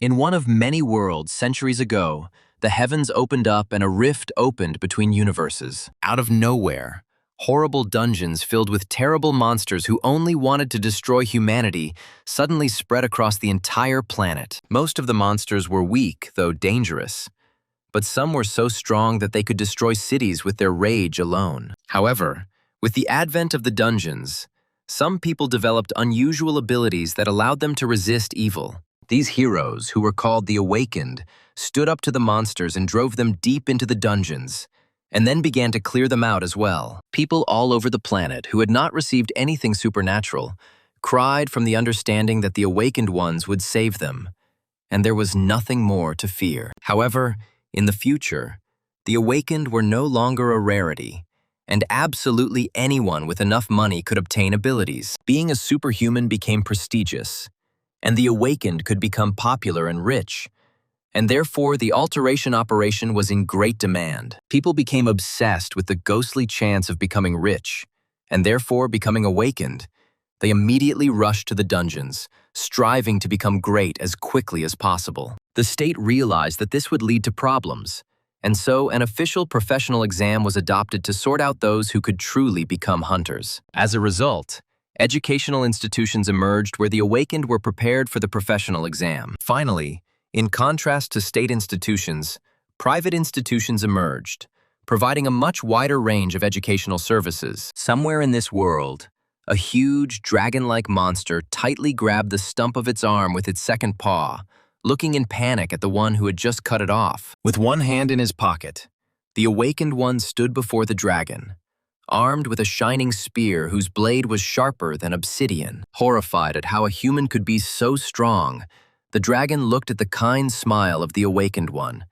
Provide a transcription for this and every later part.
In one of many worlds centuries ago, the heavens opened up and a rift opened between universes. Out of nowhere, horrible dungeons filled with terrible monsters who only wanted to destroy humanity suddenly spread across the entire planet. Most of the monsters were weak, though dangerous, but some were so strong that they could destroy cities with their rage alone. However, with the advent of the dungeons, some people developed unusual abilities that allowed them to resist evil. These heroes, who were called the Awakened, stood up to the monsters and drove them deep into the dungeons, and then began to clear them out as well. People all over the planet who had not received anything supernatural cried from the understanding that the Awakened ones would save them, and there was nothing more to fear. However, in the future, the Awakened were no longer a rarity, and absolutely anyone with enough money could obtain abilities. Being a superhuman became prestigious, and the Awakened could become popular and rich, and therefore the alteration operation was in great demand. People became obsessed with the ghostly chance of becoming rich, and therefore becoming awakened. They immediately rushed to the dungeons, striving to become great as quickly as possible. The state realized that this would lead to problems, and so an official professional exam was adopted to sort out those who could truly become hunters. As a result, educational institutions emerged where the awakened were prepared for the professional exam. Finally, in contrast to state institutions, private institutions emerged, providing a much wider range of educational services. Somewhere in this world, a huge dragon-like monster tightly grabbed the stump of its arm with its second paw, looking in panic at the one who had just cut it off. With one hand in his pocket, the awakened one stood before the dragon, armed with a shining spear whose blade was sharper than obsidian. Horrified at how a human could be so strong, the dragon looked at the kind smile of the awakened one,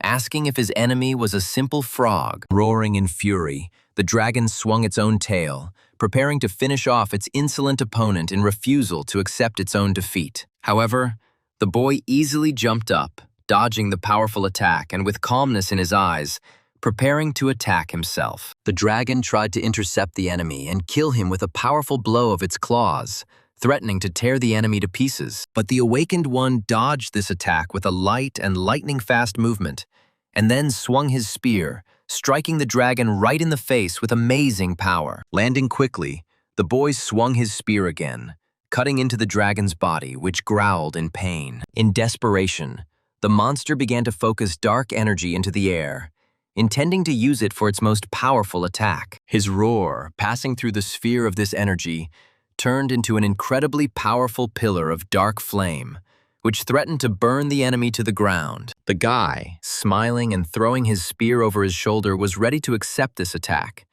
asking if his enemy was a simple frog. Roaring in fury, the dragon swung its own tail, preparing to finish off its insolent opponent in refusal to accept its own defeat. However, the boy easily jumped up, dodging the powerful attack and with calmness in his eyes, preparing to attack himself. The dragon tried to intercept the enemy and kill him with a powerful blow of its claws, threatening to tear the enemy to pieces. But the awakened one dodged this attack with a light and lightning-fast movement, and then swung his spear, striking the dragon right in the face with amazing power. Landing quickly, the boy swung his spear again, cutting into the dragon's body, which growled in pain. In desperation, the monster began to focus dark energy into the air, intending to use it for its most powerful attack. His roar, passing through the sphere of this energy, turned into an incredibly powerful pillar of dark flame, which threatened to burn the enemy to the ground. The guy, smiling and throwing his spear over his shoulder, was ready to accept this attack,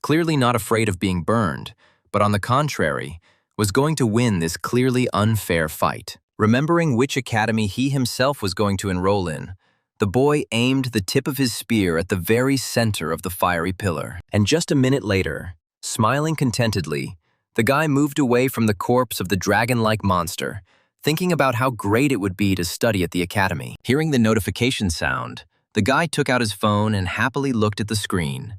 clearly not afraid of being burned, but on the contrary, was going to win this clearly unfair fight. Remembering which academy he himself was going to enroll in, the boy aimed the tip of his spear at the very center of the fiery pillar. And just a minute later, smiling contentedly, the guy moved away from the corpse of the dragon-like monster, thinking about how great it would be to study at the academy. Hearing the notification sound, the guy took out his phone and happily looked at the screen,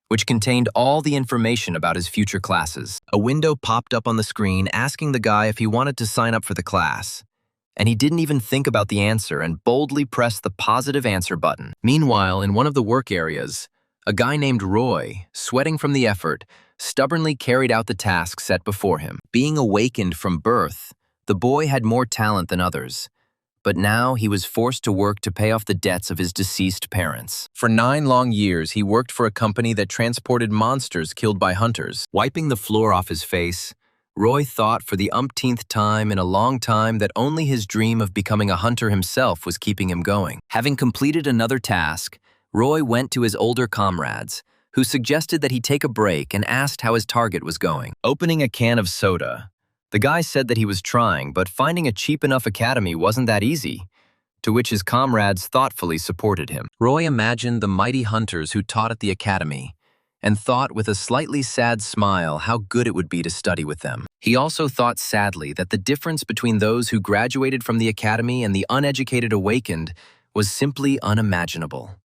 which contained all the information about his future classes. A window popped up on the screen asking the guy if he wanted to sign up for the class, and he didn't even think about the answer and boldly pressed the positive answer button. Meanwhile, in one of the work areas, a guy named Roy, sweating from the effort, stubbornly carried out the task set before him. Being awakened from birth, the boy had more talent than others, but now he was forced to work to pay off the debts of his deceased parents. For 9 long years, he worked for a company that transported monsters killed by hunters. Wiping the floor off his face, Roy thought for the umpteenth time in a long time that only his dream of becoming a hunter himself was keeping him going. Having completed another task, Roy went to his older comrades, who suggested that he take a break and asked how his target was going. Opening a can of soda, the guy said that he was trying, but finding a cheap enough academy wasn't that easy, to which his comrades thoughtfully supported him. Roy imagined the mighty hunters who taught at the academy, and thought with a slightly sad smile how good it would be to study with them. He also thought sadly that the difference between those who graduated from the academy and the uneducated awakened was simply unimaginable.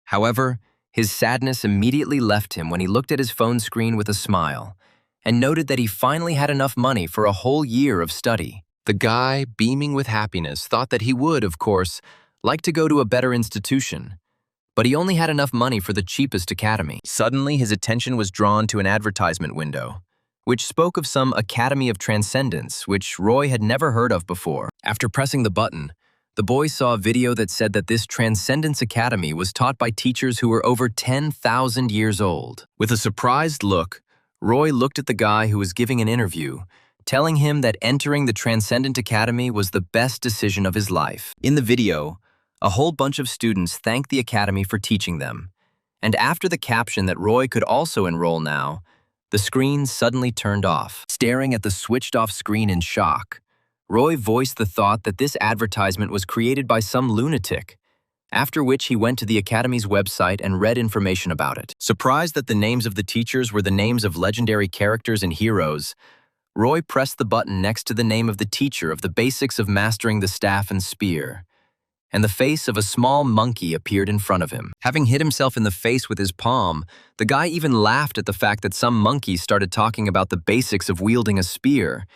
However, his sadness immediately left him when he looked at his phone screen with a smile, and noted that he finally had enough money for a whole year of study. The guy, beaming with happiness, thought that he would, of course, like to go to a better institution, but he only had enough money for the cheapest academy. Suddenly, his attention was drawn to an advertisement window, which spoke of some Academy of Transcendence, which Roy had never heard of before. After pressing the button, the boy saw a video that said that this Transcendence Academy was taught by teachers who were over 10,000 years old. With a surprised look, Roy looked at the guy who was giving an interview, telling him that entering the Transcendent Academy was the best decision of his life. In the video, a whole bunch of students thanked the academy for teaching them, and after the caption that Roy could also enroll now, the screen suddenly turned off. Staring at the switched-off screen in shock, Roy voiced the thought that this advertisement was created by some lunatic, after which he went to the Academy's website and read information about it. Surprised that the names of the teachers were the names of legendary characters and heroes, Roy pressed the button next to the name of the teacher of the basics of mastering the staff and spear, and the face of a small monkey appeared in front of him. Having hit himself in the face with his palm, the guy even laughed at the fact that some monkey started talking about the basics of wielding a spear,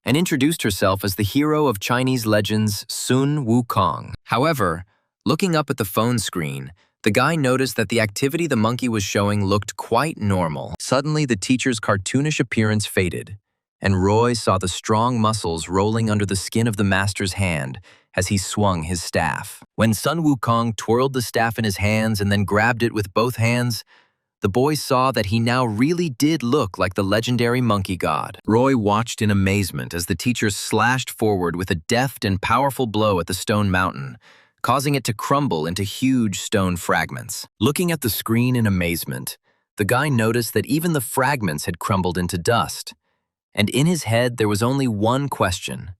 and introduced herself as the hero of Chinese legends Sun Wukong. However, looking up at the phone screen, the guy noticed that the activity the monkey was showing looked quite normal. Suddenly, the teacher's cartoonish appearance faded, and Roy saw the strong muscles rolling under the skin of the master's hand as he swung his staff. When Sun Wukong twirled the staff in his hands and then grabbed it with both hands, the boy saw that he now really did look like the legendary monkey god. Roy watched in amazement as the teacher slashed forward with a deft and powerful blow at the stone mountain, causing it to crumble into huge stone fragments. Looking at the screen in amazement, the guy noticed that even the fragments had crumbled into dust, and in his head there was only one question.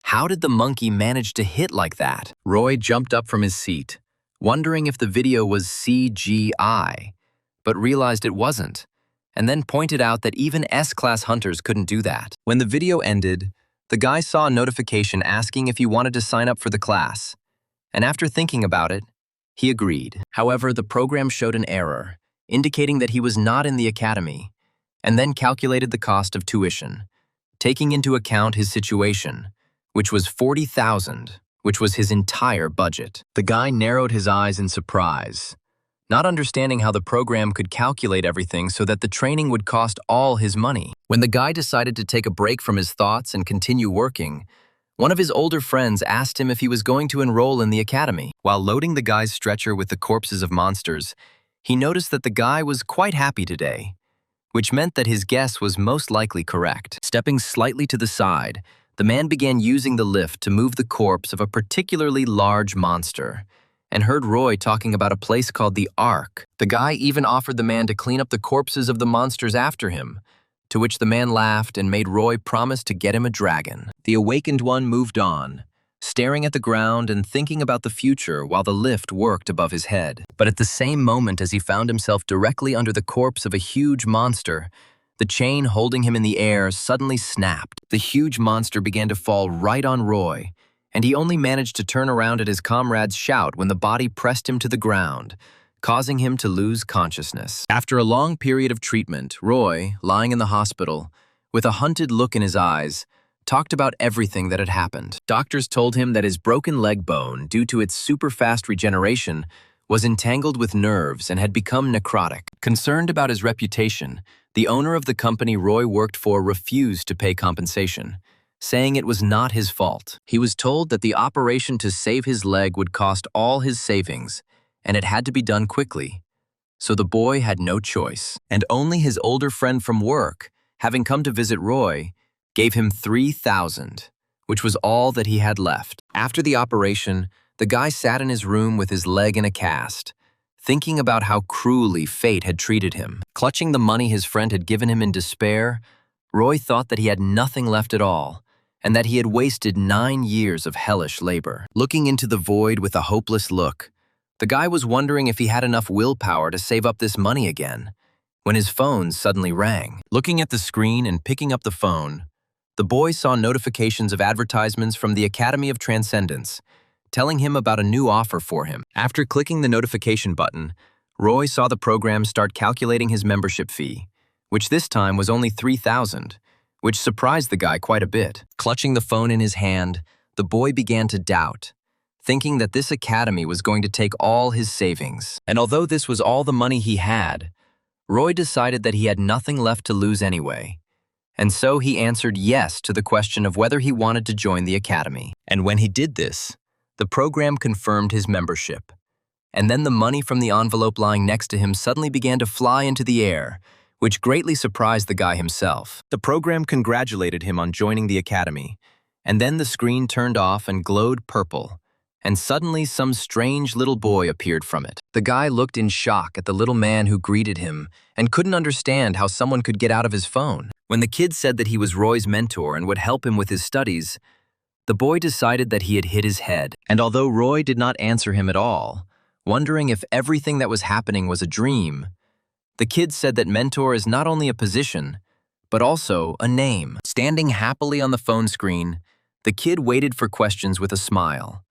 How did the monkey manage to hit like that? Roy jumped up from his seat, wondering if the video was CGI, but realized it wasn't, and then pointed out that even S-class hunters couldn't do that. When the video ended, the guy saw a notification asking if he wanted to sign up for the class, and after thinking about it, he agreed. However, the program showed an error, indicating that he was not in the academy, and then calculated the cost of tuition, taking into account his situation, which was $40,000, which was his entire budget. The guy narrowed his eyes in surprise, not understanding how the program could calculate everything so that the training would cost all his money. When the guy decided to take a break from his thoughts and continue working, one of his older friends asked him if he was going to enroll in the academy. While loading the guy's stretcher with the corpses of monsters, he noticed that the guy was quite happy today, which meant that his guess was most likely correct. Stepping slightly to the side, the man began using the lift to move the corpse of a particularly large monster, and heard Roy talking about a place called the Ark. The guy even offered the man to clean up the corpses of the monsters after him, to which the man laughed and made Roy promise to get him a dragon. The awakened one moved on, staring at the ground and thinking about the future while the lift worked above his head. But at the same moment as he found himself directly under the corpse of a huge monster, the chain holding him in the air suddenly snapped. The huge monster began to fall right on Roy, and he only managed to turn around at his comrade's shout when the body pressed him to the ground, causing him to lose consciousness. After a long period of treatment, Roy, lying in the hospital, with a hunted look in his eyes, talked about everything that had happened. Doctors told him that his broken leg bone, due to its super-fast regeneration, was entangled with nerves and had become necrotic. Concerned about his reputation, the owner of the company Roy worked for refused to pay compensation, saying it was not his fault. He was told that the operation to save his leg would cost all his savings, and it had to be done quickly. So the boy had no choice, and only his older friend from work, having come to visit Roy, gave him $3,000, which was all that he had left. After the operation, the guy sat in his room with his leg in a cast, thinking about how cruelly fate had treated him. Clutching the money his friend had given him in despair, Roy thought that he had nothing left at all, and that he had wasted 9 years of hellish labor. Looking into the void with a hopeless look, the guy was wondering if he had enough willpower to save up this money again, when his phone suddenly rang. Looking at the screen and picking up the phone, the boy saw notifications of advertisements from the Academy of Transcendence, telling him about a new offer for him. After clicking the notification button, Roy saw the program start calculating his membership fee, which this time was only $3,000, which surprised the guy quite a bit. Clutching the phone in his hand, the boy began to doubt, thinking that this academy was going to take all his savings. And although this was all the money he had, Roy decided that he had nothing left to lose anyway. And so he answered yes to the question of whether he wanted to join the academy. And when he did this, the program confirmed his membership. And then the money from the envelope lying next to him suddenly began to fly into the air, which greatly surprised the guy himself. The program congratulated him on joining the academy, and then the screen turned off and glowed purple, and suddenly some strange little boy appeared from it. The guy looked in shock at the little man who greeted him and couldn't understand how someone could get out of his phone. When the kid said that he was Roy's mentor and would help him with his studies, the boy decided that he had hit his head. And although Roy did not answer him at all, wondering if everything that was happening was a dream, the kid said that mentor is not only a position, but also a name. Standing happily on the phone screen, the kid waited for questions with a smile,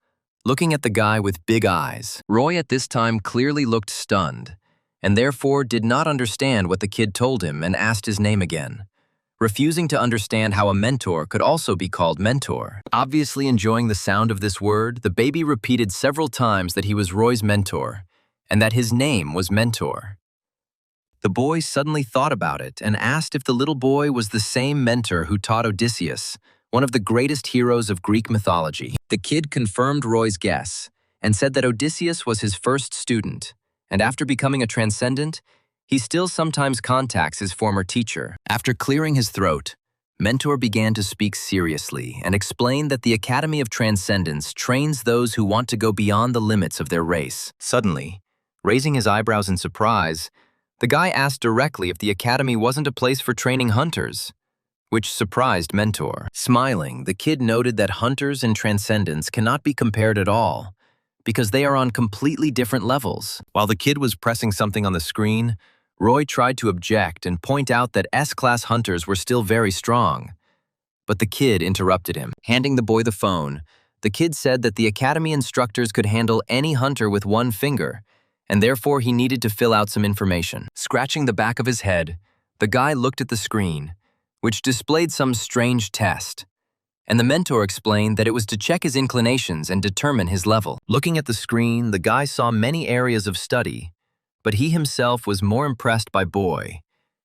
looking at the guy with big eyes. Roy at this time clearly looked stunned, and therefore did not understand what the kid told him and asked his name again, refusing to understand how a mentor could also be called mentor. Obviously enjoying the sound of this word, the baby repeated several times that he was Roy's mentor, and that his name was Mentor. The boy suddenly thought about it and asked if the little boy was the same mentor who taught Odysseus, one of the greatest heroes of Greek mythology. The kid confirmed Roy's guess and said that Odysseus was his first student, and after becoming a transcendent, he still sometimes contacts his former teacher. After clearing his throat, Mentor began to speak seriously and explained that the Academy of Transcendence trains those who want to go beyond the limits of their race. Suddenly, raising his eyebrows in surprise, the guy asked directly if the academy wasn't a place for training hunters, which surprised Mentor. Smiling, the kid noted that hunters and transcendents cannot be compared at all, because they are on completely different levels. While the kid was pressing something on the screen, Roy tried to object and point out that S-class hunters were still very strong. But the kid interrupted him. Handing the boy the phone, the kid said that the academy instructors could handle any hunter with one finger, and therefore he needed to fill out some information. Scratching the back of his head, the guy looked at the screen, which displayed some strange test, and the mentor explained that it was to check his inclinations and determine his level. Looking at the screen, the guy saw many areas of study, but he himself was more impressed by boy,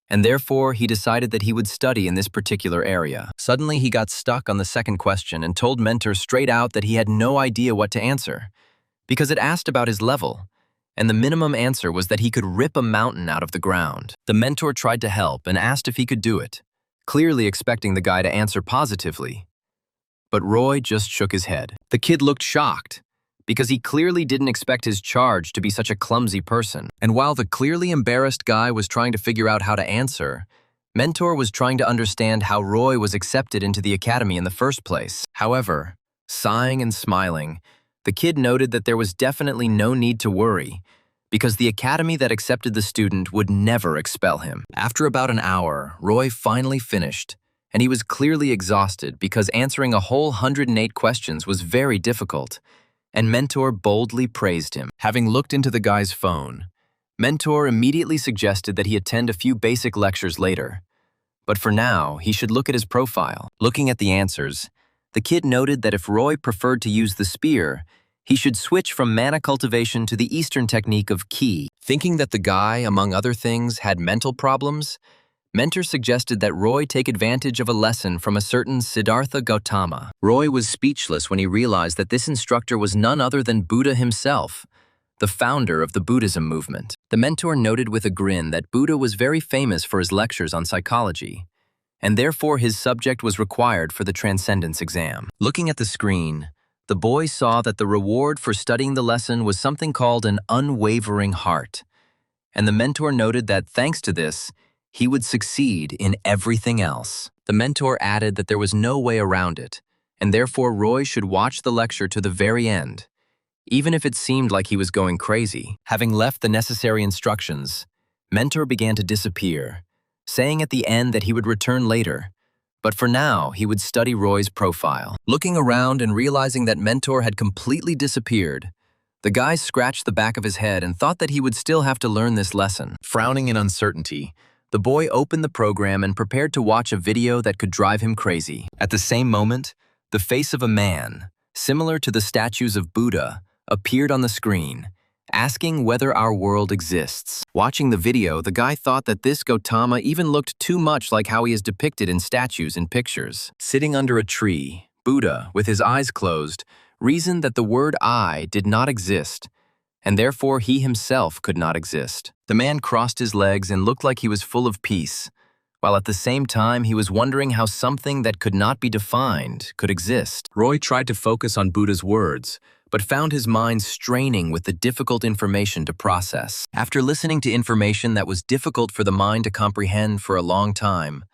and therefore he decided that he would study in this particular area. Suddenly he got stuck on the second question and told mentor straight out that he had no idea what to answer, because it asked about his level, and the minimum answer was that he could rip a mountain out of the ground. The mentor tried to help and asked if he could do it, clearly expecting the guy to answer positively. But Roy just shook his head. The kid looked shocked, because he clearly didn't expect his charge to be such a clumsy person. And while the clearly embarrassed guy was trying to figure out how to answer, Mentor was trying to understand how Roy was accepted into the academy in the first place. However, sighing and smiling, the kid noted that there was definitely no need to worry, because the academy that accepted the student would never expel him. After about an hour, Roy finally finished, and he was clearly exhausted because answering a whole 108 questions was very difficult, and Mentor boldly praised him. Having looked into the guy's phone, Mentor immediately suggested that he attend a few basic lectures later, but for now, he should look at his profile. Looking at the answers, the kid noted that if Roy preferred to use the spear, he should switch from mana cultivation to the Eastern technique of ki. Thinking that the guy, among other things, had mental problems, Mentor suggested that Roy take advantage of a lesson from a certain Siddhartha Gautama. Roy was speechless when he realized that this instructor was none other than Buddha himself, the founder of the Buddhism movement. The mentor noted with a grin that Buddha was very famous for his lectures on psychology, and therefore his subject was required for the Transcendence exam. Looking at the screen, the boy saw that the reward for studying the lesson was something called an unwavering heart, and the mentor noted that thanks to this, he would succeed in everything else. The mentor added that there was no way around it, and therefore Roy should watch the lecture to the very end, even if it seemed like he was going crazy. Having left the necessary instructions, Mentor began to disappear, saying at the end that he would return later, but for now he would study Roy's profile. Looking around and realizing that Mentor had completely disappeared, the guy scratched the back of his head and thought that he would still have to learn this lesson. Frowning in uncertainty, the boy opened the program and prepared to watch a video that could drive him crazy. At the same moment, the face of a man, similar to the statues of Buddha, appeared on the screen, asking whether our world exists. Watching the video, the guy thought that this Gautama even looked too much like how he is depicted in statues and pictures. Sitting under a tree, Buddha, with his eyes closed, reasoned that the word I did not exist, and therefore he himself could not exist. The man crossed his legs and looked like he was full of peace, while at the same time he was wondering how something that could not be defined could exist. Roy tried to focus on Buddha's words, but found his mind straining with the difficult information to process. After listening to information that was difficult for the mind to comprehend for a long time,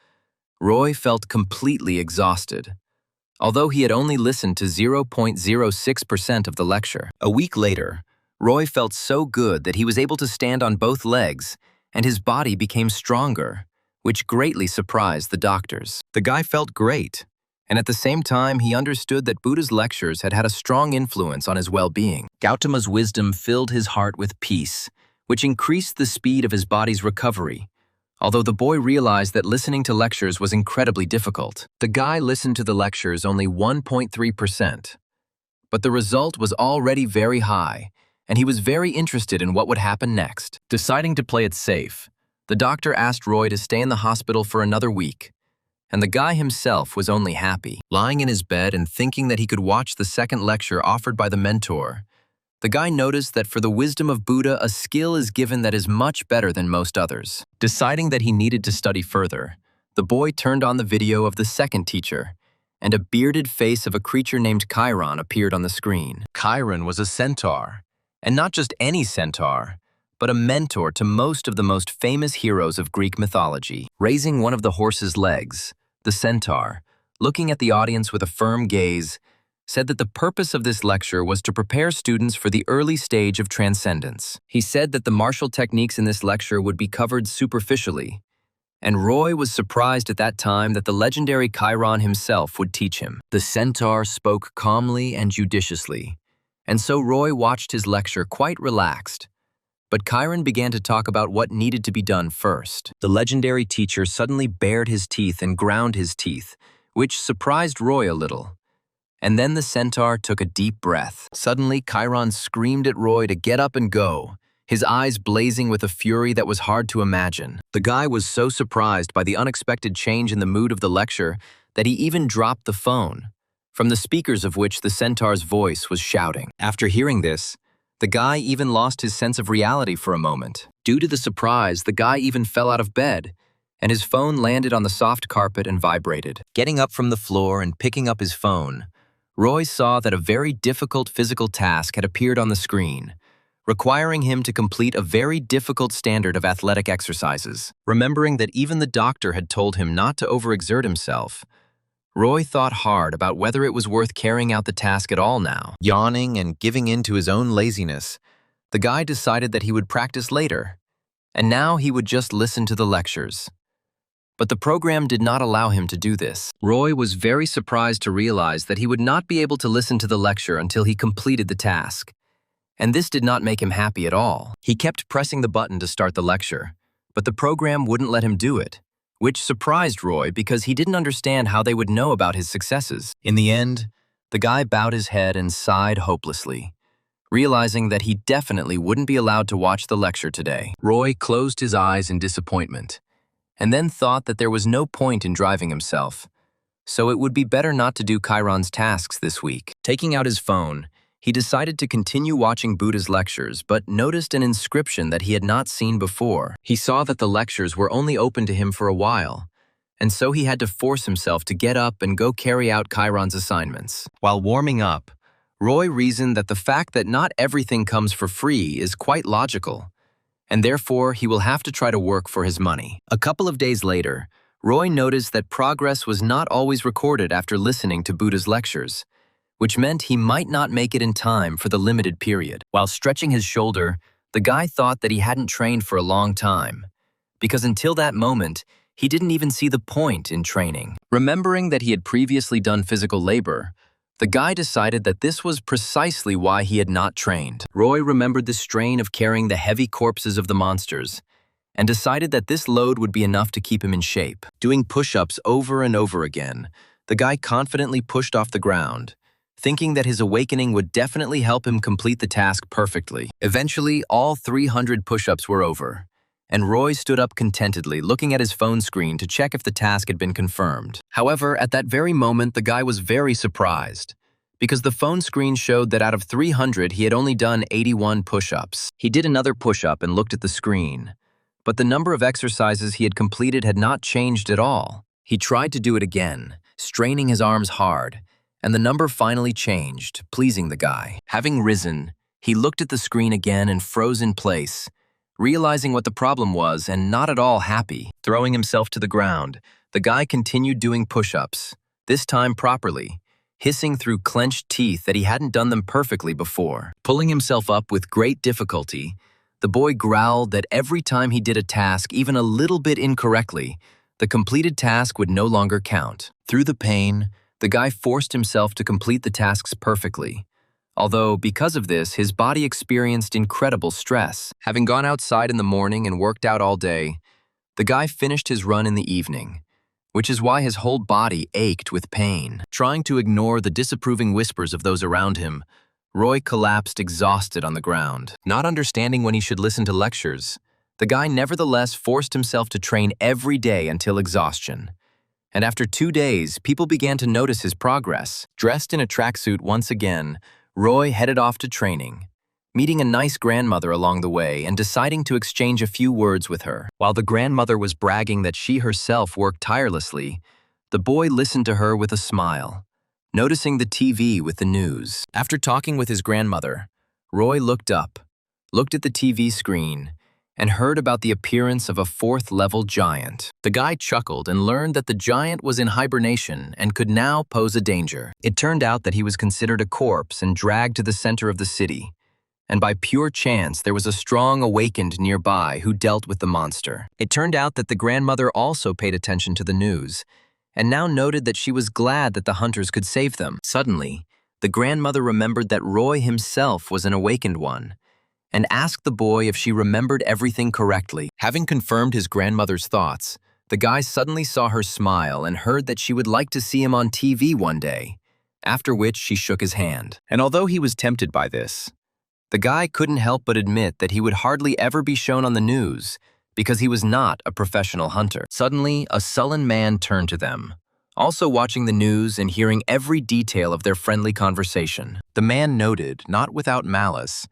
Roy felt completely exhausted, although he had only listened to 0.06% of the lecture. A week later, Roy felt so good that he was able to stand on both legs, and his body became stronger, which greatly surprised the doctors. The guy felt great, and at the same time he understood that Buddha's lectures had had a strong influence on his well-being. Gautama's wisdom filled his heart with peace, which increased the speed of his body's recovery, although the boy realized that listening to lectures was incredibly difficult. The guy listened to the lectures only 1.3%, but the result was already very high, and he was very interested in what would happen next. Deciding to play it safe, the doctor asked Roy to stay in the hospital for another week, and the guy himself was only happy. Lying in his bed and thinking that he could watch the second lecture offered by the mentor, the guy noticed that for the wisdom of Buddha, a skill is given that is much better than most others. Deciding that he needed to study further, the boy turned on the video of the second teacher, and a bearded face of a creature named Chiron appeared on the screen. Chiron was a centaur, and not just any centaur, but a mentor to most of the most famous heroes of Greek mythology. Raising one of the horse's legs, the centaur, looking at the audience with a firm gaze, said that the purpose of this lecture was to prepare students for the early stage of transcendence. He said that the martial techniques in this lecture would be covered superficially, and Roy was surprised at that time that the legendary Chiron himself would teach him. The centaur spoke calmly and judiciously, and so Roy watched his lecture quite relaxed. But Chiron began to talk about what needed to be done first. The legendary teacher suddenly bared his teeth and ground his teeth, which surprised Roy a little. And then the centaur took a deep breath. Suddenly, Chiron screamed at Roy to get up and go, his eyes blazing with a fury that was hard to imagine. The guy was so surprised by the unexpected change in the mood of the lecture that he even dropped the phone, from the speakers of which the centaur's voice was shouting. After hearing this, the guy even lost his sense of reality for a moment. Due to the surprise, the guy even fell out of bed, and his phone landed on the soft carpet and vibrated. Getting up from the floor and picking up his phone, Roy saw that a very difficult physical task had appeared on the screen, requiring him to complete a very difficult standard of athletic exercises. Remembering that even the doctor had told him not to overexert himself, Roy thought hard about whether it was worth carrying out the task at all now. Yawning and giving in to his own laziness, the guy decided that he would practice later, and now he would just listen to the lectures. But the program did not allow him to do this. Roy was very surprised to realize that he would not be able to listen to the lecture until he completed the task, and this did not make him happy at all. He kept pressing the button to start the lecture, but the program wouldn't let him do it, which surprised Roy because he didn't understand how they would know about his successes. In the end, the guy bowed his head and sighed hopelessly, realizing that he definitely wouldn't be allowed to watch the lecture today. Roy closed his eyes in disappointment, and then thought that there was no point in driving himself, so it would be better not to do Chiron's tasks this week. Taking out his phone, he decided to continue watching Buddha's lectures, but noticed an inscription that he had not seen before. He saw that the lectures were only open to him for a while, and so he had to force himself to get up and go carry out Chiron's assignments. While warming up, Roy reasoned that the fact that not everything comes for free is quite logical, and therefore he will have to try to work for his money. A couple of days later, Roy noticed that progress was not always recorded after listening to Buddha's lectures, which meant he might not make it in time for the limited period. While stretching his shoulder, the guy thought that he hadn't trained for a long time, because until that moment, he didn't even see the point in training. Remembering that he had previously done physical labor, the guy decided that this was precisely why he had not trained. Roy remembered the strain of carrying the heavy corpses of the monsters, and decided that this load would be enough to keep him in shape. Doing push-ups over and over again, the guy confidently pushed off the ground, thinking that his awakening would definitely help him complete the task perfectly. Eventually, all 300 push-ups were over, and Roy stood up contentedly, looking at his phone screen to check if the task had been confirmed. However, at that very moment, the guy was very surprised, because the phone screen showed that out of 300, he had only done 81 push-ups. He did another push-up and looked at the screen, but the number of exercises he had completed had not changed at all. He tried to do it again, straining his arms hard, and the number finally changed, pleasing the guy. Having risen, he looked at the screen again and froze in place, realizing what the problem was and not at all happy. Throwing himself to the ground, the guy continued doing push-ups, this time properly, hissing through clenched teeth that he hadn't done them perfectly before. Pulling himself up with great difficulty, the boy growled that every time he did a task even a little bit incorrectly, the completed task would no longer count. Through the pain, the guy forced himself to complete the tasks perfectly, although because of this, his body experienced incredible stress. Having gone outside in the morning and worked out all day, the guy finished his run in the evening, which is why his whole body ached with pain. Trying to ignore the disapproving whispers of those around him, Roy collapsed exhausted on the ground. Not understanding when he should listen to lectures, the guy nevertheless forced himself to train every day until exhaustion. And after 2 days, people began to notice his progress. Dressed in a tracksuit once again, Roy headed off to training, meeting a nice grandmother along the way and deciding to exchange a few words with her. While the grandmother was bragging that she herself worked tirelessly, the boy listened to her with a smile, noticing the TV with the news. After talking with his grandmother, Roy looked up, looked at the TV screen, and heard about the appearance of a 4th-level giant. The guy chuckled and learned that the giant was in hibernation and could now pose a danger. It turned out that he was considered a corpse and dragged to the center of the city, and by pure chance there was a strong awakened nearby who dealt with the monster. It turned out that the grandmother also paid attention to the news, and now noted that she was glad that the hunters could save them. Suddenly, the grandmother remembered that Roy himself was an awakened one, and asked the boy if she remembered everything correctly. Having confirmed his grandmother's thoughts, the guy suddenly saw her smile and heard that she would like to see him on TV one day, after which she shook his hand. And although he was tempted by this, the guy couldn't help but admit that he would hardly ever be shown on the news because he was not a professional hunter. Suddenly, a sullen man turned to them, also watching the news and hearing every detail of their friendly conversation. The man noted, not without malice,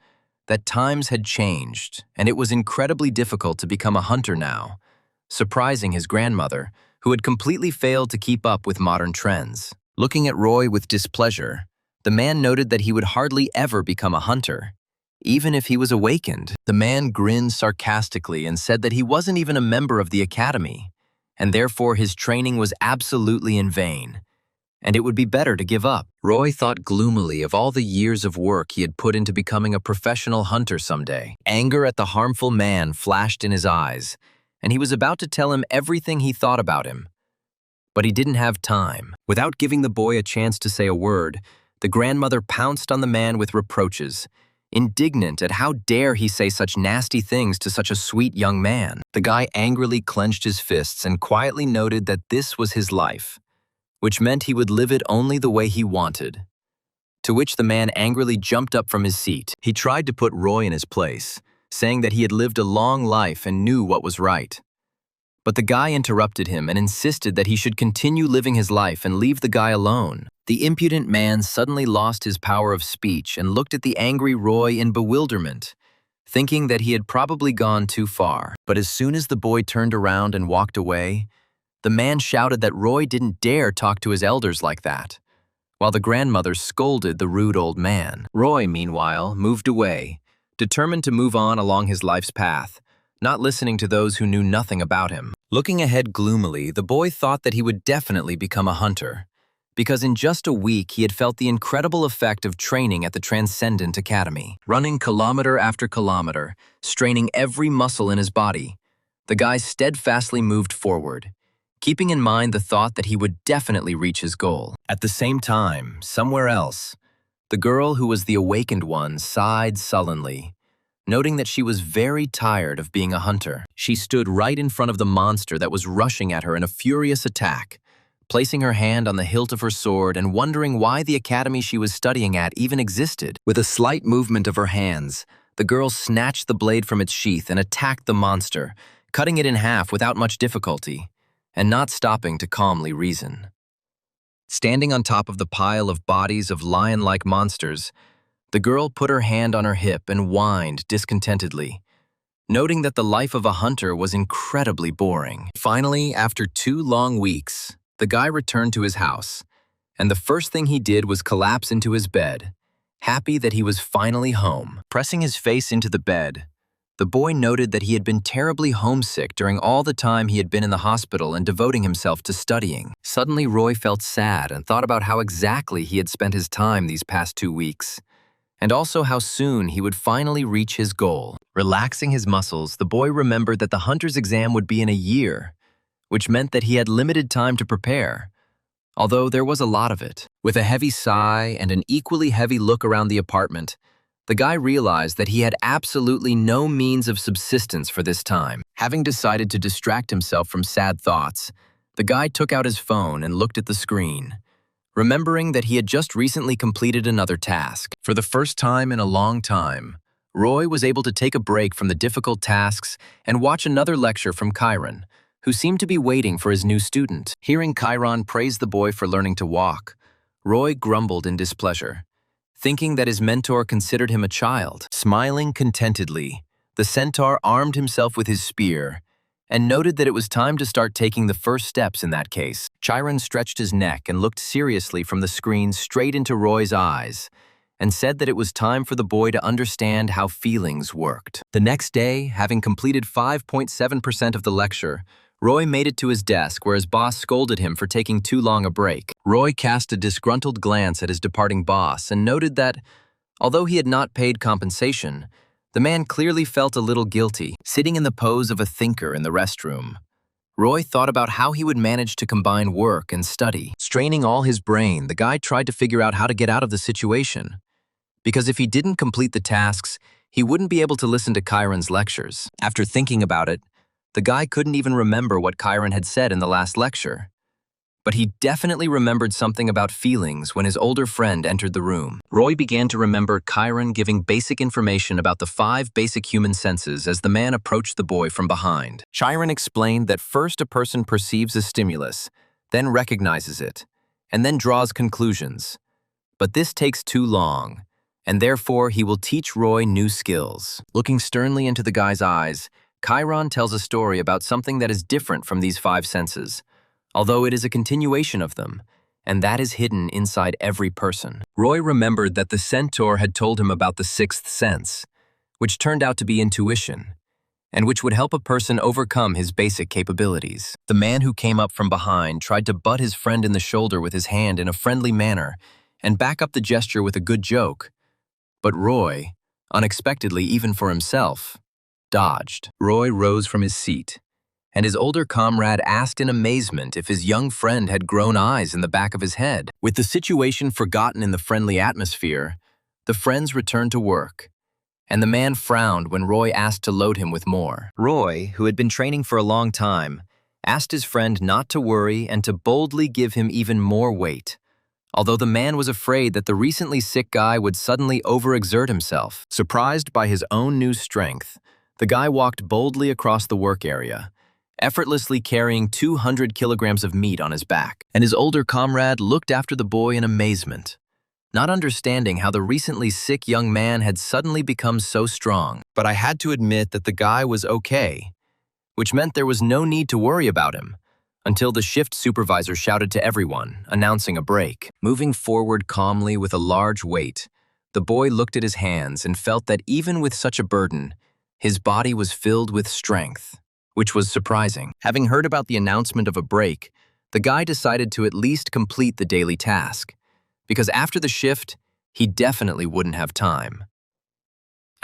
that times had changed, and it was incredibly difficult to become a hunter now, surprising his grandmother, who had completely failed to keep up with modern trends. Looking at Roy with displeasure, the man noted that he would hardly ever become a hunter, even if he was awakened. The man grinned sarcastically and said that he wasn't even a member of the academy, and therefore his training was absolutely in vain, and it would be better to give up. Roy thought gloomily of all the years of work he had put into becoming a professional hunter someday. Anger at the harmful man flashed in his eyes, and he was about to tell him everything he thought about him. But he didn't have time. Without giving the boy a chance to say a word, the grandmother pounced on the man with reproaches, indignant at how dare he say such nasty things to such a sweet young man. The guy angrily clenched his fists and quietly noted that this was his life, which meant he would live it only the way he wanted. To which the man angrily jumped up from his seat. He tried to put Roy in his place, saying that he had lived a long life and knew what was right. But the guy interrupted him and insisted that he should continue living his life and leave the guy alone. The impudent man suddenly lost his power of speech and looked at the angry Roy in bewilderment, thinking that he had probably gone too far. But as soon as the boy turned around and walked away, the man shouted that Roy didn't dare talk to his elders like that, while the grandmother scolded the rude old man. Roy, meanwhile, moved away, determined to move on along his life's path, not listening to those who knew nothing about him. Looking ahead gloomily, the boy thought that he would definitely become a hunter, because in just a week he had felt the incredible effect of training at the Transcendent Academy. Running kilometer after kilometer, straining every muscle in his body, the guy steadfastly moved forward, keeping in mind the thought that he would definitely reach his goal. At the same time, somewhere else, the girl who was the awakened one sighed sullenly, noting that she was very tired of being a hunter. She stood right in front of the monster that was rushing at her in a furious attack, placing her hand on the hilt of her sword and wondering why the academy she was studying at even existed. With a slight movement of her hands, the girl snatched the blade from its sheath and attacked the monster, cutting it in half without much difficulty, and not stopping to calmly reason. Standing on top of the pile of bodies of lion-like monsters, the girl put her hand on her hip and whined discontentedly, noting that the life of a hunter was incredibly boring. Finally, after 2 long weeks, the guy returned to his house, and the first thing he did was collapse into his bed, happy that he was finally home. Pressing his face into the bed, the boy noted that he had been terribly homesick during all the time he had been in the hospital and devoting himself to studying. Suddenly, Roy felt sad and thought about how exactly he had spent his time these past 2 weeks, and also how soon he would finally reach his goal. Relaxing his muscles, the boy remembered that the hunter's exam would be in a year, which meant that he had limited time to prepare, although there was a lot of it. With a heavy sigh and an equally heavy look around the apartment, the guy realized that he had absolutely no means of subsistence for this time. Having decided to distract himself from sad thoughts, the guy took out his phone and looked at the screen, remembering that he had just recently completed another task. For the first time in a long time, Roy was able to take a break from the difficult tasks and watch another lecture from Chiron, who seemed to be waiting for his new student. Hearing Chiron praise the boy for learning to walk, Roy grumbled in displeasure, thinking that his mentor considered him a child. Smiling contentedly, the centaur armed himself with his spear and noted that it was time to start taking the first steps in that case. Chiron stretched his neck and looked seriously from the screen straight into Roy's eyes and said that it was time for the boy to understand how feelings worked. The next day, having completed 5.7% of the lecture, Roy made it to his desk where his boss scolded him for taking too long a break. Roy cast a disgruntled glance at his departing boss and noted that, although he had not paid compensation, the man clearly felt a little guilty. Sitting in the pose of a thinker in the restroom, Roy thought about how he would manage to combine work and study. Straining all his brain, the guy tried to figure out how to get out of the situation, because if he didn't complete the tasks, he wouldn't be able to listen to Chiron's lectures. After thinking about it, the guy couldn't even remember what Chiron had said in the last lecture. But he definitely remembered something about feelings when his older friend entered the room. Roy began to remember Chiron giving basic information about the 5 basic human senses as the man approached the boy from behind. Chiron explained that first a person perceives a stimulus, then recognizes it, and then draws conclusions. But this takes too long, and therefore he will teach Roy new skills. Looking sternly into the guy's eyes, Chiron tells a story about something that is different from these 5 senses, although it is a continuation of them, and that is hidden inside every person. Roy remembered that the centaur had told him about the 6th sense, which turned out to be intuition, and which would help a person overcome his basic capabilities. The man who came up from behind tried to butt his friend in the shoulder with his hand in a friendly manner and back up the gesture with a good joke, but Roy, unexpectedly even for himself, dodged. Roy rose from his seat, and his older comrade asked in amazement if his young friend had grown eyes in the back of his head. With the situation forgotten in the friendly atmosphere, the friends returned to work, and the man frowned when Roy asked to load him with more. Roy, who had been training for a long time, asked his friend not to worry and to boldly give him even more weight, although the man was afraid that the recently sick guy would suddenly overexert himself. Surprised by his own new strength, the guy walked boldly across the work area, effortlessly carrying 200 kilograms of meat on his back, and his older comrade looked after the boy in amazement, not understanding how the recently sick young man had suddenly become so strong. But I had to admit that the guy was okay, which meant there was no need to worry about him, until the shift supervisor shouted to everyone, announcing a break. Moving forward calmly with a large weight, the boy looked at his hands and felt that even with such a burden, his body was filled with strength, which was surprising. Having heard about the announcement of a break, the guy decided to at least complete the daily task, because after the shift, he definitely wouldn't have time.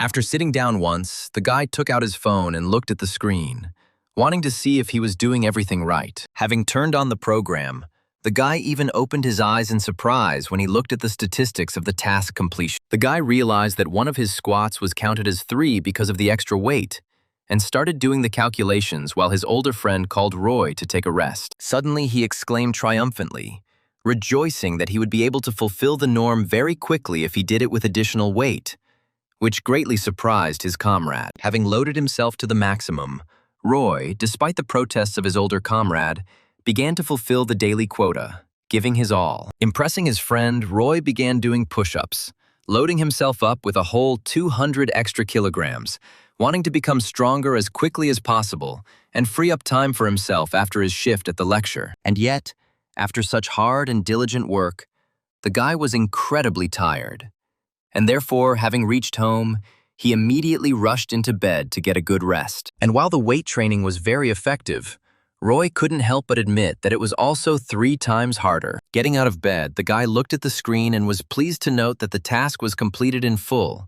After sitting down once, the guy took out his phone and looked at the screen, wanting to see if he was doing everything right. Having turned on the program, The guy even opened his eyes in surprise when he looked at the statistics of the task completion. The guy realized that one of his squats was counted as 3 because of the extra weight, and started doing the calculations while his older friend called Roy to take a rest. Suddenly, he exclaimed triumphantly, rejoicing that he would be able to fulfill the norm very quickly if he did it with additional weight, which greatly surprised his comrade. Having loaded himself to the maximum, Roy, despite the protests of his older comrade, began to fulfill the daily quota, giving his all. Impressing his friend, Roy began doing push-ups, loading himself up with a whole 200 extra kilograms, wanting to become stronger as quickly as possible and free up time for himself after his shift at the lecture. And yet, after such hard and diligent work, the guy was incredibly tired. And therefore, having reached home, he immediately rushed into bed to get a good rest. And while the weight training was very effective, Roy couldn't help but admit that it was also 3 times harder. Getting out of bed, the guy looked at the screen and was pleased to note that the task was completed in full,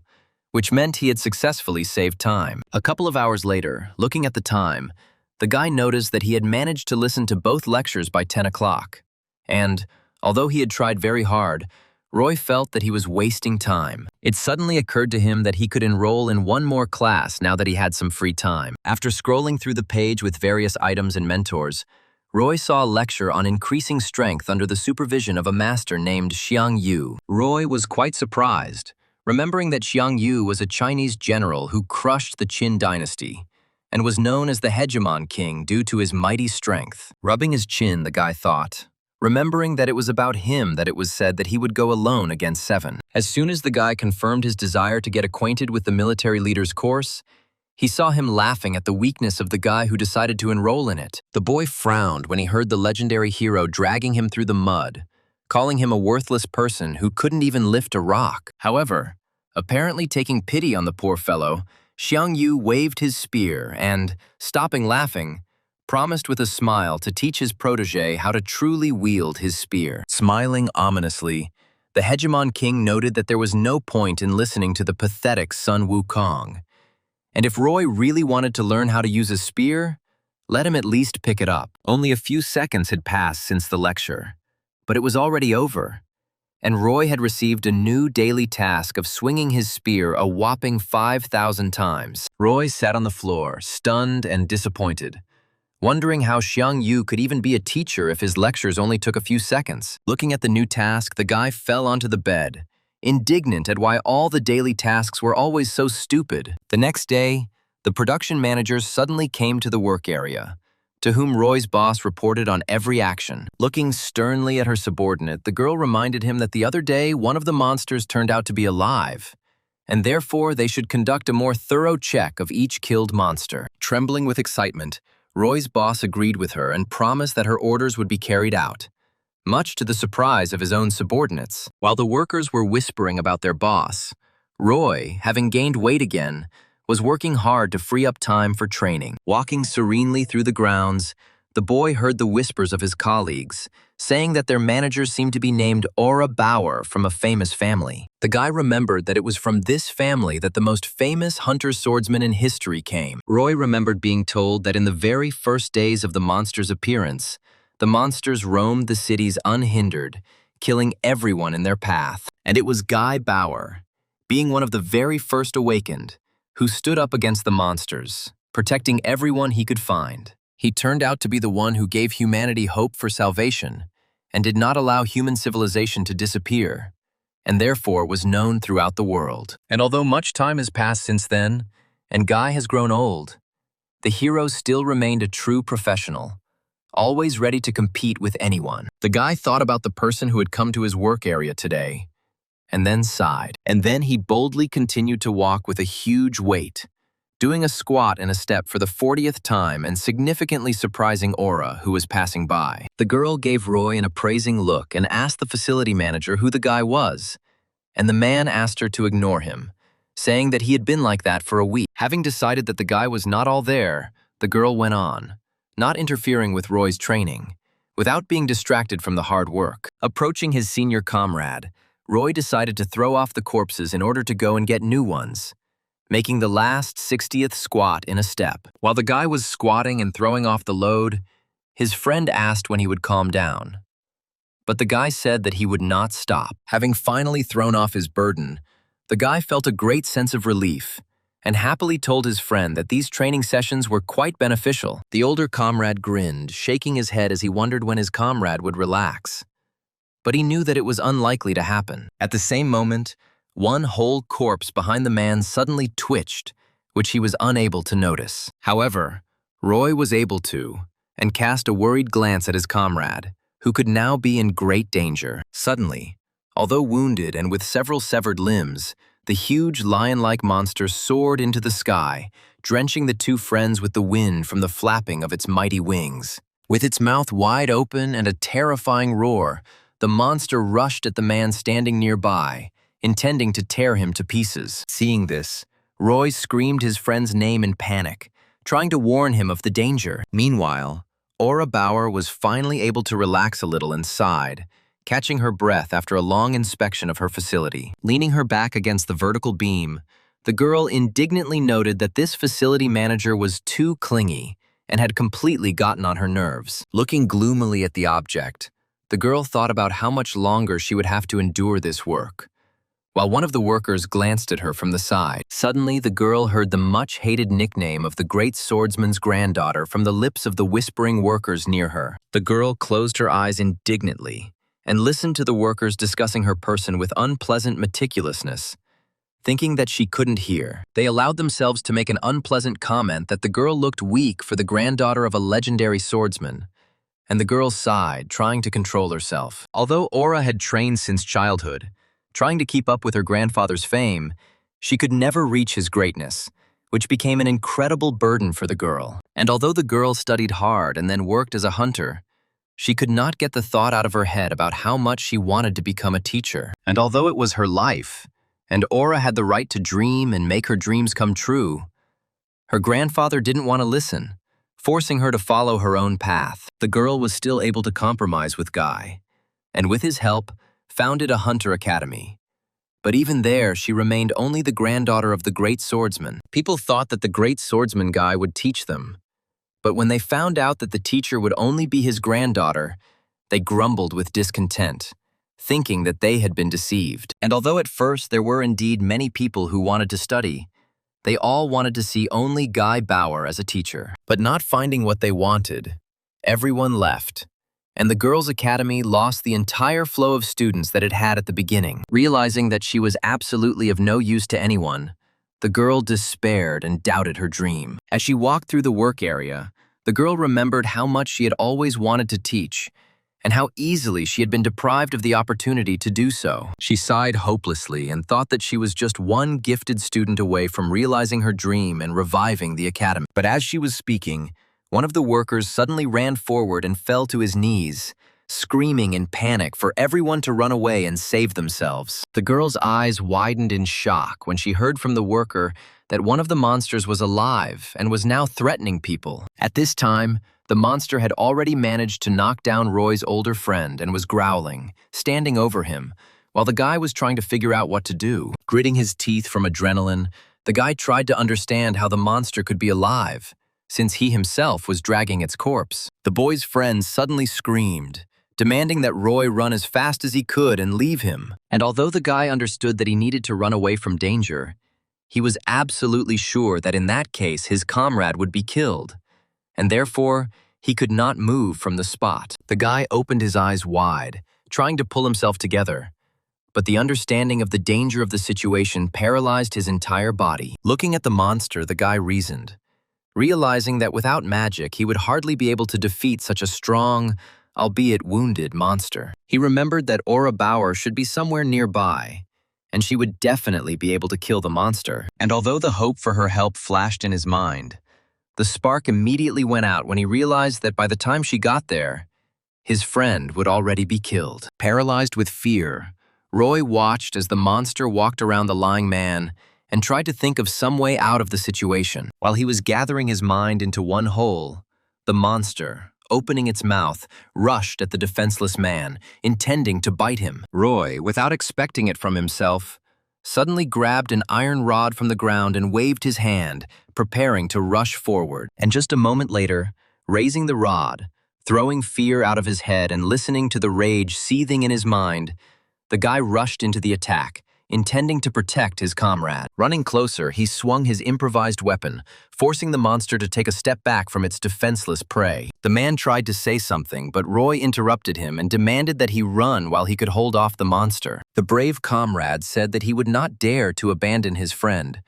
which meant he had successfully saved time. A couple of hours later, looking at the time, the guy noticed that he had managed to listen to both lectures by 10 o'clock. And, although he had tried very hard, Roy felt that he was wasting time. It suddenly occurred to him that he could enroll in one more class now that he had some free time. After scrolling through the page with various items and mentors, Roy saw a lecture on increasing strength under the supervision of a master named Xiang Yu. Roy was quite surprised, remembering that Xiang Yu was a Chinese general who crushed the Qin dynasty and was known as the hegemon king due to his mighty strength. Rubbing his chin, the guy thought, remembering that it was about him that it was said that he would go alone against 7. As soon as the guy confirmed his desire to get acquainted with the military leader's course, he saw him laughing at the weakness of the guy who decided to enroll in it. The boy frowned when he heard the legendary hero dragging him through the mud, calling him a worthless person who couldn't even lift a rock. However, apparently taking pity on the poor fellow, Xiang Yu waved his spear and, stopping laughing, promised with a smile to teach his protege how to truly wield his spear. Smiling ominously, the hegemon king noted that there was no point in listening to the pathetic Sun Wukong. And if Roy really wanted to learn how to use a spear, let him at least pick it up. Only a few seconds had passed since the lecture, but it was already over, and Roy had received a new daily task of swinging his spear a whopping 5,000 times. Roy sat on the floor, stunned and disappointed, wondering how Xiang Yu could even be a teacher if his lectures only took a few seconds. Looking at the new task, the guy fell onto the bed, indignant at why all the daily tasks were always so stupid. The next day, the production managers suddenly came to the work area, to whom Roy's boss reported on every action. Looking sternly at her subordinate, the girl reminded him that the other day one of the monsters turned out to be alive, and therefore they should conduct a more thorough check of each killed monster. Trembling with excitement, Roy's boss agreed with her and promised that her orders would be carried out, much to the surprise of his own subordinates. While the workers were whispering about their boss, Roy, having gained weight again, was working hard to free up time for training. Walking serenely through the grounds, the boy heard the whispers of his colleagues, saying that their manager seemed to be named Aura Bauer from a famous family. The guy remembered that it was from this family that the most famous hunter-swordsman in history came. Roy remembered being told that in the very first days of the monster's appearance, the monsters roamed the cities unhindered, killing everyone in their path. And it was Guy Bauer, being one of the very first awakened, who stood up against the monsters, protecting everyone he could find. He turned out to be the one who gave humanity hope for salvation and did not allow human civilization to disappear, and therefore was known throughout the world. And although much time has passed since then, and Guy has grown old, the hero still remained a true professional, always ready to compete with anyone. The guy thought about the person who had come to his work area today, and then sighed. And then he boldly continued to walk with a huge weight, doing a squat and a step for the 40th time and significantly surprising Aura, who was passing by. The girl gave Roy an appraising look and asked the facility manager who the guy was, and the man asked her to ignore him, saying that he had been like that for a week. Having decided that the guy was not all there, the girl went on, not interfering with Roy's training, without being distracted from the hard work. Approaching his senior comrade, Roy decided to throw off the corpses in order to go and get new ones, making the last 60th squat in a step. While the guy was squatting and throwing off the load, his friend asked when he would calm down. But the guy said that he would not stop. Having finally thrown off his burden, the guy felt a great sense of relief and happily told his friend that these training sessions were quite beneficial. The older comrade grinned, shaking his head as he wondered when his comrade would relax. But he knew that it was unlikely to happen. At the same moment, one whole corpse behind the man suddenly twitched, which he was unable to notice. However, Roy was able to, and cast a worried glance at his comrade, who could now be in great danger. Suddenly, although wounded and with several severed limbs, the huge lion-like monster soared into the sky, drenching the two friends with the wind from the flapping of its mighty wings. With its mouth wide open and a terrifying roar, the monster rushed at the man standing nearby, intending to tear him to pieces. Seeing this, Roy screamed his friend's name in panic, trying to warn him of the danger. Meanwhile, Aura Bauer was finally able to relax a little and sighed, catching her breath after a long inspection of her facility. Leaning her back against the vertical beam, the girl indignantly noted that this facility manager was too clingy and had completely gotten on her nerves. Looking gloomily at the object, the girl thought about how much longer she would have to endure this work. While one of the workers glanced at her from the side, suddenly the girl heard the much-hated nickname of the great swordsman's granddaughter from the lips of the whispering workers near her. The girl closed her eyes indignantly and listened to the workers discussing her person with unpleasant meticulousness. Thinking that she couldn't hear, they allowed themselves to make an unpleasant comment that the girl looked weak for the granddaughter of a legendary swordsman, and the girl sighed, trying to control herself. Although Aura had trained since childhood, trying to keep up with her grandfather's fame, she could never reach his greatness, which became an incredible burden for the girl. And although the girl studied hard and then worked as a hunter, she could not get the thought out of her head about how much she wanted to become a teacher. And although it was her life, and Aura had the right to dream and make her dreams come true, her grandfather didn't want to listen, forcing her to follow her own path. The girl was still able to compromise with Guy, and with his help, founded a hunter academy. But even there, she remained only the granddaughter of the great swordsman. People thought that the great swordsman Guy would teach them, but when they found out that the teacher would only be his granddaughter, they grumbled with discontent, thinking that they had been deceived. And although at first there were indeed many people who wanted to study, they all wanted to see only Guy Bauer as a teacher. But not finding what they wanted, everyone left, and the girls' academy lost the entire flow of students that it had at the beginning. Realizing that she was absolutely of no use to anyone, the girl despaired and doubted her dream. As she walked through the work area, the girl remembered how much she had always wanted to teach, and how easily she had been deprived of the opportunity to do so. She sighed hopelessly and thought that she was just one gifted student away from realizing her dream and reviving the academy. But as she was speaking, one of the workers suddenly ran forward and fell to his knees, screaming in panic for everyone to run away and save themselves. The girl's eyes widened in shock when she heard from the worker that one of the monsters was alive and was now threatening people. At this time, the monster had already managed to knock down Roy's older friend and was growling, standing over him, while the guy was trying to figure out what to do. Gritting his teeth from adrenaline, the guy tried to understand how the monster could be alive, since he himself was dragging its corpse. The boy's friend suddenly screamed, demanding that Roy run as fast as he could and leave him. And although the guy understood that he needed to run away from danger, he was absolutely sure that in that case his comrade would be killed, and therefore he could not move from the spot. The guy opened his eyes wide, trying to pull himself together, but the understanding of the danger of the situation paralyzed his entire body. Looking at the monster, the guy reasoned, realizing that without magic he would hardly be able to defeat such a strong, albeit wounded, monster. He remembered that Aura Bauer should be somewhere nearby, and she would definitely be able to kill the monster. And although the hope for her help flashed in his mind, the spark immediately went out when he realized that by the time she got there, his friend would already be killed. Paralyzed with fear, Roy watched as the monster walked around the lying man and tried to think of some way out of the situation. While he was gathering his mind into one whole, the monster, opening its mouth, rushed at the defenseless man, intending to bite him. Roy, without expecting it from himself, suddenly grabbed an iron rod from the ground and waved his hand, preparing to rush forward. And just a moment later, raising the rod, Throwing fear out of his head and listening to the rage seething in his mind, the guy rushed into the attack, intending to protect his comrade. Running closer, he swung his improvised weapon, forcing the monster to take a step back from its defenseless prey. The man tried to say something, but Roy interrupted him and demanded that he run while he could hold off the monster. The brave comrade said that he would not dare to abandon his friend,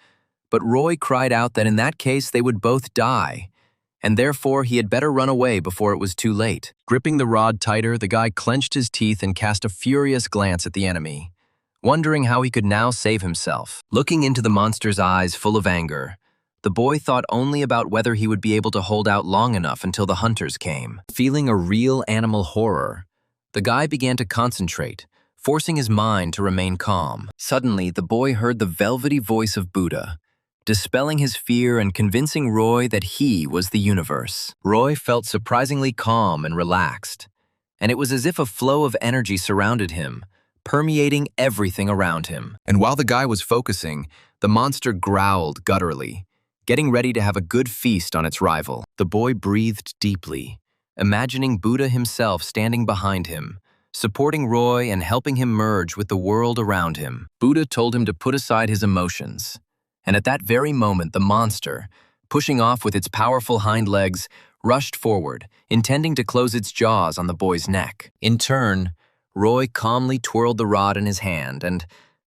but Roy cried out that in that case they would both die, and therefore he had better run away before it was too late. Gripping the rod tighter, the guy clenched his teeth and cast a furious glance at the enemy, wondering how he could now save himself. Looking into the monster's eyes full of anger, the boy thought only about whether he would be able to hold out long enough until the hunters came. Feeling a real animal horror, the guy began to concentrate, forcing his mind to remain calm. Suddenly, the boy heard the velvety voice of Buddha, dispelling his fear and convincing Roy that he was the universe. Roy felt surprisingly calm and relaxed, and it was as if a flow of energy surrounded him, permeating everything around him. And while the guy was focusing, the monster growled gutturally, getting ready to have a good feast on its rival. The boy breathed deeply, imagining Buddha himself standing behind him, supporting Roy and helping him merge with the world around him. Buddha told him to put aside his emotions, and at that very moment the monster, pushing off with its powerful hind legs, rushed forward, intending to close its jaws on the boy's neck. In turn, Roy calmly twirled the rod in his hand and,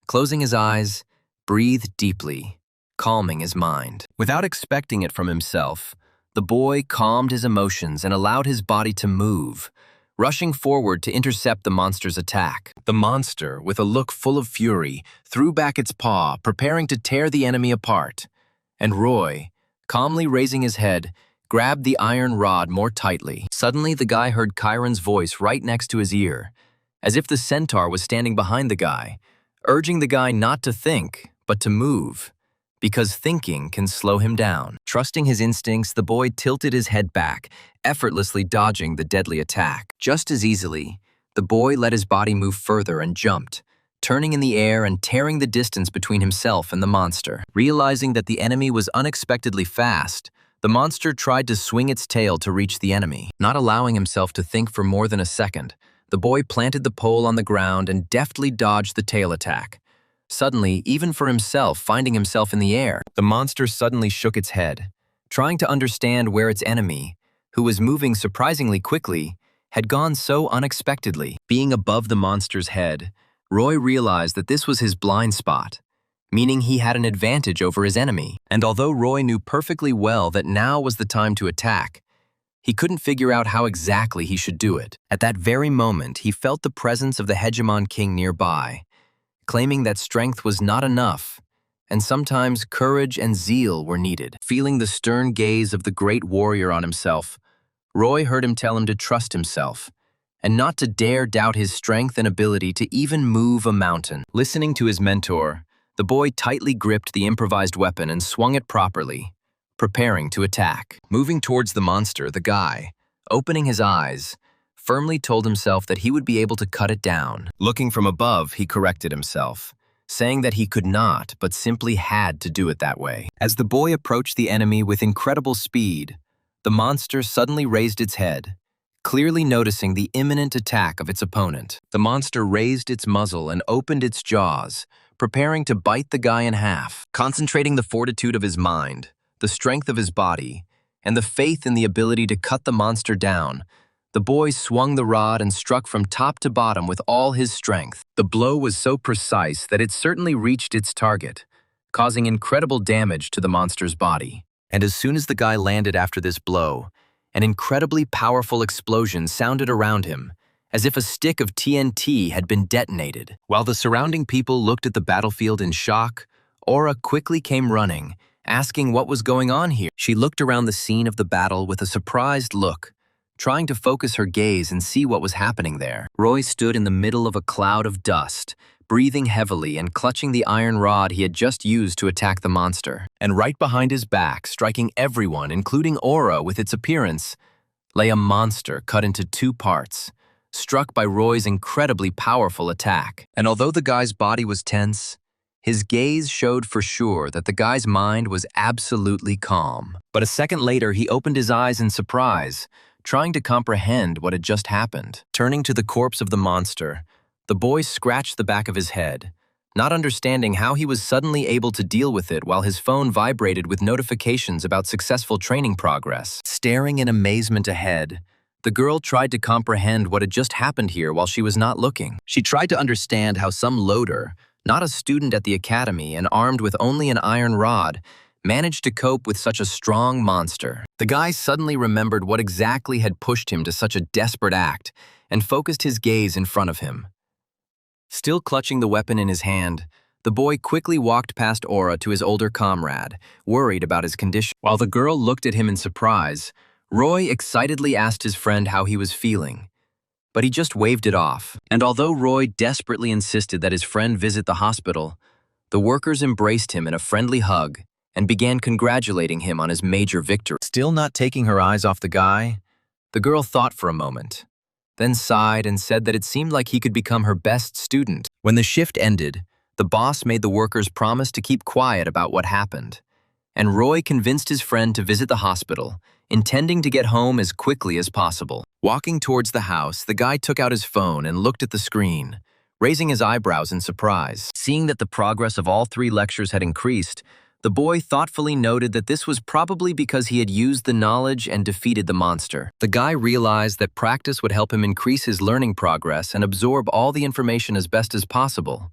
closing his eyes, breathed deeply, calming his mind. Without expecting it from himself, the boy calmed his emotions and allowed his body to move, rushing forward to intercept the monster's attack. The monster, with a look full of fury, threw back its paw, preparing to tear the enemy apart. And Roy, calmly raising his head, grabbed the iron rod more tightly. Suddenly, the guy heard Chiron's voice right next to his ear, as if the centaur was standing behind the guy, urging the guy not to think, but to move, because thinking can slow him down. Trusting his instincts, the boy tilted his head back, effortlessly dodging the deadly attack. Just as easily, the boy let his body move further and jumped, turning in the air and tearing the distance between himself and the monster. Realizing that the enemy was unexpectedly fast, the monster tried to swing its tail to reach the enemy. Not allowing himself to think for more than a second, the boy planted the pole on the ground and deftly dodged the tail attack. Suddenly, even for himself, finding himself in the air, the monster suddenly shook its head, trying to understand where its enemy, who was moving surprisingly quickly, had gone so unexpectedly. Being above the monster's head, Roy realized that this was his blind spot, meaning he had an advantage over his enemy. And although Roy knew perfectly well that now was the time to attack, he couldn't figure out how exactly he should do it. At that very moment, he felt the presence of the hegemon king nearby, claiming that strength was not enough, and sometimes courage and zeal were needed. Feeling the stern gaze of the great warrior on himself, Roy heard him tell him to trust himself, and not to dare doubt his strength and ability to even move a mountain. Listening to his mentor, the boy tightly gripped the improvised weapon and swung it properly, preparing to attack. Moving towards the monster, the guy, opening his eyes, firmly told himself that he would be able to cut it down. Looking from above, he corrected himself, saying that he could not, but simply had to do it that way. As the boy approached the enemy with incredible speed, the monster suddenly raised its head, clearly noticing the imminent attack of its opponent. The monster raised its muzzle and opened its jaws, preparing to bite the guy in half. Concentrating the fortitude of his mind, the strength of his body, and the faith in the ability to cut the monster down, the boy swung the rod and struck from top to bottom with all his strength. The blow was so precise that it certainly reached its target, causing incredible damage to the monster's body. And as soon as the guy landed after this blow, an incredibly powerful explosion sounded around him, as if a stick of TNT had been detonated. While the surrounding people looked at the battlefield in shock, Aura quickly came running, asking what was going on here. She looked around the scene of the battle with a surprised look, trying to focus her gaze and see what was happening there. Roy stood in the middle of a cloud of dust, breathing heavily and clutching the iron rod he had just used to attack the monster. And right behind his back, striking everyone, including Aura with its appearance, lay a monster cut into two parts, struck by Roy's incredibly powerful attack. And although the guy's body was tense, his gaze showed for sure that the guy's mind was absolutely calm. But a second later, he opened his eyes in surprise, trying to comprehend what had just happened. Turning to the corpse of the monster, the boy scratched the back of his head, not understanding how he was suddenly able to deal with it while his phone vibrated with notifications about successful training progress. Staring in amazement ahead, the girl tried to comprehend what had just happened here while she was not looking. She tried to understand how some loader, not a student at the academy and armed with only an iron rod, managed to cope with such a strong monster. The guy suddenly remembered what exactly had pushed him to such a desperate act and focused his gaze in front of him. Still clutching the weapon in his hand, the boy quickly walked past Aura to his older comrade, worried about his condition. While the girl looked at him in surprise, Roy excitedly asked his friend how he was feeling, but he just waved it off. And although Roy desperately insisted that his friend visit the hospital, the workers embraced him in a friendly hug and began congratulating him on his major victory. Still not taking her eyes off the guy, the girl thought for a moment, then sighed and said that it seemed like he could become her best student. When the shift ended, the boss made the workers promise to keep quiet about what happened, and Roy convinced his friend to visit the hospital, intending to get home as quickly as possible. Walking towards the house, the guy took out his phone and looked at the screen, raising his eyebrows in surprise. Seeing that the progress of all 3 lectures had increased, the boy thoughtfully noted that this was probably because he had used the knowledge and defeated the monster. The guy realized that practice would help him increase his learning progress and absorb all the information as best as possible.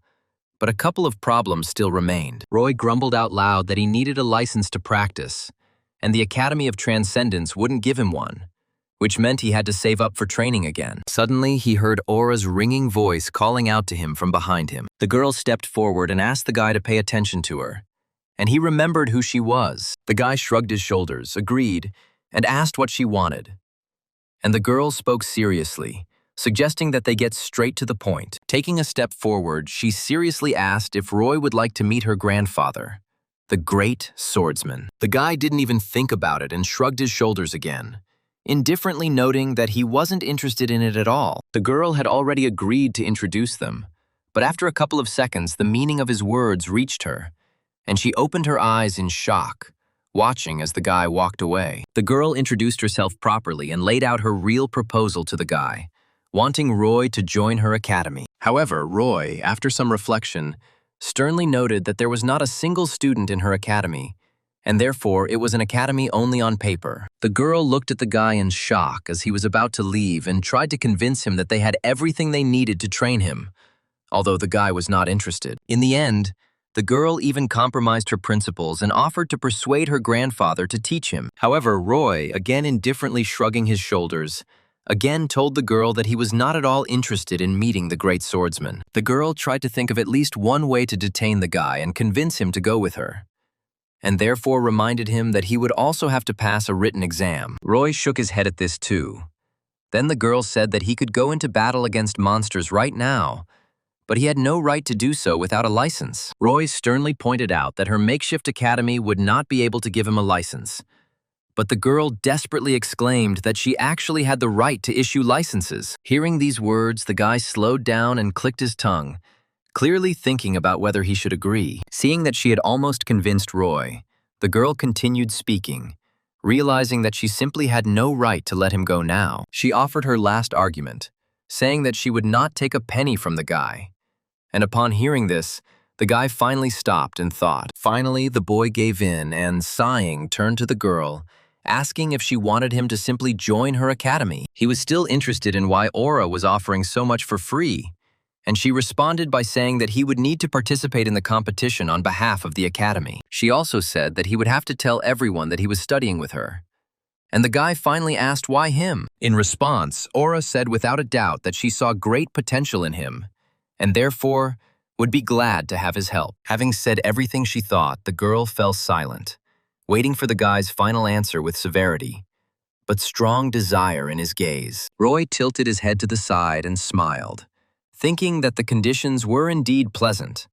But a couple of problems still remained. Roy grumbled out loud that he needed a license to practice, and the Academy of Transcendence wouldn't give him one, which meant he had to save up for training again. Suddenly, he heard Aura's ringing voice calling out to him from behind him. The girl stepped forward and asked the guy to pay attention to her, and he remembered who she was. The guy shrugged his shoulders, agreed, and asked what she wanted. And the girl spoke seriously, suggesting that they get straight to the point. Taking a step forward, she seriously asked if Roy would like to meet her grandfather, the great swordsman. The guy didn't even think about it and shrugged his shoulders again, indifferently noting that he wasn't interested in it at all. The girl had already agreed to introduce them, but after a couple of seconds, the meaning of his words reached her, and she opened her eyes in shock, watching as the guy walked away. The girl introduced herself properly and laid out her real proposal to the guy, wanting Roy to join her academy. However, Roy, after some reflection, sternly noted that there was not a single student in her academy, and therefore it was an academy only on paper. The girl looked at the guy in shock as he was about to leave and tried to convince him that they had everything they needed to train him, although the guy was not interested. In the end, the girl even compromised her principles and offered to persuade her grandfather to teach him. However, Roy, again indifferently shrugging his shoulders, again told the girl that he was not at all interested in meeting the great swordsman. The girl tried to think of at least one way to detain the guy and convince him to go with her, and therefore reminded him that he would also have to pass a written exam. Roy shook his head at this too. Then the girl said that he could go into battle against monsters right now, but he had no right to do so without a license. Roy sternly pointed out that her makeshift academy would not be able to give him a license, but the girl desperately exclaimed that she actually had the right to issue licenses. Hearing these words, the guy slowed down and clicked his tongue, clearly thinking about whether he should agree. Seeing that she had almost convinced Roy, the girl continued speaking, realizing that she simply had no right to let him go now. She offered her last argument, saying that she would not take a penny from the guy. And upon hearing this, the guy finally stopped and thought. Finally, the boy gave in and, sighing, turned to the girl, asking if she wanted him to simply join her academy. He was still interested in why Aura was offering so much for free, and she responded by saying that he would need to participate in the competition on behalf of the academy. She also said that he would have to tell everyone that he was studying with her. And the guy finally asked why him. In response, Aura said without a doubt that she saw great potential in him, and therefore would be glad to have his help. Having said everything she thought, the girl fell silent, waiting for the guy's final answer with severity, but strong desire in his gaze. Roy tilted his head to the side and smiled, thinking that the conditions were indeed pleasant.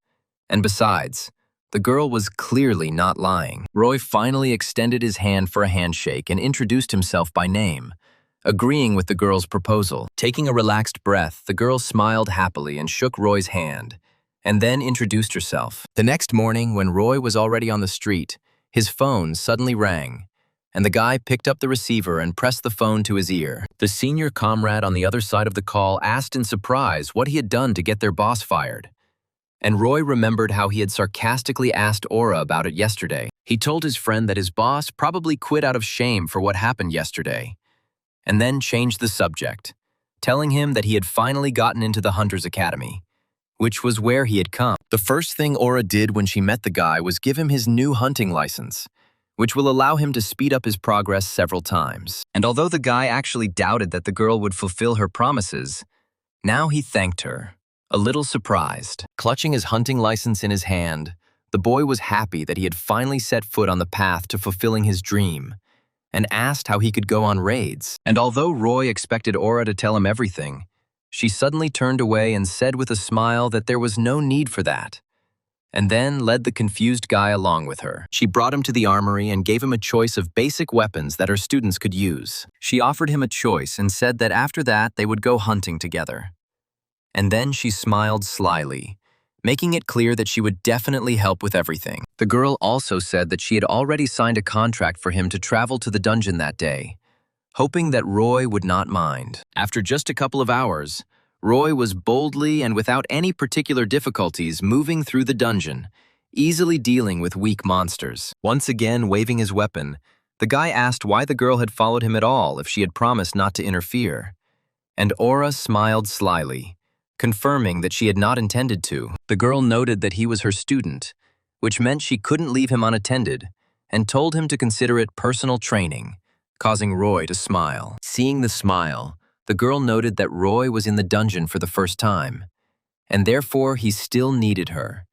And besides, the girl was clearly not lying. Roy finally extended his hand for a handshake and introduced himself by name, agreeing with the girl's proposal. Taking a relaxed breath, the girl smiled happily and shook Roy's hand, and then introduced herself. The next morning, when Roy was already on the street, his phone suddenly rang, and the guy picked up the receiver and pressed the phone to his ear. The senior comrade on the other side of the call asked in surprise what he had done to get their boss fired. And Roy remembered how he had sarcastically asked Aura about it yesterday. He told his friend that his boss probably quit out of shame for what happened yesterday, and then changed the subject, telling him that he had finally gotten into the Hunter's Academy, which was where he had come. The first thing Aura did when she met the guy was give him his new hunting license, which will allow him to speed up his progress several times. And although the guy actually doubted that the girl would fulfill her promises, now he thanked her, a little surprised. Clutching his hunting license in his hand, the boy was happy that he had finally set foot on the path to fulfilling his dream, and asked how he could go on raids. And although Roy expected Aura to tell him everything, she suddenly turned away and said with a smile that there was no need for that, and then led the confused guy along with her. She brought him to the armory and gave him a choice of basic weapons that her students could use. She offered him a choice and said that after that they would go hunting together. And then she smiled slyly, making it clear that she would definitely help with everything. The girl also said that she had already signed a contract for him to travel to the dungeon that day, hoping that Roy would not mind. After just a couple of hours, Roy was boldly and without any particular difficulties moving through the dungeon, easily dealing with weak monsters. Once again waving his weapon, the guy asked why the girl had followed him at all if she had promised not to interfere. And Aura smiled slyly, confirming that she had not intended to. The girl noted that he was her student, which meant she couldn't leave him unattended, and told him to consider it personal training, causing Roy to smile. Seeing the smile, the girl noted that Roy was in the dungeon for the first time, and therefore he still needed her,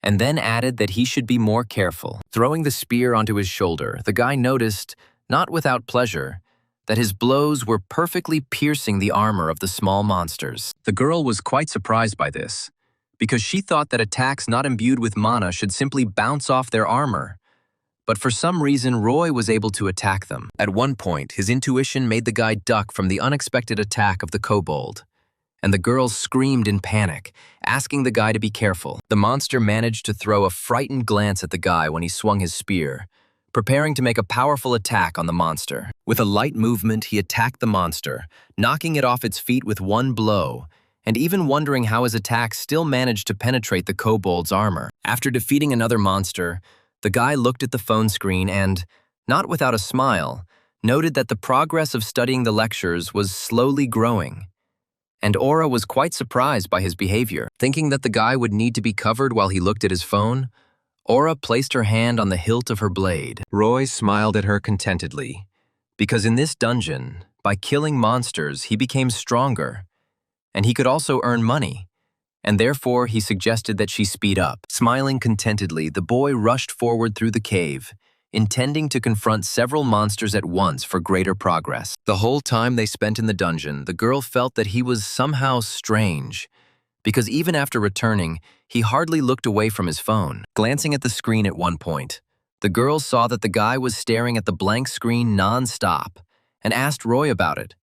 and then added that he should be more careful. Throwing the spear onto his shoulder, the guy noticed, not without pleasure, that his blows were perfectly piercing the armor of the small monsters. The girl was quite surprised by this, because she thought that attacks not imbued with mana should simply bounce off their armor. But for some reason, Roy was able to attack them. At one point, his intuition made the guy duck from the unexpected attack of the kobold, and the girl screamed in panic, asking the guy to be careful. The monster managed to throw a frightened glance at the guy when he swung his spear, preparing to make a powerful attack on the monster. With a light movement, he attacked the monster, knocking it off its feet with one blow, and even wondering how his attack still managed to penetrate the kobold's armor. After defeating another monster, the guy looked at the phone screen and, not without a smile, noted that the progress of studying the lectures was slowly growing. And Aura was quite surprised by his behavior. Thinking that the guy would need to be covered while he looked at his phone, Aura placed her hand on the hilt of her blade. Roy smiled at her contentedly, because in this dungeon, by killing monsters, he became stronger, and he could also earn money, and therefore he suggested that she speed up. Smiling contentedly, the boy rushed forward through the cave, intending to confront several monsters at once for greater progress. The whole time they spent in the dungeon, the girl felt that he was somehow strange, because even after returning, he hardly looked away from his phone. Glancing at the screen at one point, the girl saw that the guy was staring at the blank screen non-stop and asked Roy about it,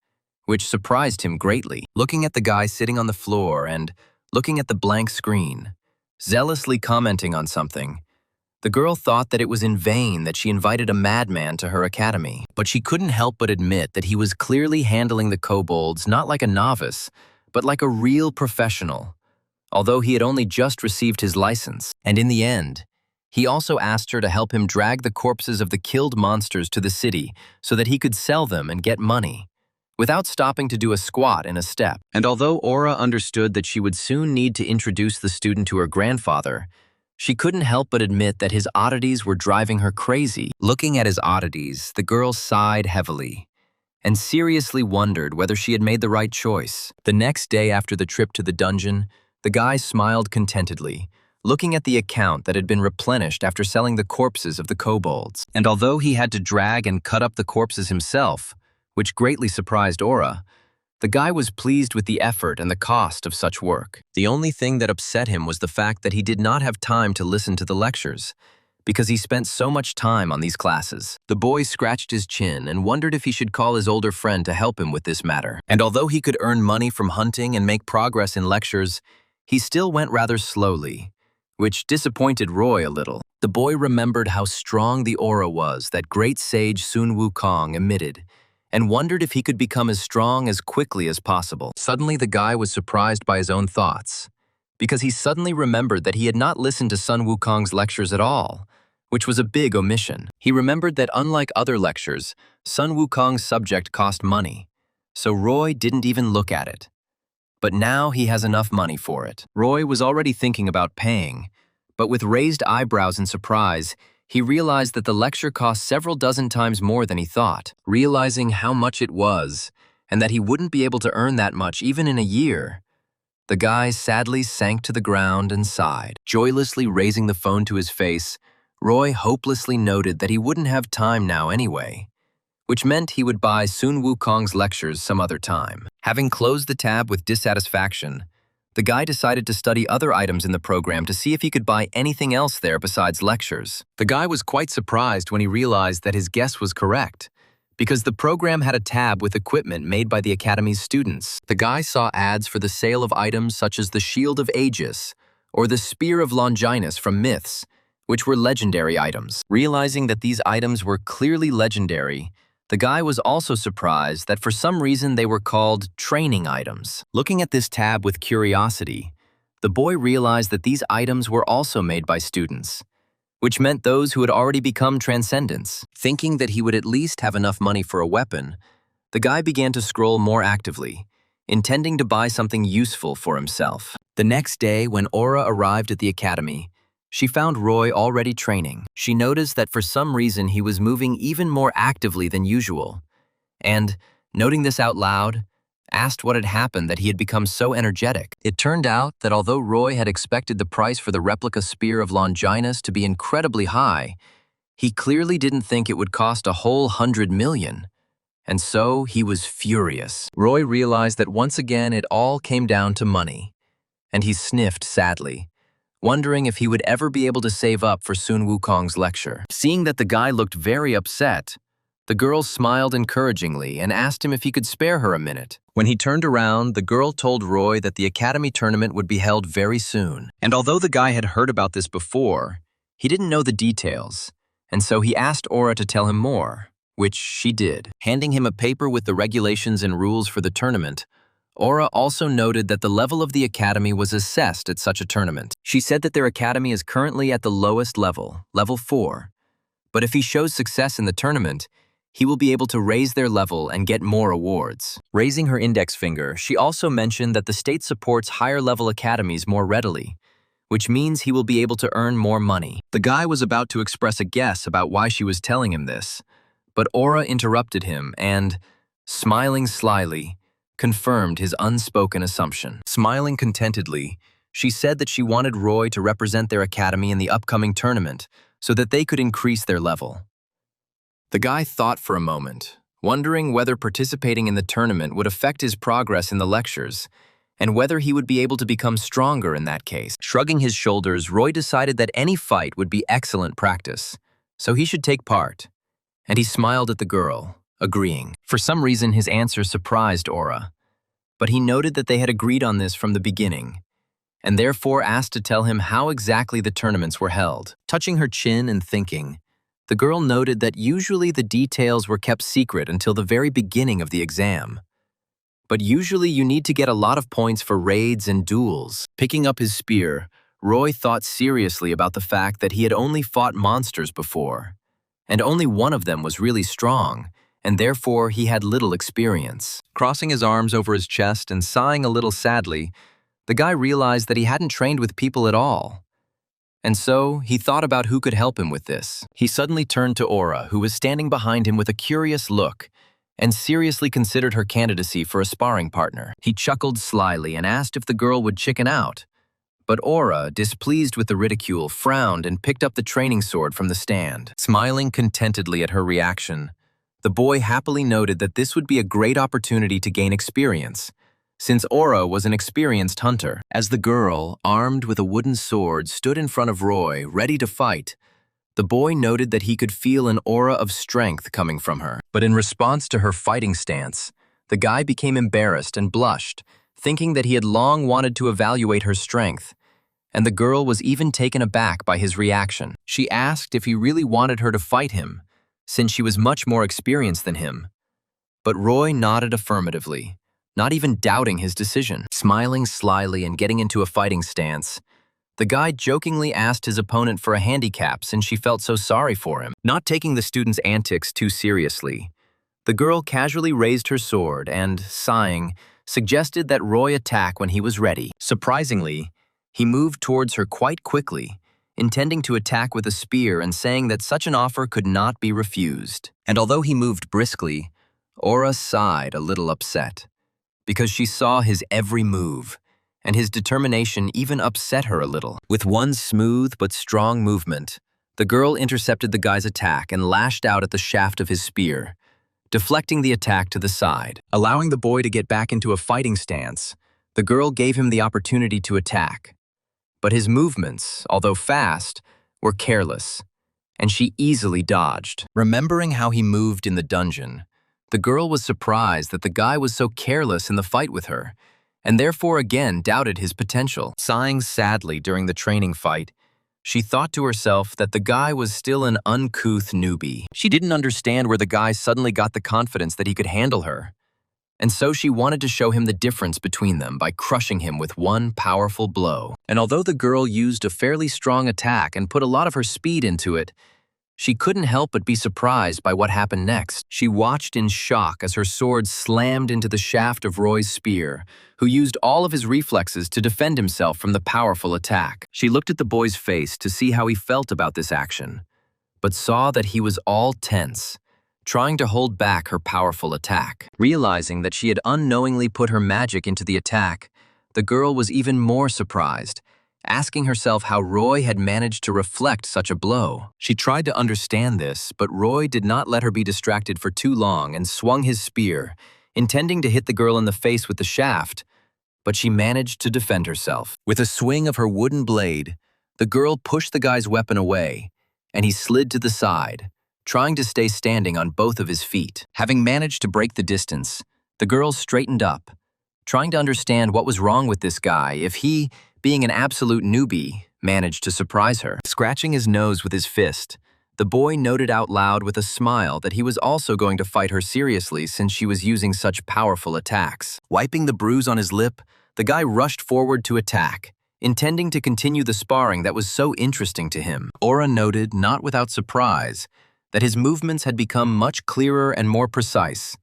which surprised him greatly. Looking at the guy sitting on the floor and looking at the blank screen, zealously commenting on something, the girl thought that it was in vain that she invited a madman to her academy. But she couldn't help but admit that he was clearly handling the kobolds not like a novice, but like a real professional, although he had only just received his license. And in the end, he also asked her to help him drag the corpses of the killed monsters to the city so that he could sell them and get money, without stopping to do a squat in a step. And although Aura understood that she would soon need to introduce the student to her grandfather, she couldn't help but admit that his oddities were driving her crazy. Looking at his oddities, the girl sighed heavily and seriously wondered whether she had made the right choice. The next day after the trip to the dungeon, the guy smiled contentedly, looking at the account that had been replenished after selling the corpses of the kobolds. And although he had to drag and cut up the corpses himself, which greatly surprised Aura, the guy was pleased with the effort and the cost of such work. The only thing that upset him was the fact that he did not have time to listen to the lectures, because he spent so much time on these classes. The boy scratched his chin and wondered if he should call his older friend to help him with this matter. And although he could earn money from hunting and make progress in lectures, he still went rather slowly, which disappointed Roy a little. The boy remembered how strong the aura was that great sage Sun Wukong emitted, and wondered if he could become as strong as quickly as possible. Suddenly, the guy was surprised by his own thoughts, because he suddenly remembered that he had not listened to Sun Wukong's lectures at all, which was a big omission. He remembered that unlike other lectures, Sun Wukong's subject cost money, so Roy didn't even look at it. But now he has enough money for it. Roy was already thinking about paying, but with raised eyebrows in surprise, he realized that the lecture cost several dozen times more than he thought. Realizing how much it was, and that he wouldn't be able to earn that much even in a year, the guy sadly sank to the ground and sighed. Joylessly raising the phone to his face, Roy hopelessly noted that he wouldn't have time now anyway, which meant he would buy Sun Wukong's lectures some other time. Having closed the tab with dissatisfaction, the guy decided to study other items in the program to see if he could buy anything else there besides lectures. The guy was quite surprised when he realized that his guess was correct, because the program had a tab with equipment made by the Academy's students. The guy saw ads for the sale of items such as the Shield of Aegis or the Spear of Longinus from Myths, which were legendary items. Realizing that these items were clearly legendary, the guy was also surprised that for some reason they were called training items. Looking at this tab with curiosity, the boy realized that these items were also made by students, which meant those who had already become transcendents. Thinking that he would at least have enough money for a weapon, the guy began to scroll more actively, intending to buy something useful for himself. The next day, when Aura arrived at the academy, she found Roy already training. She noticed that for some reason he was moving even more actively than usual, and, noting this out loud, asked what had happened that he had become so energetic. It turned out that although Roy had expected the price for the replica Spear of Longinus to be incredibly high, he clearly didn't think it would cost a whole 100 million. And so he was furious. Roy realized that once again it all came down to money, and he sniffed sadly, wondering if he would ever be able to save up for Sun Wukong's lecture. Seeing that the guy looked very upset, the girl smiled encouragingly and asked him if he could spare her a minute. When he turned around, the girl told Roy that the academy tournament would be held very soon. And although the guy had heard about this before, he didn't know the details, and so he asked Aura to tell him more, which she did. Handing him a paper with the regulations and rules for the tournament, Aura also noted that the level of the academy was assessed at such a tournament. She said that their academy is currently at the lowest level, level 4, but if he shows success in the tournament, he will be able to raise their level and get more awards. Raising her index finger, she also mentioned that the state supports higher-level academies more readily, which means he will be able to earn more money. The guy was about to express a guess about why she was telling him this, but Aura interrupted him and, smiling slyly, confirmed his unspoken assumption. Smiling contentedly, she said that she wanted Roy to represent their academy in the upcoming tournament so that they could increase their level. The guy thought for a moment, wondering whether participating in the tournament would affect his progress in the lectures, and whether he would be able to become stronger in that case. Shrugging his shoulders, Roy decided that any fight would be excellent practice, so he should take part, and he smiled at the girl, agreeing. For some reason, his answer surprised Aura, but he noted that they had agreed on this from the beginning, and therefore asked to tell him how exactly the tournaments were held. Touching her chin and thinking, the girl noted that usually the details were kept secret until the very beginning of the exam. But usually you need to get a lot of points for raids and duels. Picking up his spear, Roy thought seriously about the fact that he had only fought monsters before, and only one of them was really strong, and therefore he had little experience. Crossing his arms over his chest and sighing a little sadly, the guy realized that he hadn't trained with people at all. And so he thought about who could help him with this. He suddenly turned to Aura, who was standing behind him with a curious look, and seriously considered her candidacy for a sparring partner. He chuckled slyly and asked if the girl would chicken out, but Aura, displeased with the ridicule, frowned and picked up the training sword from the stand. Smiling contentedly at her reaction, the boy happily noted that this would be a great opportunity to gain experience, since Aura was an experienced hunter. As the girl, armed with a wooden sword, stood in front of Roy, ready to fight, the boy noted that he could feel an aura of strength coming from her. But in response to her fighting stance, the guy became embarrassed and blushed, thinking that he had long wanted to evaluate her strength, and the girl was even taken aback by his reaction. She asked if he really wanted her to fight him, since she was much more experienced than him. But Roy nodded affirmatively, not even doubting his decision. Smiling slyly and getting into a fighting stance, the guy jokingly asked his opponent for a handicap since she felt so sorry for him. Not taking the student's antics too seriously, the girl casually raised her sword and, sighing, suggested that Roy attack when he was ready. Surprisingly, he moved towards her quite quickly, intending to attack with a spear and saying that such an offer could not be refused. And although he moved briskly, Aura sighed a little upset, because she saw his every move, and his determination even upset her a little. With one smooth but strong movement, the girl intercepted the guy's attack and lashed out at the shaft of his spear, deflecting the attack to the side. Allowing the boy to get back into a fighting stance, the girl gave him the opportunity to attack. But his movements, although fast, were careless, and she easily dodged. Remembering how he moved in the dungeon, the girl was surprised that the guy was so careless in the fight with her, and therefore again doubted his potential. Sighing sadly during the training fight, she thought to herself that the guy was still an uncouth newbie. She didn't understand where the guy suddenly got the confidence that he could handle her, and so she wanted to show him the difference between them by crushing him with one powerful blow. And although the girl used a fairly strong attack and put a lot of her speed into it, she couldn't help but be surprised by what happened next. She watched in shock as her sword slammed into the shaft of Roy's spear, who used all of his reflexes to defend himself from the powerful attack. She looked at the boy's face to see how he felt about this action, but saw that he was all tense, trying to hold back her powerful attack. Realizing that she had unknowingly put her magic into the attack, the girl was even more surprised, asking herself how Roy had managed to reflect such a blow. She tried to understand this, but Roy did not let her be distracted for too long and swung his spear, intending to hit the girl in the face with the shaft, but she managed to defend herself. With a swing of her wooden blade, the girl pushed the guy's weapon away, and he slid to the side, trying to stay standing on both of his feet. Having managed to break the distance, the girl straightened up, trying to understand what was wrong with this guy if he, being an absolute newbie, managed to surprise her. Scratching his nose with his fist, the boy noted out loud with a smile that he was also going to fight her seriously since she was using such powerful attacks. Wiping the bruise on his lip, the guy rushed forward to attack, intending to continue the sparring that was so interesting to him. Aura noted, not without surprise, that his movements had become much clearer and more precise,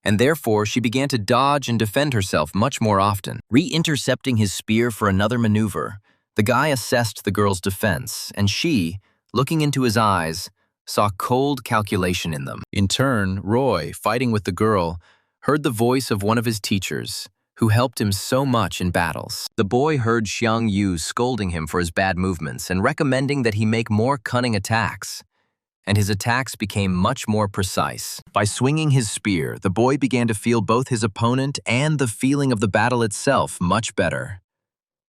and therefore she began to dodge and defend herself much more often. Re-intercepting his spear for another maneuver, the guy assessed the girl's defense, and she, looking into his eyes, saw cold calculation in them. In turn, Roy, fighting with the girl, heard the voice of one of his teachers, who helped him so much in battles. The boy heard Xiang Yu scolding him for his bad movements and recommending that he make more cunning attacks, and his attacks became much more precise. By swinging his spear, the boy began to feel both his opponent and the feeling of the battle itself much better.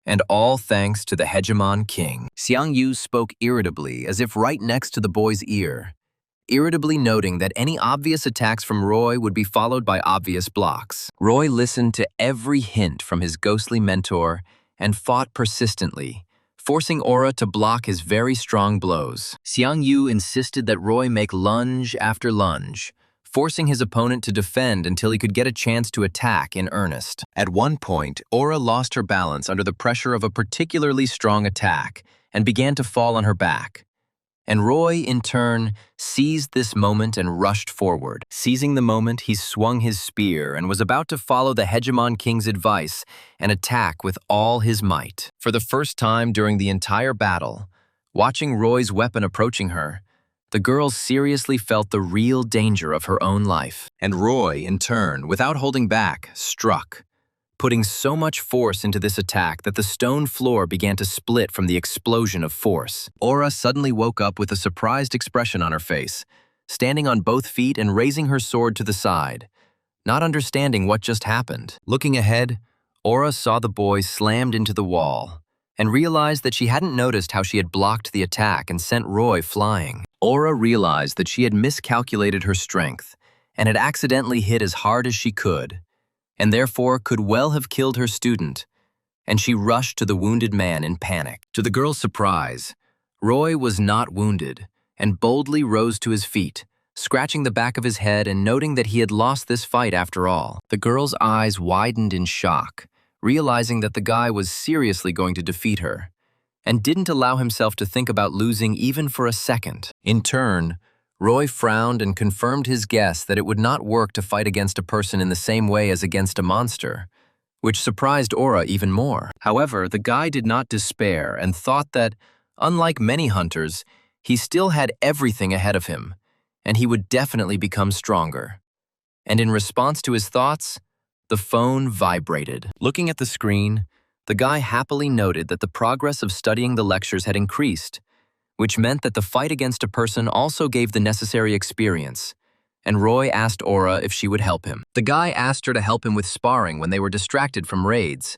And all thanks to the hegemon king. Xiang Yu spoke irritably, as if right next to the boy's ear, irritably noting that any obvious attacks from Roy would be followed by obvious blocks. Roy listened to every hint from his ghostly mentor and fought persistently, forcing Aura to block his very strong blows. Xiang Yu insisted that Roy make lunge after lunge, forcing his opponent to defend until he could get a chance to attack in earnest. At one point, Aura lost her balance under the pressure of a particularly strong attack and began to fall on her back. And Roy, in turn, seized this moment and rushed forward. Seizing the moment, he swung his spear and was about to follow the hegemon king's advice and attack with all his might. For the first time during the entire battle, watching Roy's weapon approaching her, the girl seriously felt the real danger of her own life. And Roy, in turn, without holding back, struck, putting so much force into this attack that the stone floor began to split from the explosion of force. Aura suddenly woke up with a surprised expression on her face, standing on both feet and raising her sword to the side, not understanding what just happened. Looking ahead, Aura saw the boy slammed into the wall and realized that she hadn't noticed how she had blocked the attack and sent Roy flying. Aura realized that she had miscalculated her strength and had accidentally hit as hard as she could, and therefore could well have killed her student, and she rushed to the wounded man in panic. To the girl's surprise, Roy was not wounded and boldly rose to his feet, scratching the back of his head and noting that he had lost this fight after all. The girl's eyes widened in shock, realizing that the guy was seriously going to defeat her, and didn't allow himself to think about losing even for a second. In turn, Roy frowned and confirmed his guess that it would not work to fight against a person in the same way as against a monster, which surprised Aura even more. However, the guy did not despair and thought that, unlike many hunters, he still had everything ahead of him, and he would definitely become stronger. And in response to his thoughts, the phone vibrated. Looking at the screen, the guy happily noted that the progress of studying the lectures had increased, which meant that the fight against a person also gave the necessary experience, and Roy asked Aura if she would help him. The guy asked her to help him with sparring when they were distracted from raids,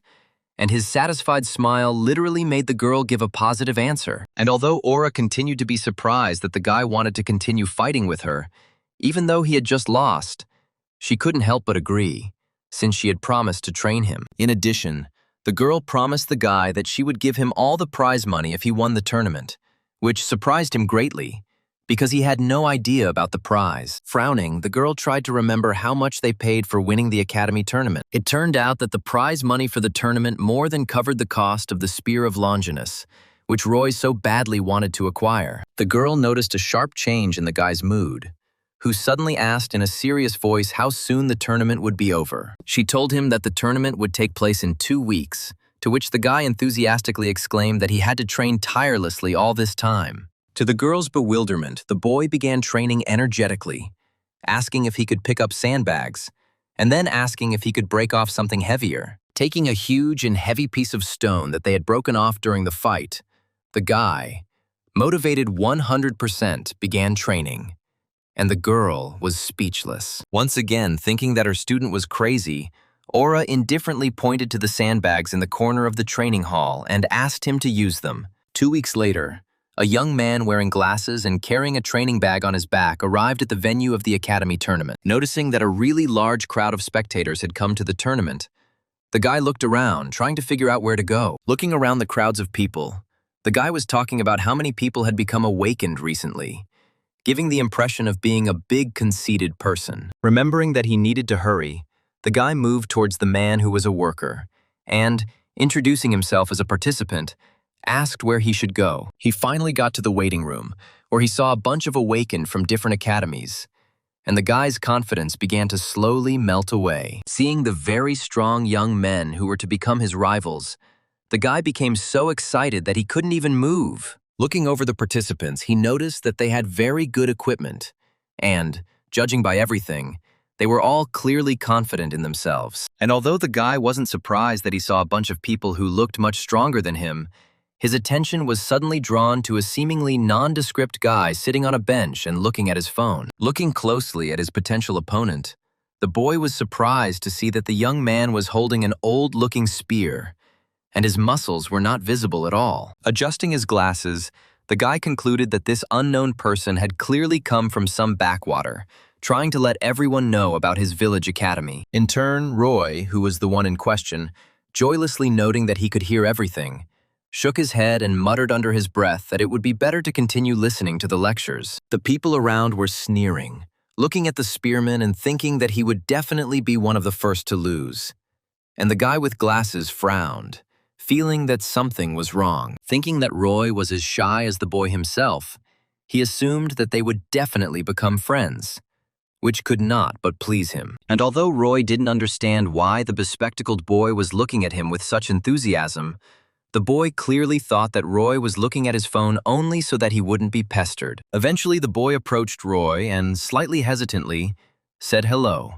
and his satisfied smile literally made the girl give a positive answer. And although Aura continued to be surprised that the guy wanted to continue fighting with her, even though he had just lost, she couldn't help but agree, since she had promised to train him. In addition, the girl promised the guy that she would give him all the prize money if he won the tournament, which surprised him greatly, because he had no idea about the prize. Frowning, the girl tried to remember how much they paid for winning the Academy tournament. It turned out that the prize money for the tournament more than covered the cost of the Spear of Longinus, which Roy so badly wanted to acquire. The girl noticed a sharp change in the guy's mood, who suddenly asked in a serious voice how soon the tournament would be over. She told him that the tournament would take place in 2 weeks, to which the guy enthusiastically exclaimed that he had to train tirelessly all this time. To the girl's bewilderment, the boy began training energetically, asking if he could pick up sandbags, and then asking if he could break off something heavier. Taking a huge and heavy piece of stone that they had broken off during the fight, the guy, motivated 100%, began training, and the girl was speechless. Once again, thinking that her student was crazy, Aura indifferently pointed to the sandbags in the corner of the training hall and asked him to use them. 2 weeks later, a young man wearing glasses and carrying a training bag on his back arrived at the venue of the Academy tournament. Noticing that a really large crowd of spectators had come to the tournament, the guy looked around, trying to figure out where to go. Looking around the crowds of people, the guy was talking about how many people had become awakened recently, giving the impression of being a big, conceited person. Remembering that he needed to hurry, the guy moved towards the man who was a worker and, introducing himself as a participant, asked where he should go. He finally got to the waiting room, where he saw a bunch of awakened from different academies, and the guy's confidence began to slowly melt away. Seeing the very strong young men who were to become his rivals, the guy became so excited that he couldn't even move. Looking over the participants, he noticed that they had very good equipment, and, judging by everything, they were all clearly confident in themselves. And although the guy wasn't surprised that he saw a bunch of people who looked much stronger than him, his attention was suddenly drawn to a seemingly nondescript guy sitting on a bench and looking at his phone. Looking closely at his potential opponent, the boy was surprised to see that the young man was holding an old-looking spear, and his muscles were not visible at all. Adjusting his glasses, the guy concluded that this unknown person had clearly come from some backwater, trying to let everyone know about his village academy. In turn, Roy, who was the one in question, joylessly noting that he could hear everything, shook his head and muttered under his breath that it would be better to continue listening to the lectures. The people around were sneering, looking at the spearman and thinking that he would definitely be one of the first to lose. And the guy with glasses frowned, feeling that something was wrong. Thinking that Roy was as shy as the boy himself, he assumed that they would definitely become friends, which could not but please him. And although Roy didn't understand why the bespectacled boy was looking at him with such enthusiasm, the boy clearly thought that Roy was looking at his phone only so that he wouldn't be pestered. Eventually, the boy approached Roy and, slightly hesitantly, said hello,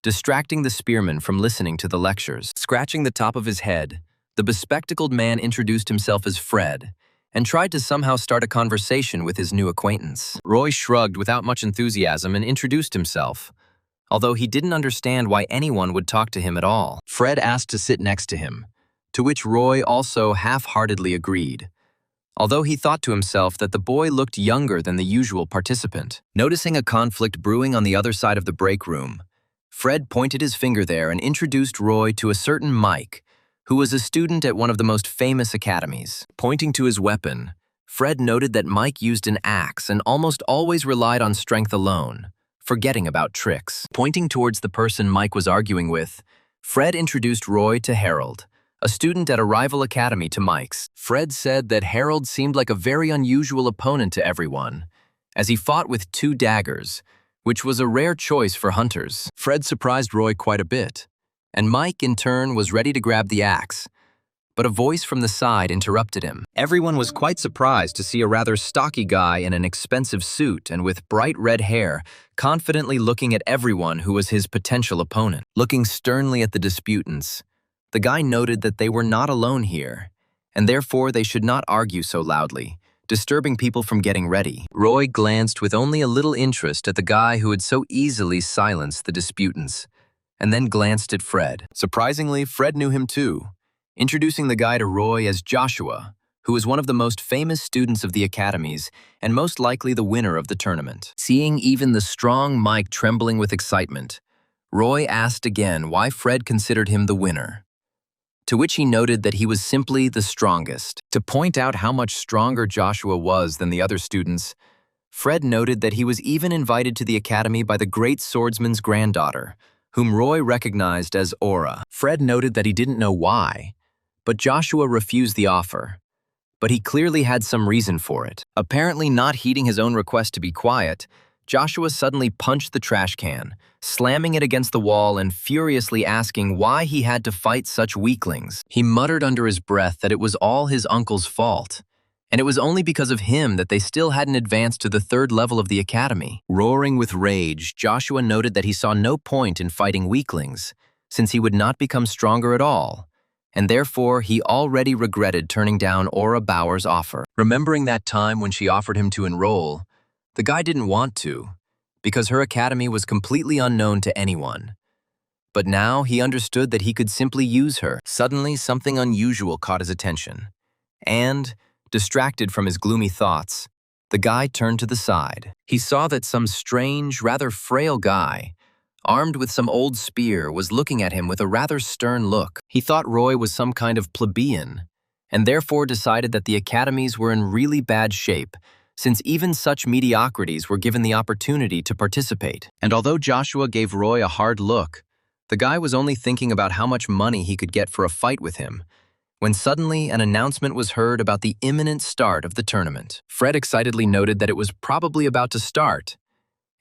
distracting the spearman from listening to the lectures. Scratching the top of his head, the bespectacled man introduced himself as Fred and tried to somehow start a conversation with his new acquaintance. Roy shrugged without much enthusiasm and introduced himself, although he didn't understand why anyone would talk to him at all. Fred asked to sit next to him, to which Roy also half-heartedly agreed, although he thought to himself that the boy looked younger than the usual participant. Noticing a conflict brewing on the other side of the break room, Fred pointed his finger there and introduced Roy to a certain Mike, who was a student at one of the most famous academies. Pointing to his weapon, Fred noted that Mike used an axe and almost always relied on strength alone, forgetting about tricks. Pointing towards the person Mike was arguing with, Fred introduced Roy to Harold, a student at a rival academy to Mike's. Fred said that Harold seemed like a very unusual opponent to everyone, as he fought with 2 daggers, which was a rare choice for hunters. Fred surprised Roy quite a bit, and Mike, in turn, was ready to grab the axe, but a voice from the side interrupted him. Everyone was quite surprised to see a rather stocky guy in an expensive suit and with bright red hair, confidently looking at everyone who was his potential opponent. Looking sternly at the disputants, the guy noted that they were not alone here, and therefore they should not argue so loudly, disturbing people from getting ready. Roy glanced with only a little interest at the guy who had so easily silenced the disputants, and then glanced at Fred. Surprisingly, Fred knew him too, introducing the guy to Roy as Joshua, who was one of the most famous students of the academies and most likely the winner of the tournament. Seeing even the strong Mike trembling with excitement, Roy asked again why Fred considered him the winner, to which he noted that he was simply the strongest. To point out how much stronger Joshua was than the other students, Fred noted that he was even invited to the academy by the great swordsman's granddaughter, whom Roy recognized as Aura. Fred noted that he didn't know why, but Joshua refused the offer. But he clearly had some reason for it. Apparently not heeding his own request to be quiet, Joshua suddenly punched the trash can, slamming it against the wall and furiously asking why he had to fight such weaklings. He muttered under his breath that it was all his uncle's fault, and it was only because of him that they still hadn't advanced to the 3rd level of the academy. Roaring with rage, Joshua noted that he saw no point in fighting weaklings, since he would not become stronger at all, and therefore he already regretted turning down Aura Bauer's offer. Remembering that time when she offered him to enroll, the guy didn't want to, because her academy was completely unknown to anyone. But now he understood that he could simply use her. Suddenly, something unusual caught his attention, and, distracted from his gloomy thoughts, the guy turned to the side. He saw that some strange, rather frail guy, armed with some old spear, was looking at him with a rather stern look. He thought Roy was some kind of plebeian, and therefore decided that the academies were in really bad shape, since even such mediocrities were given the opportunity to participate. And although Joshua gave Roy a hard look, the guy was only thinking about how much money he could get for a fight with him, when suddenly an announcement was heard about the imminent start of the tournament. Fred excitedly noted that it was probably about to start,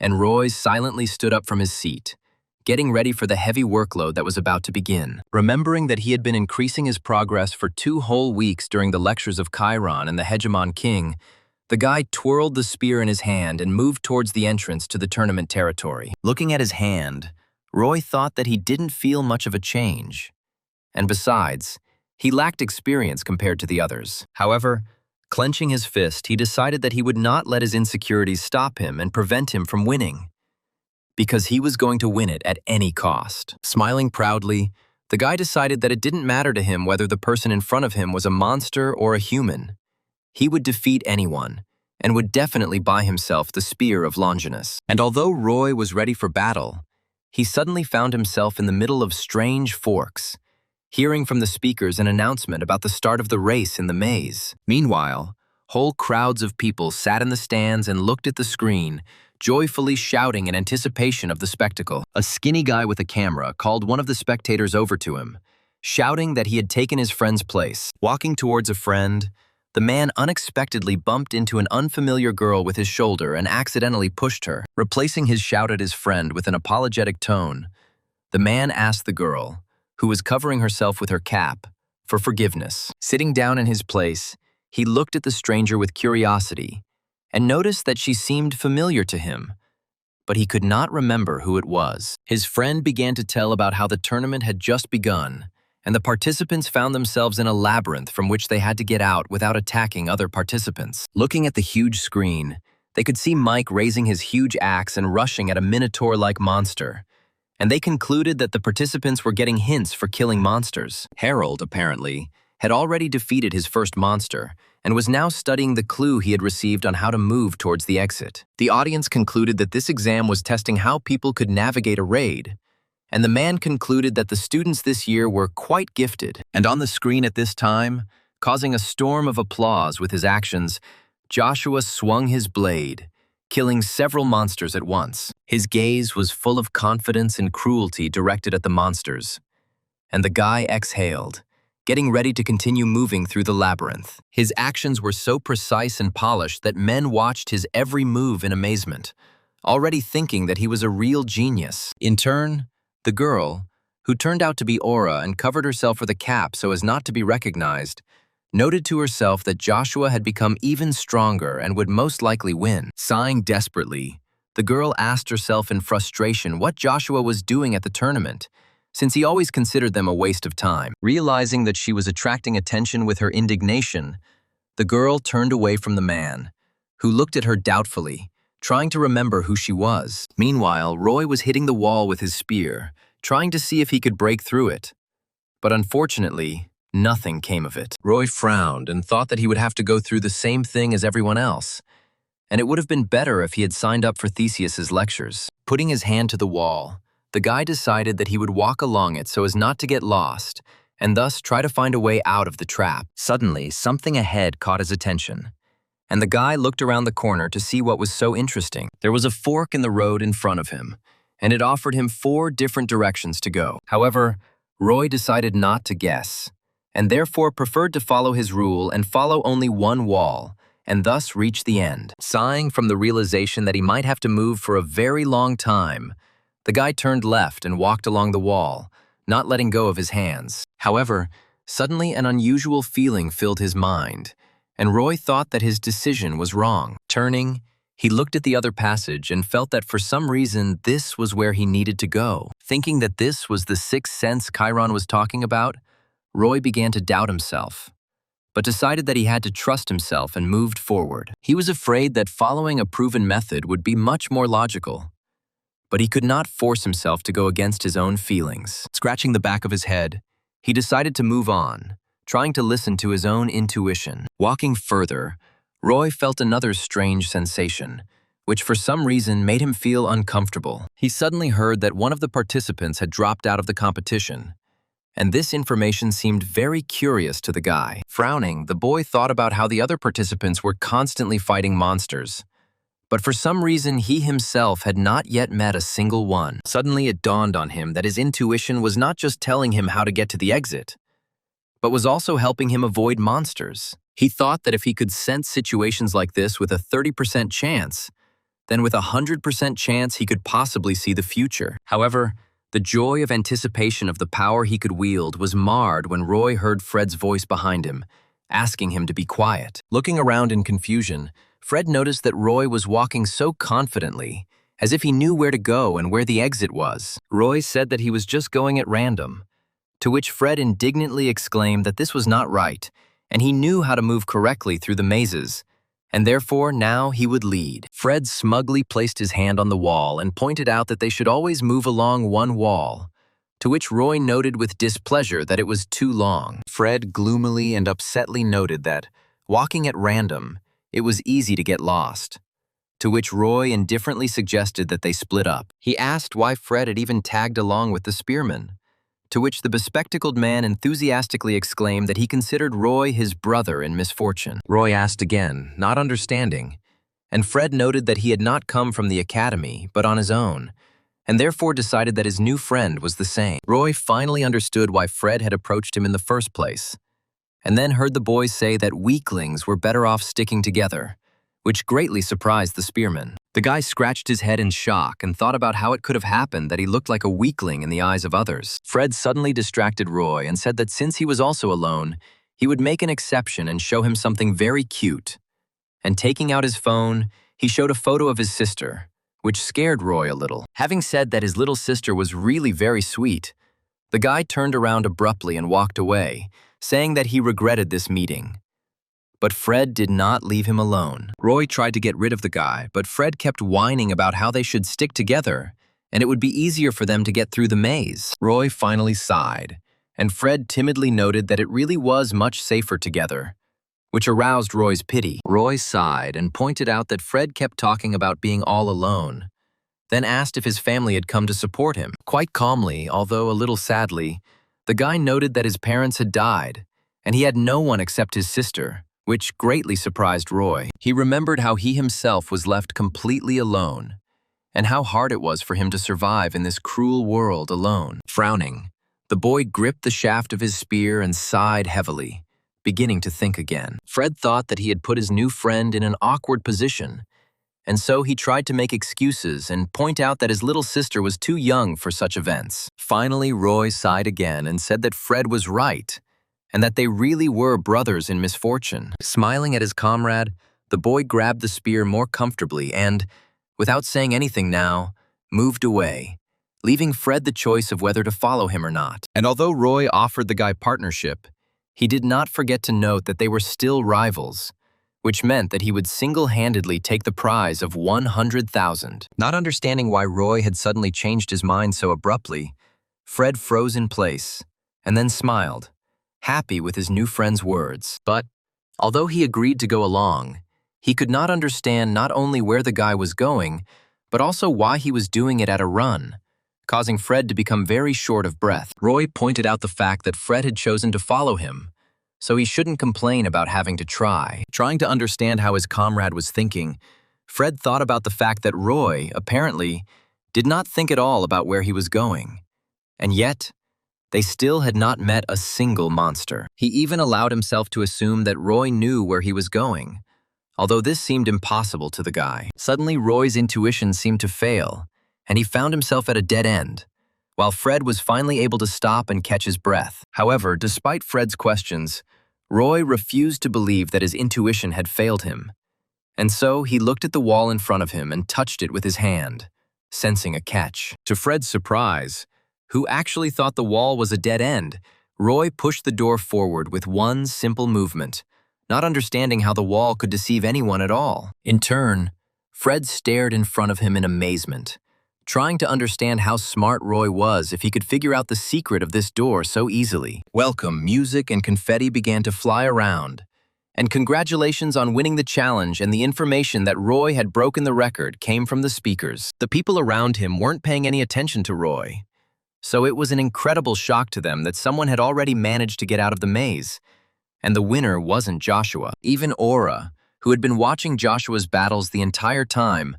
and Roy silently stood up from his seat, getting ready for the heavy workload that was about to begin. Remembering that he had been increasing his progress for 2 whole weeks during the lectures of Chiron and the Hegemon King, the guy twirled the spear in his hand and moved towards the entrance to the tournament territory. Looking at his hand, Roy thought that he didn't feel much of a change. And besides, he lacked experience compared to the others. However, clenching his fist, he decided that he would not let his insecurities stop him and prevent him from winning, because he was going to win it at any cost. Smiling proudly, the guy decided that it didn't matter to him whether the person in front of him was a monster or a human. He would defeat anyone, and would definitely buy himself the Spear of Longinus. And although Roy was ready for battle, he suddenly found himself in the middle of strange forks, hearing from the speakers an announcement about the start of the race in the maze. Meanwhile, whole crowds of people sat in the stands and looked at the screen, joyfully shouting in anticipation of the spectacle. A skinny guy with a camera called one of the spectators over to him, shouting that he had taken his friend's place. Walking towards a friend, the man unexpectedly bumped into an unfamiliar girl with his shoulder and accidentally pushed her. Replacing his shout at his friend with an apologetic tone, the man asked the girl, who was covering herself with her cap, for forgiveness. Sitting down in his place, he looked at the stranger with curiosity and noticed that she seemed familiar to him, but he could not remember who it was. His friend began to tell about how the tournament had just begun, and the participants found themselves in a labyrinth from which they had to get out without attacking other participants. Looking at the huge screen, they could see Mike raising his huge axe and rushing at a minotaur-like monster, and they concluded that the participants were getting hints for killing monsters. Harold, apparently, had already defeated his first monster and was now studying the clue he had received on how to move towards the exit. The audience concluded that this exam was testing how people could navigate a raid, and the man concluded that the students this year were quite gifted. And on the screen at this time, causing a storm of applause with his actions, Joshua swung his blade, killing several monsters at once. His gaze was full of confidence and cruelty directed at the monsters, and the guy exhaled, getting ready to continue moving through the labyrinth. His actions were so precise and polished that men watched his every move in amazement, already thinking that he was a real genius. In turn, the girl, who turned out to be Aura and covered herself with a cap so as not to be recognized, noted to herself that Joshua had become even stronger and would most likely win. Sighing desperately, the girl asked herself in frustration what Joshua was doing at the tournament, since he always considered them a waste of time. Realizing that she was attracting attention with her indignation, the girl turned away from the man, who looked at her doubtfully, trying to remember who she was. Meanwhile, Roy was hitting the wall with his spear, trying to see if he could break through it. But unfortunately, nothing came of it. Roy frowned and thought that he would have to go through the same thing as everyone else, and it would have been better if he had signed up for Theseus's lectures. Putting his hand to the wall, the guy decided that he would walk along it so as not to get lost, and thus try to find a way out of the trap. Suddenly, something ahead caught his attention, and the guy looked around the corner to see what was so interesting. There was a fork in the road in front of him, and it offered him 4 different directions to go. However, Roy decided not to guess, and therefore preferred to follow his rule and follow only one wall, and thus reach the end. Sighing from the realization that he might have to move for a very long time, the guy turned left and walked along the wall, not letting go of his hands. However, suddenly an unusual feeling filled his mind, and Roy thought that his decision was wrong. Turning, he looked at the other passage and felt that for some reason this was where he needed to go. Thinking that this was the sixth sense Chiron was talking about, Roy began to doubt himself, but decided that he had to trust himself and moved forward. He was afraid that following a proven method would be much more logical, but he could not force himself to go against his own feelings. Scratching the back of his head, he decided to move on, trying to listen to his own intuition. Walking further, Roy felt another strange sensation, which for some reason made him feel uncomfortable. He suddenly heard that one of the participants had dropped out of the competition, and this information seemed very curious to the guy. Frowning, the boy thought about how the other participants were constantly fighting monsters, but for some reason he himself had not yet met a single one. Suddenly it dawned on him that his intuition was not just telling him how to get to the exit, but was also helping him avoid monsters. He thought that if he could sense situations like this with a 30% chance, then with a 100% chance he could possibly see the future. However, the joy of anticipation of the power he could wield was marred when Roy heard Fred's voice behind him, asking him to be quiet. Looking around in confusion, Fred noticed that Roy was walking so confidently, as if he knew where to go and where the exit was. Roy said that he was just going at random, to which Fred indignantly exclaimed that this was not right, and he knew how to move correctly through the mazes, and therefore now he would lead. Fred smugly placed his hand on the wall and pointed out that they should always move along one wall, to which Roy noted with displeasure that it was too long. Fred gloomily and upsetly noted that, walking at random, it was easy to get lost, to which Roy indifferently suggested that they split up. He asked why Fred had even tagged along with the spearman, to which the bespectacled man enthusiastically exclaimed that he considered Roy his brother in misfortune. Roy asked again, not understanding, and Fred noted that he had not come from the academy, but on his own, and therefore decided that his new friend was the same. Roy finally understood why Fred had approached him in the first place, and then heard the boys say that weaklings were better off sticking together, which greatly surprised the spearman. The guy scratched his head in shock and thought about how it could have happened that he looked like a weakling in the eyes of others. Fred suddenly distracted Roy and said that since he was also alone, he would make an exception and show him something very cute. And taking out his phone, he showed a photo of his sister, which scared Roy a little. Having said that his little sister was really very sweet, the guy turned around abruptly and walked away, saying that he regretted this meeting. But Fred did not leave him alone. Roy tried to get rid of the guy, but Fred kept whining about how they should stick together, and it would be easier for them to get through the maze. Roy finally sighed, and Fred timidly noted that it really was much safer together, which aroused Roy's pity. Roy sighed and pointed out that Fred kept talking about being all alone, then asked if his family had come to support him. Quite calmly, although a little sadly, the guy noted that his parents had died, and he had no one except his sister, which greatly surprised Roy. He remembered how he himself was left completely alone, and how hard it was for him to survive in this cruel world alone. Frowning, the boy gripped the shaft of his spear and sighed heavily, beginning to think again. Fred thought that he had put his new friend in an awkward position, and so he tried to make excuses and point out that his little sister was too young for such events. Finally, Roy sighed again and said that Fred was right, and that they really were brothers in misfortune. Smiling at his comrade, the boy grabbed the spear more comfortably and, without saying anything now, moved away, leaving Fred the choice of whether to follow him or not. And although Roy offered the guy partnership, he did not forget to note that they were still rivals, which meant that he would single-handedly take the prize of 100,000. Not understanding why Roy had suddenly changed his mind so abruptly, Fred froze in place and then smiled, happy with his new friend's words. But, although he agreed to go along, he could not understand not only where the guy was going, but also why he was doing it at a run, causing Fred to become very short of breath. Roy pointed out the fact that Fred had chosen to follow him, so he shouldn't complain about having to try. Trying to understand how his comrade was thinking, Fred thought about the fact that Roy, apparently, did not think at all about where he was going. And yet, they still had not met a single monster. He even allowed himself to assume that Roy knew where he was going, although this seemed impossible to the guy. Suddenly, Roy's intuition seemed to fail, and he found himself at a dead end, while Fred was finally able to stop and catch his breath. However, despite Fred's questions, Roy refused to believe that his intuition had failed him, and so he looked at the wall in front of him and touched it with his hand, sensing a catch. To Fred's surprise, who actually thought the wall was a dead end, Roy pushed the door forward with one simple movement, not understanding how the wall could deceive anyone at all. In turn, Fred stared in front of him in amazement, trying to understand how smart Roy was if he could figure out the secret of this door so easily. Welcome, music and confetti began to fly around, and congratulations on winning the challenge, and the information that Roy had broken the record came from the speakers. The people around him weren't paying any attention to Roy, so it was an incredible shock to them that someone had already managed to get out of the maze, and the winner wasn't Joshua. Even Aura, who had been watching Joshua's battles the entire time,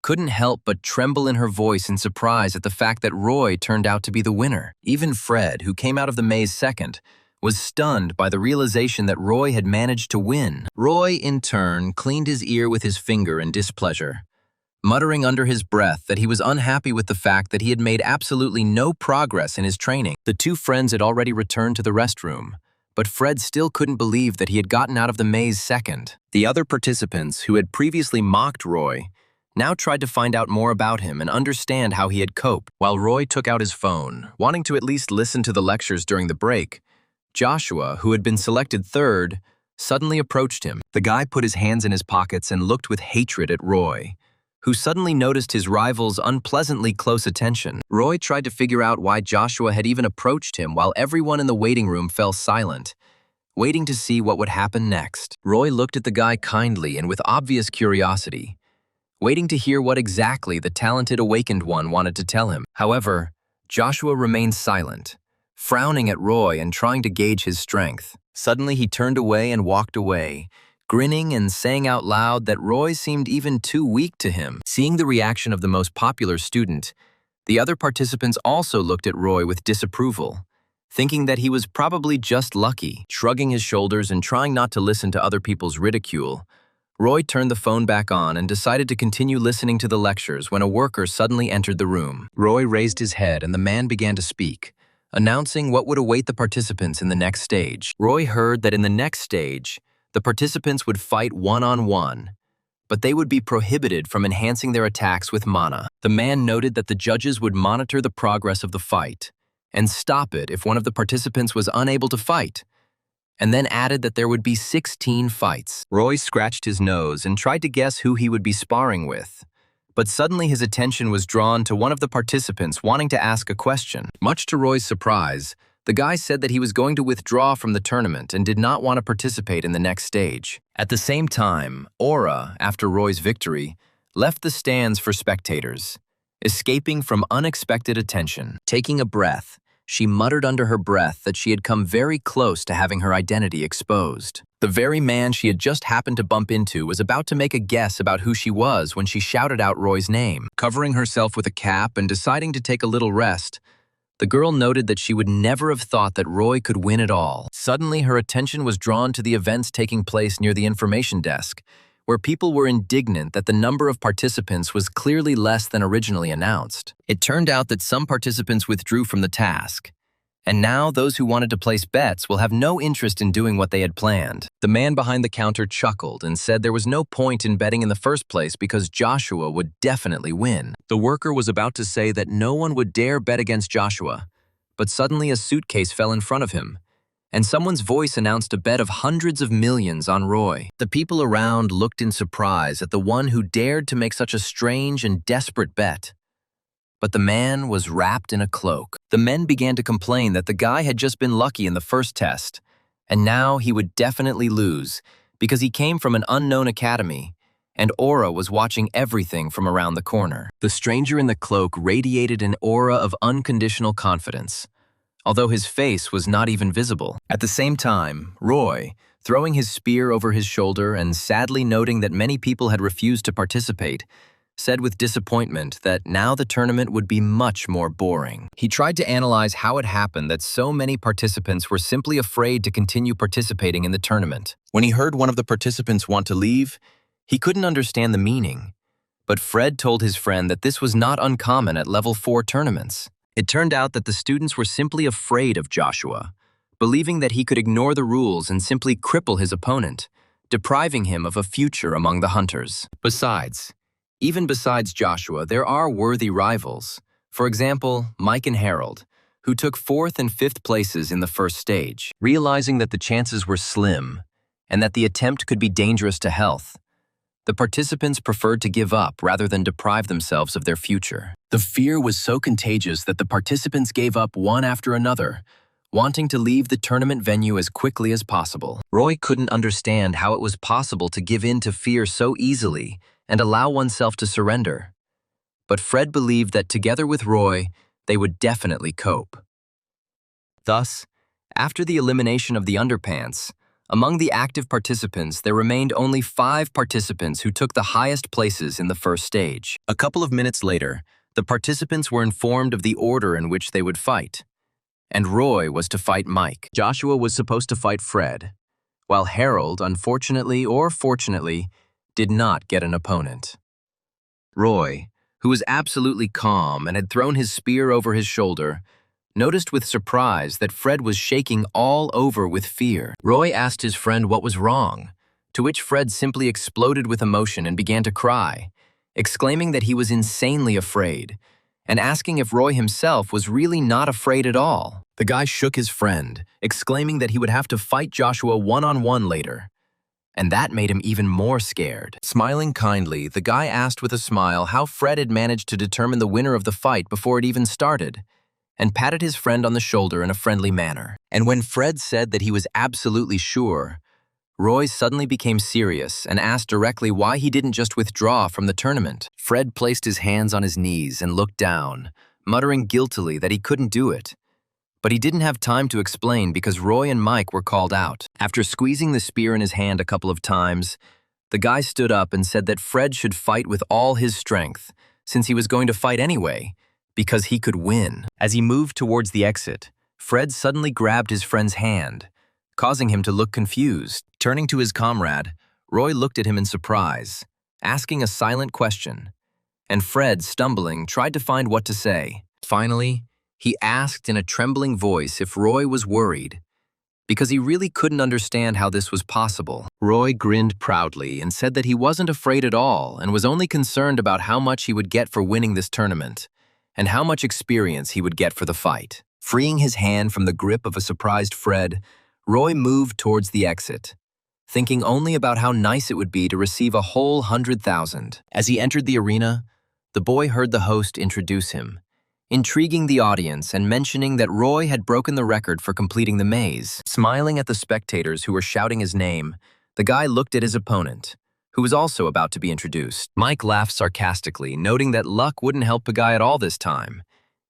couldn't help but tremble in her voice in surprise at the fact that Roy turned out to be the winner. Even Fred, who came out of the maze second, was stunned by the realization that Roy had managed to win. Roy, in turn, cleaned his ear with his finger in displeasure, muttering under his breath that he was unhappy with the fact that he had made absolutely no progress in his training. The two friends had already returned to the restroom, but Fred still couldn't believe that he had gotten out of the maze second. The other participants, who had previously mocked Roy, now tried to find out more about him and understand how he had coped. While Roy took out his phone, wanting to at least listen to the lectures during the break, Joshua, who had been selected third, suddenly approached him. The guy put his hands in his pockets and looked with hatred at Roy, who suddenly noticed his rival's unpleasantly close attention. Roy tried to figure out why Joshua had even approached him while everyone in the waiting room fell silent, waiting to see what would happen next. Roy looked at the guy kindly and with obvious curiosity, waiting to hear what exactly the talented awakened one wanted to tell him. However, Joshua remained silent, frowning at Roy and trying to gauge his strength. Suddenly he turned away and walked away, grinning and saying out loud that Roy seemed even too weak to him. Seeing the reaction of the most popular student, the other participants also looked at Roy with disapproval, thinking that he was probably just lucky. Shrugging his shoulders and trying not to listen to other people's ridicule, Roy turned the phone back on and decided to continue listening to the lectures when a worker suddenly entered the room. Roy raised his head and the man began to speak, announcing what would await the participants in the next stage. Roy heard that in the next stage, the participants would fight one-on-one, but they would be prohibited from enhancing their attacks with mana. The man noted that the judges would monitor the progress of the fight and stop it if one of the participants was unable to fight, and then added that there would be 16 fights. Roy scratched his nose and tried to guess who he would be sparring with, but suddenly his attention was drawn to one of the participants wanting to ask a question. Much to Roy's surprise, the guy said that he was going to withdraw from the tournament and did not want to participate in the next stage. At the same time, Aura, after Roy's victory, left the stands for spectators, escaping from unexpected attention. Taking a breath, she muttered under her breath that she had come very close to having her identity exposed. The very man she had just happened to bump into was about to make a guess about who she was when she shouted out Roy's name. Covering herself with a cap and deciding to take a little rest, the girl noted that she would never have thought that Roy could win at all. Suddenly, her attention was drawn to the events taking place near the information desk, where people were indignant that the number of participants was clearly less than originally announced. It turned out that some participants withdrew from the task, and now those who wanted to place bets will have no interest in doing what they had planned. The man behind the counter chuckled and said there was no point in betting in the first place because Joshua would definitely win. The worker was about to say that no one would dare bet against Joshua, but suddenly a suitcase fell in front of him, and someone's voice announced a bet of hundreds of millions on Roy. The people around looked in surprise at the one who dared to make such a strange and desperate bet. But the man was wrapped in a cloak. The men began to complain that the guy had just been lucky in the first test, and now he would definitely lose because he came from an unknown academy, and Aura was watching everything from around the corner. The stranger in the cloak radiated an aura of unconditional confidence, although his face was not even visible. At the same time, Roy, throwing his spear over his shoulder and sadly noting that many people had refused to participate, said with disappointment that now the tournament would be much more boring. He tried to analyze how it happened that so many participants were simply afraid to continue participating in the tournament. When he heard one of the participants want to leave, he couldn't understand the meaning. But Fred told his friend that this was not uncommon at level 4 tournaments. It turned out that the students were simply afraid of Joshua, believing that he could ignore the rules and simply cripple his opponent, depriving him of a future among the hunters. Even besides Joshua, there are worthy rivals. For example, Mike and Harold, who took 4th and 5th places in the first stage. Realizing that the chances were slim and that the attempt could be dangerous to health, the participants preferred to give up rather than deprive themselves of their future. The fear was so contagious that the participants gave up one after another, wanting to leave the tournament venue as quickly as possible. Roy couldn't understand how it was possible to give in to fear so easily and allow oneself to surrender. But Fred believed that together with Roy, they would definitely cope. Thus, after the elimination of the underpants, among the active participants there remained only 5 participants who took the highest places in the first stage. A couple of minutes later, the participants were informed of the order in which they would fight, and Roy was to fight Mike. Joshua was supposed to fight Fred, while Harold, unfortunately or fortunately, did not get an opponent. Roy, who was absolutely calm and had thrown his spear over his shoulder, noticed with surprise that Fred was shaking all over with fear. Roy asked his friend what was wrong, to which Fred simply exploded with emotion and began to cry, exclaiming that he was insanely afraid, and asking if Roy himself was really not afraid at all. The guy shook his friend, exclaiming that he would have to fight Joshua one-on-one later, and that made him even more scared. Smiling kindly, the guy asked with a smile how Fred had managed to determine the winner of the fight before it even started, and patted his friend on the shoulder in a friendly manner. And when Fred said that he was absolutely sure, Roy suddenly became serious and asked directly why he didn't just withdraw from the tournament. Fred placed his hands on his knees and looked down, muttering guiltily that he couldn't do it. But he didn't have time to explain because Roy and Mike were called out. After squeezing the spear in his hand a couple of times, the guy stood up and said that Fred should fight with all his strength, since he was going to fight anyway, because he could win. As he moved towards the exit, Fred suddenly grabbed his friend's hand, causing him to look confused. Turning to his comrade, Roy looked at him in surprise, asking a silent question, and Fred, stumbling, tried to find what to say. Finally, he asked in a trembling voice if Roy was worried, because he really couldn't understand how this was possible. Roy grinned proudly and said that he wasn't afraid at all and was only concerned about how much he would get for winning this tournament, and how much experience he would get for the fight. Freeing his hand from the grip of a surprised Fred, Roy moved towards the exit, thinking only about how nice it would be to receive a whole 100,000. As he entered the arena, the boy heard the host introduce him, intriguing the audience and mentioning that Roy had broken the record for completing the maze. Smiling at the spectators who were shouting his name, the guy looked at his opponent, who was also about to be introduced. Mike laughed sarcastically, noting that luck wouldn't help the guy at all this time,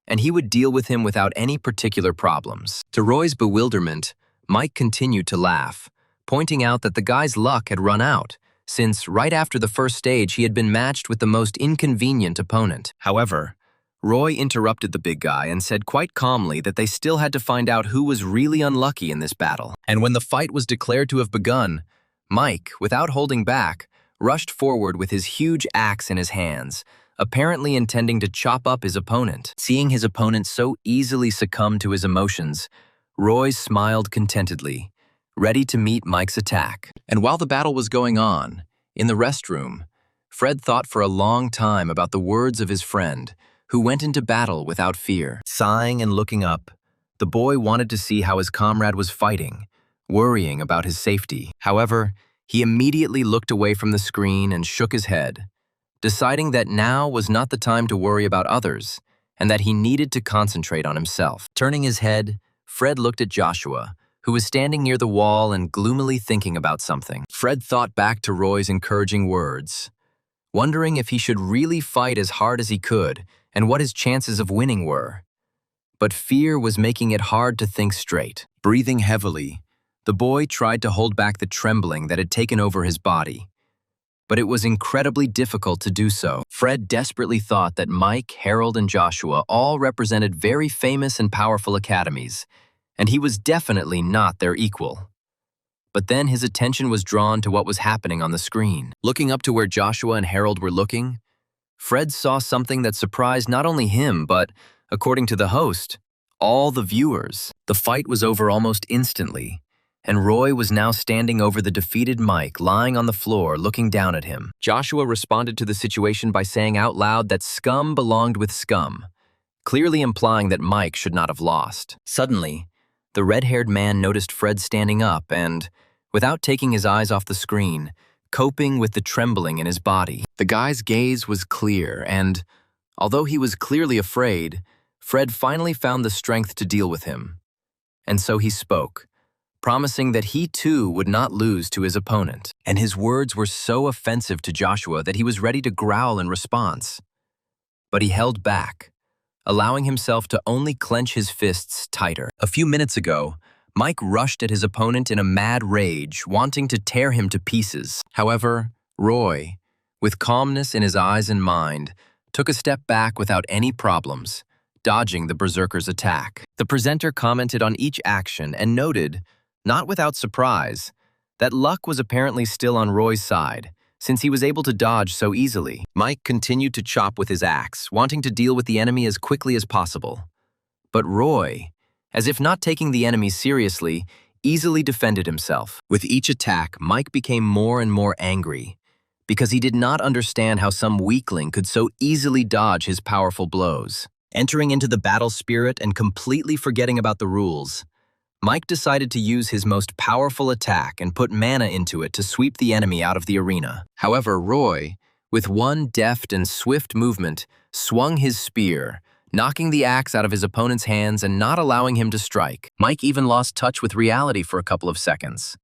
and he would deal with him without any particular problems. To Roy's bewilderment, Mike continued to laugh, pointing out that the guy's luck had run out, since right after the first stage he had been matched with the most inconvenient opponent. However, Roy interrupted the big guy and said quite calmly that they still had to find out who was really unlucky in this battle. And when the fight was declared to have begun, Mike, without holding back, rushed forward with his huge axe in his hands, apparently intending to chop up his opponent. Seeing his opponent so easily succumb to his emotions, Roy smiled contentedly, ready to meet Mike's attack. And while the battle was going on, in the restroom, Fred thought for a long time about the words of his friend, who went into battle without fear. Sighing and looking up, the boy wanted to see how his comrade was fighting, worrying about his safety. However, he immediately looked away from the screen and shook his head, deciding that now was not the time to worry about others, and that he needed to concentrate on himself. Turning his head, Fred looked at Joshua, who was standing near the wall and gloomily thinking about something. Fred thought back to Roy's encouraging words, wondering if he should really fight as hard as he could and what his chances of winning were. But fear was making it hard to think straight. Breathing heavily, the boy tried to hold back the trembling that had taken over his body. But it was incredibly difficult to do so. Fred desperately thought that Mike, Harold, and Joshua all represented very famous and powerful academies, and he was definitely not their equal. But then his attention was drawn to what was happening on the screen. Looking up to where Joshua and Harold were looking, Fred saw something that surprised not only him, but, according to the host, all the viewers. The fight was over almost instantly, and Roy was now standing over the defeated Mike, lying on the floor, looking down at him. Joshua responded to the situation by saying out loud that scum belonged with scum, clearly implying that Mike should not have lost. Suddenly, the red-haired man noticed Fred standing up and, without taking his eyes off the screen, coping with the trembling in his body. The guy's gaze was clear, and, although he was clearly afraid, Fred finally found the strength to deal with him. And so he spoke, promising that he too would not lose to his opponent. And his words were so offensive to Joshua that he was ready to growl in response. But he held back, allowing himself to only clench his fists tighter. A few minutes ago, Mike rushed at his opponent in a mad rage, wanting to tear him to pieces. However, Roy, with calmness in his eyes and mind, took a step back without any problems, dodging the berserker's attack. The presenter commented on each action and noted, not without surprise, that luck was apparently still on Roy's side, since he was able to dodge so easily. Mike continued to chop with his axe, wanting to deal with the enemy as quickly as possible. But Roy, as if not taking the enemy seriously, easily defended himself. With each attack, Mike became more and more angry, because he did not understand how some weakling could so easily dodge his powerful blows. Entering into the battle spirit and completely forgetting about the rules, Mike decided to use his most powerful attack and put mana into it to sweep the enemy out of the arena. However, Roy, with one deft and swift movement, swung his spear, knocking the axe out of his opponent's hands and not allowing him to strike. Mike even lost touch with reality for a couple of seconds,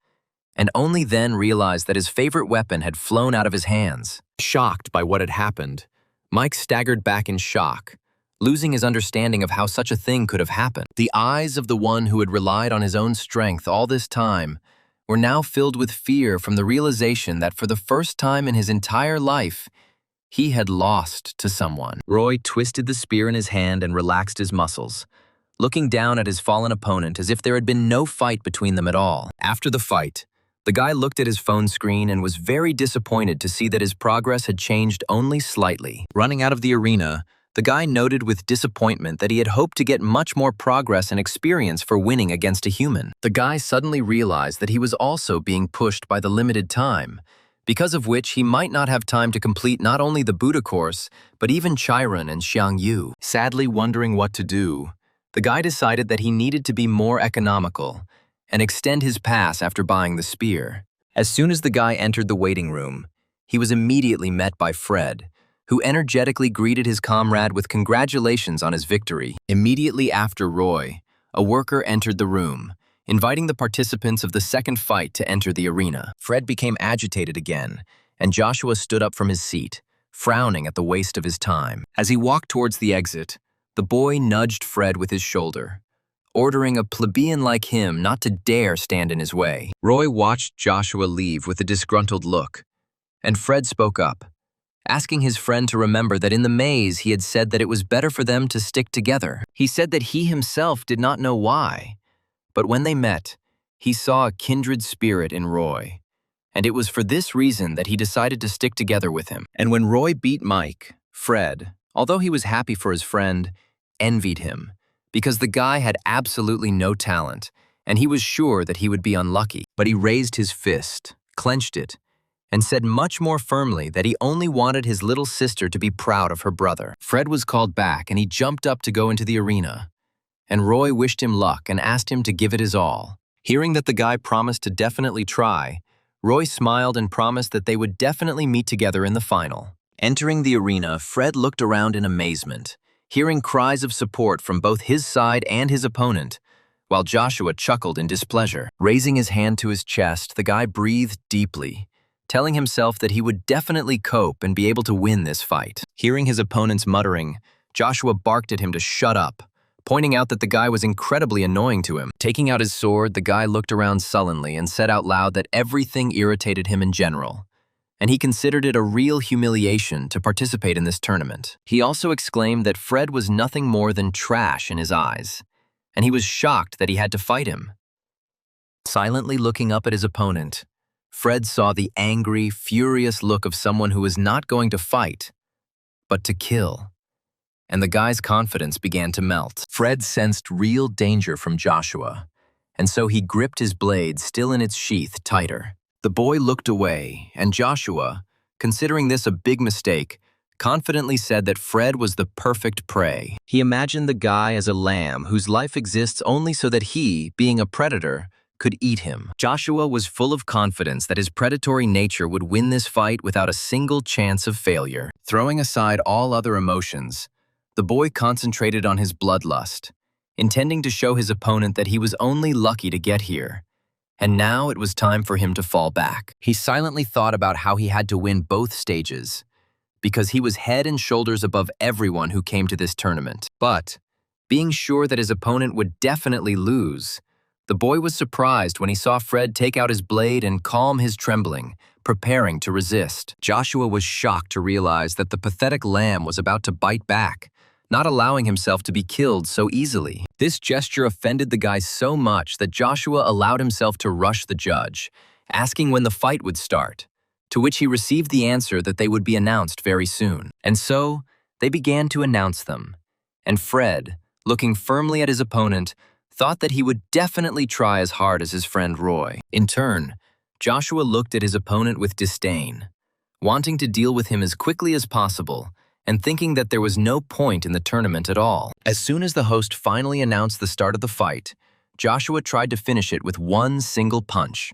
and only then realized that his favorite weapon had flown out of his hands. Shocked by what had happened, Mike staggered back in shock, losing his understanding of how such a thing could have happened. The eyes of the one who had relied on his own strength all this time were now filled with fear from the realization that for the first time in his entire life, he had lost to someone. Roy twisted the spear in his hand and relaxed his muscles, looking down at his fallen opponent as if there had been no fight between them at all. After the fight, the guy looked at his phone screen and was very disappointed to see that his progress had changed only slightly. Running out of the arena, the guy noted with disappointment that he had hoped to get much more progress and experience for winning against a human. The guy suddenly realized that he was also being pushed by the limited time, because of which he might not have time to complete not only the Buddha course, but even Chiron and Xiangyu. Sadly wondering what to do, the guy decided that he needed to be more economical and extend his pass after buying the spear. As soon as the guy entered the waiting room, he was immediately met by Fred, who energetically greeted his comrade with congratulations on his victory. Immediately after Roy, a worker entered the room, inviting the participants of the second fight to enter the arena. Fred became agitated again and Joshua stood up from his seat, frowning at the waste of his time. As he walked towards the exit, the boy nudged Fred with his shoulder, ordering a plebeian like him not to dare stand in his way. Roy watched Joshua leave with a disgruntled look, and Fred spoke up, asking his friend to remember that in the maze he had said that it was better for them to stick together. He said that he himself did not know why, but when they met, he saw a kindred spirit in Roy, and it was for this reason that he decided to stick together with him. And when Roy beat Mike, Fred, although he was happy for his friend, envied him, because the guy had absolutely no talent, and he was sure that he would be unlucky. But he raised his fist, clenched it, and said much more firmly that he only wanted his little sister to be proud of her brother. Fred was called back, and he jumped up to go into the arena, and Roy wished him luck and asked him to give it his all. Hearing that the guy promised to definitely try, Roy smiled and promised that they would definitely meet together in the final. Entering the arena, Fred looked around in amazement, hearing cries of support from both his side and his opponent, while Joshua chuckled in displeasure. Raising his hand to his chest, the guy breathed deeply, telling himself that he would definitely cope and be able to win this fight. Hearing his opponent's muttering, Joshua barked at him to shut up, pointing out that the guy was incredibly annoying to him. Taking out his sword, the guy looked around sullenly and said out loud that everything irritated him in general, and he considered it a real humiliation to participate in this tournament. He also exclaimed that Fred was nothing more than trash in his eyes, and he was shocked that he had to fight him. Silently looking up at his opponent, Fred saw the angry, furious look of someone who was not going to fight, but to kill. And the guy's confidence began to melt. Fred sensed real danger from Joshua, and so he gripped his blade still in its sheath tighter. The boy looked away, and Joshua, considering this a big mistake, confidently said that Fred was the perfect prey. He imagined the guy as a lamb whose life exists only so that he, being a predator, could eat him. Joshua was full of confidence that his predatory nature would win this fight without a single chance of failure. Throwing aside all other emotions, the boy concentrated on his bloodlust, intending to show his opponent that he was only lucky to get here, and now it was time for him to fall back. He silently thought about how he had to win both stages, because he was head and shoulders above everyone who came to this tournament. But, being sure that his opponent would definitely lose, the boy was surprised when he saw Fred take out his blade and calm his trembling, preparing to resist. Joshua was shocked to realize that the pathetic lamb was about to bite back, not allowing himself to be killed so easily. This gesture offended the guy so much that Joshua allowed himself to rush the judge, asking when the fight would start, to which he received the answer that they would be announced very soon. And so, they began to announce them, and Fred, looking firmly at his opponent, thought that he would definitely try as hard as his friend Roy. In turn, Joshua looked at his opponent with disdain, wanting to deal with him as quickly as possible, and thinking that there was no point in the tournament at all. As soon as the host finally announced the start of the fight, Joshua tried to finish it with one single punch.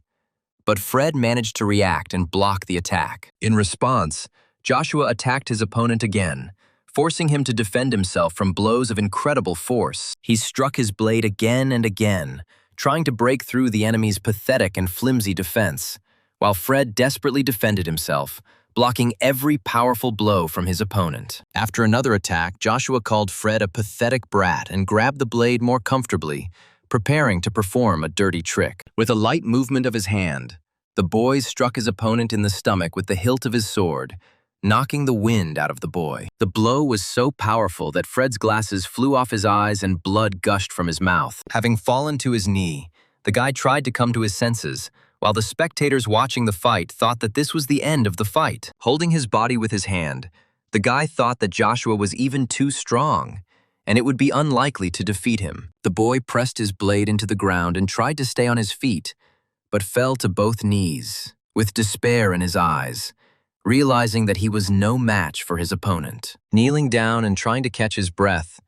But Fred managed to react and block the attack. In response, Joshua attacked his opponent again, forcing him to defend himself from blows of incredible force. He struck his blade again and again, trying to break through the enemy's pathetic and flimsy defense, while Fred desperately defended himself, blocking every powerful blow from his opponent. After another attack, Joshua called Fred a pathetic brat and grabbed the blade more comfortably, preparing to perform a dirty trick. With a light movement of his hand, the boy struck his opponent in the stomach with the hilt of his sword, knocking the wind out of the boy. The blow was so powerful that Fred's glasses flew off his eyes and blood gushed from his mouth. Having fallen to his knee, the guy tried to come to his senses, while the spectators watching the fight thought that this was the end of the fight. Holding his body with his hand, the guy thought that Joshua was even too strong, and it would be unlikely to defeat him. The boy pressed his blade into the ground and tried to stay on his feet, but fell to both knees, with despair in his eyes, realizing that he was no match for his opponent. Kneeling down and trying to catch his breath,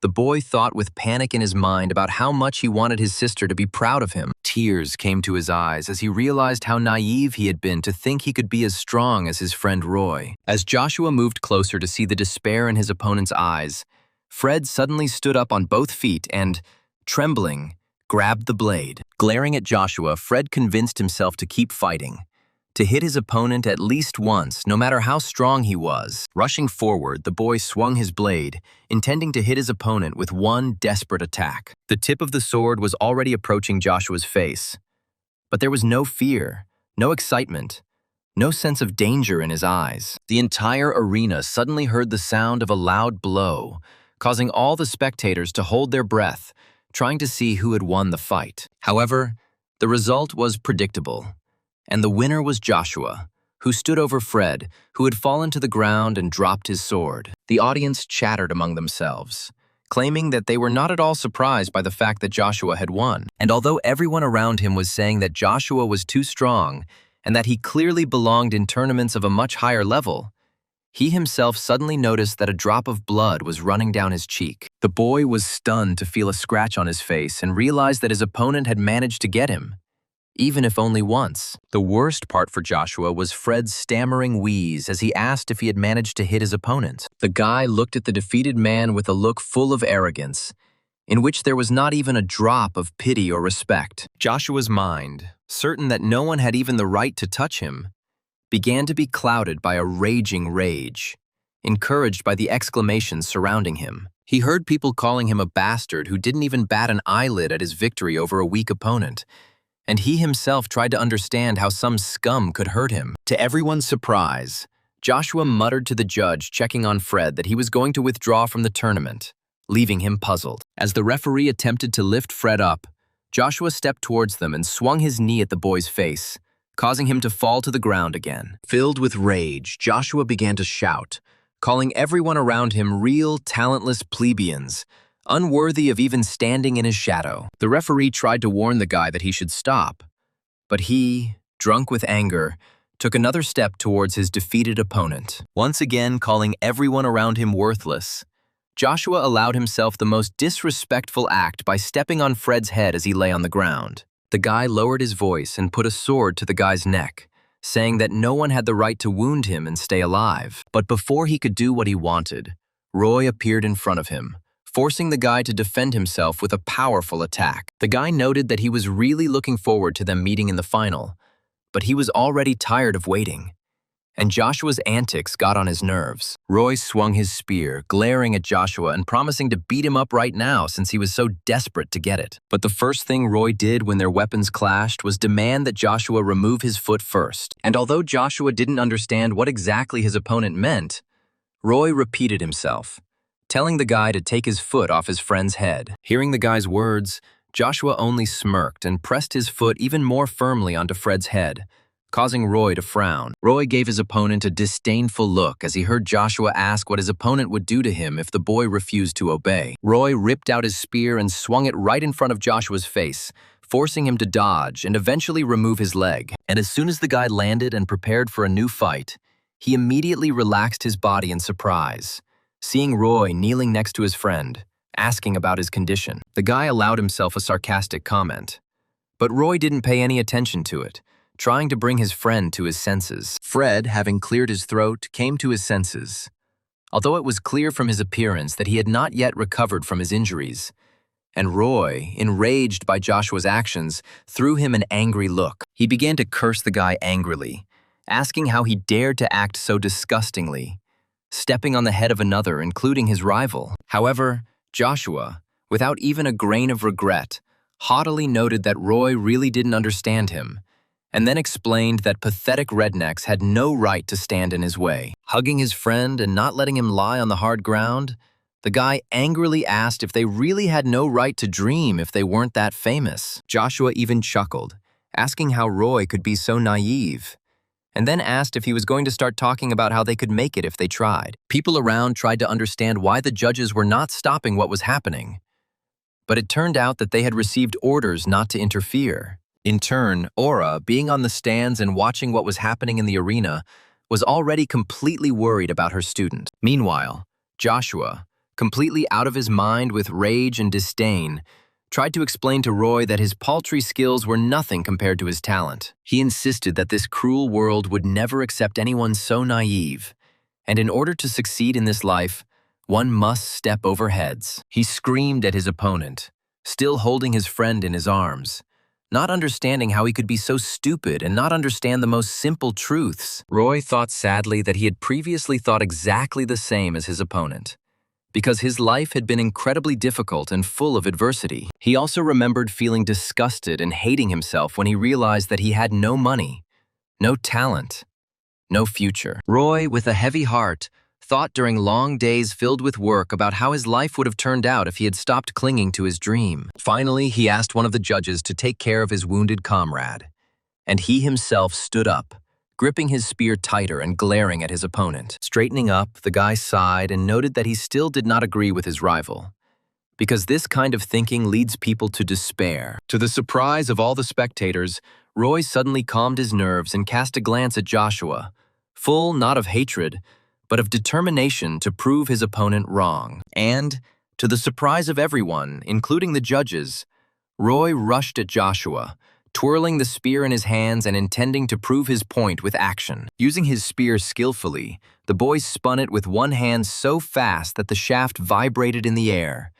the boy thought with panic in his mind about how much he wanted his sister to be proud of him. Tears came to his eyes as he realized how naive he had been to think he could be as strong as his friend Roy. As Joshua moved closer to see the despair in his opponent's eyes, Fred suddenly stood up on both feet and, trembling, grabbed the blade. Glaring at Joshua, Fred convinced himself to keep fighting, to hit his opponent at least once, no matter how strong he was. Rushing forward, the boy swung his blade, intending to hit his opponent with one desperate attack. The tip of the sword was already approaching Joshua's face, but there was no fear, no excitement, no sense of danger in his eyes. The entire arena suddenly heard the sound of a loud blow, causing all the spectators to hold their breath, trying to see who had won the fight. However, the result was predictable, and the winner was Joshua, who stood over Fred, who had fallen to the ground and dropped his sword. The audience chattered among themselves, claiming that they were not at all surprised by the fact that Joshua had won. And although everyone around him was saying that Joshua was too strong and that he clearly belonged in tournaments of a much higher level, he himself suddenly noticed that a drop of blood was running down his cheek. The boy was stunned to feel a scratch on his face and realized that his opponent had managed to get him, even if only once. The worst part for Joshua was Fred's stammering wheeze as he asked if he had managed to hit his opponent. The guy looked at the defeated man with a look full of arrogance, in which there was not even a drop of pity or respect. Joshua's mind, certain that no one had even the right to touch him, began to be clouded by a raging rage, encouraged by the exclamations surrounding him. He heard people calling him a bastard who didn't even bat an eyelid at his victory over a weak opponent, and he himself tried to understand how some scum could hurt him. To everyone's surprise, Joshua muttered to the judge checking on Fred that he was going to withdraw from the tournament, leaving him puzzled. As the referee attempted to lift Fred up, Joshua stepped towards them and swung his knee at the boy's face, causing him to fall to the ground again. Filled with rage, Joshua began to shout, calling everyone around him real, talentless plebeians, unworthy of even standing in his shadow. The referee tried to warn the guy that he should stop, but he, drunk with anger, took another step towards his defeated opponent. Once again calling everyone around him worthless, Joshua allowed himself the most disrespectful act by stepping on Fred's head as he lay on the ground. The guy lowered his voice and put a sword to the guy's neck, saying that no one had the right to wound him and stay alive. But before he could do what he wanted, Roy appeared in front of him, forcing the guy to defend himself with a powerful attack. The guy noted that he was really looking forward to them meeting in the final, but he was already tired of waiting, and Joshua's antics got on his nerves. Roy swung his spear, glaring at Joshua and promising to beat him up right now since he was so desperate to get it. But the first thing Roy did when their weapons clashed was demand that Joshua remove his foot first. And although Joshua didn't understand what exactly his opponent meant, Roy repeated himself, telling the guy to take his foot off his friend's head. Hearing the guy's words, Joshua only smirked and pressed his foot even more firmly onto Fred's head, causing Roy to frown. Roy gave his opponent a disdainful look as he heard Joshua ask what his opponent would do to him if the boy refused to obey. Roy ripped out his spear and swung it right in front of Joshua's face, forcing him to dodge and eventually remove his leg. And as soon as the guy landed and prepared for a new fight, he immediately relaxed his body in surprise, seeing Roy kneeling next to his friend, asking about his condition. The guy allowed himself a sarcastic comment, but Roy didn't pay any attention to it, trying to bring his friend to his senses. Fred, having cleared his throat, came to his senses, although it was clear from his appearance that he had not yet recovered from his injuries. And Roy, enraged by Joshua's actions, threw him an angry look. He began to curse the guy angrily, asking how he dared to act so disgustingly, stepping on the head of another, including his rival. However, Joshua, without even a grain of regret, haughtily noted that Roy really didn't understand him, and then explained that pathetic rednecks had no right to stand in his way. Hugging his friend and not letting him lie on the hard ground, the guy angrily asked if they really had no right to dream if they weren't that famous. Joshua even chuckled, asking how Roy could be so naive, and then asked if he was going to start talking about how they could make it if they tried. People around tried to understand why the judges were not stopping what was happening, but it turned out that they had received orders not to interfere. In turn, Aura, being on the stands and watching what was happening in the arena, was already completely worried about her student. Meanwhile, Joshua, completely out of his mind with rage and disdain, tried to explain to Roy that his paltry skills were nothing compared to his talent. He insisted that this cruel world would never accept anyone so naive, and in order to succeed in this life, one must step over heads. He screamed at his opponent, still holding his friend in his arms, not understanding how he could be so stupid and not understand the most simple truths. Roy thought sadly that he had previously thought exactly the same as his opponent, because his life had been incredibly difficult and full of adversity. He also remembered feeling disgusted and hating himself when he realized that he had no money, no talent, no future. Roy, with a heavy heart, thought during long days filled with work about how his life would have turned out if he had stopped clinging to his dream. Finally, he asked one of the judges to take care of his wounded comrade, and he himself stood up, gripping his spear tighter and glaring at his opponent. Straightening up, the guy sighed and noted that he still did not agree with his rival, because this kind of thinking leads people to despair. To the surprise of all the spectators, Roy suddenly calmed his nerves and cast a glance at Joshua, full not of hatred, but of determination to prove his opponent wrong. And, to the surprise of everyone, including the judges, Roy rushed at Joshua, twirling the spear in his hands and intending to prove his point with action. Using his spear skillfully, the boy spun it with one hand so fast that the shaft vibrated in the air,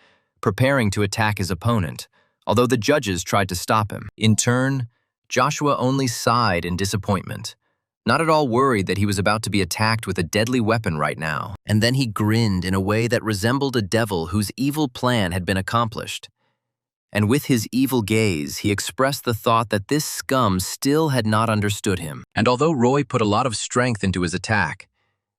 preparing to attack his opponent, although the judges tried to stop him. In turn, Joshua only sighed in disappointment, not at all worried that he was about to be attacked with a deadly weapon right now. And then he grinned in a way that resembled a devil whose evil plan had been accomplished. And with his evil gaze, he expressed the thought that this scum still had not understood him. And although Roy put a lot of strength into his attack,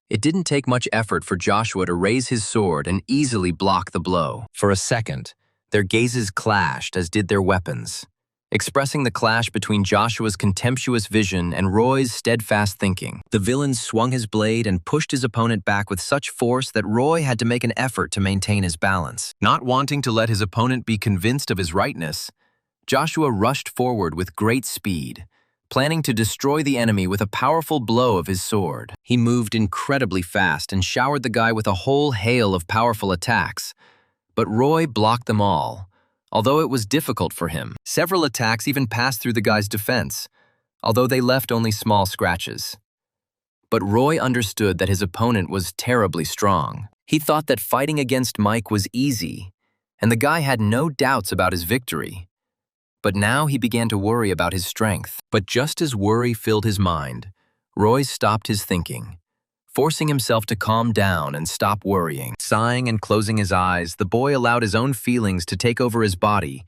it didn't take much effort for Joshua to raise his sword and easily block the blow. For a second, their gazes clashed, as did their weapons, expressing the clash between Joshua's contemptuous vision and Roy's steadfast thinking. The villain swung his blade and pushed his opponent back with such force that Roy had to make an effort to maintain his balance. Not wanting to let his opponent be convinced of his rightness, Joshua rushed forward with great speed, planning to destroy the enemy with a powerful blow of his sword. He moved incredibly fast and showered the guy with a whole hail of powerful attacks, but Roy blocked them all, although it was difficult for him. Several attacks even passed through the guy's defense, although they left only small scratches. But Roy understood that his opponent was terribly strong. He thought that fighting against Mike was easy, and the guy had no doubts about his victory. But now he began to worry about his strength. But just as worry filled his mind, Roy stopped his thinking, forcing himself to calm down and stop worrying. Sighing and closing his eyes, the boy allowed his own feelings to take over his body,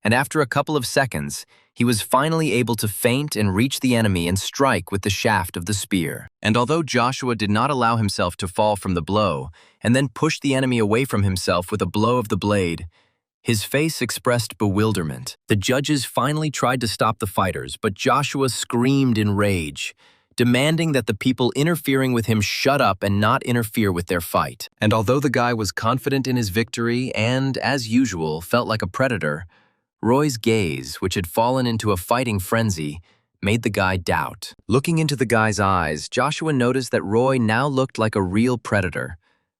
and after a couple of seconds, he was finally able to feint and reach the enemy and strike with the shaft of the spear. And although Joshua did not allow himself to fall from the blow, and then pushed the enemy away from himself with a blow of the blade, his face expressed bewilderment. The judges finally tried to stop the fighters, but Joshua screamed in rage, demanding that the people interfering with him shut up and not interfere with their fight. And although the guy was confident in his victory and, as usual, felt like a predator, Roy's gaze, which had fallen into a fighting frenzy, made the guy doubt. Looking into the guy's eyes, Joshua noticed that Roy now looked like a real predator,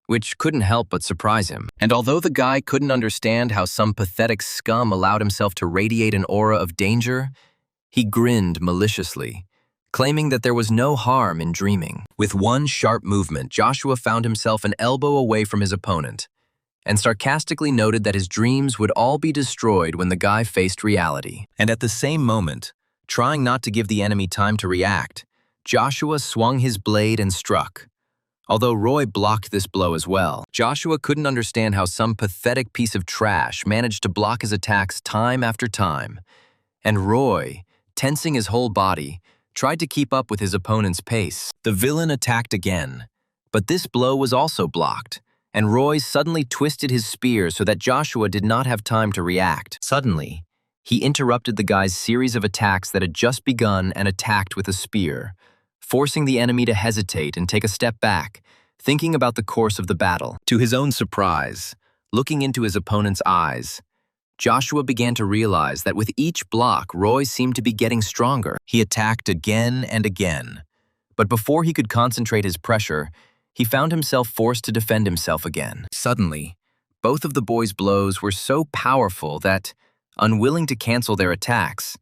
which couldn't help but surprise him. And although the guy couldn't understand how some pathetic scum allowed himself to radiate an aura of danger, he grinned maliciously, claiming that there was no harm in dreaming. With one sharp movement, Joshua found himself an elbow away from his opponent, and sarcastically noted that his dreams would all be destroyed when the guy faced reality. And at the same moment, trying not to give the enemy time to react, Joshua swung his blade and struck. Although Roy blocked this blow as well, Joshua couldn't understand how some pathetic piece of trash managed to block his attacks time after time, and Roy, tensing his whole body, tried to keep up with his opponent's pace. The villain attacked again, but this blow was also blocked, and Roy suddenly twisted his spear so that Joshua did not have time to react. Suddenly, he interrupted the guy's series of attacks that had just begun and attacked with a spear, forcing the enemy to hesitate and take a step back, thinking about the course of the battle. To his own surprise, looking into his opponent's eyes, Joshua began to realize that with each block, Roy seemed to be getting stronger. He attacked again and again, but before he could concentrate his pressure, he found himself forced to defend himself again. Suddenly, both of the boys' blows were so powerful that, unwilling to cancel their attacks,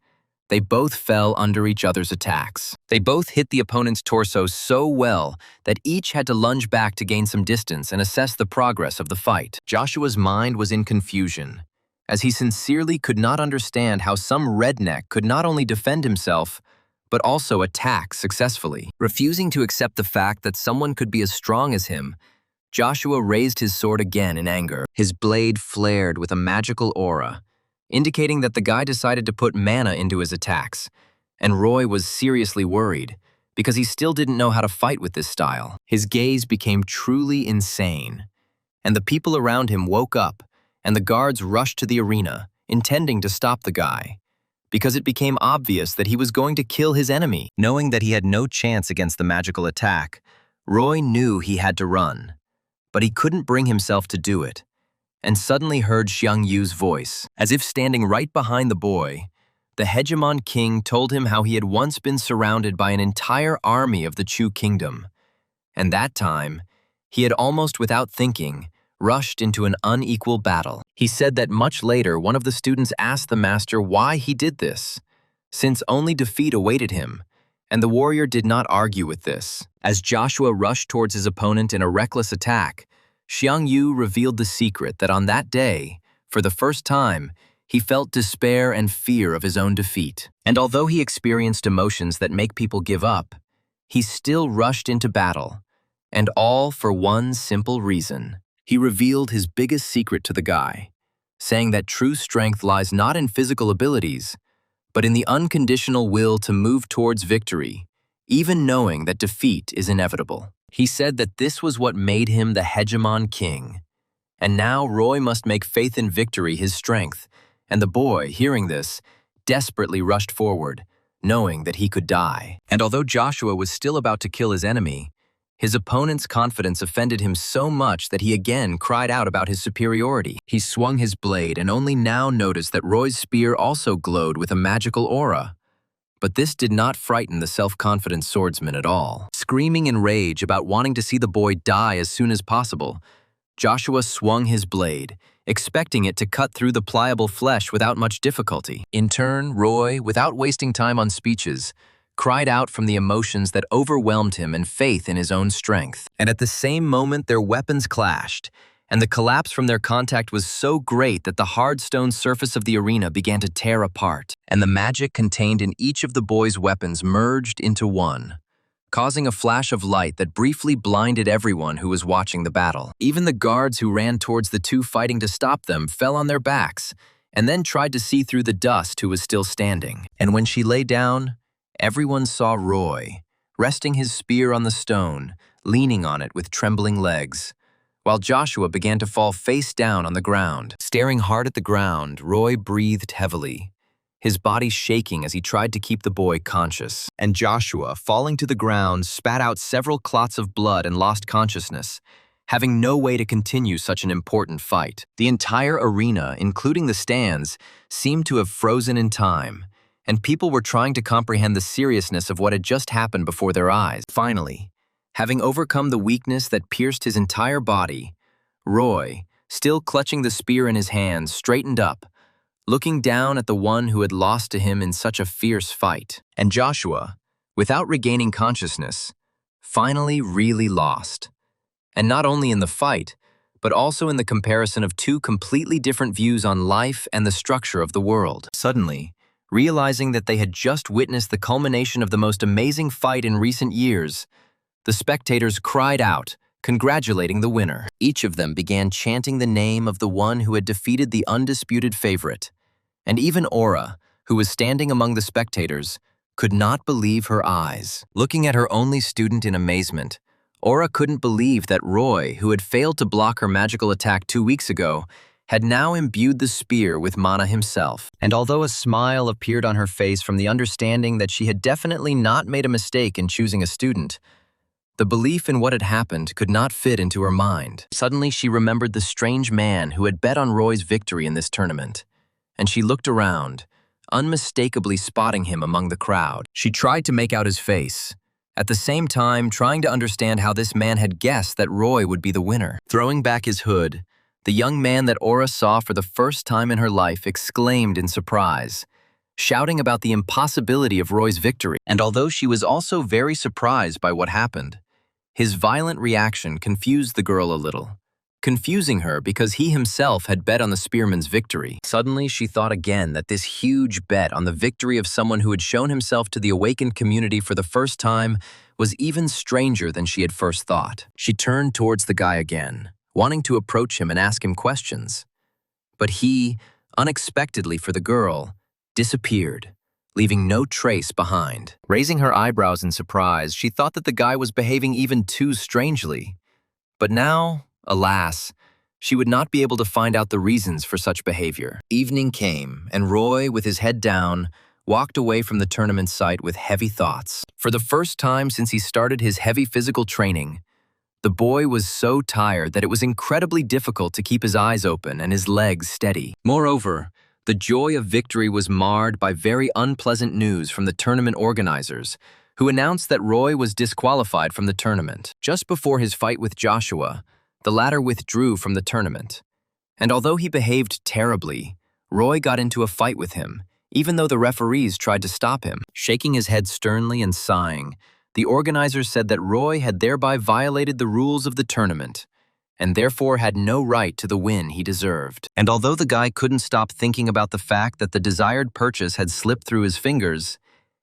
they both fell under each other's attacks. They both hit the opponent's torso so well that each had to lunge back to gain some distance and assess the progress of the fight. Joshua's mind was in confusion, as he sincerely could not understand how some redneck could not only defend himself, but also attack successfully. Refusing to accept the fact that someone could be as strong as him, Joshua raised his sword again in anger. His blade flared with a magical aura, indicating that the guy decided to put mana into his attacks, and Roy was seriously worried because he still didn't know how to fight with this style. His gaze became truly insane, and the people around him woke up, and the guards rushed to the arena, intending to stop the guy, because it became obvious that he was going to kill his enemy. Knowing that he had no chance against the magical attack, Roy knew he had to run, but he couldn't bring himself to do it, and suddenly heard Xiang Yu's voice. As if standing right behind the boy, the hegemon king told him how he had once been surrounded by an entire army of the Chu kingdom, and that time, he had almost without thinking, rushed into an unequal battle. He said that much later one of the students asked the master why he did this, since only defeat awaited him, and the warrior did not argue with this. As Joshua rushed towards his opponent in a reckless attack, Xiang Yu revealed the secret that on that day, for the first time, he felt despair and fear of his own defeat. And although he experienced emotions that make people give up, he still rushed into battle, and all for one simple reason. He revealed his biggest secret to the guy, saying that true strength lies not in physical abilities, but in the unconditional will to move towards victory, even knowing that defeat is inevitable. He said that this was what made him the hegemon king, and now Roy must make faith in victory his strength, and the boy, hearing this, desperately rushed forward, knowing that he could die. And although Joshua was still about to kill his enemy, his opponent's confidence offended him so much that he again cried out about his superiority. He swung his blade and only now noticed that Roy's spear also glowed with a magical aura. But this did not frighten the self-confident swordsman at all. Screaming in rage about wanting to see the boy die as soon as possible, Joshua swung his blade, expecting it to cut through the pliable flesh without much difficulty. In turn, Roy, without wasting time on speeches, cried out from the emotions that overwhelmed him and faith in his own strength. And at the same moment, their weapons clashed, and the collapse from their contact was so great that the hard stone surface of the arena began to tear apart, and the magic contained in each of the boys' weapons merged into one, causing a flash of light that briefly blinded everyone who was watching the battle. Even the guards who ran towards the two fighting to stop them fell on their backs, and then tried to see through the dust who was still standing. And when she lay down, everyone saw Roy, resting his spear on the stone, leaning on it with trembling legs, while Joshua began to fall face down on the ground. Staring hard at the ground, Roy breathed heavily, his body shaking as he tried to keep the boy conscious. And Joshua, falling to the ground, spat out several clots of blood and lost consciousness, having no way to continue such an important fight. The entire arena, including the stands, seemed to have frozen in time, and people were trying to comprehend the seriousness of what had just happened before their eyes. Finally, having overcome the weakness that pierced his entire body, Roy, still clutching the spear in his hands, straightened up, looking down at the one who had lost to him in such a fierce fight. And Joshua, without regaining consciousness, finally really lost. And not only in the fight, but also in the comparison of two completely different views on life and the structure of the world. Suddenly, realizing that they had just witnessed the culmination of the most amazing fight in recent years, the spectators cried out, congratulating the winner. Each of them began chanting the name of the one who had defeated the undisputed favorite. And even Aura, who was standing among the spectators, could not believe her eyes. Looking at her only student in amazement, Aura couldn't believe that Roy, who had failed to block her magical attack 2 weeks ago, had now imbued the spear with mana himself. And although a smile appeared on her face from the understanding that she had definitely not made a mistake in choosing a student, the belief in what had happened could not fit into her mind. Suddenly she remembered the strange man who had bet on Roy's victory in this tournament, and she looked around, unmistakably spotting him among the crowd. She tried to make out his face, at the same time trying to understand how this man had guessed that Roy would be the winner. Throwing back his hood, the young man that Aura saw for the first time in her life exclaimed in surprise, shouting about the impossibility of Roy's victory. And although she was also very surprised by what happened, his violent reaction confused the girl a little, confusing her because he himself had bet on the spearman's victory. Suddenly, she thought again that this huge bet on the victory of someone who had shown himself to the awakened community for the first time was even stranger than she had first thought. She turned towards the guy again, wanting to approach him and ask him questions. But he, unexpectedly for the girl, disappeared, leaving no trace behind. Raising her eyebrows in surprise, she thought that the guy was behaving even too strangely. But now, alas, she would not be able to find out the reasons for such behavior. Evening came, and Roy, with his head down, walked away from the tournament site with heavy thoughts. For the first time since he started his heavy physical training, the boy was so tired that it was incredibly difficult to keep his eyes open and his legs steady. Moreover, the joy of victory was marred by very unpleasant news from the tournament organizers, who announced that Roy was disqualified from the tournament. Just before his fight with Joshua, the latter withdrew from the tournament. And although he behaved terribly, Roy got into a fight with him, even though the referees tried to stop him. Shaking his head sternly and sighing, the organizers said that Roy had thereby violated the rules of the tournament, and therefore had no right to the win he deserved. And although the guy couldn't stop thinking about the fact that the desired purchase had slipped through his fingers,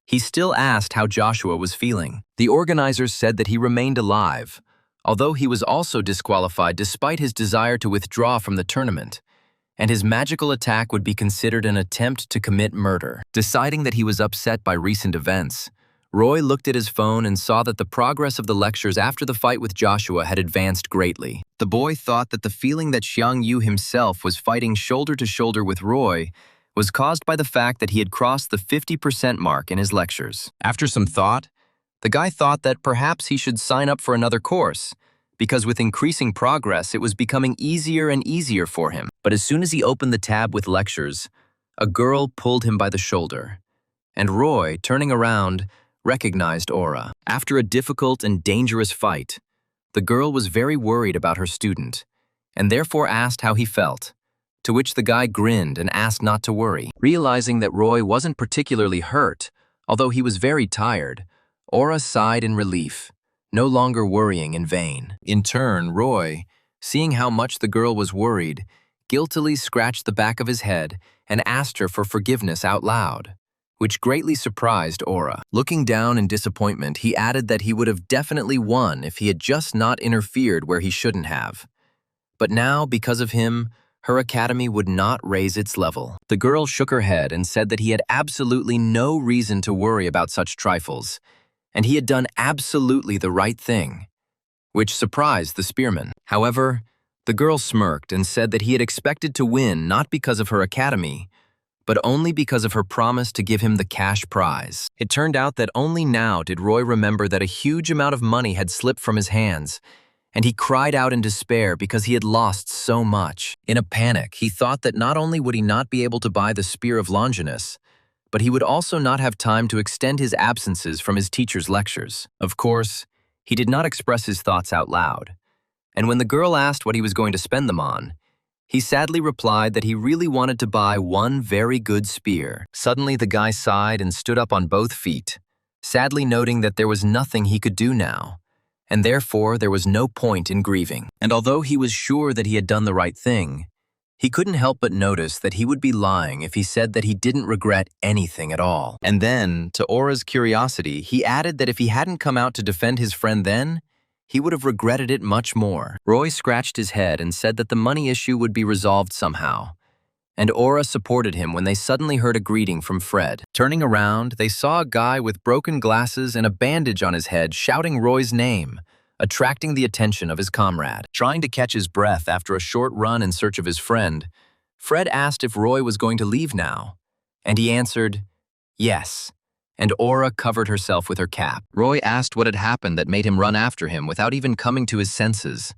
he still asked how Joshua was feeling. The organizers said that he remained alive, although he was also disqualified despite his desire to withdraw from the tournament, and his magical attack would be considered an attempt to commit murder. Deciding that he was upset by recent events, Roy looked at his phone and saw that the progress of the lectures after the fight with Joshua had advanced greatly. The boy thought that the feeling that Xiang Yu himself was fighting shoulder to shoulder with Roy was caused by the fact that he had crossed the 50% mark in his lectures. After some thought, the guy thought that perhaps he should sign up for another course, because with increasing progress, it was becoming easier and easier for him. But as soon as he opened the tab with lectures, a girl pulled him by the shoulder, and Roy, turning around, recognized Aura. After a difficult and dangerous fight, the girl was very worried about her student, and therefore asked how he felt, to which the guy grinned and asked not to worry. Realizing that Roy wasn't particularly hurt, although he was very tired, Aura sighed in relief, no longer worrying in vain. In turn, Roy, seeing how much the girl was worried, guiltily scratched the back of his head and asked her for forgiveness out loud, which greatly surprised Aura. Looking down in disappointment, he added that he would have definitely won if he had just not interfered where he shouldn't have. But now, because of him, her academy would not raise its level. The girl shook her head and said that he had absolutely no reason to worry about such trifles, and he had done absolutely the right thing, which surprised the spearman. However, the girl smirked and said that he had expected to win not because of her academy, but only because of her promise to give him the cash prize. It turned out that only now did Roy remember that a huge amount of money had slipped from his hands, and he cried out in despair because he had lost so much. In a panic, he thought that not only would he not be able to buy the Spear of Longinus, but he would also not have time to extend his absences from his teacher's lectures. Of course, he did not express his thoughts out loud, and when the girl asked what he was going to spend them on, he sadly replied that he really wanted to buy one very good spear. Suddenly, the guy sighed and stood up on both feet, sadly noting that there was nothing he could do now, and therefore there was no point in grieving. And although he was sure that he had done the right thing, he couldn't help but notice that he would be lying if he said that he didn't regret anything at all. And then, to Aura's curiosity, he added that if he hadn't come out to defend his friend then, he would have regretted it much more. Roy scratched his head and said that the money issue would be resolved somehow, and Aura supported him when they suddenly heard a greeting from Fred. Turning around, they saw a guy with broken glasses and a bandage on his head shouting Roy's name, attracting the attention of his comrade. Trying to catch his breath after a short run in search of his friend, Fred asked if Roy was going to leave now, and he answered, yes, and Aura covered herself with her cap. Roy asked what had happened that made him run after him without even coming to his senses,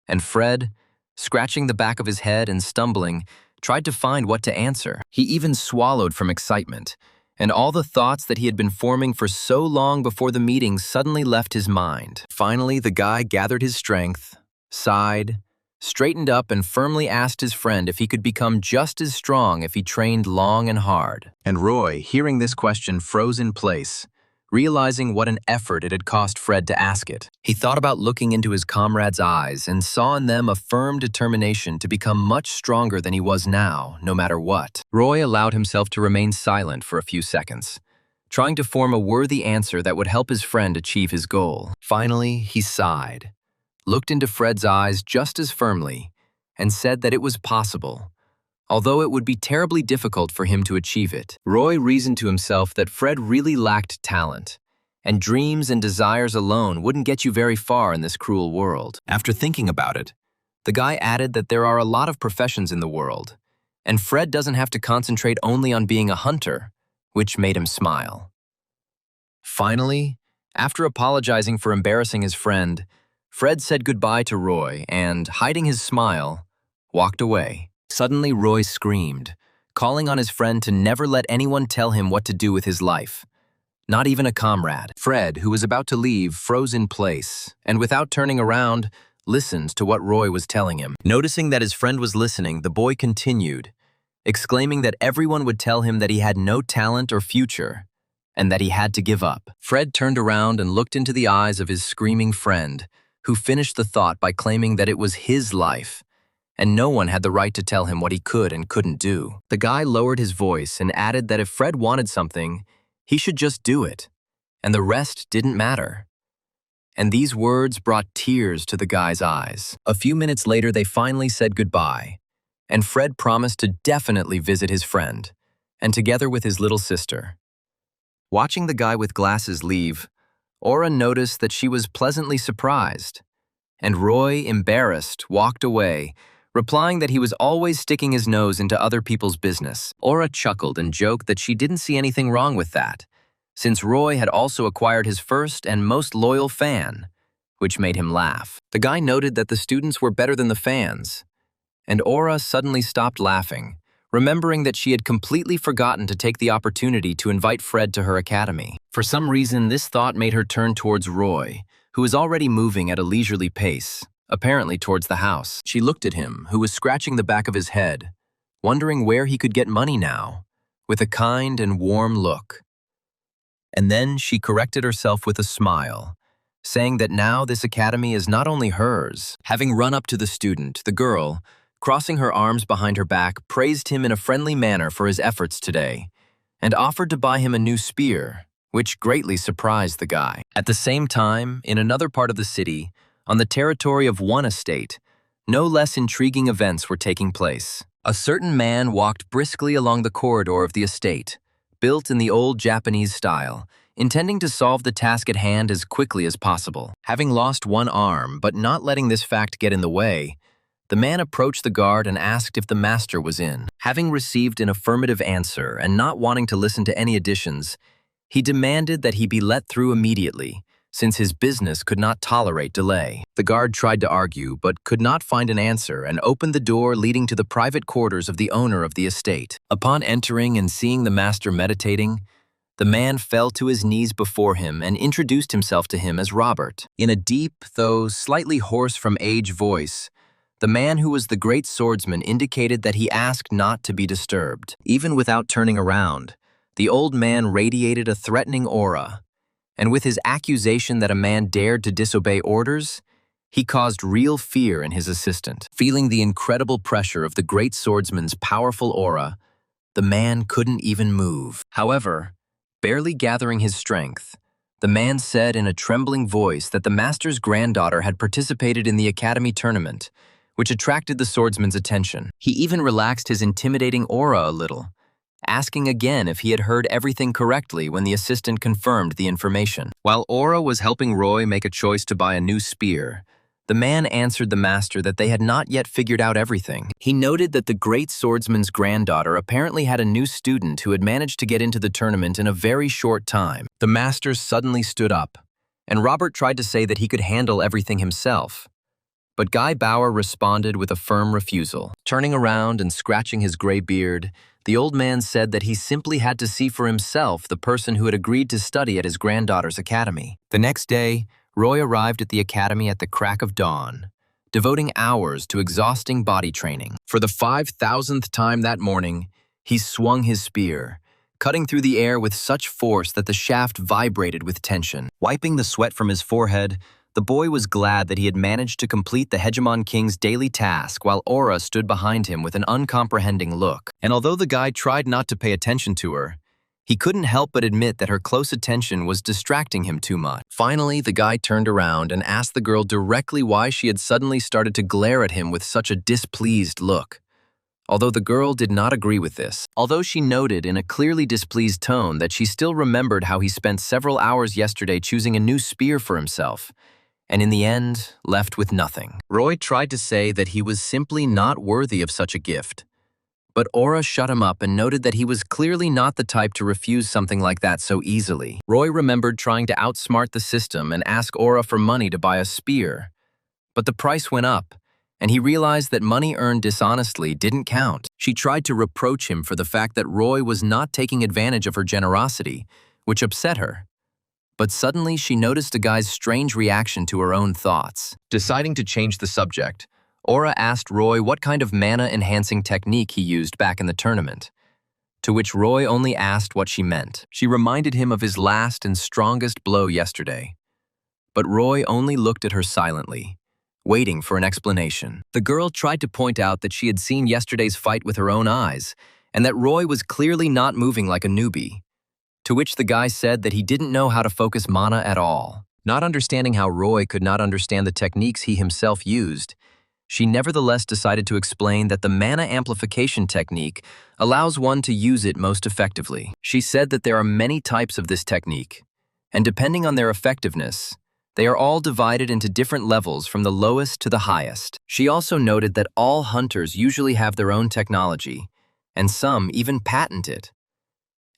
and Fred, scratching the back of his head and stumbling, tried to find what to answer. He even swallowed from excitement, and all the thoughts that he had been forming for so long before the meeting suddenly left his mind. Finally, the guy gathered his strength, sighed, straightened up and firmly asked his friend if he could become just as strong if he trained long and hard. And Roy, hearing this question, froze in place, realizing what an effort it had cost Fred to ask it. He thought about looking into his comrade's eyes and saw in them a firm determination to become much stronger than he was now, no matter what. Roy allowed himself to remain silent for a few seconds, trying to form a worthy answer that would help his friend achieve his goal. Finally, he sighed, looked into Fred's eyes just as firmly, and said that it was possible, although it would be terribly difficult for him to achieve it. Roy reasoned to himself that Fred really lacked talent, and dreams and desires alone wouldn't get you very far in this cruel world. After thinking about it, the guy added that there are a lot of professions in the world, and Fred doesn't have to concentrate only on being a hunter, which made him smile. Finally, after apologizing for embarrassing his friend, Fred said goodbye to Roy and, hiding his smile, walked away. Suddenly, Roy screamed, calling on his friend to never let anyone tell him what to do with his life, not even a comrade. Fred, who was about to leave, froze in place, and without turning around, listened to what Roy was telling him. Noticing that his friend was listening, the boy continued, exclaiming that everyone would tell him that he had no talent or future, and that he had to give up. Fred turned around and looked into the eyes of his screaming friend, who finished the thought by claiming that it was his life, and no one had the right to tell him what he could and couldn't do. The guy lowered his voice and added that if Fred wanted something, he should just do it, and the rest didn't matter. And these words brought tears to the guy's eyes. A few minutes later, they finally said goodbye, and Fred promised to definitely visit his friend, and together with his little sister. Watching the guy with glasses leave, Aura noticed that she was pleasantly surprised, and Roy, embarrassed, walked away, replying that he was always sticking his nose into other people's business. Aura chuckled and joked that she didn't see anything wrong with that, since Roy had also acquired his first and most loyal fan, which made him laugh. The guy noted that the students were better than the fans, and Aura suddenly stopped laughing, remembering that she had completely forgotten to take the opportunity to invite Fred to her academy. For some reason, this thought made her turn towards Roy, who was already moving at a leisurely pace, apparently towards the house. She looked at him, who was scratching the back of his head, wondering where he could get money now, with a kind and warm look. And then she corrected herself with a smile, saying that now this academy is not only hers. Having run up to the student, the girl, crossing her arms behind her back, praised him in a friendly manner for his efforts today, and offered to buy him a new spear, which greatly surprised the guy. At the same time, in another part of the city, on the territory of one estate, no less intriguing events were taking place. A certain man walked briskly along the corridor of the estate, built in the old Japanese style, intending to solve the task at hand as quickly as possible. Having lost one arm, but not letting this fact get in the way, the man approached the guard and asked if the master was in. Having received an affirmative answer and not wanting to listen to any additions, he demanded that he be let through immediately, since his business could not tolerate delay. The guard tried to argue, but could not find an answer and opened the door leading to the private quarters of the owner of the estate. Upon entering and seeing the master meditating, the man fell to his knees before him and introduced himself to him as Robert. In a deep, though slightly hoarse from age voice, the man who was the great swordsman indicated that he asked not to be disturbed. Even without turning around, the old man radiated a threatening aura, and with his accusation that a man dared to disobey orders, he caused real fear in his assistant. Feeling the incredible pressure of the great swordsman's powerful aura, the man couldn't even move. However, barely gathering his strength, the man said in a trembling voice that the master's granddaughter had participated in the academy tournament, which attracted the swordsman's attention. He even relaxed his intimidating aura a little, asking again if he had heard everything correctly when the assistant confirmed the information. While Aura was helping Roy make a choice to buy a new spear, the man answered the master that they had not yet figured out everything. He noted that the great swordsman's granddaughter apparently had a new student who had managed to get into the tournament in a very short time. The master suddenly stood up, and Robert tried to say that he could handle everything himself. But Guy Bauer responded with a firm refusal. Turning around and scratching his gray beard, the old man said that he simply had to see for himself the person who had agreed to study at his granddaughter's academy. The next day, Roy arrived at the academy at the crack of dawn, devoting hours to exhausting body training. For the 5,000th time that morning, he swung his spear, cutting through the air with such force that the shaft vibrated with tension. Wiping the sweat from his forehead, the boy was glad that he had managed to complete the Hegemon King's daily task while Aura stood behind him with an uncomprehending look. And although the guy tried not to pay attention to her, he couldn't help but admit that her close attention was distracting him too much. Finally, the guy turned around and asked the girl directly why she had suddenly started to glare at him with such a displeased look. Although the girl did not agree with this, although she noted in a clearly displeased tone that she still remembered how he spent several hours yesterday choosing a new spear for himself, and in the end, left with nothing. Roy tried to say that he was simply not worthy of such a gift, but Aura shut him up and noted that he was clearly not the type to refuse something like that so easily. Roy remembered trying to outsmart the system and ask Aura for money to buy a spear, but the price went up, and he realized that money earned dishonestly didn't count. She tried to reproach him for the fact that Roy was not taking advantage of her generosity, which upset her. But suddenly she noticed a guy's strange reaction to her own thoughts. Deciding to change the subject, Aura asked Roy what kind of mana-enhancing technique he used back in the tournament, to which Roy only asked what she meant. She reminded him of his last and strongest blow yesterday, but Roy only looked at her silently, waiting for an explanation. The girl tried to point out that she had seen yesterday's fight with her own eyes, and that Roy was clearly not moving like a newbie, to which the guy said that he didn't know how to focus mana at all. Not understanding how Roy could not understand the techniques he himself used, she nevertheless decided to explain that the mana amplification technique allows one to use it most effectively. She said that there are many types of this technique, and depending on their effectiveness, they are all divided into different levels from the lowest to the highest. She also noted that all hunters usually have their own technology, and some even patent it.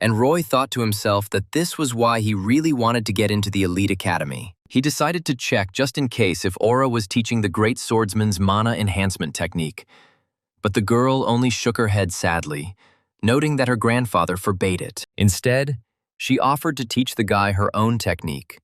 And Roy thought to himself that this was why he really wanted to get into the elite academy. He decided to check just in case if Aura was teaching the great swordsman's mana enhancement technique. But the girl only shook her head sadly, noting that her grandfather forbade it. Instead, she offered to teach the guy her own technique,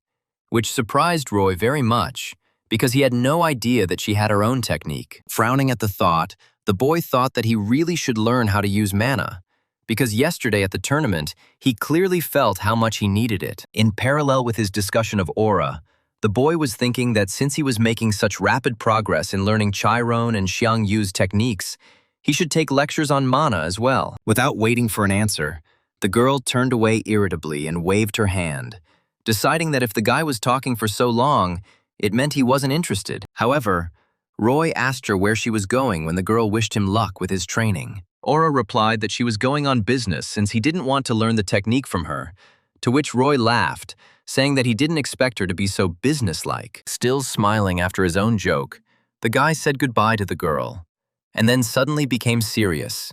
which surprised Roy very much because he had no idea that she had her own technique. Frowning at the thought, the boy thought that he really should learn how to use mana, because yesterday at the tournament, he clearly felt how much he needed it. In parallel with his discussion of Aura, the boy was thinking that since he was making such rapid progress in learning Chiron and Xiang Yu's techniques, he should take lectures on mana as well. Without waiting for an answer, the girl turned away irritably and waved her hand, deciding that if the guy was talking for so long, it meant he wasn't interested. However, Roy asked her where she was going when the girl wished him luck with his training. Aura replied that she was going on business since he didn't want to learn the technique from her, to which Roy laughed, saying that he didn't expect her to be so businesslike. Still smiling after his own joke, the guy said goodbye to the girl, and then suddenly became serious,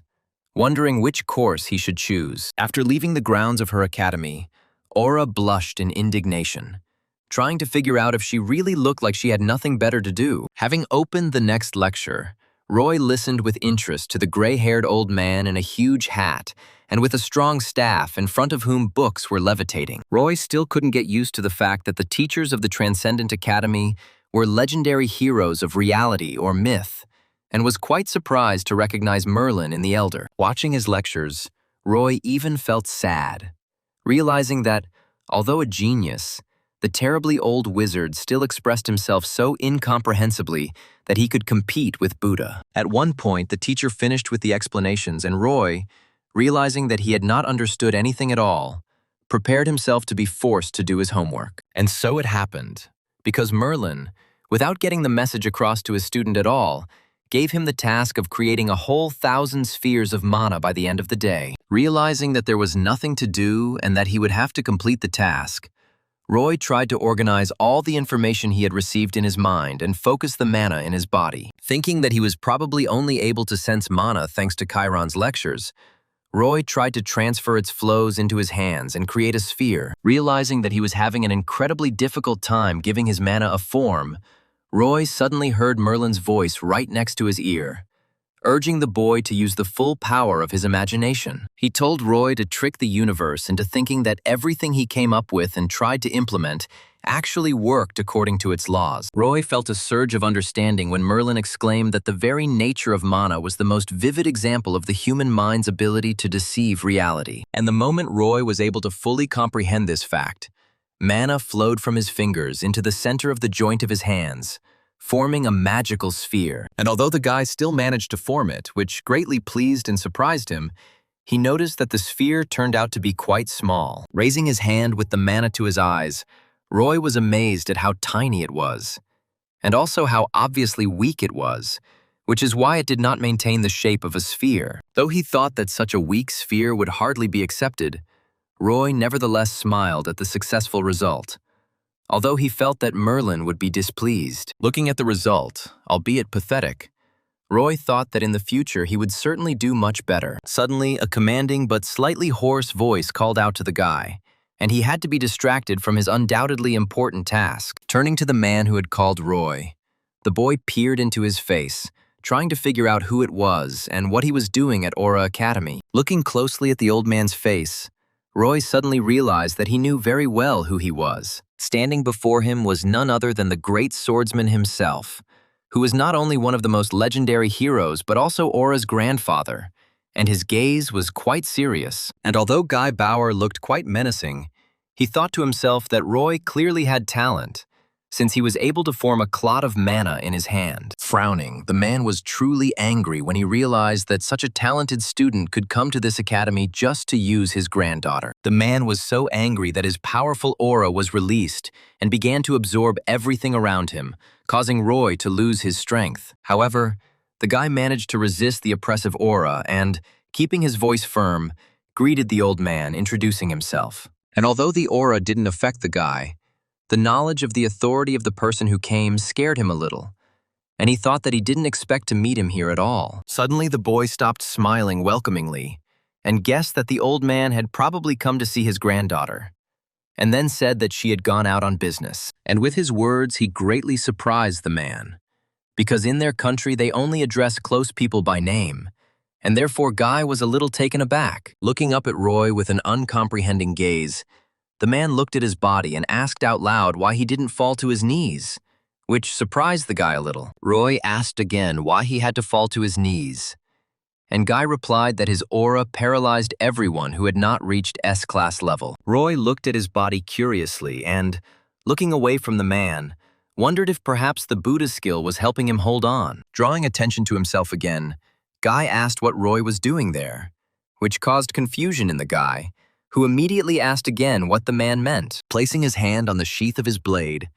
wondering which course he should choose. After leaving the grounds of her academy, Aura blushed in indignation, trying to figure out if she really looked like she had nothing better to do. Having opened the next lecture, Roy listened with interest to the gray-haired old man in a huge hat and with a strong staff in front of whom books were levitating. Roy still couldn't get used to the fact that the teachers of the Transcendent Academy were legendary heroes of reality or myth, and was quite surprised to recognize Merlin in the Elder. Watching his lectures, Roy even felt sad, realizing that, although a genius, the terribly old wizard still expressed himself so incomprehensibly that he could compete with Buddha. At one point, the teacher finished with the explanations, and Roy, realizing that he had not understood anything at all, prepared himself to be forced to do his homework. And so it happened, because Merlin, without getting the message across to his student at all, gave him the task of creating a whole 1,000 spheres of mana by the end of the day. Realizing that there was nothing to do and that he would have to complete the task, Roy tried to organize all the information he had received in his mind and focus the mana in his body. Thinking that he was probably only able to sense mana thanks to Chiron's lectures, Roy tried to transfer its flows into his hands and create a sphere. Realizing that he was having an incredibly difficult time giving his mana a form, Roy suddenly heard Merlin's voice right next to his ear, urging the boy to use the full power of his imagination. He told Roy to trick the universe into thinking that everything he came up with and tried to implement actually worked according to its laws. Roy felt a surge of understanding when Merlin exclaimed that the very nature of mana was the most vivid example of the human mind's ability to deceive reality. And the moment Roy was able to fully comprehend this fact, mana flowed from his fingers into the center of the joint of his hands, forming a magical sphere. And although the guy still managed to form it, which greatly pleased and surprised him, he noticed that the sphere turned out to be quite small. Raising his hand with the mana to his eyes, Roy was amazed at how tiny it was, and also how obviously weak it was, which is why it did not maintain the shape of a sphere. Though he thought that such a weak sphere would hardly be accepted, Roy nevertheless smiled at the successful result, although he felt that Merlin would be displeased. Looking at the result, albeit pathetic, Roy thought that in the future he would certainly do much better. Suddenly, a commanding but slightly hoarse voice called out to the guy, and he had to be distracted from his undoubtedly important task. Turning to the man who had called Roy, the boy peered into his face, trying to figure out who it was and what he was doing at Aura Academy. Looking closely at the old man's face, Roy suddenly realized that he knew very well who he was. Standing before him was none other than the great swordsman himself, who was not only one of the most legendary heroes but also Aura's grandfather, and his gaze was quite serious. And although Guy Bauer looked quite menacing, he thought to himself that Roy clearly had talent, since he was able to form a clot of mana in his hand. Frowning, the man was truly angry when he realized that such a talented student could come to this academy just to use his granddaughter. The man was so angry that his powerful aura was released and began to absorb everything around him, causing Roy to lose his strength. However, the guy managed to resist the oppressive aura and, keeping his voice firm, greeted the old man, introducing himself. And although the aura didn't affect the guy, the knowledge of the authority of the person who came scared him a little, and he thought that he didn't expect to meet him here at all. Suddenly, the boy stopped smiling welcomingly and guessed that the old man had probably come to see his granddaughter, and then said that she had gone out on business. And with his words, he greatly surprised the man, because in their country they only address close people by name, and therefore Guy was a little taken aback. Looking up at Roy with an uncomprehending gaze, the man looked at his body and asked out loud why he didn't fall to his knees, which surprised the guy a little. Roy asked again why he had to fall to his knees, and Guy replied that his aura paralyzed everyone who had not reached S-class level. Roy looked at his body curiously and, looking away from the man, wondered if perhaps the Buddha skill was helping him hold on. Drawing attention to himself again, Guy asked what Roy was doing there, which caused confusion in the guy, who immediately asked again what the man meant. Placing his hand on the sheath of his blade,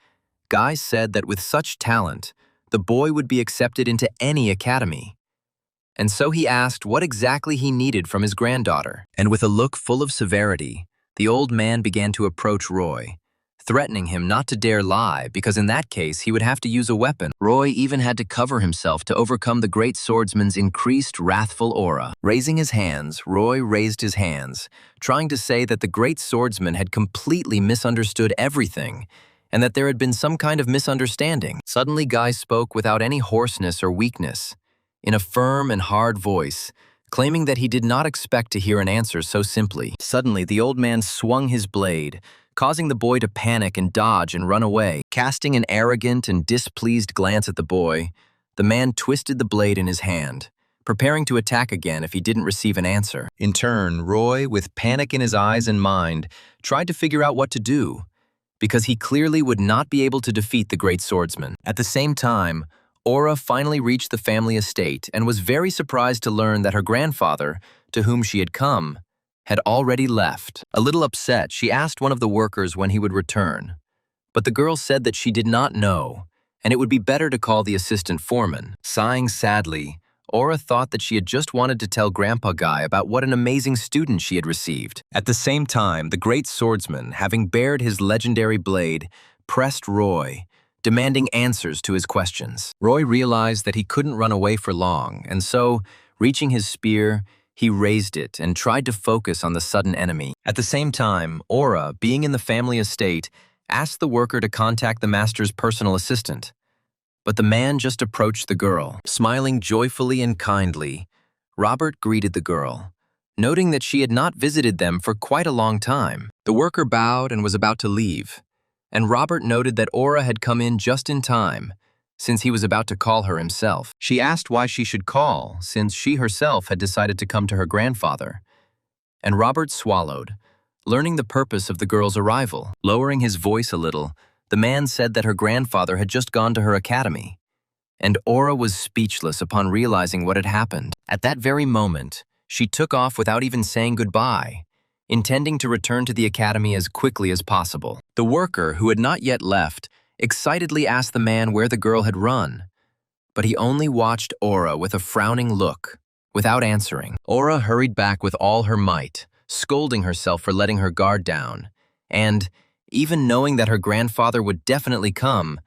Guy said that with such talent, the boy would be accepted into any academy. And so he asked what exactly he needed from his granddaughter. And with a look full of severity, the old man began to approach Roy, threatening him not to dare lie, because in that case he would have to use a weapon. Roy even had to cover himself to overcome the great swordsman's increased wrathful aura. Raising his hands, Roy raised his hands, trying to say that the great swordsman had completely misunderstood everything, and that there had been some kind of misunderstanding. Suddenly Guy spoke without any hoarseness or weakness, in a firm and hard voice, claiming that he did not expect to hear an answer so simply. Suddenly the old man swung his blade, causing the boy to panic and dodge and run away. Casting an arrogant and displeased glance at the boy, the man twisted the blade in his hand, preparing to attack again if he didn't receive an answer. In turn, Roy, with panic in his eyes and mind, tried to figure out what to do, because he clearly would not be able to defeat the great swordsman. At the same time, Aura finally reached the family estate and was very surprised to learn that her grandfather, to whom she had come, had already left. A little upset, she asked one of the workers when he would return, but the girl said that she did not know, and it would be better to call the assistant foreman. Sighing sadly, Aura thought that she had just wanted to tell Grandpa Guy about what an amazing student she had received. At the same time, the great swordsman, having bared his legendary blade, pressed Roy, demanding answers to his questions. Roy realized that he couldn't run away for long, and so, reaching his spear, he raised it and tried to focus on the sudden enemy. At the same time, Aura, being in the family estate, asked the worker to contact the master's personal assistant. but the man just approached the girl. Smiling joyfully and kindly, Robert greeted the girl, noting that she had not visited them for quite a long time. The worker bowed and was about to leave, and Robert noted that Aura had come in just in time, since he was about to call her himself. She asked why she should call, since she herself had decided to come to her grandfather. And Robert swallowed, learning the purpose of the girl's arrival. Lowering his voice a little, the man said that her grandfather had just gone to her academy, and Aura was speechless upon realizing what had happened. At that very moment, she took off without even saying goodbye, intending to return to the academy as quickly as possible. The worker, who had not yet left, excitedly asked the man where the girl had run, but he only watched Aura with a frowning look, without answering. Aura hurried back with all her might, scolding herself for letting her guard down, and, even knowing that her grandfather would definitely come,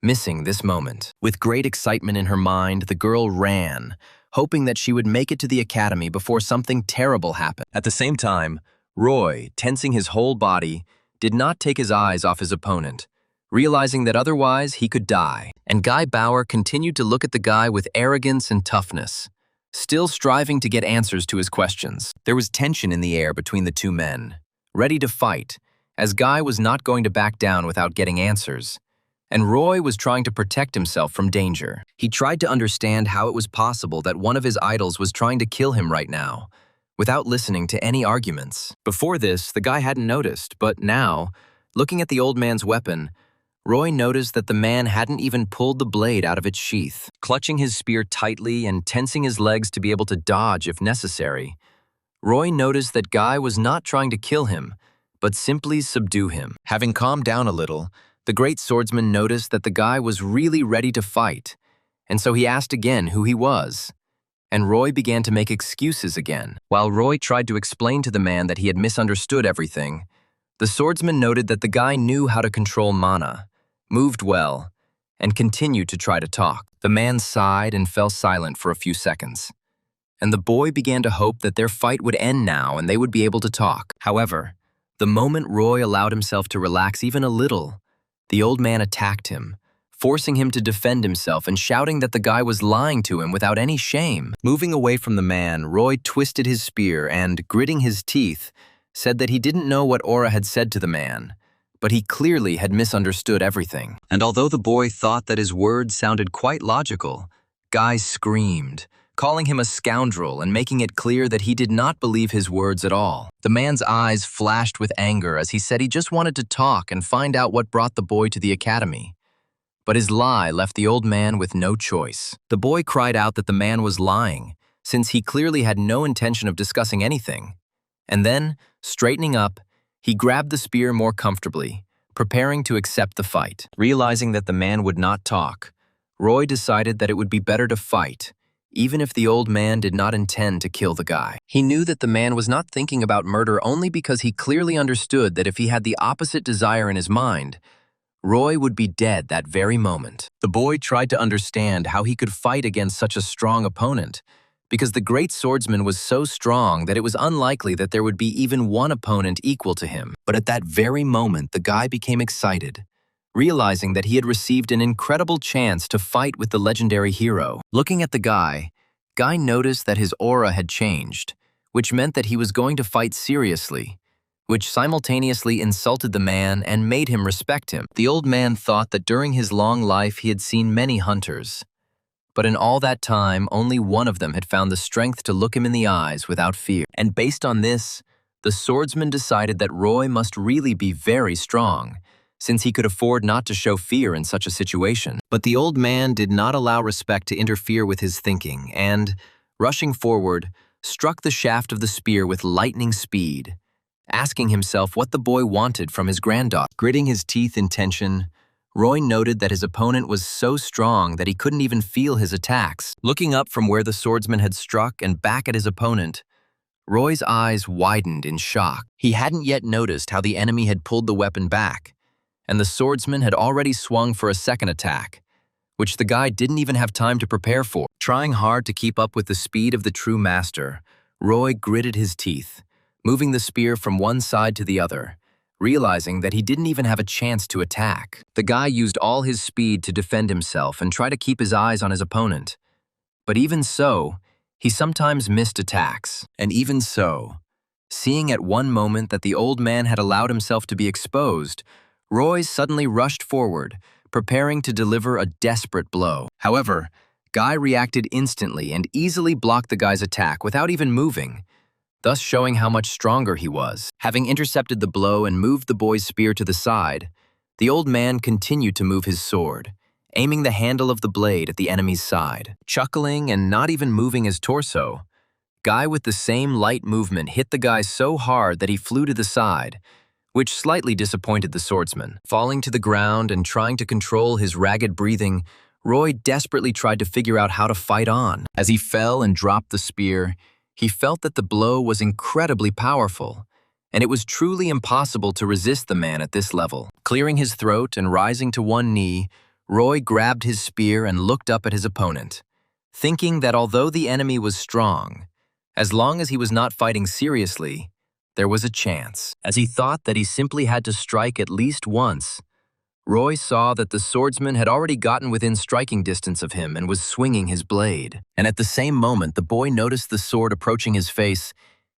missing this moment. With great excitement in her mind, the girl ran, hoping that she would make it to the academy before something terrible happened. At the same time, Roy, tensing his whole body, did not take his eyes off his opponent, realizing that otherwise he could die. And Guy Bauer continued to look at the guy with arrogance and toughness, still striving to get answers to his questions. There was tension in the air between the two men, ready to fight, as Guy was not going to back down without getting answers, and Roy was trying to protect himself from danger. He tried to understand how it was possible that one of his idols was trying to kill him right now, without listening to any arguments. Before this, the guy hadn't noticed, but now, looking at the old man's weapon, Roy noticed that the man hadn't even pulled the blade out of its sheath. Clutching his spear tightly and tensing his legs to be able to dodge if necessary, Roy noticed that Guy was not trying to kill him, but simply subdue him. Having calmed down a little, the great swordsman noticed that the guy was really ready to fight, and so he asked again who he was, and Roy began to make excuses again. While Roy tried to explain to the man that he had misunderstood everything, the swordsman noted that the guy knew how to control mana, moved well, and continued to try to talk. The man sighed and fell silent for a few seconds, and the boy began to hope that their fight would end now and they would be able to talk. However, the moment Roy allowed himself to relax even a little, the old man attacked him, forcing him to defend himself and shouting that the guy was lying to him without any shame. Moving away from the man, Roy twisted his spear and, gritting his teeth, said that he didn't know what Aura had said to the man, but he clearly had misunderstood everything. And although the boy thought that his words sounded quite logical, Guy screamed, calling him a scoundrel and making it clear that he did not believe his words at all. The man's eyes flashed with anger as he said he just wanted to talk and find out what brought the boy to the academy. But his lie left the old man with no choice. The boy cried out that the man was lying, since he clearly had no intention of discussing anything. And then, straightening up, he grabbed the spear more comfortably, preparing to accept the fight. Realizing that the man would not talk, Roy decided that it would be better to fight, even if the old man did not intend to kill the guy. He knew that the man was not thinking about murder only because he clearly understood that if he had the opposite desire in his mind, Roy would be dead that very moment. The boy tried to understand how he could fight against such a strong opponent, because the great swordsman was so strong that it was unlikely that there would be even one opponent equal to him. But at that very moment, the guy became excited, realizing that he had received an incredible chance to fight with the legendary hero. Looking at the guy, Guy noticed that his aura had changed, which meant that he was going to fight seriously, which simultaneously insulted the man and made him respect him. The old man thought that during his long life he had seen many hunters, but in all that time, only one of them had found the strength to look him in the eyes without fear. And based on this, the swordsman decided that Roy must really be very strong, since he could afford not to show fear in such a situation. But the old man did not allow respect to interfere with his thinking and, rushing forward, struck the shaft of the spear with lightning speed, asking himself what the boy wanted from his granddaughter. Gritting his teeth in tension, Roy noted that his opponent was so strong that he couldn't even feel his attacks. Looking up from where the swordsman had struck and back at his opponent, Roy's eyes widened in shock. He hadn't yet noticed how the enemy had pulled the weapon back, and the swordsman had already swung for a second attack, which the guy didn't even have time to prepare for. Trying hard to keep up with the speed of the true master, Roy gritted his teeth, moving the spear from one side to the other, realizing that he didn't even have a chance to attack. The guy used all his speed to defend himself and try to keep his eyes on his opponent. But even so, he sometimes missed attacks. And even so, seeing at one moment that the old man had allowed himself to be exposed, Roy suddenly rushed forward, preparing to deliver a desperate blow. However, Guy reacted instantly and easily blocked the guy's attack without even moving, thus showing how much stronger he was. Having intercepted the blow and moved the boy's spear to the side, the old man continued to move his sword, aiming the handle of the blade at the enemy's side. Chuckling and not even moving his torso, Guy with the same light movement hit the guy so hard that he flew to the side, which slightly disappointed the swordsman. Falling to the ground and trying to control his ragged breathing, Roy desperately tried to figure out how to fight on. As he fell and dropped the spear, he felt that the blow was incredibly powerful, and it was truly impossible to resist the man at this level. Clearing his throat and rising to one knee, Roy grabbed his spear and looked up at his opponent, thinking that although the enemy was strong, as long as he was not fighting seriously, there was a chance. As he thought that he simply had to strike at least once, Roy saw that the swordsman had already gotten within striking distance of him and was swinging his blade. And at the same moment the boy noticed the sword approaching his face,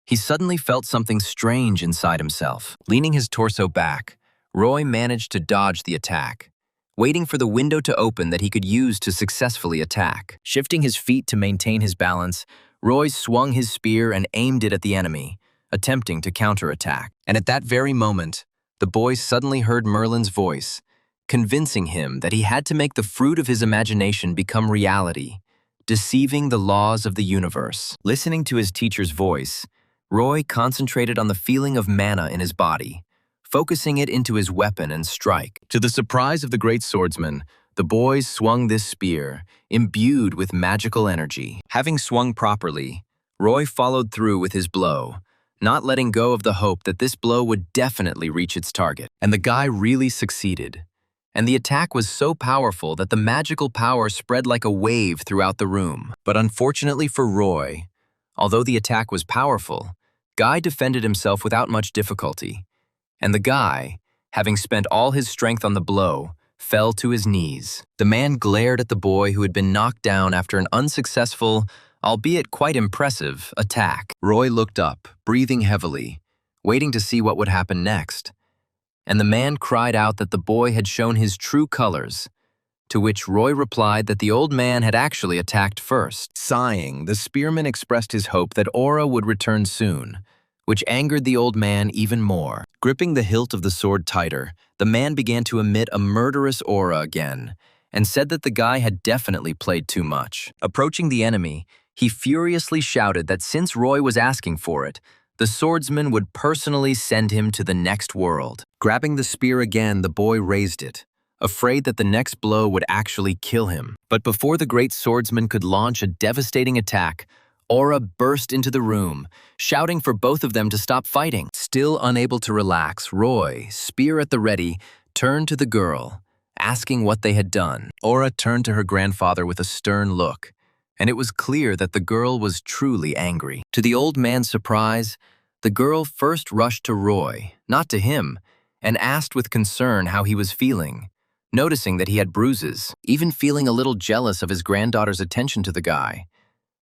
he suddenly felt something strange inside himself. Leaning his torso back, Roy managed to dodge the attack, waiting for the window to open that he could use to successfully attack. Shifting his feet to maintain his balance, Roy swung his spear and aimed it at the enemy, attempting to counterattack. And at that very moment, the boy suddenly heard Merlin's voice, convincing him that he had to make the fruit of his imagination become reality, deceiving the laws of the universe. Listening to his teacher's voice, Roy concentrated on the feeling of mana in his body, focusing it into his weapon and strike. To the surprise of the great swordsman, the boy swung this spear, imbued with magical energy. Having swung properly, Roy followed through with his blow, not letting go of the hope that this blow would definitely reach its target. And the guy really succeeded. And the attack was so powerful that the magical power spread like a wave throughout the room. But unfortunately for Roy, although the attack was powerful, Guy defended himself without much difficulty. And the guy, having spent all his strength on the blow, fell to his knees. The man glared at the boy who had been knocked down after an unsuccessful, albeit quite impressive, attack. Roy looked up, breathing heavily, waiting to see what would happen next. And the man cried out that the boy had shown his true colors, to which Roy replied that the old man had actually attacked first. Sighing, the spearman expressed his hope that Aura would return soon, which angered the old man even more. Gripping the hilt of the sword tighter, the man began to emit a murderous aura again, and said that the guy had definitely played too much. Approaching the enemy, he furiously shouted that since Roy was asking for it, the swordsman would personally send him to the next world. Grabbing the spear again, the boy raised it, afraid that the next blow would actually kill him. But before the great swordsman could launch a devastating attack, Aura burst into the room, shouting for both of them to stop fighting. Still unable to relax, Roy, spear at the ready, turned to the girl, asking what they had done. Aura turned to her grandfather with a stern look, and it was clear that the girl was truly angry. To the old man's surprise, the girl first rushed to Roy, not to him, and asked with concern how he was feeling, noticing that he had bruises, even feeling a little jealous of his granddaughter's attention to the guy.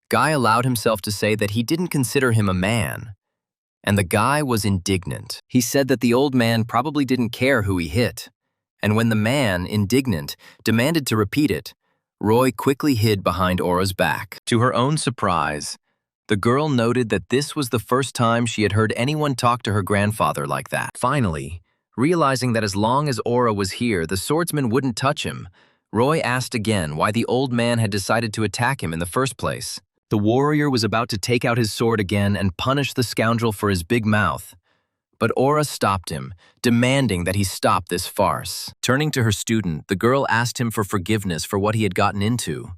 Guy allowed himself to say that he didn't consider him a man, and the guy was indignant. He said that the old man probably didn't care who he hit, and when the man, indignant, demanded to repeat it, Roy quickly hid behind Aura's back. To her own surprise, the girl noted that this was the first time she had heard anyone talk to her grandfather like that. Finally, realizing that as long as Aura was here, the swordsman wouldn't touch him, Roy asked again why the old man had decided to attack him in the first place. The warrior was about to take out his sword again and punish the scoundrel for his big mouth. But Aura stopped him, demanding that he stop this farce. Turning to her student, the girl asked him for forgiveness for what he had gotten into,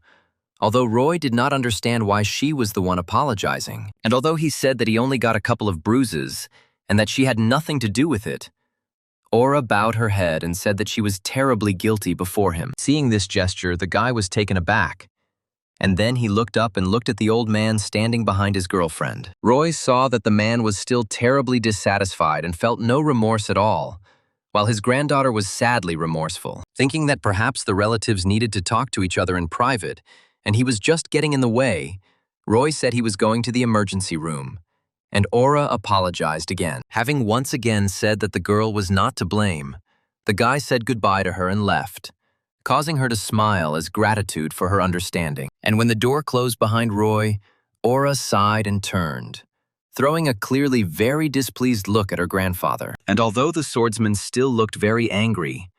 although Roy did not understand why she was the one apologizing. And although he said that he only got a couple of bruises and that she had nothing to do with it, Aura bowed her head and said that she was terribly guilty before him. Seeing this gesture, the guy was taken aback, And then he looked up and looked at the old man standing behind his girlfriend. Roy saw that the man was still terribly dissatisfied and felt no remorse at all, while his granddaughter was sadly remorseful, thinking that perhaps the relatives needed to talk to each other in private, and he was just getting in the way. Roy said he was going to the emergency room, and Aura apologized again. Having once again said that the girl was not to blame, the guy said goodbye to her and left, causing her to smile as gratitude for her understanding. And when the door closed behind Roy, Aura sighed and turned, throwing a clearly very displeased look at her grandfather. And although the swordsman still looked very angry,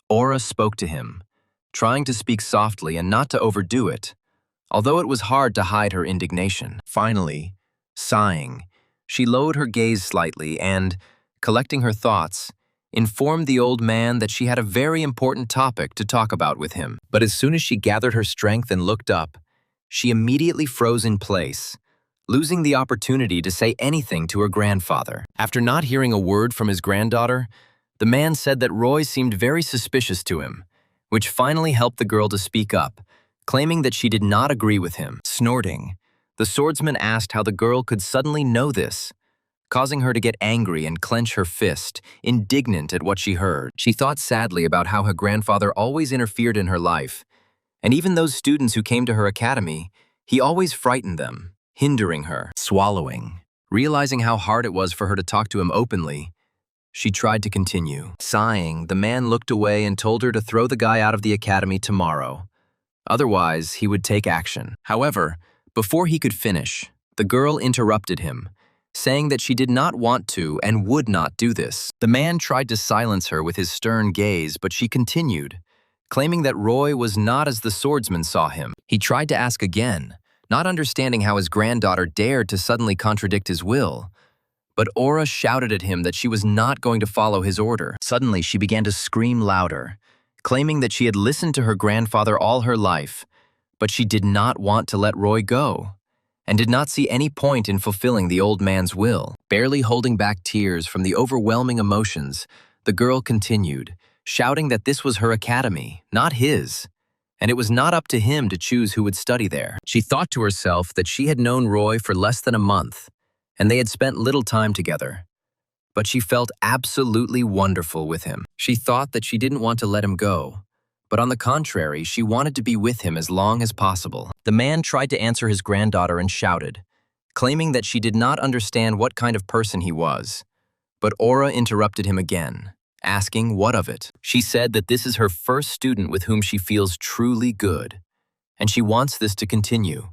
Aura spoke to him, trying to speak softly and not to overdo it, although it was hard to hide her indignation. Finally, sighing, she lowered her gaze slightly and, collecting her thoughts, informed the old man that she had a very important topic to talk about with him. But as soon as she gathered her strength and looked up, she immediately froze in place, losing the opportunity to say anything to her grandfather. After not hearing a word from his granddaughter, the man said that Roy seemed very suspicious to him, which finally helped the girl to speak up, claiming that she did not agree with him. Snorting, the swordsman asked how the girl could suddenly know this, causing her to get angry and clench her fist, indignant at what she heard. She thought sadly about how her grandfather always interfered in her life, and even those students who came to her academy, he always frightened them, hindering her. Swallowing, realizing how hard it was for her to talk to him openly, she tried to continue. Sighing, the man looked away and told her to throw the guy out of the academy tomorrow. Otherwise, he would take action. However, before he could finish, the girl interrupted him, saying that she did not want to and would not do this. The man tried to silence her with his stern gaze, but she continued, claiming that Roy was not as the swordsman saw him. He tried to ask again, not understanding how his granddaughter dared to suddenly contradict his will. But Aura shouted at him that she was not going to follow his order. Suddenly, she began to scream louder, claiming that she had listened to her grandfather all her life, but she did not want to let Roy go, and did not see any point in fulfilling the old man's will. Barely holding back tears from the overwhelming emotions, the girl continued, shouting that this was her academy, not his, and it was not up to him to choose who would study there. She thought to herself that she had known Roy for less than a month, and they had spent little time together. But she felt absolutely wonderful with him. She thought that she didn't want to let him go, but on the contrary, she wanted to be with him as long as possible. The man tried to answer his granddaughter and shouted, claiming that she did not understand what kind of person he was. But Aura interrupted him again, asking what of it. She said that this is her first student with whom she feels truly good, and she wants this to continue.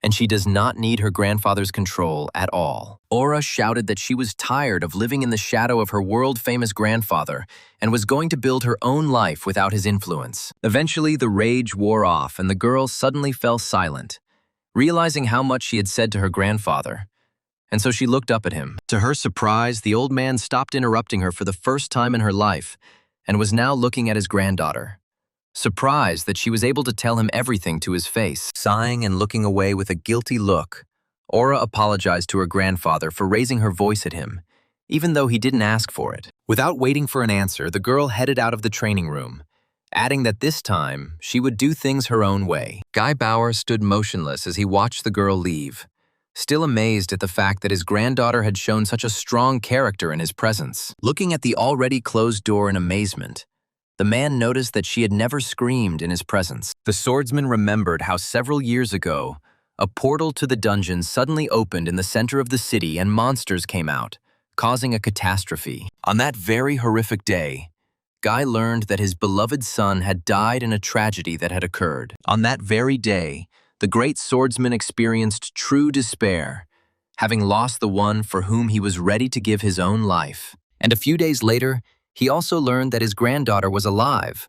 And she does not need her grandfather's control at all. Aura shouted that she was tired of living in the shadow of her world-famous grandfather and was going to build her own life without his influence. Eventually, the rage wore off and the girl suddenly fell silent, realizing how much she had said to her grandfather. And so she looked up at him. To her surprise, the old man stopped interrupting her for the first time in her life and was now looking at his granddaughter, surprised that she was able to tell him everything to his face. Sighing and looking away with a guilty look, Aura apologized to her grandfather for raising her voice at him, even though he didn't ask for it. Without waiting for an answer, the girl headed out of the training room, adding that this time she would do things her own way. Guy Bauer stood motionless as he watched the girl leave, still amazed at the fact that his granddaughter had shown such a strong character in his presence. Looking at the already closed door in amazement, the man noticed that she had never screamed in his presence. The swordsman remembered how several years ago, a portal to the dungeon suddenly opened in the center of the city and monsters came out, causing a catastrophe. On that very horrific day, Guy learned that his beloved son had died in a tragedy that had occurred. On that very day, the great swordsman experienced true despair, having lost the one for whom he was ready to give his own life. And a few days later, he also learned that his granddaughter was alive,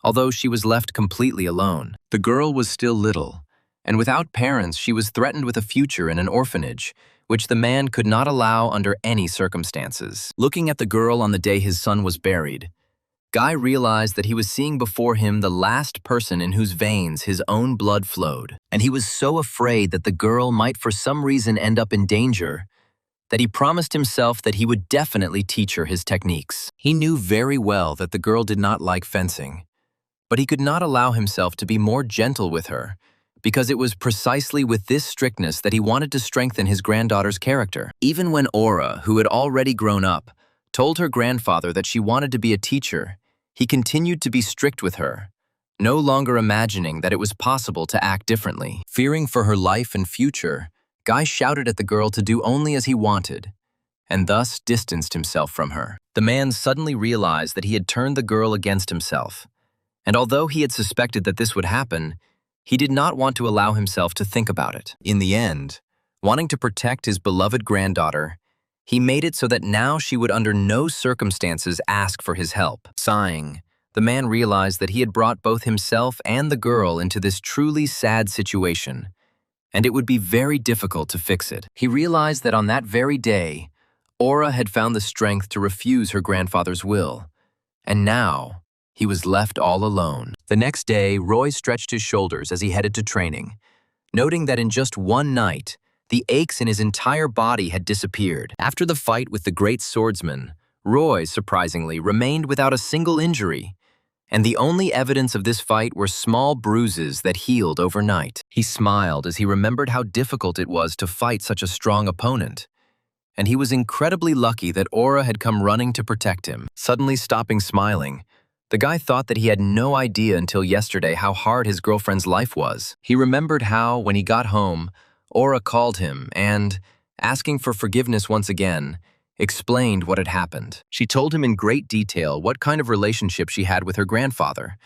although she was left completely alone. The girl was still little, and without parents she was threatened with a future in an orphanage, which the man could not allow under any circumstances. Looking at the girl on the day his son was buried, Guy realized that he was seeing before him the last person in whose veins his own blood flowed, and he was so afraid that the girl might for some reason end up in danger that he promised himself that he would definitely teach her his techniques. He knew very well that the girl did not like fencing, but he could not allow himself to be more gentle with her because it was precisely with this strictness that he wanted to strengthen his granddaughter's character. Even when Aura, who had already grown up, told her grandfather that she wanted to be a teacher, he continued to be strict with her, no longer imagining that it was possible to act differently. Fearing for her life and future, Guy shouted at the girl to do only as he wanted, and thus distanced himself from her. The man suddenly realized that he had turned the girl against himself, and although he had suspected that this would happen, he did not want to allow himself to think about it. In the end, wanting to protect his beloved granddaughter, he made it so that now she would under no circumstances ask for his help. Sighing, the man realized that he had brought both himself and the girl into this truly sad situation, and it would be very difficult to fix it. He realized that on that very day, Aura had found the strength to refuse her grandfather's will, and now he was left all alone. The next day, Roy stretched his shoulders as he headed to training, noting that in just one night, the aches in his entire body had disappeared. After the fight with the great swordsman, Roy, surprisingly, remained without a single injury, and the only evidence of this fight were small bruises that healed overnight. He smiled as he remembered how difficult it was to fight such a strong opponent, and he was incredibly lucky that Aura had come running to protect him. Suddenly stopping smiling, the guy thought that he had no idea until yesterday how hard his girlfriend's life was. He remembered how, when he got home, Aura called him and, asking for forgiveness once again, explained what had happened. She told him in great detail what kind of relationship she had with her grandfather,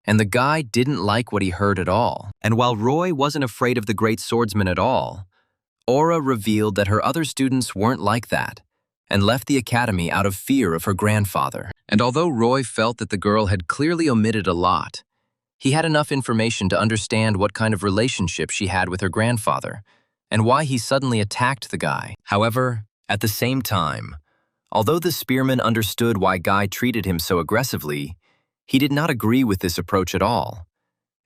and the guy didn't like what he heard at all. And while Roy wasn't afraid of the great swordsman at all, Aura revealed that her other students weren't like that, and left the academy out of fear of her grandfather. And although Roy felt that the girl had clearly omitted a lot, he had enough information to understand what kind of relationship she had with her grandfather, and why he suddenly attacked the guy. However, at the same time, although the spearman understood why Guy treated him so aggressively, he did not agree with this approach at all,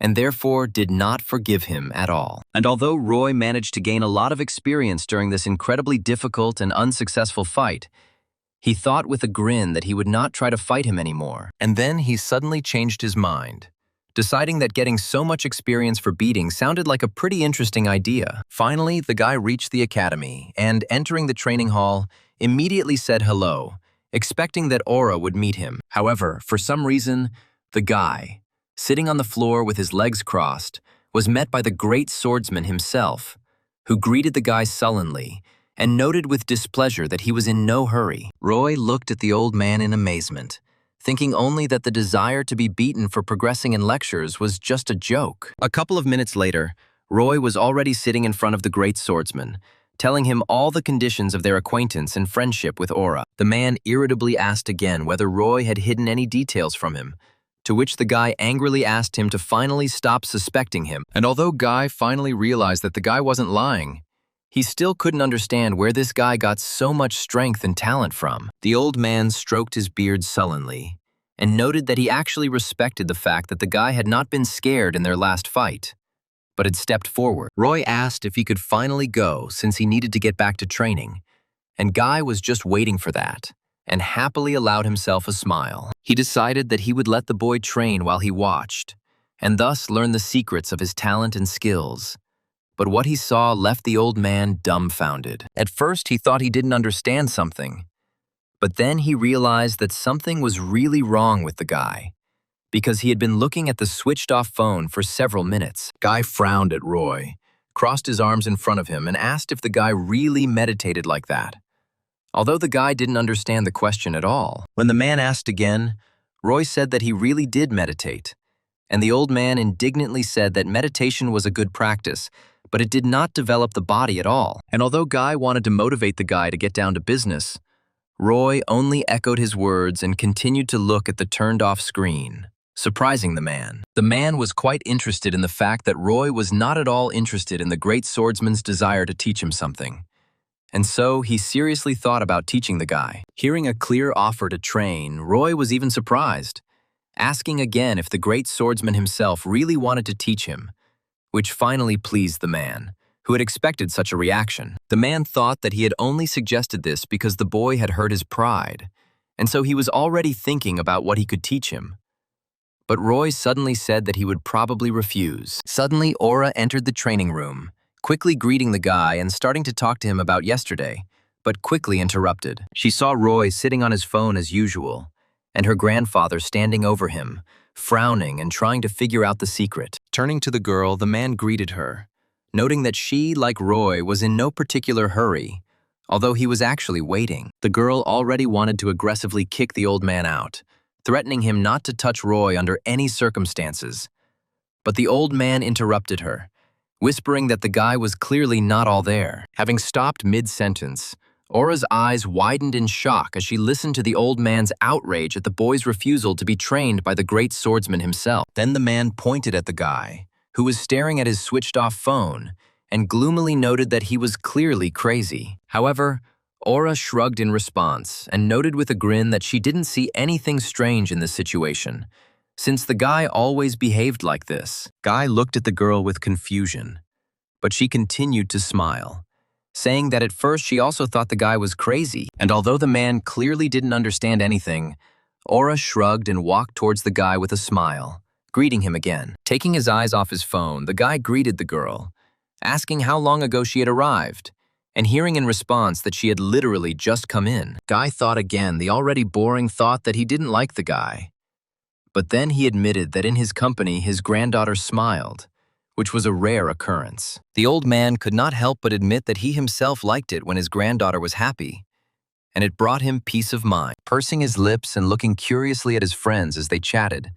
and therefore did not forgive him at all. And although Roy managed to gain a lot of experience during this incredibly difficult and unsuccessful fight, he thought with a grin that he would not try to fight him anymore. And then he suddenly changed his mind, deciding that getting so much experience for beating sounded like a pretty interesting idea. Finally, the guy reached the academy and, entering the training hall, immediately said hello, expecting that Aura would meet him. However, for some reason, the guy, sitting on the floor with his legs crossed, was met by the great swordsman himself, who greeted the guy sullenly and noted with displeasure that he was in no hurry. Roy looked at the old man in amazement, thinking only that the desire to be beaten for progressing in lectures was just a joke. A couple of minutes later, Roy was already sitting in front of the great swordsman, telling him all the conditions of their acquaintance and friendship with Aura. The man irritably asked again whether Roy had hidden any details from him, to which the guy angrily asked him to finally stop suspecting him. And although Guy finally realized that the guy wasn't lying, he still couldn't understand where this guy got so much strength and talent from. The old man stroked his beard sullenly and noted that he actually respected the fact that the guy had not been scared in their last fight, but had stepped forward. Roy asked if he could finally go since he needed to get back to training, and Guy was just waiting for that and happily allowed himself a smile. He decided that he would let the boy train while he watched, and thus learn the secrets of his talent and skills. But what he saw left the old man dumbfounded. At first, he thought he didn't understand something, but then he realized that something was really wrong with the guy, because he had been looking at the switched-off phone for several minutes. Guy frowned at Roy, crossed his arms in front of him, and asked if the guy really meditated like that, although the guy didn't understand the question at all. When the man asked again, Roy said that he really did meditate, and the old man indignantly said that meditation was a good practice, but it did not develop the body at all. And although Guy wanted to motivate the guy to get down to business, Roy only echoed his words and continued to look at the turned-off screen, surprising the man. The man was quite interested in the fact that Roy was not at all interested in the great swordsman's desire to teach him something, and so he seriously thought about teaching the guy. Hearing a clear offer to train, Roy was even surprised, asking again if the great swordsman himself really wanted to teach him, which finally pleased the man, who had expected such a reaction. The man thought that he had only suggested this because the boy had hurt his pride, and so he was already thinking about what he could teach him. But Roy suddenly said that he would probably refuse. Suddenly, Aura entered the training room, quickly greeting the guy and starting to talk to him about yesterday, but quickly interrupted. She saw Roy sitting on his phone as usual, and her grandfather standing over him, frowning and trying to figure out the secret. Turning to the girl, the man greeted her, noting that she, like Roy, was in no particular hurry, although he was actually waiting. The girl already wanted to aggressively kick the old man out, threatening him not to touch Roy under any circumstances. But the old man interrupted her, whispering that the guy was clearly not all there. Having stopped mid-sentence, Aura's eyes widened in shock as she listened to the old man's outrage at the boy's refusal to be trained by the great swordsman himself. Then the man pointed at the guy, who was staring at his switched-off phone, and gloomily noted that he was clearly crazy. However, Aura shrugged in response and noted with a grin that she didn't see anything strange in this situation, since the guy always behaved like this. Guy looked at the girl with confusion, but she continued to smile, saying that at first she also thought the guy was crazy. And although the man clearly didn't understand anything, Aura shrugged and walked towards the guy with a smile, greeting him again. Taking his eyes off his phone, the guy greeted the girl, asking how long ago she had arrived, and hearing in response that she had literally just come in. Guy thought again the already boring thought that he didn't like the guy. But then he admitted that in his company his granddaughter smiled, which was a rare occurrence. The old man could not help but admit that he himself liked it when his granddaughter was happy, and it brought him peace of mind. Pursing his lips and looking curiously at his friends as they chatted,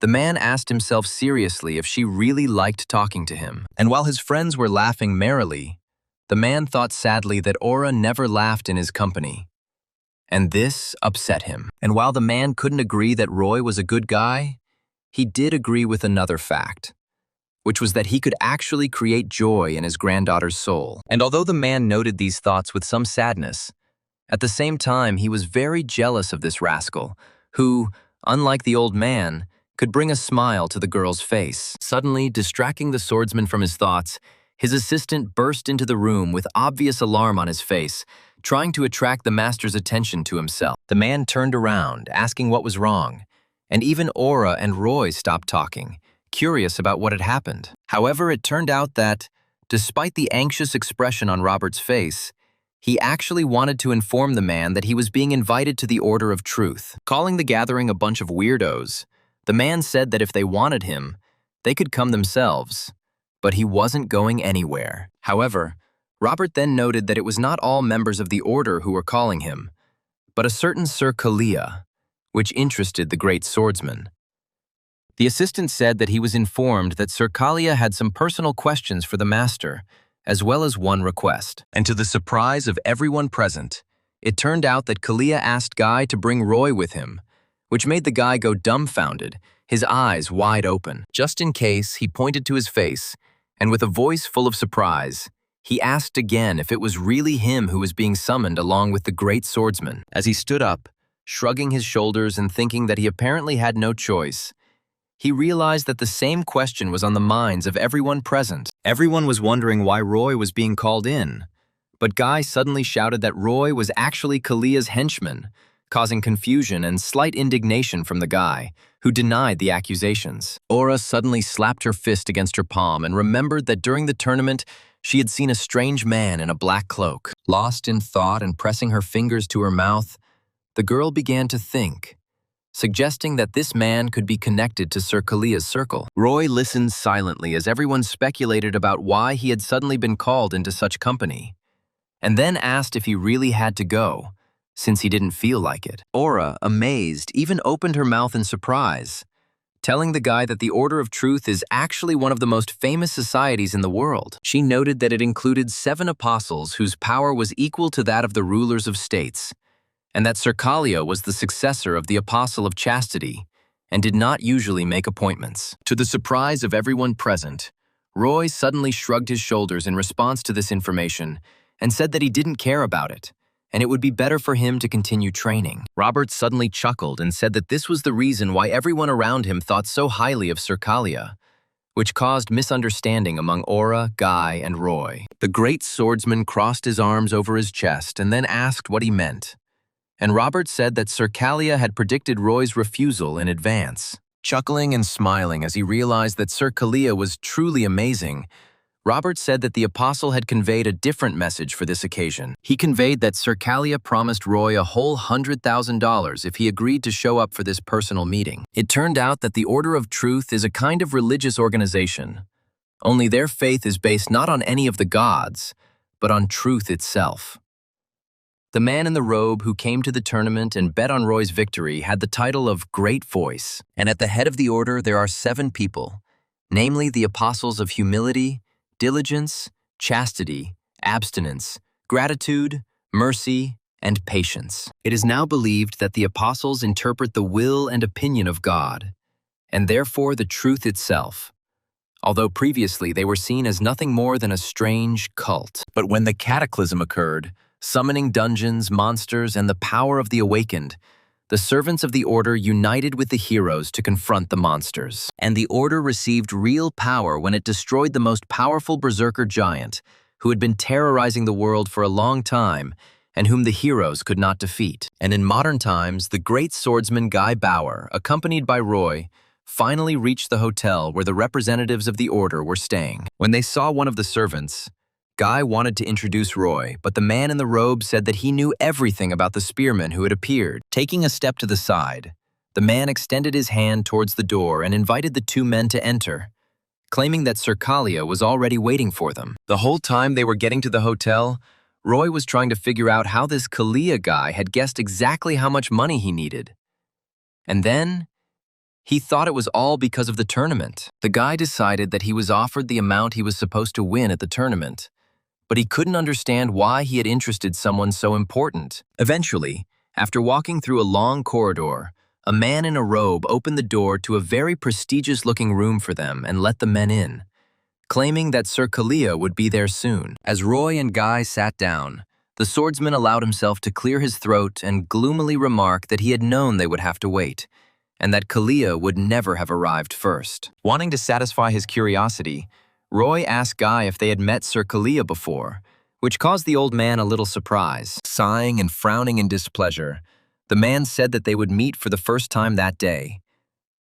the man asked himself seriously if she really liked talking to him. And while his friends were laughing merrily, the man thought sadly that Aura never laughed in his company. And this upset him. And while the man couldn't agree that Roy was a good guy, he did agree with another fact, which was that he could actually create joy in his granddaughter's soul. And although the man noted these thoughts with some sadness, at the same time he was very jealous of this rascal, who, unlike the old man, could bring a smile to the girl's face. Suddenly, distracting the swordsman from his thoughts, his assistant burst into the room with obvious alarm on his face, trying to attract the master's attention to himself. The man turned around, asking what was wrong, and even Aura and Roy stopped talking, curious about what had happened. However, it turned out that, despite the anxious expression on Robert's face, he actually wanted to inform the man that he was being invited to the Order of Truth. Calling the gathering a bunch of weirdos, the man said that if they wanted him, they could come themselves, but he wasn't going anywhere. However, Robert then noted that it was not all members of the Order who were calling him, but a certain Sir Kalia, which interested the great swordsman. The assistant said that he was informed that Sir Kalia had some personal questions for the master, as well as one request. And to the surprise of everyone present, it turned out that Kalia asked Guy to bring Roy with him, which made the guy go dumbfounded, his eyes wide open. Just in case, he pointed to his face, and with a voice full of surprise, he asked again if it was really him who was being summoned along with the great swordsman. As he stood up, shrugging his shoulders and thinking that he apparently had no choice, he realized that the same question was on the minds of everyone present. Everyone was wondering why Roy was being called in, but Guy suddenly shouted that Roy was actually Kalia's henchman, causing confusion and slight indignation from the guy, who denied the accusations. Aura suddenly slapped her fist against her palm and remembered that during the tournament, she had seen a strange man in a black cloak. Lost in thought and pressing her fingers to her mouth, the girl began to think, suggesting that this man could be connected to Sir Kalia's circle. Roy listened silently as everyone speculated about why he had suddenly been called into such company, and then asked if he really had to go, since he didn't feel like it. Aura, amazed, even opened her mouth in surprise, telling the guy that the Order of Truth is actually one of the most famous societies in the world. She noted that it included 7 apostles whose power was equal to that of the rulers of states, and that Sir Kalia was the successor of the Apostle of Chastity and did not usually make appointments. To the surprise of everyone present, Roy suddenly shrugged his shoulders in response to this information and said that he didn't care about it, and it would be better for him to continue training. Robert suddenly chuckled and said that this was the reason why everyone around him thought so highly of Sir Kalia, which caused misunderstanding among Aura, Guy, and Roy. The great swordsman crossed his arms over his chest and then asked what he meant, and Robert said that Sir Kalia had predicted Roy's refusal in advance. Chuckling and smiling as he realized that Sir Kalia was truly amazing, Robert said that the apostle had conveyed a different message for this occasion. He conveyed that Sir Kalia promised Roy a whole $100,000 if he agreed to show up for this personal meeting. It turned out that the Order of Truth is a kind of religious organization, only their faith is based not on any of the gods, but on truth itself. The man in the robe who came to the tournament and bet on Roy's victory had the title of Great Voice, and at the head of the order there are 7 people, namely the apostles of humility, diligence, chastity, abstinence, gratitude, mercy, and patience. It is now believed that the apostles interpret the will and opinion of God, and therefore the truth itself, although previously they were seen as nothing more than a strange cult. But when the cataclysm occurred, summoning dungeons, monsters, and the power of the awakened, the servants of the Order united with the heroes to confront the monsters. And the Order received real power when it destroyed the most powerful berserker giant, who had been terrorizing the world for a long time, and whom the heroes could not defeat. And in modern times, the great swordsman Guy Bauer, accompanied by Roy, finally reached the hotel where the representatives of the Order were staying. When they saw one of the servants, Guy wanted to introduce Roy, but the man in the robe said that he knew everything about the spearman who had appeared. Taking a step to the side, the man extended his hand towards the door and invited the 2 men to enter, claiming that Sir Kalia was already waiting for them. The whole time they were getting to the hotel, Roy was trying to figure out how this Kalia guy had guessed exactly how much money he needed. And then he thought it was all because of the tournament. The guy decided that he was offered the amount he was supposed to win at the tournament, but he couldn't understand why he had interested someone so important. Eventually, after walking through a long corridor, a man in a robe opened the door to a very prestigious-looking room for them and let the men in, claiming that Sir Kalia would be there soon. As Roy and Guy sat down, the swordsman allowed himself to clear his throat and gloomily remark that he had known they would have to wait, and that Kalia would never have arrived first. Wanting to satisfy his curiosity, Roy asked Guy if they had met Sir Kalia before, which caused the old man a little surprise. Sighing and frowning in displeasure, the man said that they would meet for the first time that day,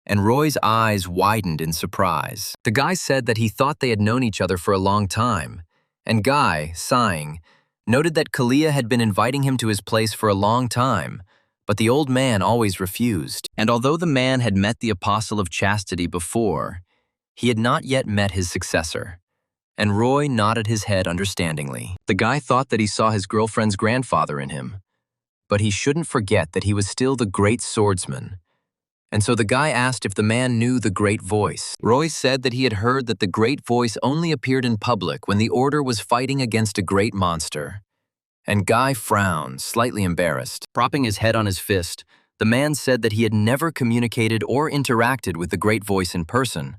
and Roy's eyes widened in surprise. The guy said that he thought they had known each other for a long time, and Guy, sighing, noted that Kalia had been inviting him to his place for a long time, but the old man always refused. And although the man had met the Apostle of Chastity before, he had not yet met his successor, and Roy nodded his head understandingly. The guy thought that he saw his girlfriend's grandfather in him, but he shouldn't forget that he was still the great swordsman. And so the guy asked if the man knew the Great Voice. Roy said that he had heard that the Great Voice only appeared in public when the Order was fighting against a great monster. And Guy frowned, slightly embarrassed. Propping his head on his fist, the man said that he had never communicated or interacted with the Great Voice in person,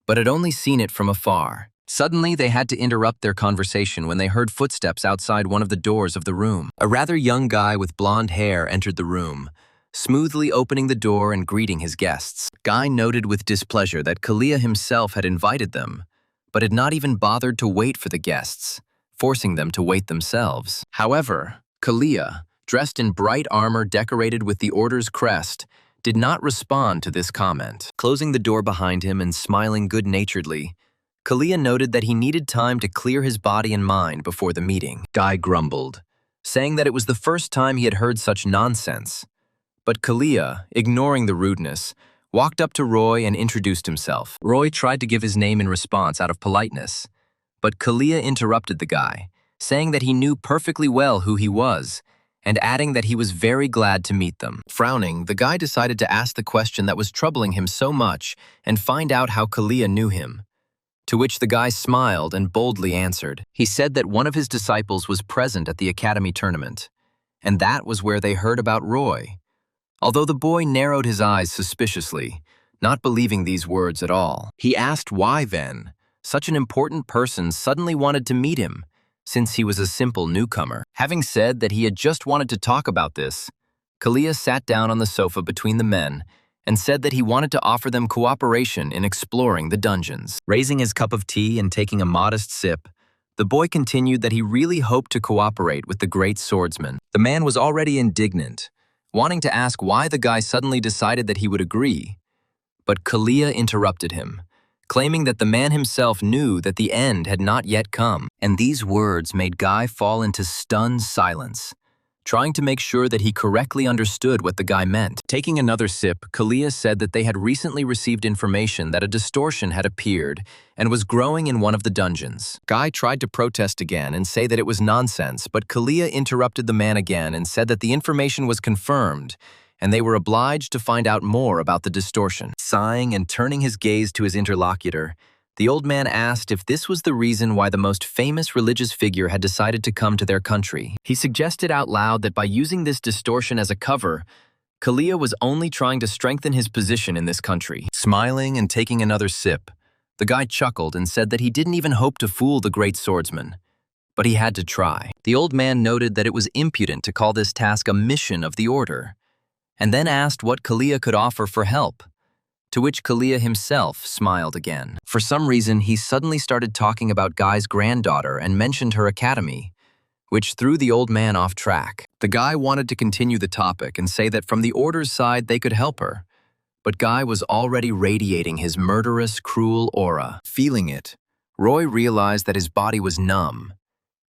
but had only seen it from afar. Suddenly, they had to interrupt their conversation when they heard footsteps outside one of the doors of the room. A rather young guy with blonde hair entered the room, smoothly opening the door and greeting his guests. Guy noted with displeasure that Kalia himself had invited them, but had not even bothered to wait for the guests, forcing them to wait themselves. However, Kalia, dressed in bright armor decorated with the Order's crest, did not respond to this comment. Closing the door behind him and smiling good-naturedly, Kalia noted that he needed time to clear his body and mind before the meeting. Guy grumbled, saying that it was the first time he had heard such nonsense. But Kalia, ignoring the rudeness, walked up to Roy and introduced himself. Roy tried to give his name in response out of politeness, but Kalia interrupted the guy, saying that he knew perfectly well who he was, and adding that he was very glad to meet them. Frowning, the guy decided to ask the question that was troubling him so much and find out how Kalia knew him. To which the guy smiled and boldly answered. He said that one of his disciples was present at the academy tournament, and that was where they heard about Roy. Although the boy narrowed his eyes suspiciously, not believing these words at all. He asked why then such an important person suddenly wanted to meet him, since he was a simple newcomer. Having said that he had just wanted to talk about this, Kalia sat down on the sofa between the men and said that he wanted to offer them cooperation in exploring the dungeons. Raising his cup of tea and taking a modest sip, the boy continued that he really hoped to cooperate with the great swordsman. The man was already indignant, wanting to ask why the guy suddenly decided that he would agree. But Kalia interrupted him, claiming that the man himself knew that the end had not yet come. And these words made Guy fall into stunned silence, trying to make sure that he correctly understood what the guy meant. Taking another sip, Kalia said that they had recently received information that a distortion had appeared and was growing in one of the dungeons. Guy tried to protest again and say that it was nonsense, but Kalia interrupted the man again and said that the information was confirmed and they were obliged to find out more about the distortion. Sighing and turning his gaze to his interlocutor, the old man asked if this was the reason why the most famous religious figure had decided to come to their country. He suggested out loud that by using this distortion as a cover, Kalia was only trying to strengthen his position in this country. Smiling and taking another sip, the guy chuckled and said that he didn't even hope to fool the great swordsman, but he had to try. The old man noted that it was impudent to call this task a mission of the order, and then asked what Kalia could offer for help, to which Kalia himself smiled again. For some reason, he suddenly started talking about Guy's granddaughter and mentioned her academy, which threw the old man off track. The guy wanted to continue the topic and say that from the order's side they could help her, but Guy was already radiating his murderous, cruel aura. Feeling it, Roy realized that his body was numb,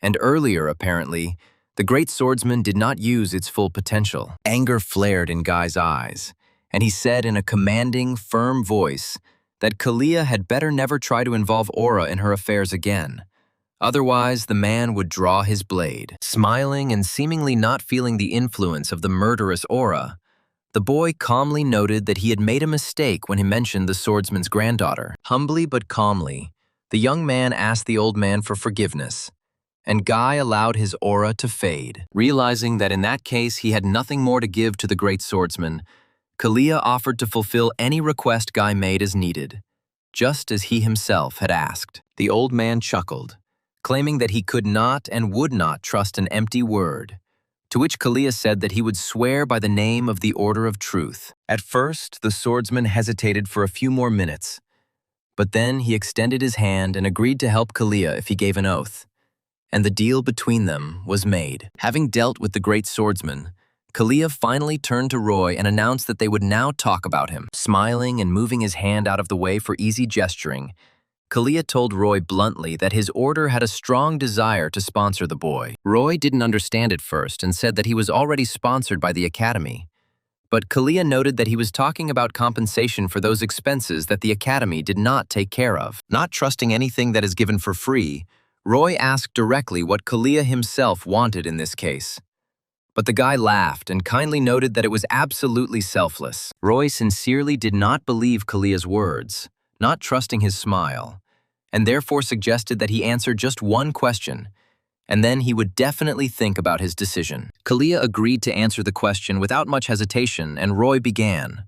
and earlier, apparently, the great swordsman did not use its full potential. Anger flared in Guy's eyes, and he said in a commanding, firm voice that Kalia had better never try to involve aura in her affairs again. Otherwise, the man would draw his blade. Smiling and seemingly not feeling the influence of the murderous aura, the boy calmly noted that he had made a mistake when he mentioned the swordsman's granddaughter. Humbly but calmly, the young man asked the old man for forgiveness, and Guy allowed his aura to fade. Realizing that in that case he had nothing more to give to the great swordsman, Kalia offered to fulfill any request Guy made as needed, just as he himself had asked. The old man chuckled, claiming that he could not and would not trust an empty word, to which Kalia said that he would swear by the name of the Order of Truth. At first, the swordsman hesitated for a few more minutes, but then he extended his hand and agreed to help Kalia if he gave an oath, and the deal between them was made. Having dealt with the great swordsman, Kalia finally turned to Roy and announced that they would now talk about him. Smiling and moving his hand out of the way for easy gesturing, Kalia told Roy bluntly that his order had a strong desire to sponsor the boy. Roy didn't understand at first and said that he was already sponsored by the academy, but Kalia noted that he was talking about compensation for those expenses that the academy did not take care of. Not trusting anything that is given for free, Roy asked directly what Kalia himself wanted in this case. But the guy laughed and kindly noted that it was absolutely selfless. Roy sincerely did not believe Kalia's words, not trusting his smile, and therefore suggested that he answer just one question, and then he would definitely think about his decision. Kalia agreed to answer the question without much hesitation, and Roy began.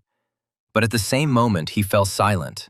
But at the same moment, he fell silent,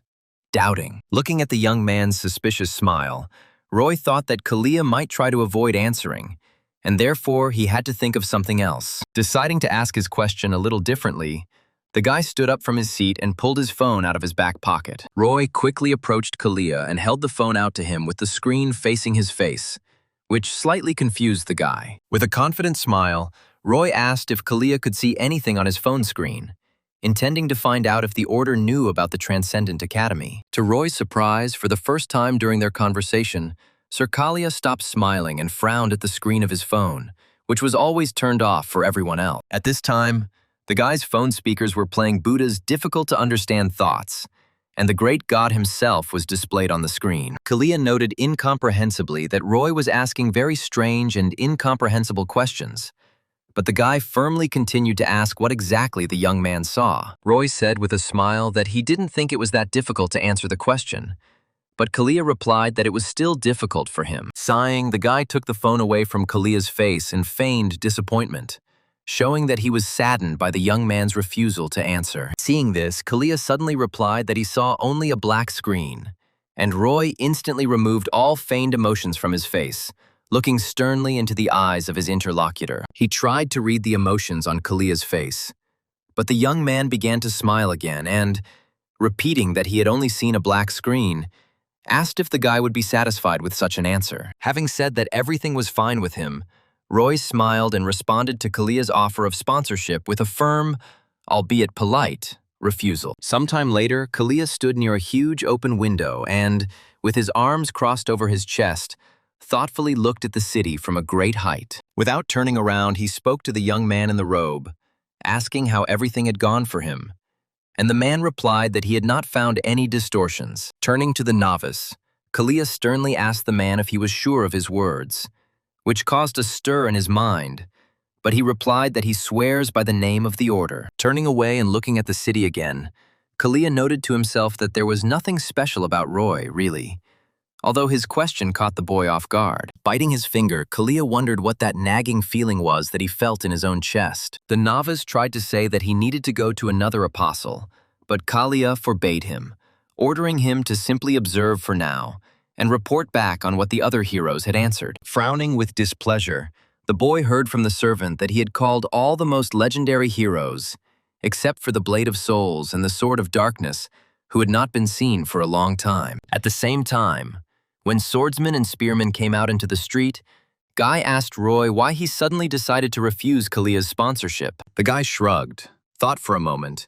doubting. Looking at the young man's suspicious smile, Roy thought that Kalia might try to avoid answering, and therefore he had to think of something else. Deciding to ask his question a little differently, the guy stood up from his seat and pulled his phone out of his back pocket. Roy quickly approached Kalia and held the phone out to him with the screen facing his face, which slightly confused the guy. With a confident smile, Roy asked if Kalia could see anything on his phone screen, intending to find out if the Order knew about the Transcendent Academy. To Roy's surprise, for the first time during their conversation, Sir Kalia stopped smiling and frowned at the screen of his phone, which was always turned off for everyone else. At this time, the guy's phone speakers were playing Buddha's difficult-to-understand thoughts, and the great god himself was displayed on the screen. Kalia noted incomprehensibly that Roy was asking very strange and incomprehensible questions, but the guy firmly continued to ask what exactly the young man saw. Roy said with a smile that he didn't think it was that difficult to answer the question, but Kalia replied that it was still difficult for him. Sighing, the guy took the phone away from Kalia's face and feigned disappointment, showing that he was saddened by the young man's refusal to answer. Seeing this, Kalia suddenly replied that he saw only a black screen, and Roy instantly removed all feigned emotions from his face, looking sternly into the eyes of his interlocutor. He tried to read the emotions on Kalia's face, but the young man began to smile again and, repeating that he had only seen a black screen, asked if the guy would be satisfied with such an answer. Having said that everything was fine with him, Roy smiled and responded to Kalia's offer of sponsorship with a firm, albeit polite, refusal. Sometime later, Kalia stood near a huge open window and, with his arms crossed over his chest, thoughtfully looked at the city from a great height. Without turning around, he spoke to the young man in the robe, asking how everything had gone for him. And the man replied that he had not found any distortions. Turning to the novice, Kalia sternly asked the man if he was sure of his words, which caused a stir in his mind, but he replied that he swears by the name of the order. Turning away and looking at the city again, Kalia noted to himself that there was nothing special about Roy, really, although his question caught the boy off guard. Biting his finger, Kalia wondered what that nagging feeling was that he felt in his own chest. The novice tried to say that he needed to go to another apostle, but Kalia forbade him, ordering him to simply observe for now and report back on what the other heroes had answered. Frowning with displeasure, the boy heard from the servant that he had called all the most legendary heroes, except for the Blade of Souls and the Sword of Darkness, who had not been seen for a long time. At the same time, when swordsmen and spearmen came out into the street, Guy asked Roy why he suddenly decided to refuse Kalia's sponsorship. The guy shrugged, thought for a moment,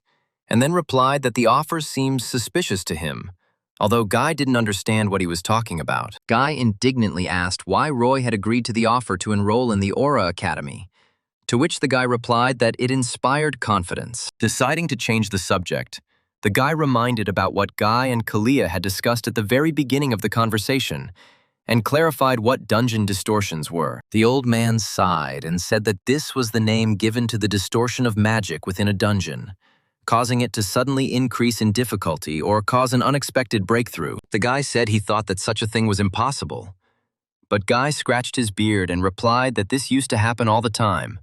and then replied that the offer seemed suspicious to him, although Guy didn't understand what he was talking about. Guy indignantly asked why Roy had agreed to the offer to enroll in the Aura Academy, to which the guy replied that it inspired confidence. Deciding to change the subject, the guy reminded about what Guy and Kalia had discussed at the very beginning of the conversation and clarified what dungeon distortions were. The old man sighed and said that this was the name given to the distortion of magic within a dungeon, causing it to suddenly increase in difficulty or cause an unexpected breakthrough. The guy said he thought that such a thing was impossible, but Guy scratched his beard and replied that this used to happen all the time,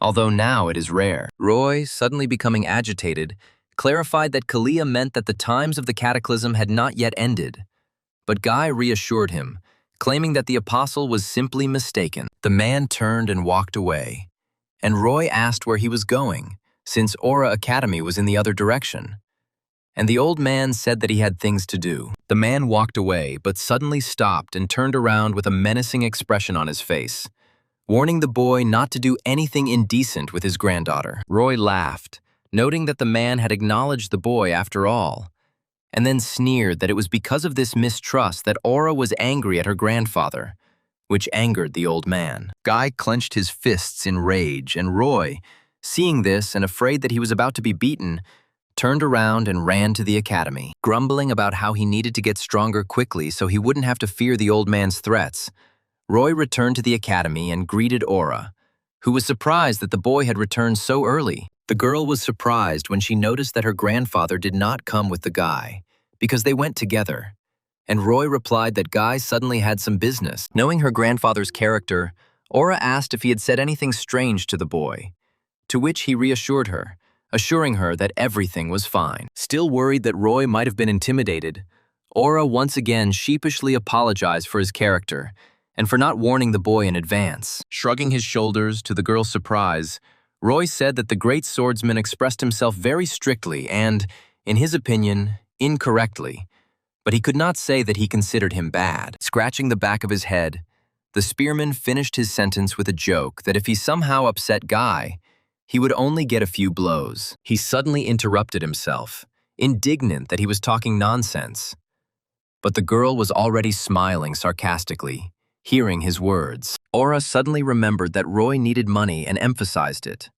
although now it is rare. Roy, suddenly becoming agitated, clarified that Kalia meant that the times of the cataclysm had not yet ended, but Guy reassured him, claiming that the apostle was simply mistaken. The man turned and walked away, and Roy asked where he was going, since Aura Academy was in the other direction, and the old man said that he had things to do. The man walked away, but suddenly stopped and turned around with a menacing expression on his face, warning the boy not to do anything indecent with his granddaughter. Roy laughed, noting that the man had acknowledged the boy after all, and then sneered that it was because of this mistrust that Aura was angry at her grandfather, which angered the old man. Guy clenched his fists in rage, and Roy, seeing this and afraid that he was about to be beaten, turned around and ran to the academy. Grumbling about how he needed to get stronger quickly so he wouldn't have to fear the old man's threats, Roy returned to the academy and greeted Aura, who was surprised that the boy had returned so early. The girl was surprised when she noticed that her grandfather did not come with the guy, because they went together, and Roy replied that Guy suddenly had some business. Knowing her grandfather's character, Aura asked if he had said anything strange to the boy, to which he reassured her, assuring her that everything was fine. Still worried that Roy might have been intimidated, Aura once again sheepishly apologized for his character and for not warning the boy in advance. Shrugging his shoulders to the girl's surprise, Roy said that the great swordsman expressed himself very strictly and, in his opinion, incorrectly, but he could not say that he considered him bad. Scratching the back of his head, the spearman finished his sentence with a joke that if he somehow upset Guy, he would only get a few blows. He suddenly interrupted himself, indignant that he was talking nonsense. But the girl was already smiling sarcastically, hearing his words. Aura suddenly remembered that Roy needed money and emphasized it,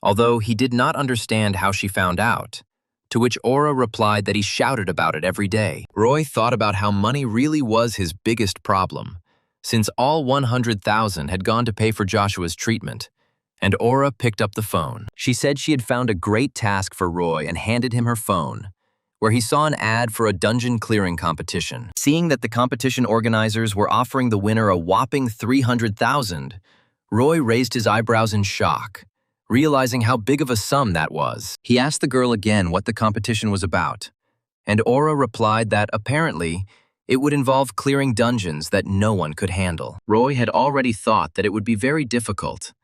although he did not understand how she found out, to which Aura replied that he shouted about it every day. Roy thought about how money really was his biggest problem, since all 100,000 had gone to pay for Joshua's treatment, and Aura picked up the phone. She said she had found a great task for Roy and handed him her phone, where he saw an ad for a dungeon clearing competition. Seeing that the competition organizers were offering the winner a whopping 300,000, Roy raised his eyebrows in shock, realizing how big of a sum that was. He asked the girl again what the competition was about, and Aura replied that apparently it would involve clearing dungeons that no one could handle. Roy had already thought that it would be very difficult,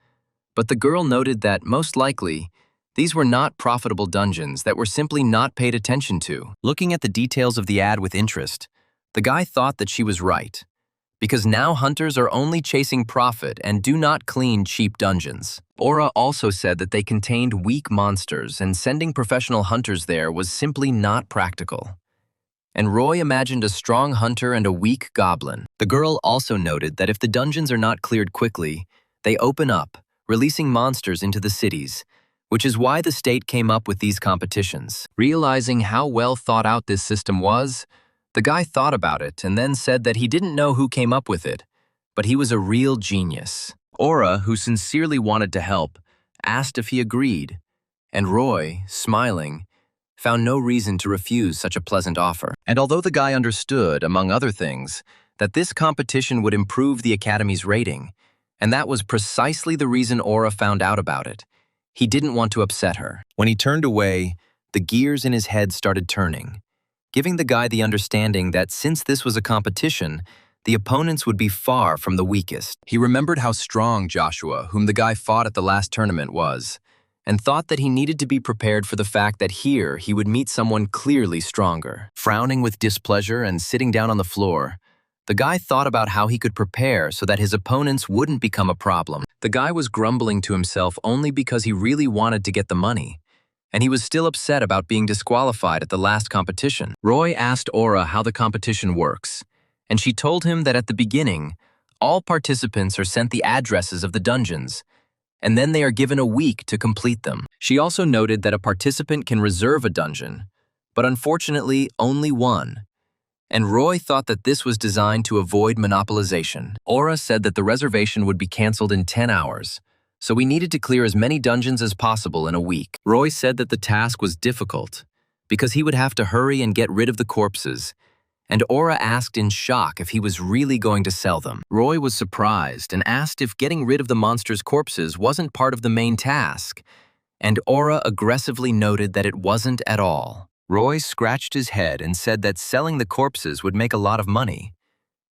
but the girl noted that, most likely, these were not profitable dungeons that were simply not paid attention to. Looking at the details of the ad with interest, the guy thought that she was right, because now hunters are only chasing profit and do not clean cheap dungeons. Aura also said that they contained weak monsters and sending professional hunters there was simply not practical. And Roy imagined a strong hunter and a weak goblin. The girl also noted that if the dungeons are not cleared quickly, they open up, releasing monsters into the cities, which is why the state came up with these competitions. Realizing how well thought out this system was, the guy thought about it and then said that he didn't know who came up with it, but he was a real genius. Aura, who sincerely wanted to help, asked if he agreed, and Roy, smiling, found no reason to refuse such a pleasant offer. And although the guy understood, among other things, that this competition would improve the Academy's rating, and that was precisely the reason Aura found out about it, he didn't want to upset her. When he turned away, the gears in his head started turning, giving the guy the understanding that since this was a competition, the opponents would be far from the weakest. He remembered how strong Joshua, whom the guy fought at the last tournament, was, and thought that he needed to be prepared for the fact that here he would meet someone clearly stronger. Frowning with displeasure and sitting down on the floor, the guy thought about how he could prepare so that his opponents wouldn't become a problem. The guy was grumbling to himself only because he really wanted to get the money, and he was still upset about being disqualified at the last competition. Roy asked Aura how the competition works, and she told him that at the beginning, all participants are sent the addresses of the dungeons, and then they are given a week to complete them. She also noted that a participant can reserve a dungeon, but unfortunately only one. And Roy thought that this was designed to avoid monopolization. Aura said that the reservation would be canceled in 10 hours, so we needed to clear as many dungeons as possible in a week. Roy said that the task was difficult, because he would have to hurry and get rid of the corpses, and Aura asked in shock if he was really going to sell them. Roy was surprised and asked if getting rid of the monsters' corpses wasn't part of the main task, and Aura aggressively noted that it wasn't at all. Roy scratched his head and said that selling the corpses would make a lot of money,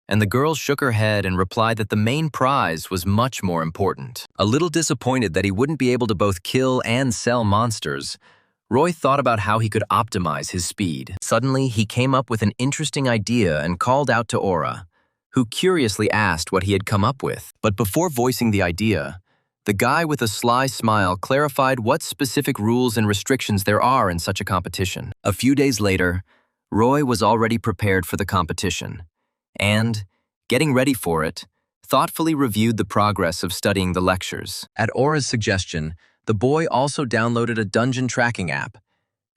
and the girl shook her head and replied that the main prize was much more important. A little disappointed that he wouldn't be able to both kill and sell monsters, Roy thought about how he could optimize his speed. Suddenly, he came up with an interesting idea and called out to Aura, who curiously asked what he had come up with. But before voicing the idea, the guy with a sly smile clarified what specific rules and restrictions there are in such a competition. A few days later, Roy was already prepared for the competition, and, getting ready for it, thoughtfully reviewed the progress of studying the lectures. At Aura's suggestion, the boy also downloaded a dungeon tracking app,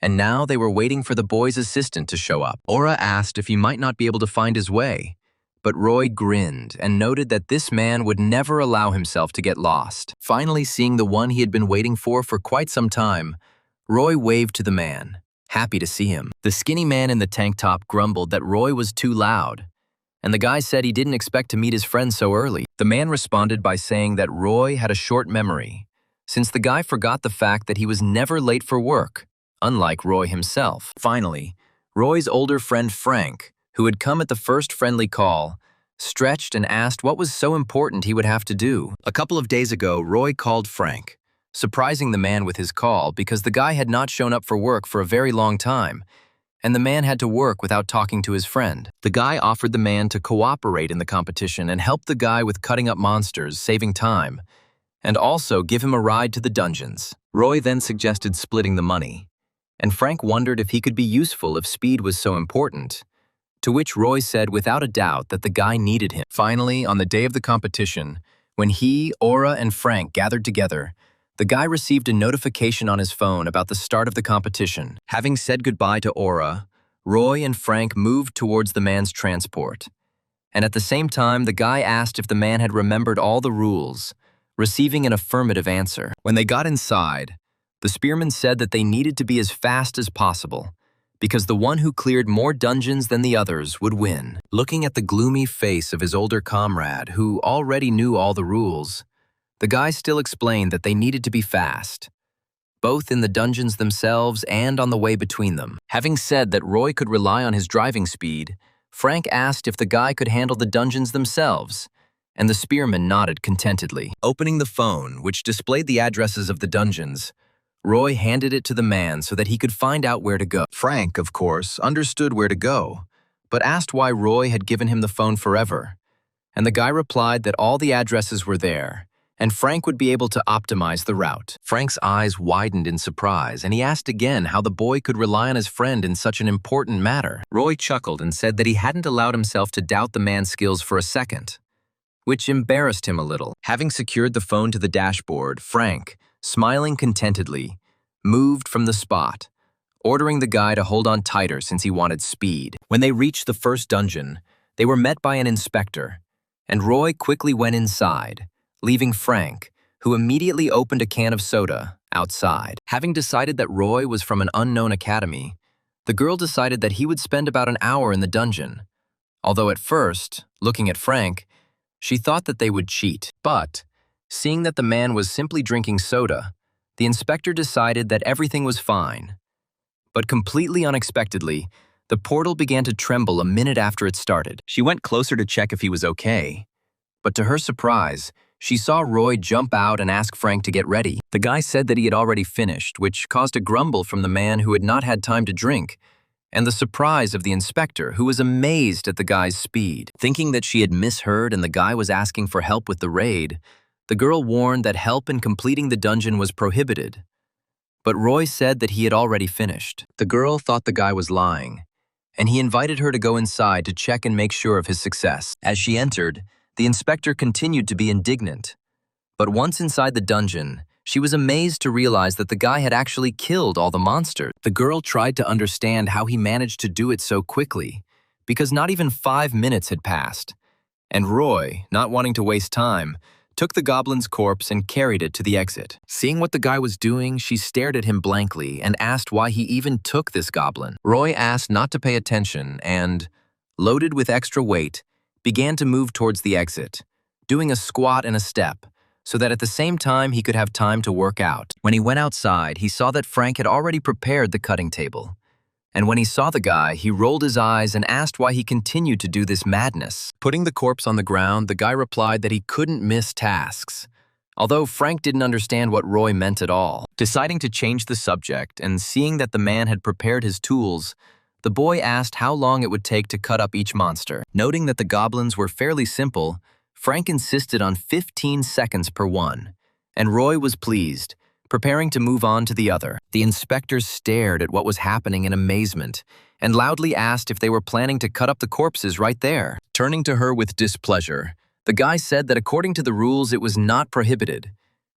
and now they were waiting for the boy's assistant to show up. Aura asked if he might not be able to find his way, but Roy grinned and noted that this man would never allow himself to get lost. Finally seeing the one he had been waiting for quite some time, Roy waved to the man, happy to see him. The skinny man in the tank top grumbled that Roy was too loud, and the guy said he didn't expect to meet his friend so early. The man responded by saying that Roy had a short memory, since the guy forgot the fact that he was never late for work, unlike Roy himself. Finally, Roy's older friend Frank, who had come at the first friendly call, stretched and asked what was so important he would have to do. A couple of days ago, Roy called Frank, surprising the man with his call because the guy had not shown up for work for a very long time, and the man had to work without talking to his friend. The guy offered the man to cooperate in the competition and help the guy with cutting up monsters, saving time, and also give him a ride to the dungeons. Roy then suggested splitting the money, and Frank wondered if he could be useful if speed was so important, to which Roy said without a doubt that the guy needed him. Finally, on the day of the competition, when he, Aura, and Frank gathered together, the guy received a notification on his phone about the start of the competition. Having said goodbye to Aura, Roy and Frank moved towards the man's transport, and at the same time the guy asked if the man had remembered all the rules, receiving an affirmative answer. When they got inside, the spearman said that they needed to be as fast as possible, because the one who cleared more dungeons than the others would win. Looking at the gloomy face of his older comrade, who already knew all the rules, the guy still explained that they needed to be fast, both in the dungeons themselves and on the way between them. Having said that Roy could rely on his driving speed, Frank asked if the guy could handle the dungeons themselves, and the spearman nodded contentedly. Opening the phone, which displayed the addresses of the dungeons, Roy handed it to the man so that he could find out where to go. Frank, of course, understood where to go, but asked why Roy had given him the phone forever. And the guy replied that all the addresses were there, and Frank would be able to optimize the route. Frank's eyes widened in surprise, and he asked again how the boy could rely on his friend in such an important matter. Roy chuckled and said that he hadn't allowed himself to doubt the man's skills for a second, which embarrassed him a little. Having secured the phone to the dashboard, Frank, smiling contentedly, moved from the spot, ordering the guy to hold on tighter since he wanted speed. When they reached the first dungeon, they were met by an inspector, and Roy quickly went inside, leaving Frank, who immediately opened a can of soda, outside. Having decided that Roy was from an unknown academy, the girl decided that he would spend about an hour in the dungeon. Although at first, looking at Frank, she thought that they would cheat. But, seeing that the man was simply drinking soda, the inspector decided that everything was fine. But completely unexpectedly, the portal began to tremble a minute after it started. She went closer to check if he was okay. But to her surprise, she saw Roy jump out and ask Frank to get ready. The guy said that he had already finished, which caused a grumble from the man who had not had time to drink, and the surprise of the inspector, who was amazed at the guy's speed. Thinking that she had misheard and the guy was asking for help with the raid, the girl warned that help in completing the dungeon was prohibited. But Roy said that he had already finished. The girl thought the guy was lying, and he invited her to go inside to check and make sure of his success. As she entered, the inspector continued to be indignant. But once inside the dungeon, she was amazed to realize that the guy had actually killed all the monsters. The girl tried to understand how he managed to do it so quickly, because not even 5 minutes had passed. And Roy, not wanting to waste time, took the goblin's corpse and carried it to the exit. Seeing what the guy was doing, she stared at him blankly and asked why he even took this goblin. Roy asked not to pay attention and, loaded with extra weight, began to move towards the exit, doing a squat and a step, so that at the same time he could have time to work out. When he went outside, he saw that Frank had already prepared the cutting table. And when he saw the guy, he rolled his eyes and asked why he continued to do this madness. Putting the corpse on the ground, the guy replied that he couldn't miss tasks, although Frank didn't understand what Roy meant at all. Deciding to change the subject and seeing that the man had prepared his tools, the boy asked how long it would take to cut up each monster. Noting that the goblins were fairly simple, Frank insisted on 15 seconds per one, and Roy was pleased, preparing to move on to the other. The inspectors stared at what was happening in amazement and loudly asked if they were planning to cut up the corpses right there. Turning to her with displeasure, the guy said that according to the rules it was not prohibited,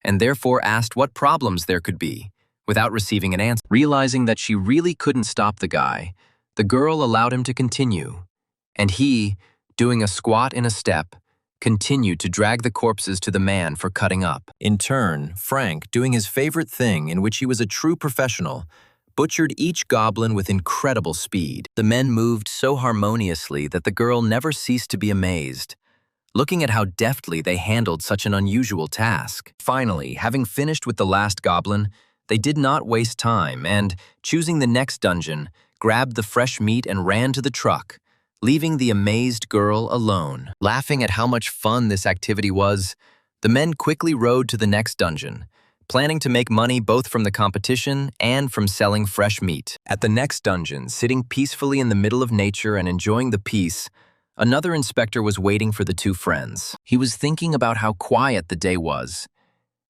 and therefore asked what problems there could be, without receiving an answer. Realizing that she really couldn't stop the guy, the girl allowed him to continue, and he, doing a squat and a step, continued to drag the corpses to the man for cutting up. In turn, Frank, doing his favorite thing in which he was a true professional, butchered each goblin with incredible speed. The men moved so harmoniously that the girl never ceased to be amazed, looking at how deftly they handled such an unusual task. Finally, having finished with the last goblin, they did not waste time and, choosing the next dungeon, grabbed the fresh meat and ran to the truck, leaving the amazed girl alone. Laughing at how much fun this activity was, the men quickly rode to the next dungeon, planning to make money both from the competition and from selling fresh meat. At the next dungeon, sitting peacefully in the middle of nature and enjoying the peace, another inspector was waiting for the two friends. He was thinking about how quiet the day was,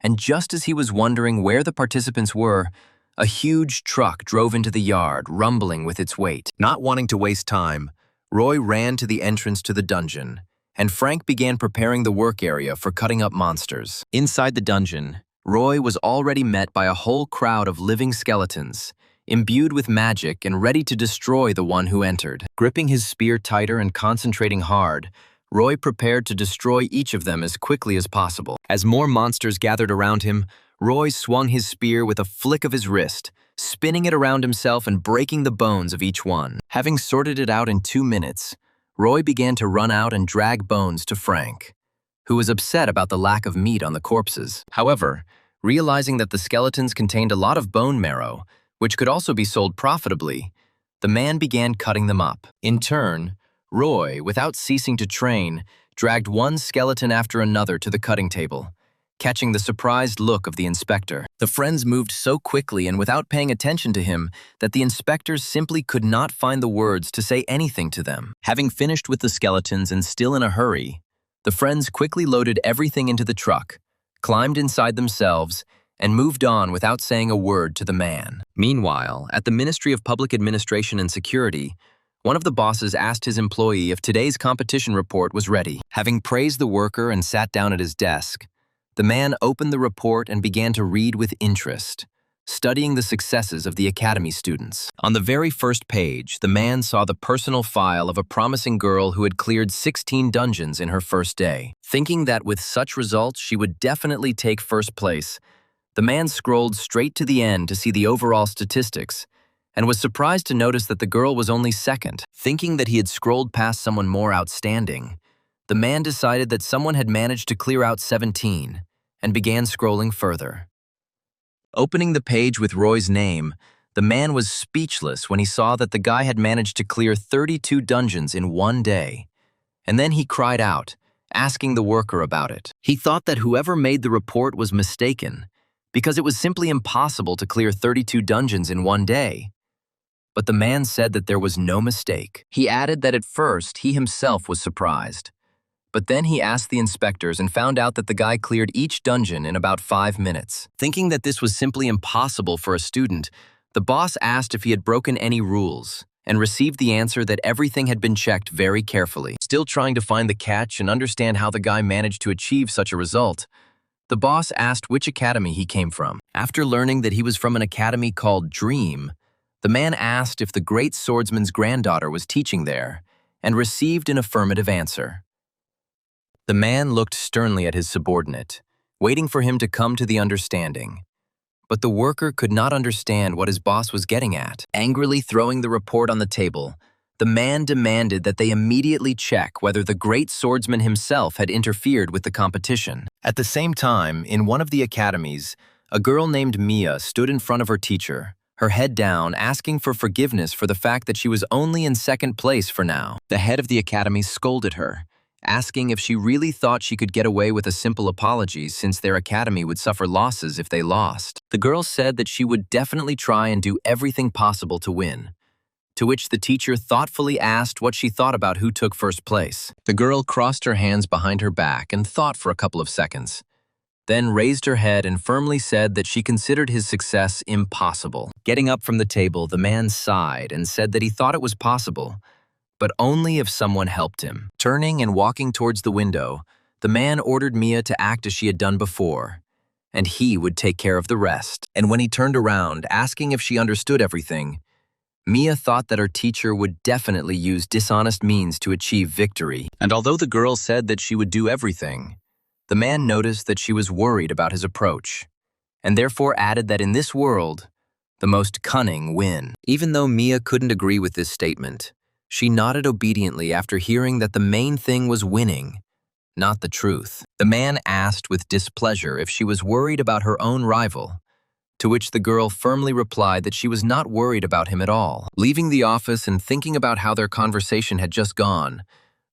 and just as he was wondering where the participants were, a huge truck drove into the yard, rumbling with its weight. Not wanting to waste time, Roy ran to the entrance to the dungeon, and Frank began preparing the work area for cutting up monsters. Inside the dungeon, Roy was already met by a whole crowd of living skeletons, imbued with magic and ready to destroy the one who entered. Gripping his spear tighter and concentrating hard, Roy prepared to destroy each of them as quickly as possible. As more monsters gathered around him, Roy swung his spear with a flick of his wrist, spinning it around himself and breaking the bones of each one. Having sorted it out in 2 minutes, Roy began to run out and drag bones to Frank, who was upset about the lack of meat on the corpses. However, realizing that the skeletons contained a lot of bone marrow, which could also be sold profitably, the man began cutting them up. In turn, Roy, without ceasing to train, dragged one skeleton after another to the cutting table, catching the surprised look of the inspector. The friends moved so quickly and without paying attention to him that the inspectors simply could not find the words to say anything to them. Having finished with the skeletons and still in a hurry, The friends quickly loaded everything into the truck, climbed inside themselves, and moved on without saying a word to the man. Meanwhile, at the Ministry of Public Administration and Security, one of the bosses asked his employee if today's competition report was ready. Having praised the worker and sat down at his desk, the man opened the report and began to read with interest, studying the successes of the academy students. On the very first page, the man saw the personal file of a promising girl who had cleared 16 dungeons in her first day. Thinking that with such results she would definitely take first place, the man scrolled straight to the end to see the overall statistics and was surprised to notice that the girl was only second. Thinking that he had scrolled past someone more outstanding, the man decided that someone had managed to clear out 17 and began scrolling further. Opening the page with Roy's name, the man was speechless when he saw that the guy had managed to clear 32 dungeons in one day. And then he cried out, asking the worker about it. He thought that whoever made the report was mistaken, because it was simply impossible to clear 32 dungeons in one day. But the man said that there was no mistake. He added that at first he himself was surprised. But then he asked the inspectors and found out that the guy cleared each dungeon in about 5 minutes. Thinking that this was simply impossible for a student, the boss asked if he had broken any rules and received the answer that everything had been checked very carefully. Still trying to find the catch and understand how the guy managed to achieve such a result, the boss asked which academy he came from. After learning that he was from an academy called Dream, the man asked if the great swordsman's granddaughter was teaching there and received an affirmative answer. The man looked sternly at his subordinate, waiting for him to come to the understanding. But the worker could not understand what his boss was getting at. Angrily throwing the report on the table, the man demanded that they immediately check whether the great swordsman himself had interfered with the competition. At the same time, in one of the academies, a girl named Mia stood in front of her teacher, her head down, asking for forgiveness for the fact that she was only in second place for now. The head of the academy scolded her, asking if she really thought she could get away with a simple apology since their academy would suffer losses if they lost. The girl said that she would definitely try and do everything possible to win, to which the teacher thoughtfully asked what she thought about who took first place. The girl crossed her hands behind her back and thought for a couple of seconds, then raised her head and firmly said that she considered his success impossible. Getting up from the table, the man sighed and said that he thought it was possible, but only if someone helped him. Turning and walking towards the window, the man ordered Mia to act as she had done before, and he would take care of the rest. And when he turned around, asking if she understood everything, Mia thought that her teacher would definitely use dishonest means to achieve victory. And although the girl said that she would do everything, the man noticed that she was worried about his approach, and therefore added that in this world, the most cunning win. Even though Mia couldn't agree with this statement, she nodded obediently after hearing that the main thing was winning, not the truth. The man asked with displeasure if she was worried about her own rival, to which the girl firmly replied that she was not worried about him at all. Leaving the office and thinking about how their conversation had just gone,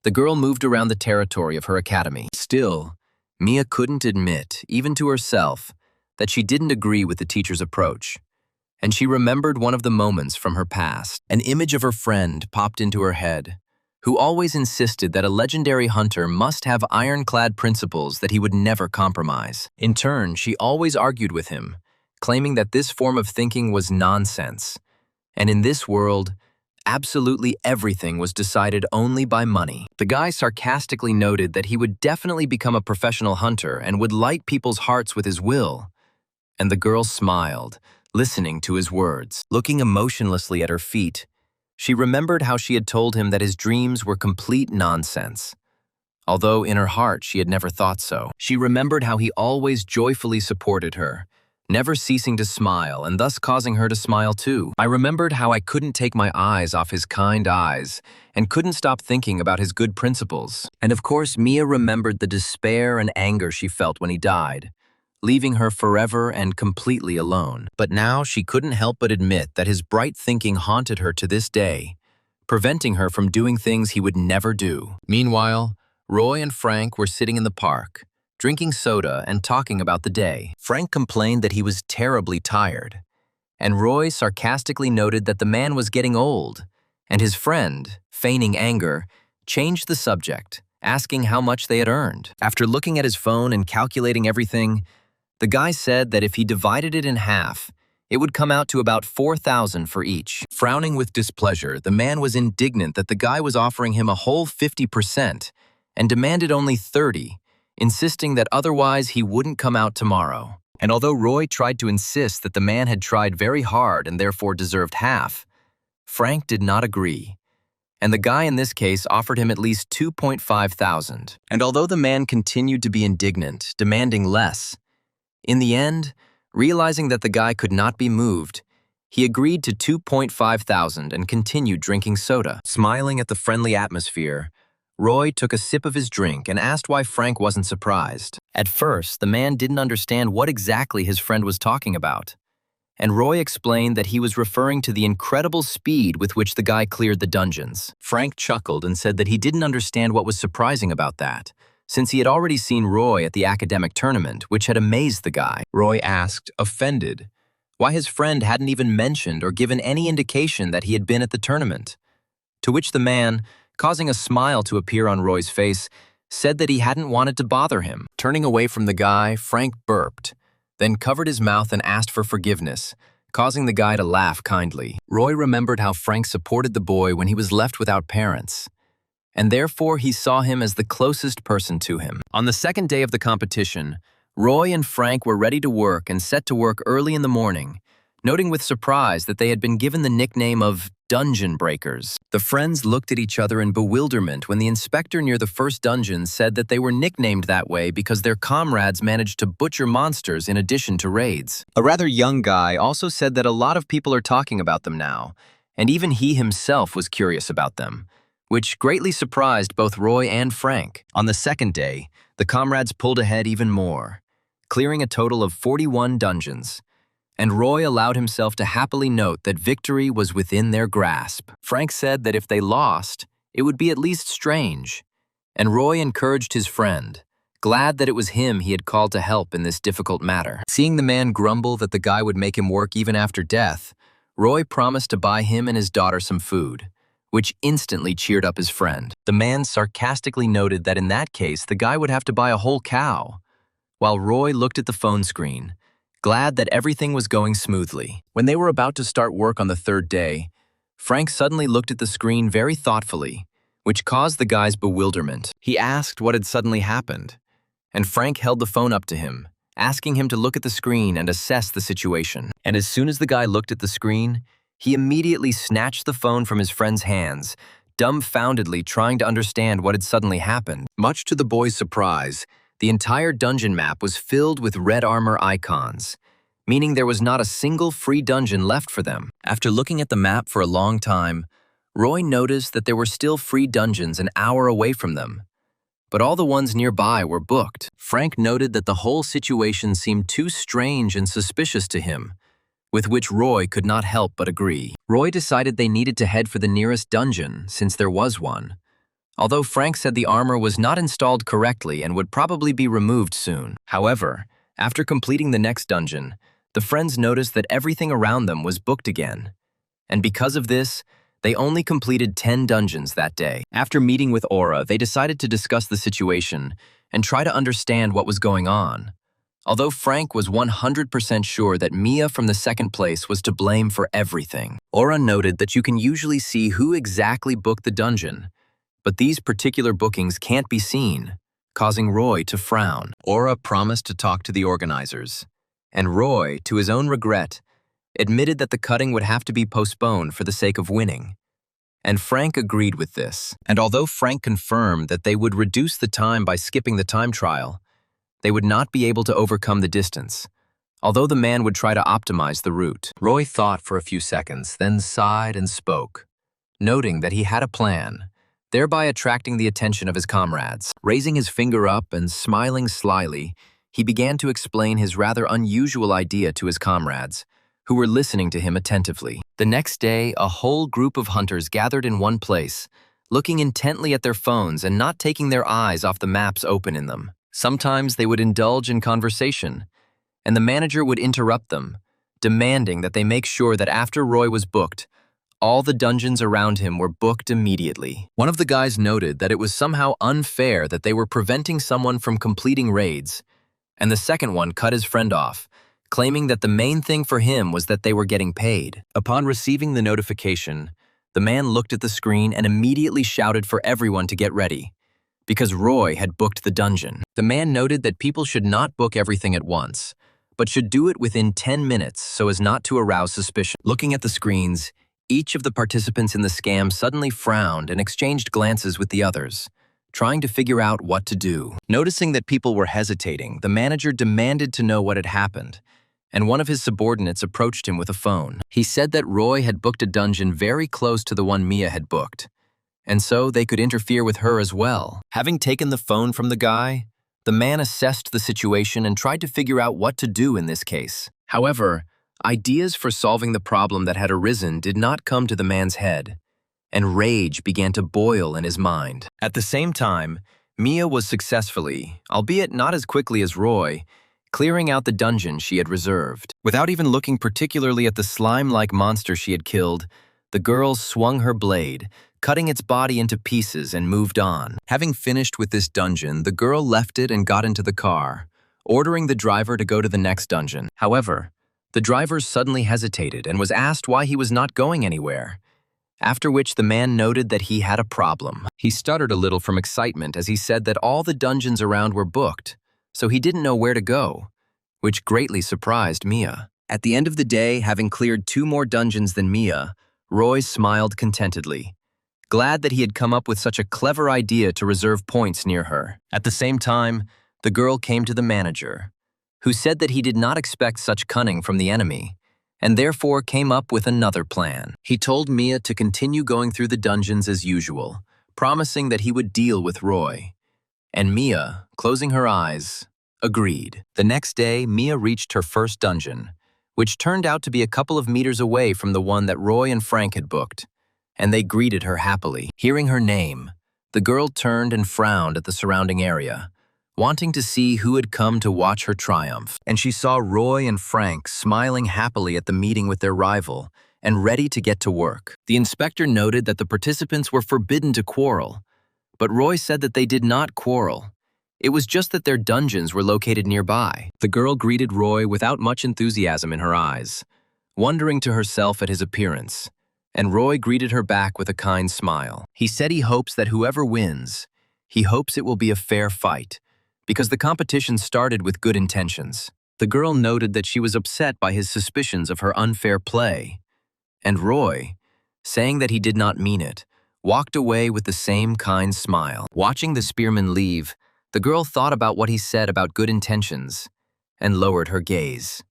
the girl moved around the territory of her academy. Still, Mia couldn't admit, even to herself, that she didn't agree with the teacher's approach. And she remembered one of the moments from her past. An image of her friend popped into her head, who always insisted that a legendary hunter must have ironclad principles that he would never compromise. In turn, she always argued with him, claiming that this form of thinking was nonsense. And in this world, absolutely everything was decided only by money. The guy sarcastically noted that he would definitely become a professional hunter and would light people's hearts with his will. And the girl smiled, listening to his words. Looking emotionlessly at her feet, she remembered how she had told him that his dreams were complete nonsense. Although in her heart she had never thought so. She remembered how he always joyfully supported her, never ceasing to smile and thus causing her to smile too. I remembered how I couldn't take my eyes off his kind eyes and couldn't stop thinking about his good principles. And of course, Mia remembered the despair and anger she felt when he died, leaving her forever and completely alone. But now she couldn't help but admit that his bright thinking haunted her to this day, preventing her from doing things he would never do. Meanwhile, Roy and Frank were sitting in the park, drinking soda and talking about the day. Frank complained that he was terribly tired, and Roy sarcastically noted that the man was getting old, and his friend, feigning anger, changed the subject asking how much they had earned. After looking at his phone and calculating everything, the guy said that if he divided it in half, it would come out to about 4,000 for each. Frowning with displeasure, the man was indignant that the guy was offering him a whole 50% and demanded only 30, insisting that otherwise he wouldn't come out tomorrow. And although Roy tried to insist that the man had tried very hard and therefore deserved half, Frank did not agree. And the guy in this case offered him at least 2.5 thousand. And although the man continued to be indignant, demanding less, in the end, realizing that the guy could not be moved, he agreed to 2.5 thousand and continued drinking soda. Smiling at the friendly atmosphere, Roy took a sip of his drink and asked why Frank wasn't surprised. At first, the man didn't understand what exactly his friend was talking about, and Roy explained that he was referring to the incredible speed with which the guy cleared the dungeons. Frank chuckled and said that he didn't understand what was surprising about that, since he had already seen Roy at the academic tournament, which had amazed the guy. Roy asked, offended, why his friend hadn't even mentioned or given any indication that he had been at the tournament. To which the man, causing a smile to appear on Roy's face, said that he hadn't wanted to bother him. Turning away from the guy, Frank burped, then covered his mouth and asked for forgiveness, causing the guy to laugh kindly. Roy remembered how Frank supported the boy when he was left without parents, and therefore he saw him as the closest person to him. On the second day of the competition, Roy and Frank were ready to work and set to work early in the morning, noting with surprise that they had been given the nickname of Dungeon Breakers. The friends looked at each other in bewilderment when the inspector near the first dungeon said that they were nicknamed that way because their comrades managed to butcher monsters in addition to raids. A rather young guy also said that a lot of people are talking about them now, and even he himself was curious about them, which greatly surprised both Roy and Frank. On the second day, the comrades pulled ahead even more, clearing a total of 41 dungeons, and Roy allowed himself to happily note that victory was within their grasp. Frank said that if they lost, it would be at least strange, and Roy encouraged his friend, glad that it was him he had called to help in this difficult matter. Seeing the man grumble that the guy would make him work even after death, Roy promised to buy him and his daughter some food, which instantly cheered up his friend. The man sarcastically noted that in that case, the guy would have to buy a whole cow, while Roy looked at the phone screen, glad that everything was going smoothly. When they were about to start work on the third day, Frank suddenly looked at the screen very thoughtfully, which caused the guy's bewilderment. He asked what had suddenly happened, and Frank held the phone up to him, asking him to look at the screen and assess the situation. And as soon as the guy looked at the screen, he immediately snatched the phone from his friend's hands, dumbfoundedly trying to understand what had suddenly happened. Much to the boy's surprise, the entire dungeon map was filled with red armor icons, meaning there was not a single free dungeon left for them. After looking at the map for a long time, Roy noticed that there were still free dungeons an hour away from them, but all the ones nearby were booked. Frank noted that the whole situation seemed too strange and suspicious to him, with which Roy could not help but agree. Roy decided they needed to head for the nearest dungeon, since there was one, although Frank said the armor was not installed correctly and would probably be removed soon. However, after completing the next dungeon, the friends noticed that everything around them was booked again, and because of this, they only completed 10 dungeons that day. After meeting with Aura, they decided to discuss the situation and try to understand what was going on. Although Frank was 100% sure that Mia from the second place was to blame for everything. Aura noted that you can usually see who exactly booked the dungeon, but these particular bookings can't be seen, causing Roy to frown. Aura promised to talk to the organizers, and Roy, to his own regret, admitted that the cutting would have to be postponed for the sake of winning. And Frank agreed with this. And although Frank confirmed that they would reduce the time by skipping the time trial, they would not be able to overcome the distance, although the man would try to optimize the route. Roy thought for a few seconds, then sighed and spoke, noting that he had a plan, thereby attracting the attention of his comrades. Raising his finger up and smiling slyly, he began to explain his rather unusual idea to his comrades, who were listening to him attentively. The next day, a whole group of hunters gathered in one place, looking intently at their phones and not taking their eyes off the maps open in them. Sometimes they would indulge in conversation, and the manager would interrupt them, demanding that they make sure that after Roy was booked, All the dungeons around him were booked immediately. One of the guys noted that it was somehow unfair that they were preventing someone from completing raids, and the second one cut his friend off, claiming that the main thing for him was that they were getting paid. Upon receiving the notification, the man looked at the screen and immediately shouted for everyone to get ready, because Roy had booked the dungeon. The man noted that people should not book everything at once, but should do it within 10 minutes so as not to arouse suspicion. Looking at the screens, each of the participants in the scam suddenly frowned and exchanged glances with the others, trying to figure out what to do. Noticing that people were hesitating, the manager demanded to know what had happened, and one of his subordinates approached him with a phone. He said that Roy had booked a dungeon very close to the one Mia had booked, and so they could interfere with her as well. Having taken the phone from the guy, the man assessed the situation and tried to figure out what to do in this case. However, ideas for solving the problem that had arisen did not come to the man's head, and rage began to boil in his mind. At the same time, Mia was successfully, albeit not as quickly as Roy, clearing out the dungeon she had reserved. Without even looking particularly at the slime-like monster she had killed, the girl swung her blade, cutting its body into pieces, and moved on. Having finished with this dungeon, the girl left it and got into the car, ordering the driver to go to the next dungeon. However, the driver suddenly hesitated and was asked why he was not going anywhere, after which the man noted that he had a problem. He stuttered a little from excitement as he said that all the dungeons around were booked, so he didn't know where to go, which greatly surprised Mia. At the end of the day, having cleared 2 more dungeons than Mia, Roy smiled contentedly, glad that he had come up with such a clever idea to reserve points near her. At the same time, the girl came to the manager, who said that he did not expect such cunning from the enemy, and therefore came up with another plan. He told Mia to continue going through the dungeons as usual, promising that he would deal with Roy. And Mia, closing her eyes, agreed. The next day, Mia reached her first dungeon, which turned out to be a couple of meters away from the one that Roy and Frank had booked, and they greeted her happily. Hearing her name, the girl turned and frowned at the surrounding area, wanting to see who had come to watch her triumph. And she saw Roy and Frank smiling happily at the meeting with their rival and ready to get to work. The inspector noted that the participants were forbidden to quarrel, but Roy said that they did not quarrel. It was just that their dungeons were located nearby. The girl greeted Roy without much enthusiasm in her eyes, wondering to herself at his appearance, and Roy greeted her back with a kind smile. He said he hopes that whoever wins, he hopes it will be a fair fight, because the competition started with good intentions. The girl noted that she was upset by his suspicions of her unfair play, and Roy, saying that he did not mean it, walked away with the same kind smile. Watching the spearman leave, the girl thought about what he said about good intentions and lowered her gaze.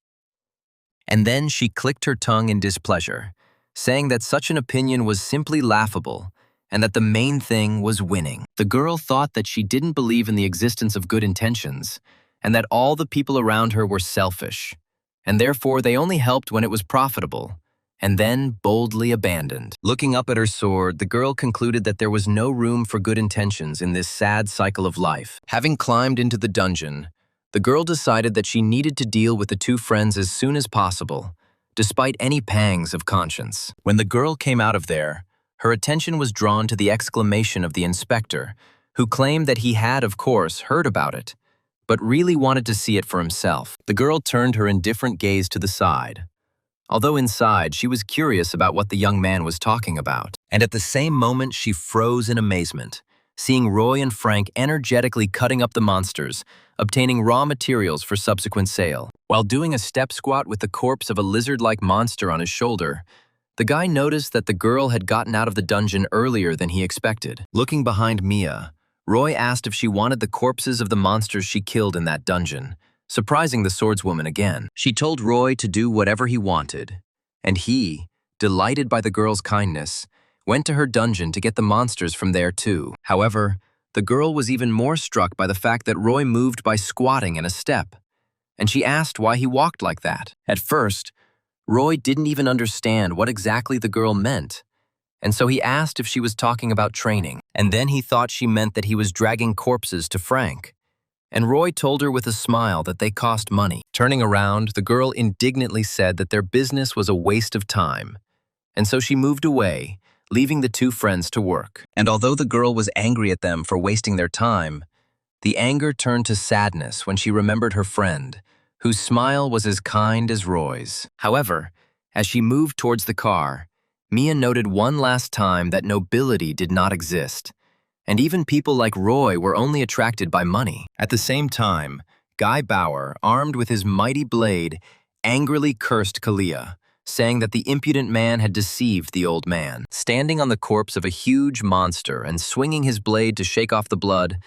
And then she clicked her tongue in displeasure, saying that such an opinion was simply laughable and that the main thing was winning. The girl thought that she didn't believe in the existence of good intentions and that all the people around her were selfish, and therefore they only helped when it was profitable, and then boldly abandoned. Looking up at her sword, the girl concluded that there was no room for good intentions in this sad cycle of life. Having climbed into the dungeon, the girl decided that she needed to deal with the 2 friends as soon as possible, despite any pangs of conscience. When the girl came out of there, her attention was drawn to the exclamation of the inspector, who claimed that he had, of course, heard about it, but really wanted to see it for himself. The girl turned her indifferent gaze to the side, although inside she was curious about what the young man was talking about. And at the same moment she froze in amazement, seeing Roy and Frank energetically cutting up the monsters, obtaining raw materials for subsequent sale. While doing a step squat with the corpse of a lizard-like monster on his shoulder, the guy noticed that the girl had gotten out of the dungeon earlier than he expected. Looking behind Mia, Roy asked if she wanted the corpses of the monsters she killed in that dungeon, surprising the swordswoman again. She told Roy to do whatever he wanted, and he, delighted by the girl's kindness, went to her dungeon to get the monsters from there too. However, the girl was even more struck by the fact that Roy moved by squatting in a step, and she asked why he walked like that. At first, Roy didn't even understand what exactly the girl meant, and so he asked if she was talking about training, and then he thought she meant that he was dragging corpses to Frank. And Roy told her with a smile that they cost money. Turning around, the girl indignantly said that their business was a waste of time, and so she moved away, leaving the two friends to work. And although the girl was angry at them for wasting their time, the anger turned to sadness when she remembered her friend, whose smile was as kind as Roy's. However, as she moved towards the car, Mia noted one last time that nobility did not exist, and even people like Roy were only attracted by money. At the same time, Guy Bauer, armed with his mighty blade, angrily cursed Kalia, saying that the impudent man had deceived the old man. Standing on the corpse of a huge monster and swinging his blade to shake off the blood,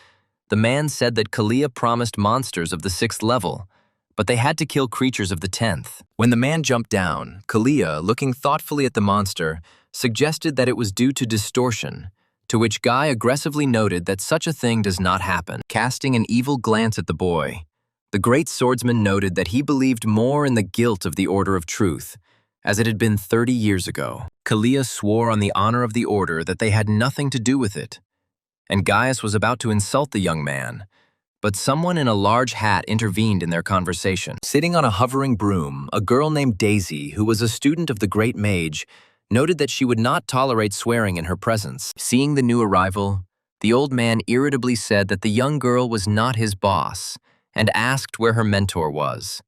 the man said that Kalia promised monsters of the 6th level, but they had to kill creatures of the 10th. When the man jumped down, Kalia, looking thoughtfully at the monster, suggested that it was due to distortion, to which Guy aggressively noted that such a thing does not happen. Casting an evil glance at the boy, the great swordsman noted that he believed more in the guilt of the Order of Truth, as it had been 30 years ago. Kalia swore on the honor of the Order that they had nothing to do with it, and Gaius was about to insult the young man, but someone in a large hat intervened in their conversation. Sitting on a hovering broom, a girl named Daisy, who was a student of the Great Mage, noted that she would not tolerate swearing in her presence. Seeing the new arrival, the old man irritably said that the young girl was not his boss and asked where her mentor was,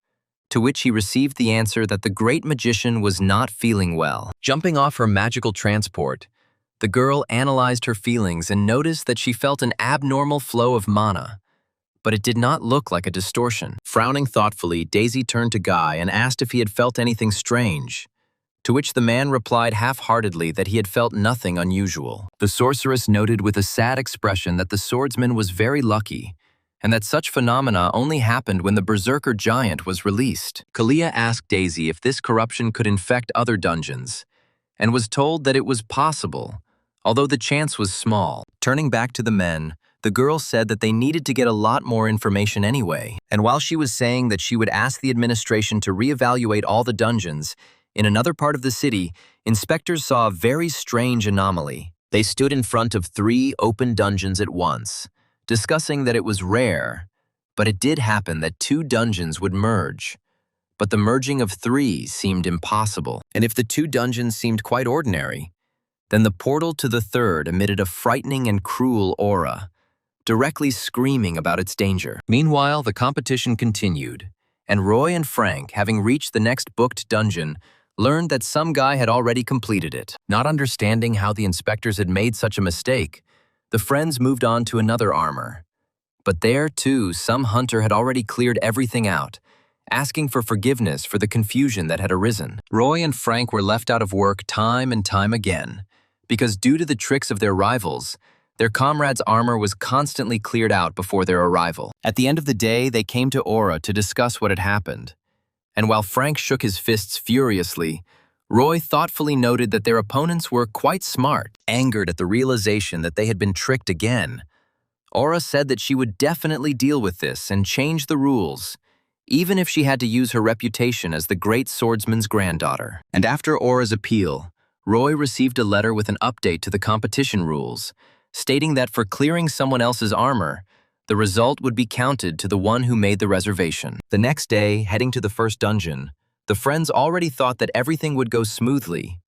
to which he received the answer that the great magician was not feeling well. Jumping off her magical transport, the girl analyzed her feelings and noticed that she felt an abnormal flow of mana, but it did not look like a distortion. Frowning thoughtfully, Daisy turned to Guy and asked if he had felt anything strange, to which the man replied half-heartedly that he had felt nothing unusual. The sorceress noted with a sad expression that the swordsman was very lucky, and that such phenomena only happened when the berserker giant was released. Kalia asked Daisy if this corruption could infect other dungeons, and was told that it was possible, although the chance was small. Turning back to the men, the girl said that they needed to get a lot more information anyway, and while she was saying that she would ask the administration to reevaluate all the dungeons, in another part of the city, inspectors saw a very strange anomaly. They stood in front of 3 open dungeons at once, discussing that it was rare, but it did happen that 2 dungeons would merge. But the merging of 3 seemed impossible, and if the 2 dungeons seemed quite ordinary, then the portal to the 3rd emitted a frightening and cruel aura, directly screaming about its danger. Meanwhile, the competition continued, and Roy and Frank, having reached the next booked dungeon, learned that some guy had already completed it. Not understanding how the inspectors had made such a mistake, the friends moved on to another armor. But there, too, some hunter had already cleared everything out, asking for forgiveness for the confusion that had arisen. Roy and Frank were left out of work time and time again, because due to the tricks of their rivals, their comrades' armor was constantly cleared out before their arrival. At the end of the day, they came to Aura to discuss what had happened. And while Frank shook his fists furiously, Roy thoughtfully noted that their opponents were quite smart. Angered at the realization that they had been tricked again, Aura said that she would definitely deal with this and change the rules, even if she had to use her reputation as the great swordsman's granddaughter. And after Aura's appeal, Roy received a letter with an update to the competition rules, stating that for clearing someone else's armor, the result would be counted to the one who made the reservation. The next day, heading to the first dungeon, the friends already thought that everything would go smoothly.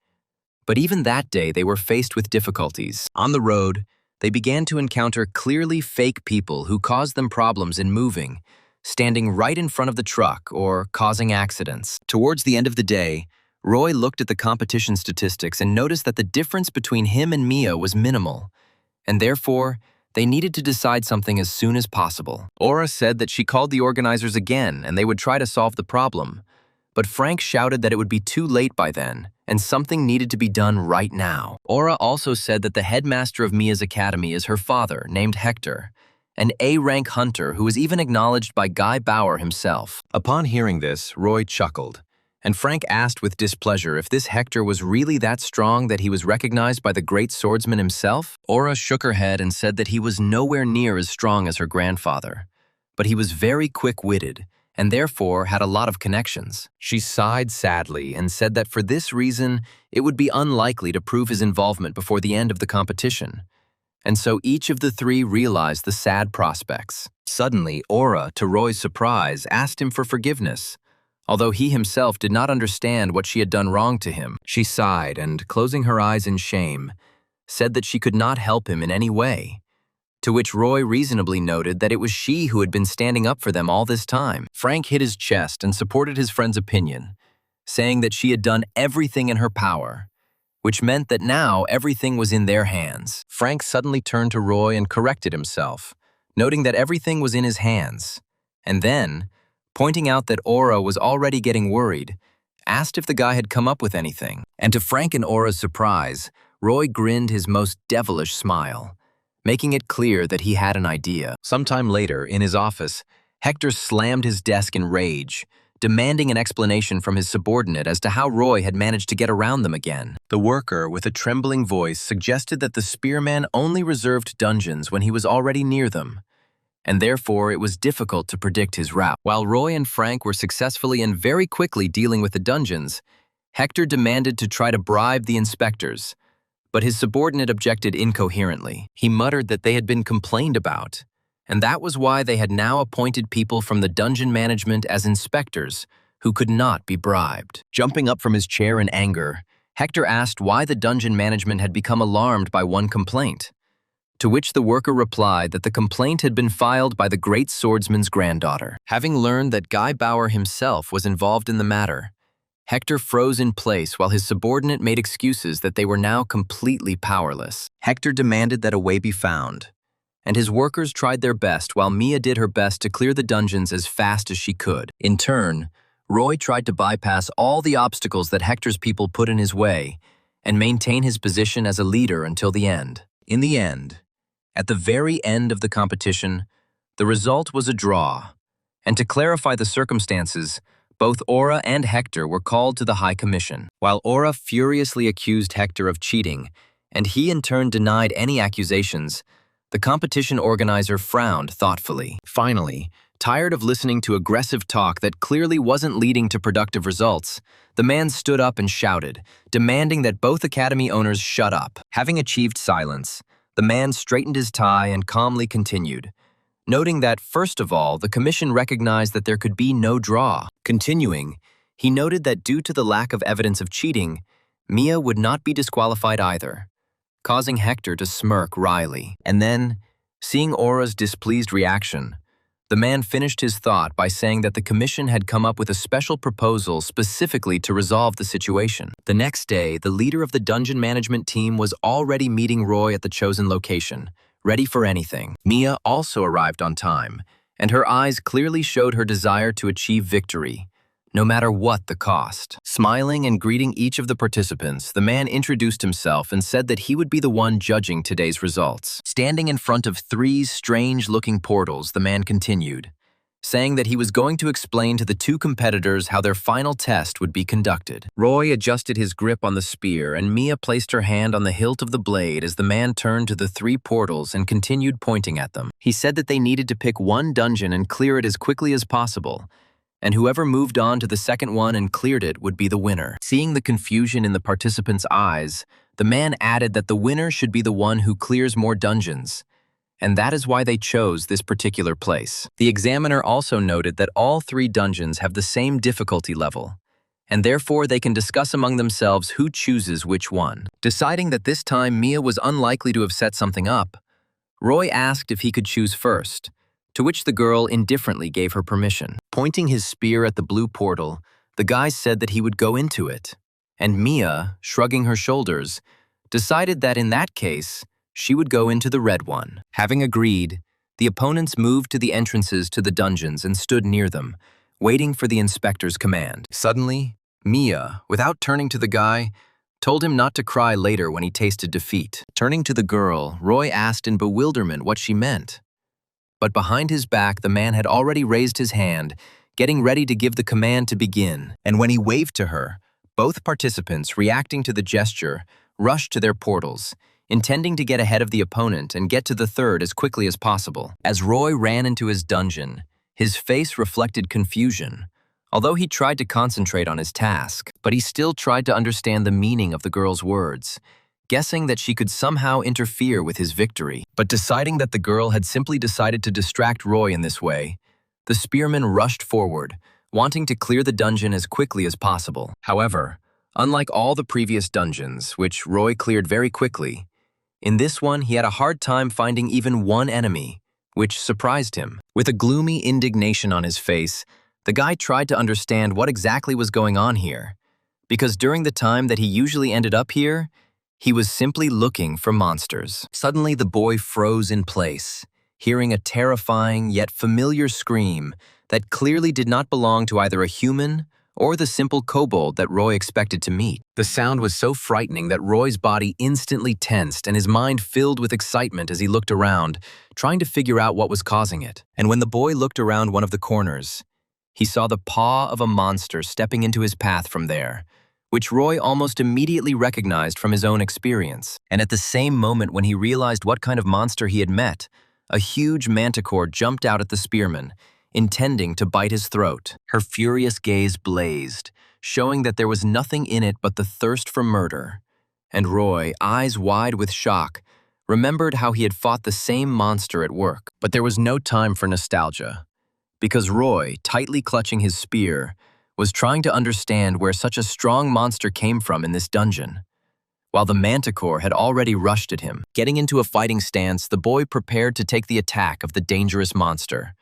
But even that day, they were faced with difficulties. On the road, they began to encounter clearly fake people who caused them problems in moving, standing right in front of the truck or causing accidents. Towards the end of the day, Roy looked at the competition statistics and noticed that the difference between him and Mia was minimal, and therefore, they needed to decide something as soon as possible. Aura said that she called the organizers again and they would try to solve the problem, but Frank shouted that it would be too late by then, and something needed to be done right now. Aura also said that the headmaster of Mia's academy is her father, named Hector, an A-rank hunter who was even acknowledged by Guy Bauer himself. Upon hearing this, Roy chuckled, and Frank asked with displeasure if this Hector was really that strong that he was recognized by the great swordsman himself. Aura shook her head and said that he was nowhere near as strong as her grandfather, but he was very quick-witted and therefore had a lot of connections. She sighed sadly and said that for this reason, it would be unlikely to prove his involvement before the end of the competition. And so each of the 3 realized the sad prospects. Suddenly, Aura, to Roy's surprise, asked him for forgiveness, although he himself did not understand what she had done wrong to him. She sighed and, closing her eyes in shame, said that she could not help him in any way, to which Roy reasonably noted that it was she who had been standing up for them all this time. Frank hit his chest and supported his friend's opinion, saying that she had done everything in her power, which meant that now everything was in their hands. Frank suddenly turned to Roy and corrected himself, noting that everything was in his hands, and then, pointing out that Aura was already getting worried, asked if the guy had come up with anything. And to Frank and Aura's surprise, Roy grinned his most devilish smile, making it clear that he had an idea. Sometime later, in his office, Hector slammed his desk in rage, demanding an explanation from his subordinate as to how Roy had managed to get around them again. The worker, with a trembling voice, suggested that the spearman only reserved dungeons when he was already near them, and therefore it was difficult to predict his route. While Roy and Frank were successfully and very quickly dealing with the dungeons, Hector demanded to try to bribe the inspectors, but his subordinate objected incoherently. He muttered that they had been complained about, and that was why they had now appointed people from the dungeon management as inspectors who could not be bribed. Jumping up from his chair in anger, Hector asked why the dungeon management had become alarmed by one complaint, to which the worker replied that the complaint had been filed by the great swordsman's granddaughter. Having learned that Guy Bauer himself was involved in the matter, Hector froze in place while his subordinate made excuses that they were now completely powerless. Hector demanded that a way be found, and his workers tried their best while Mia did her best to clear the dungeons as fast as she could. In turn, Roy tried to bypass all the obstacles that Hector's people put in his way and maintain his position as a leader until the end. In the end, at the very end of the competition, the result was a draw, and to clarify the circumstances, both Aura and Hector were called to the High Commission. While Aura furiously accused Hector of cheating, and he in turn denied any accusations, the competition organizer frowned thoughtfully. Finally, tired of listening to aggressive talk that clearly wasn't leading to productive results, the man stood up and shouted, demanding that both academy owners shut up. Having achieved silence, the man straightened his tie and calmly continued, noting that, first of all, the commission recognized that there could be no draw. Continuing, he noted that due to the lack of evidence of cheating, Mia would not be disqualified either, causing Hector to smirk wryly. And then, seeing Aura's displeased reaction, the man finished his thought by saying that the commission had come up with a special proposal specifically to resolve the situation. The next day, the leader of the dungeon management team was already meeting Roy at the chosen location, ready for anything. Mia also arrived on time, and her eyes clearly showed her desire to achieve victory, no matter what the cost. Smiling and greeting each of the participants, the man introduced himself and said that he would be the one judging today's results. Standing in front of 3 strange-looking portals, the man continued, saying that he was going to explain to the 2 competitors how their final test would be conducted. Roy adjusted his grip on the spear, and Mia placed her hand on the hilt of the blade as the man turned to the 3 portals and continued pointing at them. He said that they needed to pick one dungeon and clear it as quickly as possible, and whoever moved on to the second one and cleared it would be the winner. Seeing the confusion in the participants' eyes, the man added that the winner should be the one who clears more dungeons, and that is why they chose this particular place. The examiner also noted that all 3 dungeons have the same difficulty level, and therefore they can discuss among themselves who chooses which one. Deciding that this time Mia was unlikely to have set something up, Roy asked if he could choose first, to which the girl indifferently gave her permission. Pointing his spear at the blue portal, the guy said that he would go into it, and Mia, shrugging her shoulders, decided that in that case, she would go into the red one. Having agreed, the opponents moved to the entrances to the dungeons and stood near them, waiting for the inspector's command. Suddenly, Mia, without turning to the guy, told him not to cry later when he tasted defeat. Turning to the girl, Roy asked in bewilderment what she meant. But behind his back, the man had already raised his hand, getting ready to give the command to begin. And when he waved to her, both participants, reacting to the gesture, rushed to their portals, intending to get ahead of the opponent and get to the third as quickly as possible. As Roy ran into his dungeon, his face reflected confusion, although he tried to concentrate on his task, but he still tried to understand the meaning of the girl's words, guessing that she could somehow interfere with his victory. But deciding that the girl had simply decided to distract Roy in this way, the spearman rushed forward, wanting to clear the dungeon as quickly as possible. However, unlike all the previous dungeons, which Roy cleared very quickly, in this one he had a hard time finding even one enemy, which surprised him. With a gloomy indignation on his face, the guy tried to understand what exactly was going on here, because during the time that he usually ended up here, he was simply looking for monsters. Suddenly, the boy froze in place, hearing a terrifying yet familiar scream that clearly did not belong to either a human or the simple kobold that Roy expected to meet. The sound was so frightening that Roy's body instantly tensed and his mind filled with excitement as he looked around, trying to figure out what was causing it. And when the boy looked around one of the corners, he saw the paw of a monster stepping into his path from there, which Roy almost immediately recognized from his own experience. And at the same moment when he realized what kind of monster he had met, a huge manticore jumped out at the spearman, intending to bite his throat. Her furious gaze blazed, showing that there was nothing in it but the thirst for murder. And Roy, eyes wide with shock, remembered how he had fought the same monster at work. But there was no time for nostalgia, because Roy, tightly clutching his spear, was trying to understand where such a strong monster came from in this dungeon. While the manticore had already rushed at him. Getting into a fighting stance, the boy prepared to take the attack of the dangerous monster,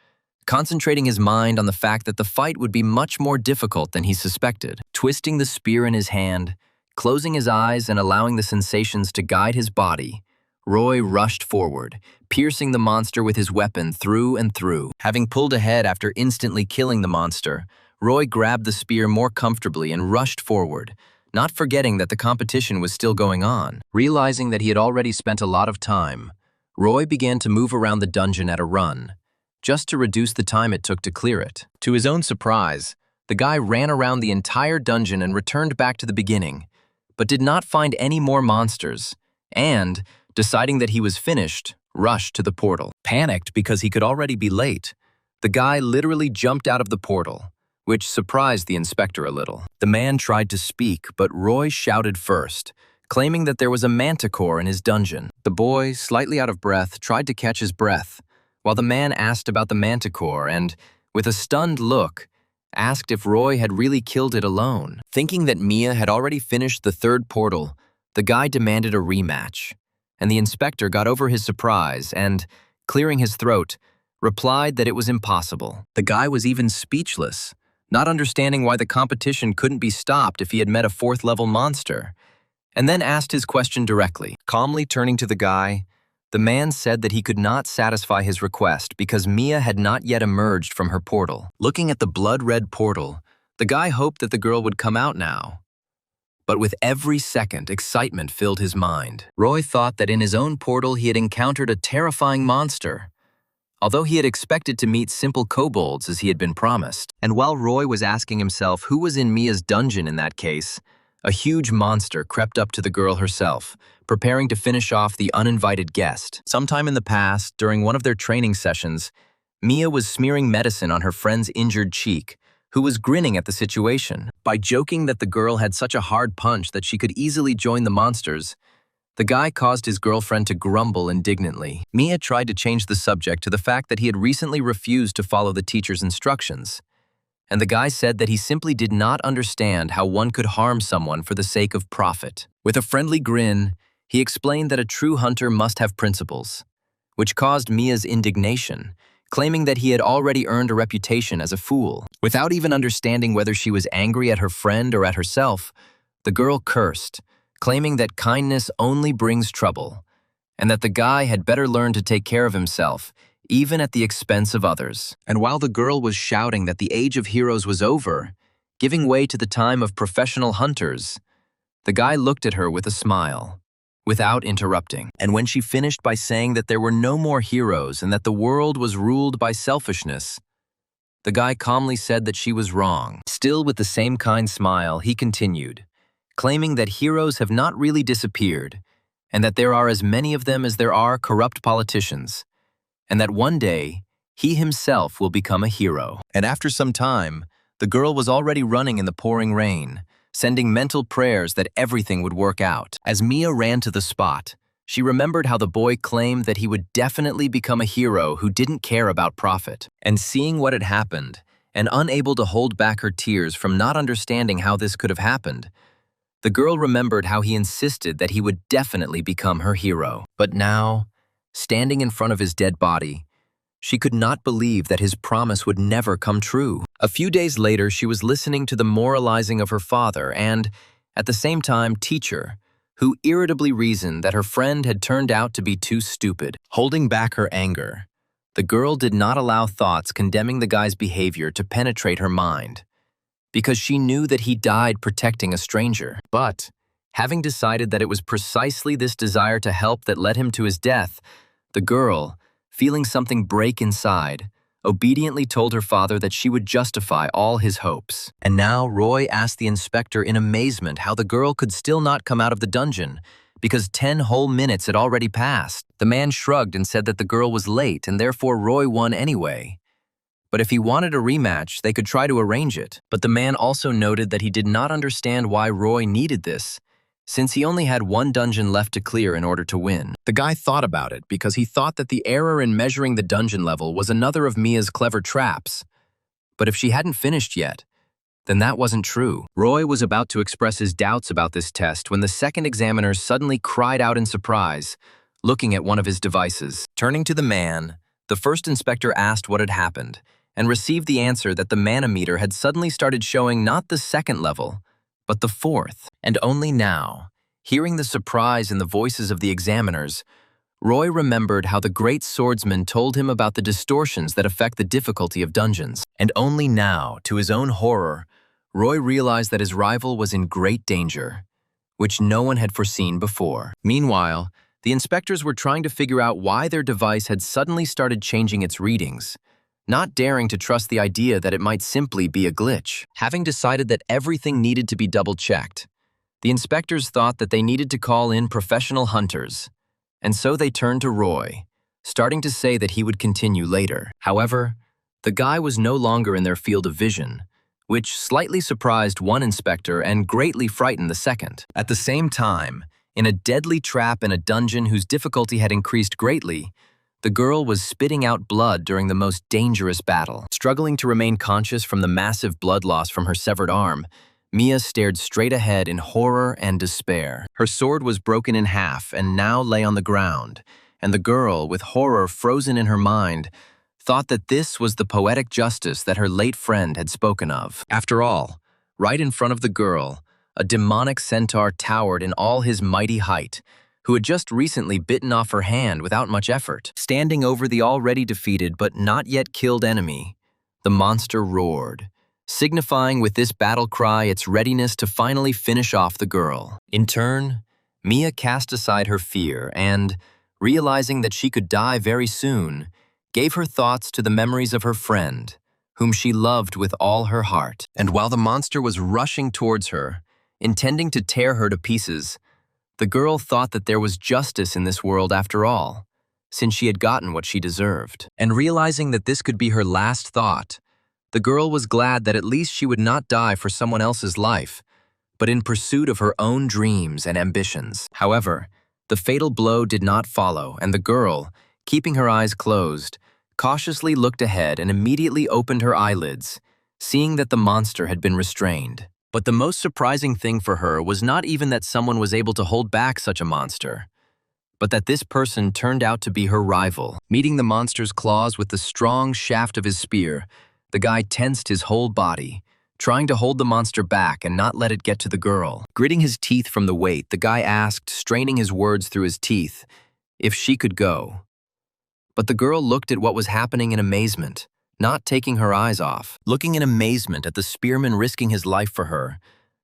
concentrating his mind on the fact that the fight would be much more difficult than he suspected. Twisting the spear in his hand, closing his eyes and allowing the sensations to guide his body, Roy rushed forward, piercing the monster with his weapon through and through. Having pulled ahead after instantly killing the monster, Roy grabbed the spear more comfortably and rushed forward, not forgetting that the competition was still going on. Realizing that he had already spent a lot of time, Roy began to move around the dungeon at a run, just to reduce the time it took to clear it. To his own surprise, the guy ran around the entire dungeon and returned back to the beginning, but did not find any more monsters, and, deciding that he was finished, rushed to the portal. Panicked because he could already be late, the guy literally jumped out of the portal, which surprised the inspector a little. The man tried to speak, but Roy shouted first, claiming that there was a manticore in his dungeon. The boy, slightly out of breath, tried to catch his breath, while the man asked about the manticore and, with a stunned look, asked if Roy had really killed it alone. Thinking that Mia had already finished the third portal, the guy demanded a rematch, and the inspector got over his surprise and, clearing his throat, replied that it was impossible. The guy was even speechless, not understanding why the competition couldn't be stopped if he had met a fourth-level monster, and then asked his question directly. Calmly turning to the guy, the man said that he could not satisfy his request because Mia had not yet emerged from her portal. Looking at the blood-red portal, the guy hoped that the girl would come out now. But with every second, excitement filled his mind. Roy thought that in his own portal he had encountered a terrifying monster, although he had expected to meet simple kobolds as he had been promised. And while Roy was asking himself who was in Mia's dungeon in that case, a huge monster crept up to the girl herself, preparing to finish off the uninvited guest. Sometime in the past, during one of their training sessions, Mia was smearing medicine on her friend's injured cheek, who was grinning at the situation. By joking that the girl had such a hard punch that she could easily join the monsters, the guy caused his girlfriend to grumble indignantly. Mia tried to change the subject to the fact that he had recently refused to follow the teacher's instructions, and the guy said that he simply did not understand how one could harm someone for the sake of profit. With a friendly grin, he explained that a true hunter must have principles, which caused Mia's indignation, claiming that he had already earned a reputation as a fool. Without even understanding whether she was angry at her friend or at herself, the girl cursed, claiming that kindness only brings trouble, and that the guy had better learn to take care of himself, even at the expense of others. And while the girl was shouting that the age of heroes was over, giving way to the time of professional hunters, the guy looked at her with a smile, without interrupting. And when she finished by saying that there were no more heroes and that the world was ruled by selfishness, the guy calmly said that she was wrong. Still with the same kind smile, he continued, claiming that heroes have not really disappeared, and that there are as many of them as there are corrupt politicians, and that one day, he himself will become a hero. And after some time, the girl was already running in the pouring rain, sending mental prayers that everything would work out. As Mia ran to the spot, she remembered how the boy claimed that he would definitely become a hero who didn't care about profit. And seeing what had happened, and unable to hold back her tears from not understanding how this could have happened. The girl remembered how he insisted that he would definitely become her hero. But now, standing in front of his dead body, she could not believe that his promise would never come true. A few days later, she was listening to the moralizing of her father and, at the same time, teacher, who irritably reasoned that her friend had turned out to be too stupid. Holding back her anger, the girl did not allow thoughts condemning the guy's behavior to penetrate her mind, because she knew that he died protecting a stranger. But, having decided that it was precisely this desire to help that led him to his death, the girl, feeling something break inside, obediently told her father that she would justify all his hopes. And now Roy asked the inspector in amazement how the girl could still not come out of the dungeon, because 10 whole minutes had already passed. The man shrugged and said that the girl was late and therefore Roy won anyway. But if he wanted a rematch, they could try to arrange it. But the man also noted that he did not understand why Roy needed this, since he only had one dungeon left to clear in order to win. The guy thought about it because he thought that the error in measuring the dungeon level was another of Mia's clever traps. But if she hadn't finished yet, then that wasn't true. Roy was about to express his doubts about this test when the second examiner suddenly cried out in surprise, looking at one of his devices. Turning to the man, the first inspector asked what had happened, and received the answer that the manometer had suddenly started showing not the second level, but the fourth. And only now, hearing the surprise in the voices of the examiners, Roy remembered how the great swordsman told him about the distortions that affect the difficulty of dungeons. And only now, to his own horror, Roy realized that his rival was in great danger, which no one had foreseen before. Meanwhile, the inspectors were trying to figure out why their device had suddenly started changing its readings, not daring to trust the idea that it might simply be a glitch. Having decided that everything needed to be double-checked, the inspectors thought that they needed to call in professional hunters, and so they turned to Roy, starting to say that he would continue later. However, the guy was no longer in their field of vision, which slightly surprised one inspector and greatly frightened the second. At the same time, in a deadly trap in a dungeon whose difficulty had increased greatly, the girl was spitting out blood during the most dangerous battle. Struggling to remain conscious from the massive blood loss from her severed arm, Mia stared straight ahead in horror and despair. Her sword was broken in half and now lay on the ground, and the girl, with horror frozen in her mind, thought that this was the poetic justice that her late friend had spoken of. After all, right in front of the girl, a demonic centaur towered in all his mighty height, who had just recently bitten off her hand without much effort. Standing over the already defeated but not yet killed enemy, the monster roared, signifying with this battle cry its readiness to finally finish off the girl. In turn, Mia cast aside her fear and, realizing that she could die very soon, gave her thoughts to the memories of her friend, whom she loved with all her heart. And while the monster was rushing towards her, intending to tear her to pieces, the girl thought that there was justice in this world after all, since she had gotten what she deserved. And realizing that this could be her last thought, the girl was glad that at least she would not die for someone else's life, but in pursuit of her own dreams and ambitions. However, the fatal blow did not follow, and the girl, keeping her eyes closed, cautiously looked ahead and immediately opened her eyelids, seeing that the monster had been restrained. But the most surprising thing for her was not even that someone was able to hold back such a monster, but that this person turned out to be her rival. Meeting the monster's claws with the strong shaft of his spear, the guy tensed his whole body, trying to hold the monster back and not let it get to the girl. Gritting his teeth from the weight, the guy asked, straining his words through his teeth, if she could go. But the girl looked at what was happening in amazement, not taking her eyes off. Looking in amazement at the spearman risking his life for her,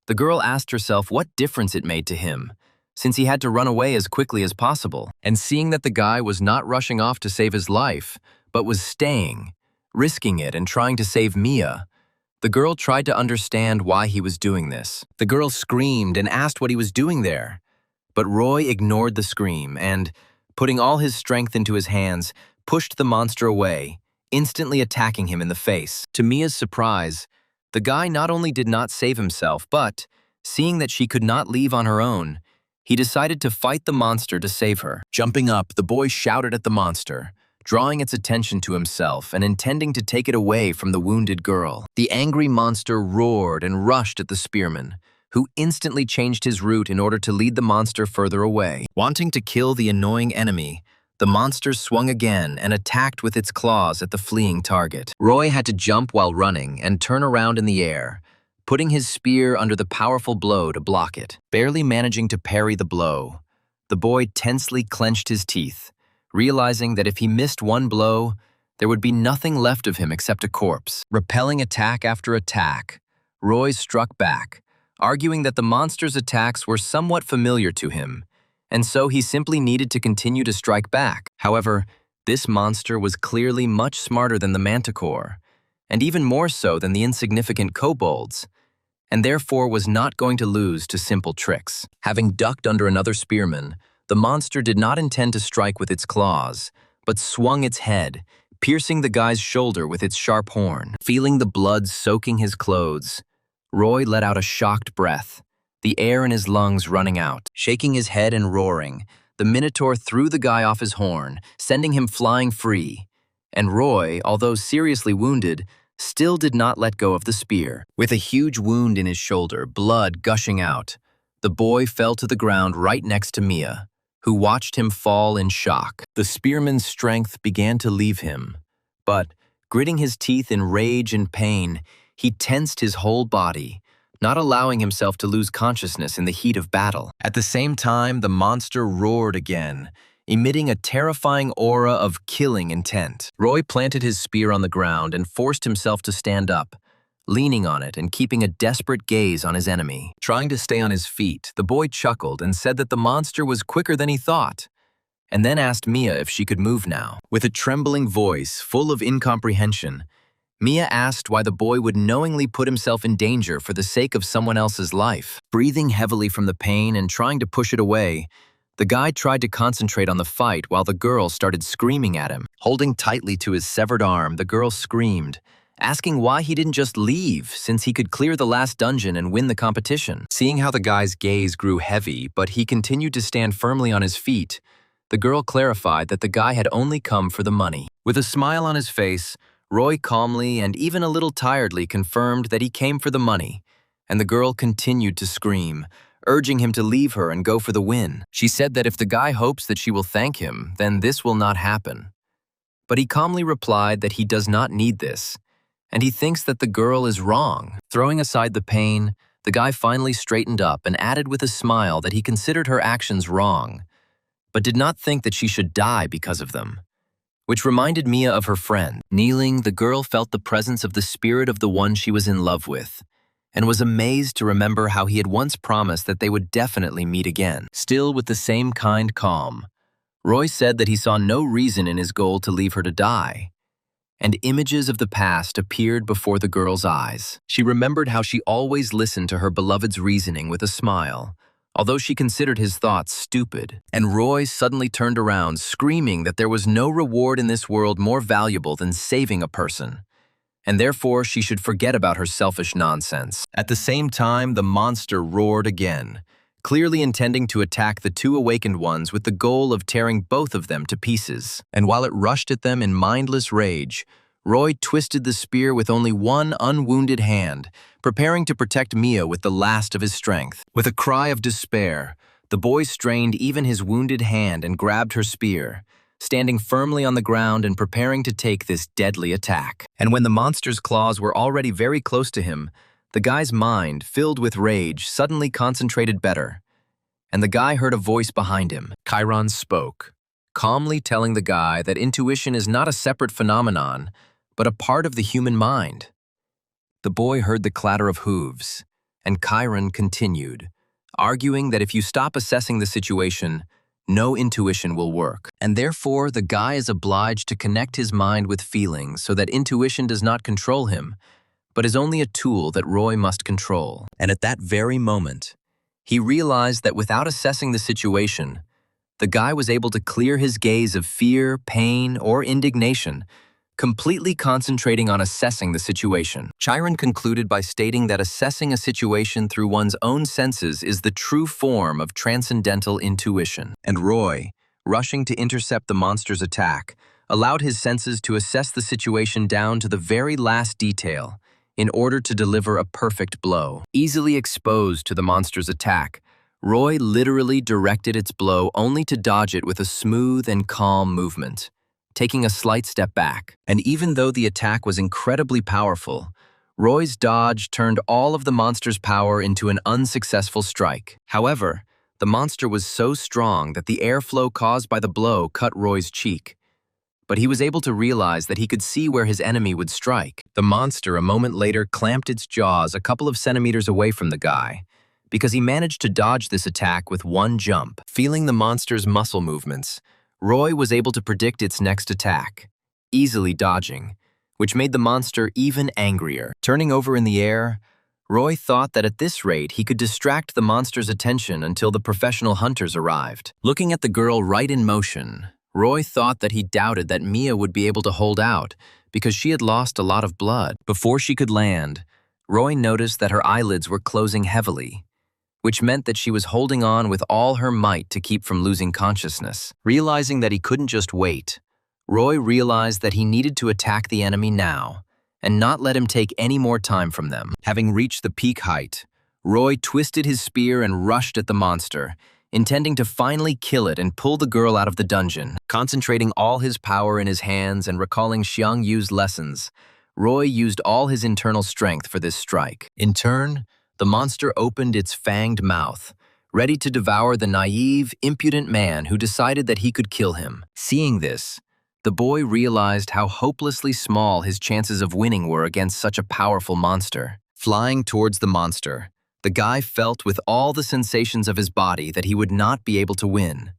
the girl asked herself what difference it made to him, since he had to run away as quickly as possible. And seeing that the guy was not rushing off to save his life, but was staying, risking it and trying to save Mia, the girl tried to understand why he was doing this. The girl screamed and asked what he was doing there, but Roy ignored the scream and, putting all his strength into his hands, pushed the monster away, instantly attacking him in the face. To Mia's surprise, the guy not only did not save himself, but, seeing that she could not leave on her own, he decided to fight the monster to save her. Jumping up, the boy shouted at the monster, drawing its attention to himself and intending to take it away from the wounded girl. The angry monster roared and rushed at the spearman, who instantly changed his route in order to lead the monster further away. Wanting to kill the annoying enemy, the monster swung again and attacked with its claws at the fleeing target. Roy had to jump while running and turn around in the air, putting his spear under the powerful blow to block it. Barely managing to parry the blow, the boy tensely clenched his teeth, realizing that if he missed one blow, there would be nothing left of him except a corpse. Repelling attack after attack, Roy struck back, arguing that the monster's attacks were somewhat familiar to him, and so he simply needed to continue to strike back. However, this monster was clearly much smarter than the manticore, and even more so than the insignificant kobolds, and therefore was not going to lose to simple tricks. Having ducked under another spearman, the monster did not intend to strike with its claws, but swung its head, piercing the guy's shoulder with its sharp horn. Feeling the blood soaking his clothes, Roy let out a shocked breath, the air in his lungs running out. Shaking his head and roaring, the Minotaur threw the guy off his horn, sending him flying free. And Roy, although seriously wounded, still did not let go of the spear. With a huge wound in his shoulder, blood gushing out, the boy fell to the ground right next to Mia, who watched him fall in shock. The spearman's strength began to leave him, but, gritting his teeth in rage and pain, he tensed his whole body, not allowing himself to lose consciousness in the heat of battle. At the same time, the monster roared again, emitting a terrifying aura of killing intent. Roy planted his spear on the ground and forced himself to stand up, leaning on it and keeping a desperate gaze on his enemy. Trying to stay on his feet, the boy chuckled and said that the monster was quicker than he thought, and then asked Mia if she could move now. With a trembling voice full of incomprehension, Mia asked why the boy would knowingly put himself in danger for the sake of someone else's life. Breathing heavily from the pain and trying to push it away, the guy tried to concentrate on the fight while the girl started screaming at him. Holding tightly to his severed arm, the girl screamed, asking why he didn't just leave since he could clear the last dungeon and win the competition. Seeing how the guy's gaze grew heavy, but he continued to stand firmly on his feet, the girl clarified that the guy had only come for the money. With a smile on his face, Roy calmly and even a little tiredly confirmed that he came for the money, and the girl continued to scream, urging him to leave her and go for the win. She said that if the guy hopes that she will thank him, then this will not happen. But he calmly replied that he does not need this, and he thinks that the girl is wrong. Throwing aside the pain, the guy finally straightened up and added with a smile that he considered her actions wrong, but did not think that she should die because of them. Which reminded Mia of her friend. Kneeling, the girl felt the presence of the spirit of the one she was in love with, and was amazed to remember how he had once promised that they would definitely meet again. Still with the same kind calm, Roy said that he saw no reason in his goal to leave her to die, and images of the past appeared before the girl's eyes. She remembered how she always listened to her beloved's reasoning with a smile, although she considered his thoughts stupid. And Roy suddenly turned around, screaming that there was no reward in this world more valuable than saving a person, and therefore she should forget about her selfish nonsense. At the same time, the monster roared again, clearly intending to attack the two awakened ones with the goal of tearing both of them to pieces. And while it rushed at them in mindless rage, Roy twisted the spear with only one unwounded hand, preparing to protect Mia with the last of his strength. With a cry of despair, the boy strained even his wounded hand and grabbed her spear, standing firmly on the ground and preparing to take this deadly attack. And when the monster's claws were already very close to him, the guy's mind, filled with rage, suddenly concentrated better, and the guy heard a voice behind him. Chiron spoke, calmly telling the guy that intuition is not a separate phenomenon, but a part of the human mind. The boy heard the clatter of hooves, and Chiron continued, arguing that if you stop assessing the situation, no intuition will work. And therefore, the guy is obliged to connect his mind with feelings so that intuition does not control him, but is only a tool that Roy must control. And at that very moment, he realized that without assessing the situation, the guy was able to clear his gaze of fear, pain, or indignation, completely concentrating on assessing the situation. Chiron concluded by stating that assessing a situation through one's own senses is the true form of transcendental intuition. And Roy, rushing to intercept the monster's attack, allowed his senses to assess the situation down to the very last detail in order to deliver a perfect blow. Easily exposed to the monster's attack, Roy literally directed its blow only to dodge it with a smooth and calm movement, taking a slight step back. And even though the attack was incredibly powerful, Roy's dodge turned all of the monster's power into an unsuccessful strike. However, the monster was so strong that the airflow caused by the blow cut Roy's cheek. But he was able to realize that he could see where his enemy would strike. The monster, a moment later, clamped its jaws a couple of centimeters away from the guy, because he managed to dodge this attack with one jump. Feeling the monster's muscle movements, Roy was able to predict its next attack, easily dodging, which made the monster even angrier. Turning over in the air, Roy thought that at this rate he could distract the monster's attention until the professional hunters arrived. Looking at the girl right in motion, Roy thought that he doubted that Mia would be able to hold out because she had lost a lot of blood. Before she could land, Roy noticed that her eyelids were closing heavily, which meant that she was holding on with all her might to keep from losing consciousness. Realizing that he couldn't just wait, Roy realized that he needed to attack the enemy now and not let him take any more time from them. Having reached the peak height, Roy twisted his spear and rushed at the monster, intending to finally kill it and pull the girl out of the dungeon. Concentrating all his power in his hands and recalling Xiang Yu's lessons, Roy used all his internal strength for this strike. In turn, the monster opened its fanged mouth, ready to devour the naive, impudent man who decided that he could kill him. Seeing this, the boy realized how hopelessly small his chances of winning were against such a powerful monster. Flying towards the monster, the guy felt with all the sensations of his body that he would not be able to win,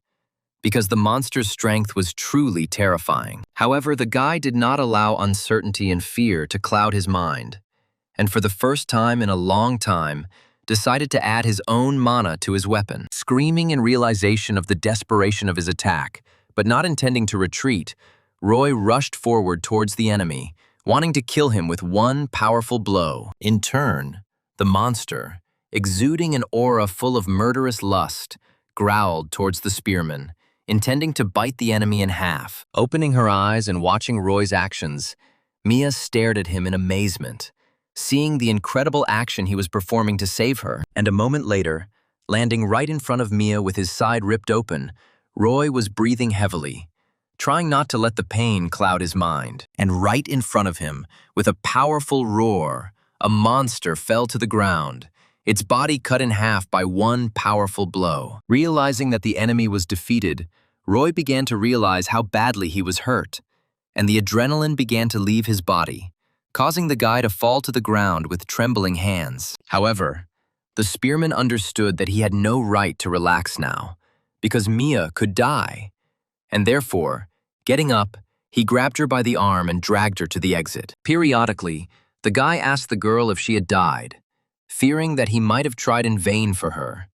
because the monster's strength was truly terrifying. However, the guy did not allow uncertainty and fear to cloud his mind, and for the first time in a long time, decided to add his own mana to his weapon. Screaming in realization of the desperation of his attack, but not intending to retreat, Roy rushed forward towards the enemy, wanting to kill him with one powerful blow. In turn, the monster, exuding an aura full of murderous lust, growled towards the spearman, intending to bite the enemy in half. Opening her eyes and watching Roy's actions, Mia stared at him in amazement, seeing the incredible action he was performing to save her. And a moment later, landing right in front of Mia with his side ripped open, Roy was breathing heavily, trying not to let the pain cloud his mind. And right in front of him, with a powerful roar, a monster fell to the ground, its body cut in half by one powerful blow. Realizing that the enemy was defeated, Roy began to realize how badly he was hurt, and the adrenaline began to leave his body, causing the guy to fall to the ground with trembling hands. However, the spearman understood that he had no right to relax now, because Mia could die, and therefore, getting up, he grabbed her by the arm and dragged her to the exit. Periodically, the guy asked the girl if she had died, fearing that he might have tried in vain for her.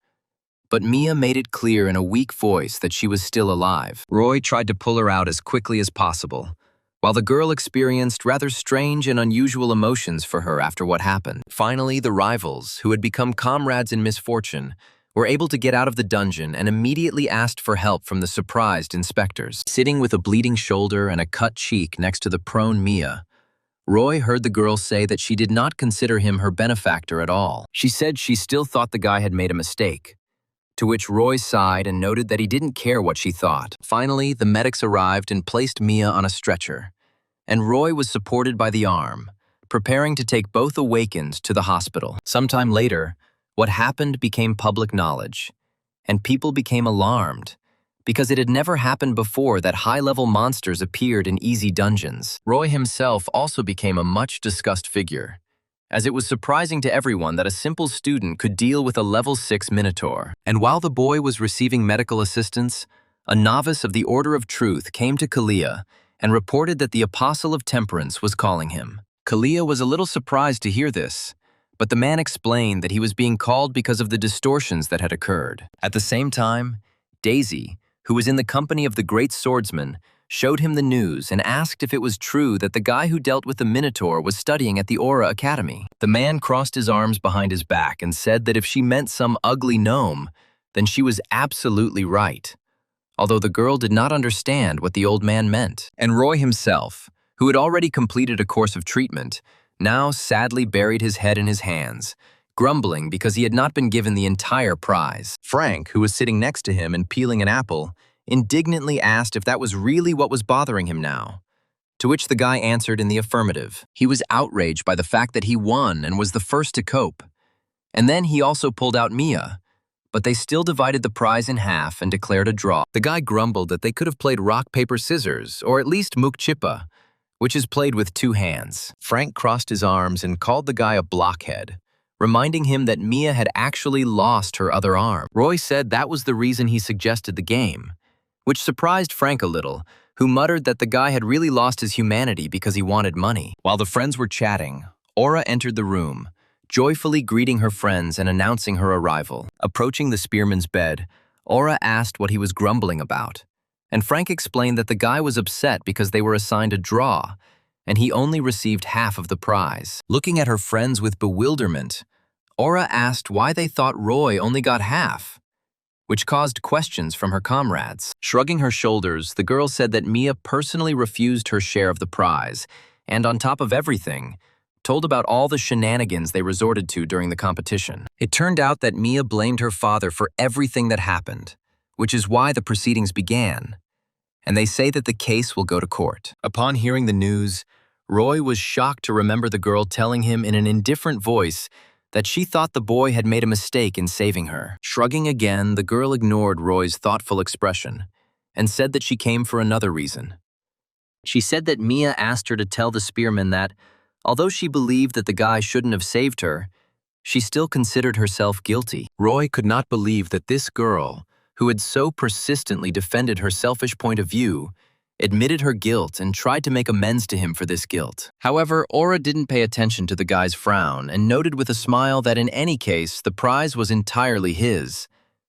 But Mia made it clear in a weak voice that she was still alive. Roy tried to pull her out as quickly as possible, while the girl experienced rather strange and unusual emotions for her after what happened. Finally, the rivals, who had become comrades in misfortune, were able to get out of the dungeon and immediately asked for help from the surprised inspectors. Sitting with a bleeding shoulder and a cut cheek next to the prone Mia, Roy heard the girl say that she did not consider him her benefactor at all. She said she still thought the guy had made a mistake, to which Roy sighed and noted that he didn't care what she thought. Finally, the medics arrived and placed Mia on a stretcher, and Roy was supported by the arm, preparing to take both awakened to the hospital. Sometime later, what happened became public knowledge, and people became alarmed, because it had never happened before that high-level monsters appeared in easy dungeons. Roy himself also became a much-discussed figure, as it was surprising to everyone that a simple student could deal with a level 6 minotaur. And while the boy was receiving medical assistance, a novice of the Order of Truth came to Kalia and reported that the Apostle of Temperance was calling him. Kalia was a little surprised to hear this, but the man explained that he was being called because of the distortions that had occurred. At the same time, Daisy, who was in the company of the great swordsman, showed him the news and asked if it was true that the guy who dealt with the Minotaur was studying at the Aura Academy. The man crossed his arms behind his back and said that if she meant some ugly gnome, then she was absolutely right. although the girl did not understand what the old man meant. And Roy himself, who had already completed a course of treatment, now sadly buried his head in his hands, grumbling because he had not been given the entire prize. Frank, who was sitting next to him and peeling an apple, indignantly asked if that was really what was bothering him now. To which the guy answered in the affirmative. He was outraged by the fact that he won and was the first to cope. And then he also pulled out Mia, but they still divided the prize in half and declared a draw. The guy grumbled that they could have played rock, paper, scissors, or at least mukchippa, which is played with 2 hands. Frank crossed his arms and called the guy a blockhead, reminding him that Mia had actually lost her other arm. Roy said that was the reason he suggested the game, which surprised Frank a little, who muttered that the guy had really lost his humanity because he wanted money. While the friends were chatting, Aura entered the room, joyfully greeting her friends and announcing her arrival. Approaching the spearman's bed, Aura asked what he was grumbling about, and Frank explained that the guy was upset because they were assigned a draw, and he only received half of the prize. Looking at her friends with bewilderment, Aura asked why they thought Roy only got half, which caused questions from her comrades. Shrugging her shoulders, the girl said that Mia personally refused her share of the prize, and on top of everything, told about all the shenanigans they resorted to during the competition. It turned out that Mia blamed her father for everything that happened, which is why the proceedings began, and they say that the case will go to court. Upon hearing the news, Roy was shocked to remember the girl telling him in an indifferent voice that she thought the boy had made a mistake in saving her. Shrugging again, the girl ignored Roy's thoughtful expression and said that she came for another reason. She said that Mia asked her to tell the spearman that, although she believed that the guy shouldn't have saved her, she still considered herself guilty. Roy could not believe that this girl, who had so persistently defended her selfish point of view, admitted her guilt and tried to make amends to him for this guilt. However, Aura didn't pay attention to the guy's frown and noted with a smile that in any case, the prize was entirely his,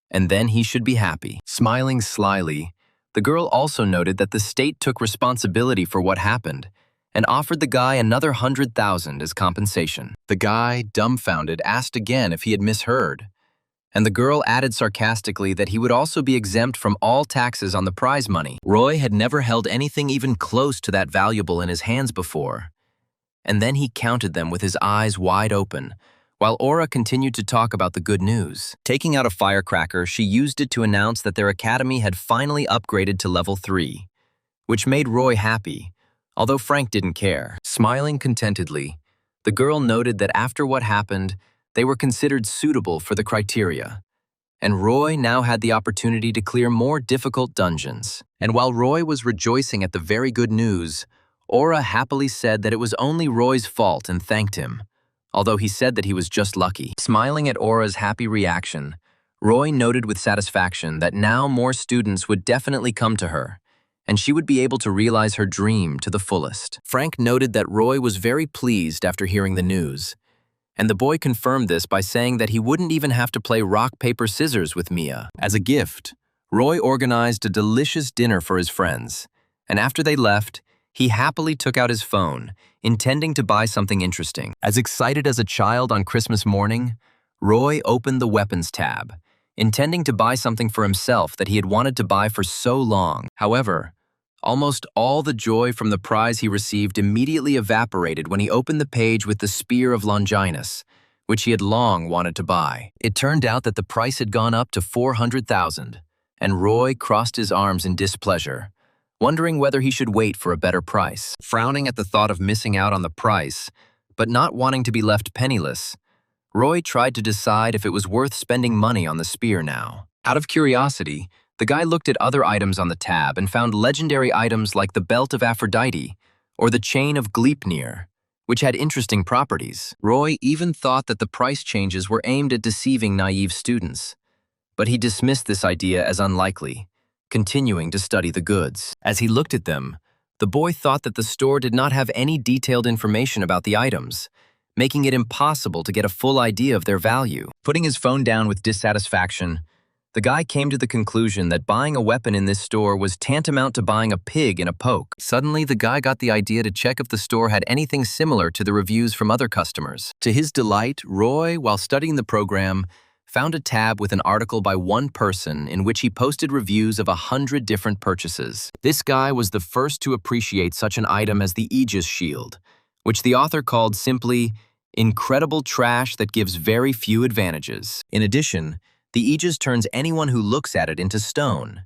and then he should be happy. Smiling slyly, the girl also noted that the state took responsibility for what happened and offered the guy another 100,000 as compensation. The guy, dumbfounded, asked again if he had misheard, and the girl added sarcastically that he would also be exempt from all taxes on the prize money. Roy had never held anything even close to that valuable in his hands before, and then he counted them with his eyes wide open, while Aura continued to talk about the good news. Taking out a firecracker, she used it to announce that their academy had finally upgraded to level 3, which made Roy happy, although Frank didn't care. Smiling contentedly, the girl noted that after what happened, they were considered suitable for the criteria, and Roy now had the opportunity to clear more difficult dungeons. And while Roy was rejoicing at the very good news, Aura happily said that it was only Roy's fault and thanked him, although he said that he was just lucky. Smiling at Aura's happy reaction, Roy noted with satisfaction that now more students would definitely come to her, and she would be able to realize her dream to the fullest. Frank noted that Roy was very pleased after hearing the news, and the boy confirmed this by saying that he wouldn't even have to play rock, paper, scissors with Mia. As a gift, Roy organized a delicious dinner for his friends, and after they left, he happily took out his phone, intending to buy something interesting. As excited as a child on Christmas morning, Roy opened the weapons tab, intending to buy something for himself that he had wanted to buy for so long. However, almost all the joy from the prize he received immediately evaporated when he opened the page with the Spear of Longinus, which he had long wanted to buy. It turned out that the price had gone up to 400,000, and Roy crossed his arms in displeasure, wondering whether he should wait for a better price. Frowning at the thought of missing out on the price, but not wanting to be left penniless, Roy tried to decide if it was worth spending money on the spear now. Out of curiosity, the guy looked at other items on the tab and found legendary items like the Belt of Aphrodite or the Chain of Gleipnir, which had interesting properties. Roy even thought that the price changes were aimed at deceiving naive students, but he dismissed this idea as unlikely, continuing to study the goods. As he looked at them, the boy thought that the store did not have any detailed information about the items, making it impossible to get a full idea of their value. Putting his phone down with dissatisfaction, the guy came to the conclusion that buying a weapon in this store was tantamount to buying a pig in a poke. Suddenly, the guy got the idea to check if the store had anything similar to the reviews from other customers. To his delight, Roy, while studying the program, found a tab with an article by one person in which he posted reviews of 100 different purchases. This guy was the first to appreciate such an item as the Aegis Shield, which the author called simply, "incredible trash that gives very few advantages." In addition, the Aegis turns anyone who looks at it into stone,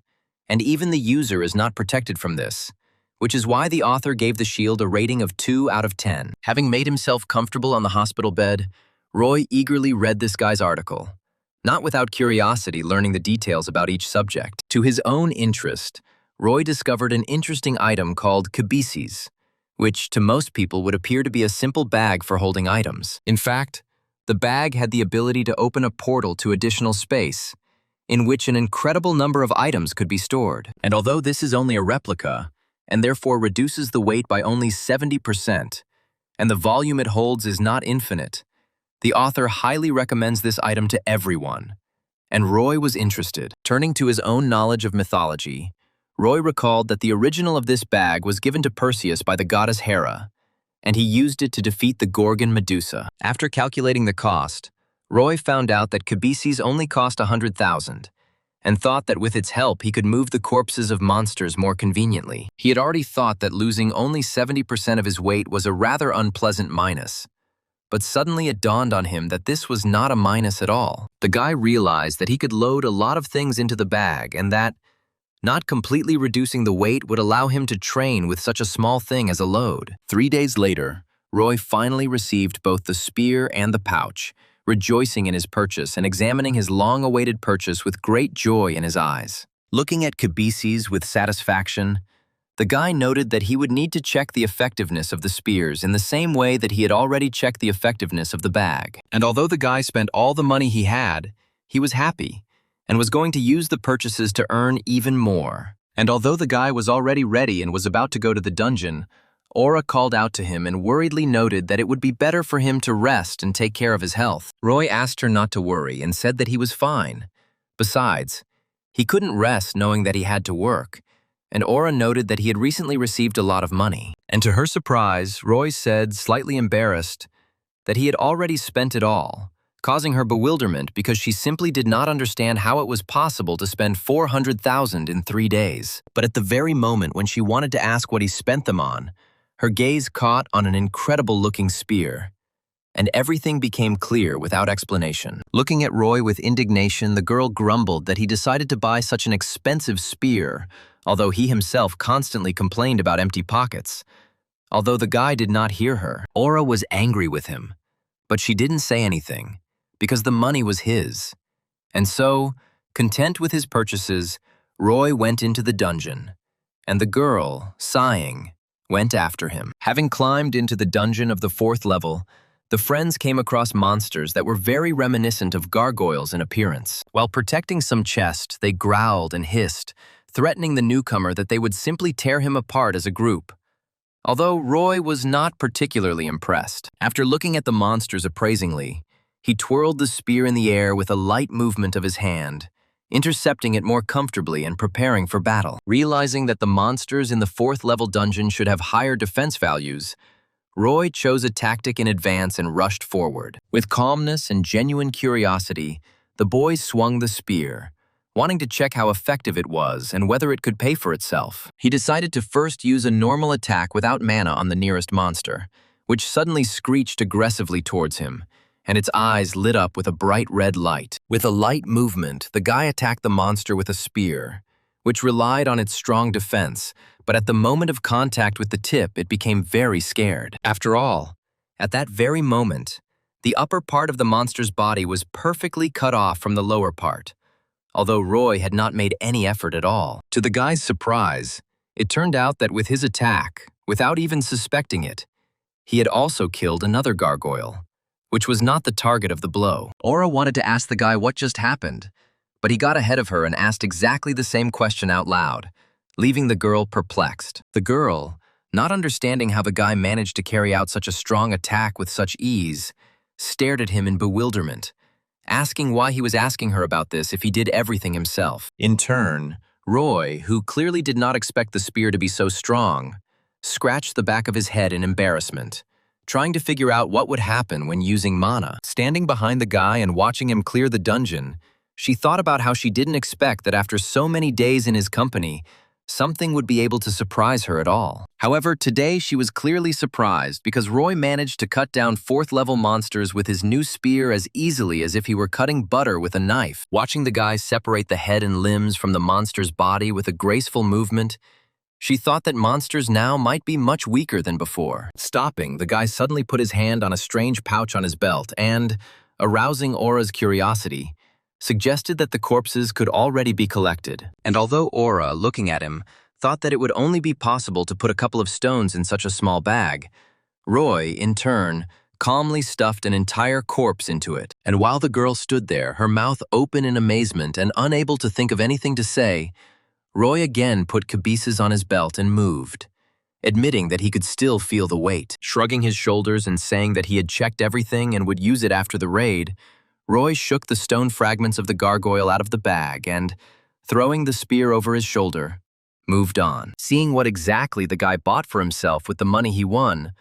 and even the user is not protected from this, which is why the author gave the shield a rating of 2 out of 10. Having made himself comfortable on the hospital bed, Roy eagerly read this guy's article, not without curiosity learning the details about each subject. To his own interest, Roy discovered an interesting item called cabeces, which to most people would appear to be a simple bag for holding items. In fact, the bag had the ability to open a portal to additional space, in which an incredible number of items could be stored. And although this is only a replica, and therefore reduces the weight by only 70%, and the volume it holds is not infinite, the author highly recommends this item to everyone. And Roy was interested. Turning to his own knowledge of mythology, Roy recalled that the original of this bag was given to Perseus by the goddess Hera, and he used it to defeat the Gorgon Medusa. After calculating the cost, Roy found out that cabeces only cost 100,000, and thought that with its help he could move the corpses of monsters more conveniently. He had already thought that losing only 70% of his weight was a rather unpleasant minus, but suddenly it dawned on him that this was not a minus at all. The guy realized that he could load a lot of things into the bag and that not completely reducing the weight would allow him to train with such a small thing as a load. 3 days later, Roy finally received both the spear and the pouch, rejoicing in his purchase and examining his long-awaited purchase with great joy in his eyes. Looking at cabeces with satisfaction, the guy noted that he would need to check the effectiveness of the spears in the same way that he had already checked the effectiveness of the bag. And although the guy spent all the money he had, he was happy and was going to use the purchases to earn even more. And although the guy was already ready and was about to go to the dungeon, Aura called out to him and worriedly noted that it would be better for him to rest and take care of his health. Roy asked her not to worry and said that he was fine. Besides, he couldn't rest knowing that he had to work, and Aura noted that he had recently received a lot of money. And to her surprise, Roy said, slightly embarrassed, that he had already spent it all, causing her bewilderment because she simply did not understand how it was possible to spend 400,000 in 3 days. But at the very moment when she wanted to ask what he spent them on, her gaze caught on an incredible-looking spear, and everything became clear without explanation. Looking at Roy with indignation, the girl grumbled that he decided to buy such an expensive spear, although he himself constantly complained about empty pockets. Although the guy did not hear her, Aura was angry with him, but she didn't say anything, because the money was his. And so, content with his purchases, Roy went into the dungeon, and the girl, sighing, went after him. Having climbed into the dungeon of the 4th level, the friends came across monsters that were very reminiscent of gargoyles in appearance. While protecting some chest, they growled and hissed, threatening the newcomer that they would simply tear him apart as a group. Although Roy was not particularly impressed. After looking at the monsters appraisingly, he twirled the spear in the air with a light movement of his hand, intercepting it more comfortably and preparing for battle. Realizing that the monsters in the 4th level dungeon should have higher defense values, Roy chose a tactic in advance and rushed forward. With calmness and genuine curiosity, the boys swung the spear, wanting to check how effective it was and whether it could pay for itself. He decided to first use a normal attack without mana on the nearest monster, which suddenly screeched aggressively towards him, and its eyes lit up with a bright red light. With a light movement, the guy attacked the monster with a spear, which relied on its strong defense, but at the moment of contact with the tip, it became very scared. After all, at that very moment, the upper part of the monster's body was perfectly cut off from the lower part, although Roy had not made any effort at all. To the guy's surprise, it turned out that with his attack, without even suspecting it, he had also killed another gargoyle, which was not the target of the blow. Aura wanted to ask the guy what just happened, but he got ahead of her and asked exactly the same question out loud, leaving the girl perplexed. The girl, not understanding how the guy managed to carry out such a strong attack with such ease, stared at him in bewilderment, asking why he was asking her about this if he did everything himself. In turn, Roy, who clearly did not expect the spear to be so strong, scratched the back of his head in embarrassment, trying to figure out what would happen when using mana. Standing behind the guy and watching him clear the dungeon, she thought about how she didn't expect that after so many days in his company, something would be able to surprise her at all. However, today she was clearly surprised because Roy managed to cut down 4th-level monsters with his new spear as easily as if he were cutting butter with a knife. Watching the guy separate the head and limbs from the monster's body with a graceful movement, she thought that monsters now might be much weaker than before. Stopping, the guy suddenly put his hand on a strange pouch on his belt and, arousing Aura's curiosity, suggested that the corpses could already be collected. And although Aura, looking at him, thought that it would only be possible to put a couple of stones in such a small bag, Roy, in turn, calmly stuffed an entire corpse into it. And while the girl stood there, her mouth open in amazement and unable to think of anything to say, Roy again put cabeces on his belt and moved, admitting that he could still feel the weight. Shrugging his shoulders and saying that he had checked everything and would use it after the raid, Roy shook the stone fragments of the gargoyle out of the bag and, throwing the spear over his shoulder, moved on. Seeing what exactly the guy bought for himself with the money he won,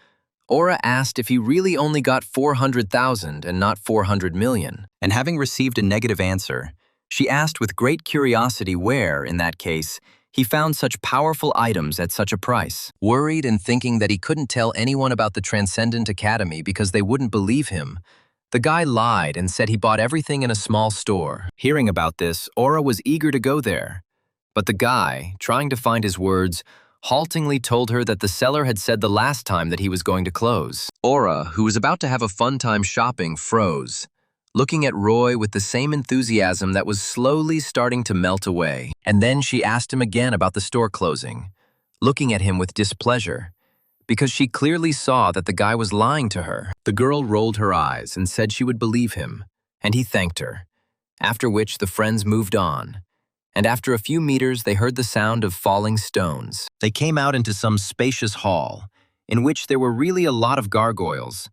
Aura asked if he really only got 400,000 and not 400 million. And having received a negative answer, she asked with great curiosity where, in that case, he found such powerful items at such a price. Worried and thinking that he couldn't tell anyone about the Transcendent Academy because they wouldn't believe him, the guy lied and said he bought everything in a small store. Hearing about this, Aura was eager to go there. But the guy, trying to find his words, haltingly told her that the seller had said the last time that he was going to close. Aura, who was about to have a fun time shopping, froze, looking at Roy with the same enthusiasm that was slowly starting to melt away. And then she asked him again about the store closing, looking at him with displeasure, because she clearly saw that the guy was lying to her. The girl rolled her eyes and said she would believe him, and he thanked her, after which the friends moved on. And after a few meters, they heard the sound of falling stones. They came out into some spacious hall, in which there were really a lot of gargoyles,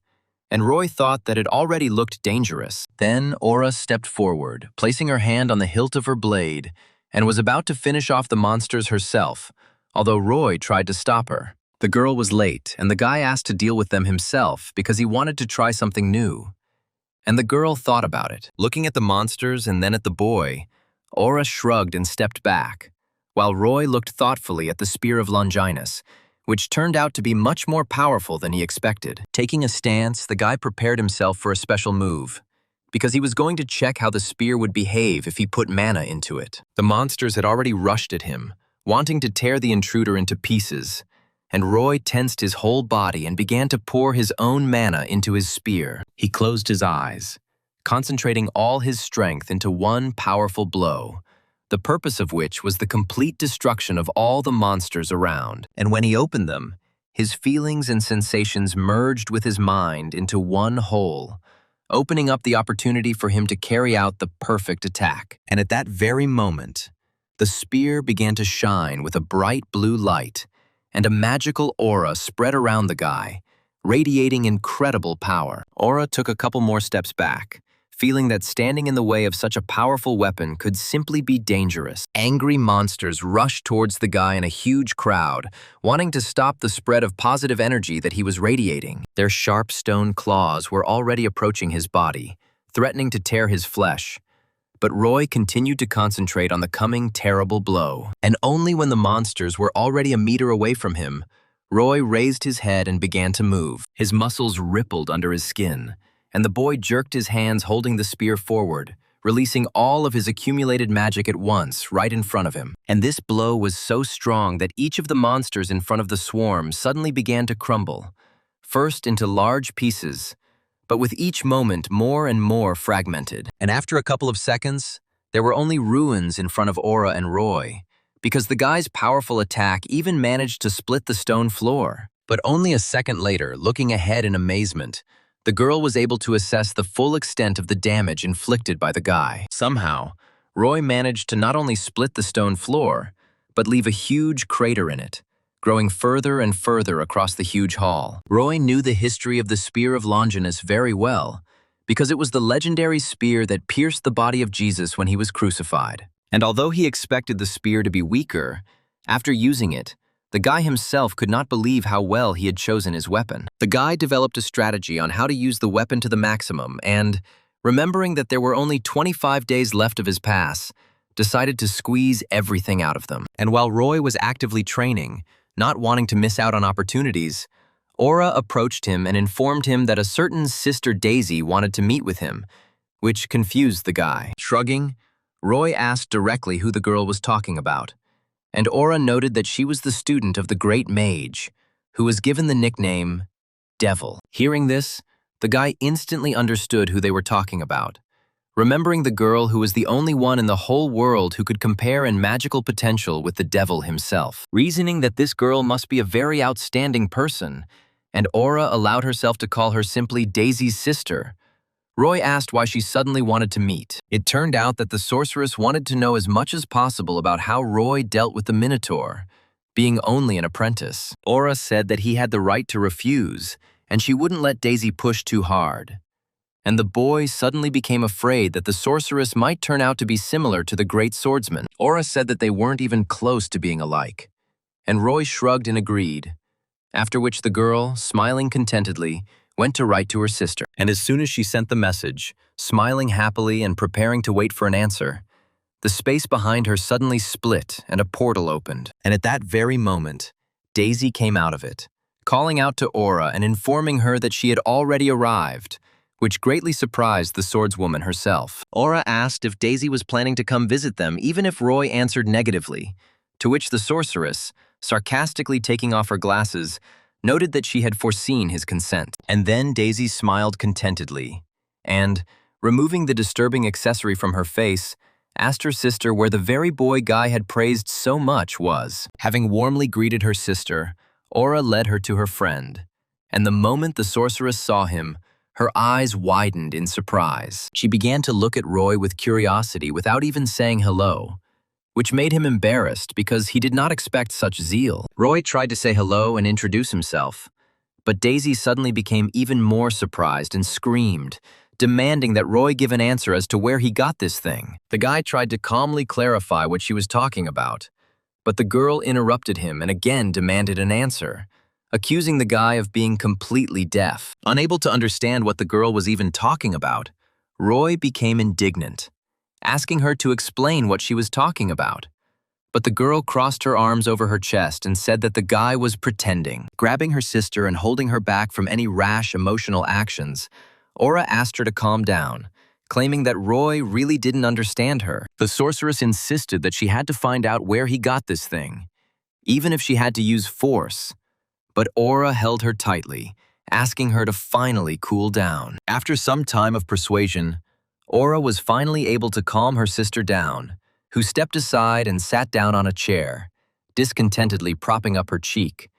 and Roy thought that it already looked dangerous. Then Aura stepped forward, placing her hand on the hilt of her blade, and was about to finish off the monsters herself, although Roy tried to stop her. The girl was late, and the guy asked to deal with them himself because he wanted to try something new. And the girl thought about it. Looking at the monsters and then at the boy, Aura shrugged and stepped back, while Roy looked thoughtfully at the Spear of Longinus, which turned out to be much more powerful than he expected. Taking a stance, the guy prepared himself for a special move, because he was going to check how the spear would behave if he put mana into it. The monsters had already rushed at him, wanting to tear the intruder into pieces, and Roy tensed his whole body and began to pour his own mana into his spear. He closed his eyes, concentrating all his strength into one powerful blow, the purpose of which was the complete destruction of all the monsters around. And when he opened them, his feelings and sensations merged with his mind into one whole, opening up the opportunity for him to carry out the perfect attack. And at that very moment, the spear began to shine with a bright blue light, and a magical aura spread around the guy, radiating incredible power. Aura took a couple more steps back, feeling that standing in the way of such a powerful weapon could simply be dangerous. Angry monsters rushed towards the guy in a huge crowd, wanting to stop the spread of positive energy that he was radiating. Their sharp stone claws were already approaching his body, threatening to tear his flesh. But Roy continued to concentrate on the coming terrible blow. And only when the monsters were already a meter away from him, Roy raised his head and began to move. His muscles rippled under his skin, and the boy jerked his hands holding the spear forward, releasing all of his accumulated magic at once, right in front of him. And this blow was so strong that each of the monsters in front of the swarm suddenly began to crumble, first into large pieces, but with each moment more and more fragmented. And after a couple of seconds, there were only ruins in front of Aura and Roy, because the guy's powerful attack even managed to split the stone floor. But only a second later, looking ahead in amazement, the girl was able to assess the full extent of the damage inflicted by the guy. Somehow, Roy managed to not only split the stone floor, but leave a huge crater in it, growing further and further across the huge hall. Roy knew the history of the Spear of Longinus very well, because it was the legendary spear that pierced the body of Jesus when he was crucified. And although he expected the spear to be weaker, after using it, The guy himself could not believe how well he had chosen his weapon. The guy developed a strategy on how to use the weapon to the maximum and, remembering that there were only 25 days left of his pass, decided to squeeze everything out of them. And while Roy was actively training, not wanting to miss out on opportunities, Aura approached him and informed him that a certain Sister Daisy wanted to meet with him, which confused the guy. Shrugging, Roy asked directly who the girl was talking about, and Aura noted that she was the student of the Great Mage, who was given the nickname Devil. Hearing this, the guy instantly understood who they were talking about, remembering the girl who was the only one in the whole world who could compare in magical potential with the devil himself. Reasoning that this girl must be a very outstanding person, and Aura allowed herself to call her simply Daisy's sister, Roy asked why she suddenly wanted to meet. It turned out that the sorceress wanted to know as much as possible about how Roy dealt with the Minotaur, being only an apprentice. Aura said that he had the right to refuse, and she wouldn't let Daisy push too hard. And the boy suddenly became afraid that the sorceress might turn out to be similar to the great swordsman. Aura said that they weren't even close to being alike, and Roy shrugged and agreed, after which the girl, smiling contentedly, went to write to her sister. And as soon as she sent the message, smiling happily and preparing to wait for an answer, the space behind her suddenly split and a portal opened. And at that very moment, Daisy came out of it, calling out to Aura and informing her that she had already arrived, which greatly surprised the swordswoman herself. Aura asked if Daisy was planning to come visit them even if Roy answered negatively, to which the sorceress, sarcastically taking off her glasses, noted that she had foreseen his consent. And then Daisy smiled contentedly, and, removing the disturbing accessory from her face, asked her sister where the very boy Guy had praised so much was. Having warmly greeted her sister, Aura led her to her friend, and the moment the sorceress saw him, her eyes widened in surprise. She began to look at Roy with curiosity without even saying hello, which made him embarrassed because he did not expect such zeal. Roy tried to say hello and introduce himself, but Daisy suddenly became even more surprised and screamed, demanding that Roy give an answer as to where he got this thing. The guy tried to calmly clarify what she was talking about, but the girl interrupted him and again demanded an answer, accusing the guy of being completely deaf. Unable to understand what the girl was even talking about, Roy became indignant, asking her to explain what she was talking about. But the girl crossed her arms over her chest and said that the guy was pretending. Grabbing her sister and holding her back from any rash emotional actions, Aura asked her to calm down, claiming that Roy really didn't understand her. The sorceress insisted that she had to find out where he got this thing, even if she had to use force. But Aura held her tightly, asking her to finally cool down. After some time of persuasion, Aura was finally able to calm her sister down, who stepped aside and sat down on a chair, discontentedly propping up her cheek,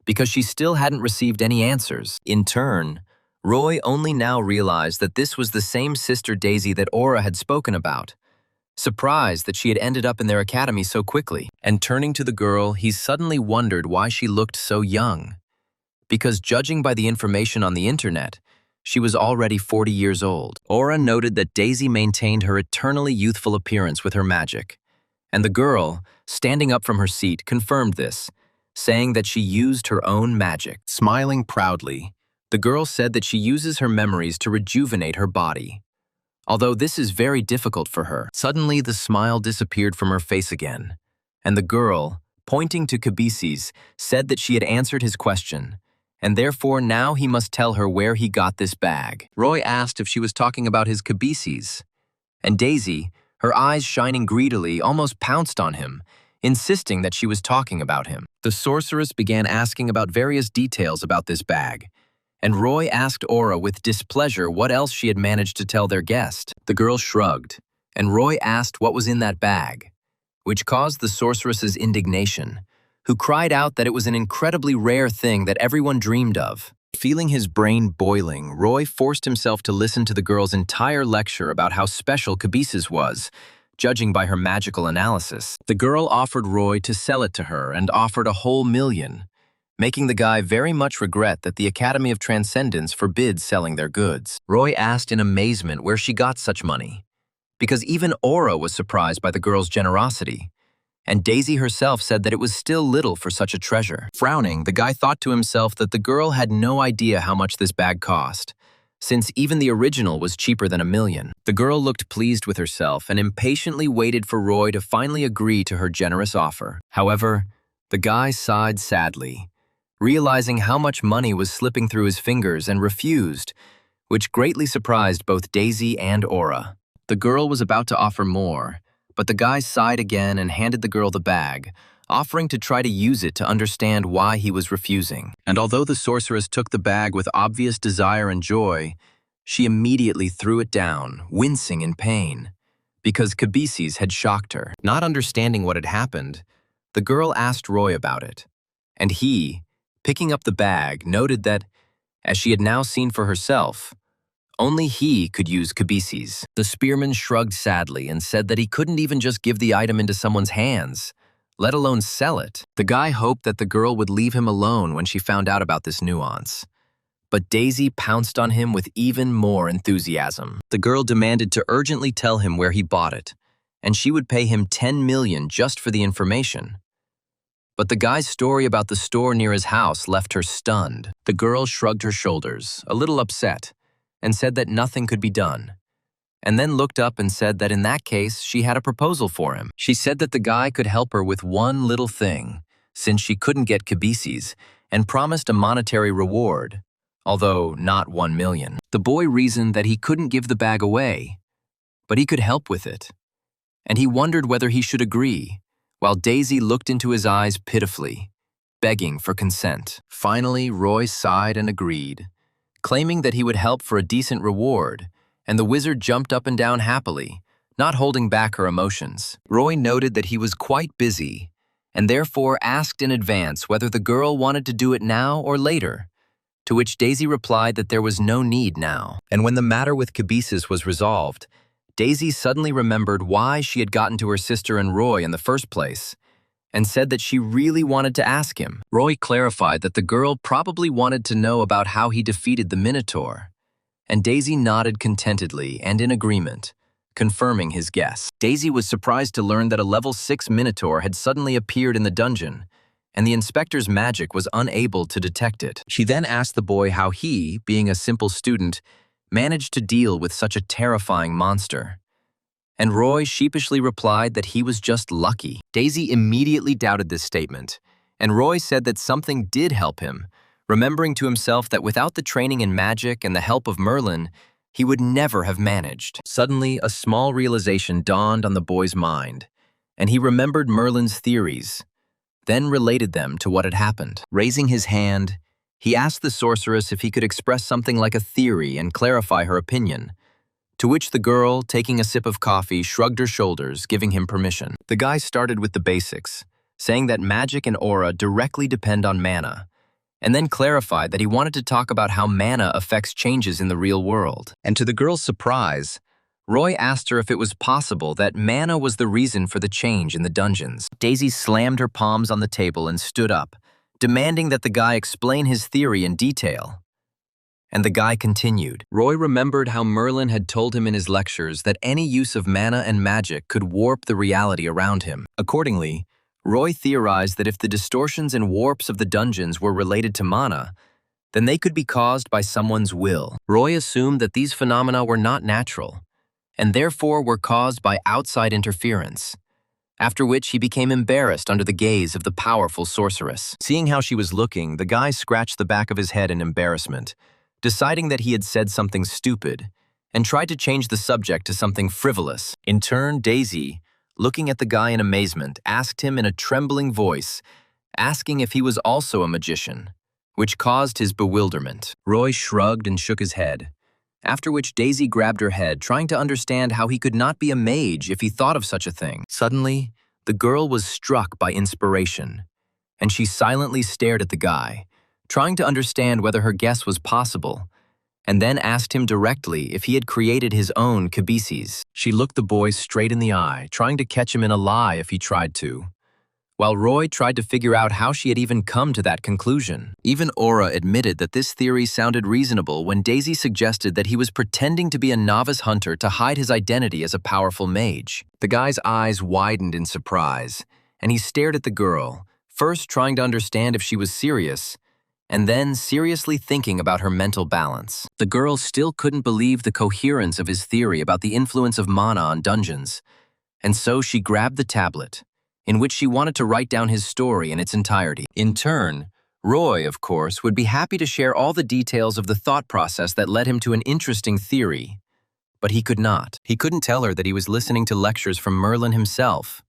because she still hadn't received any answers. In turn, Roy only now realized that this was the same Sister Daisy that Aura had spoken about, surprised that she had ended up in their academy so quickly. And turning to the girl, he suddenly wondered why she looked so young, because judging by the information on the internet, she was already 40 years old. Aura noted that Daisy maintained her eternally youthful appearance with her magic, and the girl, standing up from her seat, confirmed this, saying that she used her own magic. Smiling proudly, the girl said that she uses her memories to rejuvenate her body, although this is very difficult for her. Suddenly, the smile disappeared from her face again, and the girl, pointing to Kabisis, said that she had answered his question, and therefore now he must tell her where he got this bag. Roy asked if she was talking about his Kabisis, and Daisy, her eyes shining greedily, almost pounced on him, insisting that she was talking about him. The sorceress began asking about various details about this bag, and Roy asked Aura with displeasure what else she had managed to tell their guest. The girl shrugged, and Roy asked what was in that bag, which caused the sorceress's indignation, who cried out that it was an incredibly rare thing that everyone dreamed of. Feeling his brain boiling, Roy forced himself to listen to the girl's entire lecture about how special Kabisis was, judging by her magical analysis. The girl offered Roy to sell it to her and offered $1,000,000, making the guy very much regret that the Academy of Transcendence forbids selling their goods. Roy asked in amazement where she got such money, because even Aura was surprised by the girl's generosity, and Daisy herself said that it was still little for such a treasure. Frowning, the guy thought to himself that the girl had no idea how much this bag cost, since even the original was cheaper than $1,000,000. The girl looked pleased with herself and impatiently waited for Roy to finally agree to her generous offer. However, the guy sighed sadly, realizing how much money was slipping through his fingers, and refused, which greatly surprised both Daisy and Aura. The girl was about to offer more, but the guy sighed again and handed the girl the bag, offering to try to use it to understand why he was refusing. And although the sorceress took the bag with obvious desire and joy, she immediately threw it down, wincing in pain, because Kabisis had shocked her. Not understanding what had happened, the girl asked Roy about it, and he, picking up the bag, noted that, as she had now seen for herself, only he could use Kabisis. The spearman shrugged sadly and said that he couldn't even just give the item into someone's hands, let alone sell it. The guy hoped that the girl would leave him alone when she found out about this nuance. But Daisy pounced on him with even more enthusiasm. The girl demanded to urgently tell him where he bought it, and she would pay him 10 million just for the information. But the guy's story about the store near his house left her stunned. The girl shrugged her shoulders, a little upset, and said that nothing could be done, and then looked up and said that in that case she had a proposal for him. She said that the guy could help her with one little thing, since she couldn't get Kabisis, and promised a monetary reward, although not 1 million. The boy reasoned that he couldn't give the bag away, but he could help with it, and he wondered whether he should agree, while Daisy looked into his eyes pitifully, begging for consent. Finally, Roy sighed and agreed, claiming that he would help for a decent reward, and the wizard jumped up and down happily, not holding back her emotions. Roy noted that he was quite busy, and therefore asked in advance whether the girl wanted to do it now or later, to which Daisy replied that there was no need now. And when the matter with Kabisis was resolved, Daisy suddenly remembered why she had gotten to her sister and Roy in the first place, and said that she really wanted to ask him. Roy clarified that the girl probably wanted to know about how he defeated the Minotaur, and Daisy nodded contentedly and in agreement, confirming his guess. Daisy was surprised to learn that a level 6 Minotaur had suddenly appeared in the dungeon, and the inspector's magic was unable to detect it. She then asked the boy how he, being a simple student, managed to deal with such a terrifying monster. And Roy sheepishly replied that he was just lucky. Daisy immediately doubted this statement, and Roy said that something did help him, remembering to himself that without the training in magic and the help of Merlin, he would never have managed. Suddenly, a small realization dawned on the boy's mind, and he remembered Merlin's theories, then related them to what had happened. Raising his hand, he asked the sorceress if he could express something like a theory and clarify her opinion, to which the girl, taking a sip of coffee, shrugged her shoulders, giving him permission. The guy started with the basics, saying that magic and aura directly depend on mana, and then clarified that he wanted to talk about how mana affects changes in the real world. And to the girl's surprise, Roy asked her if it was possible that mana was the reason for the change in the dungeons. Daisy slammed her palms on the table and stood up, demanding that the guy explain his theory in detail. And the guy continued. Roy remembered how Merlin had told him in his lectures that any use of mana and magic could warp the reality around him. Accordingly, Roy theorized that if the distortions and warps of the dungeons were related to mana, then they could be caused by someone's will. Roy assumed that these phenomena were not natural, and therefore were caused by outside interference, after which he became embarrassed under the gaze of the powerful sorceress. Seeing how she was looking, the guy scratched the back of his head in embarrassment, deciding that he had said something stupid, and tried to change the subject to something frivolous. In turn, Daisy, looking at the guy in amazement, asked him in a trembling voice, asking if he was also a magician, which caused his bewilderment. Roy shrugged and shook his head, after which Daisy grabbed her head, trying to understand how he could not be a mage if he thought of such a thing. Suddenly, the girl was struck by inspiration, and she silently stared at the guy, trying to understand whether her guess was possible, and then asked him directly if he had created his own Kabisis. She looked the boy straight in the eye, trying to catch him in a lie if he tried to, while Roy tried to figure out how she had even come to that conclusion. Even Aura admitted that this theory sounded reasonable when Daisy suggested that he was pretending to be a novice hunter to hide his identity as a powerful mage. The guy's eyes widened in surprise, and he stared at the girl, first trying to understand if she was serious, and then seriously thinking about her mental balance. The girl still couldn't believe the coherence of his theory about the influence of mana on dungeons, and so she grabbed the tablet, in which she wanted to write down his story in its entirety. In turn, Roy, of course, would be happy to share all the details of the thought process that led him to an interesting theory. But he could not. He couldn't tell her that he was listening to lectures from Merlin himself,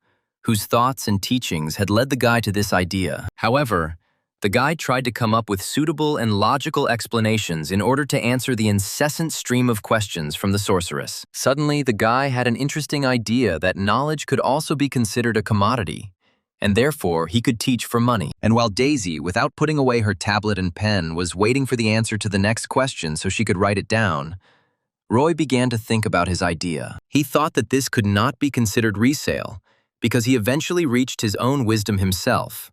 whose thoughts and teachings had led the guy to this idea. However, the guide tried to come up with suitable and logical explanations in order to answer the incessant stream of questions from the sorceress. Suddenly, the guy had an interesting idea that knowledge could also be considered a commodity, and therefore he could teach for money. And while Daisy, without putting away her tablet and pen, was waiting for the answer to the next question so she could write it down, Roy began to think about his idea. He thought that this could not be considered resale, because he eventually reached his own wisdom himself,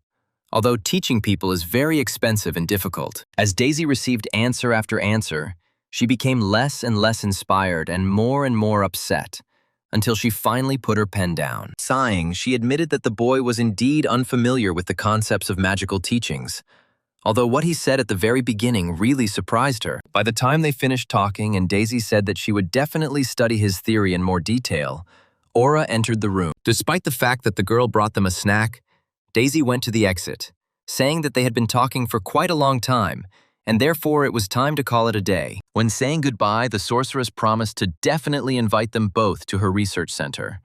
although teaching people is very expensive and difficult. As Daisy received answer after answer, she became less and less inspired and more upset, until she finally put her pen down. Sighing, she admitted that the boy was indeed unfamiliar with the concepts of magical teachings, although what he said at the very beginning really surprised her. By the time they finished talking and Daisy said that she would definitely study his theory in more detail, Aura entered the room. Despite the fact that the girl brought them a snack, Daisy went to the exit, saying that they had been talking for quite a long time, and therefore it was time to call it a day. When saying goodbye, the sorceress promised to definitely invite them both to her research center,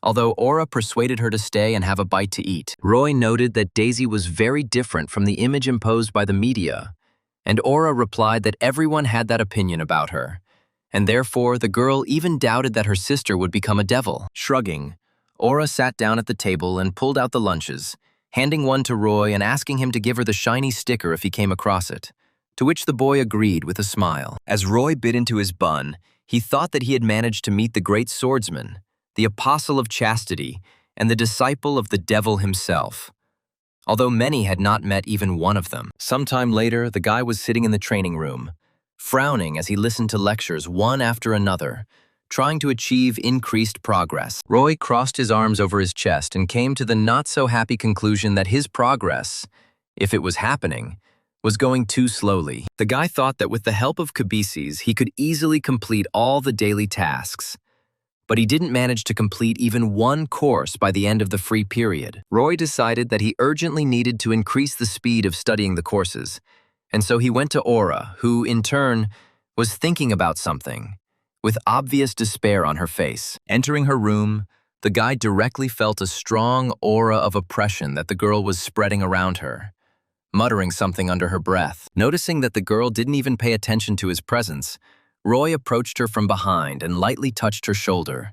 although Aura persuaded her to stay and have a bite to eat. Roy noted that Daisy was very different from the image imposed by the media, and Aura replied that everyone had that opinion about her, and therefore the girl even doubted that her sister would become a devil. Shrugging, Aura sat down at the table and pulled out the lunches, handing one to Roy and asking him to give her the shiny sticker if he came across it, to which the boy agreed with a smile. As Roy bit into his bun, he thought that he had managed to meet the great swordsman, the apostle of chastity, and the disciple of the devil himself, although many had not met even one of them. Sometime later, the guy was sitting in the training room, frowning as he listened to lectures one after another, trying to achieve increased progress. Roy crossed his arms over his chest and came to the not-so-happy conclusion that his progress, if it was happening, was going too slowly. The guy thought that with the help of Kabisis, he could easily complete all the daily tasks, but he didn't manage to complete even one course by the end of the free period. Roy decided that he urgently needed to increase the speed of studying the courses, and so he went to Aura, who, in turn, was thinking about something, with obvious despair on her face. Entering her room, the guy directly felt a strong aura of oppression that the girl was spreading around her, muttering something under her breath. Noticing that the girl didn't even pay attention to his presence, Roy approached her from behind and lightly touched her shoulder,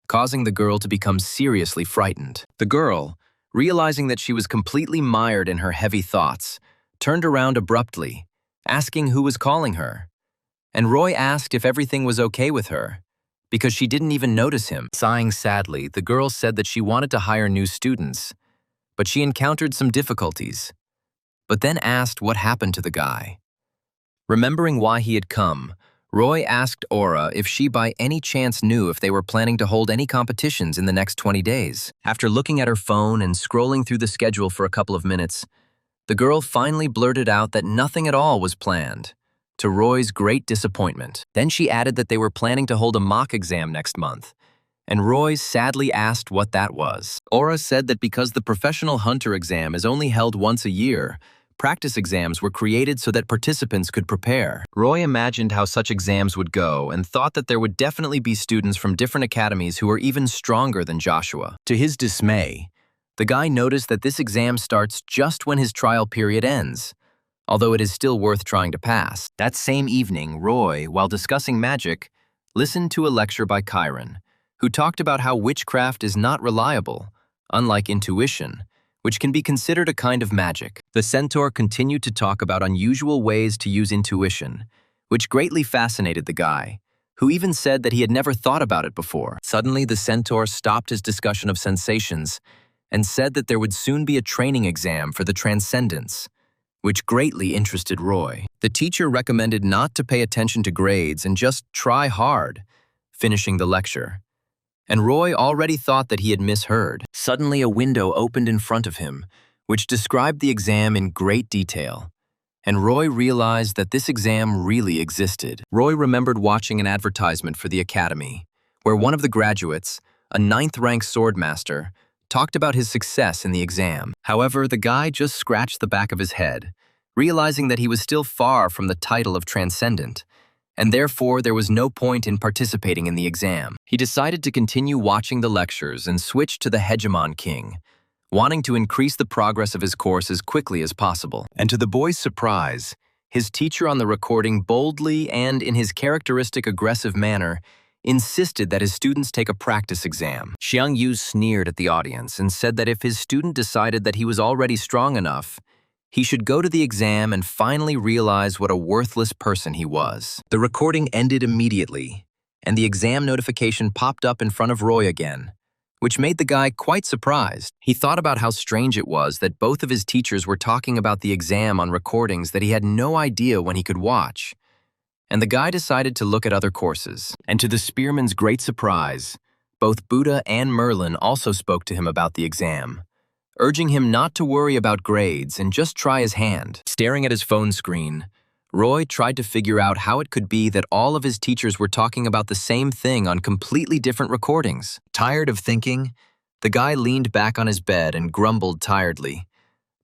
causing the girl to become seriously frightened. The girl, realizing that she was completely mired in her heavy thoughts, turned around abruptly, asking who was calling her. And Roy asked if everything was okay with her, because she didn't even notice him. Sighing sadly, the girl said that she wanted to hire new students, but she encountered some difficulties, but then asked what happened to the guy. Remembering why he had come, Roy asked Aura if she by any chance knew if they were planning to hold any competitions in the next 20 days. After looking at her phone and scrolling through the schedule for a couple of minutes, the girl finally blurted out that nothing at all was planned, to Roy's great disappointment. Then she added that they were planning to hold a mock exam next month, and Roy sadly asked what that was. Aura said that because the professional hunter exam is only held once a year, practice exams were created so that participants could prepare. Roy imagined how such exams would go and thought that there would definitely be students from different academies who were even stronger than Joshua. To his dismay, the guy noticed that this exam starts just when his trial period ends, although it is still worth trying to pass. That same evening, Roy, while discussing magic, listened to a lecture by Chiron, who talked about how witchcraft is not reliable, unlike intuition, which can be considered a kind of magic. The centaur continued to talk about unusual ways to use intuition, which greatly fascinated the guy, who even said that he had never thought about it before. Suddenly, the centaur stopped his discussion of sensations and said that there would soon be a training exam for the transcendents, which greatly interested Roy. The teacher recommended not to pay attention to grades and just try hard, finishing the lecture. and Roy already thought that he had misheard. Suddenly, a window opened in front of him, which described the exam in great detail. And Roy realized that this exam really existed. Roy remembered watching an advertisement for the academy, where one of the graduates, a ninth-ranked swordmaster, talked about his success in the exam. However, the guy just scratched the back of his head, realizing that he was still far from the title of transcendent, and therefore there was no point in participating in the exam. He decided to continue watching the lectures and switch to the Hegemon King, wanting to increase the progress of his course as quickly as possible. And to the boy's surprise, his teacher on the recording boldly and in his characteristic aggressive manner insisted that his students take a practice exam. Xiang Yu sneered at the audience and said that if his student decided that he was already strong enough, he should go to the exam and finally realize what a worthless person he was. The recording ended immediately, and the exam notification popped up in front of Roy again, which made the guy quite surprised. He thought about how strange it was that both of his teachers were talking about the exam on recordings that he had no idea when he could watch. And the guy decided to look at other courses. And to the spearman's great surprise, both Buddha and Merlin also spoke to him about the exam, urging him not to worry about grades and just try his hand. Staring at his phone screen, Roy tried to figure out how it could be that all of his teachers were talking about the same thing on completely different recordings. Tired of thinking, the guy leaned back on his bed and grumbled tiredly,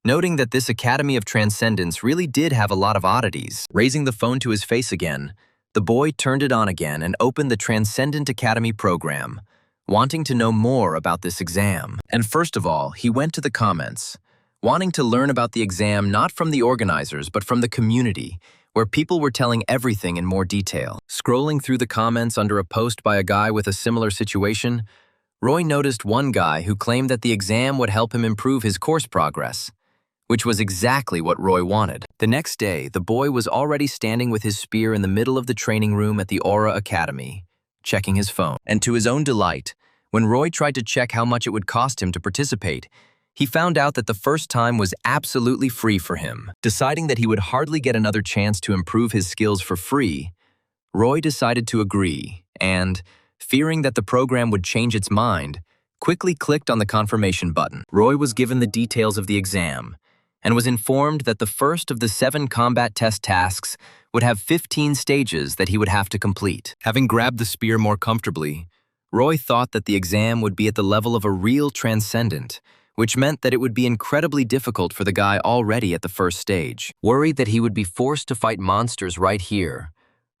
noting that this Academy of Transcendence really did have a lot of oddities. Raising the phone to his face again, the boy turned it on again and opened the Transcendent Academy program, wanting to know more about this exam. And first of all, he went to the comments, wanting to learn about the exam not from the organizers but from the community, where people were telling everything in more detail. Scrolling through the comments under a post by a guy with a similar situation, Roy noticed one guy who claimed that the exam would help him improve his course progress, which was exactly what Roy wanted. The next day, the boy was already standing with his spear in the middle of the training room at the Aura Academy, checking his phone. And to his own delight, when Roy tried to check how much it would cost him to participate, he found out that the first time was absolutely free for him. Deciding that he would hardly get another chance to improve his skills for free, Roy decided to agree and, fearing that the program would change its mind, quickly clicked on the confirmation button. Roy was given the details of the exam and was informed that the first of the 7 combat test tasks would have 15 stages that he would have to complete. Having grabbed the spear more comfortably, Roy thought that the exam would be at the level of a real transcendent, which meant that it would be incredibly difficult for the guy already at the first stage. Worried that he would be forced to fight monsters right here,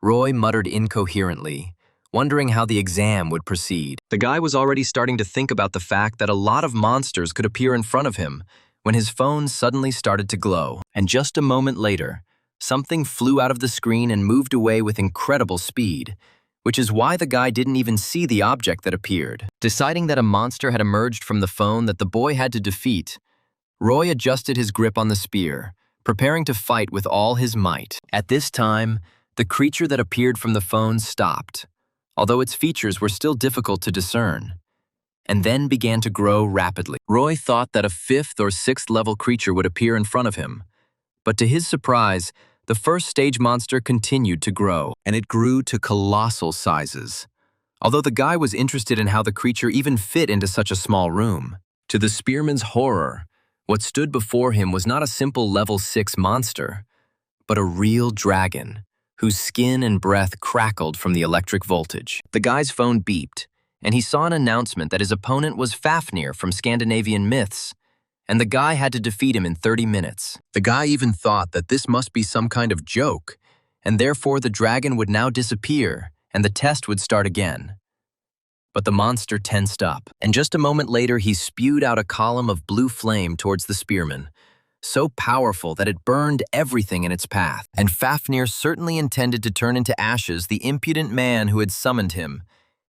Roy muttered incoherently, wondering how the exam would proceed. The guy was already starting to think about the fact that a lot of monsters could appear in front of him when his phone suddenly started to glow. And just a moment later, something flew out of the screen and moved away with incredible speed, which is why the guy didn't even see the object that appeared. Deciding that a monster had emerged from the phone that the boy had to defeat, Roy adjusted his grip on the spear, preparing to fight with all his might. At this time, the creature that appeared from the phone stopped, although its features were still difficult to discern, and then began to grow rapidly. Roy thought that a 5th or 6th level creature would appear in front of him, but to his surprise, the first stage monster continued to grow, and it grew to colossal sizes. Although the guy was interested in how the creature even fit into such a small room. To the spearman's horror, what stood before him was not a simple level 6 monster, but a real dragon, whose skin and breath crackled from the electric voltage. The guy's phone beeped, and he saw an announcement that his opponent was Fafnir from Scandinavian myths, and the guy had to defeat him in 30 minutes. The guy even thought that this must be some kind of joke, and therefore the dragon would now disappear and the test would start again. But the monster tensed up, and just a moment later he spewed out a column of blue flame towards the spearman, so powerful that it burned everything in its path. And Fafnir certainly intended to turn into ashes the impudent man who had summoned him,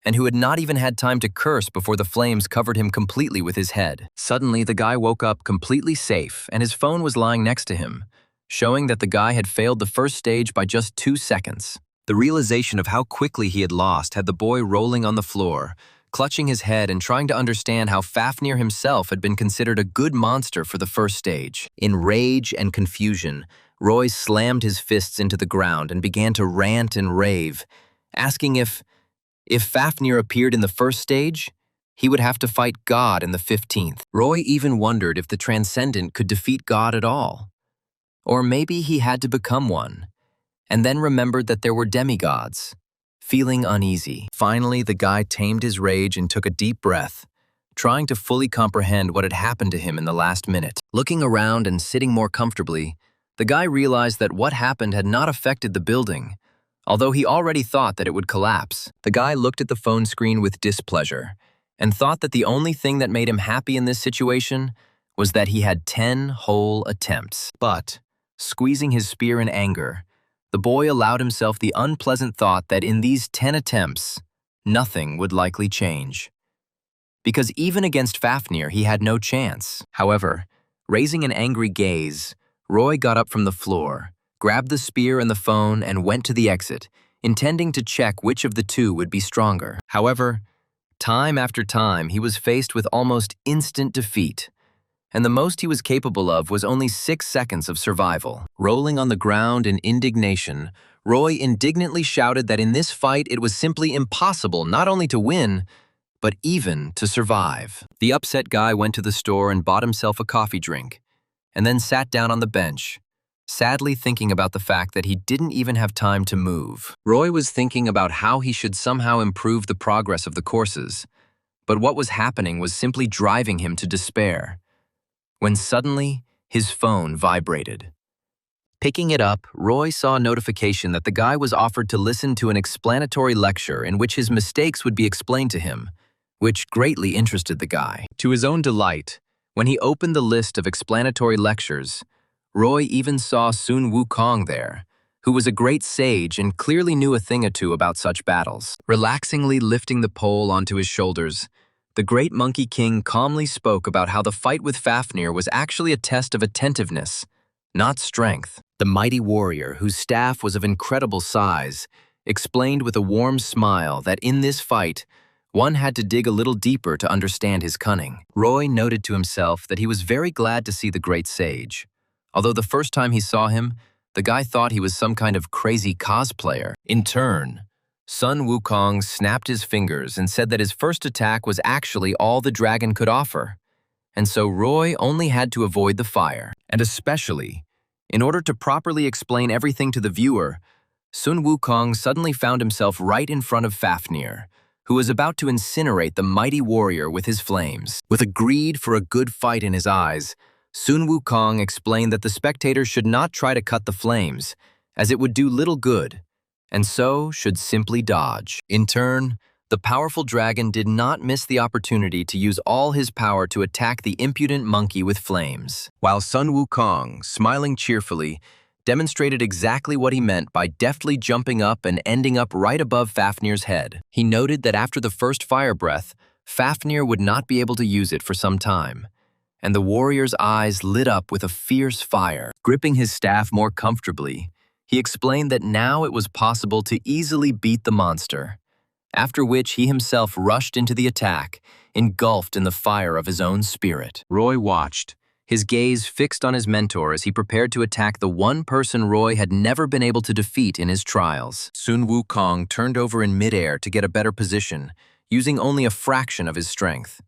and who had not even had time to curse before the flames covered him completely with his head. Suddenly, the guy woke up completely safe, and his phone was lying next to him, showing that the guy had failed the first stage by just 2 seconds. The realization of how quickly he had lost had the boy rolling on the floor, clutching his head and trying to understand how Fafnir himself had been considered a good monster for the first stage. In rage and confusion, Roy slammed his fists into the ground and began to rant and rave, asking if If Fafnir appeared in the first stage, he would have to fight God in the 15th. Roy even wondered if the Transcendent could defeat God at all. Or maybe he had to become one, and then remembered that there were demigods. Feeling uneasy, finally the guy tamed his rage and took a deep breath, trying to fully comprehend what had happened to him in the last minute. Looking around and sitting more comfortably, the guy realized that what happened had not affected the building, although he already thought that it would collapse. The guy looked at the phone screen with displeasure and thought that the only thing that made him happy in this situation was that he had 10 whole attempts. But, squeezing his spear in anger, the boy allowed himself the unpleasant thought that in these 10 attempts, nothing would likely change. Because even against Fafnir, he had no chance. However, raising an angry gaze, Roy got up from the floor, grabbed the spear and the phone, and went to the exit, intending to check which of the two would be stronger. However, time after time, he was faced with almost instant defeat, and the most he was capable of was only 6 seconds of survival. Rolling on the ground in indignation, Roy indignantly shouted that in this fight it was simply impossible not only to win, but even to survive. The upset guy went to the store and bought himself a coffee drink, and then sat down on the bench, sadly thinking about the fact that he didn't even have time to move. Roy was thinking about how he should somehow improve the progress of the courses, but what was happening was simply driving him to despair. When suddenly, his phone vibrated. Picking it up, Roy saw a notification that the guy was offered to listen to an explanatory lecture in which his mistakes would be explained to him, which greatly interested the guy. To his own delight, when he opened the list of explanatory lectures, Roy even saw Sun Wukong there, who was a great sage and clearly knew a thing or two about such battles. Relaxingly lifting the pole onto his shoulders, the great Monkey King calmly spoke about how the fight with Fafnir was actually a test of attentiveness, not strength. The mighty warrior, whose staff was of incredible size, explained with a warm smile that in this fight, one had to dig a little deeper to understand his cunning. Roy noted to himself that he was very glad to see the great sage. Although the first time he saw him, the guy thought he was some kind of crazy cosplayer. In turn, Sun Wukong snapped his fingers and said that his first attack was actually all the dragon could offer, and so Roy only had to avoid the fire. And especially, in order to properly explain everything to the viewer, Sun Wukong suddenly found himself right in front of Fafnir, who was about to incinerate the mighty warrior with his flames. With a greed for a good fight in his eyes, Sun Wukong explained that the spectators should not try to cut the flames, as it would do little good, and so should simply dodge. In turn, the powerful dragon did not miss the opportunity to use all his power to attack the impudent monkey with flames, while Sun Wukong, smiling cheerfully, demonstrated exactly what he meant by deftly jumping up and ending up right above Fafnir's head. He noted that after the first fire breath, Fafnir would not be able to use it for some time, and the warrior's eyes lit up with a fierce fire. Gripping his staff more comfortably, he explained that now it was possible to easily beat the monster, after which he himself rushed into the attack, engulfed in the fire of his own spirit. Roy watched, his gaze fixed on his mentor as he prepared to attack the one person Roy had never been able to defeat in his trials. Sun Wukong turned over in midair to get a better position, using only a fraction of his strength.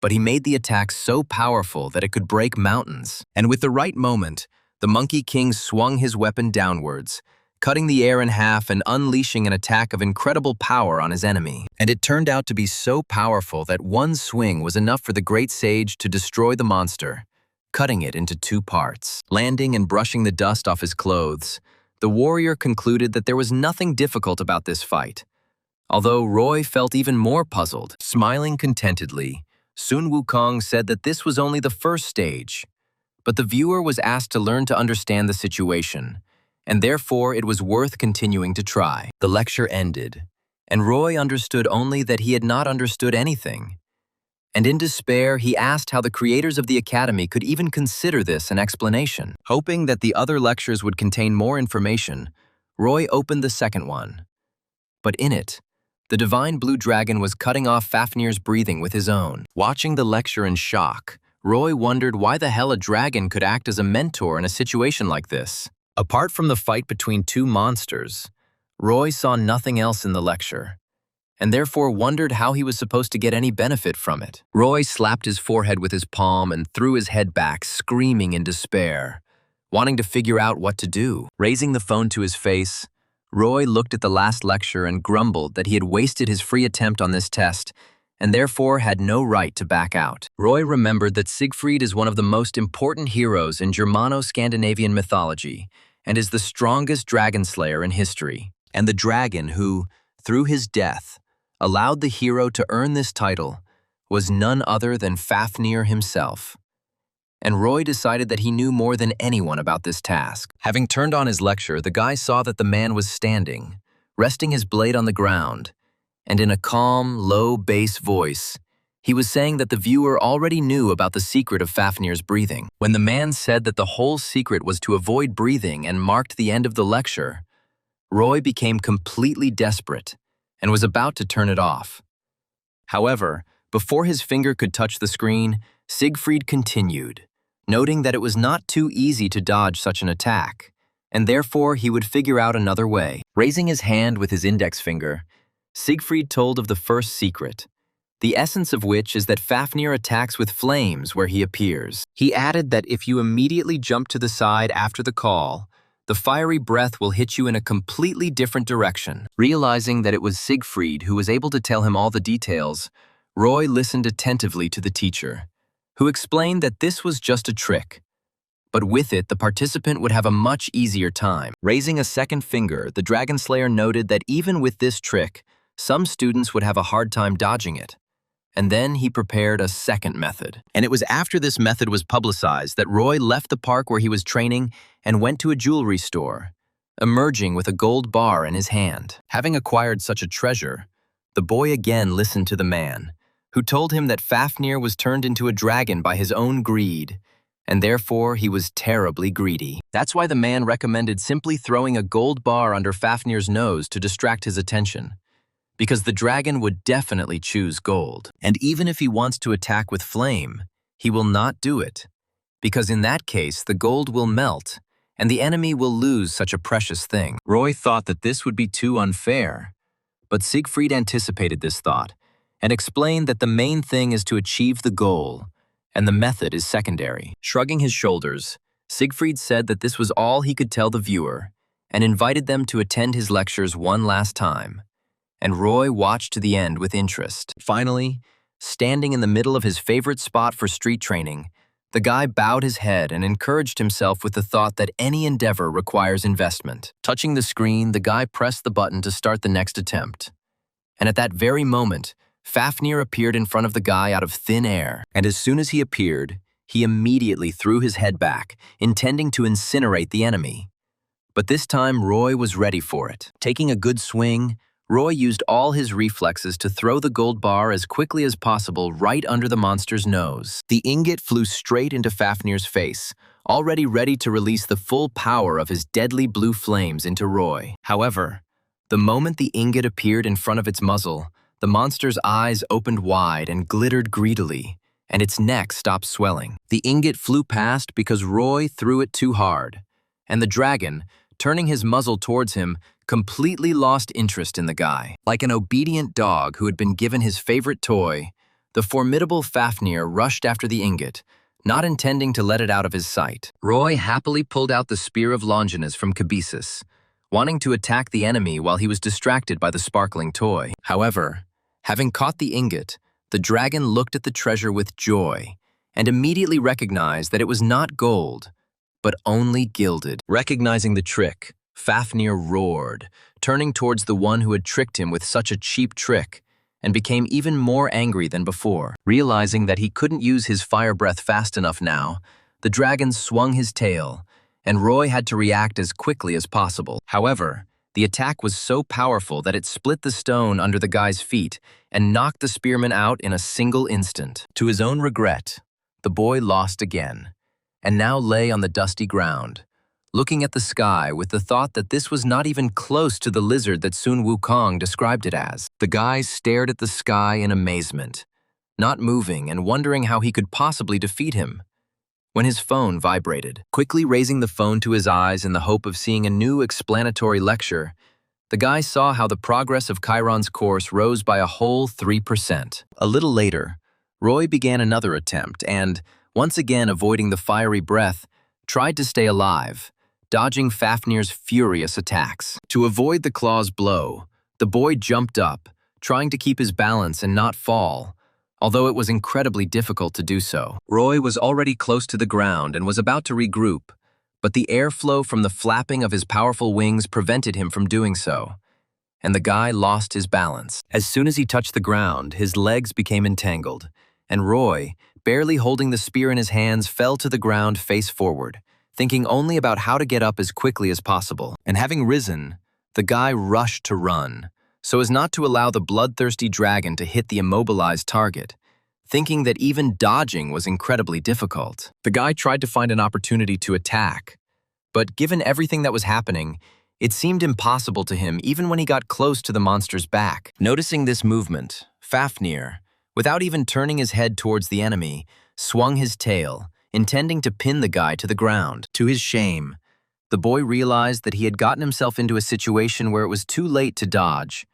But he made the attack so powerful that it could break mountains. And with the right moment, the Monkey King swung his weapon downwards, cutting the air in half and unleashing an attack of incredible power on his enemy. And it turned out to be so powerful that one swing was enough for the great sage to destroy the monster, cutting it into 2 parts. Landing and brushing the dust off his clothes, the warrior concluded that there was nothing difficult about this fight. Although Roy felt even more puzzled, smiling contentedly, Sun Wukong said that this was only the first stage, but the viewer was asked to learn to understand the situation, and therefore it was worth continuing to try. The lecture ended, and Roy understood only that he had not understood anything. And in despair, he asked how the creators of the Academy could even consider this an explanation. Hoping that the other lectures would contain more information, Roy opened the second one. But in it, the divine blue dragon was cutting off Fafnir's breathing with his own. Watching the lecture in shock, Roy wondered why the hell a dragon could act as a mentor in a situation like this. Apart from the fight between 2 monsters, Roy saw nothing else in the lecture, and therefore wondered how he was supposed to get any benefit from it. Roy slapped his forehead with his palm and threw his head back, screaming in despair, wanting to figure out what to do. Raising the phone to his face, Roy looked at the last lecture and grumbled that he had wasted his free attempt on this test and therefore had no right to back out. Roy remembered that Siegfried is one of the most important heroes in Germano-Scandinavian mythology and is the strongest dragon slayer in history. And the dragon who, through his death, allowed the hero to earn this title was none other than Fafnir himself. And Roy decided that he knew more than anyone about this task. Having turned on his lecture, the guy saw that the man was standing, resting his blade on the ground, and in a calm, low bass voice, he was saying that the viewer already knew about the secret of Fafnir's breathing. When the man said that the whole secret was to avoid breathing and marked the end of the lecture, Roy became completely desperate and was about to turn it off. However, before his finger could touch the screen, Siegfried continued, noting that it was not too easy to dodge such an attack, and therefore he would figure out another way. Raising his hand with his index finger, Siegfried told of the first secret, the essence of which is that Fafnir attacks with flames where he appears. He added that if you immediately jump to the side after the call, the fiery breath will hit you in a completely different direction. Realizing that it was Siegfried who was able to tell him all the details, Roy listened attentively to the teacher, who explained that this was just a trick. But with it, the participant would have a much easier time. Raising a second finger, the Dragon Slayer noted that even with this trick, some students would have a hard time dodging it. And then he prepared a second method. And it was after this method was publicized that Roy left the park where he was training and went to a jewelry store, emerging with a gold bar in his hand. Having acquired such a treasure, the boy again listened to the man, who told him that Fafnir was turned into a dragon by his own greed, and therefore he was terribly greedy. That's why the man recommended simply throwing a gold bar under Fafnir's nose to distract his attention, because the dragon would definitely choose gold. And even if he wants to attack with flame, he will not do it, because in that case the gold will melt, and the enemy will lose such a precious thing. Roy thought that this would be too unfair, but Siegfried anticipated this thought, and explained that the main thing is to achieve the goal, and the method is secondary. Shrugging his shoulders, Siegfried said that this was all he could tell the viewer, and invited them to attend his lectures one last time. And Roy watched to the end with interest. Finally, standing in the middle of his favorite spot for street training, the guy bowed his head and encouraged himself with the thought that any endeavor requires investment. Touching the screen, the guy pressed the button to start the next attempt. And at that very moment, Fafnir appeared in front of the guy out of thin air. And as soon as he appeared, he immediately threw his head back, intending to incinerate the enemy. But this time, Roy was ready for it. Taking a good swing, Roy used all his reflexes to throw the gold bar as quickly as possible right under the monster's nose. The ingot flew straight into Fafnir's face, already ready to release the full power of his deadly blue flames into Roy. However, the moment the ingot appeared in front of its muzzle, the monster's eyes opened wide and glittered greedily, and its neck stopped swelling. The ingot flew past because Roy threw it too hard, and the dragon, turning his muzzle towards him, completely lost interest in the guy. Like an obedient dog who had been given his favorite toy, the formidable Fafnir rushed after the ingot, not intending to let it out of his sight. Roy happily pulled out the spear of Longinus from Cabesus, wanting to attack the enemy while he was distracted by the sparkling toy. However, having caught the ingot, the dragon looked at the treasure with joy and immediately recognized that it was not gold, but only gilded. Recognizing the trick, Fafnir roared, turning towards the one who had tricked him with such a cheap trick, and became even more angry than before. Realizing that he couldn't use his fire breath fast enough now, the dragon swung his tail, and Roy had to react as quickly as possible. However, the attack was so powerful that it split the stone under the guy's feet and knocked the spearman out in a single instant. To his own regret, the boy lost again, and now lay on the dusty ground, looking at the sky with the thought that this was not even close to the lizard that Sun Wukong described it as. The guy stared at the sky in amazement, not moving and wondering how he could possibly defeat him, when his phone vibrated. Quickly raising the phone to his eyes in the hope of seeing a new explanatory lecture, the guy saw how the progress of Chiron's course rose by a whole 3%. A little later, Roy began another attempt and, once again avoiding the fiery breath, tried to stay alive, dodging Fafnir's furious attacks. To avoid the claw's blow, the boy jumped up, trying to keep his balance and not fall, although it was incredibly difficult to do so. Roy was already close to the ground and was about to regroup, but the airflow from the flapping of his powerful wings prevented him from doing so, and the guy lost his balance. As soon as he touched the ground, his legs became entangled, and Roy, barely holding the spear in his hands, fell to the ground face forward, thinking only about how to get up as quickly as possible. And having risen, the guy rushed to run, so as not to allow the bloodthirsty dragon to hit the immobilized target, thinking that even dodging was incredibly difficult. The guy tried to find an opportunity to attack, but given everything that was happening, it seemed impossible to him even when he got close to the monster's back. Noticing this movement, Fafnir, without even turning his head towards the enemy, swung his tail, intending to pin the guy to the ground. To his shame, the boy realized that he had gotten himself into a situation where it was too late to dodge,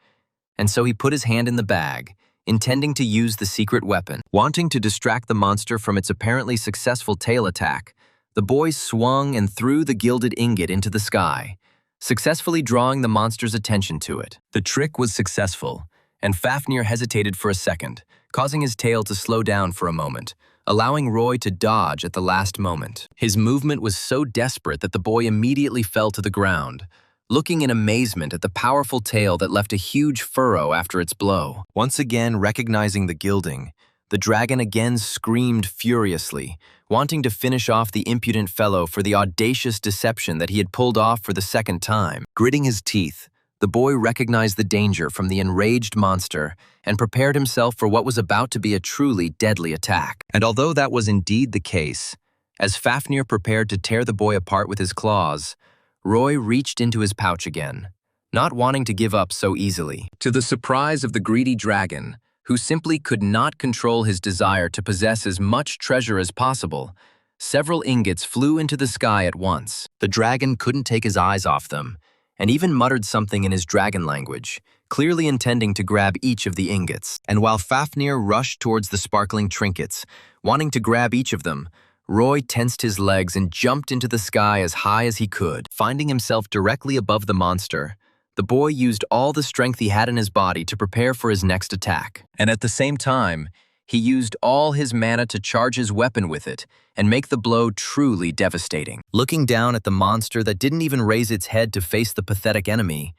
and so he put his hand in the bag, intending to use the secret weapon. Wanting to distract the monster from its apparently successful tail attack, the boy swung and threw the gilded ingot into the sky, successfully drawing the monster's attention to it. The trick was successful, and Fafnir hesitated for a second, causing his tail to slow down for a moment, allowing Roy to dodge at the last moment. His movement was so desperate that the boy immediately fell to the ground, looking in amazement at the powerful tail that left a huge furrow after its blow. Once again recognizing the gilding, the dragon again screamed furiously, wanting to finish off the impudent fellow for the audacious deception that he had pulled off for the second time. Gritting his teeth, the boy recognized the danger from the enraged monster and prepared himself for what was about to be a truly deadly attack. And although that was indeed the case, as Fafnir prepared to tear the boy apart with his claws, Roy reached into his pouch again, not wanting to give up so easily. To the surprise of the greedy dragon, who simply could not control his desire to possess as much treasure as possible, several ingots flew into the sky at once. The dragon couldn't take his eyes off them, and even muttered something in his dragon language, clearly intending to grab each of the ingots. And while Fafnir rushed towards the sparkling trinkets, wanting to grab each of them, Roy tensed his legs and jumped into the sky as high as he could. Finding himself directly above the monster, the boy used all the strength he had in his body to prepare for his next attack. And at the same time, he used all his mana to charge his weapon with it and make the blow truly devastating. Looking down at the monster that didn't even raise its head to face the pathetic enemy,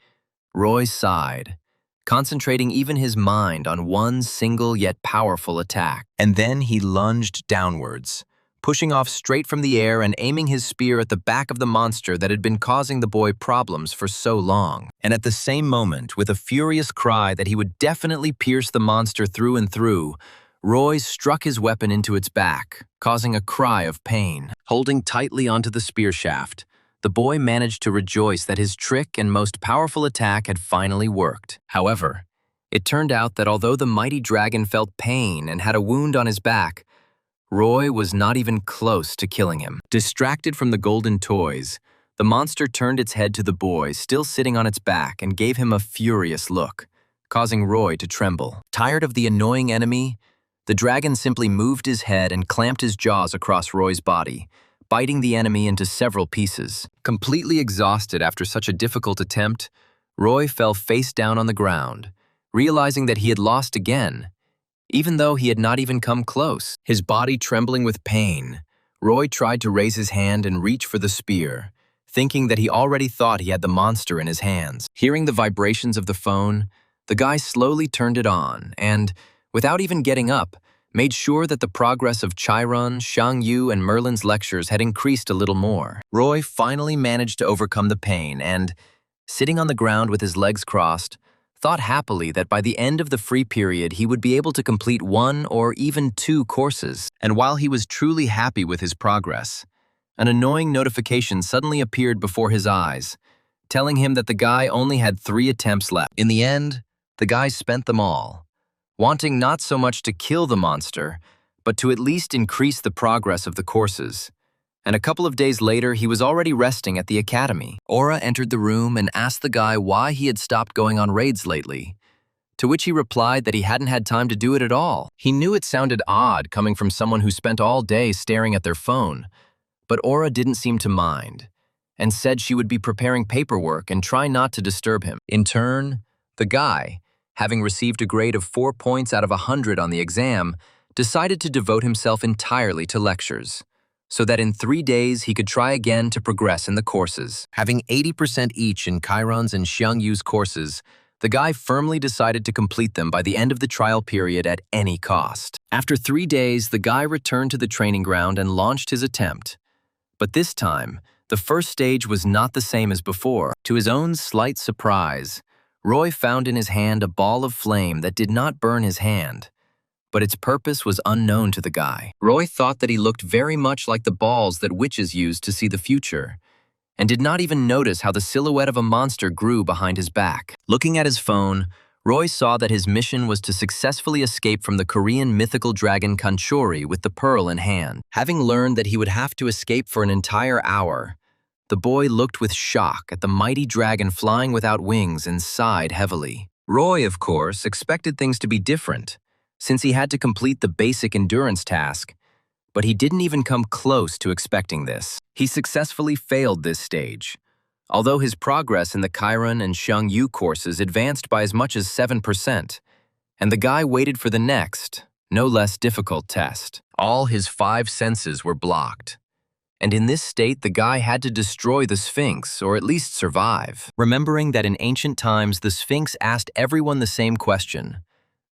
Roy sighed, concentrating even his mind on one single yet powerful attack. And then he lunged downwards, pushing off straight from the air and aiming his spear at the back of the monster that had been causing the boy problems for so long. And at the same moment, with a furious cry that he would definitely pierce the monster through and through, Roy struck his weapon into its back, causing a cry of pain. Holding tightly onto the spear shaft, the boy managed to rejoice that his trick and most powerful attack had finally worked. However, it turned out that although the mighty dragon felt pain and had a wound on his back, Roy was not even close to killing him. Distracted from the golden toys, the monster turned its head to the boy still sitting on its back and gave him a furious look, causing Roy to tremble. Tired of the annoying enemy, the dragon simply moved his head and clamped his jaws across Roy's body, biting the enemy into several pieces. Completely exhausted after such a difficult attempt, Roy fell face down on the ground, realizing that he had lost again, even though he had not even come close. His body trembling with pain, Roy tried to raise his hand and reach for the spear, thinking that he already thought he had the monster in his hands. Hearing the vibrations of the phone, the guy slowly turned it on and, without even getting up, made sure that the progress of Chiron, Shangyu, and Merlin's lectures had increased a little more. Roy finally managed to overcome the pain and, sitting on the ground with his legs crossed, thought happily that by the end of the free period he would be able to complete 1 or even 2 courses. And while he was truly happy with his progress, an annoying notification suddenly appeared before his eyes, telling him that the guy only had 3 attempts left. In the end, the guy spent them all, wanting not so much to kill the monster, but to at least increase the progress of the courses. And a couple of days later, he was already resting at the academy. Aura entered the room and asked the guy why he had stopped going on raids lately, to which he replied that he hadn't had time to do it at all. He knew it sounded odd coming from someone who spent all day staring at their phone, but Aura didn't seem to mind, and said she would be preparing paperwork and try not to disturb him. In turn, the guy, having received a grade of 4 points out of 100 on the exam, decided to devote himself entirely to lectures, so that in 3 days he could try again to progress in the courses. Having 80% each in Chiron's and Xiangyu's courses, the guy firmly decided to complete them by the end of the trial period at any cost. After 3 days, the guy returned to the training ground and launched his attempt. But this time, the first stage was not the same as before. To his own slight surprise, Roy found in his hand a ball of flame that did not burn his hand, but its purpose was unknown to the guy. Roy thought that he looked very much like the balls that witches use to see the future, and did not even notice how the silhouette of a monster grew behind his back. Looking at his phone, Roy saw that his mission was to successfully escape from the Korean mythical dragon Kanchori with the pearl in hand. Having learned that he would have to escape for an entire hour, the boy looked with shock at the mighty dragon flying without wings and sighed heavily. Roy, of course, expected things to be different, since he had to complete the basic endurance task, but he didn't even come close to expecting this. He successfully failed this stage, although his progress in the Chiron and Xiangyu courses advanced by as much as 7%, and the guy waited for the next, no less difficult test. All his 5 senses were blocked, and in this state the guy had to destroy the Sphinx, or at least survive. Remembering that in ancient times the Sphinx asked everyone the same question,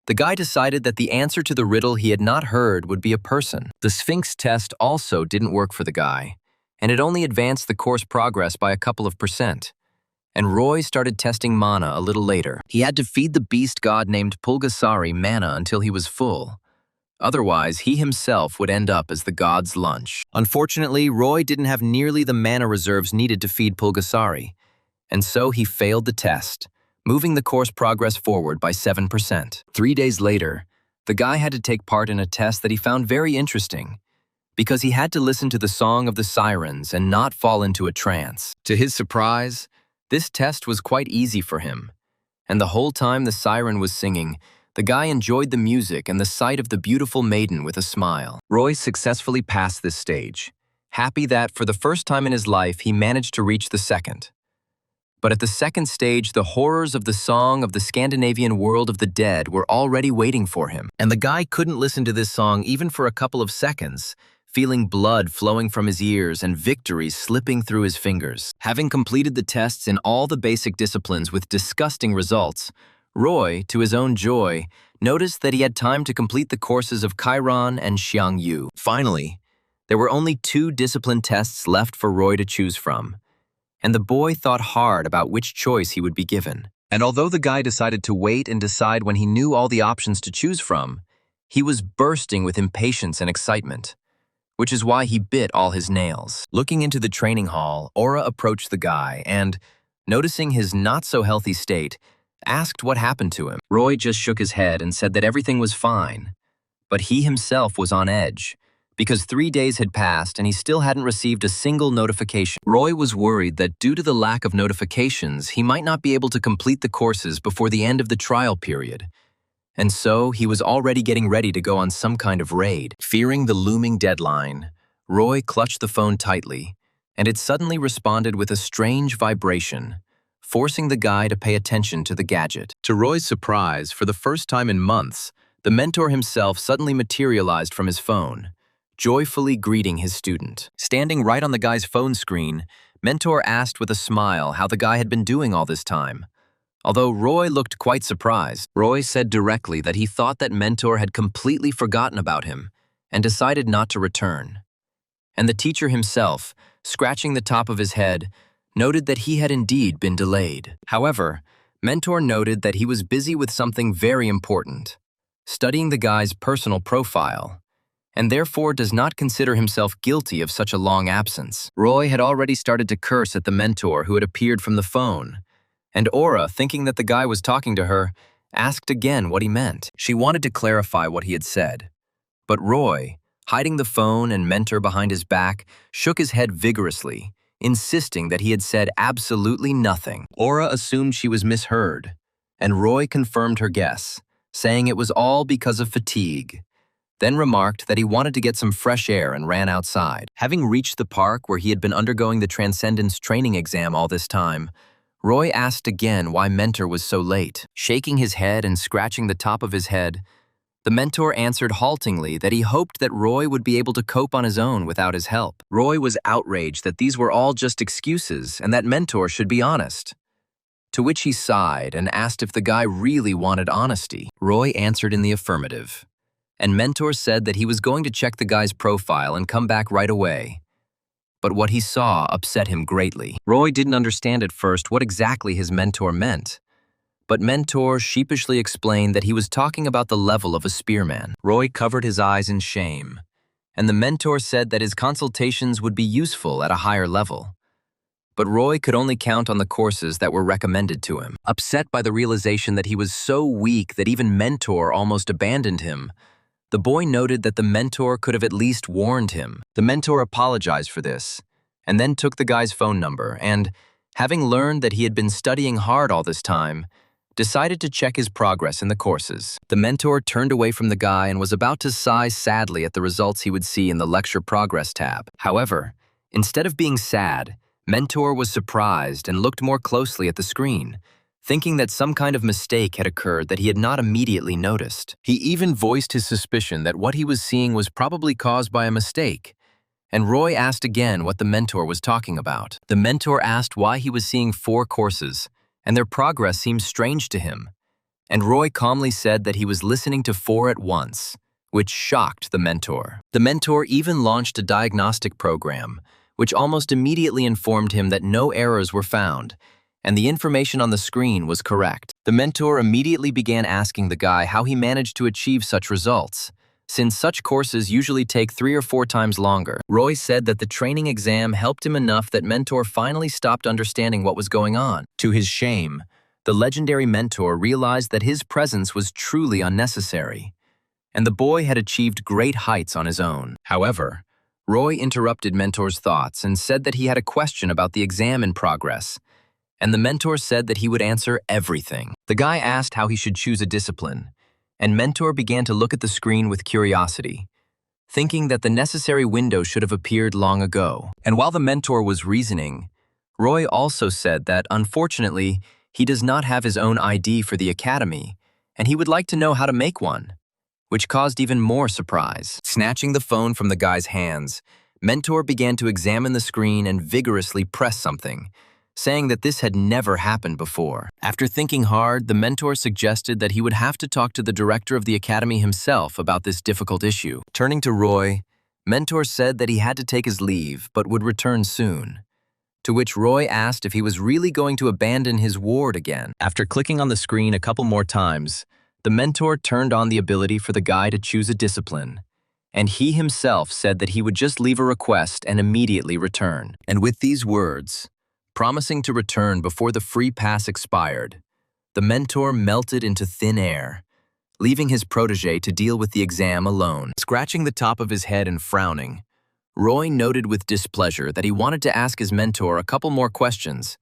the guy decided that the answer to the riddle he had not heard would be a person. The Sphinx test also didn't work for the guy, and it only advanced the course progress by a couple of %. And Roy started testing mana a little later. He had to feed the beast god named Pulgasari mana until he was full. Otherwise, he himself would end up as the god's lunch. Unfortunately, Roy didn't have nearly the mana reserves needed to feed Pulgasari, and so he failed the test, moving the course progress forward by 7%. 3 days later, the guy had to take part in a test that he found very interesting, because he had to listen to the song of the sirens and not fall into a trance. To his surprise, this test was quite easy for him, and the whole time the siren was singing, the guy enjoyed the music and the sight of the beautiful maiden with a smile. Roy successfully passed this stage, happy that for the first time in his life he managed to reach the second. But at the second stage, the horrors of the song of the Scandinavian world of the dead were already waiting for him, and the guy couldn't listen to this song even for a couple of seconds, feeling blood flowing from his ears and victory slipping through his fingers. Having completed the tests in all the basic disciplines with disgusting results, Roy, to his own joy, noticed that he had time to complete the courses of Chiron and Xiangyu. Finally, there were only 2 discipline tests left for Roy to choose from, and the boy thought hard about which choice he would be given. And although the guy decided to wait and decide when he knew all the options to choose from, he was bursting with impatience and excitement, which is why he bit all his nails. Looking into the training hall, Aura approached the guy and, noticing his not-so-healthy state, asked what happened to him. Roy just shook his head and said that everything was fine, but he himself was on edge, because 3 days had passed and he still hadn't received a single notification. Roy was worried that due to the lack of notifications, he might not be able to complete the courses before the end of the trial period, and so he was already getting ready to go on some kind of raid. Fearing the looming deadline, Roy clutched the phone tightly, and it suddenly responded with a strange vibration, forcing the guy to pay attention to the gadget. To Roy's surprise, for the first time in months, the mentor himself suddenly materialized from his phone, joyfully greeting his student. Standing right on the guy's phone screen, Mentor asked with a smile how the guy had been doing all this time. Although Roy looked quite surprised, Roy said directly that he thought that Mentor had completely forgotten about him and decided not to return. And the teacher himself, scratching the top of his head, noted that he had indeed been delayed. However, Mentor noted that he was busy with something very important, studying the guy's personal profile, and therefore does not consider himself guilty of such a long absence. Roy had already started to curse at the mentor who had appeared from the phone, and Aura, thinking that the guy was talking to her, asked again what he meant. She wanted to clarify what he had said, but Roy, Hiding the phone and mentor behind his back, shook his head vigorously, insisting that he had said absolutely nothing. Aura assumed she was misheard, and Roy confirmed her guess, saying it was all because of fatigue, then remarked that he wanted to get some fresh air and ran outside. Having reached the park where he had been undergoing the Transcendence training exam all this time, Roy asked again why Mentor was so late. Shaking his head and scratching the top of his head, the mentor answered haltingly that he hoped that Roy would be able to cope on his own without his help. Roy was outraged that these were all just excuses and that Mentor should be honest. To which he sighed and asked if the guy really wanted honesty. Roy answered in the affirmative, and Mentor said that he was going to check the guy's profile and come back right away. But what he saw upset him greatly. Roy didn't understand at first what exactly his mentor meant, but Mentor sheepishly explained that he was talking about the level of a spearman. Roy covered his eyes in shame, and the mentor said that his consultations would be useful at a higher level. But Roy could only count on the courses that were recommended to him. Upset by the realization that he was so weak that even Mentor almost abandoned him, the boy noted that the mentor could have at least warned him. The mentor apologized for this, and then took the guy's phone number and, having learned that he had been studying hard all this time, decided to check his progress in the courses. The mentor turned away from the guy and was about to sigh sadly at the results he would see in the lecture progress tab. However, instead of being sad, Mentor was surprised and looked more closely at the screen, thinking that some kind of mistake had occurred that he had not immediately noticed. He even voiced his suspicion that what he was seeing was probably caused by a mistake, and Roy asked again what the mentor was talking about. The mentor asked why he was seeing 4 courses, and their progress seemed strange to him, and Roy calmly said that he was listening to 4 at once, which shocked the mentor. The mentor even launched a diagnostic program, which almost immediately informed him that no errors were found, and the information on the screen was correct. The mentor immediately began asking the guy how he managed to achieve such results, since such courses usually take 3 or 4 times longer. Roy said that the training exam helped him enough that Mentor finally stopped understanding what was going on. To his shame, the legendary mentor realized that his presence was truly unnecessary, and the boy had achieved great heights on his own. However, Roy interrupted Mentor's thoughts and said that he had a question about the exam in progress, and the mentor said that he would answer everything. The guy asked how he should choose a discipline, and Mentor began to look at the screen with curiosity, thinking that the necessary window should have appeared long ago. And while the mentor was reasoning, Roy also said that, unfortunately, he does not have his own ID for the academy, and he would like to know how to make one, which caused even more surprise. Snatching the phone from the guy's hands, Mentor began to examine the screen and vigorously press something, saying that this had never happened before. After thinking hard, the mentor suggested that he would have to talk to the director of the academy himself about this difficult issue. Turning to Roy, Mentor said that he had to take his leave but would return soon, to which Roy asked if he was really going to abandon his ward again. After clicking on the screen a couple more times, the mentor turned on the ability for the guy to choose a discipline, and he himself said that he would just leave a request and immediately return. And with these words, promising to return before the free pass expired, the mentor melted into thin air, leaving his protege to deal with the exam alone. Scratching the top of his head and frowning, Roy noted with displeasure that he wanted to ask his mentor a couple more questions,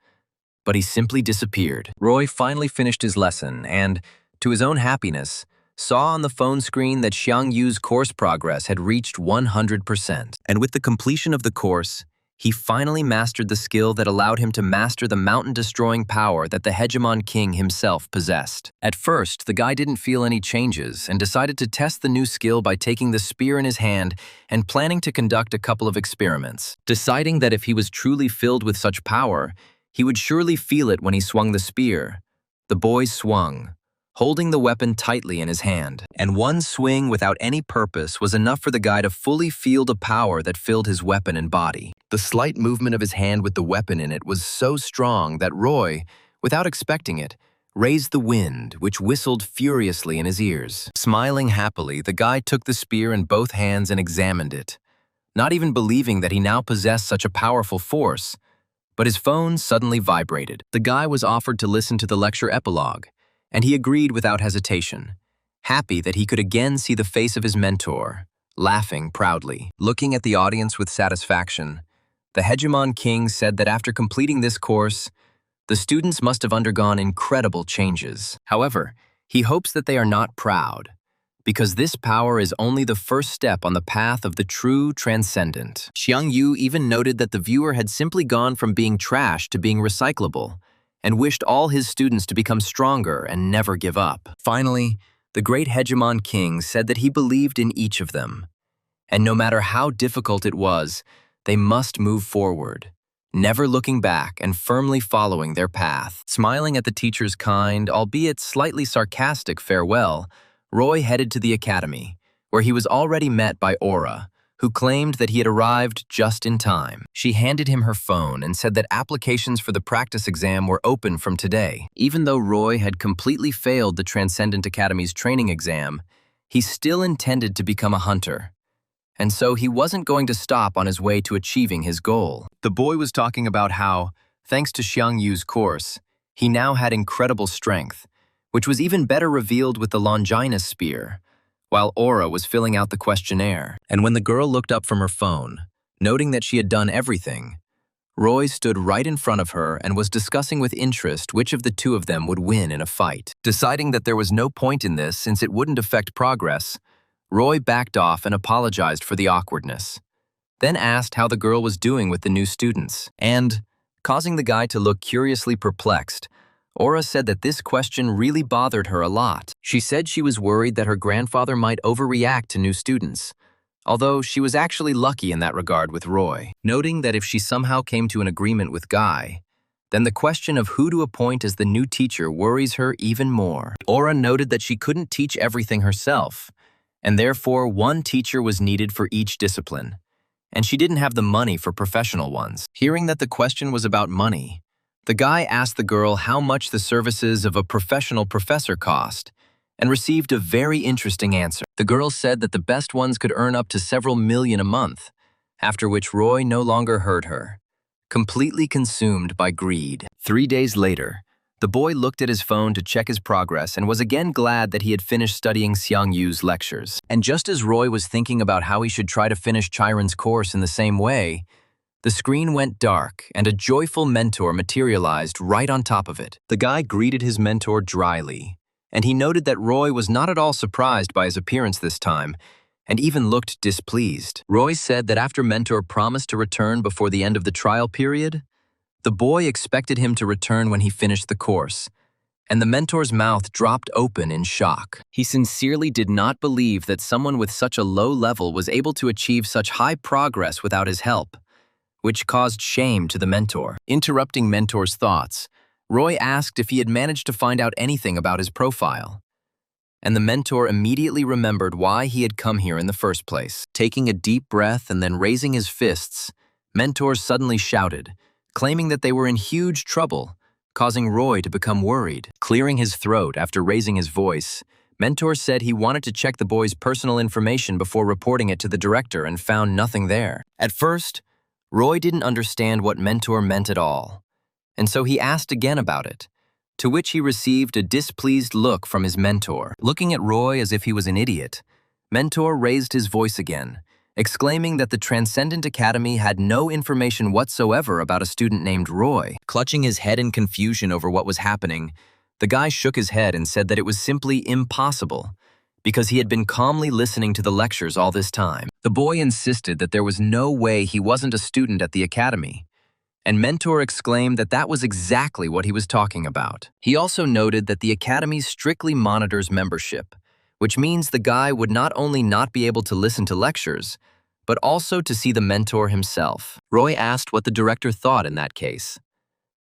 but he simply disappeared. Roy finally finished his lesson and, to his own happiness, saw on the phone screen that Xiang Yu's course progress had reached 100%. And with the completion of the course, he finally mastered the skill that allowed him to master the mountain-destroying power that the Hegemon King himself possessed. At first, the guy didn't feel any changes and decided to test the new skill by taking the spear in his hand and planning to conduct a couple of experiments. Deciding that if he was truly filled with such power, he would surely feel it when he swung the spear, the boy swung, holding the weapon tightly in his hand. And one swing without any purpose was enough for the guy to fully feel the power that filled his weapon and body. The slight movement of his hand with the weapon in it was so strong that Roy, without expecting it, raised the wind, which whistled furiously in his ears. Smiling happily, the guy took the spear in both hands and examined it, not even believing that he now possessed such a powerful force. But his phone suddenly vibrated. The guy was offered to listen to the lecture epilogue, and he agreed without hesitation, happy that he could again see the face of his mentor, laughing proudly. Looking at the audience with satisfaction, the hegemon king said that after completing this course, the students must have undergone incredible changes. However, he hopes that they are not proud, because this power is only the first step on the path of the true transcendent. Xiang Yu even noted that the viewer had simply gone from being trash to being recyclable, and wished all his students to become stronger and never give up. Finally, the great hegemon king said that he believed in each of them, and no matter how difficult it was, they must move forward, never looking back and firmly following their path. Smiling at the teacher's kind, albeit slightly sarcastic farewell, Roy headed to the academy, where he was already met by Aura, who claimed that he had arrived just in time. She handed him her phone and said that applications for the practice exam were open from today. Even though Roy had completely failed the Transcendent Academy's training exam, he still intended to become a hunter. And so he wasn't going to stop on his way to achieving his goal. The boy was talking about how, thanks to Xiang Yu's course, he now had incredible strength, which was even better revealed with the Longinus spear, while Aura was filling out the questionnaire. And when the girl looked up from her phone, noting that she had done everything, Roy stood right in front of her and was discussing with interest which of the two of them would win in a fight. Deciding that there was no point in this since it wouldn't affect progress, Roy backed off and apologized for the awkwardness, then asked how the girl was doing with the new students. And, causing the guy to look curiously perplexed, Aura said that this question really bothered her a lot. She said she was worried that her grandfather might overreact to new students, although she was actually lucky in that regard with Roy. Noting that if she somehow came to an agreement with Guy, then the question of who to appoint as the new teacher worries her even more. Aura noted that she couldn't teach everything herself, and therefore one teacher was needed for each discipline, and she didn't have the money for professional ones. Hearing that the question was about money, the guy asked the girl how much the services of a professional professor cost, and received a very interesting answer. The girl said that the best ones could earn up to several million a month, after which Roy no longer heard her, completely consumed by greed. 3 days later, the boy looked at his phone to check his progress and was again glad that he had finished studying Xiang Yu's lectures. And just as Roy was thinking about how he should try to finish Chiron's course in the same way, the screen went dark and a joyful mentor materialized right on top of it. The guy greeted his mentor dryly, and he noted that Roy was not at all surprised by his appearance this time, and even looked displeased. Roy said that after Mentor promised to return before the end of the trial period, the boy expected him to return when he finished the course, and the mentor's mouth dropped open in shock. He sincerely did not believe that someone with such a low level was able to achieve such high progress without his help, which caused shame to the mentor. Interrupting Mentor's thoughts, Roy asked if he had managed to find out anything about his profile, and the mentor immediately remembered why he had come here in the first place. Taking a deep breath and then raising his fists, Mentor suddenly shouted, claiming that they were in huge trouble, causing Roy to become worried. Clearing his throat after raising his voice, Mentor said he wanted to check the boy's personal information before reporting it to the director and found nothing there. At first, Roy didn't understand what Mentor meant at all, and so he asked again about it, to which he received a displeased look from his mentor. Looking at Roy as if he was an idiot, Mentor raised his voice again, exclaiming that the Transcendent Academy had no information whatsoever about a student named Roy. Clutching his head in confusion over what was happening, the guy shook his head and said that it was simply impossible, because he had been calmly listening to the lectures all this time. The boy insisted that there was no way he wasn't a student at the academy, and Mentor exclaimed that that was exactly what he was talking about. He also noted that the academy strictly monitors membership, which means the guy would not only not be able to listen to lectures, but also to see the mentor himself. Roy asked what the director thought in that case,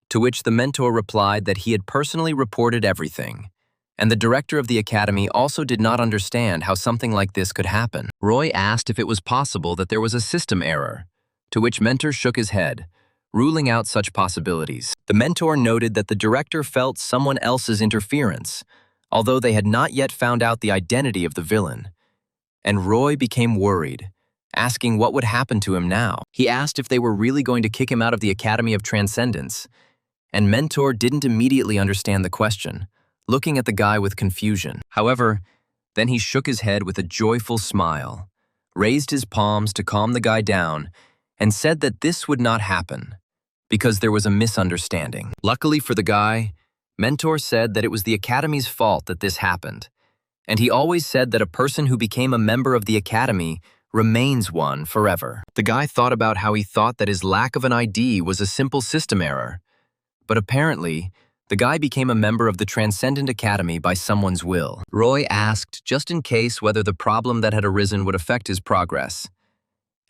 to which the mentor replied that he had personally reported everything, and the director of the academy also did not understand how something like this could happen. Roy asked if it was possible that there was a system error, to which Mentor shook his head, ruling out such possibilities. The mentor noted that the director felt someone else's interference, although they had not yet found out the identity of the villain. And Roy became worried, asking what would happen to him now. He asked if they were really going to kick him out of the Academy of Transcendence, and Mentor didn't immediately understand the question, looking at the guy with confusion. However, then he shook his head with a joyful smile, raised his palms to calm the guy down, and said that this would not happen, because there was a misunderstanding. Luckily for the guy, Mentor said that it was the Academy's fault that this happened, and he always said that a person who became a member of the Academy remains one forever. The guy thought about how he thought that his lack of an ID was a simple system error, but apparently, the guy became a member of the Transcendent Academy by someone's will. Roy asked just in case whether the problem that had arisen would affect his progress,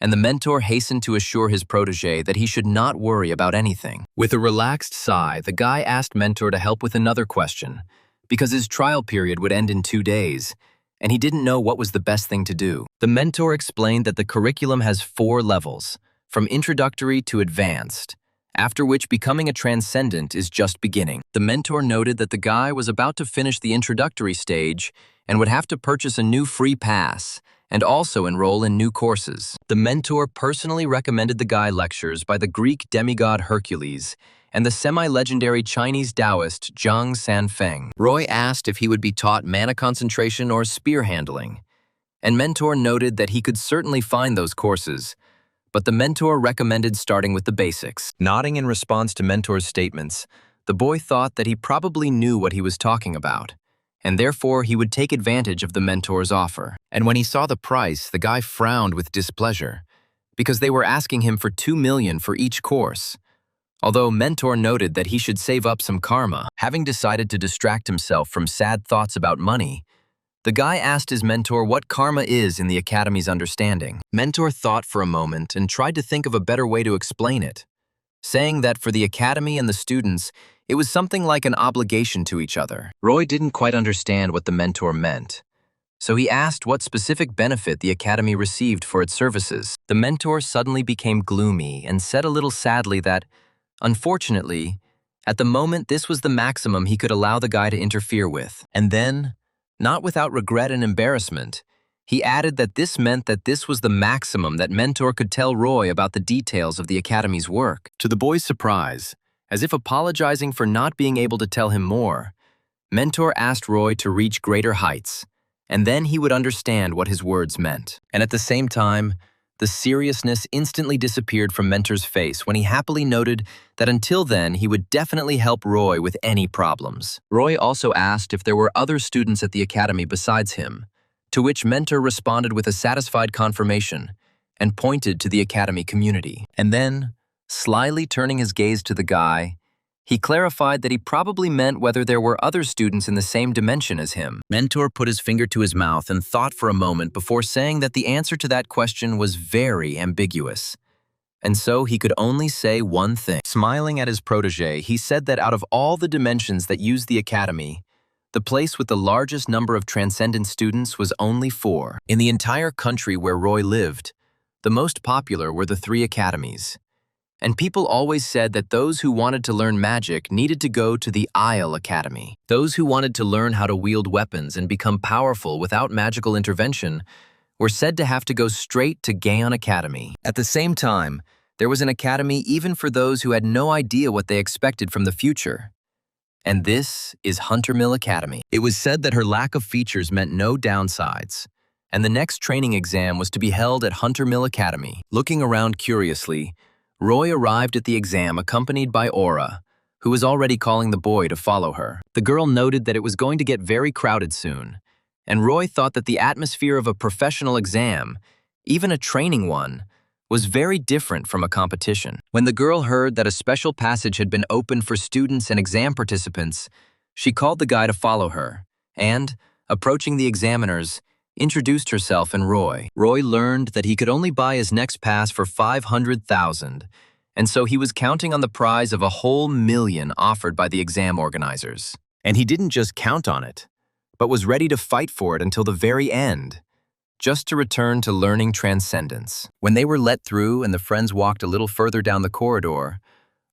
and the mentor hastened to assure his protege that he should not worry about anything. With a relaxed sigh, the guy asked Mentor to help with another question, because his trial period would end in 2 days, and he didn't know what was the best thing to do. The mentor explained that the curriculum has 4 levels, from introductory to advanced, after which becoming a transcendent is just beginning. The mentor noted that the guy was about to finish the introductory stage and would have to purchase a new free pass and also enroll in new courses. The mentor personally recommended the guy lectures by the Greek demigod Hercules and the semi-legendary Chinese Taoist Zhang Sanfeng. Roy asked if he would be taught mana concentration or spear handling, and Mentor noted that he could certainly find those courses, but the mentor recommended starting with the basics. Nodding in response to Mentor's statements, the boy thought that he probably knew what he was talking about, and therefore he would take advantage of the mentor's offer. And when he saw the price, the guy frowned with displeasure, because they were asking him for 2 million for each course. Although Mentor noted that he should save up some karma, having decided to distract himself from sad thoughts about money, the guy asked his mentor what karma is in the Academy's understanding. Mentor thought for a moment and tried to think of a better way to explain it, saying that for the Academy and the students, it was something like an obligation to each other. Roy didn't quite understand what the mentor meant, so he asked what specific benefit the Academy received for its services. The mentor suddenly became gloomy and said a little sadly that, unfortunately, at the moment this was the maximum he could allow the guy to interfere with. And then, not without regret and embarrassment, he added that this meant that this was the maximum that Mentor could tell Roy about the details of the Academy's work. To the boy's surprise, as if apologizing for not being able to tell him more, Mentor asked Roy to reach greater heights, and then he would understand what his words meant. And at the same time, the seriousness instantly disappeared from Mentor's face when he happily noted that until then he would definitely help Roy with any problems. Roy also asked if there were other students at the Academy besides him, to which Mentor responded with a satisfied confirmation and pointed to the Academy community. And then, slyly turning his gaze to the guy, he clarified that he probably meant whether there were other students in the same dimension as him. Mentor put his finger to his mouth and thought for a moment before saying that the answer to that question was very ambiguous. And so he could only say one thing. Smiling at his protege, he said that out of all the dimensions that use the Academy, the place with the largest number of transcendent students was only 4. In the entire country where Roy lived, the most popular were the 3 academies. And people always said that those who wanted to learn magic needed to go to the Isle Academy. Those who wanted to learn how to wield weapons and become powerful without magical intervention were said to have to go straight to Gaon Academy. At the same time, there was an academy even for those who had no idea what they expected from the future. And this is Hunter Mill Academy. It was said that her lack of features meant no downsides, and the next training exam was to be held at Hunter Mill Academy. Looking around curiously, Roy arrived at the exam accompanied by Aura, who was already calling the boy to follow her. The girl noted that it was going to get very crowded soon, and Roy thought that the atmosphere of a professional exam, even a training one, was very different from a competition. When the girl heard that a special passage had been opened for students and exam participants, she called the guy to follow her, and, approaching the examiners, introduced herself and Roy. Roy learned that he could only buy his next pass for 500,000, and so he was counting on the prize of a whole million offered by the exam organizers. And he didn't just count on it, but was ready to fight for it until the very end, just to return to learning transcendence. When they were let through and the friends walked a little further down the corridor,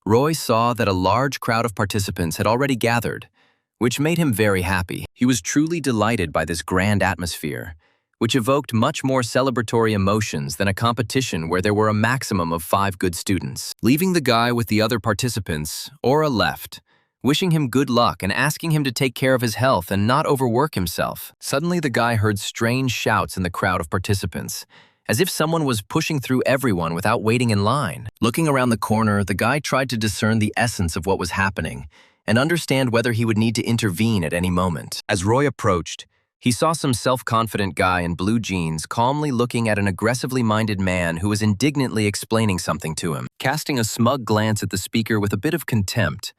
Roy saw that a large crowd of participants had already gathered, which made him very happy. He was truly delighted by this grand atmosphere, which evoked much more celebratory emotions than a competition where there were a maximum of 5 good students. Leaving the guy with the other participants, Aura left, wishing him good luck and asking him to take care of his health and not overwork himself. Suddenly the guy heard strange shouts in the crowd of participants, as if someone was pushing through everyone without waiting in line. Looking around the corner, the guy tried to discern the essence of what was happening and understand whether he would need to intervene at any moment. As Roy approached, he saw some self-confident guy in blue jeans calmly looking at an aggressively minded man who was indignantly explaining something to him. Casting a smug glance at the speaker with a bit of contempt,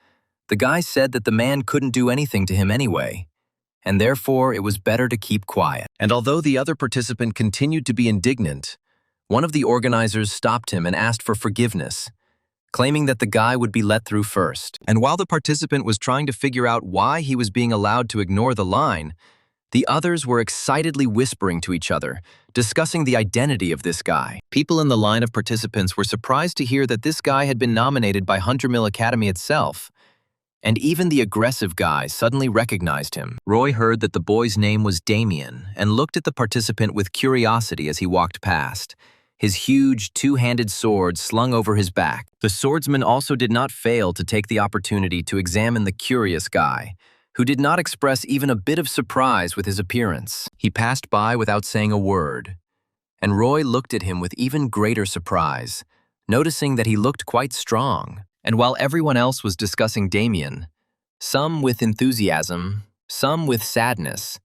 the guy said that the man couldn't do anything to him anyway, and therefore it was better to keep quiet. And although the other participant continued to be indignant, one of the organizers stopped him and asked for forgiveness, claiming that the guy would be let through first. And while the participant was trying to figure out why he was being allowed to ignore the line, the others were excitedly whispering to each other, discussing the identity of this guy. People in the line of participants were surprised to hear that this guy had been nominated by Hunter Mill Academy itself, and even the aggressive guy suddenly recognized him. Roy heard that the boy's name was Damien and looked at the participant with curiosity as he walked past, his huge two-handed sword slung over his back. The swordsman also did not fail to take the opportunity to examine the curious guy, who did not express even a bit of surprise with his appearance. He passed by without saying a word, and Roy looked at him with even greater surprise, noticing that he looked quite strong. And while everyone else was discussing Damien, some with enthusiasm, some with sadness,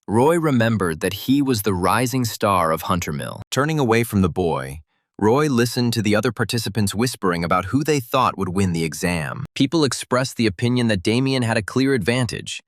Roy remembered that he was the rising star of Hunter Mill. Turning away from the boy, Roy listened to the other participants whispering about who they thought would win the exam. People expressed the opinion that Damien had a clear advantage,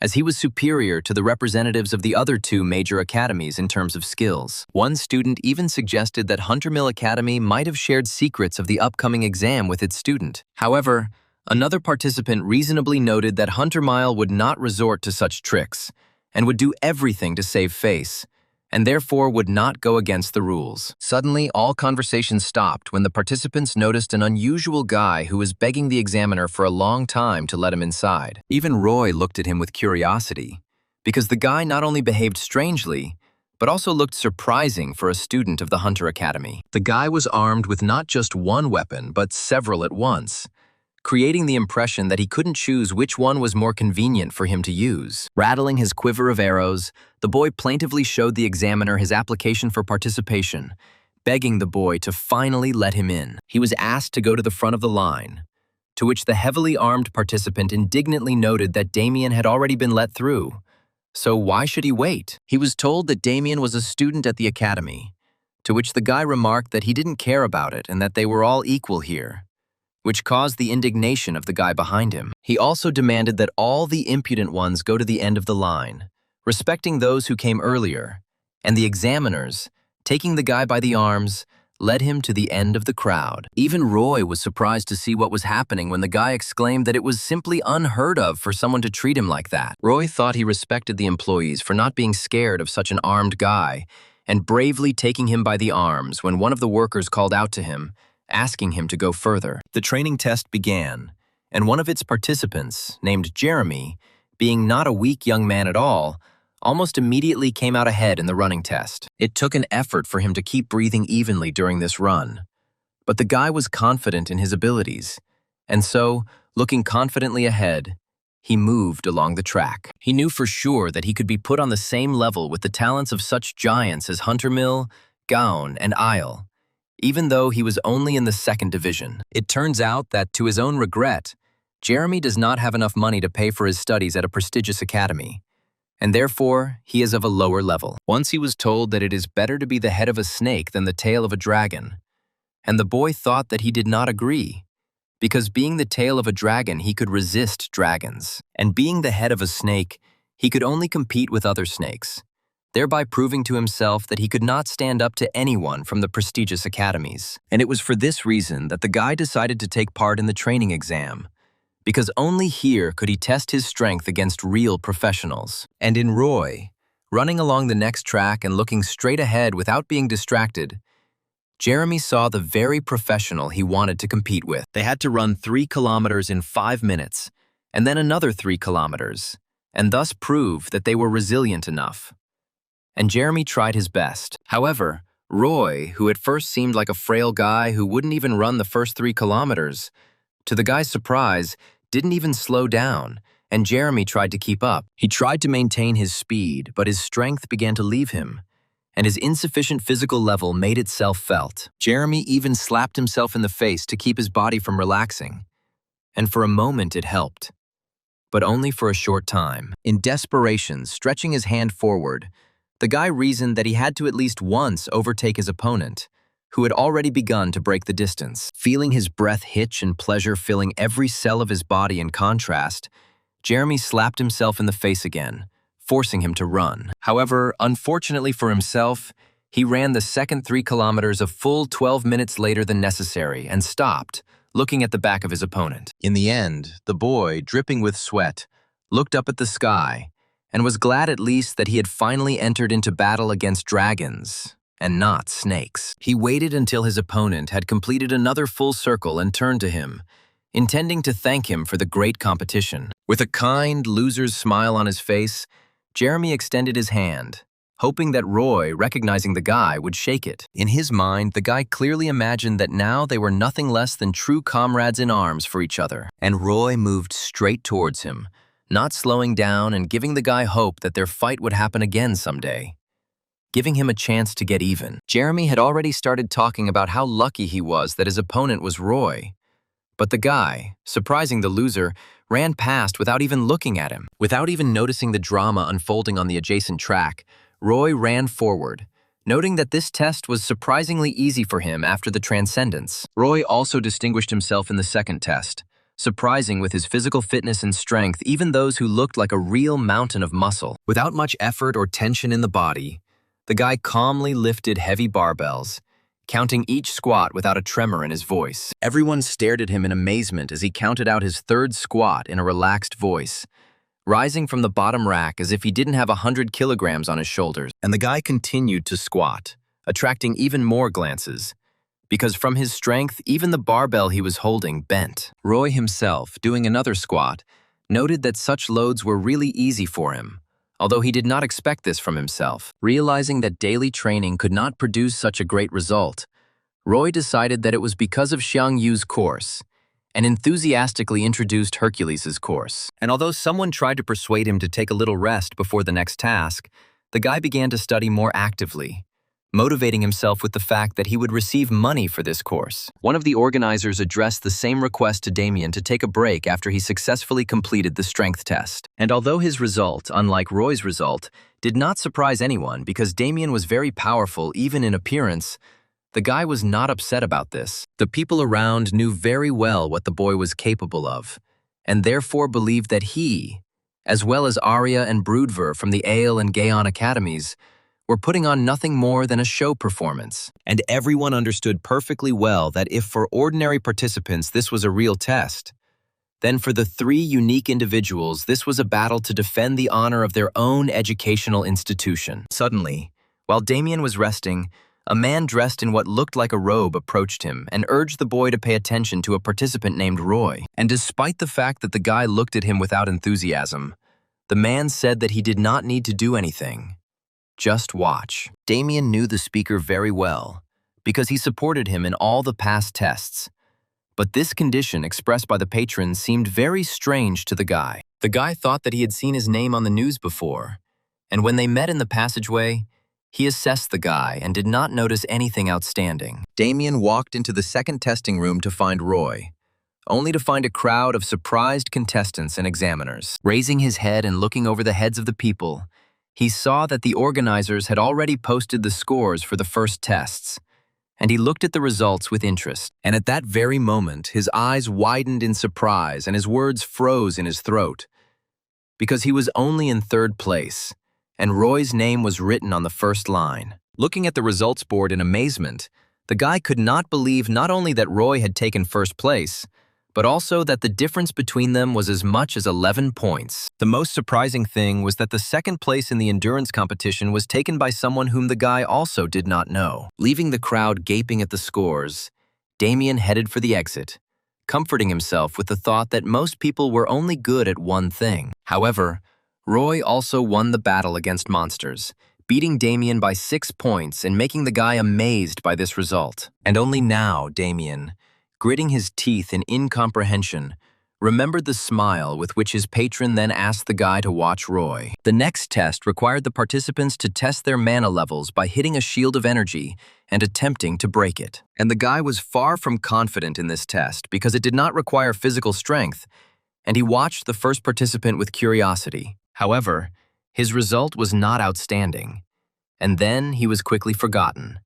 as he was superior to the representatives of the other two major academies in terms of skills. One student even suggested that Hunter Mill Academy might have shared secrets of the upcoming exam with its student. However, another participant reasonably noted that Hunter Mill would not resort to such tricks and would do everything to save face, and therefore would not go against the rules. Suddenly, all conversation stopped when the participants noticed an unusual guy who was begging the examiner for a long time to let him inside. Even Roy looked at him with curiosity, because the guy not only behaved strangely, but also looked surprising for a student of the Hunter Academy. The guy was armed with not just one weapon, but several at once, creating the impression that he couldn't choose which one was more convenient for him to use. Rattling his quiver of arrows, the boy plaintively showed the examiner his application for participation, begging the boy to finally let him in. He was asked to go to the front of the line, to which the heavily armed participant indignantly noted that Damien had already been let through. So why should he wait? He was told that Damien was a student at the academy, to which the guy remarked that he didn't care about it and that they were all equal here, which caused the indignation of the guy behind him. He also demanded that all the impudent ones go to the end of the line, respecting those who came earlier, and the examiners, taking the guy by the arms, led him to the end of the crowd. Even Roy was surprised to see what was happening when the guy exclaimed that it was simply unheard of for someone to treat him like that. Roy thought he respected the employees for not being scared of such an armed guy and bravely taking him by the arms when one of the workers called out to him, asking him to go further. The training test began, and one of its participants, named Jeremy, being not a weak young man at all, almost immediately came out ahead in the running test. It took an effort for him to keep breathing evenly during this run, but the guy was confident in his abilities, and so, looking confidently ahead, he moved along the track. He knew for sure that he could be put on the same level with the talents of such giants as Hunter Mill, Gaon, and Isle, even though he was only in the second division. It turns out that, to his own regret, Jeremy does not have enough money to pay for his studies at a prestigious academy, and therefore he is of a lower level. Once he was told that it is better to be the head of a snake than the tail of a dragon, and the boy thought that he did not agree, because being the tail of a dragon he could resist dragons, and being the head of a snake he could only compete with other snakes, thereby proving to himself that he could not stand up to anyone from the prestigious academies. And it was for this reason that the guy decided to take part in the training exam, because only here could he test his strength against real professionals. And in Roy, running along the next track and looking straight ahead without being distracted, Jeremy saw the very professional he wanted to compete with. They had to run 3 kilometers in 5 minutes, and then another 3 kilometers, and thus prove that they were resilient enough. And Jeremy tried his best. However, Roy, who at first seemed like a frail guy who wouldn't even run the first 3 kilometers, to the guy's surprise, didn't even slow down, and Jeremy tried to keep up. He tried to maintain his speed, but his strength began to leave him, and his insufficient physical level made itself felt. Jeremy even slapped himself in the face to keep his body from relaxing, and for a moment it helped, but only for a short time. In desperation, stretching his hand forward, the guy reasoned that he had to at least once overtake his opponent, who had already begun to break the distance. Feeling his breath hitch and pleasure filling every cell of his body in contrast, Jeremy slapped himself in the face again, forcing him to run. However, unfortunately for himself, he ran the second 3 kilometers a full 12 minutes later than necessary and stopped, looking at the back of his opponent. In the end, the boy, dripping with sweat, looked up at the sky and was glad at least that he had finally entered into battle against dragons and not snakes. He waited until his opponent had completed another full circle and turned to him, intending to thank him for the great competition. With a kind, loser's smile on his face, Jeremy extended his hand, hoping that Roy, recognizing the guy, would shake it. In his mind, the guy clearly imagined that now they were nothing less than true comrades in arms for each other. And Roy moved straight towards him, not slowing down and giving the guy hope that their fight would happen again someday, giving him a chance to get even. Jeremy had already started talking about how lucky he was that his opponent was Roy, but the guy, surprising the loser, ran past without even looking at him. Without even noticing the drama unfolding on the adjacent track, Roy ran forward, noting that this test was surprisingly easy for him after the transcendence. Roy also distinguished himself in the second test, surprising with his physical fitness and strength even those who looked like a real mountain of muscle. Without much effort or tension in the body, the guy calmly lifted heavy barbells, counting each squat without a tremor in his voice. Everyone stared at him in amazement as he counted out his third squat in a relaxed voice, rising from the bottom rack as if he didn't have 100 kilograms on his shoulders. And the guy continued to squat, attracting even more glances, because from his strength, even the barbell he was holding bent. Roy himself, doing another squat, noted that such loads were really easy for him, although he did not expect this from himself. Realizing that daily training could not produce such a great result, Roy decided that it was because of Xiang Yu's course, and enthusiastically introduced Hercules' course. And although someone tried to persuade him to take a little rest before the next task, the guy began to study more actively, motivating himself with the fact that he would receive money for this course. One of the organizers addressed the same request to Damien to take a break after he successfully completed the strength test. And although his result, unlike Roy's result, did not surprise anyone because Damien was very powerful even in appearance, the guy was not upset about this. The people around knew very well what the boy was capable of, and therefore believed that he, as well as Arya and Broodver from the Ale and Gaon academies, were putting on nothing more than a show performance. And everyone understood perfectly well that if for ordinary participants this was a real test, then for the 3 unique individuals this was a battle to defend the honor of their own educational institution. Suddenly, while Damien was resting, a man dressed in what looked like a robe approached him and urged the boy to pay attention to a participant named Roy. And despite the fact that the guy looked at him without enthusiasm, the man said that he did not need to do anything. Just watch. Damien knew the speaker very well, because he supported him in all the past tests. But this condition expressed by the patron seemed very strange to the guy. The guy thought that he had seen his name on the news before, and when they met in the passageway, he assessed the guy and did not notice anything outstanding. Damien walked into the second testing room to find Roy, only to find a crowd of surprised contestants and examiners. Raising his head and looking over the heads of the people, he saw that the organizers had already posted the scores for the first tests, and he looked at the results with interest. And at that very moment, his eyes widened in surprise and his words froze in his throat, because he was only in 3rd place, and Roy's name was written on the first line. Looking at the results board in amazement, the guy could not believe not only that Roy had taken 1st place, but also that the difference between them was as much as 11 points. The most surprising thing was that the 2nd place in the endurance competition was taken by someone whom the guy also did not know. Leaving the crowd gaping at the scores, Damien headed for the exit, comforting himself with the thought that most people were only good at one thing. However, Roy also won the battle against monsters, beating Damien by 6 points and making the guy amazed by this result. And only now, Damien, gritting his teeth in incomprehension, remembered the smile with which his patron then asked the guy to watch Roy. The next test required the participants to test their mana levels by hitting a shield of energy and attempting to break it. And the guy was far from confident in this test because it did not require physical strength, and he watched the first participant with curiosity. However, his result was not outstanding, and then he was quickly forgotten,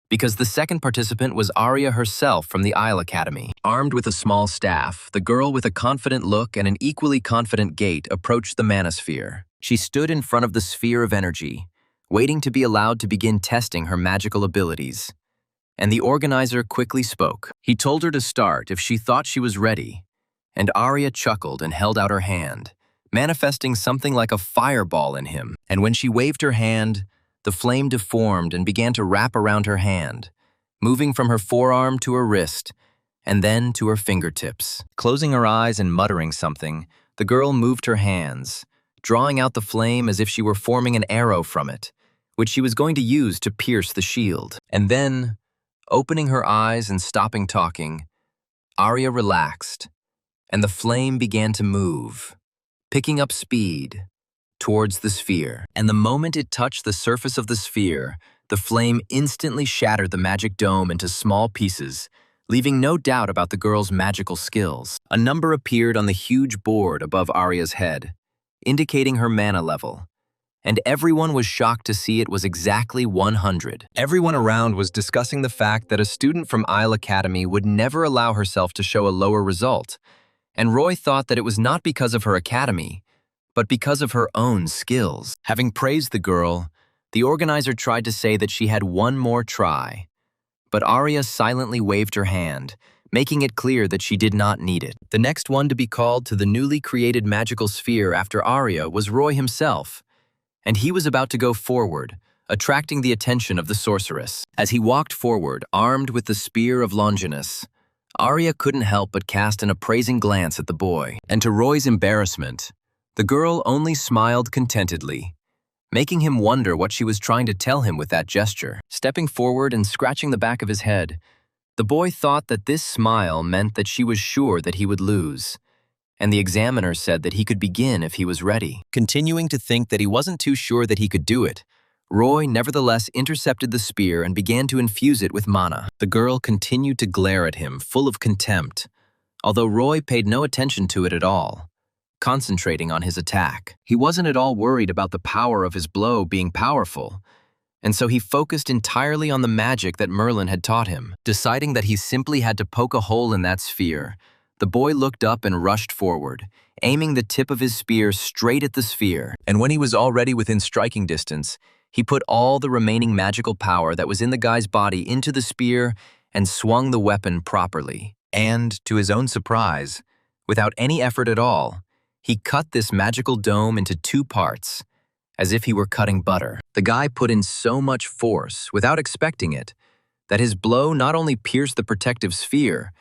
because the second participant was Arya herself from the Isle Academy. Armed with a small staff, the girl with a confident look and an equally confident gait approached the manosphere. She stood in front of the sphere of energy, waiting to be allowed to begin testing her magical abilities. And the organizer quickly spoke. He told her to start if she thought she was ready, and Arya chuckled and held out her hand, manifesting something like a fireball in him. And when she waved her hand, the flame deformed and began to wrap around her hand, moving from her forearm to her wrist, and then to her fingertips. Closing her eyes and muttering something, the girl moved her hands, drawing out the flame as if she were forming an arrow from it, which she was going to use to pierce the shield. And then, opening her eyes and stopping talking, Arya relaxed, and the flame began to move, picking up speed towards the sphere. And the moment it touched the surface of the sphere, the flame instantly shattered the magic dome into small pieces, leaving no doubt about the girl's magical skills. A number appeared on the huge board above Arya's head, indicating her mana level, and everyone was shocked to see it was exactly 100. Everyone around was discussing the fact that a student from Isle Academy would never allow herself to show a lower result, and Roy thought that it was not because of her academy, but because of her own skills. Having praised the girl, the organizer tried to say that she had one more try, but Arya silently waved her hand, making it clear that she did not need it. The next one to be called to the newly created magical sphere after Arya was Roy himself, and he was about to go forward, attracting the attention of the sorceress. As he walked forward, armed with the spear of Longinus, Arya couldn't help but cast an appraising glance at the boy. And to Roy's embarrassment, the girl only smiled contentedly, making him wonder what she was trying to tell him with that gesture. Stepping forward and scratching the back of his head, the boy thought that this smile meant that she was sure that he would lose, and the examiner said that he could begin if he was ready. Continuing to think that he wasn't too sure that he could do it, Roy nevertheless intercepted the spear and began to infuse it with mana. The girl continued to glare at him, full of contempt, although Roy paid no attention to it at all, concentrating on his attack. He wasn't at all worried about the power of his blow being powerful, and so he focused entirely on the magic that Merlin had taught him. Deciding that he simply had to poke a hole in that sphere, the boy looked up and rushed forward, aiming the tip of his spear straight at the sphere. And when he was already within striking distance, he put all the remaining magical power that was in the guy's body into the spear and swung the weapon properly. And, to his own surprise, without any effort at all, he cut this magical dome into 2 parts, as if he were cutting butter. The guy put in so much force, without expecting it, that his blow not only pierced the protective sphere,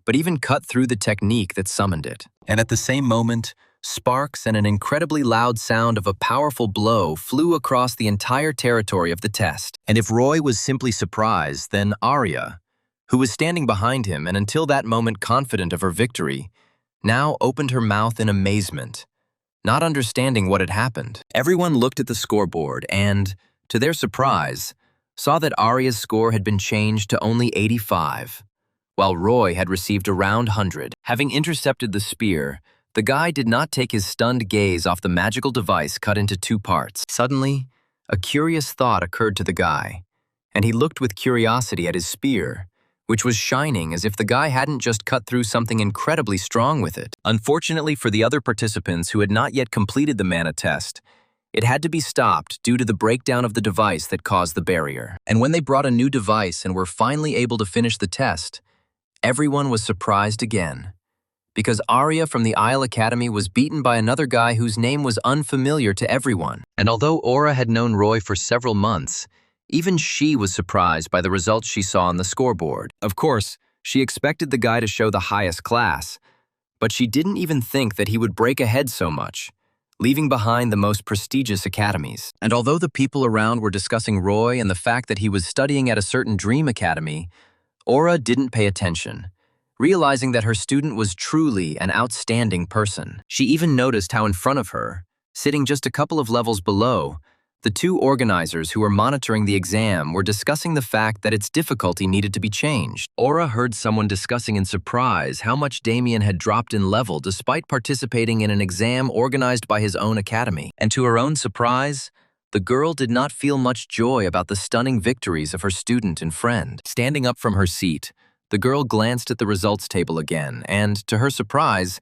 but even cut through the technique that summoned it. And at the same moment, sparks and an incredibly loud sound of a powerful blow flew across the entire territory of the test. And if Roy was simply surprised, then Arya, who was standing behind him and until that moment confident of her victory, now opened her mouth in amazement, not understanding what had happened. Everyone looked at the scoreboard and, to their surprise, saw that Arya's score had been changed to only 85, while Roy had received around 100. Having intercepted the spear, the guy did not take his stunned gaze off the magical device cut into 2 parts. Suddenly, a curious thought occurred to the guy, and he looked with curiosity at his spear, which was shining as if the guy hadn't just cut through something incredibly strong with it. Unfortunately for the other participants who had not yet completed the mana test, it had to be stopped due to the breakdown of the device that caused the barrier. And when they brought a new device and were finally able to finish the test, everyone was surprised again, because Arya from the Isle Academy was beaten by another guy whose name was unfamiliar to everyone. And although Aura had known Roy for several months, even she was surprised by the results she saw on the scoreboard. Of course, she expected the guy to show the highest class, but she didn't even think that he would break ahead so much, leaving behind the most prestigious academies. And although the people around were discussing Roy and the fact that he was studying at a certain dream academy, Aura didn't pay attention, realizing that her student was truly an outstanding person. She even noticed how in front of her, sitting just a couple of levels below, the two organizers who were monitoring the exam were discussing the fact that its difficulty needed to be changed. Aura heard someone discussing in surprise how much Damien had dropped in level despite participating in an exam organized by his own academy. And to her own surprise, the girl did not feel much joy about the stunning victories of her student and friend. Standing up from her seat, the girl glanced at the results table again and, to her surprise,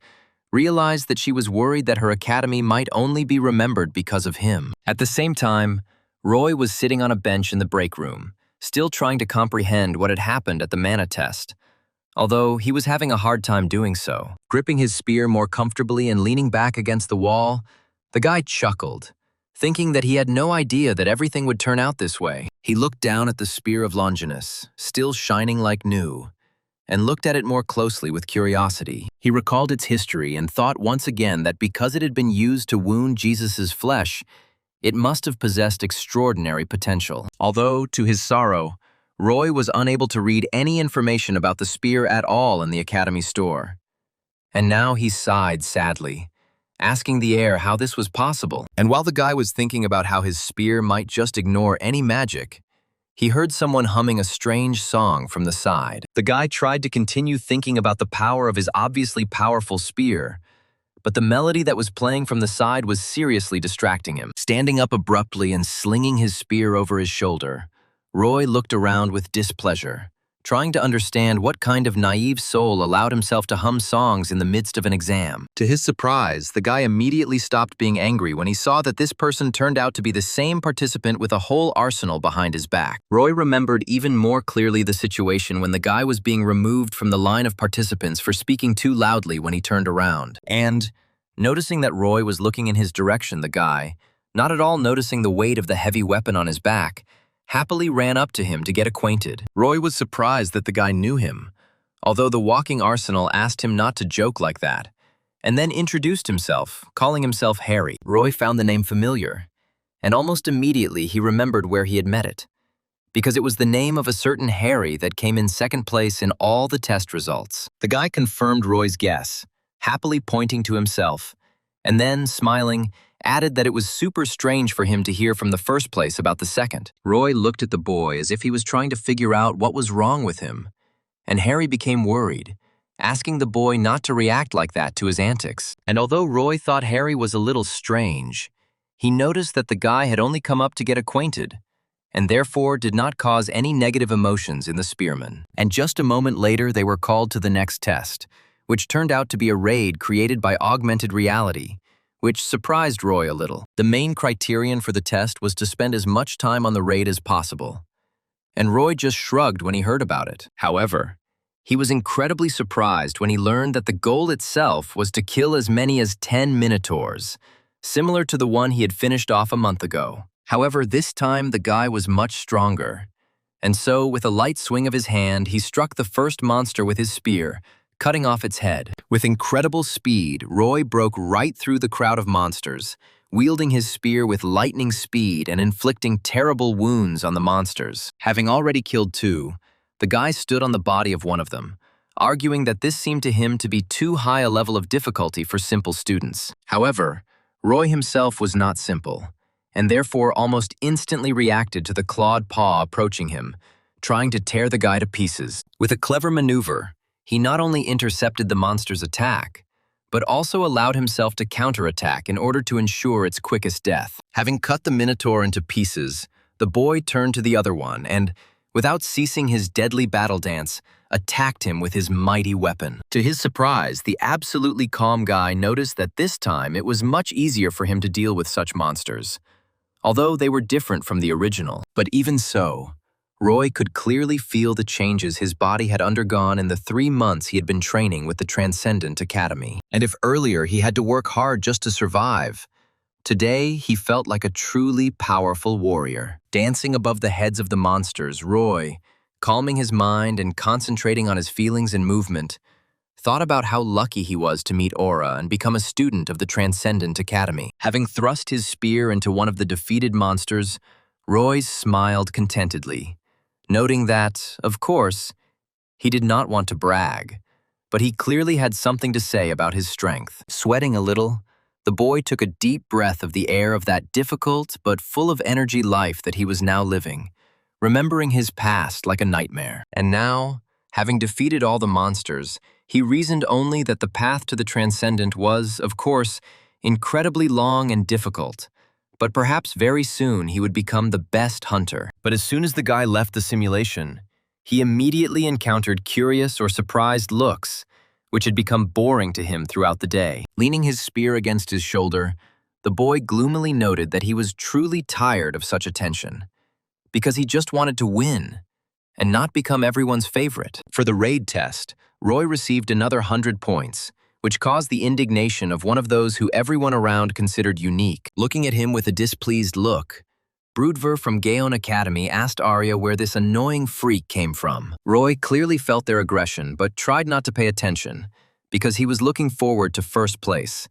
realized that she was worried that her academy might only be remembered because of him. At the same time, Roy was sitting on a bench in the break room, still trying to comprehend what had happened at the mana test, although he was having a hard time doing so. Gripping his spear more comfortably and leaning back against the wall, the guy chuckled, thinking that he had no idea that everything would turn out this way. He looked down at the spear of Longinus, still shining like new, and looked at it more closely with curiosity. He recalled its history and thought once again that because it had been used to wound Jesus' flesh, it must have possessed extraordinary potential. Although, to his sorrow, Roy was unable to read any information about the spear at all in the Academy store. And now he sighed sadly, asking the air how this was possible. And while the guy was thinking about how his spear might just ignore any magic, he heard someone humming a strange song from the side. The guy tried to continue thinking about the power of his obviously powerful spear, but the melody that was playing from the side was seriously distracting him. Standing up abruptly and slinging his spear over his shoulder, Roy looked around with displeasure, trying to understand what kind of naive soul allowed himself to hum songs in the midst of an exam. To his surprise, the guy immediately stopped being angry when he saw that this person turned out to be the same participant with a whole arsenal behind his back. Roy remembered even more clearly the situation when the guy was being removed from the line of participants for speaking too loudly when he turned around. And, noticing that Roy was looking in his direction, the guy, not at all noticing the weight of the heavy weapon on his back, happily ran up to him to get acquainted. Roy was surprised that the guy knew him, although the walking arsenal asked him not to joke like that, and then introduced himself, calling himself Harry. Roy found the name familiar, and almost immediately he remembered where he had met it, because it was the name of a certain Harry that came in second place in all the test results. The guy confirmed Roy's guess, happily pointing to himself, and then, smiling, added that it was super strange for him to hear from the first place about the second. Roy looked at the boy as if he was trying to figure out what was wrong with him, and Harry became worried, asking the boy not to react like that to his antics. And although Roy thought Harry was a little strange, he noticed that the guy had only come up to get acquainted, and therefore did not cause any negative emotions in the spearman. And just a moment later they were called to the next test, which turned out to be a raid created by augmented reality, which surprised Roy a little. The main criterion for the test was to spend as much time on the raid as possible, and Roy just shrugged when he heard about it. However, he was incredibly surprised when he learned that the goal itself was to kill as many as 10 minotaurs, similar to the one he had finished off a month ago. However, this time the guy was much stronger, and so with a light swing of his hand, he struck the first monster with his spear, cutting off its head. With incredible speed, Roy broke right through the crowd of monsters, wielding his spear with lightning speed and inflicting terrible wounds on the monsters. Having already killed 2, the guy stood on the body of one of them, arguing that this seemed to him to be too high a level of difficulty for simple students. However, Roy himself was not simple, and therefore almost instantly reacted to the clawed paw approaching him, trying to tear the guy to pieces. With a clever maneuver, he not only intercepted the monster's attack, but also allowed himself to counterattack in order to ensure its quickest death. Having cut the Minotaur into pieces, the boy turned to the other one and, without ceasing his deadly battle dance, attacked him with his mighty weapon. To his surprise, the absolutely calm guy noticed that this time it was much easier for him to deal with such monsters, although they were different from the original. But even so, Roy could clearly feel the changes his body had undergone in the 3 months he had been training with the Transcendent Academy. And if earlier he had to work hard just to survive, today he felt like a truly powerful warrior. Dancing above the heads of the monsters, Roy, calming his mind and concentrating on his feelings and movement, thought about how lucky he was to meet Aura and become a student of the Transcendent Academy. Having thrust his spear into one of the defeated monsters, Roy smiled contentedly, noting that, of course, he did not want to brag, but he clearly had something to say about his strength. Sweating a little, the boy took a deep breath of the air of that difficult but full of energy life that he was now living, remembering his past like a nightmare. And now, having defeated all the monsters, he reasoned only that the path to the transcendent was, of course, incredibly long and difficult, but perhaps very soon he would become the best hunter. But as soon as the guy left the simulation, he immediately encountered curious or surprised looks, which had become boring to him throughout the day. Leaning his spear against his shoulder, the boy gloomily noted that he was truly tired of such attention, because he just wanted to win and not become everyone's favorite. For the raid test, Roy received another 100 points, which caused the indignation of one of those who everyone around considered unique. Looking at him with a displeased look, Broodver from Gaon Academy asked Arya where this annoying freak came from. Roy clearly felt their aggression but tried not to pay attention because he was looking forward to first place,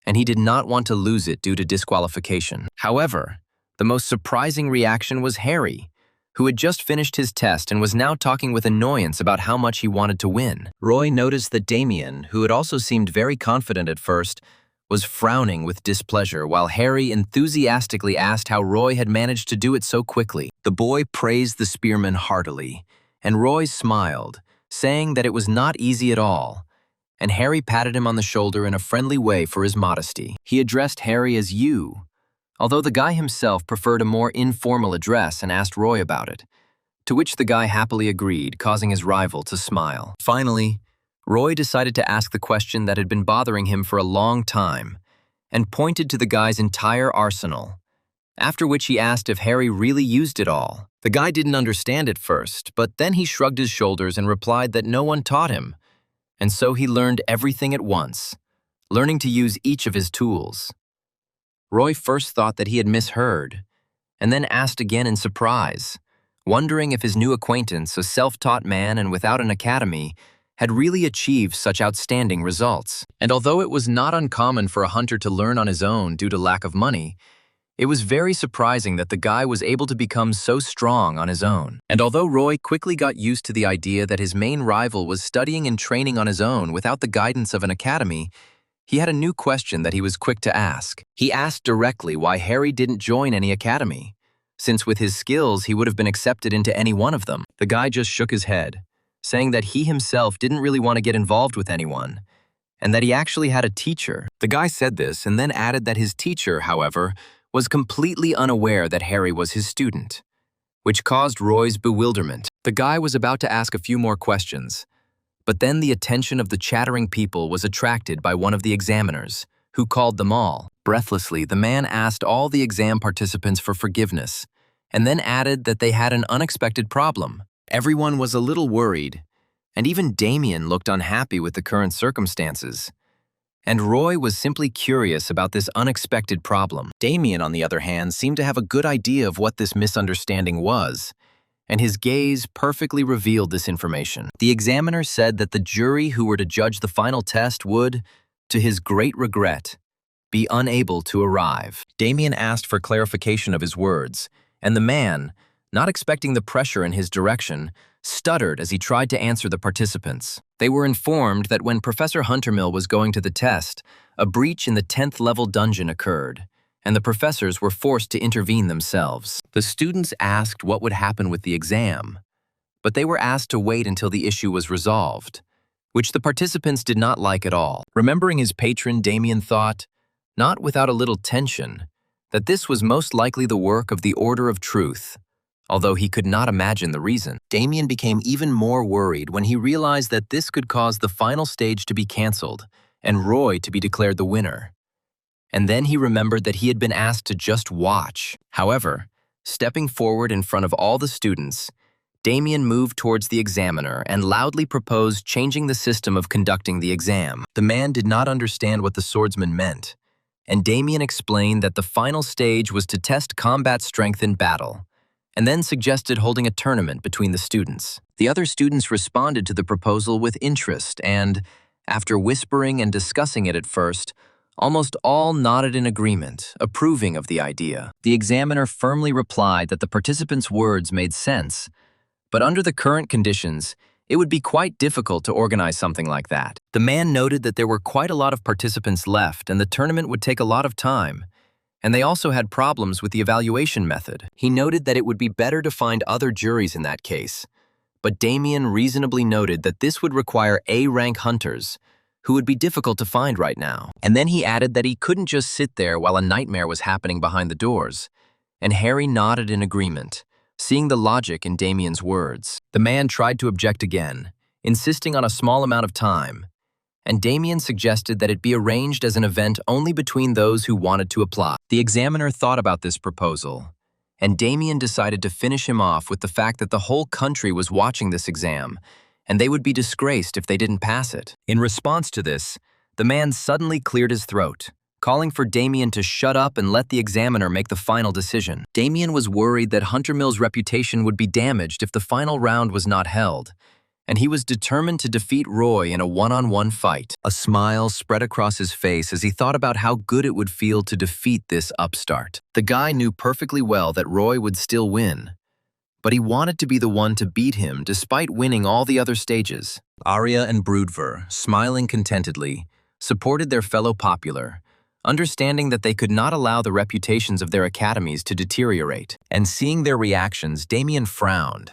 and he did not want to lose it due to disqualification. However, the most surprising reaction was Harry, who had just finished his test and was now talking with annoyance about how much he wanted to win. Roy noticed that Damien, who had also seemed very confident at first, was frowning with displeasure while Harry enthusiastically asked how Roy had managed to do it so quickly. The boy praised the spearman heartily, and Roy smiled, saying that it was not easy at all, and Harry patted him on the shoulder in a friendly way for his modesty. He addressed Harry as you, although the guy himself preferred a more informal address and asked Roy about it, to which the guy happily agreed, causing his rival to smile. Finally, Roy decided to ask the question that had been bothering him for a long time, and pointed to the guy's entire arsenal, after which he asked if Harry really used it all. The guy didn't understand at first, but then he shrugged his shoulders and replied that no one taught him, and so he learned everything at once, learning to use each of his tools. Roy first thought that he had misheard, and then asked again in surprise, wondering if his new acquaintance, a self-taught man and without an academy, had really achieved such outstanding results. And although it was not uncommon for a hunter to learn on his own due to lack of money, it was very surprising that the guy was able to become so strong on his own. And although Roy quickly got used to the idea that his main rival was studying and training on his own without the guidance of an academy, he had a new question that he was quick to ask. He asked directly why Harry didn't join any academy, since with his skills he would have been accepted into any one of them. The guy just shook his head, saying that he himself didn't really want to get involved with anyone, and that he actually had a teacher. The guy said this and then added that his teacher, however, was completely unaware that Harry was his student, which caused Roy's bewilderment. The guy was about to ask a few more questions, but then the attention of the chattering people was attracted by one of the examiners, who called them all. Breathlessly, the man asked all the exam participants for forgiveness, and then added that they had an unexpected problem. Everyone was a little worried, and even Damien looked unhappy with the current circumstances. And Roy was simply curious about this unexpected problem. Damien, on the other hand, seemed to have a good idea of what this misunderstanding was, and his gaze perfectly revealed this information. The examiner said that the jury who were to judge the final test would, to his great regret, be unable to arrive. Damien asked for clarification of his words, and the man, not expecting the pressure in his direction, stuttered as he tried to answer the participants. They were informed that when Professor Huntermill was going to the test, a breach in the 10th level dungeon occurred, and the professors were forced to intervene themselves. The students asked what would happen with the exam, but they were asked to wait until the issue was resolved, which the participants did not like at all. Remembering his patron, Damien thought, not without a little tension, that this was most likely the work of the Order of Truth, although he could not imagine the reason. Damien became even more worried when he realized that this could cause the final stage to be cancelled and Roy to be declared the winner. And then he remembered that he had been asked to just watch. However, stepping forward in front of all the students, Damien moved towards the examiner and loudly proposed changing the system of conducting the exam. The man did not understand what the swordsman meant, and Damien explained that the final stage was to test combat strength in battle, and then suggested holding a tournament between the students. The other students responded to the proposal with interest and, after whispering and discussing it at first, almost all nodded in agreement, approving of the idea. The examiner firmly replied that the participants' words made sense, but under the current conditions, it would be quite difficult to organize something like that. The man noted that there were quite a lot of participants left and the tournament would take a lot of time, and they also had problems with the evaluation method. He noted that it would be better to find other juries in that case, but Damien reasonably noted that this would require A-rank hunters, who would be difficult to find right now. And then he added that he couldn't just sit there while a nightmare was happening behind the doors, and Harry nodded in agreement, seeing the logic in Damien's words. The man tried to object again, insisting on a small amount of time, and Damien suggested that it be arranged as an event only between those who wanted to apply. The examiner thought about this proposal, and Damien decided to finish him off with the fact that the whole country was watching this exam, and they would be disgraced if they didn't pass it. In response to this, the man suddenly cleared his throat, calling for Damien to shut up and let the examiner make the final decision. Damien was worried that Hunter Mill's reputation would be damaged if the final round was not held, and he was determined to defeat Roy in a one-on-one fight. A smile spread across his face as he thought about how good it would feel to defeat this upstart. The guy knew perfectly well that Roy would still win, but he wanted to be the one to beat him despite winning all the other stages. Arya and Broodver, smiling contentedly, supported their fellow popular, understanding that they could not allow the reputations of their academies to deteriorate. And seeing their reactions, Damien frowned,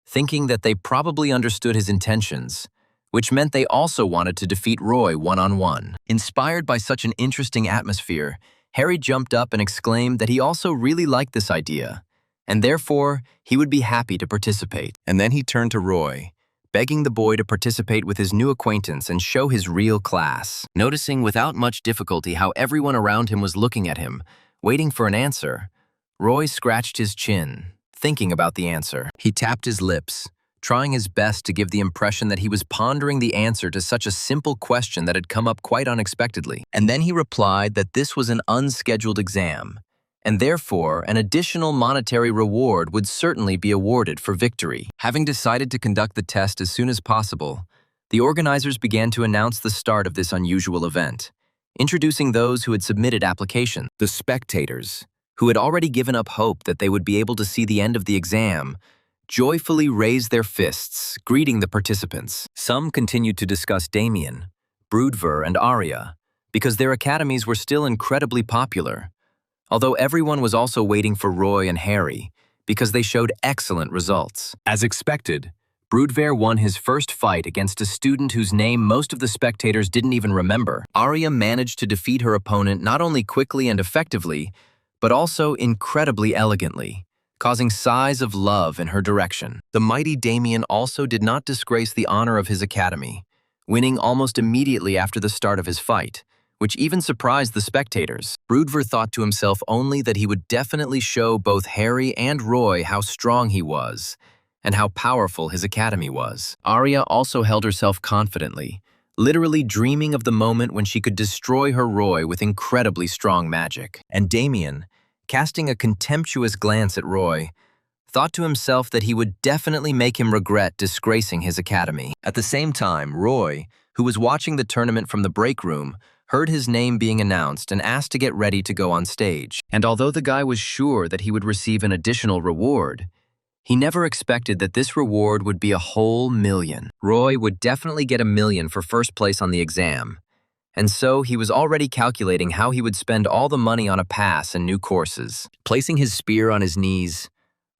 thinking that they probably understood his intentions, which meant they also wanted to defeat Roy one-on-one. Inspired by such an interesting atmosphere, Harry jumped up and exclaimed that he also really liked this idea, and therefore he would be happy to participate. And then he turned to Roy, begging the boy to participate with his new acquaintance and show his real class. Noticing without much difficulty how everyone around him was looking at him, waiting for an answer, Roy scratched his chin, thinking about the answer. He tapped his lips, trying his best to give the impression that he was pondering the answer to such a simple question that had come up quite unexpectedly. And then he replied that this was an unscheduled exam, and therefore an additional monetary reward would certainly be awarded for victory. Having decided to conduct the test as soon as possible, the organizers began to announce the start of this unusual event, introducing those who had submitted applications. The spectators, who had already given up hope that they would be able to see the end of the exam, joyfully raised their fists, greeting the participants. Some continued to discuss Damien, Broodver, and Arya, because their academies were still incredibly popular, although everyone was also waiting for Roy and Harry, because they showed excellent results. As expected, Broodver won his first fight against a student whose name most of the spectators didn't even remember. Arya managed to defeat her opponent not only quickly and effectively, but also incredibly elegantly, causing sighs of love in her direction. The mighty Damien also did not disgrace the honor of his academy, winning almost immediately after the start of his fight, which even surprised the spectators. Broodver thought to himself only that he would definitely show both Harry and Roy how strong he was, and how powerful his academy was. Arya also held herself confidently, literally dreaming of the moment when she could destroy her Roy with incredibly strong magic. And Damien, casting a contemptuous glance at Roy, thought to himself that he would definitely make him regret disgracing his academy. At the same time, Roy, who was watching the tournament from the break room, heard his name being announced and asked to get ready to go on stage. And although the guy was sure that he would receive an additional reward, he never expected that this reward would be a whole million. Roy would definitely get $1 million for first place on the exam, and so he was already calculating how he would spend all the money on a pass and new courses. Placing his spear on his knees,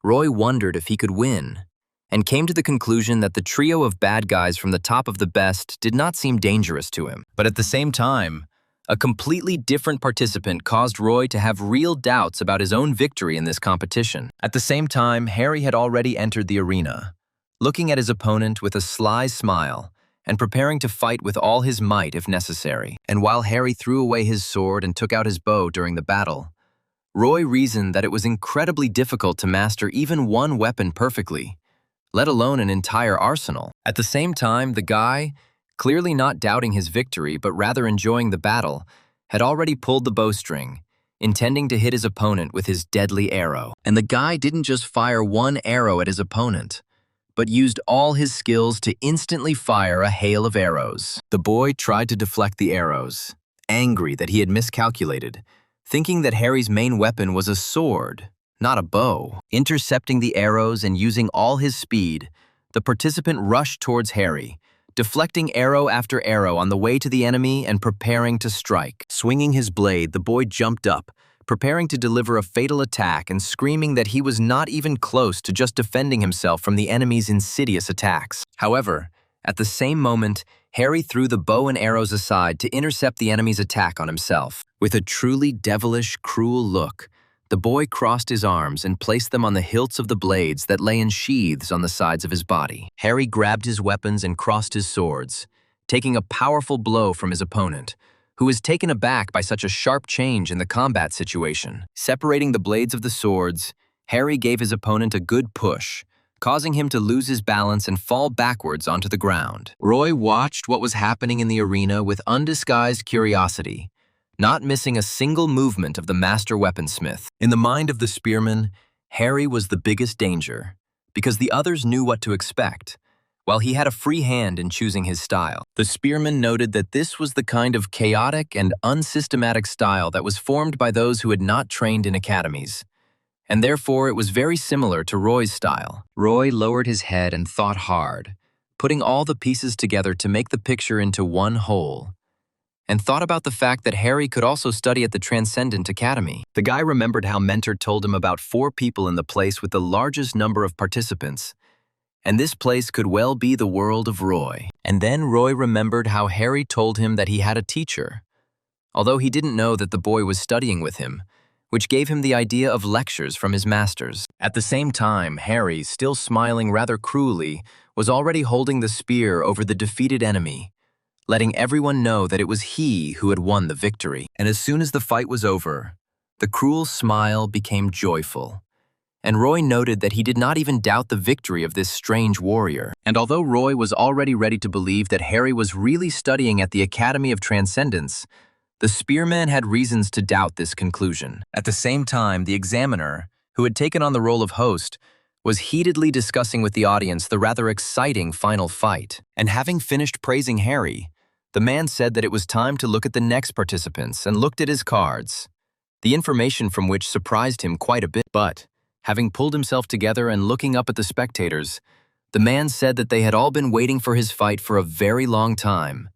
Roy wondered if he could win, and came to the conclusion that the trio of bad guys from the top of the best did not seem dangerous to him. But at the same time, a completely different participant caused Roy to have real doubts about his own victory in this competition. At the same time, Harry had already entered the arena, looking at his opponent with a sly smile and preparing to fight with all his might if necessary. And while Harry threw away his sword and took out his bow during the battle, Roy reasoned that it was incredibly difficult to master even one weapon perfectly, let alone an entire arsenal. At the same time, the guy, clearly not doubting his victory but rather enjoying the battle, had already pulled the bowstring, intending to hit his opponent with his deadly arrow. And the guy didn't just fire one arrow at his opponent, but used all his skills to instantly fire a hail of arrows. The boy tried to deflect the arrows, angry that he had miscalculated, thinking that Harry's main weapon was a sword, not a bow. Intercepting the arrows and using all his speed, the participant rushed towards Harry, deflecting arrow after arrow on the way to the enemy and preparing to strike. Swinging his blade, the boy jumped up, preparing to deliver a fatal attack and screaming that he was not even close to just defending himself from the enemy's insidious attacks. However, at the same moment, Harry threw the bow and arrows aside to intercept the enemy's attack on himself. With a truly devilish, cruel look, the boy crossed his arms and placed them on the hilts of the blades that lay in sheaths on the sides of his body. Harry grabbed his weapons and crossed his swords, taking a powerful blow from his opponent, who was taken aback by such a sharp change in the combat situation. Separating the blades of the swords, Harry gave his opponent a good push, causing him to lose his balance and fall backwards onto the ground. Roy watched what was happening in the arena with undisguised curiosity, not missing a single movement of the master weaponsmith. In the mind of the spearman, Harry was the biggest danger, because the others knew what to expect, while he had a free hand in choosing his style. The spearman noted that this was the kind of chaotic and unsystematic style that was formed by those who had not trained in academies, and therefore it was very similar to Roy's style. Roy lowered his head and thought hard, putting all the pieces together to make the picture into one whole, and thought about the fact that Harry could also study at the Transcendent Academy. The guy remembered how Mentor told him about 4 people in the place with the largest number of participants, and this place could well be the world of Roy. And then Roy remembered how Harry told him that he had a teacher, although he didn't know that the boy was studying with him, which gave him the idea of lectures from his masters. At the same time, Harry, still smiling rather cruelly, was already holding the spear over the defeated enemy, letting everyone know that it was he who had won the victory. And as soon as the fight was over, the cruel smile became joyful, and Roy noted that he did not even doubt the victory of this strange warrior. And although Roy was already ready to believe that Harry was really studying at the Academy of Transcendence, the spearman had reasons to doubt this conclusion. At the same time, the examiner, who had taken on the role of host, was heatedly discussing with the audience the rather exciting final fight. And having finished praising Harry, the man said that it was time to look at the next participants and looked at his cards, the information from which surprised him quite a bit. But, having pulled himself together and looking up at the spectators, the man said that they had all been waiting for his fight for a very long time,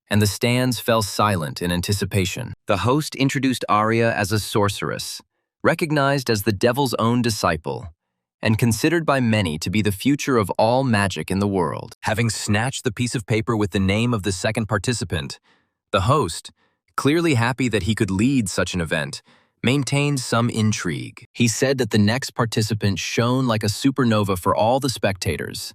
and the stands fell silent in anticipation. The host introduced Arya as a sorceress, recognized as the devil's own disciple, and considered by many to be the future of all magic in the world. Having snatched the piece of paper with the name of the second participant, the host, clearly happy that he could lead such an event, maintained some intrigue. He said that the next participant shone like a supernova for all the spectators,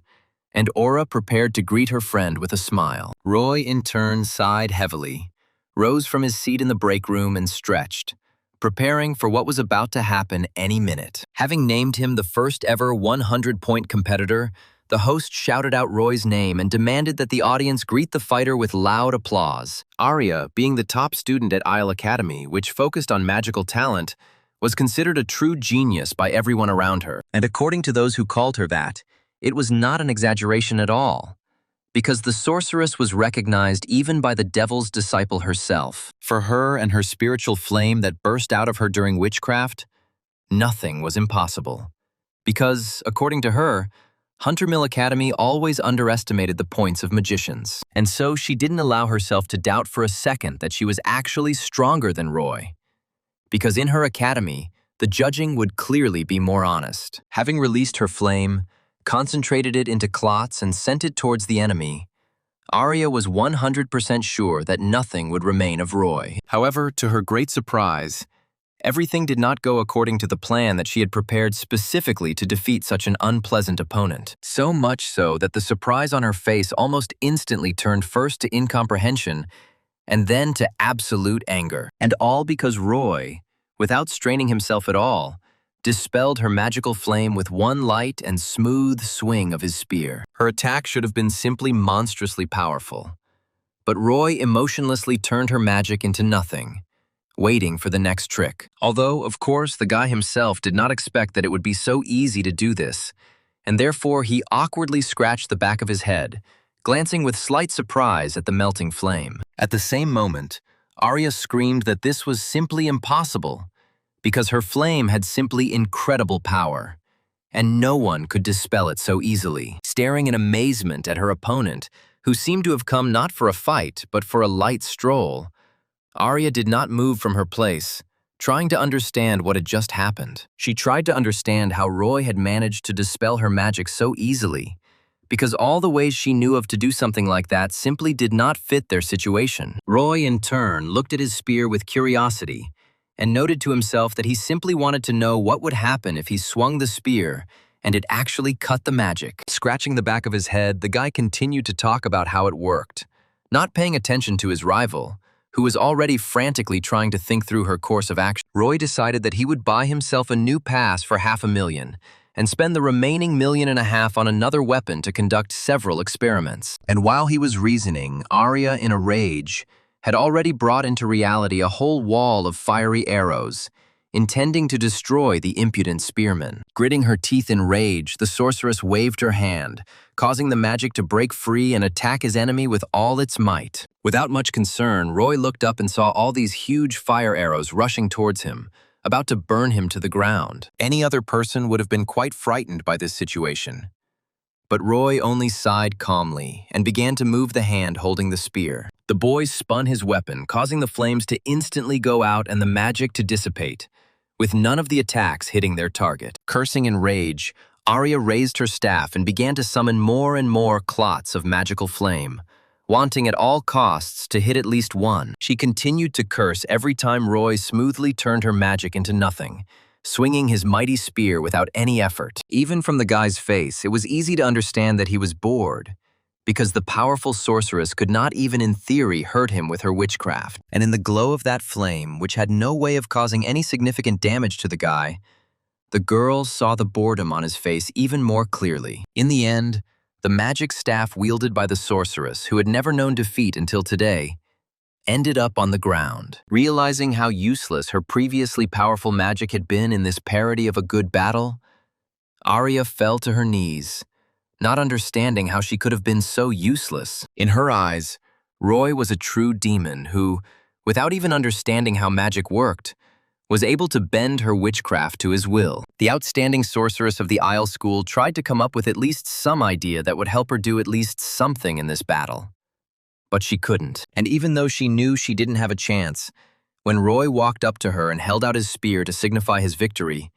and Aura prepared to greet her friend with a smile. Roy, in turn, sighed heavily, rose from his seat in the break room and stretched, preparing for what was about to happen any minute. Having named him the first ever 100-point competitor, the host shouted out Roy's name and demanded that the audience greet the fighter with loud applause. Arya, being the top student at Isle Academy, which focused on magical talent, was considered a true genius by everyone around her. And according to those who called her that, it was not an exaggeration at all, because the sorceress was recognized even by the devil's disciple herself. For her and her spiritual flame that burst out of her during witchcraft, nothing was impossible. Because, according to her, Hunter Mill Academy always underestimated the points of magicians. And so she didn't allow herself to doubt for a second that she was actually stronger than Roy. Because in her academy, the judging would clearly be more honest. Having released her flame, concentrated it into clots and sent it towards the enemy, Arya was 100% sure that nothing would remain of Roy. However, to her great surprise, everything did not go according to the plan that she had prepared specifically to defeat such an unpleasant opponent. So much so that the surprise on her face almost instantly turned first to incomprehension and then to absolute anger. And all because Roy, without straining himself at all, dispelled her magical flame with one light and smooth swing of his spear. Her attack should have been simply monstrously powerful, but Roy emotionlessly turned her magic into nothing, waiting for the next trick. Although, of course, the guy himself did not expect that it would be so easy to do this, and therefore he awkwardly scratched the back of his head, glancing with slight surprise at the melting flame. At the same moment, Arya screamed that this was simply impossible, because her flame had simply incredible power, and no one could dispel it so easily. Staring in amazement at her opponent, who seemed to have come not for a fight, but for a light stroll, Arya did not move from her place, trying to understand what had just happened. She tried to understand how Roy had managed to dispel her magic so easily, because all the ways she knew of to do something like that simply did not fit their situation. Roy, in turn, looked at his spear with curiosity and noted to himself that he simply wanted to know what would happen if he swung the spear and it actually cut the magic. Scratching the back of his head, the guy continued to talk about how it worked, not paying attention to his rival, who was already frantically trying to think through her course of action. Roy decided that he would buy himself a new pass for $500,000 and spend the remaining $1.5 million on another weapon to conduct several experiments. And while he was reasoning, Arya, in a rage, had already brought into reality a whole wall of fiery arrows, intending to destroy the impudent spearman. Gritting her teeth in rage, the sorceress waved her hand, causing the magic to break free and attack his enemy with all its might. Without much concern, Roy looked up and saw all these huge fire arrows rushing towards him, about to burn him to the ground. Any other person would have been quite frightened by this situation. But Roy only sighed calmly and began to move the hand holding the spear. The boy spun his weapon, causing the flames to instantly go out and the magic to dissipate, with none of the attacks hitting their target. Cursing in rage, Arya raised her staff and began to summon more and more clots of magical flame, wanting at all costs to hit at least one. She continued to curse every time Roy smoothly turned her magic into nothing, swinging his mighty spear without any effort. Even from the guy's face, it was easy to understand that he was bored, because the powerful sorceress could not even in theory hurt him with her witchcraft. And in the glow of that flame, which had no way of causing any significant damage to the guy, the girl saw the boredom on his face even more clearly. In the end, the magic staff wielded by the sorceress, who had never known defeat until today, ended up on the ground. Realizing how useless her previously powerful magic had been in this parody of a good battle, Arya fell to her knees, not understanding how she could have been so useless. In her eyes, Roy was a true demon who, without even understanding how magic worked, was able to bend her witchcraft to his will. The outstanding sorceress of the Isle School tried to come up with at least some idea that would help her do at least something in this battle. But she couldn't. And even though she knew she didn't have a chance, when Roy walked up to her and held out his spear to signify his victory,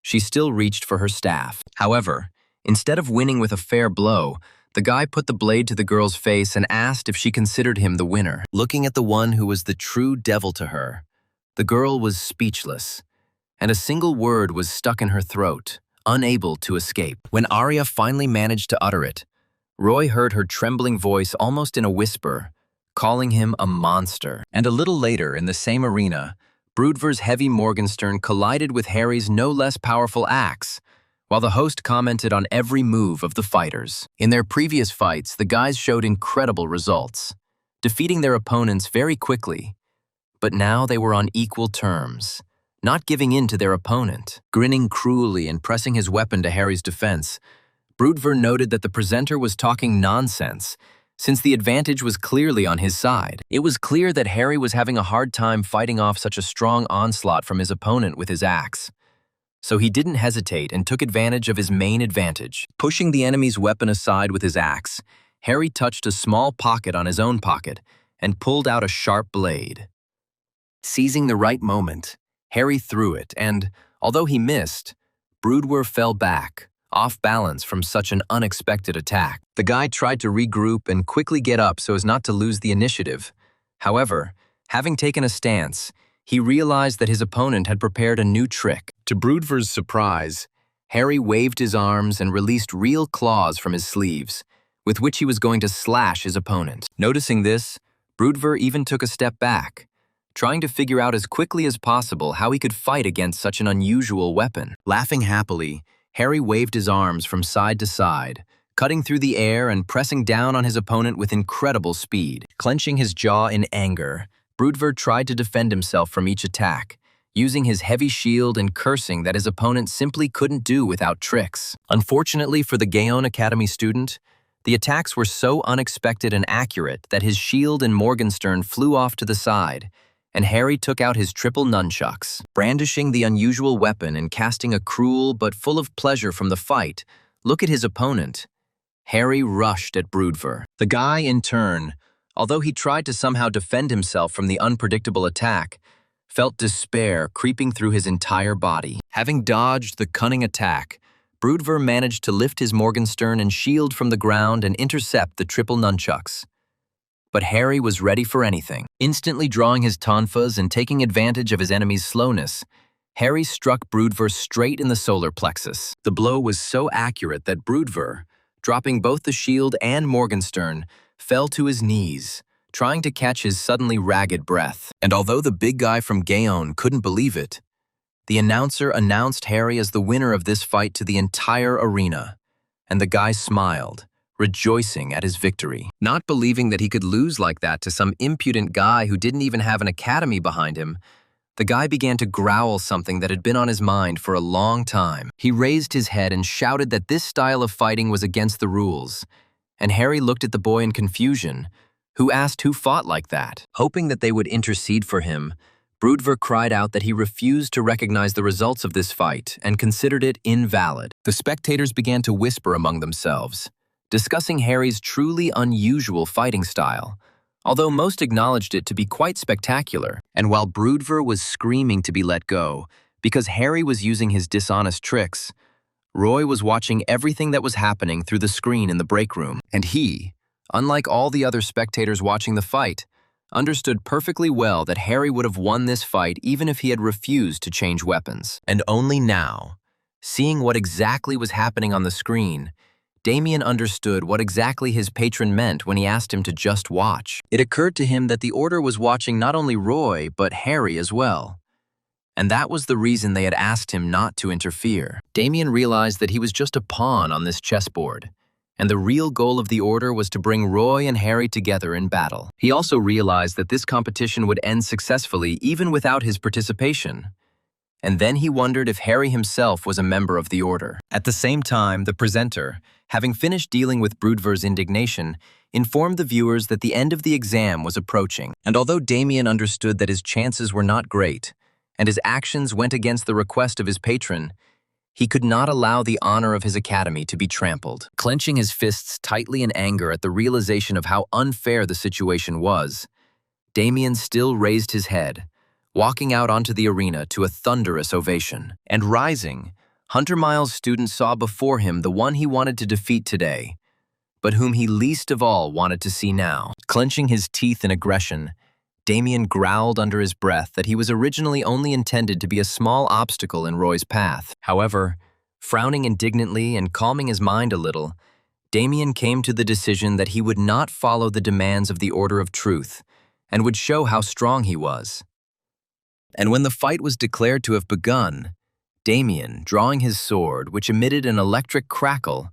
she still reached for her staff. However, instead of winning with a fair blow, the guy put the blade to the girl's face and asked if she considered him the winner. Looking at the one who was the true devil to her, the girl was speechless, and a single word was stuck in her throat, unable to escape. When Arya finally managed to utter it, Roy heard her trembling voice almost in a whisper, calling him a monster. And a little later, in the same arena, Broodver's heavy Morgenstern collided with Harry's no less powerful axe, while the host commented on every move of the fighters. In their previous fights, the guys showed incredible results, defeating their opponents very quickly. But now they were on equal terms, not giving in to their opponent. Grinning cruelly and pressing his weapon to Harry's defense, Broodver noted that the presenter was talking nonsense, since the advantage was clearly on his side. It was clear that Harry was having a hard time fighting off such a strong onslaught from his opponent with his axe. So he didn't hesitate and took advantage of his main advantage. Pushing the enemy's weapon aside with his axe, Harry touched a small pocket on his own pocket and pulled out a sharp blade. Seizing the right moment, Harry threw it and, although he missed, Broodwer fell back, off balance from such an unexpected attack. The guy tried to regroup and quickly get up so as not to lose the initiative. However, having taken a stance, he realized that his opponent had prepared a new trick. To Broodver's surprise, Harry waved his arms and released real claws from his sleeves, with which he was going to slash his opponent. Noticing this, Broodver even took a step back, trying to figure out as quickly as possible how he could fight against such an unusual weapon. Laughing happily, Harry waved his arms from side to side, cutting through the air and pressing down on his opponent with incredible speed. Clenching his jaw in anger, Broodver tried to defend himself from each attack, using his heavy shield and cursing that his opponent simply couldn't do without tricks. Unfortunately for the Gaon Academy student, the attacks were so unexpected and accurate that his shield and Morgenstern flew off to the side, and Harry took out his triple nunchucks. Brandishing the unusual weapon and casting a cruel but full of pleasure from the fight look at his opponent, Harry rushed at Broodver. The guy, in turn, although he tried to somehow defend himself from the unpredictable attack, felt despair creeping through his entire body. Having dodged the cunning attack, Broodver managed to lift his Morgenstern and shield from the ground and intercept the triple nunchucks. But Harry was ready for anything. Instantly drawing his tonfas and taking advantage of his enemy's slowness, Harry struck Broodver straight in the solar plexus. The blow was so accurate that Broodver, dropping both the shield and Morgenstern, fell to his knees, trying to catch his suddenly ragged breath. And although the big guy from Gaon couldn't believe it, the announcer announced Harry as the winner of this fight to the entire arena, and the guy smiled, rejoicing at his victory. Not believing that he could lose like that to some impudent guy who didn't even have an academy behind him, the guy began to growl something that had been on his mind for a long time. He raised his head and shouted that this style of fighting was against the rules, and Harry looked at the boy in confusion, who asked who fought like that. Hoping that they would intercede for him, Broodver cried out that he refused to recognize the results of this fight and considered it invalid. The spectators began to whisper among themselves, discussing Harry's truly unusual fighting style, although most acknowledged it to be quite spectacular. And while Broodver was screaming to be let go because Harry was using his dishonest tricks, Roy was watching everything that was happening through the screen in the break room. And he, unlike all the other spectators watching the fight, understood perfectly well that Harry would have won this fight even if he had refused to change weapons. And only now, seeing what exactly was happening on the screen, Damien understood what exactly his patron meant when he asked him to just watch. It occurred to him that the Order was watching not only Roy, but Harry as well. And that was the reason they had asked him not to interfere. Damien realized that he was just a pawn on this chessboard, and the real goal of the Order was to bring Roy and Harry together in battle. He also realized that this competition would end successfully even without his participation. And then he wondered if Harry himself was a member of the Order. At the same time, the presenter, having finished dealing with Broodver's indignation, informed the viewers that the end of the exam was approaching. And although Damien understood that his chances were not great, and his actions went against the request of his patron, he could not allow the honor of his academy to be trampled. Clenching his fists tightly in anger at the realization of how unfair the situation was, Damien still raised his head, walking out onto the arena to a thunderous ovation. And rising, Hunter Miles' student saw before him the one he wanted to defeat today, but whom he least of all wanted to see now. Clenching his teeth in aggression, Damien growled under his breath that he was originally only intended to be a small obstacle in Roy's path. However, frowning indignantly and calming his mind a little, Damien came to the decision that he would not follow the demands of the Order of Truth and would show how strong he was. And when the fight was declared to have begun, Damien, drawing his sword, which emitted an electric crackle,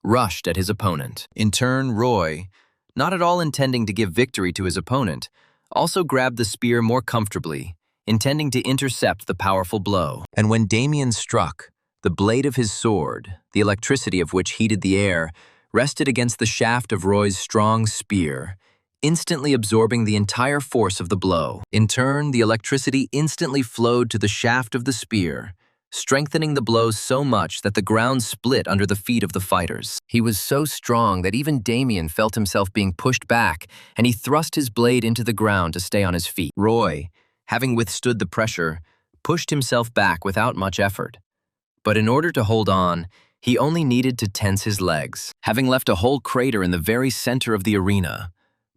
rushed at his opponent. In turn, Roy, not at all intending to give victory to his opponent, also grabbed the spear more comfortably, intending to intercept the powerful blow. And when Damien struck, the blade of his sword, the electricity of which heated the air, rested against the shaft of Roy's strong spear, instantly absorbing the entire force of the blow. In turn, the electricity instantly flowed to the shaft of the spear, strengthening the blow so much that the ground split under the feet of the fighters. He was so strong that even Damien felt himself being pushed back, and he thrust his blade into the ground to stay on his feet. Roy, having withstood the pressure, pushed himself back without much effort. But in order to hold on, he only needed to tense his legs. Having left a whole crater in the very center of the arena,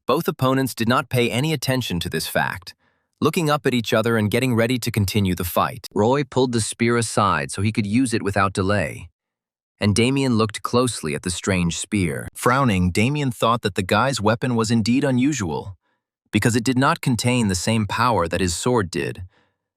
both opponents did not pay any attention to this fact, looking up at each other and getting ready to continue the fight. Roy pulled the spear aside so he could use it without delay, and Damien looked closely at the strange spear. Frowning, Damien thought that the guy's weapon was indeed unusual, because it did not contain the same power that his sword did,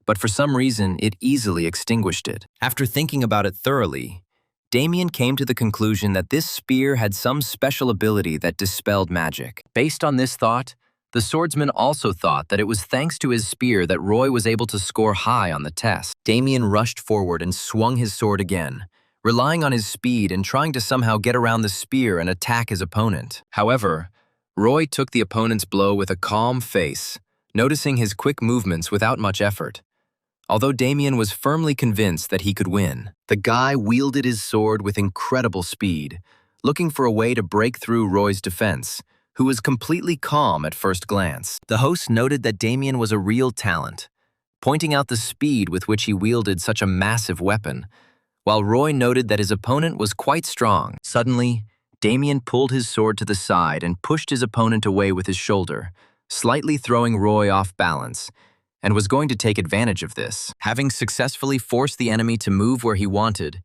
but for some reason it easily extinguished it. After thinking about it thoroughly, Damien came to the conclusion that this spear had some special ability that dispelled magic. Based on this thought, the swordsman also thought that it was thanks to his spear that Roy was able to score high on the test. Damien rushed forward and swung his sword again, relying on his speed and trying to somehow get around the spear and attack his opponent. However, Roy took the opponent's blow with a calm face, noticing his quick movements without much effort. Although Damien was firmly convinced that he could win, the guy wielded his sword with incredible speed, looking for a way to break through Roy's defense, who was completely calm at first glance. The host noted that Damien was a real talent, pointing out the speed with which he wielded such a massive weapon, while Roy noted that his opponent was quite strong. Suddenly, Damien pulled his sword to the side and pushed his opponent away with his shoulder, slightly throwing Roy off balance, and was going to take advantage of this. Having successfully forced the enemy to move where he wanted,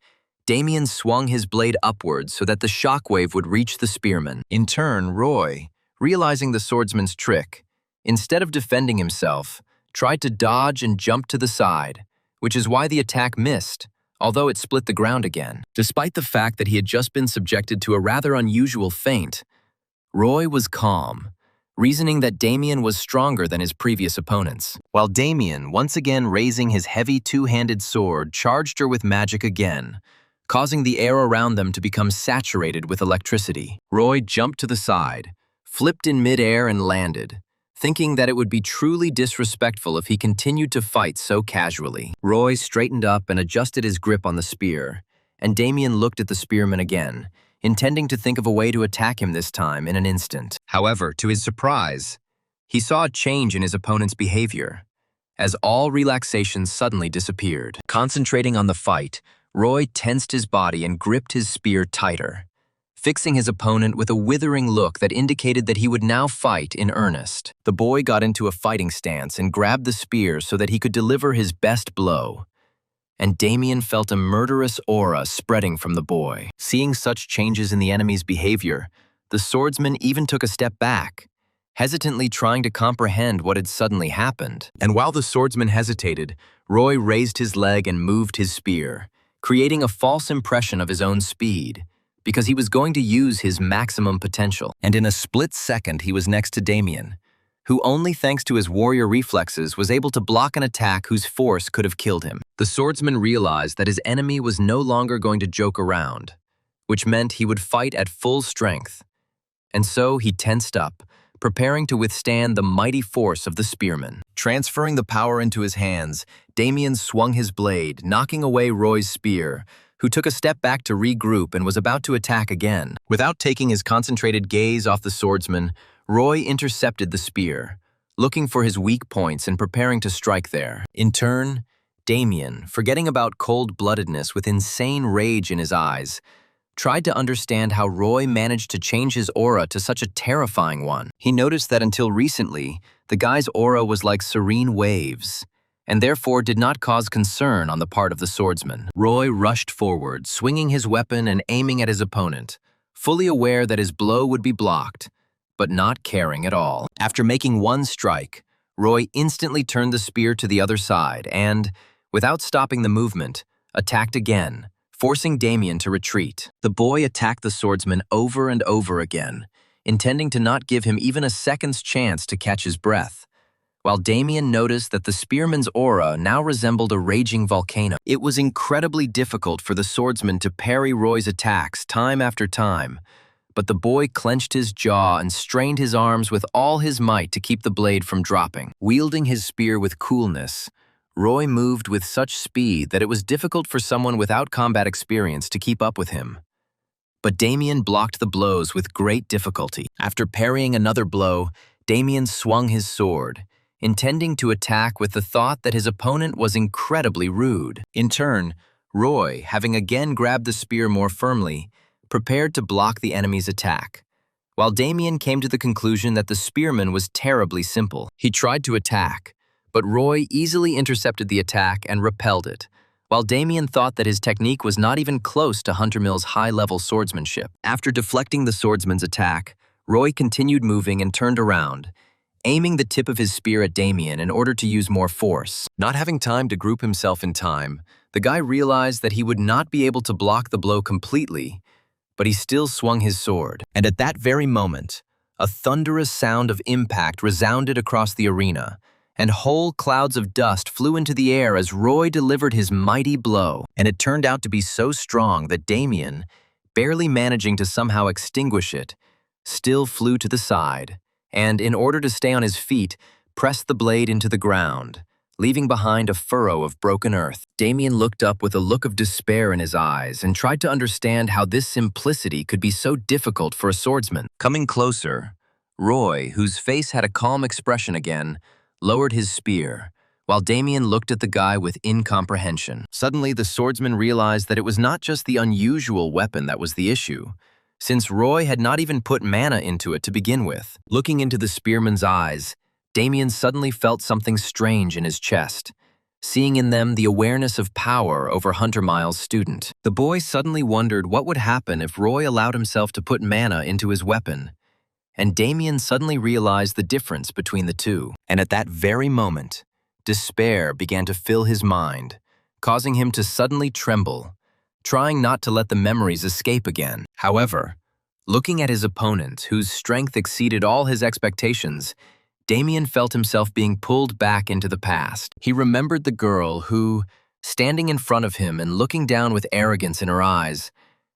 Damien swung his blade upwards so that the shockwave would reach the spearman. In turn, Roy, realizing the swordsman's trick, instead of defending himself, tried to dodge and jump to the side, which is why the attack missed, although it split the ground again. Despite the fact that he had just been subjected to a rather unusual feint, Roy was calm, reasoning that Damien was stronger than his previous opponents. While Damien, once again raising his heavy two-handed sword, charged her with magic again, causing the air around them to become saturated with electricity. Roy jumped to the side, flipped in midair and landed, thinking that it would be truly disrespectful if he continued to fight so casually. Roy straightened up and adjusted his grip on the spear, and Damien looked at the spearman again, intending to think of a way to attack him this time in an instant. However, to his surprise, he saw a change in his opponent's behavior, as all relaxation suddenly disappeared. Concentrating on the fight, Roy tensed his body and gripped his spear tighter, fixing his opponent with a withering look that indicated that he would now fight in earnest. The boy got into a fighting stance and grabbed the spear so that he could deliver his best blow, and Damien felt a murderous aura spreading from the boy. Seeing such changes in the enemy's behavior, the swordsman even took a step back, hesitantly trying to comprehend what had suddenly happened. And while the swordsman hesitated, Roy raised his leg and moved his spear, creating a false impression of his own speed, because he was going to use his maximum potential. And in a split second, he was next to Damien, who only thanks to his warrior reflexes was able to block an attack whose force could have killed him. The swordsman realized that his enemy was no longer going to joke around, which meant he would fight at full strength. And so he tensed up, preparing to withstand the mighty force of the spearman. Transferring the power into his hands, Damien swung his blade, knocking away Roy's spear, who took a step back to regroup and was about to attack again. Without taking his concentrated gaze off the swordsman, Roy intercepted the spear, looking for his weak points and preparing to strike there. In turn, Damien, forgetting about cold-bloodedness with insane rage in his eyes, tried to understand how Roy managed to change his aura to such a terrifying one. He noticed that until recently, the guy's aura was like serene waves, and therefore did not cause concern on the part of the swordsman. Roy rushed forward, swinging his weapon and aiming at his opponent, fully aware that his blow would be blocked, but not caring at all. After making one strike, Roy instantly turned the spear to the other side and, without stopping the movement, attacked again, forcing Damien to retreat. The boy attacked the swordsman over and over again, intending to not give him even a second's chance to catch his breath, while Damien noticed that the spearman's aura now resembled a raging volcano. It was incredibly difficult for the swordsman to parry Roy's attacks time after time, but the boy clenched his jaw and strained his arms with all his might to keep the blade from dropping. Wielding his spear with coolness, Roy moved with such speed that it was difficult for someone without combat experience to keep up with him. But Damien blocked the blows with great difficulty. After parrying another blow, Damien swung his sword, intending to attack with the thought that his opponent was incredibly rude. In turn, Roy, having again grabbed the spear more firmly, prepared to block the enemy's attack, while Damien came to the conclusion that the spearman was terribly simple. He tried to attack, but Roy easily intercepted the attack and repelled it, while Damien thought that his technique was not even close to Hunter Mill's high-level swordsmanship. After deflecting the swordsman's attack, Roy continued moving and turned around, aiming the tip of his spear at Damien in order to use more force. Not having time to group himself in time, the guy realized that he would not be able to block the blow completely, but he still swung his sword. And at that very moment, a thunderous sound of impact resounded across the arena, and whole clouds of dust flew into the air as Roy delivered his mighty blow. And it turned out to be so strong that Damien, barely managing to somehow extinguish it, still flew to the side, and in order to stay on his feet, pressed the blade into the ground, leaving behind a furrow of broken earth. Damien looked up with a look of despair in his eyes and tried to understand how this simplicity could be so difficult for a swordsman. Coming closer, Roy, whose face had a calm expression again, lowered his spear, while Damien looked at the guy with incomprehension. Suddenly, the swordsman realized that it was not just the unusual weapon that was the issue, since Roy had not even put mana into it to begin with. Looking into the spearman's eyes, Damien suddenly felt something strange in his chest, seeing in them the awareness of power over Hunter Miles' student. The boy suddenly wondered what would happen if Roy allowed himself to put mana into his weapon, and Damien suddenly realized the difference between the two. And at that very moment, despair began to fill his mind, causing him to suddenly tremble, trying not to let the memories escape again. However, looking at his opponent, whose strength exceeded all his expectations, Damien felt himself being pulled back into the past. He remembered the girl who, standing in front of him and looking down with arrogance in her eyes,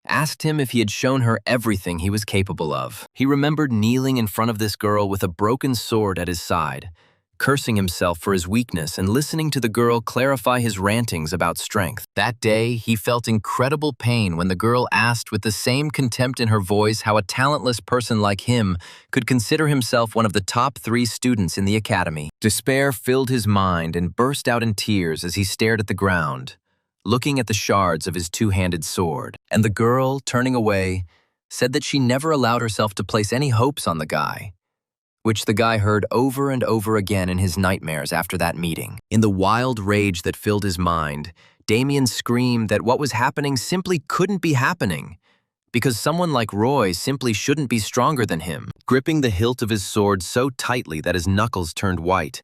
asked him if he had shown her everything he was capable of. He remembered kneeling in front of this girl with a broken sword at his side, cursing himself for his weakness and listening to the girl clarify his rantings about strength. That day, he felt incredible pain when the girl asked with the same contempt in her voice how a talentless person like him could consider himself one of the top 3 students in the academy. Despair filled his mind and burst out in tears as he stared at the ground, looking at the shards of his two-handed sword. And the girl, turning away, said that she never allowed herself to place any hopes on the guy, which the guy heard over and over again in his nightmares after that meeting. In the wild rage that filled his mind, Damien screamed that what was happening simply couldn't be happening, because someone like Roy simply shouldn't be stronger than him. Gripping the hilt of his sword so tightly that his knuckles turned white,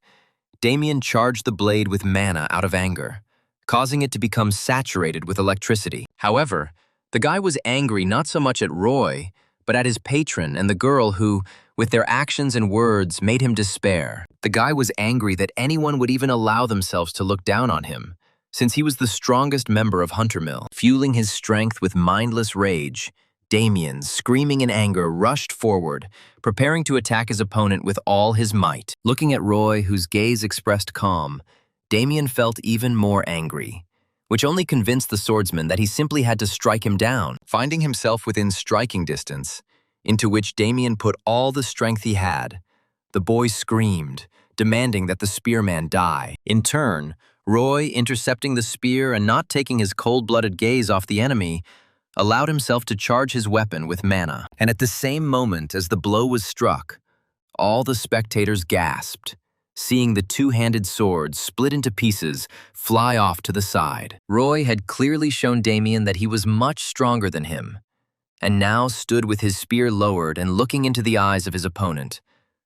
Damien charged the blade with mana out of anger, causing it to become saturated with electricity. However, the guy was angry not so much at Roy, but at his patron and the girl who, with their actions and words, made him despair. The guy was angry that anyone would even allow themselves to look down on him, since he was the strongest member of Huntermill. Fueling his strength with mindless rage, Damien, screaming in anger, rushed forward, preparing to attack his opponent with all his might. Looking at Roy, whose gaze expressed calm, Damien felt even more angry, which only convinced the swordsman that he simply had to strike him down. Finding himself within striking distance, into which Damien put all the strength he had, the boy screamed, demanding that the spearman die. In turn, Roy, intercepting the spear and not taking his cold-blooded gaze off the enemy, allowed himself to charge his weapon with mana. And at the same moment as the blow was struck, all the spectators gasped, seeing the two-handed sword split into pieces fly off to the side. Roy had clearly shown Damien that he was much stronger than him, and now stood with his spear lowered and looking into the eyes of his opponent,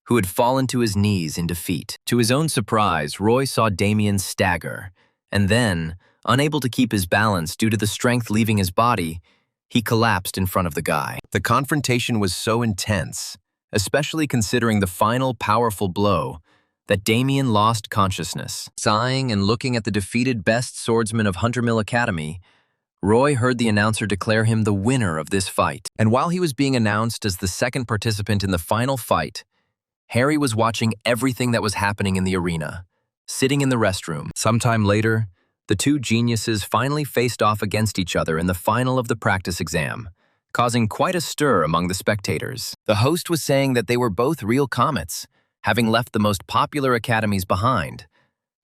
who had fallen to his knees in defeat. To his own surprise, Roy saw Damien stagger, and then, unable to keep his balance due to the strength leaving his body, he collapsed in front of the guy. The confrontation was so intense, especially considering the final powerful blow, that Damien lost consciousness. Sighing and looking at the defeated best swordsman of Huntermill Academy, Roy heard the announcer declare him the winner of this fight. And while he was being announced as the second participant in the final fight, Harry was watching everything that was happening in the arena, sitting in the restroom. Sometime later, the two geniuses finally faced off against each other in the final of the practice exam, causing quite a stir among the spectators. The host was saying that they were both real comets, having left the most popular academies behind.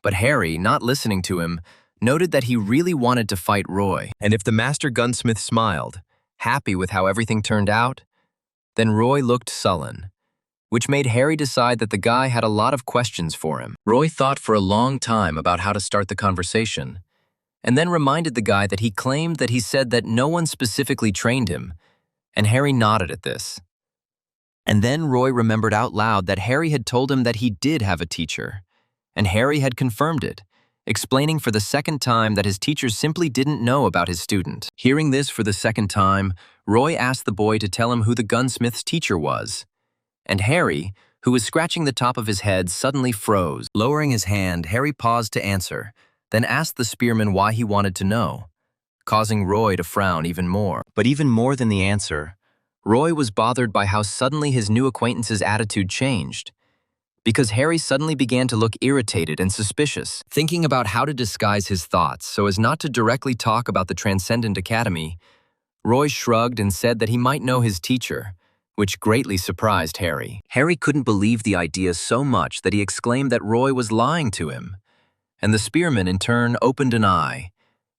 But Harry, not listening to him, noted that he really wanted to fight Roy. And if the master gunsmith smiled, happy with how everything turned out, then Roy looked sullen, which made Harry decide that the guy had a lot of questions for him. Roy thought for a long time about how to start the conversation, and then reminded the guy that he claimed that he said that no one specifically trained him, and Harry nodded at this. And then Roy remembered out loud that Harry had told him that he did have a teacher, and Harry had confirmed it, explaining for the second time that his teacher simply didn't know about his student. Hearing this for the second time, Roy asked the boy to tell him who the gunsmith's teacher was. And Harry, who was scratching the top of his head, suddenly froze. Lowering his hand, Harry paused to answer, then asked the spearman why he wanted to know, causing Roy to frown even more. But even more than the answer, Roy was bothered by how suddenly his new acquaintance's attitude changed. because Harry suddenly began to look irritated and suspicious. Thinking about how to disguise his thoughts so as not to directly talk about the Transcendent Academy, Roy shrugged and said that he might know his teacher, which greatly surprised Harry. Harry couldn't believe the idea so much that he exclaimed that Roy was lying to him, and the spearman in turn opened an eye,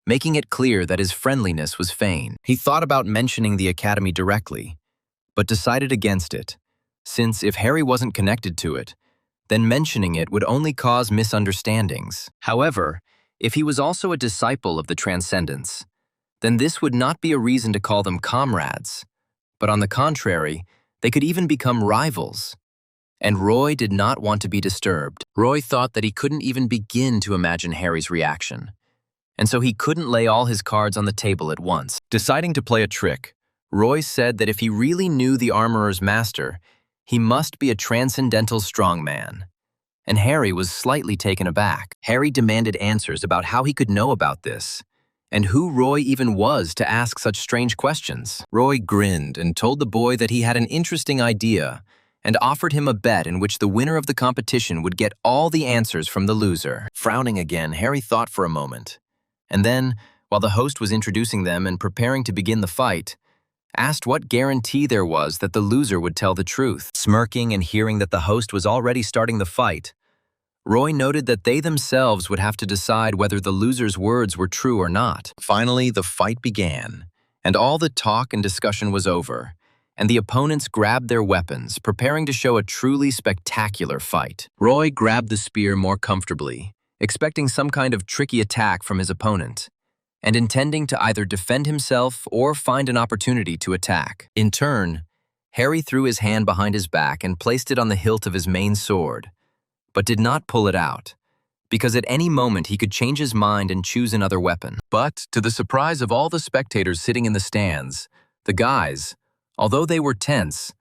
making it clear that his friendliness was feigned. He thought about mentioning the academy directly, but decided against it, since if Harry wasn't connected to it, then mentioning it would only cause misunderstandings. However, if he was also a disciple of the Transcendents, then this would not be a reason to call them comrades, but on the contrary, they could even become rivals. And Roy did not want to be disturbed. Roy thought that he couldn't even begin to imagine Harry's reaction, and so he couldn't lay all his cards on the table at once. Deciding to play a trick, Roy said that if he really knew the armorer's master, he must be a transcendental strongman. And Harry was slightly taken aback. Harry demanded answers about how he could know about this, and who Roy even was to ask such strange questions. Roy grinned and told the boy that he had an interesting idea and offered him a bet in which the winner of the competition would get all the answers from the loser. Frowning again, Harry thought for a moment, and then, while the host was introducing them and preparing to begin the fight, asked what guarantee there was that the loser would tell the truth. Smirking and hearing that the host was already starting the fight, Roy noted that they themselves would have to decide whether the loser's words were true or not. Finally, the fight began, and all the talk and discussion was over, and the opponents grabbed their weapons, preparing to show a truly spectacular fight. Roy grabbed the spear more comfortably, expecting some kind of tricky attack from his opponent, and intending to either defend himself or find an opportunity to attack. In turn, Harry threw his hand behind his back and placed it on the hilt of his main sword, but did not pull it out, because at any moment he could change his mind and choose another weapon. But, to the surprise of all the spectators sitting in the stands, the guys, although they were tense,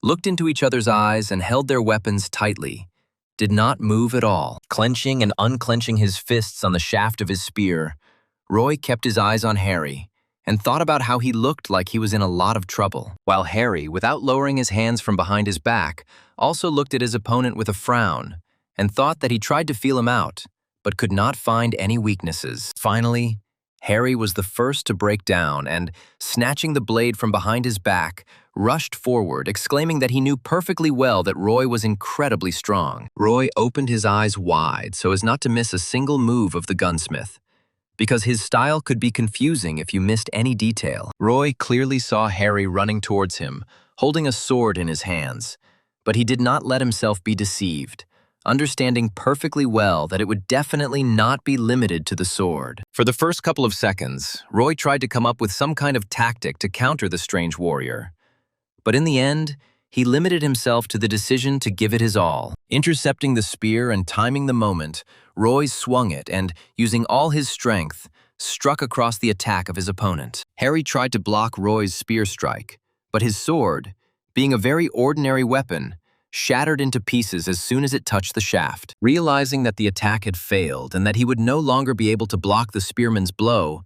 looked into each other's eyes and held their weapons tightly, did not move at all. Clenching and unclenching his fists on the shaft of his spear, Roy kept his eyes on Harry and thought about how he looked like he was in a lot of trouble, while Harry, without lowering his hands from behind his back, also looked at his opponent with a frown and thought that he tried to feel him out, but could not find any weaknesses. Finally, Harry was the first to break down and, snatching the blade from behind his back, rushed forward, exclaiming that he knew perfectly well that Roy was incredibly strong. Roy opened his eyes wide so as not to miss a single move of the gunsmith, because his style could be confusing if you missed any detail. Roy clearly saw Harry running towards him, holding a sword in his hands, but he did not let himself be deceived, understanding perfectly well that it would definitely not be limited to the sword. For the first couple of seconds, Roy tried to come up with some kind of tactic to counter the strange warrior, but in the end, he limited himself to the decision to give it his all. Intercepting the spear and timing the moment, Roy swung it and, using all his strength, struck across the attack of his opponent. Harry tried to block Roy's spear strike, but his sword, being a very ordinary weapon, shattered into pieces as soon as it touched the shaft. Realizing that the attack had failed and that he would no longer be able to block the spearman's blow,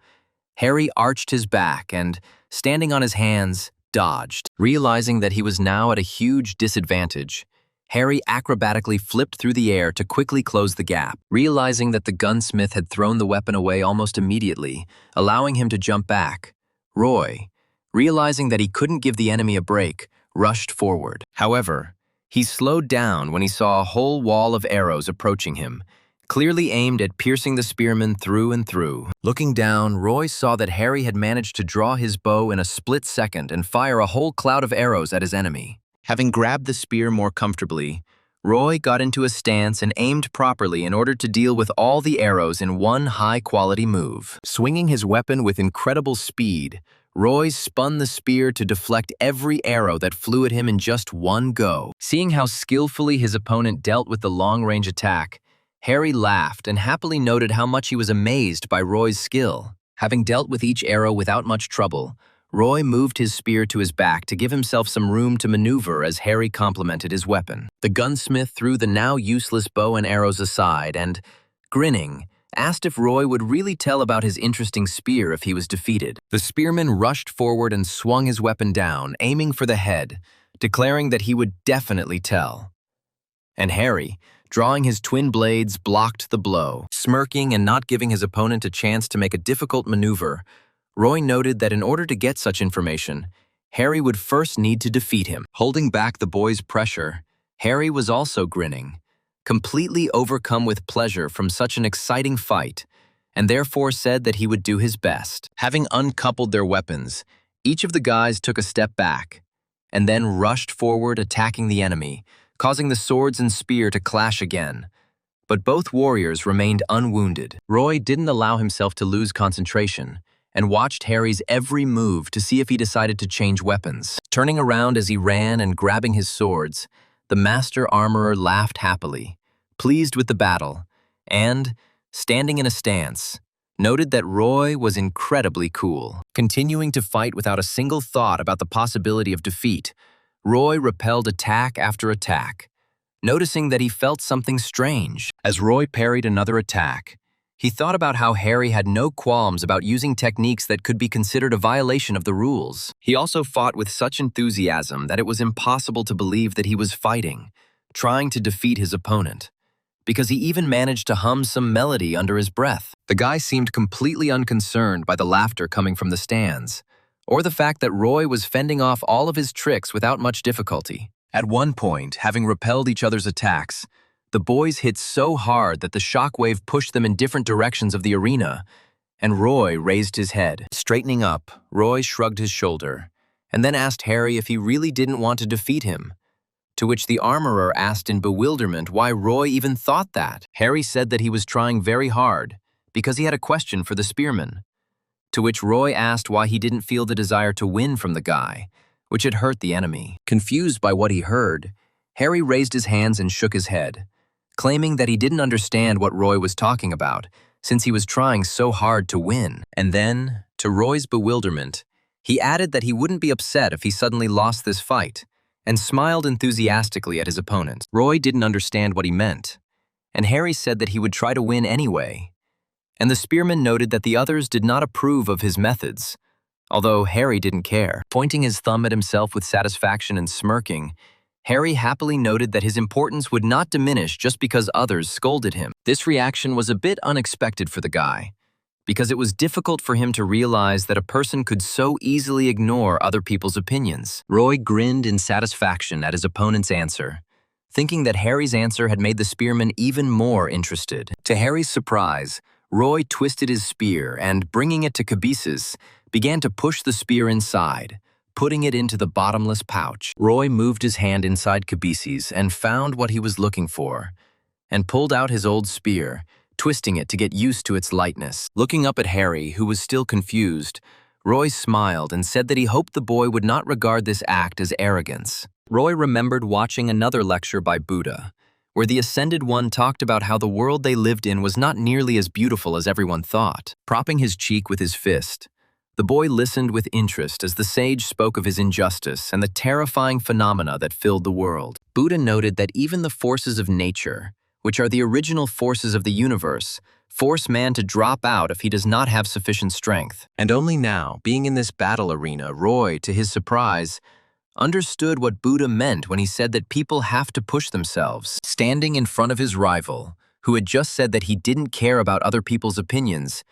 Harry arched his back and, standing on his hands, dodged. Realizing that he was now at a huge disadvantage, Harry acrobatically flipped through the air to quickly close the gap. Realizing that the gunsmith had thrown the weapon away almost immediately, allowing him to jump back, Roy, realizing that he couldn't give the enemy a break, rushed forward. However, he slowed down when he saw a whole wall of arrows approaching him, clearly aimed at piercing the spearman through and through. Looking down, Roy saw that Harry had managed to draw his bow in a split second and fire a whole cloud of arrows at his enemy. Having grabbed the spear more comfortably, Roy got into a stance and aimed properly in order to deal with all the arrows in one high-quality move. Swinging his weapon with incredible speed, Roy spun the spear to deflect every arrow that flew at him in just one go. Seeing how skillfully his opponent dealt with the long-range attack, Harry laughed and happily noted how much he was amazed by Roy's skill. Having dealt with each arrow without much trouble, Roy moved his spear to his back to give himself some room to maneuver as Harry complemented his weapon. The gunsmith threw the now useless bow and arrows aside and, grinning, asked if Roy would really tell about his interesting spear if he was defeated. The spearman rushed forward and swung his weapon down, aiming for the head, declaring that he would definitely tell. And Harry, drawing his twin blades, blocked the blow. Smirking and not giving his opponent a chance to make a difficult maneuver, Roy noted that in order to get such information, Harry would first need to defeat him. Holding back the boy's pressure, Harry was also grinning, completely overcome with pleasure from such an exciting fight, and therefore said that he would do his best. Having uncoupled their weapons, each of the guys took a step back, and then rushed forward attacking the enemy, causing the swords and spear to clash again. But both warriors remained unwounded. Roy didn't allow himself to lose concentration, and watched Harry's every move to see if he decided to change weapons. Turning around as he ran and grabbing his swords, the master armorer laughed happily, pleased with the battle, and, standing in a stance, noted that Roy was incredibly cool. Continuing to fight without a single thought about the possibility of defeat, Roy repelled attack after attack, noticing that he felt something strange. As Roy parried another attack, he thought about how Harry had no qualms about using techniques that could be considered a violation of the rules. He also fought with such enthusiasm that it was impossible to believe that he was fighting, trying to defeat his opponent, because he even managed to hum some melody under his breath. The guy seemed completely unconcerned by the laughter coming from the stands, or the fact that Roy was fending off all of his tricks without much difficulty. At one point, having repelled each other's attacks, the boys hit so hard that the shockwave pushed them in different directions of the arena, and Roy raised his head. Straightening up, Roy shrugged his shoulder, and then asked Harry if he really didn't want to defeat him, to which the armorer asked in bewilderment why Roy even thought that. Harry said that he was trying very hard, because he had a question for the spearman, to which Roy asked why he didn't feel the desire to win from the guy, which had hurt the enemy. Confused by what he heard, Harry raised his hands and shook his head, claiming that he didn't understand what Roy was talking about, since he was trying so hard to win. And then, to Roy's bewilderment, he added that he wouldn't be upset if he suddenly lost this fight, and smiled enthusiastically at his opponent. Roy didn't understand what he meant, and Harry said that he would try to win anyway. And the spearman noted that the others did not approve of his methods, although Harry didn't care. Pointing his thumb at himself with satisfaction and smirking, Harry happily noted that his importance would not diminish just because others scolded him. This reaction was a bit unexpected for the guy, because it was difficult for him to realize that a person could so easily ignore other people's opinions. Roy grinned in satisfaction at his opponent's answer, thinking that Harry's answer had made the spearman even more interested. To Harry's surprise, Roy twisted his spear and, bringing it to Cabeces, began to push the spear inside, putting it into the bottomless pouch. Roy moved his hand inside Cabeces and found what he was looking for, and pulled out his old spear, twisting it to get used to its lightness. Looking up at Harry, who was still confused, Roy smiled and said that he hoped the boy would not regard this act as arrogance. Roy remembered watching another lecture by Buddha, where the Ascended One talked about how the world they lived in was not nearly as beautiful as everyone thought. Propping his cheek with his fist, the boy listened with interest as the sage spoke of his injustice and the terrifying phenomena that filled the world. Buddha noted that even the forces of nature, which are the original forces of the universe, force man to drop out if he does not have sufficient strength. And only now, being in this battle arena, Roy, to his surprise, understood what Buddha meant when he said that people have to push themselves. Standing in front of his rival, who had just said that he didn't care about other people's opinions,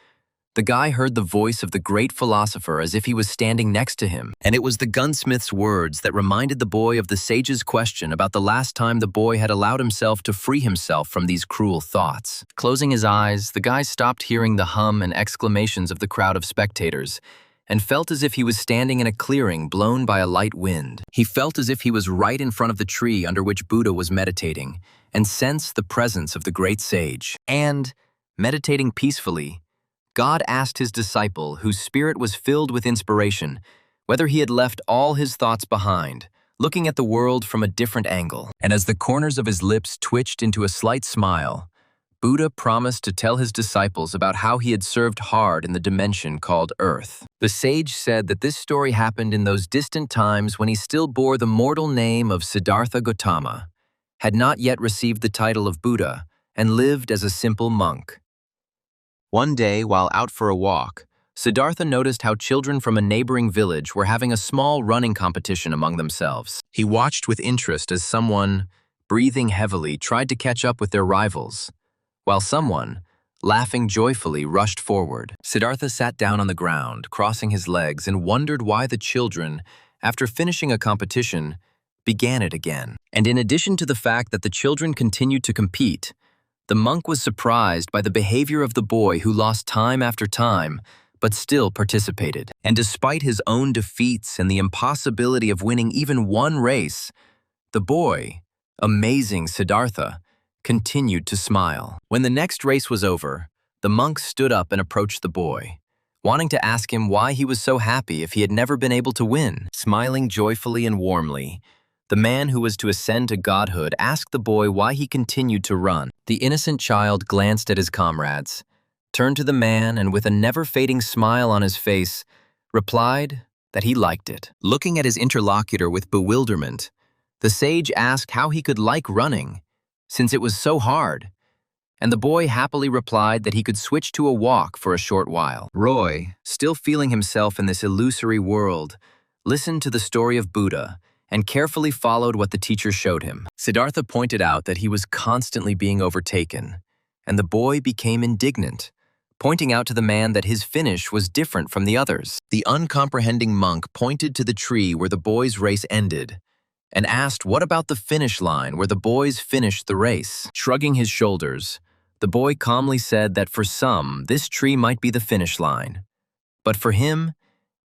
the guy heard the voice of the great philosopher as if he was standing next to him. And it was the gunsmith's words that reminded the boy of the sage's question about the last time the boy had allowed himself to free himself from these cruel thoughts. Closing his eyes, the guy stopped hearing the hum and exclamations of the crowd of spectators, and felt as if he was standing in a clearing blown by a light wind. He felt as if he was right in front of the tree under which Buddha was meditating, and sensed the presence of the great sage. And, meditating peacefully, God asked his disciple, whose spirit was filled with inspiration, whether he had left all his thoughts behind, looking at the world from a different angle. And as the corners of his lips twitched into a slight smile, Buddha promised to tell his disciples about how he had served hard in the dimension called Earth. The sage said that this story happened in those distant times when he still bore the mortal name of Siddhartha Gautama, had not yet received the title of Buddha, and lived as a simple monk. One day, while out for a walk, Siddhartha noticed how children from a neighboring village were having a small running competition among themselves. He watched with interest as someone, breathing heavily, tried to catch up with their rivals, while someone, laughing joyfully, rushed forward. Siddhartha sat down on the ground, crossing his legs, and wondered why the children, after finishing a competition, began it again. And in addition to the fact that the children continued to compete, the monk was surprised by the behavior of the boy who lost time after time, but still participated. And despite his own defeats and the impossibility of winning even one race, the boy, amazing Siddhartha, continued to smile. When the next race was over, the monk stood up and approached the boy, wanting to ask him why he was so happy if he had never been able to win. Smiling joyfully and warmly, the man who was to ascend to godhood asked the boy why he continued to run. The innocent child glanced at his comrades, turned to the man, and with a never-fading smile on his face, replied that he liked it. Looking at his interlocutor with bewilderment, the sage asked how he could like running, since it was so hard, and the boy happily replied that he could switch to a walk for a short while. Roy, still feeling himself in this illusory world, listened to the story of Buddha and carefully followed what the teacher showed him. Siddhartha pointed out that he was constantly being overtaken, and the boy became indignant, pointing out to the man that his finish was different from the others. The uncomprehending monk pointed to the tree where the boy's race ended and asked what about the finish line where the boys finished the race. Shrugging his shoulders, the boy calmly said that for some, this tree might be the finish line, but for him,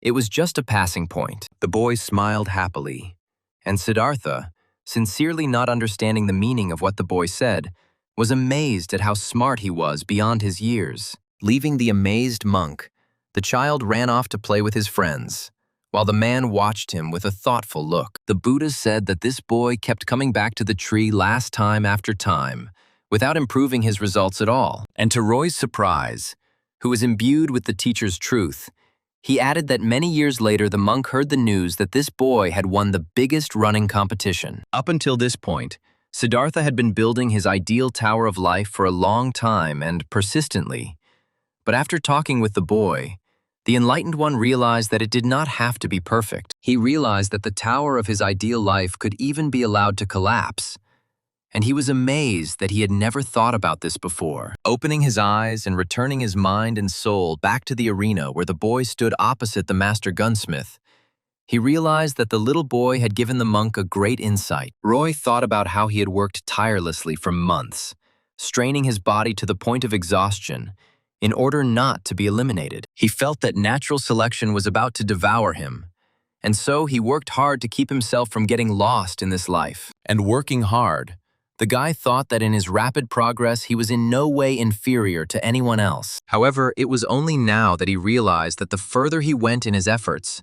it was just a passing point. The boy smiled happily, and Siddhartha, sincerely not understanding the meaning of what the boy said, was amazed at how smart he was beyond his years. Leaving the amazed monk, the child ran off to play with his friends, while the man watched him with a thoughtful look. The Buddha said that this boy kept coming back to the tree last time after time, without improving his results at all. And to Roy's surprise, who was imbued with the teacher's truth, he added that many years later the monk heard the news that this boy had won the biggest running competition. Up until this point, Siddhartha had been building his ideal tower of life for a long time and persistently. But after talking with the boy, the enlightened one realized that it did not have to be perfect. He realized that the tower of his ideal life could even be allowed to collapse, and he was amazed that he had never thought about this before. Opening his eyes and returning his mind and soul back to the arena where the boy stood opposite the master gunsmith, he realized that the little boy had given the monk a great insight. Roy thought about how he had worked tirelessly for months, straining his body to the point of exhaustion in order not to be eliminated. He felt that natural selection was about to devour him, and so he worked hard to keep himself from getting lost in this life. And working hard, the guy thought that in his rapid progress he was in no way inferior to anyone else. However, it was only now that he realized that the further he went in his efforts,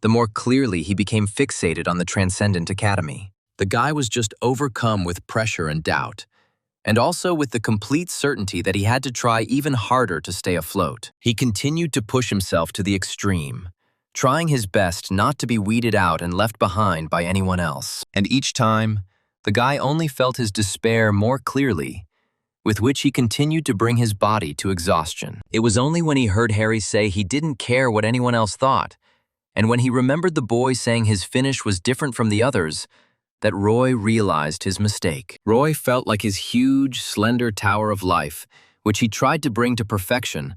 the more clearly he became fixated on the Transcendent Academy. The guy was just overcome with pressure and doubt, and also with the complete certainty that he had to try even harder to stay afloat. He continued to push himself to the extreme, trying his best not to be weeded out and left behind by anyone else. And each time, the guy only felt his despair more clearly, with which he continued to bring his body to exhaustion. It was only when he heard Harry say he didn't care what anyone else thought, and when he remembered the boy saying his finish was different from the others, that Roy realized his mistake. Roy felt like his huge, slender tower of life, which he tried to bring to perfection,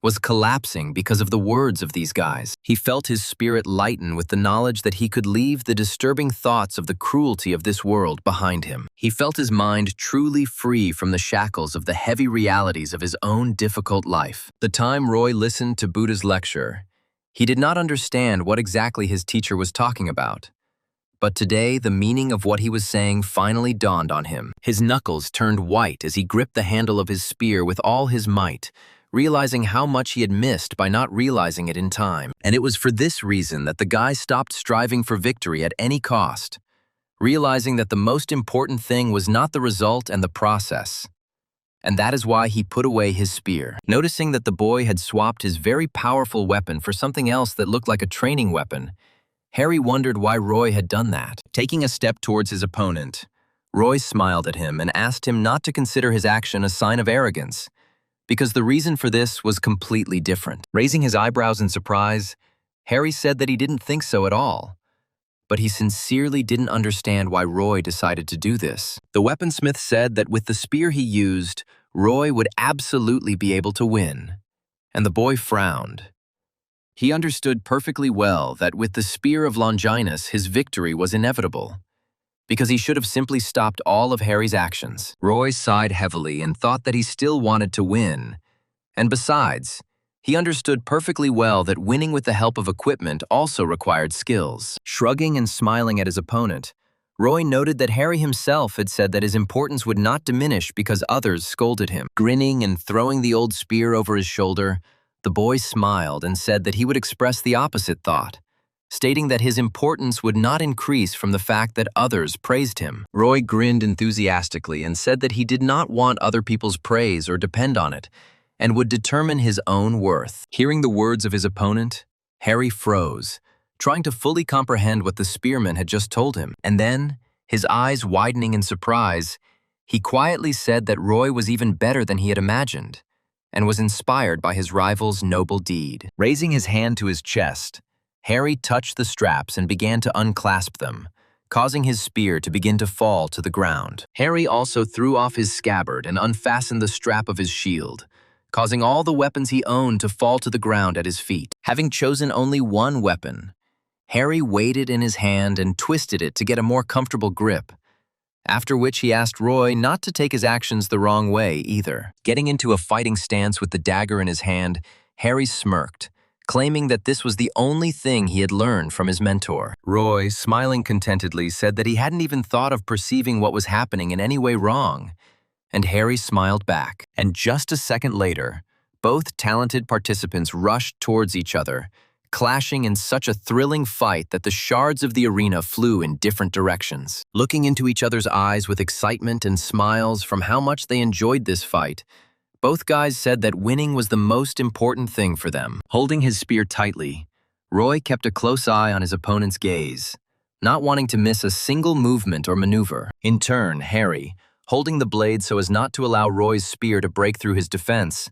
was collapsing because of the words of these guys. He felt his spirit lighten with the knowledge that he could leave the disturbing thoughts of the cruelty of this world behind him. He felt his mind truly free from the shackles of the heavy realities of his own difficult life. The time Roy listened to Buddha's lecture, he did not understand what exactly his teacher was talking about. But today, the meaning of what he was saying finally dawned on him. His knuckles turned white as he gripped the handle of his spear with all his might, realizing how much he had missed by not realizing it in time. And it was for this reason that the guy stopped striving for victory at any cost, realizing that the most important thing was not the result and the process. And that is why he put away his spear. Noticing that the boy had swapped his very powerful weapon for something else that looked like a training weapon, Harry wondered why Roy had done that. Taking a step towards his opponent, Roy smiled at him and asked him not to consider his action a sign of arrogance, because the reason for this was completely different. Raising his eyebrows in surprise, Harry said that he didn't think so at all. but he sincerely didn't understand why Roy decided to do this. The weaponsmith said that with the spear he used, Roy would absolutely be able to win, and the boy frowned. He understood perfectly well that with the spear of Longinus, his victory was inevitable, because he should have simply stopped all of Harry's actions. Roy sighed heavily and thought that he still wanted to win, and besides, he understood perfectly well that winning with the help of equipment also required skills. Shrugging and smiling at his opponent, Roy noted that Harry himself had said that his importance would not diminish because others scolded him. Grinning and throwing the old spear over his shoulder, the boy smiled and said that he would express the opposite thought, stating that his importance would not increase from the fact that others praised him. Roy grinned enthusiastically and said that he did not want other people's praise or depend on it, and would determine his own worth. Hearing the words of his opponent, Harry froze, trying to fully comprehend what the spearman had just told him. And then, his eyes widening in surprise, he quietly said that Roy was even better than he had imagined, and was inspired by his rival's noble deed. Raising his hand to his chest, Harry touched the straps and began to unclasp them, causing his spear to begin to fall to the ground. Harry also threw off his scabbard and unfastened the strap of his shield, causing all the weapons he owned to fall to the ground at his feet. Having chosen only one weapon, Harry weighed it in his hand and twisted it to get a more comfortable grip, after which he asked Roy not to take his actions the wrong way either. Getting into a fighting stance with the dagger in his hand, Harry smirked, claiming that this was the only thing he had learned from his mentor. Roy, smiling contentedly, said that he hadn't even thought of perceiving what was happening in any way wrong, and Harry smiled back. And just a second later, both talented participants rushed towards each other, clashing in such a thrilling fight that the shards of the arena flew in different directions. Looking into each other's eyes with excitement and smiles from how much they enjoyed this fight, both guys said that winning was the most important thing for them. Holding his spear tightly, Roy kept a close eye on his opponent's gaze, not wanting to miss a single movement or maneuver. In turn, Harry, holding the blade so as not to allow Roy's spear to break through his defense,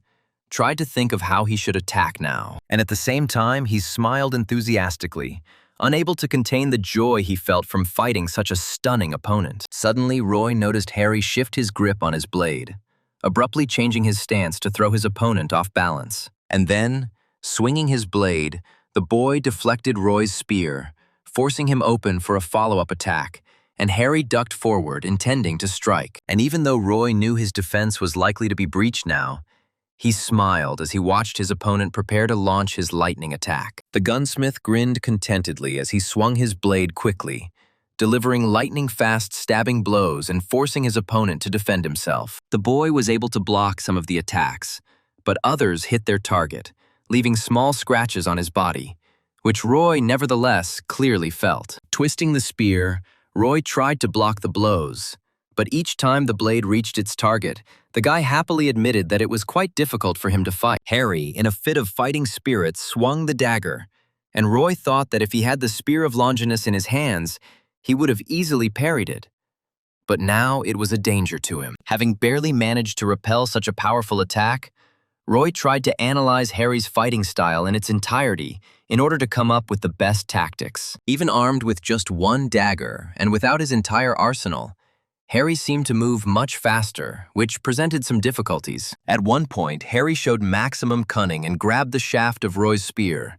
tried to think of how he should attack now. And at the same time, he smiled enthusiastically, unable to contain the joy he felt from fighting such a stunning opponent. Suddenly, Roy noticed Harry shift his grip on his blade, abruptly changing his stance to throw his opponent off balance. And then, swinging his blade, the boy deflected Roy's spear, forcing him open for a follow-up attack, and Harry ducked forward, intending to strike. And even though Roy knew his defense was likely to be breached now, he smiled as he watched his opponent prepare to launch his lightning attack. The gunsmith grinned contentedly as he swung his blade quickly, delivering lightning-fast stabbing blows and forcing his opponent to defend himself. The boy was able to block some of the attacks, but others hit their target, leaving small scratches on his body, which Roy nevertheless clearly felt. Twisting the spear, Roy tried to block the blows, but each time the blade reached its target, the guy happily admitted that it was quite difficult for him to fight. Harry, in a fit of fighting spirit, swung the dagger, and Roy thought that if he had the spear of Longinus in his hands, he would have easily parried it. But now it was a danger to him. Having barely managed to repel such a powerful attack, Roy tried to analyze Harry's fighting style in its entirety in order to come up with the best tactics. Even armed with just one dagger and without his entire arsenal, Harry seemed to move much faster, which presented some difficulties. At one point, Harry showed maximum cunning and grabbed the shaft of Roy's spear,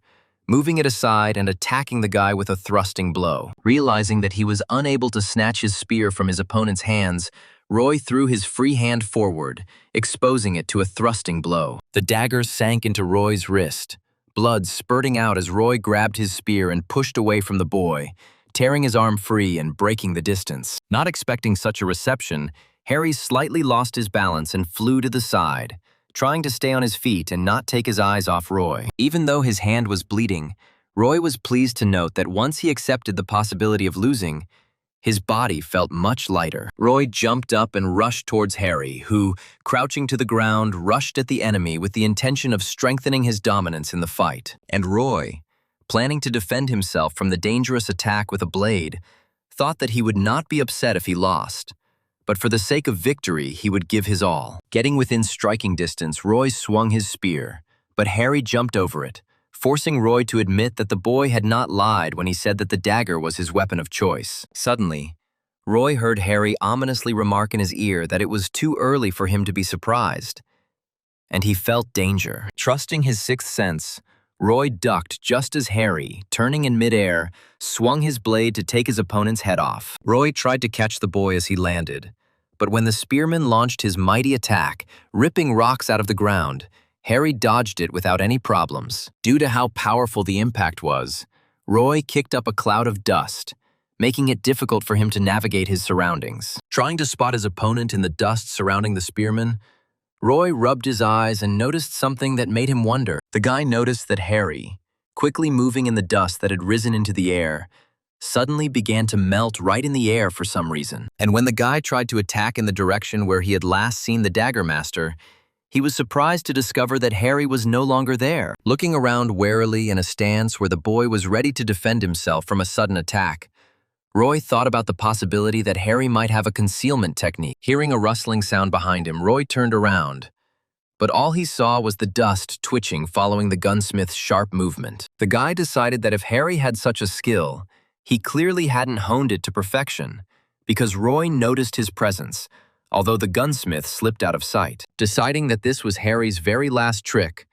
moving it aside and attacking the guy with a thrusting blow. Realizing that he was unable to snatch his spear from his opponent's hands, Roy threw his free hand forward, exposing it to a thrusting blow. The dagger sank into Roy's wrist, blood spurting out as Roy grabbed his spear and pushed away from the boy, tearing his arm free and breaking the distance. Not expecting such a reception, Harry slightly lost his balance and flew to the side, trying to stay on his feet and not take his eyes off Roy. Even though his hand was bleeding, Roy was pleased to note that once he accepted the possibility of losing, his body felt much lighter. Roy jumped up and rushed towards Harry, who, crouching to the ground, rushed at the enemy with the intention of strengthening his dominance in the fight. And Roy, planning to defend himself from the dangerous attack with a blade, thought that he would not be upset if he lost, but for the sake of victory, he would give his all. Getting within striking distance, Roy swung his spear, but Harry jumped over it, forcing Roy to admit that the boy had not lied when he said that the dagger was his weapon of choice. Suddenly, Roy heard Harry ominously remark in his ear that it was too early for him to be surprised, and he felt danger. Trusting his sixth sense, Roy ducked just as Harry, turning in midair, swung his blade to take his opponent's head off. Roy tried to catch the boy as he landed, but when the spearman launched his mighty attack, ripping rocks out of the ground, Harry dodged it without any problems. Due to how powerful the impact was, Roy kicked up a cloud of dust, making it difficult for him to navigate his surroundings. Trying to spot his opponent in the dust surrounding the spearman, Roy rubbed his eyes and noticed something that made him wonder. The guy noticed that Harry, quickly moving in the dust that had risen into the air, suddenly began to melt right in the air for some reason. And when the guy tried to attack in the direction where he had last seen the dagger master, he was surprised to discover that Harry was no longer there. Looking around warily in a stance where the boy was ready to defend himself from a sudden attack, Roy thought about the possibility that Harry might have a concealment technique. Hearing a rustling sound behind him, Roy turned around, but all he saw was the dust twitching following the gunsmith's sharp movement. The guy decided that if Harry had such a skill, he clearly hadn't honed it to perfection, because Roy noticed his presence, although the gunsmith slipped out of sight. Deciding that this was Harry's very last trick,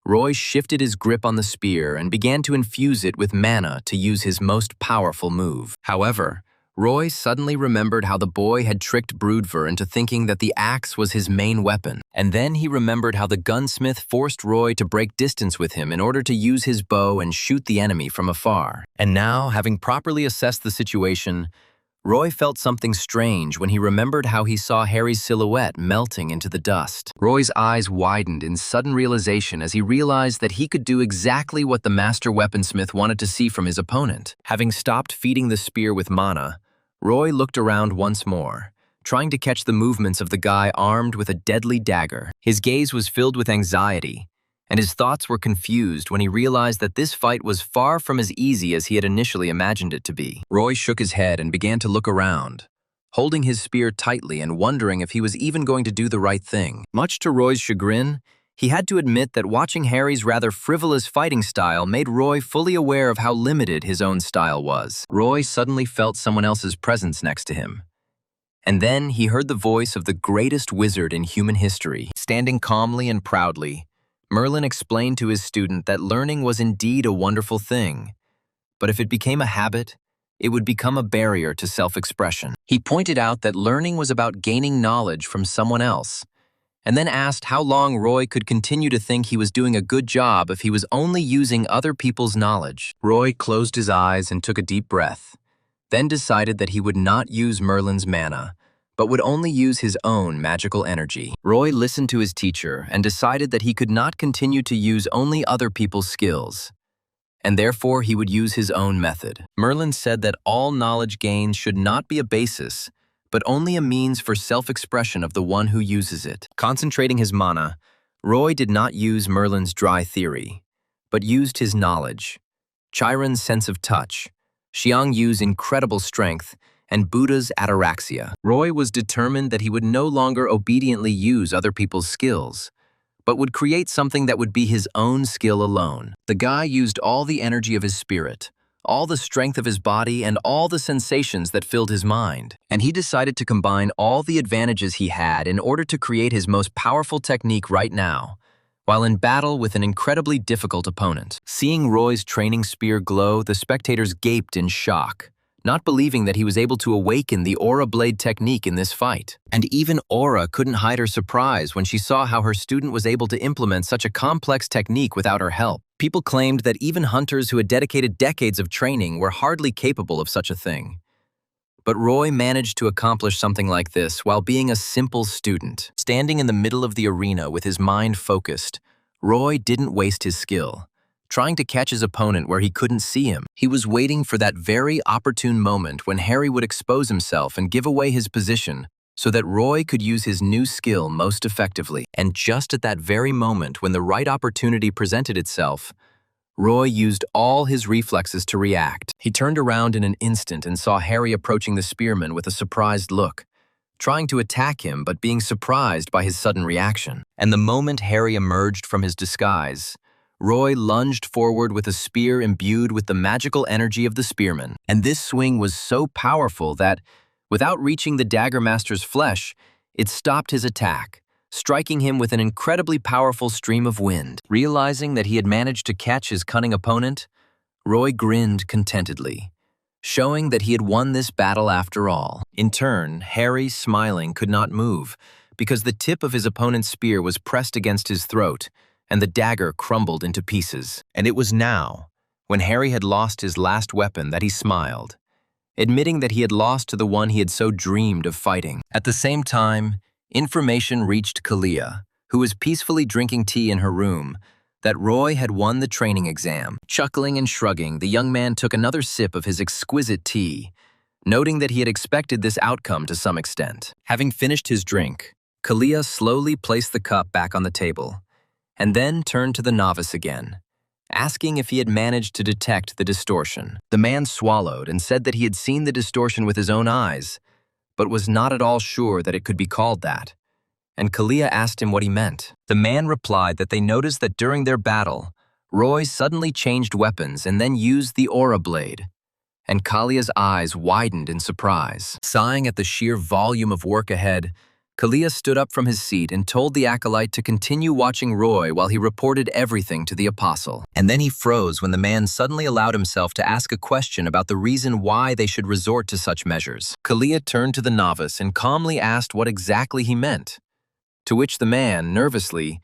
Roy shifted his grip on the spear and began to infuse it with mana to use his most powerful move. However, Roy suddenly remembered how the boy had tricked Broodver into thinking that the axe was his main weapon. And then he remembered how the gunsmith forced Roy to break distance with him in order to use his bow and shoot the enemy from afar. And now, having properly assessed the situation, Roy felt something strange when he remembered how he saw Harry's silhouette melting into the dust. Roy's eyes widened in sudden realization as he realized that he could do exactly what the master weaponsmith wanted to see from his opponent. Having stopped feeding the spear with mana, Roy looked around once more, trying to catch the movements of the guy armed with a deadly dagger. His gaze was filled with anxiety, and his thoughts were confused when he realized that this fight was far from as easy as he had initially imagined it to be. Roy shook his head and began to look around, holding his spear tightly and wondering if he was even going to do the right thing. Much to Roy's chagrin, he had to admit that watching Harry's rather frivolous fighting style made Roy fully aware of how limited his own style was. Roy suddenly felt someone else's presence next to him. And then he heard the voice of the greatest wizard in human history. Standing calmly and proudly, Merlin explained to his student that learning was indeed a wonderful thing, but if it became a habit, it would become a barrier to self-expression. He pointed out that learning was about gaining knowledge from someone else, and then asked how long Roy could continue to think he was doing a good job if he was only using other people's knowledge. Roy closed his eyes and took a deep breath, then decided that he would not use Merlin's mana, but would only use his own magical energy. Roy listened to his teacher and decided that he could not continue to use only other people's skills, and therefore he would use his own method. Merlin said that all knowledge gains should not be a basis, but only a means for self-expression of the one who uses it. Concentrating his mana, Roy did not use Merlin's dry theory, but used his knowledge, Chiron's sense of touch, Xiang Yu's incredible strength, and Buddha's ataraxia. Roy was determined that he would no longer obediently use other people's skills, but would create something that would be his own skill alone. The guy used all the energy of his spirit, all the strength of his body, and all the sensations that filled his mind. And he decided to combine all the advantages he had in order to create his most powerful technique right now, while in battle with an incredibly difficult opponent. Seeing Roy's training spear glow, the spectators gaped in shock, not believing that he was able to awaken the Aura Blade technique in this fight. And even Aura couldn't hide her surprise when she saw how her student was able to implement such a complex technique without her help. People claimed that even hunters who had dedicated decades of training were hardly capable of such a thing. But Roy managed to accomplish something like this while being a simple student. Standing in the middle of the arena with his mind focused, Roy didn't waste his skill, trying to catch his opponent where he couldn't see him. He was waiting for that very opportune moment when Harry would expose himself and give away his position so that Roy could use his new skill most effectively. And just at that very moment when the right opportunity presented itself, Roy used all his reflexes to react. He turned around in an instant and saw Harry approaching the spearman with a surprised look, trying to attack him but being surprised by his sudden reaction. And the moment Harry emerged from his disguise, Roy lunged forward with a spear imbued with the magical energy of the spearman, and this swing was so powerful that, without reaching the dagger master's flesh, it stopped his attack, striking him with an incredibly powerful stream of wind. Realizing that he had managed to catch his cunning opponent, Roy grinned contentedly, showing that he had won this battle after all. In turn, Harry, smiling, could not move, because the tip of his opponent's spear was pressed against his throat, and the dagger crumbled into pieces. And it was now, when Harry had lost his last weapon, that he smiled, admitting that he had lost to the one he had so dreamed of fighting. At the same time, information reached Kalia, who was peacefully drinking tea in her room, that Roy had won the training exam. Chuckling and shrugging, the young man took another sip of his exquisite tea, noting that he had expected this outcome to some extent. Having finished his drink, Kalia slowly placed the cup back on the table, and then turned to the novice again, asking if he had managed to detect the distortion. The man swallowed and said that he had seen the distortion with his own eyes, but was not at all sure that it could be called that. And Kalia asked him what he meant. The man replied that they noticed that during their battle, Roy suddenly changed weapons and then used the aura blade. And Kalia's eyes widened in surprise. Sighing at the sheer volume of work ahead, Kalia stood up from his seat and told the acolyte to continue watching Roy while he reported everything to the apostle. And then he froze when the man suddenly allowed himself to ask a question about the reason why they should resort to such measures. Kalia turned to the novice and calmly asked what exactly he meant, to which the man, nervously,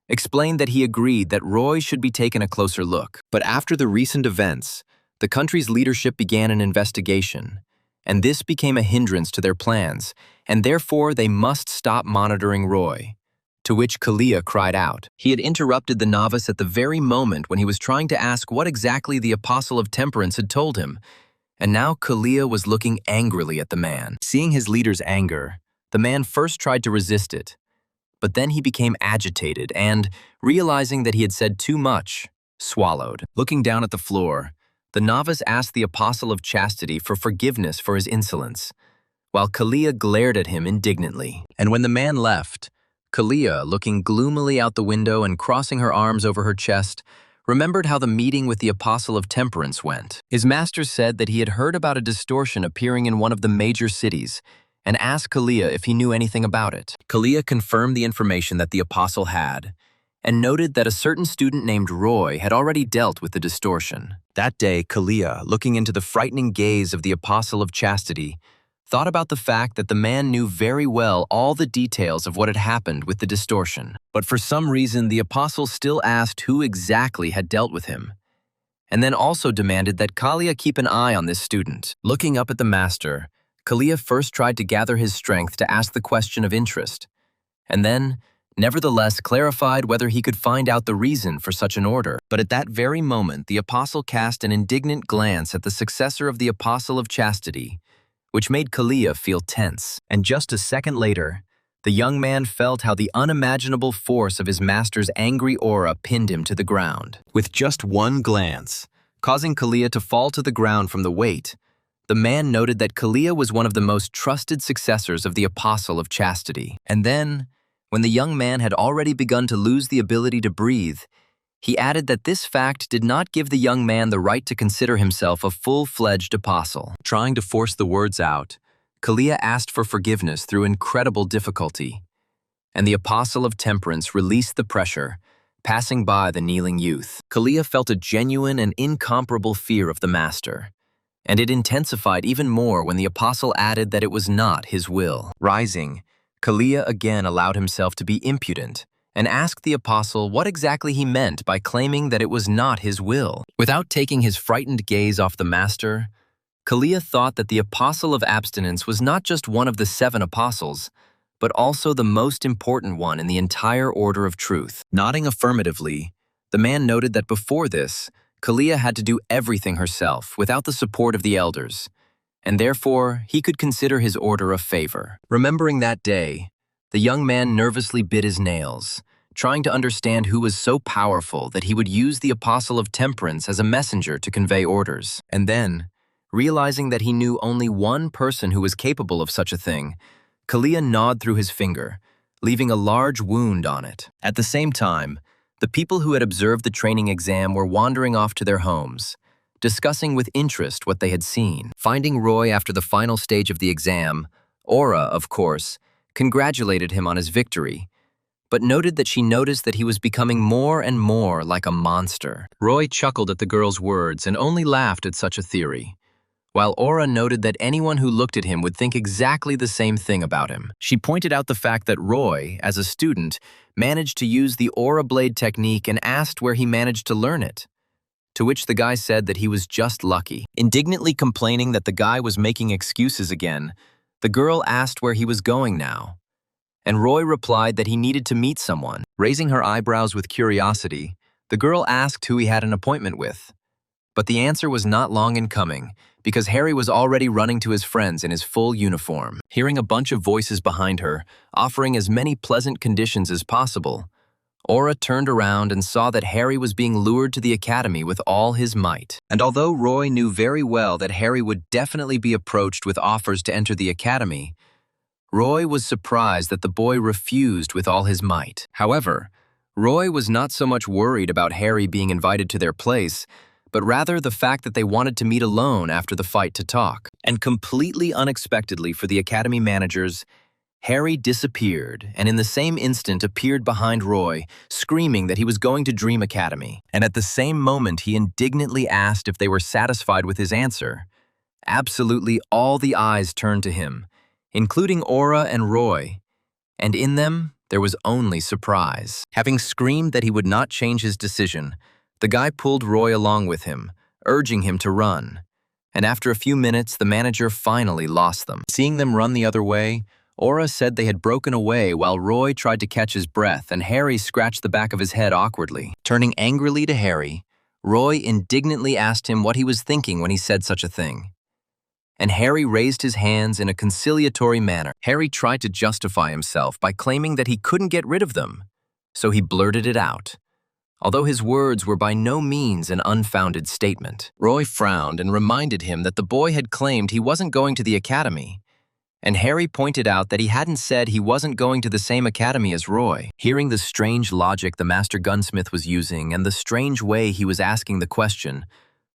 explained that he agreed that Roy should be taken a closer look. But after the recent events, the country's leadership began an investigation, and this became a hindrance to their plans, and therefore they must stop monitoring Roy. To which Kalia cried out. He had interrupted the novice at the very moment when he was trying to ask what exactly the Apostle of Temperance had told him, and now Kalia was looking angrily at the man. Seeing his leader's anger, the man first tried to resist it, but then he became agitated and, realizing that he had said too much, swallowed. Looking down at the floor, the novice asked the Apostle of Chastity for forgiveness for his insolence, while Kalia glared at him indignantly. And when the man left, Kalia, looking gloomily out the window and crossing her arms over her chest, remembered how the meeting with the Apostle of Temperance went. His master said that he had heard about a distortion appearing in one of the major cities, and asked Kalia if he knew anything about it. Kalia confirmed the information that the apostle had, and noted that a certain student named Roy had already dealt with the distortion. That day, Kalia, looking into the frightening gaze of the Apostle of Chastity, thought about the fact that the man knew very well all the details of what had happened with the distortion. But for some reason, the apostle still asked who exactly had dealt with him, and then also demanded that Kalia keep an eye on this student. Looking up at the master, Kalia first tried to gather his strength to ask the question of interest, and then, nevertheless, clarified whether he could find out the reason for such an order. But at that very moment, the apostle cast an indignant glance at the successor of the Apostle of Chastity, which made Kalia feel tense. And just a second later, the young man felt how the unimaginable force of his master's angry aura pinned him to the ground. With just one glance, causing Kalia to fall to the ground from the weight, the man noted that Kalia was one of the most trusted successors of the Apostle of Chastity. And then, when the young man had already begun to lose the ability to breathe, he added that this fact did not give the young man the right to consider himself a full-fledged apostle. Trying to force the words out, Kalia asked for forgiveness through incredible difficulty, and the Apostle of Temperance released the pressure, passing by the kneeling youth. Kalia felt a genuine and incomparable fear of the master, and it intensified even more when the apostle added that it was not his will. Rising, Kalia again allowed himself to be impudent and asked the apostle what exactly he meant by claiming that it was not his will. Without taking his frightened gaze off the master, Kalia thought that the Apostle of Abstinence was not just one of the 7 apostles, but also the most important one in the entire order of truth. Nodding affirmatively, the man noted that before this, Kalia had to do everything herself without the support of the elders, and therefore he could consider his order a favor. Remembering that day, the young man nervously bit his nails, trying to understand who was so powerful that he would use the Apostle of Temperance as a messenger to convey orders. And then, realizing that he knew only one person who was capable of such a thing, Kalia gnawed through his finger, leaving a large wound on it. At the same time, The people who had observed the training exam were wandering off to their homes, discussing with interest what they had seen. Finding Roy after the final stage of the exam, Aura, of course, congratulated him on his victory, but noted that she noticed that he was becoming more and more like a monster. Roy chuckled at the girl's words and only laughed at such a theory, while Aura noted that anyone who looked at him would think exactly the same thing about him. She pointed out the fact that Roy, as a student, managed to use the Aura Blade technique and asked where he managed to learn it, to which the guy said that he was just lucky. Indignantly complaining that the guy was making excuses again, the girl asked where he was going now, and Roy replied that he needed to meet someone. Raising her eyebrows with curiosity, the girl asked who he had an appointment with. But the answer was not long in coming, because Harry was already running to his friends in his full uniform. Hearing a bunch of voices behind her, offering as many pleasant conditions as possible, Aura turned around and saw that Harry was being lured to the academy with all his might. And although Roy knew very well that Harry would definitely be approached with offers to enter the academy, Roy was surprised that the boy refused with all his might. However, Roy was not so much worried about Harry being invited to their place, but rather the fact that they wanted to meet alone after the fight to talk. And completely unexpectedly for the academy managers, Harry disappeared and in the same instant appeared behind Roy, screaming that he was going to Dream Academy. And at the same moment, he indignantly asked if they were satisfied with his answer. Absolutely all the eyes turned to him, including Aura and Roy, and in them, there was only surprise. Having screamed that he would not change his decision, the guy pulled Roy along with him, urging him to run. And after a few minutes, the manager finally lost them. Seeing them run the other way, Aura said they had broken away while Roy tried to catch his breath and Harry scratched the back of his head awkwardly. Turning angrily to Harry, Roy indignantly asked him what he was thinking when he said such a thing. And Harry raised his hands in a conciliatory manner. Harry tried to justify himself by claiming that he couldn't get rid of them, so he blurted it out, although his words were by no means an unfounded statement. Roy frowned and reminded him that the boy had claimed he wasn't going to the academy, and Harry pointed out that he hadn't said he wasn't going to the same academy as Roy. Hearing the strange logic the master gunsmith was using and the strange way he was asking the question,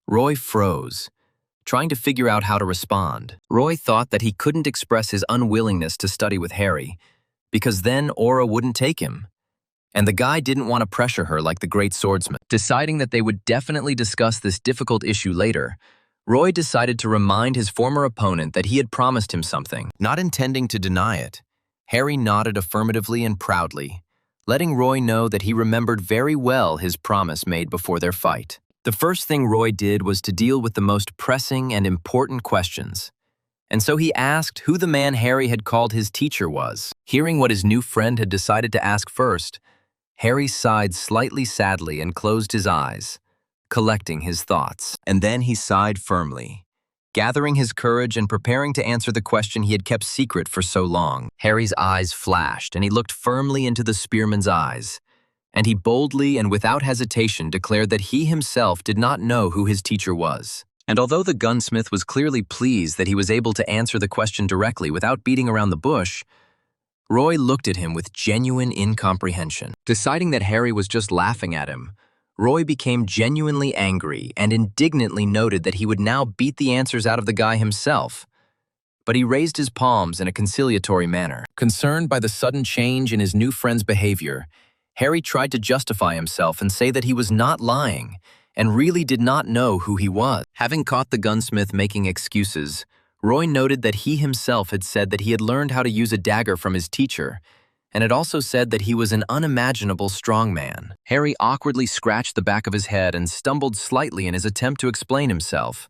Roy froze, trying to figure out how to respond. Roy thought that he couldn't express his unwillingness to study with Harry, because then Aura wouldn't take him. And the guy didn't want to pressure her like the great swordsman. Deciding that they would definitely discuss this difficult issue later, Roy decided to remind his former opponent that he had promised him something. Not intending to deny it, Harry nodded affirmatively and proudly, letting Roy know that he remembered very well his promise made before their fight. The first thing Roy did was to deal with the most pressing and important questions. And so he asked who the man Harry had called his teacher was. Hearing what his new friend had decided to ask first, Harry sighed slightly sadly and closed his eyes, collecting his thoughts. And then he sighed firmly, gathering his courage and preparing to answer the question he had kept secret for so long. Harry's eyes flashed, and he looked firmly into the spearman's eyes, and he boldly and without hesitation declared that he himself did not know who his teacher was. And although the gunsmith was clearly pleased that he was able to answer the question directly without beating around the bush, Roy looked at him with genuine incomprehension. Deciding that Harry was just laughing at him, Roy became genuinely angry and indignantly noted that he would now beat the answers out of the guy himself. But he raised his palms in a conciliatory manner. Concerned by the sudden change in his new friend's behavior, Harry tried to justify himself and say that he was not lying and really did not know who he was. Having caught the gunsmith making excuses, Roy noted that he himself had said that he had learned how to use a dagger from his teacher, and had also said that he was an unimaginable strong man. Harry awkwardly scratched the back of his head and stumbled slightly in his attempt to explain himself,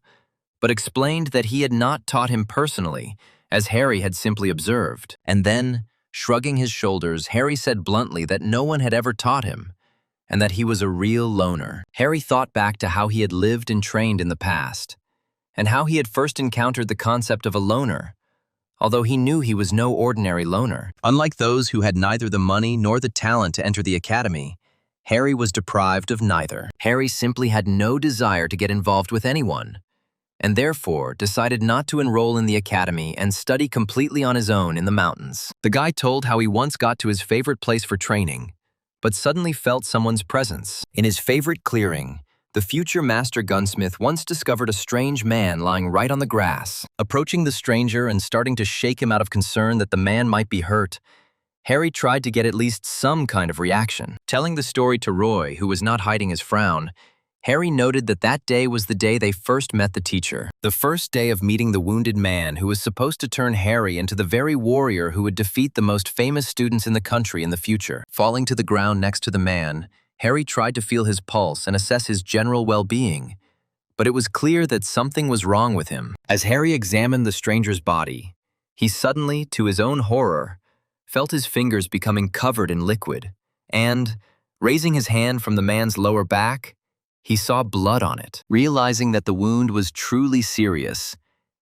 but explained that he had not taught him personally, as Harry had simply observed. And then, shrugging his shoulders, Harry said bluntly that no one had ever taught him, and that he was a real loner. Harry thought back to how he had lived and trained in the past, and how he had first encountered the concept of a loner, although he knew he was no ordinary loner. Unlike those who had neither the money nor the talent to enter the academy, Harry was deprived of neither. Harry simply had no desire to get involved with anyone, and therefore decided not to enroll in the academy and study completely on his own in the mountains. The guy told how he once got to his favorite place for training, but suddenly felt someone's presence. In his favorite clearing, the future master gunsmith once discovered a strange man lying right on the grass. Approaching the stranger and starting to shake him out of concern that the man might be hurt, Harry tried to get at least some kind of reaction. Telling the story to Roy, who was not hiding his frown, Harry noted that that day was the day they first met the teacher. The first day of meeting the wounded man who was supposed to turn Harry into the very warrior who would defeat the most famous students in the country in the future. Falling to the ground next to the man, Harry tried to feel his pulse and assess his general well-being, but it was clear that something was wrong with him. As Harry examined the stranger's body, he suddenly, to his own horror, felt his fingers becoming covered in liquid, and, raising his hand from the man's lower back, he saw blood on it. Realizing that the wound was truly serious,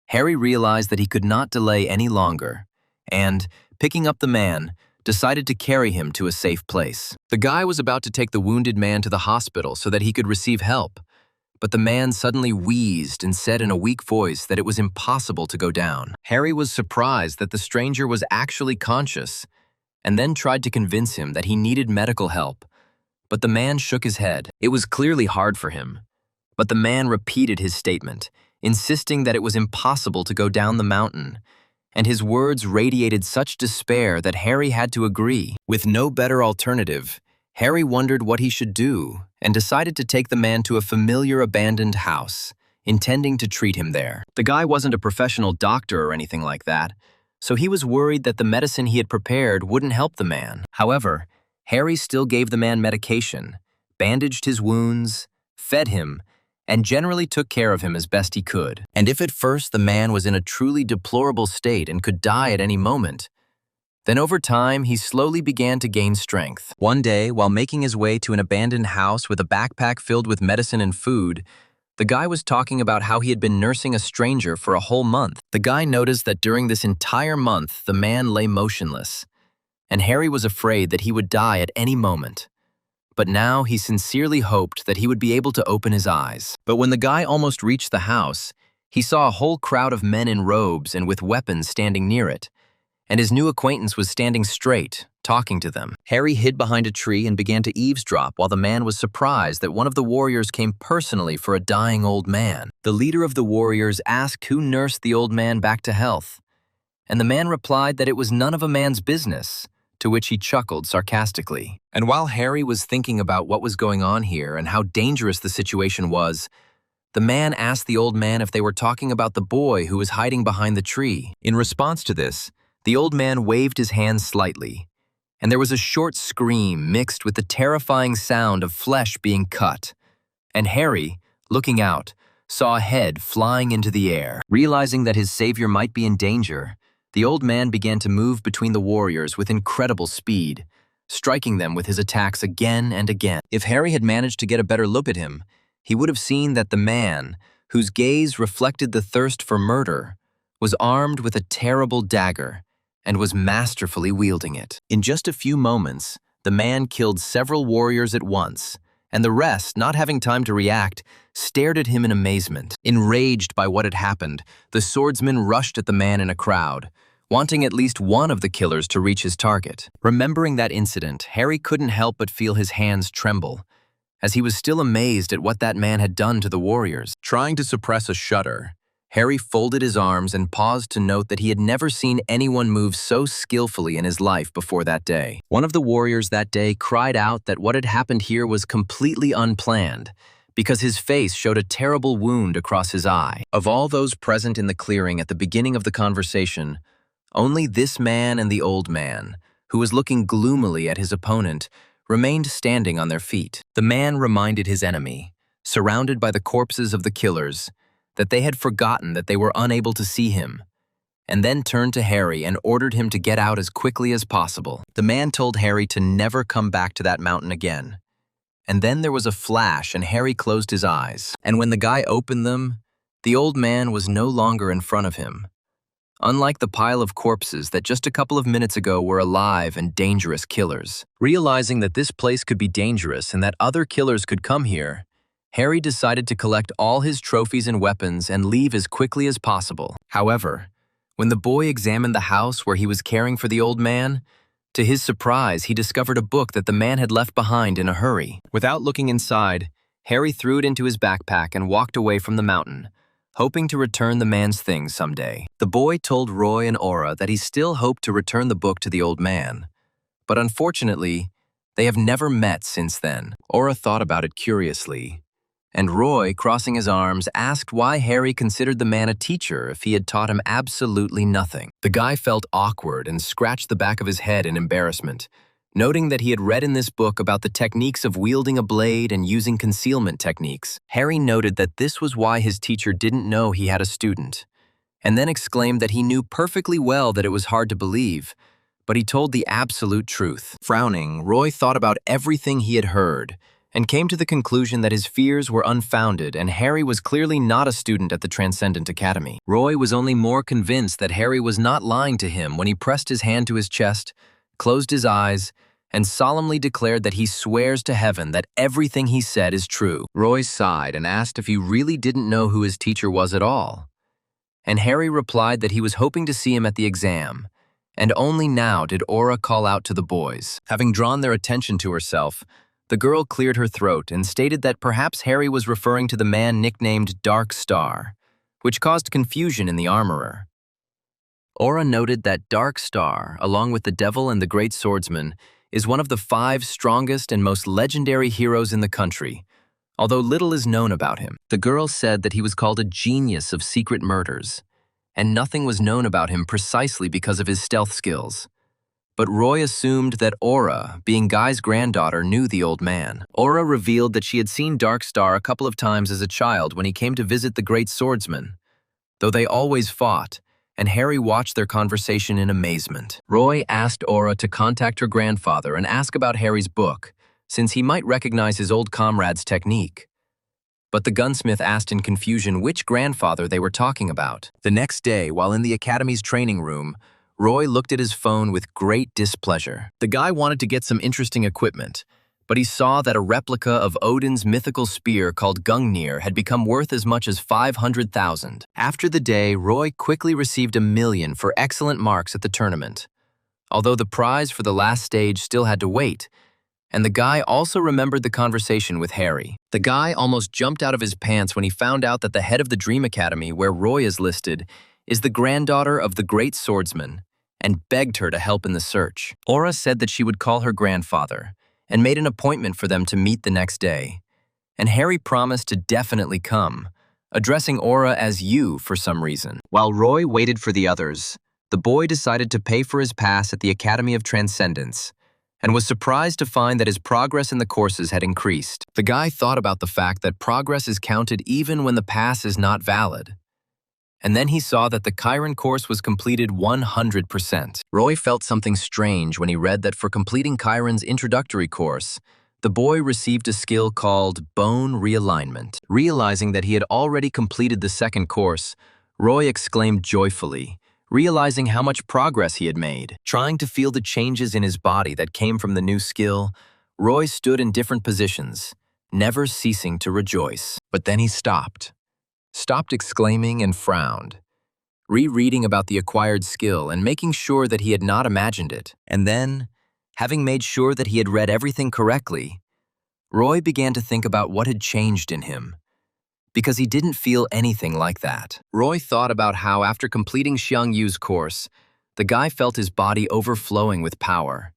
Harry realized that he could not delay any longer, and, picking up the man, decided to carry him to a safe place. The guy was about to take the wounded man to the hospital so that he could receive help, but the man suddenly wheezed and said in a weak voice that it was impossible to go down. Harry was surprised that the stranger was actually conscious, and then tried to convince him that he needed medical help, but the man shook his head. It was clearly hard for him, but the man repeated his statement, insisting that it was impossible to go down the mountain, and his words radiated such despair that Harry had to agree. With no better alternative, Harry wondered what he should do and decided to take the man to a familiar abandoned house, intending to treat him there. The guy wasn't a professional doctor or anything like that, so he was worried that the medicine he had prepared wouldn't help the man. However, Harry still gave the man medication, bandaged his wounds, fed him, and generally took care of him as best he could. And if at first the man was in a truly deplorable state and could die at any moment, then over time he slowly began to gain strength. One day, while making his way to an abandoned house with a backpack filled with medicine and food, the guy was talking about how he had been nursing a stranger for a whole month. The guy noticed that during this entire month, the man lay motionless, and Harry was afraid that he would die at any moment. But now he sincerely hoped that he would be able to open his eyes. But when the guy almost reached the house, he saw a whole crowd of men in robes and with weapons standing near it, and his new acquaintance was standing straight, talking to them. Harry hid behind a tree and began to eavesdrop while the man was surprised that one of the warriors came personally for a dying old man. The leader of the warriors asked who nursed the old man back to health, and the man replied that it was none of a man's business, to which he chuckled sarcastically. And while Harry was thinking about what was going on here and how dangerous the situation was, the man asked the old man if they were talking about the boy who was hiding behind the tree. In response to this, the old man waved his hand slightly, and there was a short scream mixed with the terrifying sound of flesh being cut. And Harry, looking out, saw a head flying into the air. Realizing that his savior might be in danger, the old man began to move between the warriors with incredible speed, striking them with his attacks again and again. If Harry had managed to get a better look at him, he would have seen that the man, whose gaze reflected the thirst for murder, was armed with a terrible dagger and was masterfully wielding it. In just a few moments, the man killed several warriors at once, and the rest, not having time to react, stared at him in amazement. Enraged by what had happened, the swordsman rushed at the man in a crowd, wanting at least one of the killers to reach his target. Remembering that incident, Harry couldn't help but feel his hands tremble, as he was still amazed at what that man had done to the warriors. Trying to suppress a shudder, Harry folded his arms and paused to note that he had never seen anyone move so skillfully in his life before that day. One of the warriors that day cried out that what had happened here was completely unplanned, because his face showed a terrible wound across his eye. Of all those present in the clearing at the beginning of the conversation, only this man and the old man, who was looking gloomily at his opponent, remained standing on their feet. The man reminded his enemy, surrounded by the corpses of the killers, that they had forgotten that they were unable to see him, and then turned to Harry and ordered him to get out as quickly as possible. The man told Harry to never come back to that mountain again. And then there was a flash and Harry closed his eyes. And when the guy opened them, the old man was no longer in front of him. Unlike the pile of corpses that just a couple of minutes ago were alive and dangerous killers. Realizing that this place could be dangerous and that other killers could come here, Harry decided to collect all his trophies and weapons and leave as quickly as possible. However, when the boy examined the house where he was caring for the old man, To his surprise, he discovered a book that the man had left behind in a hurry. Without looking inside, Harry threw it into his backpack and walked away from the mountain, hoping to return the man's things someday. The boy told Roy and Aura that he still hoped to return the book to the old man. But unfortunately, they have never met since then. Aura thought about it curiously, and Roy, crossing his arms, asked why Harry considered the man a teacher if he had taught him absolutely nothing. The guy felt awkward and scratched the back of his head in embarrassment, noting that he had read in this book about the techniques of wielding a blade and using concealment techniques. Harry noted that this was why his teacher didn't know he had a student, and then exclaimed that he knew perfectly well that it was hard to believe, but he told the absolute truth. Frowning, Roy thought about everything he had heard and came to the conclusion that his fears were unfounded and Harry was clearly not a student at the Transcendent Academy. Roy was only more convinced that Harry was not lying to him when he pressed his hand to his chest, closed his eyes, and solemnly declared that he swears to heaven that everything he said is true. Roy sighed and asked if he really didn't know who his teacher was at all. And Harry replied that he was hoping to see him at the exam, and only now did Aura call out to the boys. Having drawn their attention to herself, the girl cleared her throat and stated that perhaps Harry was referring to the man nicknamed Dark Star, which caused confusion in the armorer. Aura noted that Dark Star, along with the Devil and the Great Swordsman, is one of the 5 strongest and most legendary heroes in the country, although little is known about him. The girl said that he was called a genius of secret murders, and nothing was known about him precisely because of his stealth skills. But Roy assumed that Aura, being Guy's granddaughter, knew the old man. Aura revealed that she had seen Dark Star a couple of times as a child when he came to visit the Great Swordsman, though they always fought, and Harry watched their conversation in amazement. Roy asked Aura to contact her grandfather and ask about Harry's book, since he might recognize his old comrade's technique. But the gunsmith asked in confusion which grandfather they were talking about. The next day, while in the Academy's training room, Roy looked at his phone with great displeasure. The guy wanted to get some interesting equipment, but he saw that a replica of Odin's mythical spear called Gungnir had become worth as much as 500,000. After the day, Roy quickly received 1 million for excellent marks at the tournament, although the prize for the last stage still had to wait, and the guy also remembered the conversation with Harry. The guy almost jumped out of his pants when he found out that the head of the Dream Academy, where Roy is listed, is the granddaughter of the Great Swordsman, and begged her to help in the search. Aura said that she would call her grandfather, and made an appointment for them to meet the next day. And Harry promised to definitely come, addressing Aura as you for some reason. While Roy waited for the others, the boy decided to pay for his pass at the Academy of Transcendence, and was surprised to find that his progress in the courses had increased. The guy thought about the fact that progress is counted even when the pass is not valid. And then he saw that the Chiron course was completed 100%. Roy felt something strange when he read that for completing Chiron's introductory course, the boy received a skill called Bone Realignment. Realizing that he had already completed the second course, Roy exclaimed joyfully, realizing how much progress he had made. Trying to feel the changes in his body that came from the new skill, Roy stood in different positions, never ceasing to rejoice. But then he stopped exclaiming and frowned, rereading about the acquired skill and making sure that he had not imagined it. And then, having made sure that he had read everything correctly, Roy began to think about what had changed in him, because he didn't feel anything like that. Roy thought about how after completing Xiang Yu's course, the guy felt his body overflowing with power.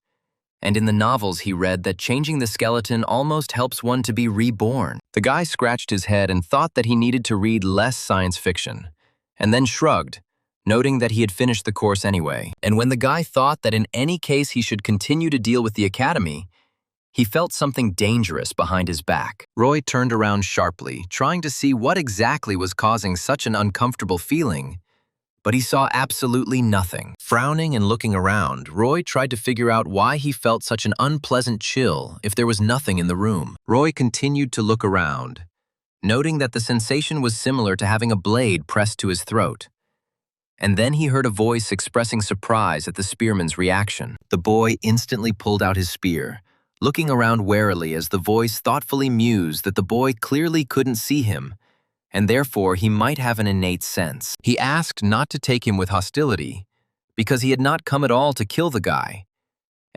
And in the novels he read that changing the skeleton almost helps one to be reborn. The guy scratched his head and thought that he needed to read less science fiction, and then shrugged, noting that he had finished the course anyway. And when the guy thought that in any case he should continue to deal with the Academy, he felt something dangerous behind his back. Roy turned around sharply, trying to see what exactly was causing such an uncomfortable feeling, but he saw absolutely nothing. Frowning and looking around, Roy tried to figure out why he felt such an unpleasant chill if there was nothing in the room. Roy continued to look around, noting that the sensation was similar to having a blade pressed to his throat. And then he heard a voice expressing surprise at the spearman's reaction. The boy instantly pulled out his spear, looking around warily as the voice thoughtfully mused that the boy clearly couldn't see him, and therefore he might have an innate sense. He asked not to take him with hostility, because he had not come at all to kill the guy,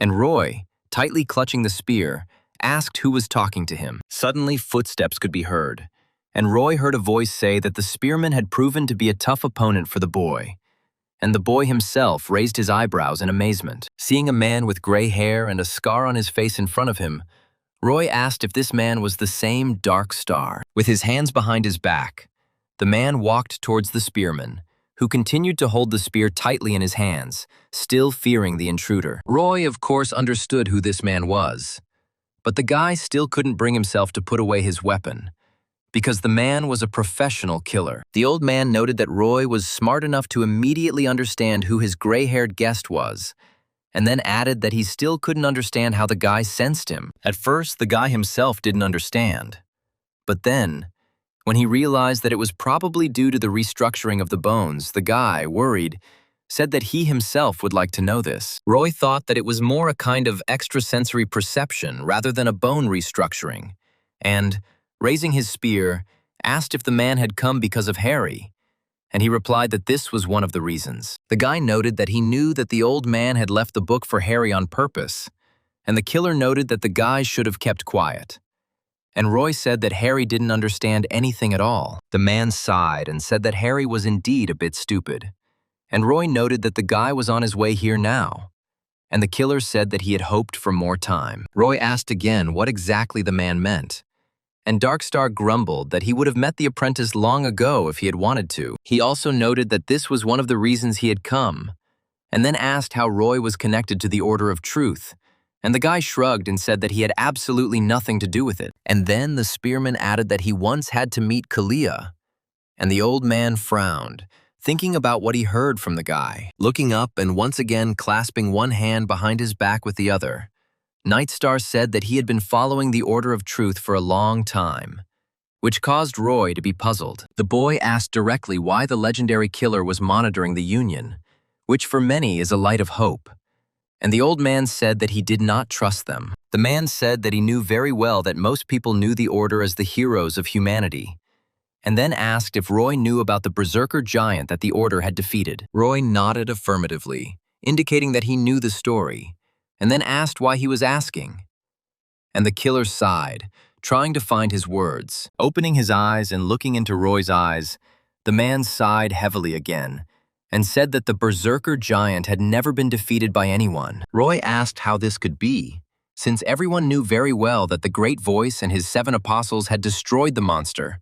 and Roy, tightly clutching the spear, asked who was talking to him. Suddenly, footsteps could be heard, and Roy heard a voice say that the spearman had proven to be a tough opponent for the boy. And the boy himself raised his eyebrows in amazement. Seeing a man with gray hair and a scar on his face in front of him, Roy asked if this man was the same Dark Star. With his hands behind his back, the man walked towards the spearman, who continued to hold the spear tightly in his hands, still fearing the intruder. Roy, of course, understood who this man was, but the guy still couldn't bring himself to put away his weapon, because the man was a professional killer. The old man noted that Roy was smart enough to immediately understand who his gray-haired guest was, and then added that he still couldn't understand how the guy sensed him. At first, the guy himself didn't understand. But then, when he realized that it was probably due to the restructuring of the bones, the guy, worried, said that he himself would like to know this. Roy thought that it was more a kind of extrasensory perception rather than a bone restructuring, and, raising his spear, asked if the man had come because of Harry, and he replied that this was one of the reasons. The guy noted that he knew that the old man had left the book for Harry on purpose, and the killer noted that the guy should have kept quiet. And Roy said that Harry didn't understand anything at all. The man sighed and said that Harry was indeed a bit stupid, and Roy noted that the guy was on his way here now, and the killer said that he had hoped for more time. Roy asked again what exactly the man meant, and Darkstar grumbled that he would have met the apprentice long ago if he had wanted to. He also noted that this was one of the reasons he had come, and then asked how Roy was connected to the Order of Truth, and the guy shrugged and said that he had absolutely nothing to do with it. And then the spearman added that he once had to meet Kalia, and the old man frowned, thinking about what he heard from the guy. Looking up and once again clasping one hand behind his back with the other, Nightstar said that he had been following the Order of Truth for a long time, which caused Roy to be puzzled. The boy asked directly why the legendary killer was monitoring the Union, which for many is a light of hope, and the old man said that he did not trust them. The man said that he knew very well that most people knew the Order as the heroes of humanity, and then asked if Roy knew about the berserker giant that the Order had defeated. Roy nodded affirmatively, indicating that he knew the story, and then asked why he was asking. And the killer sighed, trying to find his words. Opening his eyes and looking into Roy's eyes, the man sighed heavily again, and said that the berserker giant had never been defeated by anyone. Roy asked how this could be, since everyone knew very well that the Great Voice and his 7 apostles had destroyed the monster,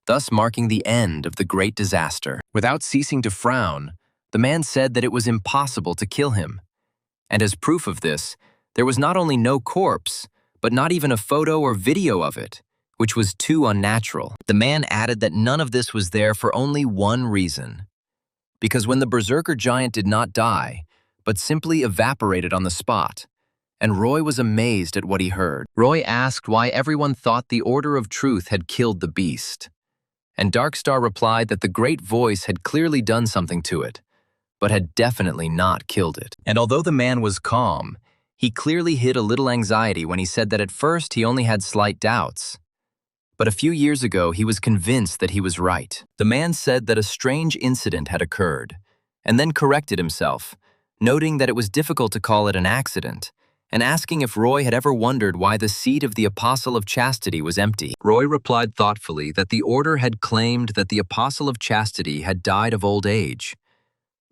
thus marking the end of the great disaster. Without ceasing to frown, the man said that it was impossible to kill him. And as proof of this, there was not only no corpse, but not even a photo or video of it, which was too unnatural. The man added that none of this was there for only one reason. Because when the berserker giant did not die, but simply evaporated on the spot, and Roy was amazed at what he heard. Roy asked why everyone thought the Order of Truth had killed the beast, and Darkstar replied that the Great Voice had clearly done something to it, but had definitely not killed it. And although the man was calm, he clearly hid a little anxiety when he said that at first he only had slight doubts. But a few years ago, he was convinced that he was right. The man said that a strange incident had occurred, and then corrected himself, noting that it was difficult to call it an accident, and asking if Roy had ever wondered why the seat of the Apostle of Chastity was empty. Roy replied thoughtfully that the Order had claimed that the Apostle of Chastity had died of old age,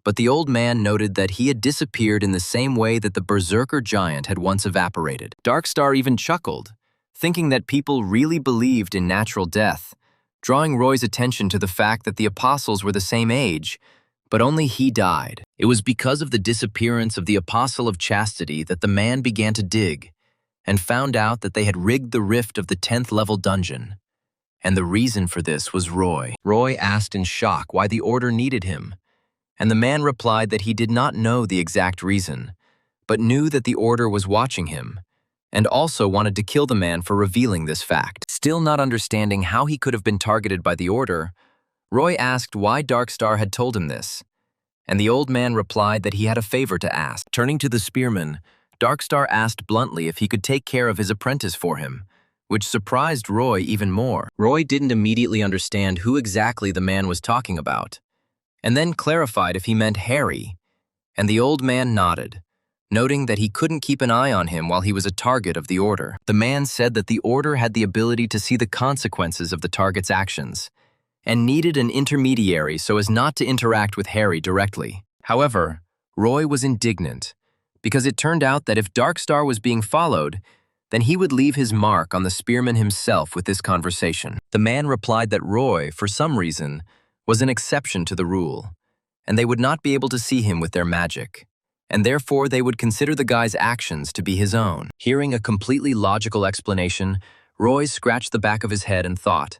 but the old man noted that he had disappeared in the same way that the berserker giant had once evaporated. Darkstar even chuckled, thinking that people really believed in natural death, drawing Roy's attention to the fact that the apostles were the same age, but only he died. It was because of the disappearance of the Apostle of Chastity that the man began to dig, and found out that they had rigged the rift of the 10th level dungeon. And the reason for this was Roy. Roy asked in shock why the Order needed him, and the man replied that he did not know the exact reason, but knew that the Order was watching him, and also wanted to kill the man for revealing this fact. Still not understanding how he could have been targeted by the Order, Roy asked why Darkstar had told him this, and the old man replied that he had a favor to ask. Turning to the spearman, Darkstar asked bluntly if he could take care of his apprentice for him, which surprised Roy even more. Roy didn't immediately understand who exactly the man was talking about, and then clarified if he meant Harry, and the old man nodded, noting that he couldn't keep an eye on him while he was a target of the Order. The man said that the Order had the ability to see the consequences of the target's actions, and needed an intermediary so as not to interact with Harry directly. However, Roy was indignant, because it turned out that if Darkstar was being followed, then he would leave his mark on the spearman himself with this conversation. The man replied that Roy, for some reason, was an exception to the rule, and they would not be able to see him with their magic, and therefore they would consider the guy's actions to be his own. Hearing a completely logical explanation, Roy scratched the back of his head and thought,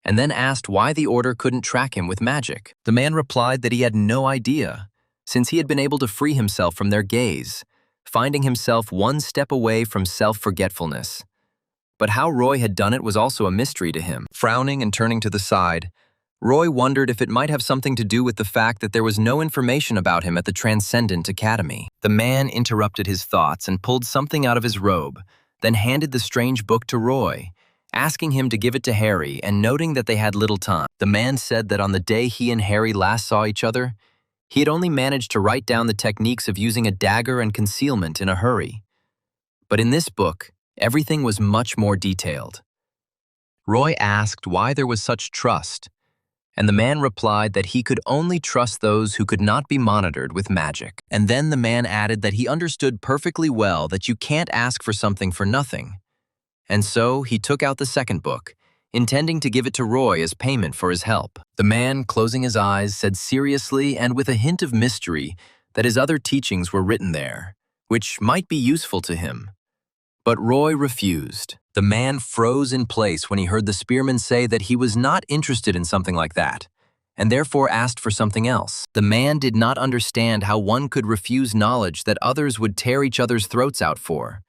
and then asked why the Order couldn't track him with magic. The man replied that he had no idea, since he had been able to free himself from their gaze, finding himself one step away from self-forgetfulness. But how Roy had done it was also a mystery to him. Frowning and turning to the side, Roy wondered if it might have something to do with the fact that there was no information about him at the Transcendent Academy. The man interrupted his thoughts and pulled something out of his robe, then handed the strange book to Roy, asking him to give it to Harry and noting that they had little time. The man said that on the day he and Harry last saw each other, he had only managed to write down the techniques of using a dagger and concealment in a hurry. But in this book, everything was much more detailed. Roy asked why there was such trust, and the man replied that he could only trust those who could not be monitored with magic. And then the man added that he understood perfectly well that you can't ask for something for nothing. And so he took out the second book, intending to give it to Roy as payment for his help. The man, closing his eyes, said seriously and with a hint of mystery that his other teachings were written there, which might be useful to him. But Roy refused. The man froze in place when he heard the spearman say that he was not interested in something like that, and therefore asked for something else. The man did not understand how one could refuse knowledge that others would tear each other's throats out for,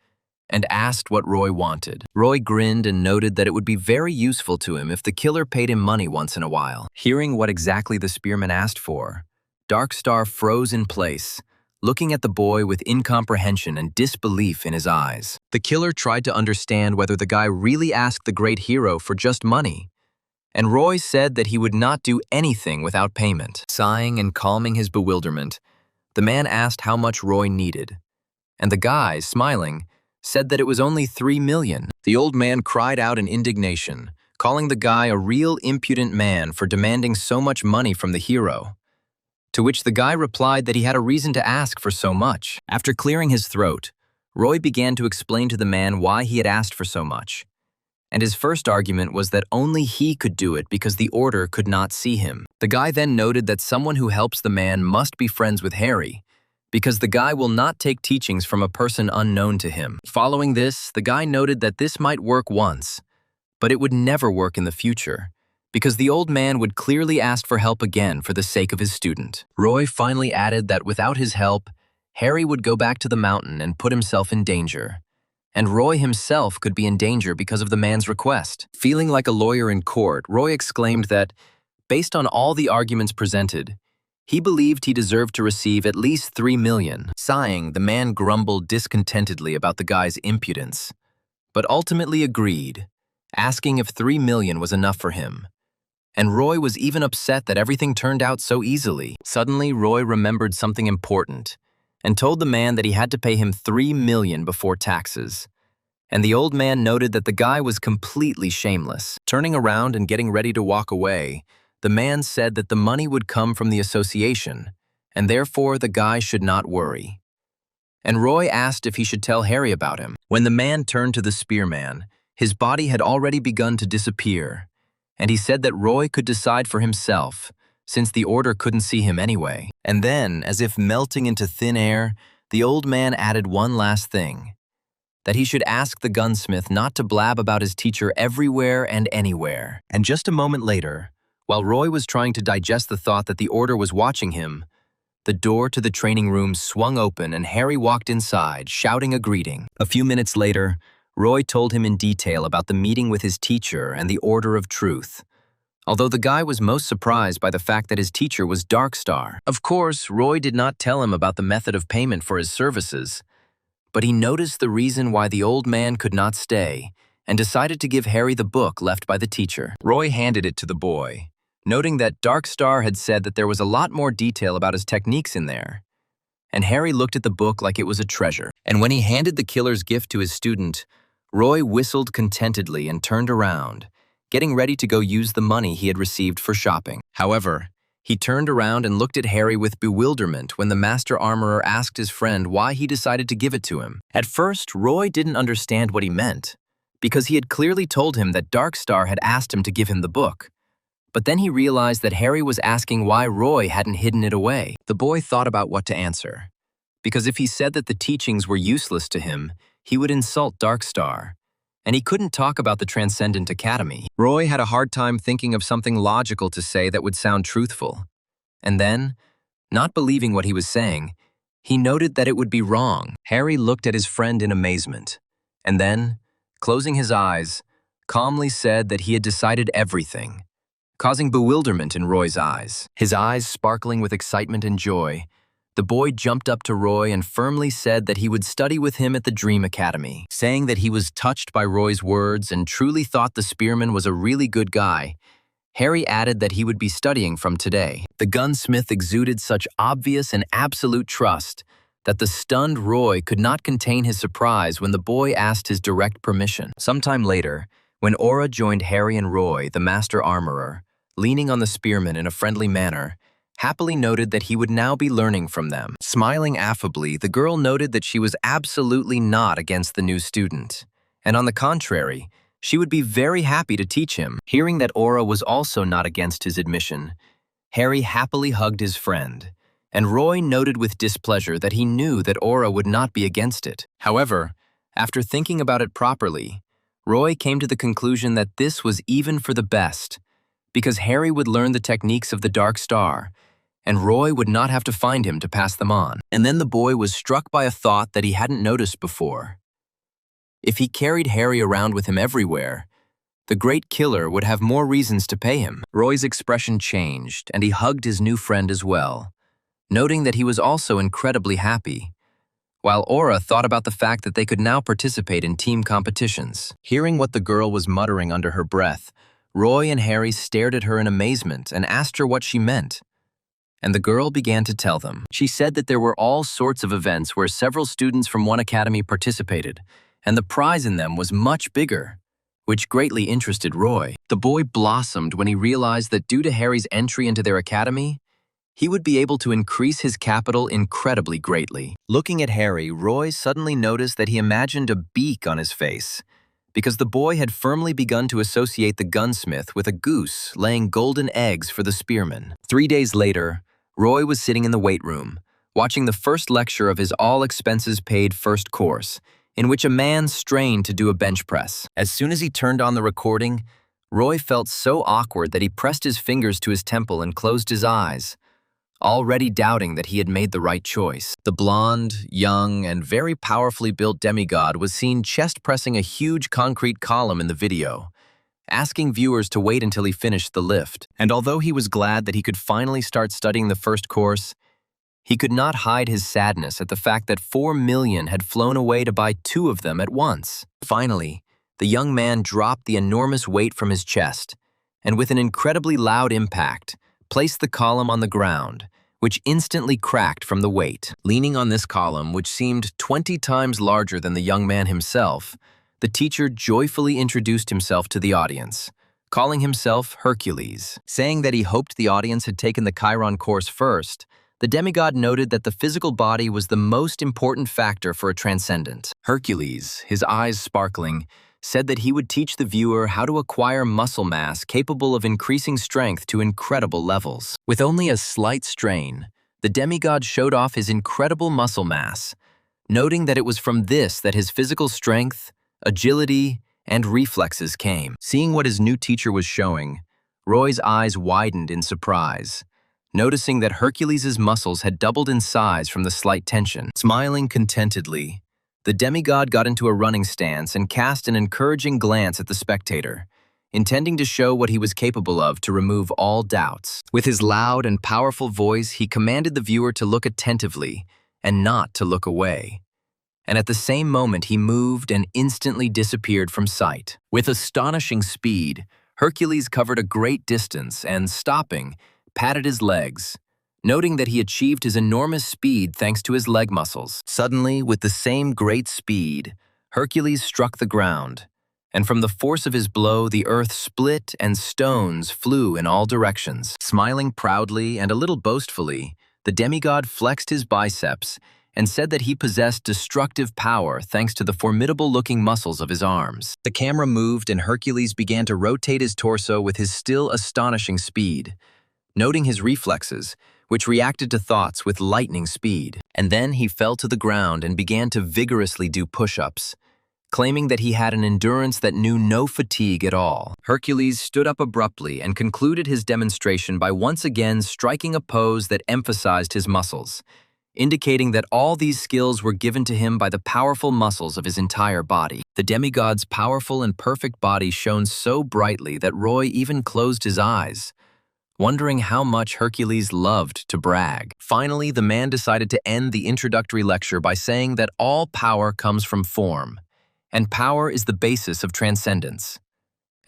and asked what Roy wanted. Roy grinned and noted that it would be very useful to him if the killer paid him money once in a while. Hearing what exactly the spearman asked for, Darkstar froze in place, looking at the boy with incomprehension and disbelief in his eyes. The killer tried to understand whether the guy really asked the great hero for just money, and Roy said that he would not do anything without payment. Sighing and calming his bewilderment, the man asked how much Roy needed, and the guy, smiling, said that it was only 3 million. The old man cried out in indignation, calling the guy a real impudent man for demanding so much money from the hero, to which the guy replied that he had a reason to ask for so much. After clearing his throat, Roy began to explain to the man why he had asked for so much, and his first argument was that only he could do it because the Order could not see him. The guy then noted that someone who helps the man must be friends with Harry, because the guy will not take teachings from a person unknown to him. Following this, the guy noted that this might work once, but it would never work in the future, because the old man would clearly ask for help again for the sake of his student. Roy finally added that without his help, Harry would go back to the mountain and put himself in danger, and Roy himself could be in danger because of the man's request. Feeling like a lawyer in court, Roy exclaimed that, based on all the arguments presented, he believed he deserved to receive at least 3 million. Sighing, the man grumbled discontentedly about the guy's impudence, but ultimately agreed, asking if 3 million was enough for him. And Roy was even upset that everything turned out so easily. Suddenly, Roy remembered something important and told the man that he had to pay him 3 million before taxes. And the old man noted that the guy was completely shameless. Turning around and getting ready to walk away, the man said that the money would come from the association, and therefore the guy should not worry. And Roy asked if he should tell Harry about him. When the man turned to the spearman, his body had already begun to disappear, and he said that Roy could decide for himself, since the Order couldn't see him anyway. And then, as if melting into thin air, the old man added one last thing, that he should ask the gunsmith not to blab about his teacher everywhere and anywhere. And just a moment later, while Roy was trying to digest the thought that the Order was watching him, the door to the training room swung open and Harry walked inside, shouting a greeting. A few minutes later, Roy told him in detail about the meeting with his teacher and the Order of Truth, although the guy was most surprised by the fact that his teacher was Darkstar. Of course, Roy did not tell him about the method of payment for his services, but he noticed the reason why the old man could not stay and decided to give Harry the book left by the teacher. Roy handed it to the boy, noting that Darkstar had said that there was a lot more detail about his techniques in there, and Harry looked at the book like it was a treasure. And when he handed the killer's gift to his student, Roy whistled contentedly and turned around, getting ready to go use the money he had received for shopping. However, he turned around and looked at Harry with bewilderment when the master armorer asked his friend why he decided to give it to him. At first, Roy didn't understand what he meant, because he had clearly told him that Darkstar had asked him to give him the book. But then he realized that Harry was asking why Roy hadn't hidden it away. The boy thought about what to answer, because if he said that the teachings were useless to him, he would insult Darkstar, and he couldn't talk about the Transcendent Academy. Roy had a hard time thinking of something logical to say that would sound truthful. And then, not believing what he was saying, he noted that it would be wrong. Harry looked at his friend in amazement, and then, closing his eyes, calmly said that he had decided everything, causing bewilderment in Roy's eyes. His eyes sparkling with excitement and joy, the boy jumped up to Roy and firmly said that he would study with him at the Dream Academy. Saying that he was touched by Roy's words and truly thought the spearman was a really good guy, Harry added that he would be studying from today. The gunsmith exuded such obvious and absolute trust that the stunned Roy could not contain his surprise when the boy asked his direct permission. Sometime later, when Aura joined Harry and Roy, the master armorer, leaning on the spearman in a friendly manner, happily noted that he would now be learning from them. Smiling affably, the girl noted that she was absolutely not against the new student, and on the contrary, she would be very happy to teach him. Hearing that Aura was also not against his admission, Harry happily hugged his friend, and Roy noted with displeasure that he knew that Aura would not be against it. However, after thinking about it properly, Roy came to the conclusion that this was even for the best, because Harry would learn the techniques of the Dark Star, and Roy would not have to find him to pass them on. And then the boy was struck by a thought that he hadn't noticed before. If he carried Harry around with him everywhere, the great killer would have more reasons to pay him. Roy's expression changed, and he hugged his new friend as well, noting that he was also incredibly happy, while Aura thought about the fact that they could now participate in team competitions. Hearing what the girl was muttering under her breath, Roy and Harry stared at her in amazement and asked her what she meant. And the girl began to tell them. She said that there were all sorts of events where several students from one academy participated, and the prize in them was much bigger, which greatly interested Roy. The boy blossomed when he realized that due to Harry's entry into their academy, he would be able to increase his capital incredibly greatly. Looking at Harry, Roy suddenly noticed that he imagined a beak on his face, because the boy had firmly begun to associate the gunsmith with a goose laying golden eggs for the spearman. 3 days later, Roy was sitting in the weight room, watching the first lecture of his all-expenses-paid first course, in which a man strained to do a bench press. As soon as he turned on the recording, Roy felt so awkward that he pressed his fingers to his temple and closed his eyes, already doubting that he had made the right choice. The blonde, young, and very powerfully built demigod was seen chest-pressing a huge concrete column in the video, asking viewers to wait until he finished the lift. And although he was glad that he could finally start studying the first course, he could not hide his sadness at the fact that 4 million had flown away to buy 2 of them at once. Finally, the young man dropped the enormous weight from his chest, and with an incredibly loud impact, placed the column on the ground, which instantly cracked from the weight. Leaning on this column, which seemed 20 times larger than the young man himself, the teacher joyfully introduced himself to the audience, calling himself Hercules. Saying that he hoped the audience had taken the Chiron course first, the demigod noted that the physical body was the most important factor for a transcendent. Hercules, his eyes sparkling, said that he would teach the viewer how to acquire muscle mass capable of increasing strength to incredible levels. With only a slight strain, the demigod showed off his incredible muscle mass, noting that it was from this that his physical strength, agility, and reflexes came. Seeing what his new teacher was showing, Roy's eyes widened in surprise, noticing that Hercules' muscles had doubled in size from the slight tension. Smiling contentedly, the demigod got into a running stance and cast an encouraging glance at the spectator, intending to show what he was capable of to remove all doubts. With his loud and powerful voice, he commanded the viewer to look attentively and not to look away. And at the same moment, he moved and instantly disappeared from sight. With astonishing speed, Hercules covered a great distance and, stopping, patted his legs, noting that he achieved his enormous speed thanks to his leg muscles. Suddenly, with the same great speed, Hercules struck the ground, and from the force of his blow, the earth split and stones flew in all directions. Smiling proudly and a little boastfully, the demigod flexed his biceps and said that he possessed destructive power thanks to the formidable-looking muscles of his arms. The camera moved and Hercules began to rotate his torso with his still astonishing speed, noting his reflexes, which reacted to thoughts with lightning speed. And then he fell to the ground and began to vigorously do push-ups, claiming that he had an endurance that knew no fatigue at all. Hercules stood up abruptly and concluded his demonstration by once again striking a pose that emphasized his muscles, indicating that all these skills were given to him by the powerful muscles of his entire body. The demigod's powerful and perfect body shone so brightly that Roy even closed his eyes, wondering how much Hercules loved to brag. Finally, the man decided to end the introductory lecture by saying that all power comes from form, and power is the basis of transcendence.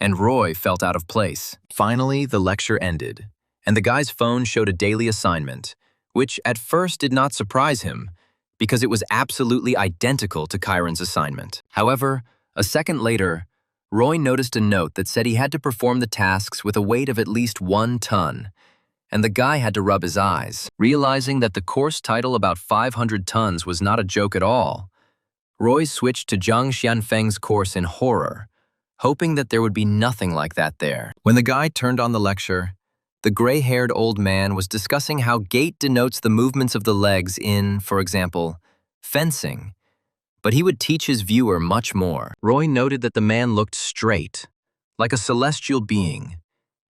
And Roy felt out of place. Finally, the lecture ended, and the guy's phone showed a daily assignment, which at first did not surprise him, because it was absolutely identical to Chiron's assignment. However, a second later, Roy noticed a note that said he had to perform the tasks with a weight of at least 1 ton, and the guy had to rub his eyes. Realizing that the course title about 500 tons was not a joke at all, Roy switched to Zhang Xianfeng's course in horror, hoping that there would be nothing like that there. When the guy turned on the lecture, the gray-haired old man was discussing how gait denotes the movements of the legs in, for example, fencing, but he would teach his viewer much more. Roy noted that the man looked straight, like a celestial being,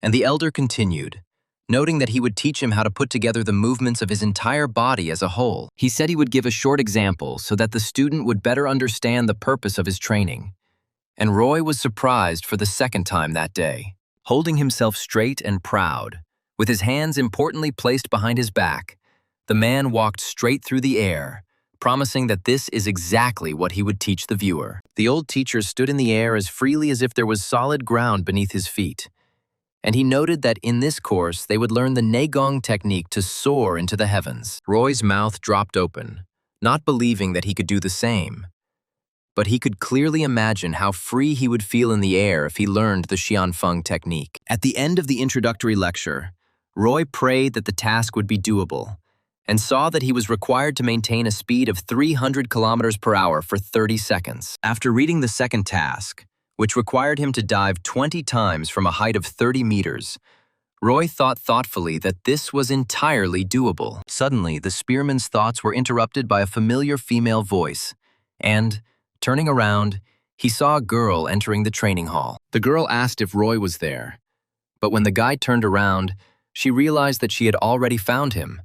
and the elder continued, noting that he would teach him how to put together the movements of his entire body as a whole. He said he would give a short example so that the student would better understand the purpose of his training, and Roy was surprised for the second time that day. Holding himself straight and proud, with his hands importantly placed behind his back, the man walked straight through the air, promising that this is exactly what he would teach the viewer. The old teacher stood in the air as freely as if there was solid ground beneath his feet, and he noted that in this course they would learn the Negong technique to soar into the heavens. Roy's mouth dropped open, not believing that he could do the same. But he could clearly imagine how free he would feel in the air if he learned the Xianfeng technique. At the end of the introductory lecture, Roy prayed that the task would be doable, and saw that he was required to maintain a speed of 300 kilometers per hour for 30 seconds. After reading the second task, which required him to dive 20 times from a height of 30 meters, Roy thought thoughtfully that this was entirely doable. Suddenly, the spearman's thoughts were interrupted by a familiar female voice, and, turning around, he saw a girl entering the training hall. The girl asked if Roy was there, but when the guy turned around, she realized that she had already found him,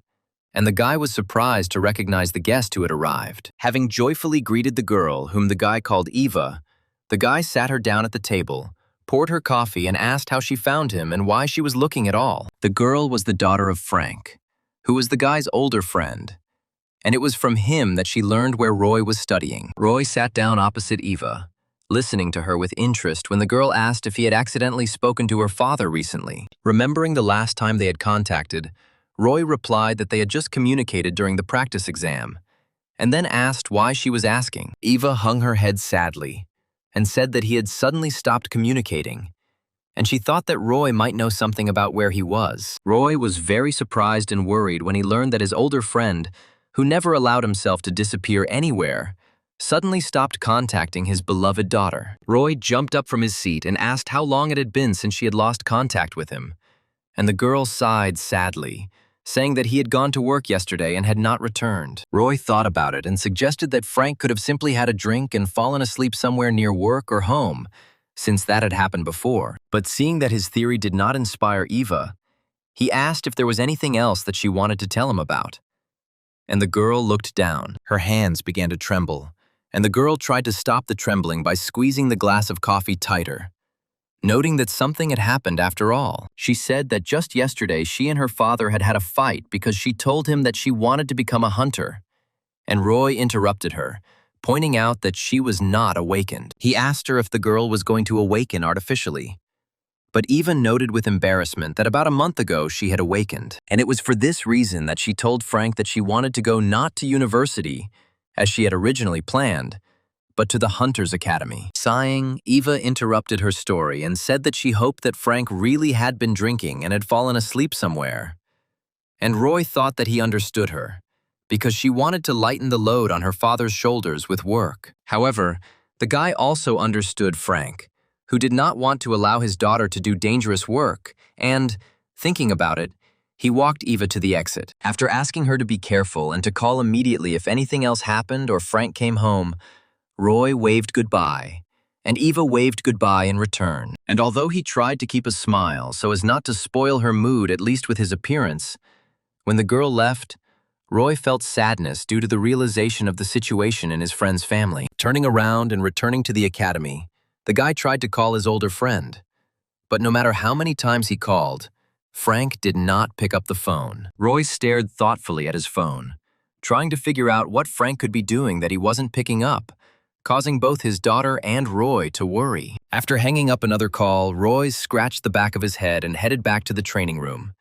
and the guy was surprised to recognize the guest who had arrived. Having joyfully greeted the girl, whom the guy called Eva, the guy sat her down at the table, poured her coffee, and asked how she found him and why she was looking at all. The girl was the daughter of Frank, who was the guy's older friend, and it was from him that she learned where Roy was studying. Roy sat down opposite Eva, listening to her with interest when the girl asked if he had accidentally spoken to her father recently. Remembering the last time they had contacted, Roy replied that they had just communicated during the practice exam, and then asked why she was asking. Eva hung her head sadly and said that he had suddenly stopped communicating, and she thought that Roy might know something about where he was. Roy was very surprised and worried when he learned that his older friend, who never allowed himself to disappear anywhere, suddenly stopped contacting his beloved daughter. Roy jumped up from his seat and asked how long it had been since she had lost contact with him, and the girl sighed sadly, saying that he had gone to work yesterday and had not returned. Roy thought about it and suggested that Frank could have simply had a drink and fallen asleep somewhere near work or home, since that had happened before. But seeing that his theory did not inspire Eva, he asked if there was anything else that she wanted to tell him about. And the girl looked down. Her hands began to tremble, and the girl tried to stop the trembling by squeezing the glass of coffee tighter, noting that something had happened after all. She said that just yesterday she and her father had had a fight because she told him that she wanted to become a hunter, and Roy interrupted her, pointing out that she was not awakened. He asked her if the girl was going to awaken artificially, But Eva noted with embarrassment that about a month ago she had awakened, and it was for this reason that she told Frank that she wanted to go not to university, as she had originally planned, but to the Hunter's Academy. Sighing, Eva interrupted her story and said that she hoped that Frank really had been drinking and had fallen asleep somewhere. And Roy thought that he understood her, because she wanted to lighten the load on her father's shoulders with work. However, the guy also understood Frank, who did not want to allow his daughter to do dangerous work, and, thinking about it, he walked Eva to the exit. After asking her to be careful and to call immediately if anything else happened or Frank came home, Roy waved goodbye, and Eva waved goodbye in return. And although he tried to keep a smile so as not to spoil her mood, at least with his appearance, when the girl left, Roy felt sadness due to the realization of the situation in his friend's family. Turning around and returning to the academy, the guy tried to call his older friend. But no matter how many times he called, Frank did not pick up the phone. Roy stared thoughtfully at his phone, trying to figure out what Frank could be doing that he wasn't picking up, causing both his daughter and Roy to worry. After hanging up another call, Roy scratched the back of his head and headed back to the training room,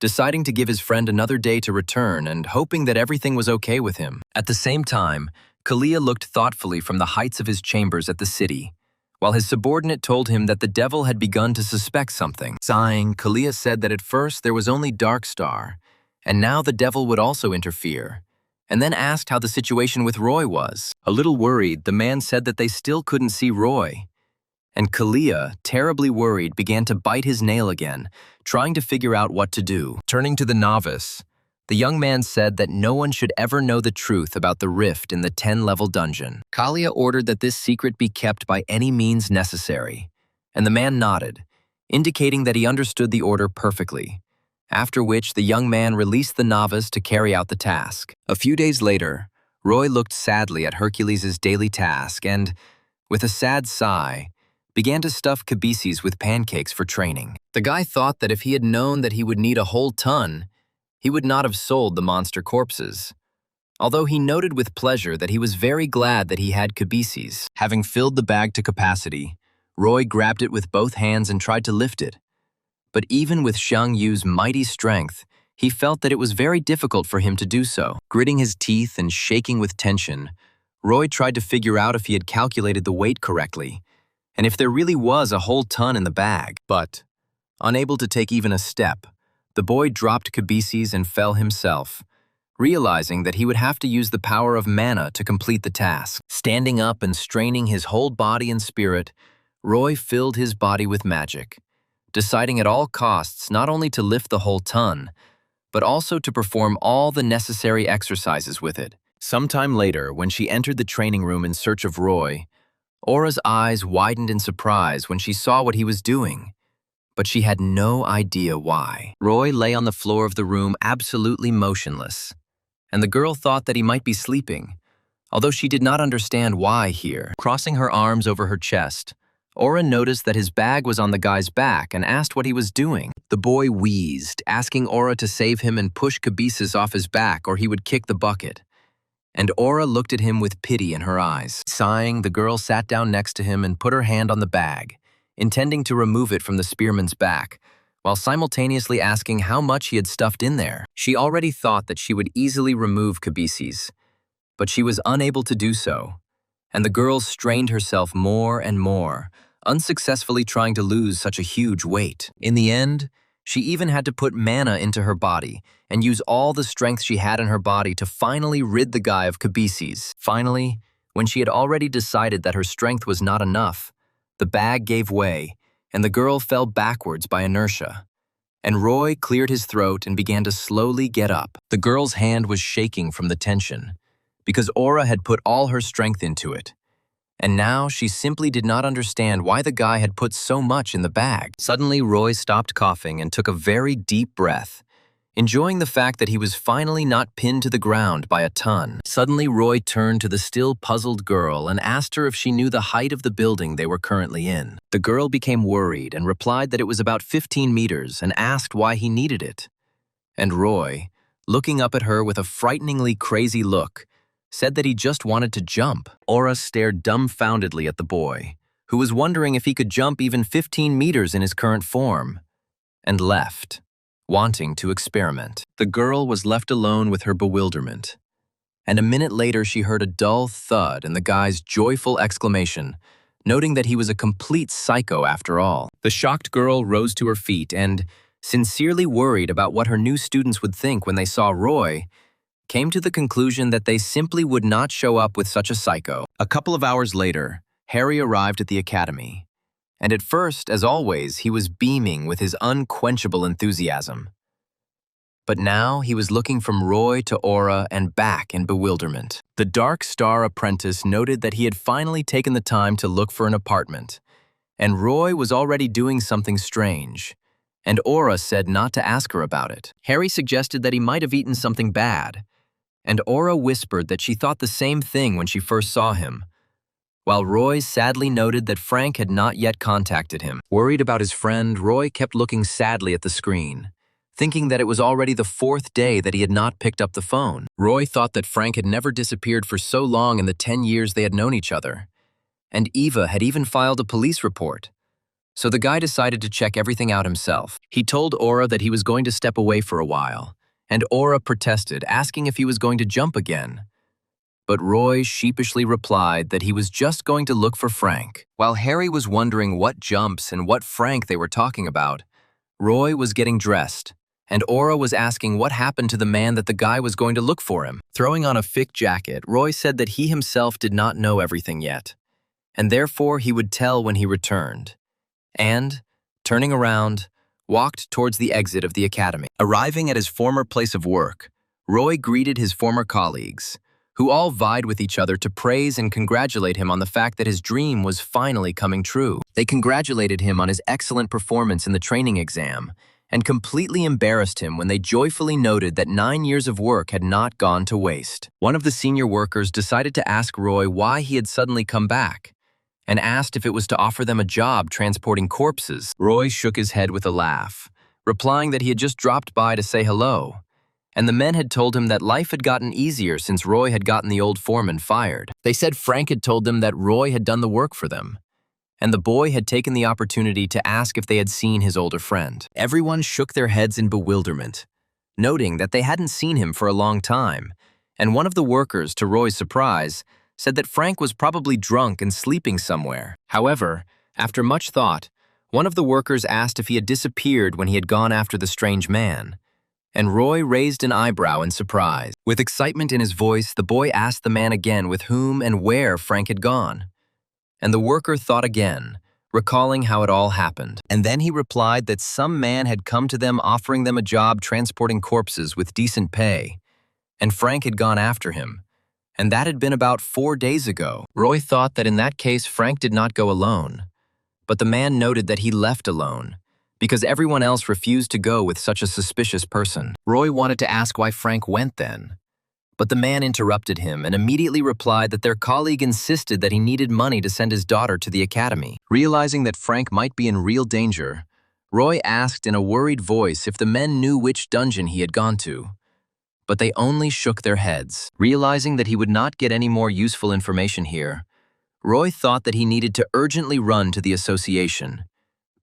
deciding to give his friend another day to return and hoping that everything was okay with him. At the same time, Kalia looked thoughtfully from the heights of his chambers at the city, while his subordinate told him that the devil had begun to suspect something. Sighing, Kalia said that at first there was only Dark Star, and now the devil would also interfere, and then asked how the situation with Roy was. A little worried, the man said that they still couldn't see Roy, and Kalia, terribly worried, began to bite his nail again, trying to figure out what to do. Turning to the novice, the young man said that no one should ever know the truth about the rift in the 10-level dungeon. Kalia ordered that this secret be kept by any means necessary, and the man nodded, indicating that he understood the order perfectly, after which the young man released the novice to carry out the task. A few days later, Roy looked sadly at Hercules' daily task and, with a sad sigh, began to stuff cabeces with pancakes for training. The guy thought that if he had known that he would need a whole ton, he would not have sold the monster corpses, although he noted with pleasure that he was very glad that he had cabeces. Having filled the bag to capacity, Roy grabbed it with both hands and tried to lift it. But even with Xiang Yu's mighty strength, he felt that it was very difficult for him to do so. Gritting his teeth and shaking with tension, Roy tried to figure out if he had calculated the weight correctly, and if there really was a whole ton in the bag. But, unable to take even a step, the boy dropped cabeces and fell himself, realizing that he would have to use the power of mana to complete the task. Standing up and straining his whole body and spirit, Roy filled his body with magic, deciding at all costs not only to lift the whole ton, but also to perform all the necessary exercises with it. Sometime later, when she entered the training room in search of Roy, Aura's eyes widened in surprise when she saw what he was doing, but she had no idea why. Roy lay on the floor of the room absolutely motionless, and the girl thought that he might be sleeping, although she did not understand why here. Crossing her arms over her chest, Aura noticed that his bag was on the guy's back and asked what he was doing. The boy wheezed, asking Aura to save him and push Cabeces off his back or he would kick the bucket. And Aura looked at him with pity in her eyes. Sighing, the girl sat down next to him and put her hand on the bag, intending to remove it from the spearman's back, while simultaneously asking how much he had stuffed in there. She already thought that she would easily remove Cabeces, but she was unable to do so, and the girl strained herself more and more, unsuccessfully trying to lose such a huge weight. In the end, she even had to put mana into her body and use all the strength she had in her body to finally rid the guy of Cabeces. Finally, when she had already decided that her strength was not enough, the bag gave way, and the girl fell backwards by inertia. And Roy cleared his throat and began to slowly get up. The girl's hand was shaking from the tension, because Aura had put all her strength into it. And now she simply did not understand why the guy had put so much in the bag. Suddenly, Roy stopped coughing and took a very deep breath, enjoying the fact that he was finally not pinned to the ground by a ton. Suddenly, Roy turned to the still puzzled girl and asked her if she knew the height of the building they were currently in. The girl became worried and replied that it was about 15 meters and asked why he needed it. And Roy, looking up at her with a frighteningly crazy look, said that he just wanted to jump. Aura stared dumbfoundedly at the boy, who was wondering if he could jump even 15 meters in his current form, and left, wanting to experiment. The girl was left alone with her bewilderment, and a minute later she heard a dull thud and the guy's joyful exclamation, noting that he was a complete psycho after all. The shocked girl rose to her feet and, sincerely worried about what her new students would think when they saw Roy, came to the conclusion that they simply would not show up with such a psycho. A couple of hours later, Harry arrived at the academy, and at first, as always, he was beaming with his unquenchable enthusiasm. But now he was looking from Roy to Aura and back in bewilderment. The Dark Star apprentice noted that he had finally taken the time to look for an apartment, and Roy was already doing something strange, and Aura said not to ask her about it. Harry suggested that he might have eaten something bad, and Aura whispered that she thought the same thing when she first saw him, while Roy sadly noted that Frank had not yet contacted him. Worried about his friend, Roy kept looking sadly at the screen, thinking that it was already the 4th day that he had not picked up the phone. Roy thought that Frank had never disappeared for so long in the 10 years they had known each other, and Eva had even filed a police report. So the guy decided to check everything out himself. He told Aura that he was going to step away for a while, and Aura protested, asking if he was going to jump again. But Roy sheepishly replied that he was just going to look for Frank. While Harry was wondering what jumps and what Frank they were talking about, Roy was getting dressed, and Aura was asking what happened to the man that the guy was going to look for him. Throwing on a thick jacket, Roy said that he himself did not know everything yet, and therefore he would tell when he returned. And, turning around, walked towards the exit of the academy. Arriving at his former place of work, Roy greeted his former colleagues, who all vied with each other to praise and congratulate him on the fact that his dream was finally coming true. They congratulated him on his excellent performance in the training exam, and completely embarrassed him when they joyfully noted that 9 years of work had not gone to waste. One of the senior workers decided to ask Roy why he had suddenly come back, and asked if it was to offer them a job transporting corpses. Roy shook his head with a laugh, replying that he had just dropped by to say hello, and the men had told him that life had gotten easier since Roy had gotten the old foreman fired. They said Frank had told them that Roy had done the work for them, and the boy had taken the opportunity to ask if they had seen his older friend. Everyone shook their heads in bewilderment, noting that they hadn't seen him for a long time, and one of the workers, to Roy's surprise, said that Frank was probably drunk and sleeping somewhere. However, after much thought, one of the workers asked if he had disappeared when he had gone after the strange man, and Roy raised an eyebrow in surprise. With excitement in his voice, the boy asked the man again with whom and where Frank had gone, and the worker thought again, recalling how it all happened. And then he replied that some man had come to them offering them a job transporting corpses with decent pay, and Frank had gone after him, and that had been about 4 days ago. Roy thought that in that case Frank did not go alone, but the man noted that he left alone, because everyone else refused to go with such a suspicious person. Roy wanted to ask why Frank went then, but the man interrupted him and immediately replied that their colleague insisted that he needed money to send his daughter to the academy. Realizing that Frank might be in real danger, Roy asked in a worried voice if the men knew which dungeon he had gone to, but they only shook their heads. Realizing that he would not get any more useful information here, Roy thought that he needed to urgently run to the association,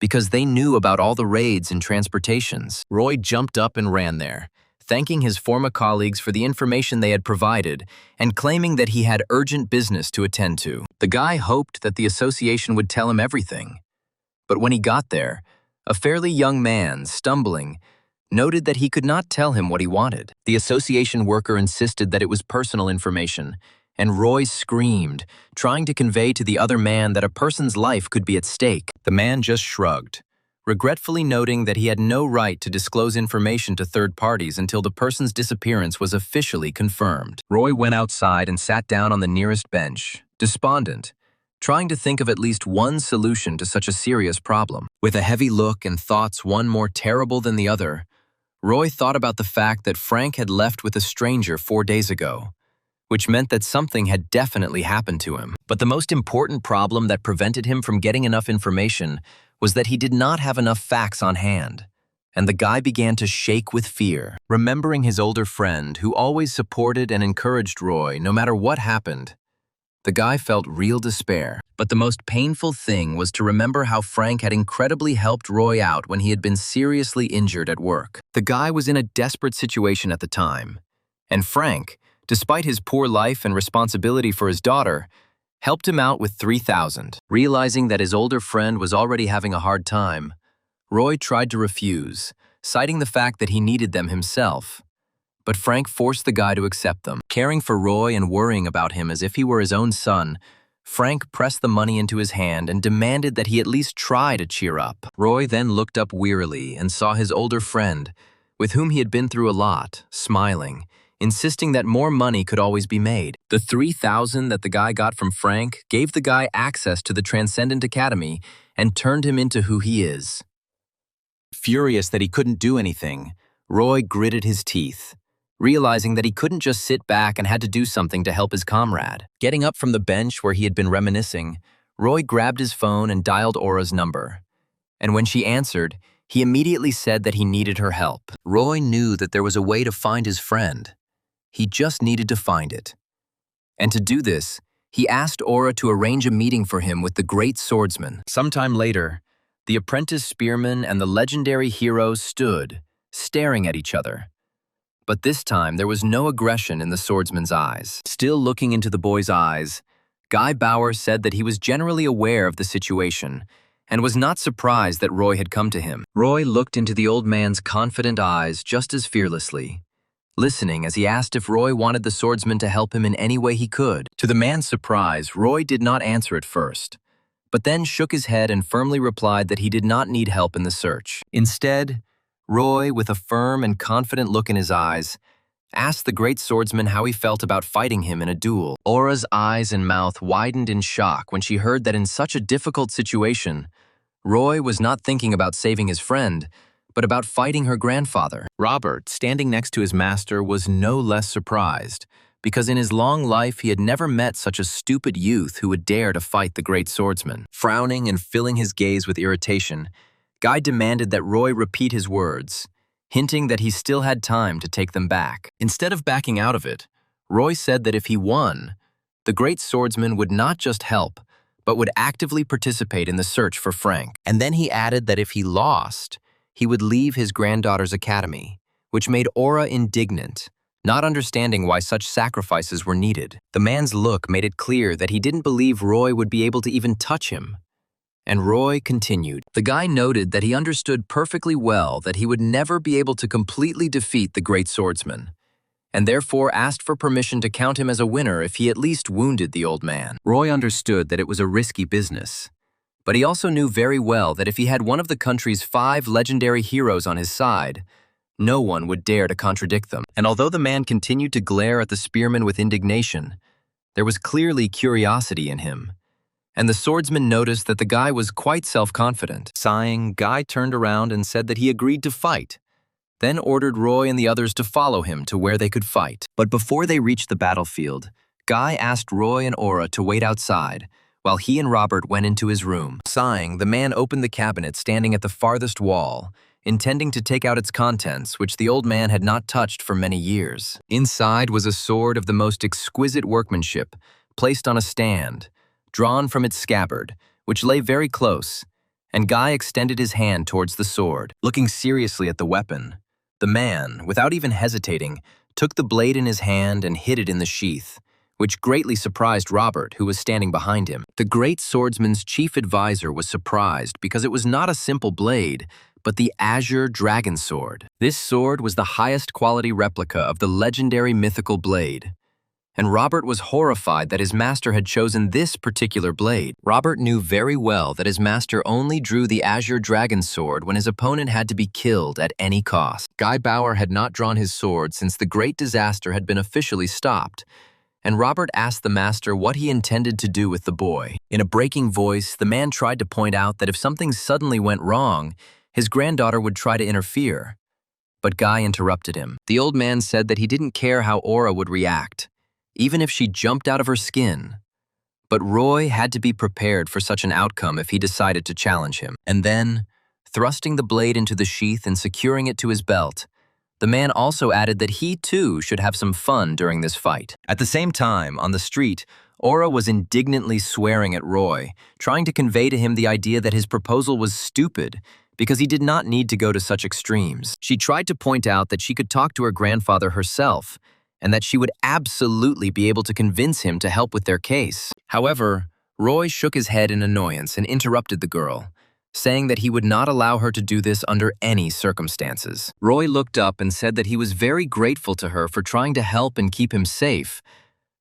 because they knew about all the raids and transportations. Roy jumped up and ran there, thanking his former colleagues for the information they had provided and claiming that he had urgent business to attend to. The guy hoped that the association would tell him everything, but when he got there, a fairly young man, stumbling, noted that he could not tell him what he wanted. The association worker insisted that it was personal information, and Roy screamed, trying to convey to the other man that a person's life could be at stake. The man just shrugged, regretfully noting that he had no right to disclose information to third parties until the person's disappearance was officially confirmed. Roy went outside and sat down on the nearest bench, despondent, trying to think of at least one solution to such a serious problem. With a heavy look and thoughts one more terrible than the other, Roy thought about the fact that Frank had left with a stranger 4 days ago, which meant that something had definitely happened to him. But the most important problem that prevented him from getting enough information was that he did not have enough facts on hand, and the guy began to shake with fear. Remembering his older friend who always supported and encouraged Roy no matter what happened, The guy felt real despair. But the most painful thing was to remember how Frank had incredibly helped Roy out when he had been seriously injured at work. The guy was in a desperate situation at the time, and Frank, despite his poor life and responsibility for his daughter, helped him out with 3,000. Realizing that his older friend was already having a hard time, Roy tried to refuse, citing the fact that he needed them himself. But Frank forced the guy to accept them. Caring for Roy and worrying about him as if he were his own son, Frank pressed the money into his hand and demanded that he at least try to cheer up. Roy then looked up wearily and saw his older friend, with whom he had been through a lot, smiling, insisting that more money could always be made. The 3,000 that the guy got from Frank gave the guy access to the Transcendent Academy and turned him into who he is. Furious that he couldn't do anything, Roy gritted his teeth, realizing that he couldn't just sit back and had to do something to help his comrade. Getting up from the bench where he had been reminiscing, Roy grabbed his phone and dialed Aura's number. And when she answered, he immediately said that he needed her help. Roy knew that there was a way to find his friend. He just needed to find it. And to do this, he asked Aura to arrange a meeting for him with the great swordsman. Sometime later, the apprentice spearman and the legendary hero stood, staring at each other. But this time, there was no aggression in the swordsman's eyes. Still looking into the boy's eyes, Guy Bauer said that he was generally aware of the situation and was not surprised that Roy had come to him. Roy looked into the old man's confident eyes just as fearlessly, listening as he asked if Roy wanted the swordsman to help him in any way he could. To the man's surprise, Roy did not answer at first, but then shook his head and firmly replied that he did not need help in the search. Instead, Roy, with a firm and confident look in his eyes, asked the great swordsman how he felt about fighting him in a duel. Aura's eyes and mouth widened in shock when she heard that in such a difficult situation, Roy was not thinking about saving his friend, but about fighting her grandfather. Robert, standing next to his master, was no less surprised, because in his long life he had never met such a stupid youth who would dare to fight the great swordsman. Frowning and filling his gaze with irritation, Guy demanded that Roy repeat his words, hinting that he still had time to take them back. Instead of backing out of it, Roy said that if he won, the great swordsman would not just help, but would actively participate in the search for Frank. And then he added that if he lost, he would leave his granddaughter's academy, which made Aura indignant, not understanding why such sacrifices were needed. The man's look made it clear that he didn't believe Roy would be able to even touch him. And Roy continued. The guy noted that he understood perfectly well that he would never be able to completely defeat the great swordsman, and therefore asked for permission to count him as a winner if he at least wounded the old man. Roy understood that it was a risky business, but he also knew very well that if he had one of the country's 5 legendary heroes on his side, no one would dare to contradict them. And although the man continued to glare at the spearman with indignation, there was clearly curiosity in him. And the swordsman noticed that the guy was quite self-confident. Sighing, Guy turned around and said that he agreed to fight, then ordered Roy and the others to follow him to where they could fight. But before they reached the battlefield, Guy asked Roy and Aura to wait outside, while he and Robert went into his room. Sighing, the man opened the cabinet standing at the farthest wall, intending to take out its contents, which the old man had not touched for many years. Inside was a sword of the most exquisite workmanship, placed on a stand, drawn from its scabbard, which lay very close, and Guy extended his hand towards the sword. Looking seriously at the weapon, the man, without even hesitating, took the blade in his hand and hid it in the sheath, which greatly surprised Robert, who was standing behind him. The great swordsman's chief advisor was surprised because it was not a simple blade, but the azure dragon sword. This sword was the highest quality replica of the legendary mythical blade, and Robert was horrified that his master had chosen this particular blade. Robert knew very well that his master only drew the azure dragon sword when his opponent had to be killed at any cost. Guy Bauer had not drawn his sword since the great disaster had been officially stopped, and Robert asked the master what he intended to do with the boy. In a breaking voice, the man tried to point out that if something suddenly went wrong, his granddaughter would try to interfere. But Guy interrupted him. The old man said that he didn't care how Aura would react, even if she jumped out of her skin. But Roy had to be prepared for such an outcome if he decided to challenge him. And then, thrusting the blade into the sheath and securing it to his belt, the man also added that he too should have some fun during this fight. At the same time, on the street, Aura was indignantly swearing at Roy, trying to convey to him the idea that his proposal was stupid because he did not need to go to such extremes. She tried to point out that she could talk to her grandfather herself and that she would absolutely be able to convince him to help with their case. However, Roy shook his head in annoyance and interrupted the girl, saying that he would not allow her to do this under any circumstances. Roy looked up and said that he was very grateful to her for trying to help and keep him safe,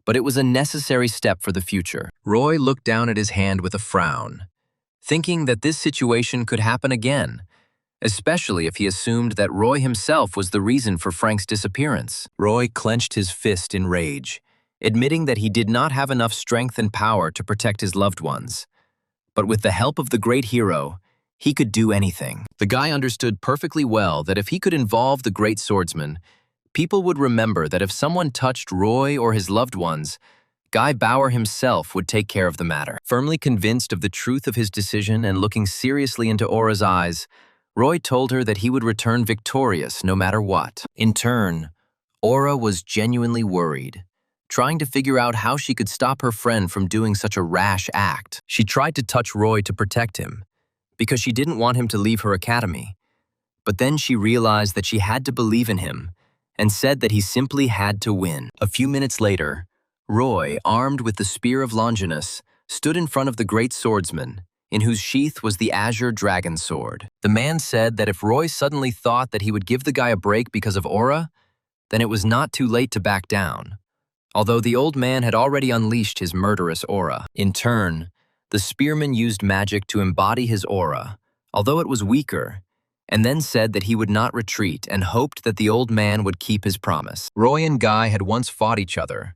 but it was a necessary step for the future. Roy looked down at his hand with a frown, thinking that this situation could happen again, especially if he assumed that Roy himself was the reason for Frank's disappearance. Roy clenched his fist in rage, admitting that he did not have enough strength and power to protect his loved ones. But with the help of the great hero, he could do anything. The guy understood perfectly well that if he could involve the great swordsman, people would remember that if someone touched Roy or his loved ones, Guy Bauer himself would take care of the matter. Firmly convinced of the truth of his decision and looking seriously into Aura's eyes, Roy told her that he would return victorious no matter what. In turn, Aura was genuinely worried, trying to figure out how she could stop her friend from doing such a rash act. She tried to touch Roy to protect him, because she didn't want him to leave her academy. But then she realized that she had to believe in him, and said that he simply had to win. A few minutes later, Roy, armed with the Spear of Longinus, stood in front of the great swordsman, in whose sheath was the azure dragon sword. The man said that if Roy suddenly thought that he would give the guy a break because of Aura, then it was not too late to back down, although the old man had already unleashed his murderous aura. In turn, the spearman used magic to embody his aura, although it was weaker, and then said that he would not retreat and hoped that the old man would keep his promise. Roy and Guy had once fought each other,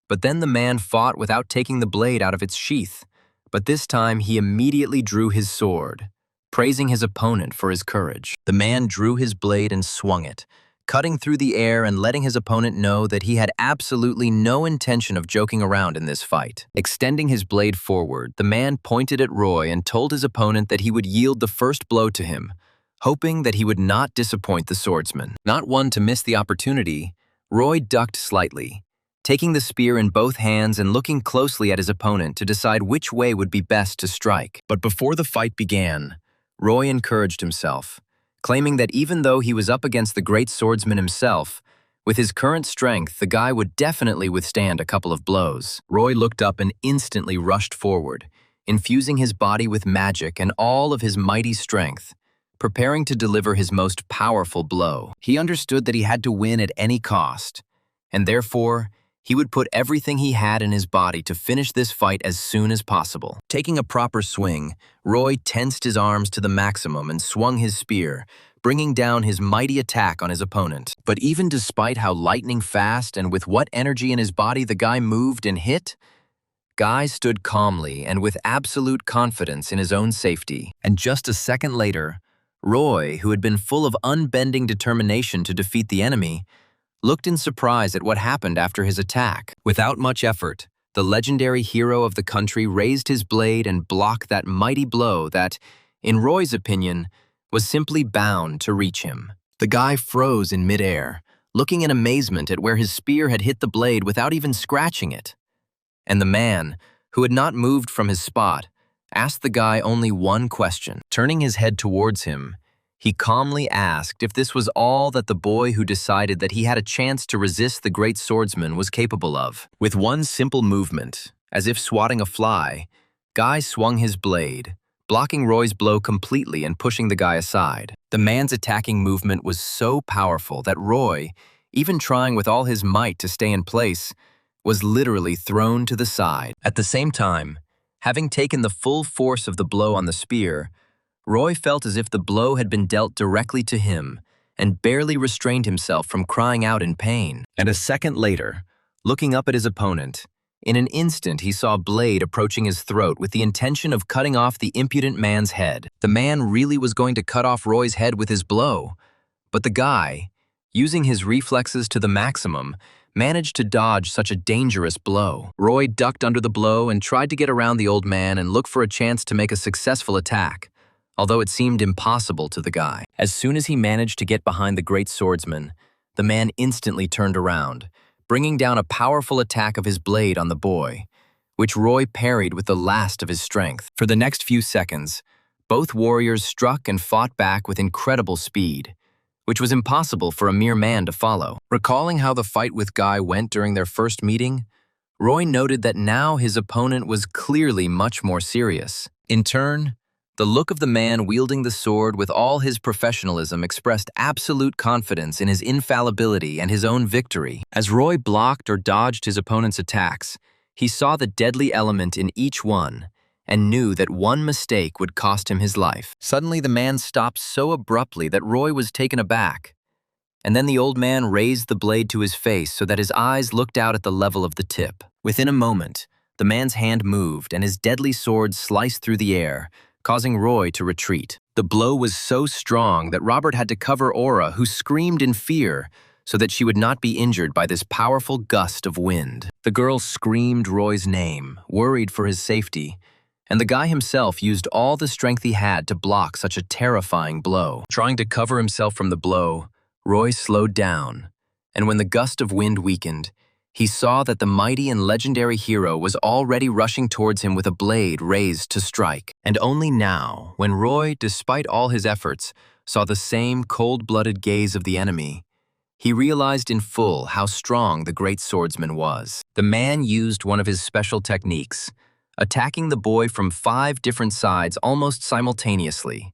but then the man fought without taking the blade out of its sheath, but this time he immediately drew his sword, praising his opponent for his courage. The man drew his blade and swung it, cutting through the air and letting his opponent know that he had absolutely no intention of joking around in this fight. Extending his blade forward, the man pointed at Roy and told his opponent that he would yield the first blow to him, hoping that he would not disappoint the swordsman. Not one to miss the opportunity, Roy ducked slightly, taking the spear in both hands and looking closely at his opponent to decide which way would be best to strike. But before the fight began, Roy encouraged himself, claiming that even though he was up against the great swordsman himself, with his current strength, the guy would definitely withstand a couple of blows. Roy looked up and instantly rushed forward, infusing his body with magic and all of his mighty strength, preparing to deliver his most powerful blow. He understood that he had to win at any cost, and therefore, he would put everything he had in his body to finish this fight as soon as possible. Taking a proper swing, Roy tensed his arms to the maximum and swung his spear, bringing down his mighty attack on his opponent. But even despite how lightning fast and with what energy in his body the guy moved and hit, Guy stood calmly and with absolute confidence in his own safety. And just a second later, Roy, who had been full of unbending determination to defeat the enemy, looked in surprise at what happened after his attack. Without much effort, the legendary hero of the country raised his blade and blocked that mighty blow that, in Roy's opinion, was simply bound to reach him. The guy froze in midair, looking in amazement at where his spear had hit the blade without even scratching it. And the man, who had not moved from his spot, asked the guy only one question. Turning his head towards him, he calmly asked if this was all that the boy who decided that he had a chance to resist the great swordsman was capable of. With one simple movement, as if swatting a fly, Guy swung his blade, blocking Roy's blow completely and pushing the guy aside. The man's attacking movement was so powerful that Roy, even trying with all his might to stay in place, was literally thrown to the side. At the same time, having taken the full force of the blow on the spear, Roy felt as if the blow had been dealt directly to him and barely restrained himself from crying out in pain. And a second later, looking up at his opponent, in an instant he saw a blade approaching his throat with the intention of cutting off the impudent man's head. The man really was going to cut off Roy's head with his blow, but the guy, using his reflexes to the maximum, managed to dodge such a dangerous blow. Roy ducked under the blow and tried to get around the old man and look for a chance to make a successful attack, although it seemed impossible to the guy. As soon as he managed to get behind the great swordsman, the man instantly turned around, bringing down a powerful attack of his blade on the boy, which Roy parried with the last of his strength. For the next few seconds, both warriors struck and fought back with incredible speed, which was impossible for a mere man to follow. Recalling how the fight with Guy went during their first meeting, Roy noted that now his opponent was clearly much more serious. In turn, the look of the man wielding the sword with all his professionalism expressed absolute confidence in his infallibility and his own victory. As Roy blocked or dodged his opponent's attacks, he saw the deadly element in each one and knew that one mistake would cost him his life. Suddenly, the man stopped so abruptly that Roy was taken aback. And then the old man raised the blade to his face so that his eyes looked out at the level of the tip. Within a moment, the man's hand moved and his deadly sword sliced through the air, causing Roy to retreat. The blow was so strong that Robert had to cover Aura, who screamed in fear, so that she would not be injured by this powerful gust of wind. The girl screamed Roy's name, worried for his safety, and the guy himself used all the strength he had to block such a terrifying blow. Trying to cover himself from the blow, Roy slowed down, and when the gust of wind weakened, he saw that the mighty and legendary hero was already rushing towards him with a blade raised to strike. And only now, when Roy, despite all his efforts, saw the same cold-blooded gaze of the enemy, he realized in full how strong the great swordsman was. The man used one of his special techniques, attacking the boy from 5 different sides almost simultaneously.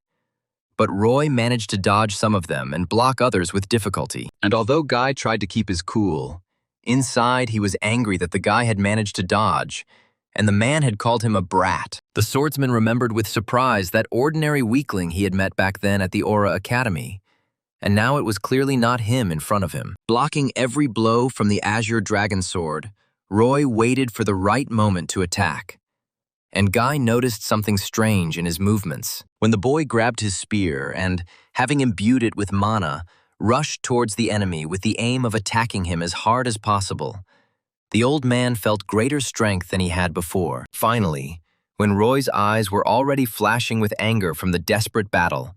But Roy managed to dodge some of them and block others with difficulty. And although Guy tried to keep his cool, inside he was angry that the guy had managed to dodge, and the man had called him a brat. The swordsman remembered with surprise that ordinary weakling he had met back then at the Aura Academy, and now it was clearly not him in front of him. Blocking every blow from the Azure Dragon Sword, Roy waited for the right moment to attack. And Guy noticed something strange in his movements. When the boy grabbed his spear and, having imbued it with mana, rushed towards the enemy with the aim of attacking him as hard as possible, the old man felt greater strength than he had before. Finally, when Roy's eyes were already flashing with anger from the desperate battle,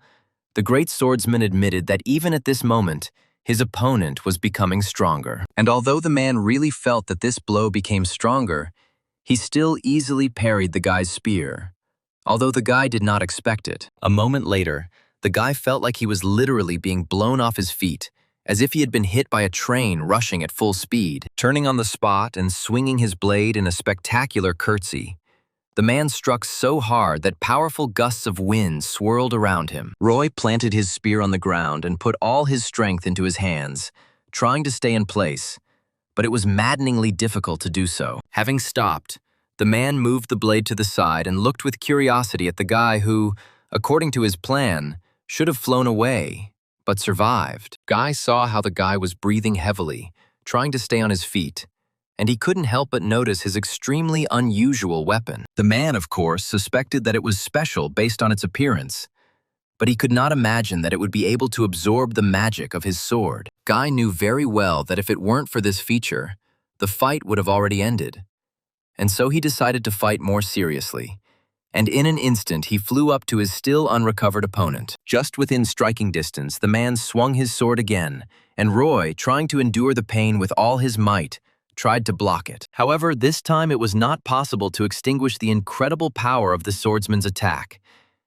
the great swordsman admitted that even at this moment, his opponent was becoming stronger. And although the man really felt that this blow became stronger, he still easily parried the guy's spear, although the guy did not expect it. A moment later, the guy felt like he was literally being blown off his feet, as if he had been hit by a train rushing at full speed. Turning on the spot and swinging his blade in a spectacular curtsy, the man struck so hard that powerful gusts of wind swirled around him. Roy planted his spear on the ground and put all his strength into his hands, trying to stay in place, but it was maddeningly difficult to do so. Having stopped, the man moved the blade to the side and looked with curiosity at the guy who, according to his plan, should have flown away, but survived. Guy saw how the guy was breathing heavily, trying to stay on his feet, and he couldn't help but notice his extremely unusual weapon. The man, of course, suspected that it was special based on its appearance, but he could not imagine that it would be able to absorb the magic of his sword. Guy knew very well that if it weren't for this feature, the fight would have already ended. And so he decided to fight more seriously, and in an instant he flew up to his still unrecovered opponent. Just within striking distance, the man swung his sword again, and Roy, trying to endure the pain with all his might, tried to block it. However, this time it was not possible to extinguish the incredible power of the swordsman's attack,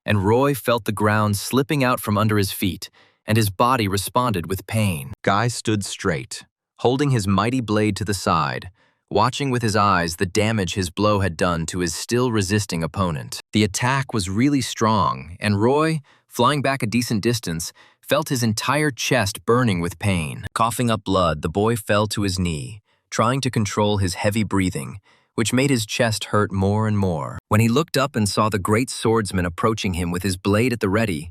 and Roy felt the ground slipping out from under his feet, and his body responded with pain. Guy stood straight, holding his mighty blade to the side, watching with his eyes the damage his blow had done to his still resisting opponent. The attack was really strong, and Roy, flying back a decent distance, felt his entire chest burning with pain. Coughing up blood, the boy fell to his knee, trying to control his heavy breathing, which made his chest hurt more and more. When he looked up and saw the great swordsman approaching him with his blade at the ready,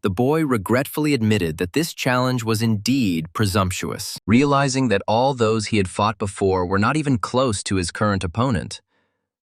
the boy regretfully admitted that this challenge was indeed presumptuous. Realizing that all those he had fought before were not even close to his current opponent,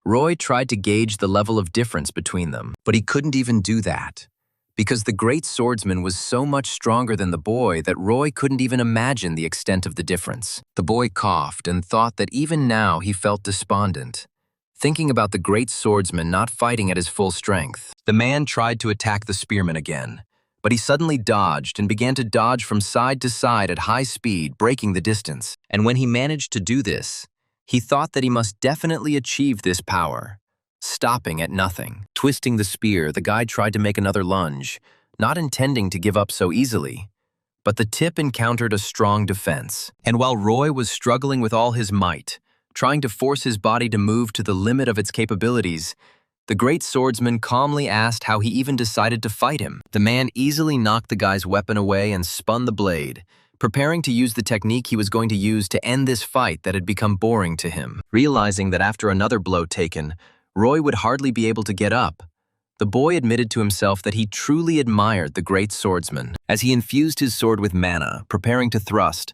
Roy tried to gauge the level of difference between them, but he couldn't even do that, because the great swordsman was so much stronger than the boy that Roy couldn't even imagine the extent of the difference. The boy coughed and thought that even now he felt despondent, thinking about the great swordsman not fighting at his full strength. The man tried to attack the spearman again, but he suddenly dodged and began to dodge from side to side at high speed, breaking the distance. And when he managed to do this, He thought that he must definitely achieve this power, stopping at nothing. Twisting the spear, the guy tried to make another lunge, not intending to give up so easily. But the tip encountered a strong defense. And while Roy was struggling with all his might, trying to force his body to move to the limit of its capabilities, the great swordsman calmly asked how he even decided to fight him. The man easily knocked the guy's weapon away and spun the blade, preparing to use the technique he was going to use to end this fight that had become boring to him. Realizing that after another blow taken, Roy would hardly be able to get up, the boy admitted to himself that he truly admired the great swordsman. As he infused his sword with mana, preparing to thrust,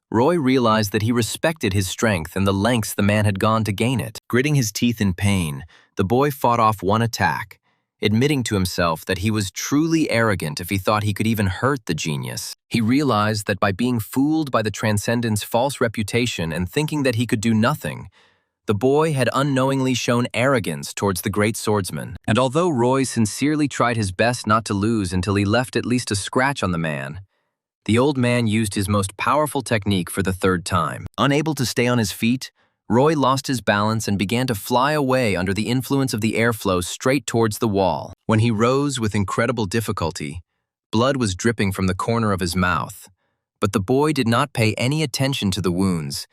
Roy realized that he respected his strength and the lengths the man had gone to gain it. Gritting his teeth in pain, the boy fought off one attack, admitting to himself that he was truly arrogant if he thought he could even hurt the genius. He realized that by being fooled by the Transcendent's false reputation and thinking that he could do nothing, the boy had unknowingly shown arrogance towards the great swordsman. And although Roy sincerely tried his best not to lose until he left at least a scratch on the man, the old man used his most powerful technique for the third time. Unable to stay on his feet, Roy lost his balance and began to fly away under the influence of the airflow straight towards the wall. When he rose with incredible difficulty, blood was dripping from the corner of his mouth. But the boy did not pay any attention to the wounds,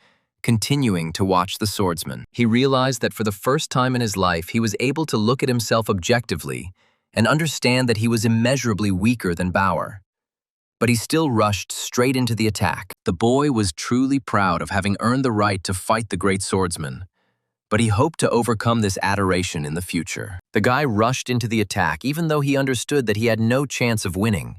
continuing to watch the swordsman. He realized that for the first time in his life, he was able to look at himself objectively and understand that he was immeasurably weaker than Bauer. But he still rushed straight into the attack. The boy was truly proud of having earned the right to fight the great swordsman, but he hoped to overcome this adoration in the future. The guy rushed into the attack even though he understood that he had no chance of winning.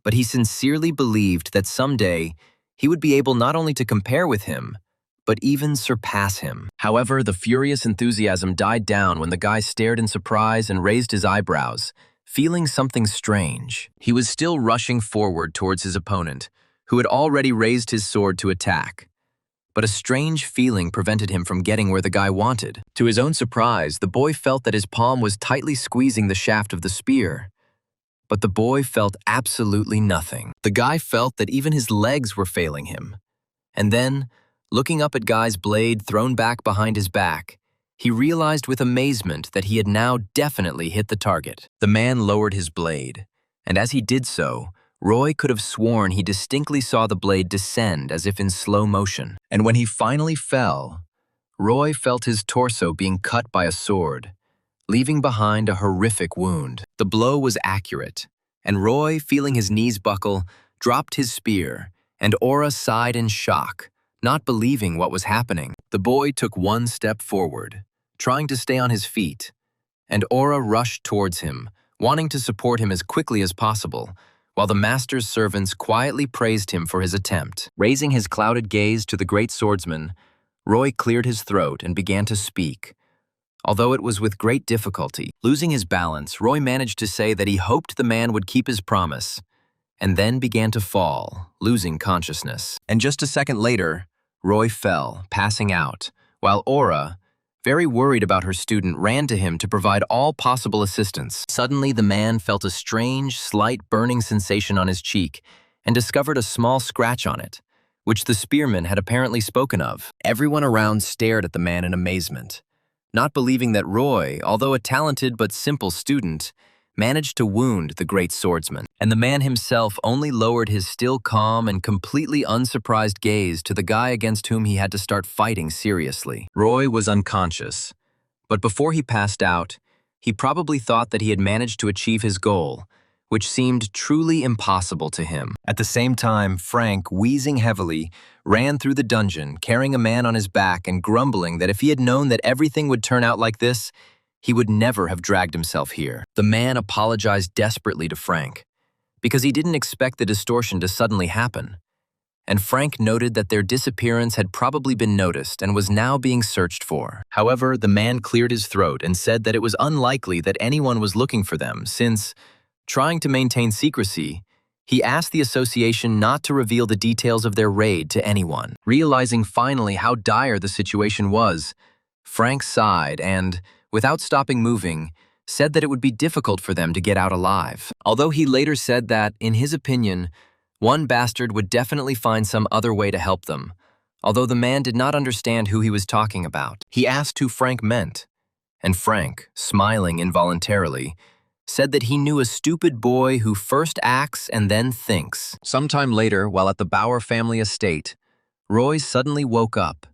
But he sincerely believed that someday he would be able not only to compare with him, but even surpass him. However, the furious enthusiasm died down when the guy stared in surprise and raised his eyebrows, feeling something strange. He was still rushing forward towards his opponent, who had already raised his sword to attack. But a strange feeling prevented him from getting where the guy wanted. To his own surprise, the boy felt that his palm was tightly squeezing the shaft of the spear. But the boy felt absolutely nothing. The guy felt that even his legs were failing him. And then, looking up at Guy's blade thrown back behind his back, he realized with amazement that he had now definitely hit the target. The man lowered his blade, and as he did so, Roy could have sworn he distinctly saw the blade descend as if in slow motion. And when he finally fell, Roy felt his torso being cut by a sword, leaving behind a horrific wound. The blow was accurate, and Roy, feeling his knees buckle, dropped his spear, and Aura sighed in shock, not believing what was happening. The boy took one step forward, trying to stay on his feet, and Aura rushed towards him, wanting to support him as quickly as possible, while the master's servants quietly praised him for his attempt. Raising his clouded gaze to the great swordsman, Roy cleared his throat and began to speak, although it was with great difficulty. Losing his balance, Roy managed to say that he hoped the man would keep his promise, and then began to fall, losing consciousness. And just a second later, Roy fell, passing out, while Aura, very worried about her student, ran to him to provide all possible assistance. Suddenly, the man felt a strange, slight burning sensation on his cheek and discovered a small scratch on it, which the spearman had apparently spoken of. Everyone around stared at the man in amazement, not believing that Roy, although a talented but simple student, managed to wound the great swordsman. And the man himself only lowered his still calm and completely unsurprised gaze to the guy against whom he had to start fighting seriously. Roy was unconscious, but before he passed out, he probably thought that he had managed to achieve his goal, which seemed truly impossible to him. At the same time, Frank, wheezing heavily, ran through the dungeon, carrying a man on his back and grumbling that if he had known that everything would turn out like this, he would never have dragged himself here. The man apologized desperately to Frank, because he didn't expect the distortion to suddenly happen. And Frank noted that their disappearance had probably been noticed and was now being searched for. However, the man cleared his throat and said that it was unlikely that anyone was looking for them since, trying to maintain secrecy, he asked the association not to reveal the details of their raid to anyone. Realizing finally how dire the situation was, Frank sighed and, without stopping moving, said that it would be difficult for them to get out alive. Although he later said that, in his opinion, one bastard would definitely find some other way to help them, although the man did not understand who he was talking about. He asked who Frank meant, and Frank, smiling involuntarily, said that he knew a stupid boy who first acts and then thinks. Sometime later, while at the Bauer family estate, Roy suddenly woke up,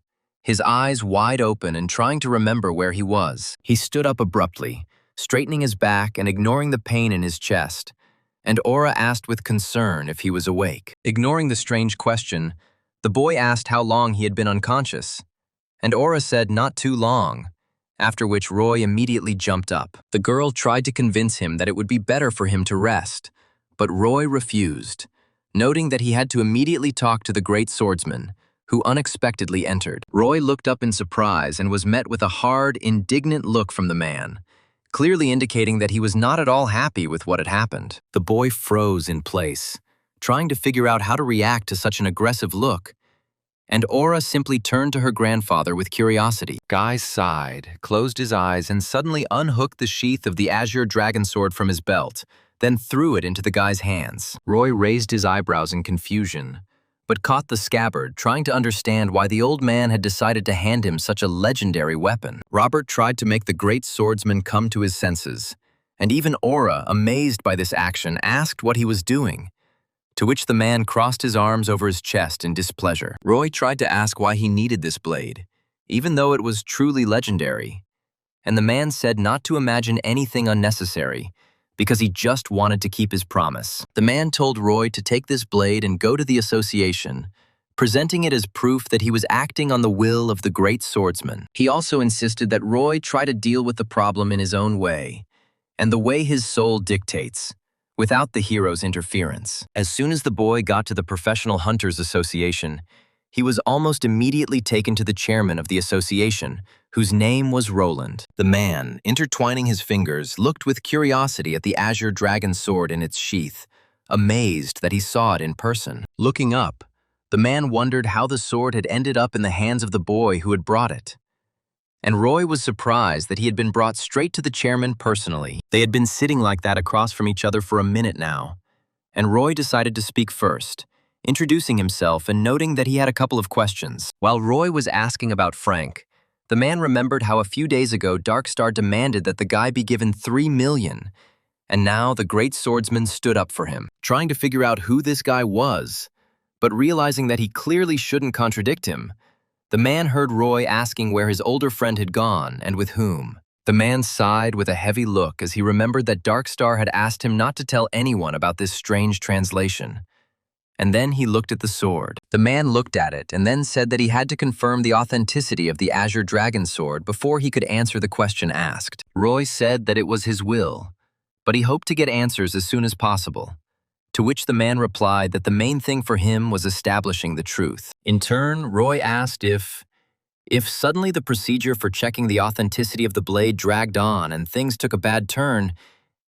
his eyes wide open and trying to remember where he was. He stood up abruptly, straightening his back and ignoring the pain in his chest, and Aura asked with concern if he was awake. Ignoring the strange question, the boy asked how long he had been unconscious, and Aura said not too long, after which Roy immediately jumped up. The girl tried to convince him that it would be better for him to rest, but Roy refused, noting that he had to immediately talk to the great swordsman, who unexpectedly entered. Roy looked up in surprise and was met with a hard, indignant look from the man, clearly indicating that he was not at all happy with what had happened. The boy froze in place, trying to figure out how to react to such an aggressive look, and Aura simply turned to her grandfather with curiosity. Guy sighed, closed his eyes, and suddenly unhooked the sheath of the azure dragon sword from his belt, then threw it into the guy's hands. Roy raised his eyebrows in confusion, but caught the scabbard, trying to understand why the old man had decided to hand him such a legendary weapon. Robert tried to make the great swordsman come to his senses, and even Aura, amazed by this action, asked what he was doing, to which the man crossed his arms over his chest in displeasure. Roy tried to ask why he needed this blade, even though it was truly legendary, and the man said not to imagine anything unnecessary, because he just wanted to keep his promise. The man told Roy to take this blade and go to the association, presenting it as proof that he was acting on the will of the great swordsman. He also insisted that Roy try to deal with the problem in his own way, and the way his soul dictates, without the hero's interference. As soon as the boy got to the Professional Hunters Association, he was almost immediately taken to the chairman of the association, whose name was Roland. The man, intertwining his fingers, looked with curiosity at the azure dragon sword in its sheath, amazed that he saw it in person. Looking up, the man wondered how the sword had ended up in the hands of the boy who had brought it. And Roy was surprised that he had been brought straight to the chairman personally. They had been sitting like that across from each other for a minute now, and Roy decided to speak first, introducing himself and noting that he had a couple of questions. While Roy was asking about Frank, the man remembered how a few days ago Darkstar demanded that the guy be given 3 million, and now the great swordsman stood up for him, trying to figure out who this guy was, but realizing that he clearly shouldn't contradict him. The man heard Roy asking where his older friend had gone and with whom. The man sighed with a heavy look as he remembered that Darkstar had asked him not to tell anyone about this strange translation. And then he looked at the sword. The man looked at it and then said that he had to confirm the authenticity of the azure dragon sword before he could answer the question asked. Roy said that it was his will, but he hoped to get answers as soon as possible, to which the man replied that the main thing for him was establishing the truth. In turn, Roy asked if suddenly the procedure for checking the authenticity of the blade dragged on and things took a bad turn,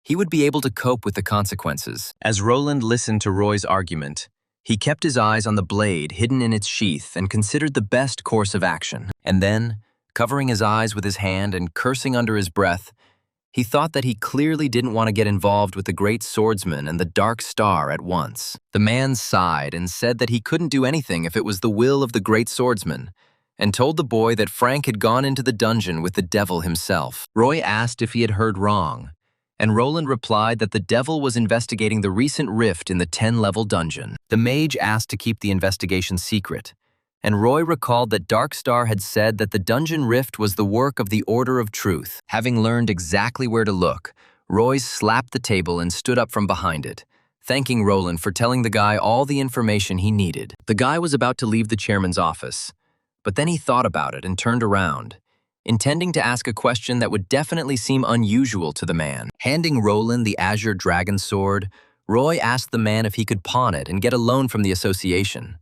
he would be able to cope with the consequences. As Roland listened to Roy's argument, he kept his eyes on the blade hidden in its sheath and considered the best course of action. And then, covering his eyes with his hand and cursing under his breath, he thought that he clearly didn't want to get involved with the great swordsman and the Dark Star at once. The man sighed and said that he couldn't do anything if it was the will of the great swordsman, and told the boy that Frank had gone into the dungeon with the devil himself. Roy asked if he had heard wrong, and Roland replied that the devil was investigating the recent rift in the 10-level dungeon. The mage asked to keep the investigation secret, and Roy recalled that Darkstar had said that the dungeon rift was the work of the Order of Truth. Having learned exactly where to look, Roy slapped the table and stood up from behind it, thanking Roland for telling the guy all the information he needed. The guy was about to leave the chairman's office, but then he thought about it and turned around, intending to ask a question that would definitely seem unusual to the man. Handing Roland the azure dragon sword, Roy asked the man if he could pawn it and get a loan from the association,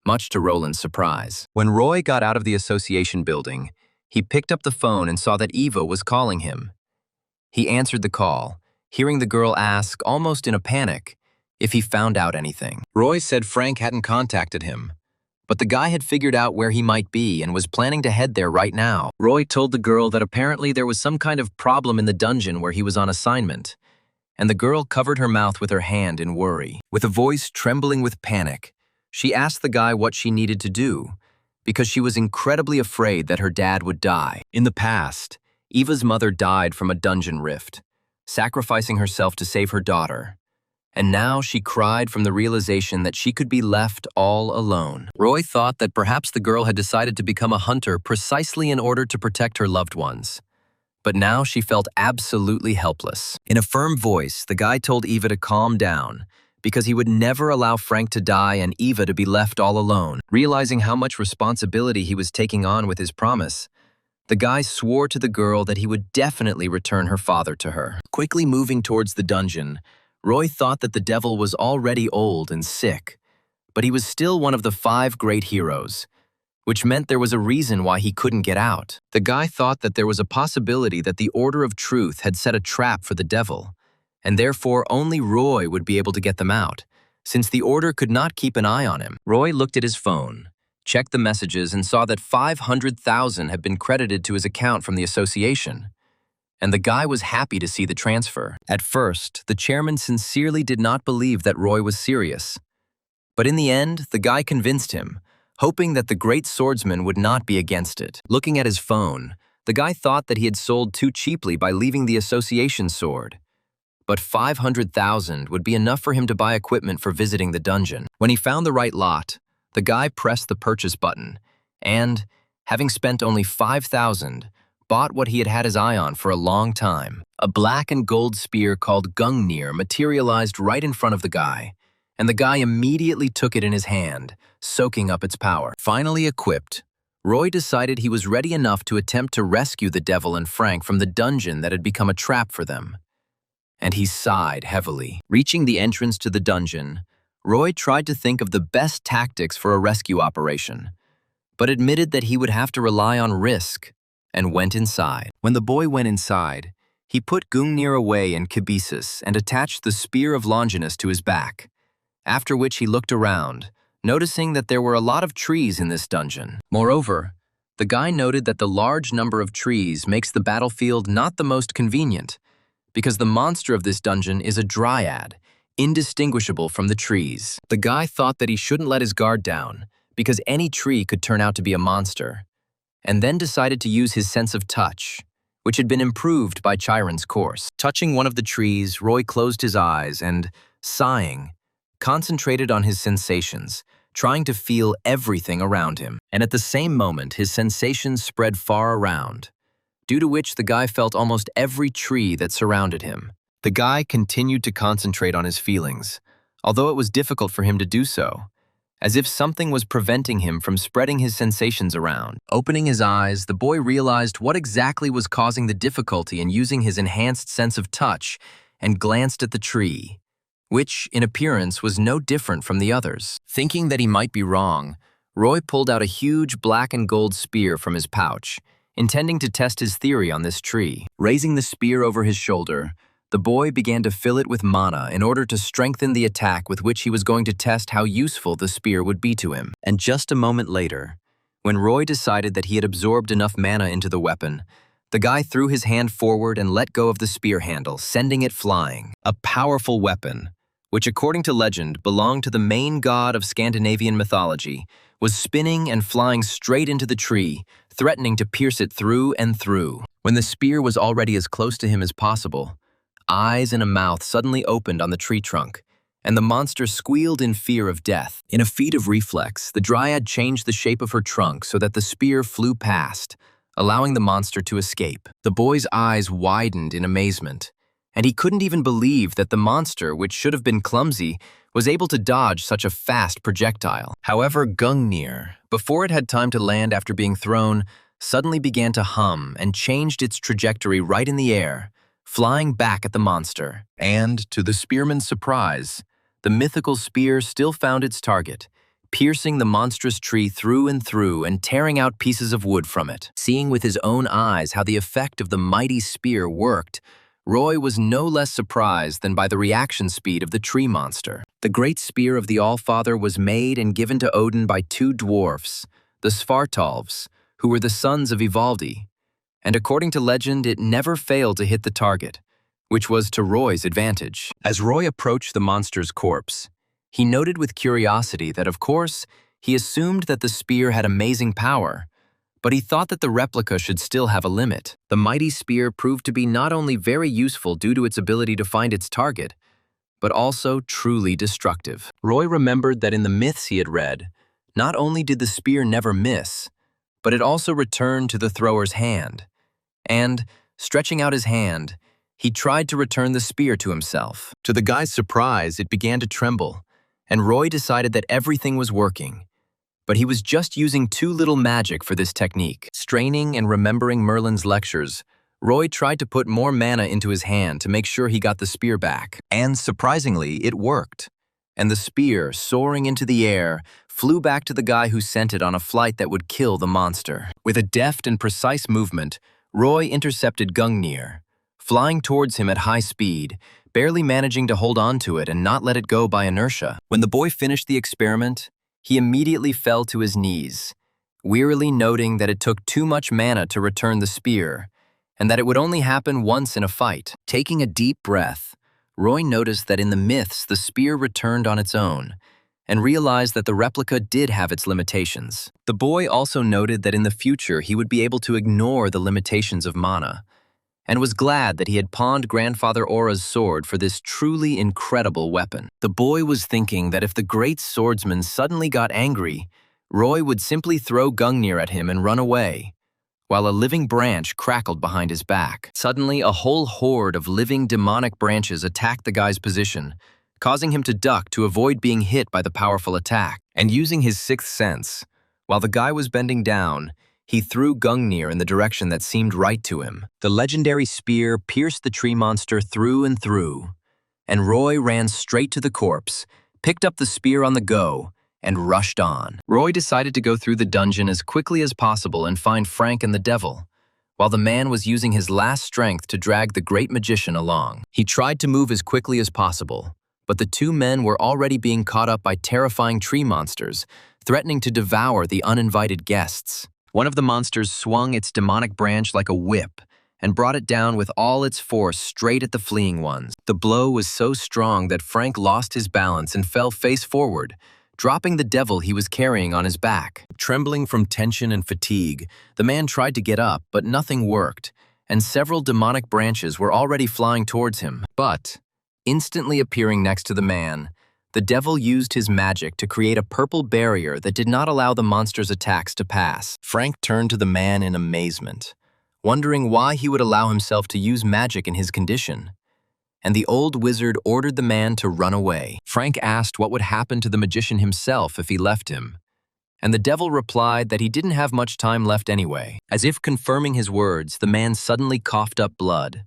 much to Roland's surprise. When Roy got out of the association building, he picked up the phone and saw that Eva was calling him. He answered the call, hearing the girl ask, almost in a panic, if he found out anything. Roy said Frank hadn't contacted him, but the guy had figured out where he might be and was planning to head there right now. Roy told the girl that apparently there was some kind of problem in the dungeon where he was on assignment, and the girl covered her mouth with her hand in worry. With a voice trembling with panic, she asked the guy what she needed to do, because she was incredibly afraid that her dad would die. In the past, Eva's mother died from a dungeon rift, sacrificing herself to save her daughter. And now she cried from the realization that she could be left all alone. Roy thought that perhaps the girl had decided to become a hunter precisely in order to protect her loved ones. But now she felt absolutely helpless. In a firm voice, the guy told Eva to calm down, because he would never allow Frank to die and Eva to be left all alone. Realizing how much responsibility he was taking on with his promise, the guy swore to the girl that he would definitely return her father to her. Quickly moving towards the dungeon, Roy thought that the devil was already old and sick, but he was still one of the 5 great heroes, which meant there was a reason why he couldn't get out. The guy thought that there was a possibility that the Order of Truth had set a trap for the devil, and therefore only Roy would be able to get them out, since the Order could not keep an eye on him. Roy looked at his phone, checked the messages, and saw that 500,000 had been credited to his account from the association. And the guy was happy to see the transfer. At first, the chairman sincerely did not believe that Roy was serious. But in the end, the guy convinced him, hoping that the great swordsman would not be against it. Looking at his phone, the guy thought that he had sold too cheaply by leaving the association sword. But 500,000 would be enough for him to buy equipment for visiting the dungeon. When he found the right lot, the guy pressed the purchase button and, having spent only 5,000, bought what he had had his eye on for a long time. A black and gold spear called Gungnir materialized right in front of the guy, and the guy immediately took it in his hand, soaking up its power. Finally equipped, Roy decided he was ready enough to attempt to rescue the devil and Frank from the dungeon that had become a trap for them. And he sighed heavily. Reaching the entrance to the dungeon, Roy tried to think of the best tactics for a rescue operation, but admitted that he would have to rely on risk, and went inside. When the boy went inside, he put Gungnir away in Kibisis and attached the spear of Longinus to his back, after which he looked around, noticing that there were a lot of trees in this dungeon. Moreover, the guy noted that the large number of trees makes the battlefield not the most convenient, because the monster of this dungeon is a dryad, indistinguishable from the trees. The guy thought that he shouldn't let his guard down, because any tree could turn out to be a monster, and then decided to use his sense of touch, which had been improved by Chiron's course. Touching one of the trees, Roy closed his eyes and, sighing, concentrated on his sensations, trying to feel everything around him. And at the same moment, his sensations spread far around, due to which the guy felt almost every tree that surrounded him. The guy continued to concentrate on his feelings, although it was difficult for him to do so, as if something was preventing him from spreading his sensations around. Opening his eyes, the boy realized what exactly was causing the difficulty in using his enhanced sense of touch and glanced at the tree, which, in appearance, was no different from the others. Thinking that he might be wrong, Roy pulled out a huge black and gold spear from his pouch, intending to test his theory on this tree. Raising the spear over his shoulder, the boy began to fill it with mana in order to strengthen the attack with which he was going to test how useful the spear would be to him. And just a moment later, when Roy decided that he had absorbed enough mana into the weapon, the guy threw his hand forward and let go of the spear handle, sending it flying. A powerful weapon, which according to legend belonged to the main god of Scandinavian mythology, was spinning and flying straight into the tree, threatening to pierce it through and through. When the spear was already as close to him as possible, eyes and a mouth suddenly opened on the tree trunk, and the monster squealed in fear of death. In a feat of reflex, the dryad changed the shape of her trunk so that the spear flew past, allowing the monster to escape. The boy's eyes widened in amazement, and he couldn't even believe that the monster, which should have been clumsy, was able to dodge such a fast projectile. However, Gungnir, before it had time to land after being thrown, suddenly began to hum and changed its trajectory right in the air, flying back at the monster. And, to the spearman's surprise, the mythical spear still found its target, piercing the monstrous tree through and through and tearing out pieces of wood from it. Seeing with his own eyes how the effect of the mighty spear worked, Roy was no less surprised than by the reaction speed of the tree monster. The great spear of the Allfather was made and given to Odin by 2 dwarfs, the Svartalfs, who were the sons of Ivaldi, and according to legend, it never failed to hit the target, which was to Roy's advantage. As Roy approached the monster's corpse, he noted with curiosity that, of course, He assumed that the spear had amazing power, but he thought that the replica should still have a limit. The mighty spear proved to be not only very useful due to its ability to find its target, but also truly destructive. Roy remembered that in the myths he had read, not only did the spear never miss, but it also returned to the thrower's hand. And, stretching out his hand, he tried to return the spear to himself. To the guy's surprise, it began to tremble, and Roy decided that everything was working. But he was just using too little magic for this technique. Straining and remembering Merlin's lectures, Roy tried to put more mana into his hand to make sure he got the spear back. And surprisingly, it worked. And the spear, soaring into the air, flew back to the guy who sent it on a flight that would kill the monster. With a deft and precise movement, Roy intercepted Gungnir, flying towards him at high speed, barely managing to hold on to it and not let it go by inertia. When the boy finished the experiment, he immediately fell to his knees, wearily noting that it took too much mana to return the spear, and that it would only happen once in a fight. Taking a deep breath, Roy noticed that in the myths the spear returned on its own, and realized that the replica did have its limitations. The boy also noted that in the future he would be able to ignore the limitations of mana, and was glad that he had pawned Grandfather Aura's sword for this truly incredible weapon. The boy was thinking that if the great swordsman suddenly got angry, Roy would simply throw Gungnir at him and run away, while a living branch crackled behind his back. Suddenly, a whole horde of living demonic branches attacked the guy's position, causing him to duck to avoid being hit by the powerful attack. And using his sixth sense, while the guy was bending down, he threw Gungnir in the direction that seemed right to him. The legendary spear pierced the tree monster through and through, and Roy ran straight to the corpse, picked up the spear on the go, and rushed on. Roy decided to go through the dungeon as quickly as possible and find Frank and the devil, while the man was using his last strength to drag the great magician along. He tried to move as quickly as possible, but the two men were already being caught up by terrifying tree monsters, threatening to devour the uninvited guests. One of the monsters swung its demonic branch like a whip and brought it down with all its force straight at the fleeing ones. The blow was so strong that Frank lost his balance and fell face forward, dropping the devil he was carrying on his back. Trembling from tension and fatigue, the man tried to get up, but nothing worked, and several demonic branches were already flying towards him. But, instantly appearing next to the man, the devil used his magic to create a purple barrier that did not allow the monster's attacks to pass. Frank turned to the man in amazement, wondering why he would allow himself to use magic in his condition. And the old wizard ordered the man to run away. Frank asked what would happen to the magician himself if he left him, and the devil replied that he didn't have much time left anyway. As if confirming his words, the man suddenly coughed up blood,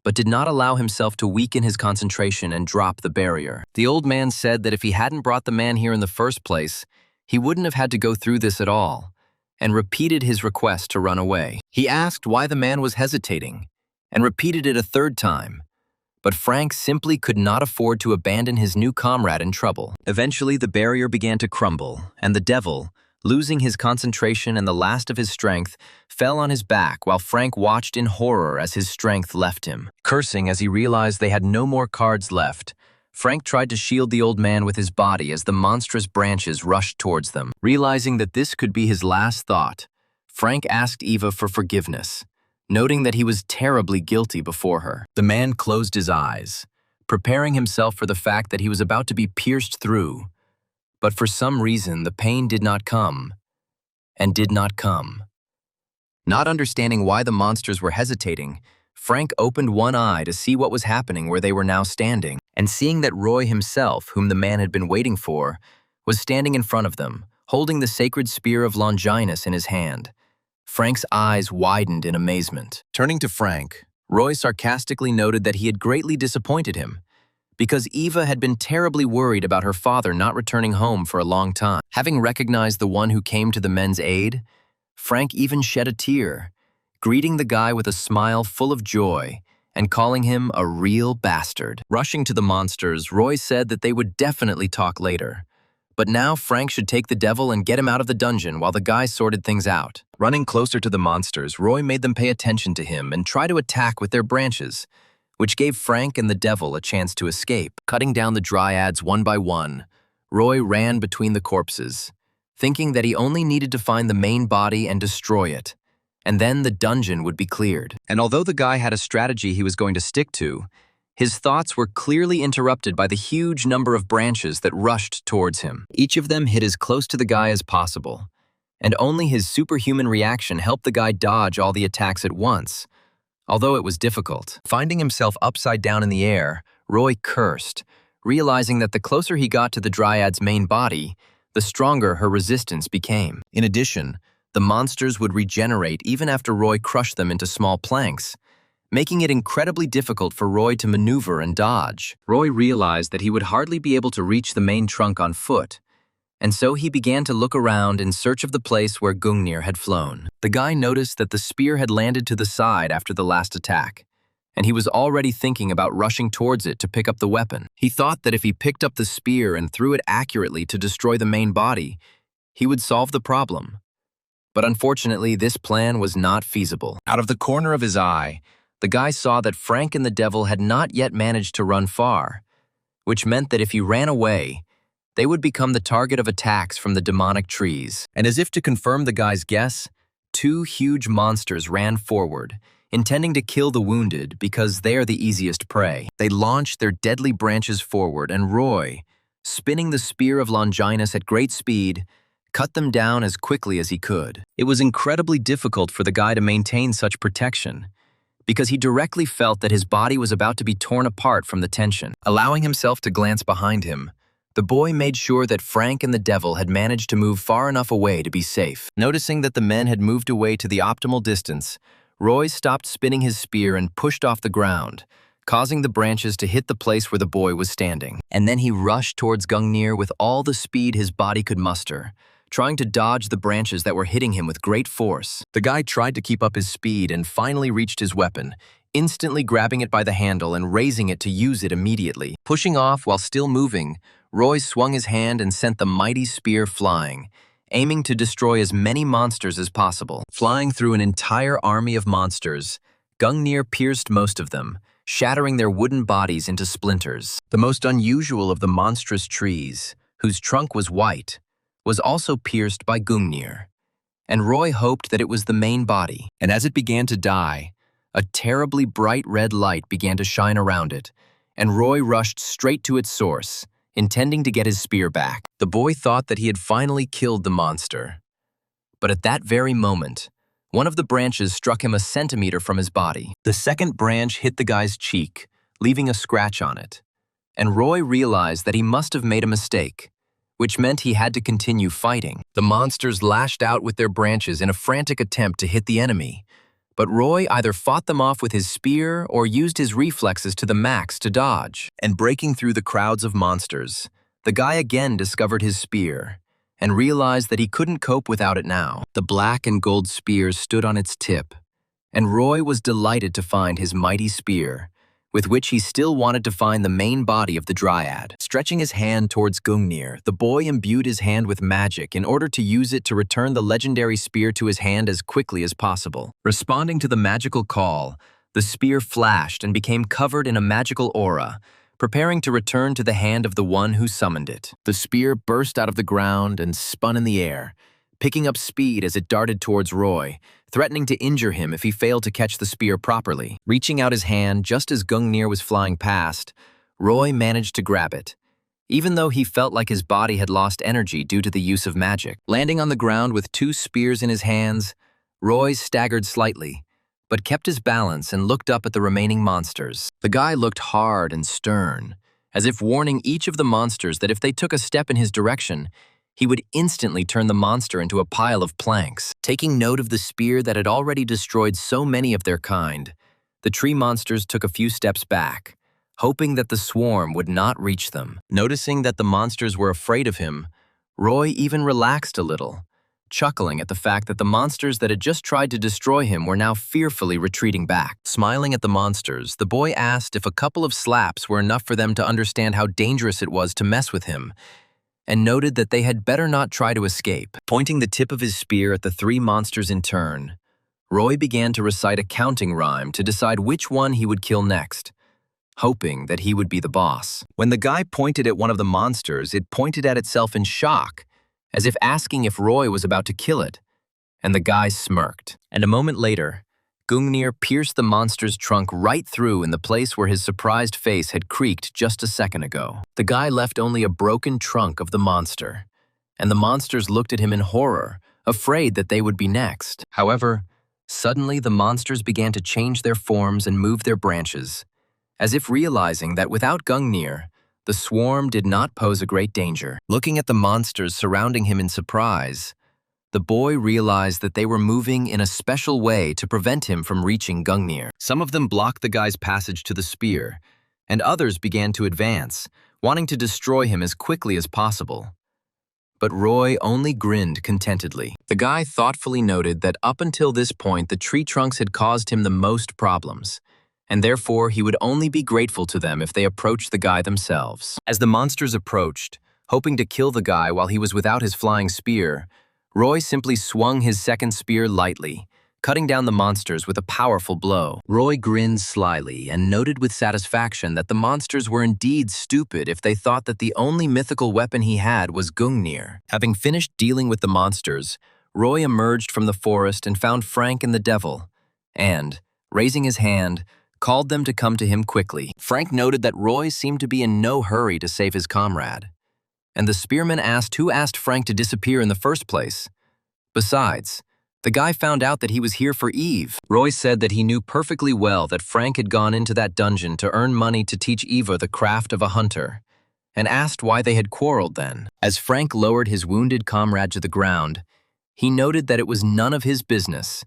but did not allow himself to weaken his concentration and drop the barrier. The old man said that if he hadn't brought the man here in the first place, he wouldn't have had to go through this at all, and repeated his request to run away. He asked why the man was hesitating, and repeated it a third time, but Frank simply could not afford to abandon his new comrade in trouble. Eventually, the barrier began to crumble, and the devil, losing his concentration and the last of his strength, fell on his back while Frank watched in horror as his strength left him. Cursing as he realized they had no more cards left, Frank tried to shield the old man with his body as the monstrous branches rushed towards them. Realizing that this could be his last thought, Frank asked Eva for forgiveness, noting that he was terribly guilty before her. The man closed his eyes, preparing himself for the fact that he was about to be pierced through. But for some reason, the pain did not come, and did not come. Not understanding why the monsters were hesitating, Frank opened one eye to see what was happening where they were now standing, and seeing that Roy himself, whom the man had been waiting for, was standing in front of them, holding the sacred spear of Longinus in his hand. Frank's eyes widened in amazement. Turning to Frank, Roy sarcastically noted that he had greatly disappointed him, because Eva had been terribly worried about her father not returning home for a long time. Having recognized the one who came to the men's aid, Frank even shed a tear, greeting the guy with a smile full of joy and calling him a real bastard. Rushing to the monsters, Roy said that they would definitely talk later, but now Frank should take the devil and get him out of the dungeon while the guys sorted things out. Running closer to the monsters, Roy made them pay attention to him and try to attack with their branches, which gave Frank and the devil a chance to escape. Cutting down the dryads one by one, Roy ran between the corpses, thinking that he only needed to find the main body and destroy it, and then the dungeon would be cleared. And although the guy had a strategy he was going to stick to, his thoughts were clearly interrupted by the huge number of branches that rushed towards him. Each of them hit as close to the guy as possible, and only his superhuman reaction helped the guy dodge all the attacks at once, although it was difficult. Finding himself upside down in the air, Roy cursed, realizing that the closer he got to the Dryad's main body, the stronger her resistance became. In addition, the monsters would regenerate even after Roy crushed them into small planks, making it incredibly difficult for Roy to maneuver and dodge. Roy realized that he would hardly be able to reach the main trunk on foot, and so he began to look around in search of the place where Gungnir had flown. The guy noticed that the spear had landed to the side after the last attack, and he was already thinking about rushing towards it to pick up the weapon. He thought that if he picked up the spear and threw it accurately to destroy the main body, he would solve the problem. But unfortunately, this plan was not feasible. Out of the corner of his eye, the guy saw that Frank and the devil had not yet managed to run far, which meant that if he ran away, they would become the target of attacks from the demonic trees. And as if to confirm the guy's guess, two huge monsters ran forward, intending to kill the wounded because they are the easiest prey. They launched their deadly branches forward, and Roy, spinning the spear of Longinus at great speed, cut them down as quickly as he could. It was incredibly difficult for the guy to maintain such protection, because he directly felt that his body was about to be torn apart from the tension. Allowing himself to glance behind him, the boy made sure that Frank and the devil had managed to move far enough away to be safe. Noticing that the men had moved away to the optimal distance, Roy stopped spinning his spear and pushed off the ground, causing the branches to hit the place where the boy was standing. And then he rushed towards Gungnir with all the speed his body could muster, trying to dodge the branches that were hitting him with great force. The guy tried to keep up his speed and finally reached his weapon, instantly grabbing it by the handle and raising it to use it immediately. Pushing off while still moving, Roy swung his hand and sent the mighty spear flying, aiming to destroy as many monsters as possible. Flying through an entire army of monsters, Gungnir pierced most of them, shattering their wooden bodies into splinters. The most unusual of the monstrous trees, whose trunk was white, was also pierced by Gungnir, and Roy hoped that it was the main body. And as it began to die, a terribly bright red light began to shine around it, and Roy rushed straight to its source, intending to get his spear back. The boy thought that he had finally killed the monster. But at that very moment, one of the branches struck him a centimeter from his body. The second branch hit the guy's cheek, leaving a scratch on it, and Roy realized that he must have made a mistake, which meant he had to continue fighting. The monsters lashed out with their branches in a frantic attempt to hit the enemy, but Roy either fought them off with his spear or used his reflexes to the max to dodge. And breaking through the crowds of monsters, the guy again discovered his spear and realized that he couldn't cope without it now. The black and gold spear stood on its tip, and Roy was delighted to find his mighty spear, with which he still wanted to find the main body of the Dryad. Stretching his hand towards Gungnir, the boy imbued his hand with magic in order to use it to return the legendary spear to his hand as quickly as possible. Responding to the magical call, the spear flashed and became covered in a magical aura, preparing to return to the hand of the one who summoned it. The spear burst out of the ground and spun in the air, picking up speed as it darted towards Roy, threatening to injure him if he failed to catch the spear properly. Reaching out his hand just as Gungnir was flying past, Roy managed to grab it, even though he felt like his body had lost energy due to the use of magic. Landing on the ground with two spears in his hands, Roy staggered slightly, but kept his balance and looked up at the remaining monsters. The guy looked hard and stern, as if warning each of the monsters that if they took a step in his direction, he would instantly turn the monster into a pile of planks. Taking note of the spear that had already destroyed so many of their kind, the tree monsters took a few steps back, hoping that the swarm would not reach them. Noticing that the monsters were afraid of him, Roy even relaxed a little, chuckling at the fact that the monsters that had just tried to destroy him were now fearfully retreating back. Smiling at the monsters, the boy asked if a couple of slaps were enough for them to understand how dangerous it was to mess with him, and noted that they had better not try to escape. Pointing the tip of his spear at the three monsters in turn, Roy began to recite a counting rhyme to decide which one he would kill next, hoping that he would be the boss. When the guy pointed at one of the monsters, it pointed at itself in shock as if asking if Roy was about to kill it, and the guy smirked. And a moment later, Gungnir pierced the monster's trunk right through in the place where his surprised face had creaked just a second ago. The guy left only a broken trunk of the monster, and the monsters looked at him in horror, afraid that they would be next. However, suddenly the monsters began to change their forms and move their branches, as if realizing that without Gungnir, the swarm did not pose a great danger. Looking at the monsters surrounding him in surprise, the boy realized that they were moving in a special way to prevent him from reaching Gungnir. Some of them blocked the guy's passage to the spear, and others began to advance, wanting to destroy him as quickly as possible. But Roy only grinned contentedly. The guy thoughtfully noted that up until this point the tree trunks had caused him the most problems, and therefore he would only be grateful to them if they approached the guy themselves. As the monsters approached, hoping to kill the guy while he was without his flying spear, Roy simply swung his second spear lightly, cutting down the monsters with a powerful blow. Roy grinned slyly and noted with satisfaction that the monsters were indeed stupid if they thought that the only mythical weapon he had was Gungnir. Having finished dealing with the monsters, Roy emerged from the forest and found Frank and the devil, and, raising his hand, called them to come to him quickly. Frank noted that Roy seemed to be in no hurry to save his comrade, and the spearman asked who asked Frank to disappear in the first place. Besides, the guy found out that he was here for Eve. Roy said that he knew perfectly well that Frank had gone into that dungeon to earn money to teach Eva the craft of a hunter, and asked why they had quarreled then. As Frank lowered his wounded comrade to the ground, he noted that it was none of his business,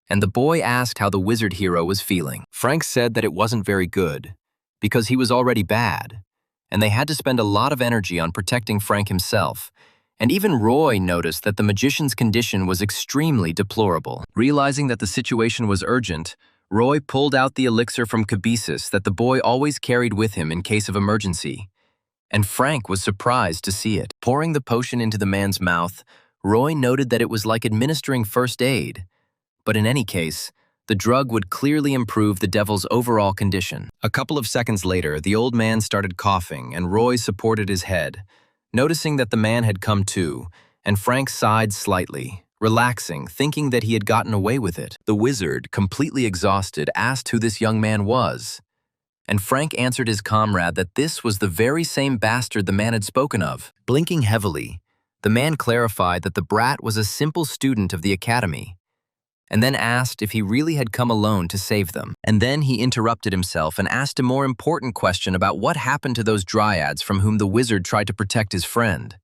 and the boy asked how the wizard hero was feeling. Frank said that it wasn't very good, because he was already bad, and they had to spend a lot of energy on protecting Frank himself, and even Roy noticed that the magician's condition was extremely deplorable. Realizing that the situation was urgent, Roy pulled out the elixir from Cabesus that the boy always carried with him in case of emergency, and Frank was surprised to see it. Pouring the potion into the man's mouth, Roy noted that it was like administering first aid, but in any case, the drug would clearly improve the devil's overall condition. A couple of seconds later, the old man started coughing, and Roy supported his head, noticing that the man had come to, and Frank sighed slightly, relaxing, thinking that he had gotten away with it. The wizard, completely exhausted, asked who this young man was, and Frank answered his comrade that this was the very same bastard the man had spoken of. Blinking heavily, the man clarified that the brat was a simple student of the academy, and then asked if he really had come alone to save them. And then he interrupted himself and asked a more important question about what happened to those dryads from whom the wizard tried to protect his friend.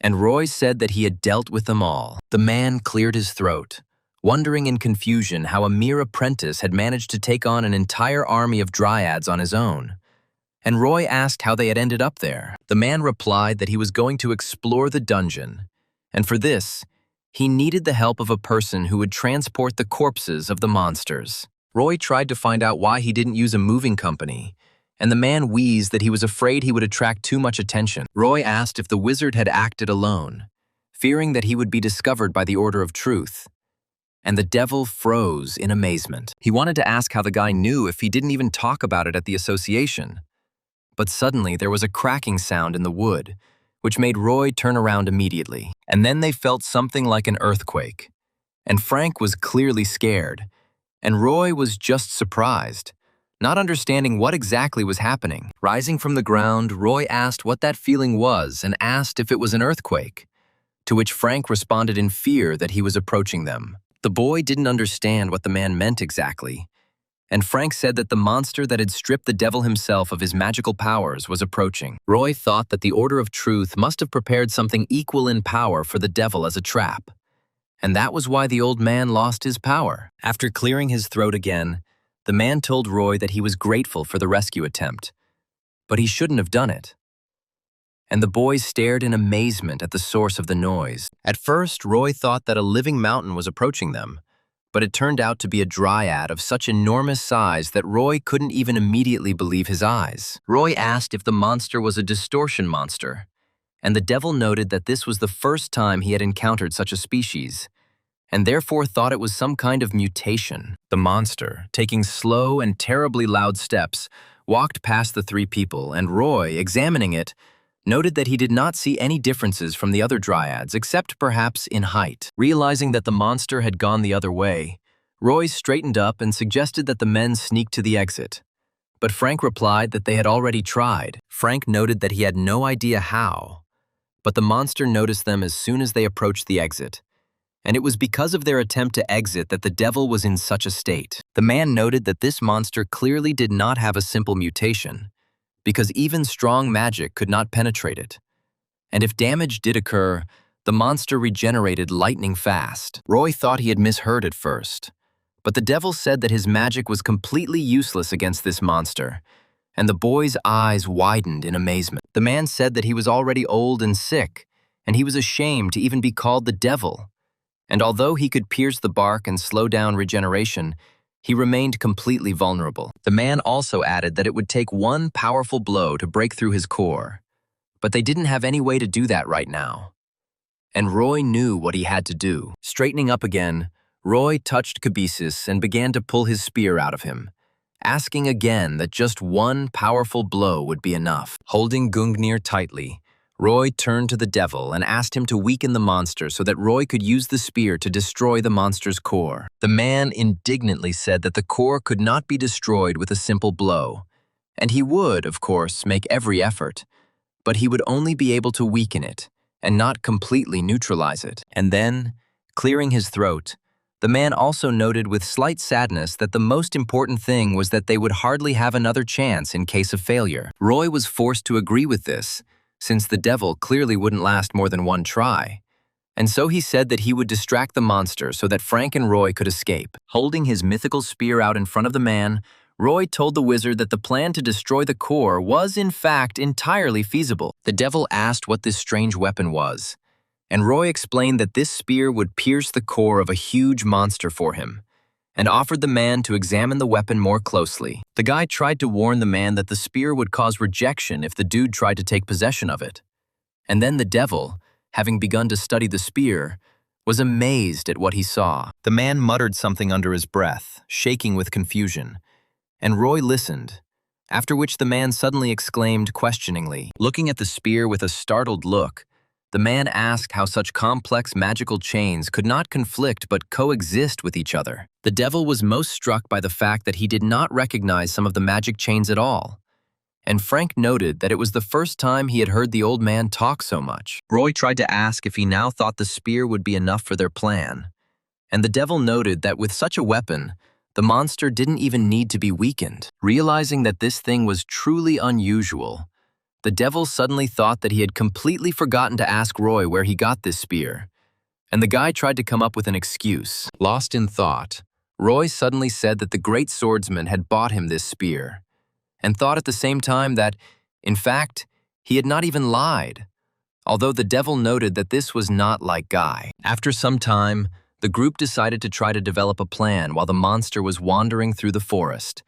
And Roy said that he had dealt with them all. The man cleared his throat, wondering in confusion how a mere apprentice had managed to take on an entire army of dryads on his own. And Roy asked how they had ended up there. The man replied that he was going to explore the dungeon, and for this, he needed the help of a person who would transport the corpses of the monsters. Roy tried to find out why he didn't use a moving company, and the man wheezed that he was afraid he would attract too much attention. Roy asked if the wizard had acted alone, fearing that he would be discovered by the Order of Truth, and the devil froze in amazement. He wanted to ask how the guy knew if he didn't even talk about it at the association. But suddenly there was a cracking sound in the wood, which made Roy turn around immediately. And then they felt something like an earthquake. And Frank was clearly scared, and Roy was just surprised, not understanding what exactly was happening. Rising from the ground, Roy asked what that feeling was and asked if it was an earthquake, to which Frank responded in fear that he was approaching them. The boy didn't understand what the man meant exactly, and Frank said that the monster that had stripped the devil himself of his magical powers was approaching. Roy thought that the Order of Truth must have prepared something equal in power for the devil as a trap, and that was why the old man lost his power. After clearing his throat again, the man told Roy that he was grateful for the rescue attempt, but he shouldn't have done it. And the boys stared in amazement at the source of the noise. At first, Roy thought that a living mountain was approaching them, but it turned out to be a dryad of such enormous size that Roy couldn't even immediately believe his eyes. Roy asked if the monster was a distortion monster, and the devil noted that this was the first time he had encountered such a species, and therefore thought it was some kind of mutation. The monster, taking slow and terribly loud steps, walked past the three people, and Roy, examining it, noted that he did not see any differences from the other dryads except perhaps in height. Realizing that the monster had gone the other way, Roy straightened up and suggested that the men sneak to the exit. But Frank replied that they had already tried. Frank noted that he had no idea how, but the monster noticed them as soon as they approached the exit. And it was because of their attempt to exit that the devil was in such a state. The man noted that this monster clearly did not have a simple mutation, because even strong magic could not penetrate it. And if damage did occur, the monster regenerated lightning fast. Roy thought he had misheard at first, but the devil said that his magic was completely useless against this monster, and the boy's eyes widened in amazement. The man said that he was already old and sick, and he was ashamed to even be called the devil. And although he could pierce the bark and slow down regeneration, he remained completely vulnerable. The man also added that it would take one powerful blow to break through his core, but they didn't have any way to do that right now. And Roy knew what he had to do. Straightening up again, Roy touched Cabesus and began to pull his spear out of him, asking again that just one powerful blow would be enough. Holding Gungnir tightly, Roy turned to the devil and asked him to weaken the monster so that Roy could use the spear to destroy the monster's core. The man indignantly said that the core could not be destroyed with a simple blow, and he would, of course, make every effort, but he would only be able to weaken it and not completely neutralize it. And then, clearing his throat, the man also noted with slight sadness that the most important thing was that they would hardly have another chance in case of failure. Roy was forced to agree with this, since the devil clearly wouldn't last more than one try. And so he said that he would distract the monster so that Frank and Roy could escape. Holding his mythical spear out in front of the man, Roy told the wizard that the plan to destroy the core was in fact entirely feasible. The devil asked what this strange weapon was, and Roy explained that this spear would pierce the core of a huge monster for him, and offered the man to examine the weapon more closely. The guy tried to warn the man that the spear would cause rejection if the dude tried to take possession of it. And then the devil, having begun to study the spear, was amazed at what he saw. The man muttered something under his breath, shaking with confusion, and Roy listened, after which the man suddenly exclaimed questioningly. Looking at the spear with a startled look, the man asked how such complex magical chains could not conflict but coexist with each other. The devil was most struck by the fact that he did not recognize some of the magic chains at all, and Frank noted that it was the first time he had heard the old man talk so much. Roy tried to ask if he now thought the spear would be enough for their plan, and the devil noted that with such a weapon, the monster didn't even need to be weakened. Realizing that this thing was truly unusual, the devil suddenly thought that he had completely forgotten to ask Roy where he got this spear, and the guy tried to come up with an excuse. Lost in thought, Roy suddenly said that the great swordsman had bought him this spear, and thought at the same time that, in fact, he had not even lied, although the devil noted that this was not like Guy. After some time, the group decided to try to develop a plan while the monster was wandering through the forest,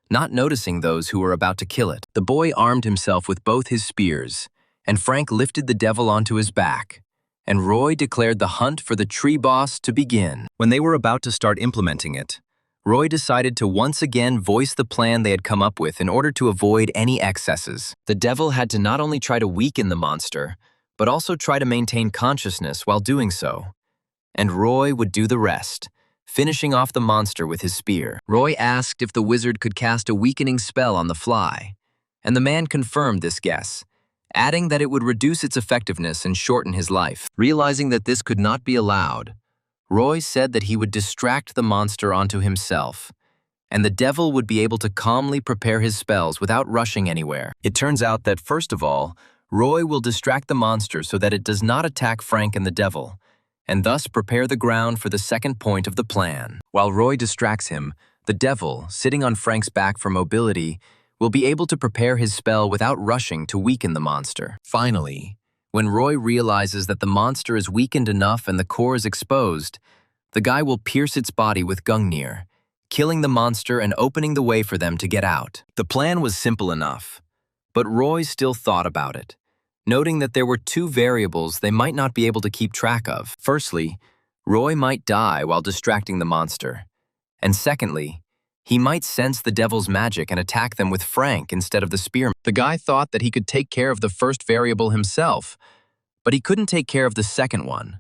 not noticing those who were about to kill it. The boy armed himself with both his spears, and Frank lifted the devil onto his back, and Roy declared the hunt for the tree boss to begin. When they were about to start implementing it, Roy decided to once again voice the plan they had come up with in order to avoid any excesses. The devil had to not only try to weaken the monster, but also try to maintain consciousness while doing so. And Roy would do the rest, finishing off the monster with his spear. Roy asked if the wizard could cast a weakening spell on the fly, and the man confirmed this guess, adding that it would reduce its effectiveness and shorten his life. Realizing that this could not be allowed, Roy said that he would distract the monster onto himself, and the devil would be able to calmly prepare his spells without rushing anywhere. It turns out that, first of all, Roy will distract the monster so that it does not attack Frank and the devil, and thus prepare the ground for the second point of the plan. While Roy distracts him, the devil, sitting on Frank's back for mobility, will be able to prepare his spell without rushing to weaken the monster. Finally, when Roy realizes that the monster is weakened enough and the core is exposed, the guy will pierce its body with Gungnir, killing the monster and opening the way for them to get out. The plan was simple enough, but Roy still thought about it, noting that there were two variables they might not be able to keep track of. Firstly, Roy might die while distracting the monster, and secondly, He might sense the devil's magic and attack them with Frank instead of the spearman. The guy thought that he could take care of the first variable himself, but he couldn't take care of the second one.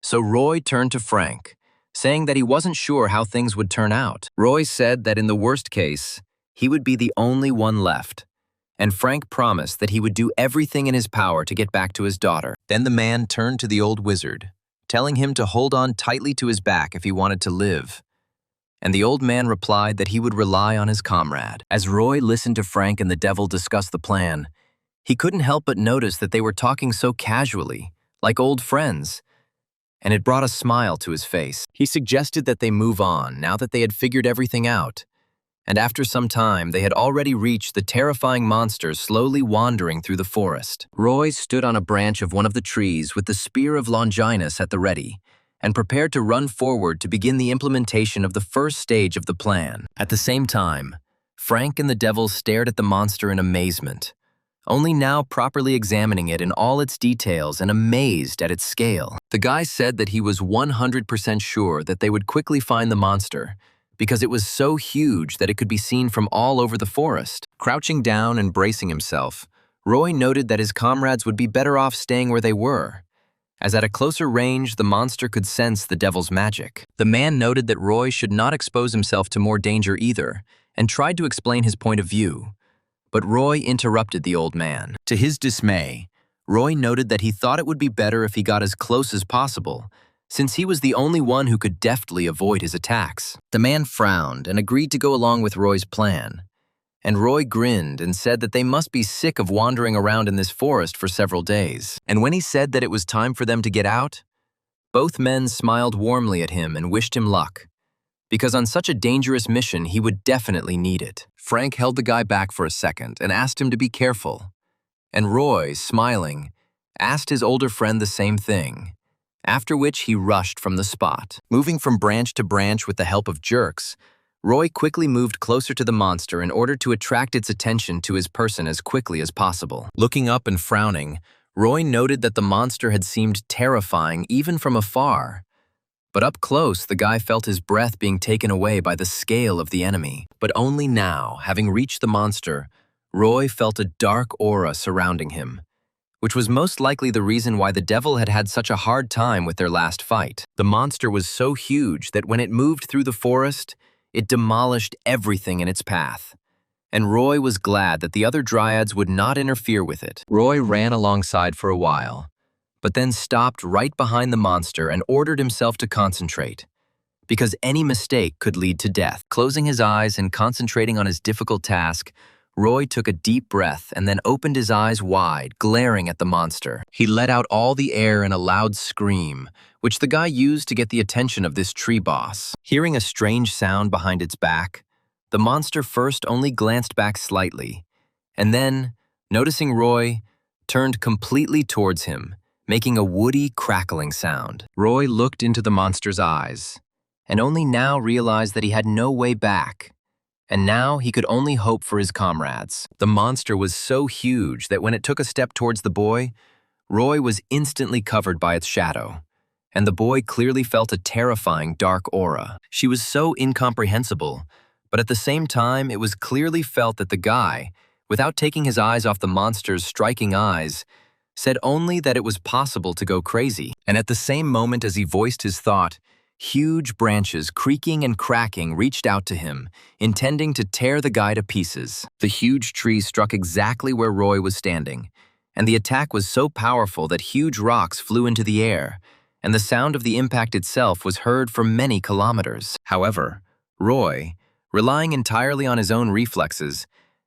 So Roy turned to Frank, saying that he wasn't sure how things would turn out. Roy said that in the worst case, he would be the only one left, and Frank promised that he would do everything in his power to get back to his daughter. Then the man turned to the old wizard, telling him to hold on tightly to his back if he wanted to live. And the old man replied that he would rely on his comrade. As Roy listened to Frank and the devil discuss the plan, he couldn't help but notice that they were talking so casually, like old friends, and it brought a smile to his face. He suggested that they move on now that they had figured everything out, and after some time they had already reached the terrifying monsters slowly wandering through the forest. Roy stood on a branch of one of the trees with the spear of Longinus at the ready, and prepared to run forward to begin the implementation of the first stage of the plan. At the same time, Frank and the devil stared at the monster in amazement, only now properly examining it in all its details and amazed at its scale. The guy said that he was 100% sure that they would quickly find the monster, because it was so huge that it could be seen from all over the forest. Crouching down and bracing himself, Roy noted that his comrades would be better off staying where they were, as at a closer range the monster could sense the devil's magic. The man noted that Roy should not expose himself to more danger either, and tried to explain his point of view. But Roy interrupted the old man. To his dismay, Roy noted that he thought it would be better if he got as close as possible, since he was the only one who could deftly avoid his attacks. The man frowned and agreed to go along with Roy's plan, and Roy grinned and said that they must be sick of wandering around in this forest for several days. And when he said that it was time for them to get out, both men smiled warmly at him and wished him luck, because on such a dangerous mission he would definitely need it. Frank held the guy back for a second and asked him to be careful, and Roy, smiling, asked his older friend the same thing, after which he rushed from the spot. Moving from branch to branch with the help of jerks, Roy quickly moved closer to the monster in order to attract its attention to his person as quickly as possible. Looking up and frowning, Roy noted that the monster had seemed terrifying even from afar. But up close, the guy felt his breath being taken away by the scale of the enemy. But only now, having reached the monster, Roy felt a dark aura surrounding him, which was most likely the reason why the devil had had such a hard time with their last fight. The monster was so huge that when it moved through the forest, it demolished everything in its path, and Roy was glad that the other dryads would not interfere with it. Roy ran alongside for a while, but then stopped right behind the monster and ordered himself to concentrate, because any mistake could lead to death. Closing his eyes and concentrating on his difficult task, Roy took a deep breath and then opened his eyes wide, glaring at the monster. He let out all the air in a loud scream, which the guy used to get the attention of this tree boss. Hearing a strange sound behind its back, the monster first only glanced back slightly, and then, noticing Roy, turned completely towards him, making a woody, crackling sound. Roy looked into the monster's eyes, and only now realized that he had no way back, and now he could only hope for his comrades. The monster was so huge that when it took a step towards the boy, Roy was instantly covered by its shadow, and the boy clearly felt a terrifying dark aura. She was so incomprehensible, but at the same time it was clearly felt that the guy, without taking his eyes off the monster's striking eyes, said only that it was possible to go crazy. And at the same moment as he voiced his thought, huge branches creaking and cracking reached out to him, intending to tear the guy to pieces. The huge tree struck exactly where Roy was standing, and the attack was so powerful that huge rocks flew into the air, and the sound of the impact itself was heard for many kilometers. However, Roy, relying entirely on his own reflexes,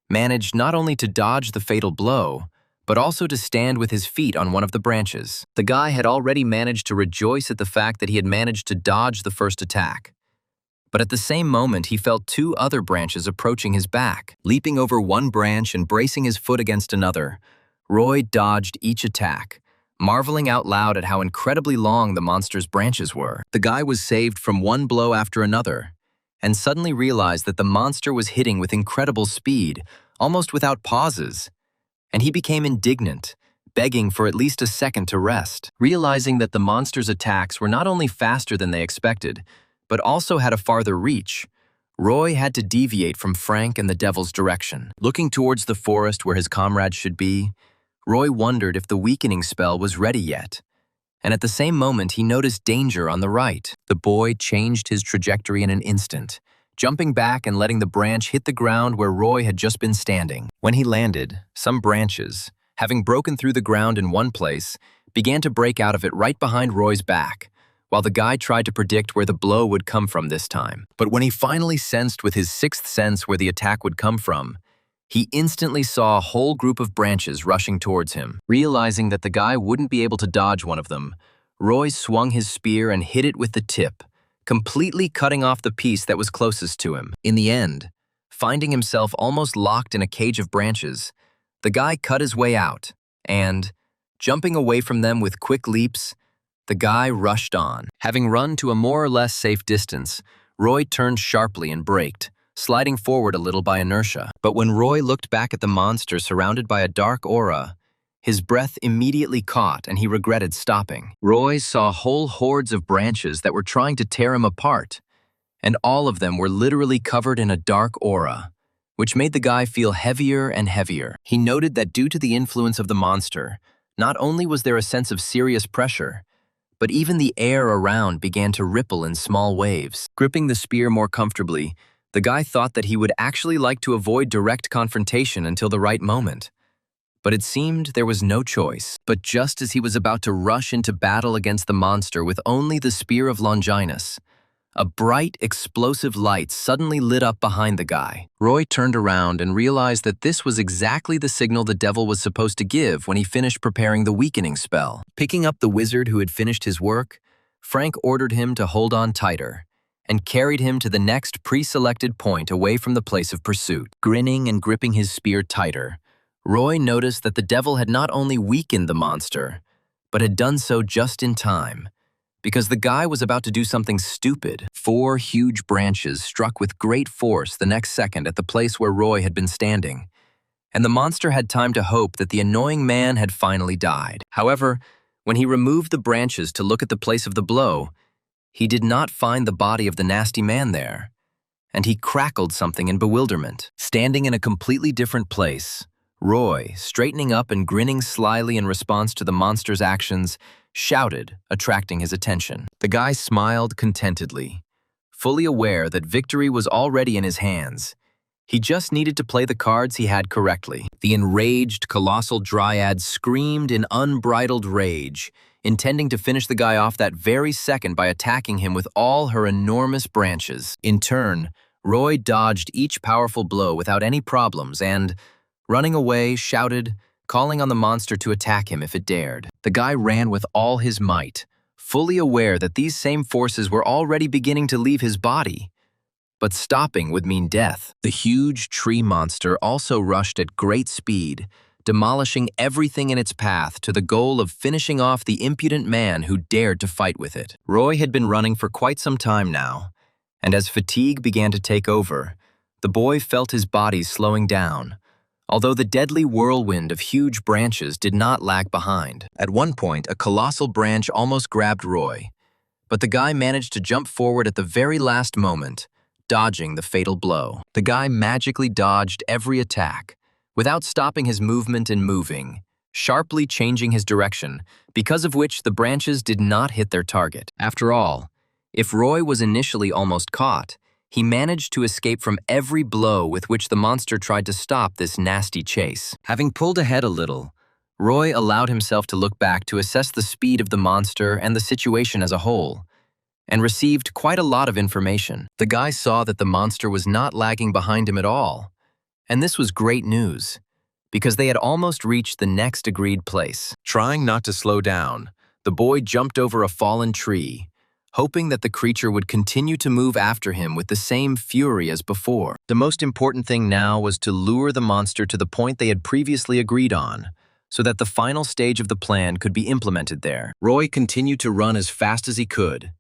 managed not only to dodge the fatal blow, but also to stand with his feet on one of the branches. The guy had already managed to rejoice at the fact that he had managed to dodge the first attack. But at the same moment, he felt two other branches approaching his back. Leaping over one branch and bracing his foot against another, Roy dodged each attack, marveling out loud at how incredibly long the monster's branches were. The guy was saved from one blow after another, and suddenly realized that the monster was hitting with incredible speed, almost without pauses, and he became indignant, begging for at least a second to rest. Realizing that the monster's attacks were not only faster than they expected, but also had a farther reach, Roy had to deviate from Frank and the devil's direction. Looking towards the forest where his comrades should be, Roy wondered if the weakening spell was ready yet. And at the same moment, he noticed danger on the right. The boy changed his trajectory in an instant, jumping back and letting the branch hit the ground where Roy had just been standing. When he landed, some branches, having broken through the ground in one place, began to break out of it right behind Roy's back, while the guy tried to predict where the blow would come from this time. But when he finally sensed with his sixth sense where the attack would come from, he instantly saw a whole group of branches rushing towards him. Realizing that the guy wouldn't be able to dodge one of them, Roy swung his spear and hit it with the tip, completely cutting off the piece that was closest to him. In the end, finding himself almost locked in a cage of branches, the guy cut his way out, and, jumping away from them with quick leaps, the guy rushed on. Having run to a more or less safe distance, Roy turned sharply and braked, sliding forward a little by inertia. But when Roy looked back at the monster surrounded by a dark aura, his breath immediately caught and he regretted stopping. Roy saw whole hordes of branches that were trying to tear him apart, and all of them were literally covered in a dark aura, which made the guy feel heavier and heavier. He noted that due to the influence of the monster, not only was there a sense of serious pressure, but even the air around began to ripple in small waves. Gripping the spear more comfortably, the guy thought that he would actually like to avoid direct confrontation until the right moment. But it seemed there was no choice. But just as he was about to rush into battle against the monster with only the spear of Longinus, a bright, explosive light suddenly lit up behind the guy. Roy turned around and realized that this was exactly the signal the devil was supposed to give when he finished preparing the weakening spell. Picking up the wizard who had finished his work, Frank ordered him to hold on tighter and carried him to the next pre-selected point away from the place of pursuit. Grinning and gripping his spear tighter, Roy noticed that the devil had not only weakened the monster, but had done so just in time, because the guy was about to do something stupid. 4 huge branches struck with great force the next second at the place where Roy had been standing, and the monster had time to hope that the annoying man had finally died. However, when he removed the branches to look at the place of the blow, he did not find the body of the nasty man there, and he crackled something in bewilderment. Standing in a completely different place, Roy, straightening up and grinning slyly in response to the monster's actions, shouted, attracting his attention. The guy smiled contentedly, fully aware that victory was already in his hands. He just needed to play the cards he had correctly. The enraged, colossal dryad screamed in unbridled rage, intending to finish the guy off that very second by attacking him with all her enormous branches. In turn, Roy dodged each powerful blow without any problems and, running away, shouted, calling on the monster to attack him if it dared. The guy ran with all his might, fully aware that these same forces were already beginning to leave his body. But stopping would mean death. The huge tree monster also rushed at great speed, demolishing everything in its path to the goal of finishing off the impudent man who dared to fight with it. Roy had been running for quite some time now, and as fatigue began to take over, the boy felt his body slowing down, although the deadly whirlwind of huge branches did not lag behind. At one point, a colossal branch almost grabbed Roy, but the guy managed to jump forward at the very last moment, dodging the fatal blow. The guy magically dodged every attack, without stopping his movement and moving, sharply changing his direction, because of which the branches did not hit their target. After all, if Roy was initially almost caught, he managed to escape from every blow with which the monster tried to stop this nasty chase. Having pulled ahead a little, Roy allowed himself to look back to assess the speed of the monster and the situation as a whole, and received quite a lot of information. The guy saw that the monster was not lagging behind him at all, and this was great news, because they had almost reached the next agreed place. Trying not to slow down, the boy jumped over a fallen tree, hoping that the creature would continue to move after him with the same fury as before. The most important thing now was to lure the monster to the point they had previously agreed on, so that the final stage of the plan could be implemented there. Roy continued to run as fast as he could,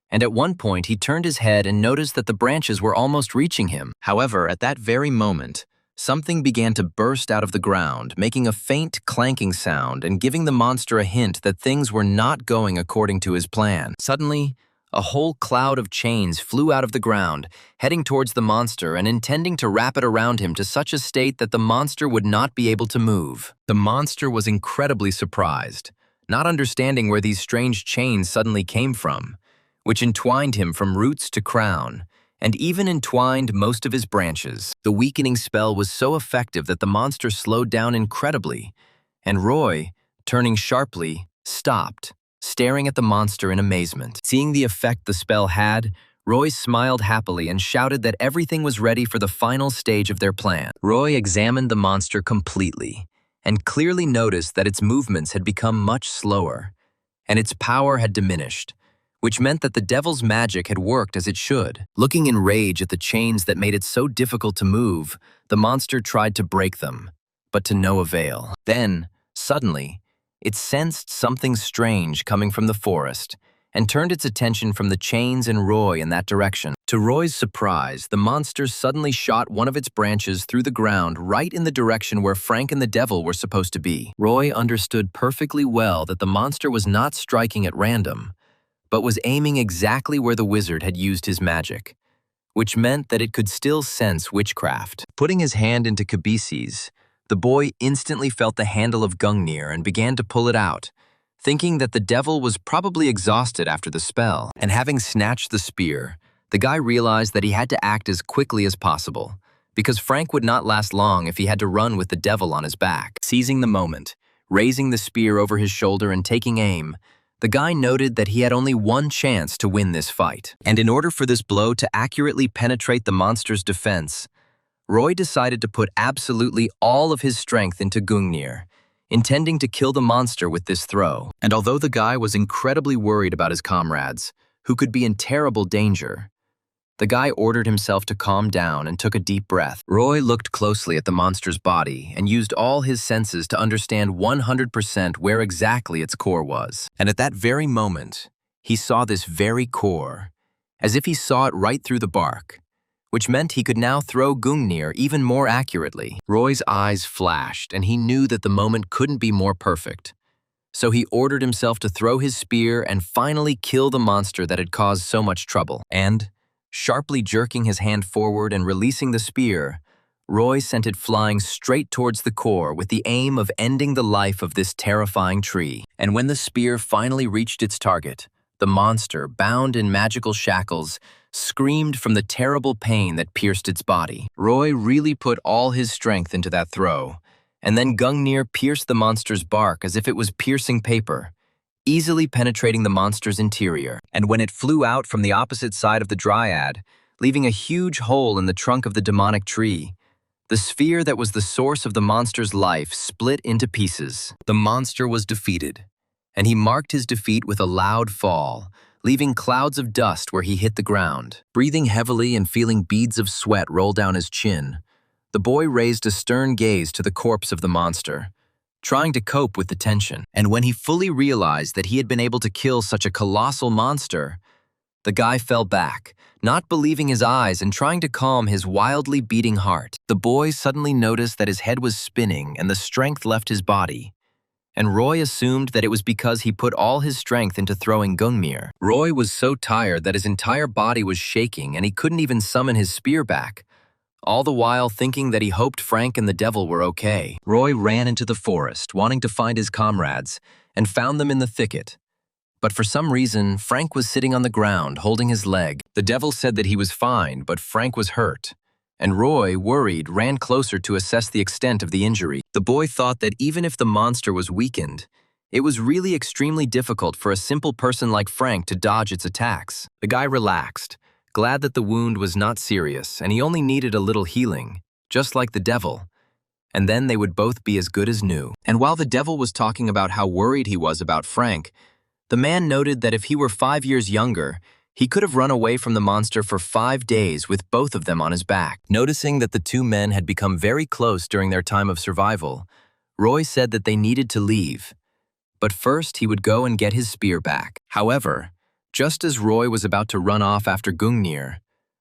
and at one point he turned his head and noticed that the branches were almost reaching him. However, at that very moment, something began to burst out of the ground, making a faint clanking sound and giving the monster a hint that things were not going according to his plan. Suddenly, A whole cloud of chains flew out of the ground, heading towards the monster and intending to wrap it around him to such a state that the monster would not be able to move. The monster was incredibly surprised, not understanding where these strange chains suddenly came from, which entwined him from roots to crown, and even entwined most of his branches. The weakening spell was so effective that the monster slowed down incredibly, and Roy, turning sharply, stopped, staring at the monster in amazement. Seeing the effect the spell had, Roy smiled happily and shouted that everything was ready for the final stage of their plan. Roy examined the monster completely and clearly noticed that its movements had become much slower, and its power had diminished, which meant that the devil's magic had worked as it should. Looking in rage at the chains that made it so difficult to move, the monster tried to break them, but to no avail. Then, suddenly, it sensed something strange coming from the forest and turned its attention from the chains and Roy in that direction. To Roy's surprise, the monster suddenly shot one of its branches through the ground right in the direction where Frank and the devil were supposed to be. Roy understood perfectly well that the monster was not striking at random, but was aiming exactly where the wizard had used his magic, which meant that it could still sense witchcraft. Putting his hand into Kabisi's, the boy instantly felt the handle of Gungnir and began to pull it out, thinking that the devil was probably exhausted after the spell. And having snatched the spear, the guy realized that he had to act as quickly as possible, because Frank would not last long if he had to run with the devil on his back. Seizing the moment, raising the spear over his shoulder and taking aim, the guy noted that he had only one chance to win this fight. And in order for this blow to accurately penetrate the monster's defense, Roy decided to put absolutely all of his strength into Gungnir, intending to kill the monster with this throw. And although the guy was incredibly worried about his comrades, who could be in terrible danger, the guy ordered himself to calm down and took a deep breath. Roy looked closely at the monster's body and used all his senses to understand 100% where exactly its core was. And at that very moment, he saw this very core, as if he saw it right through the bark, which meant he could now throw Gungnir even more accurately. Roy's eyes flashed, and he knew that the moment couldn't be more perfect. So he ordered himself to throw his spear and finally kill the monster that had caused so much trouble. And, sharply jerking his hand forward and releasing the spear, Roy sent it flying straight towards the core with the aim of ending the life of this terrifying tree. And when the spear finally reached its target, the monster, bound in magical shackles, screamed from the terrible pain that pierced its body. Roy really put all his strength into that throw, and then Gungnir pierced the monster's bark as if it was piercing paper, easily penetrating the monster's interior. And when it flew out from the opposite side of the dryad, leaving a huge hole in the trunk of the demonic tree, the sphere that was the source of the monster's life split into pieces. The monster was defeated, and he marked his defeat with a loud fall, leaving clouds of dust where he hit the ground. Breathing heavily and feeling beads of sweat roll down his chin, the boy raised a stern gaze to the corpse of the monster, trying to cope with the tension. And when he fully realized that he had been able to kill such a colossal monster, the guy fell back, not believing his eyes and trying to calm his wildly beating heart. The boy suddenly noticed that his head was spinning and the strength left his body, and Roy assumed that it was because he put all his strength into throwing Gungnir. Roy was so tired that his entire body was shaking and he couldn't even summon his spear back, all the while thinking that he hoped Frank and the devil were okay. Roy ran into the forest, wanting to find his comrades, and found them in the thicket. But for some reason, Frank was sitting on the ground, holding his leg. The devil said that he was fine, but Frank was hurt. And Roy, worried, ran closer to assess the extent of the injury. The boy thought that even if the monster was weakened, it was really extremely difficult for a simple person like Frank to dodge its attacks. The guy relaxed, glad that the wound was not serious and he only needed a little healing, just like the devil. And then they would both be as good as new. And while the devil was talking about how worried he was about Frank, the man noted that if he were 5 years younger, he could have run away from the monster for 5 days with both of them on his back. Noticing that the two men had become very close during their time of survival, Roy said that they needed to leave. But first he would go and get his spear back. However, just as Roy was about to run off after Gungnir,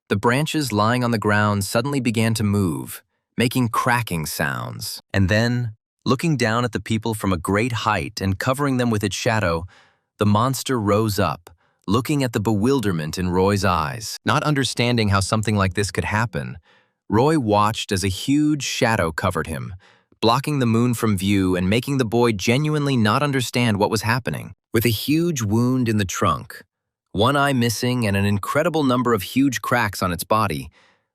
the branches lying on the ground suddenly began to move, making cracking sounds. And then, looking down at the people from a great height and covering them with its shadow, the monster rose up, looking at the bewilderment in Roy's eyes. Not understanding how something like this could happen, Roy watched as a huge shadow covered him, blocking the moon from view and making the boy genuinely not understand what was happening. With a huge wound in the trunk, one eye missing and an incredible number of huge cracks on its body,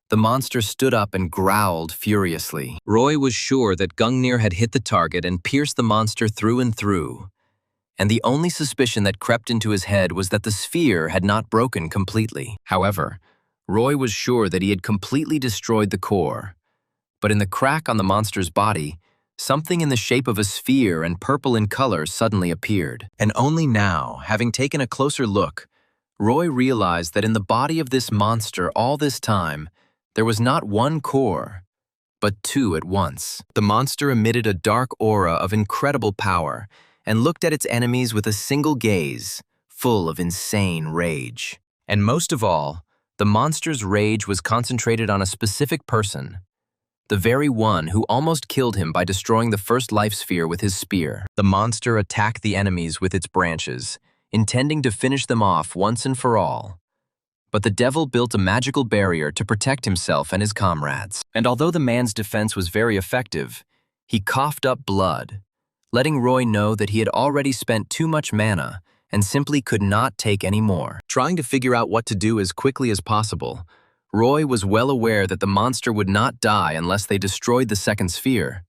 the monster stood up and growled furiously. Roy was sure that Gungnir had hit the target and pierced the monster through and through, and the only suspicion that crept into his head was that the sphere had not broken completely. However, Roy was sure that he had completely destroyed the core, but in the crack on the monster's body, something in the shape of a sphere and purple in color suddenly appeared. And only now, having taken a closer look, Roy realized that in the body of this monster all this time, there was not one core, but two at once. The monster emitted a dark aura of incredible power and looked at its enemies with a single gaze, full of insane rage. And most of all, the monster's rage was concentrated on a specific person, the very one who almost killed him by destroying the first life sphere with his spear. The monster attacked the enemies with its branches, intending to finish them off once and for all. But the devil built a magical barrier to protect himself and his comrades. And although the man's defense was very effective, he coughed up blood, letting Roy know that he had already spent too much mana and simply could not take any more. Trying to figure out what to do as quickly as possible, Roy was well aware that the monster would not die unless they destroyed the second sphere.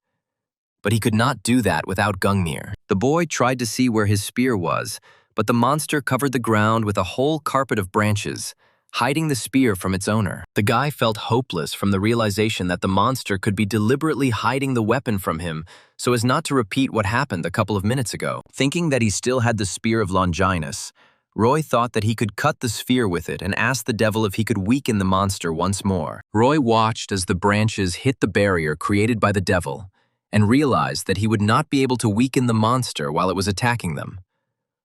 But he could not do that without Gungnir. The boy tried to see where his spear was, but the monster covered the ground with a whole carpet of branches, hiding the spear from its owner. The guy felt hopeless from the realization that the monster could be deliberately hiding the weapon from him so as not to repeat what happened a couple of minutes ago. Thinking that he still had the spear of Longinus, Roy thought that he could cut the sphere with it and asked the devil if he could weaken the monster once more. Roy watched as the branches hit the barrier created by the devil and realized that he would not be able to weaken the monster while it was attacking them.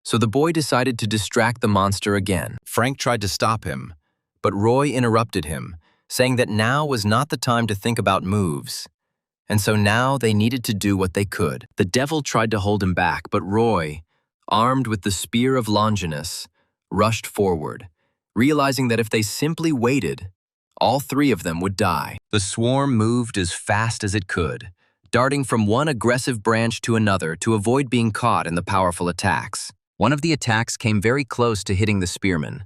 So the boy decided to distract the monster again. Frank tried to stop him, but Roy interrupted him, saying that now was not the time to think about moves. And so now they needed to do what they could. The devil tried to hold him back, but Roy, armed with the spear of Longinus, rushed forward, realizing that if they simply waited, all three of them would die. The swarm moved as fast as it could, darting from one aggressive branch to another to avoid being caught in the powerful attacks. One of the attacks came very close to hitting the spearman,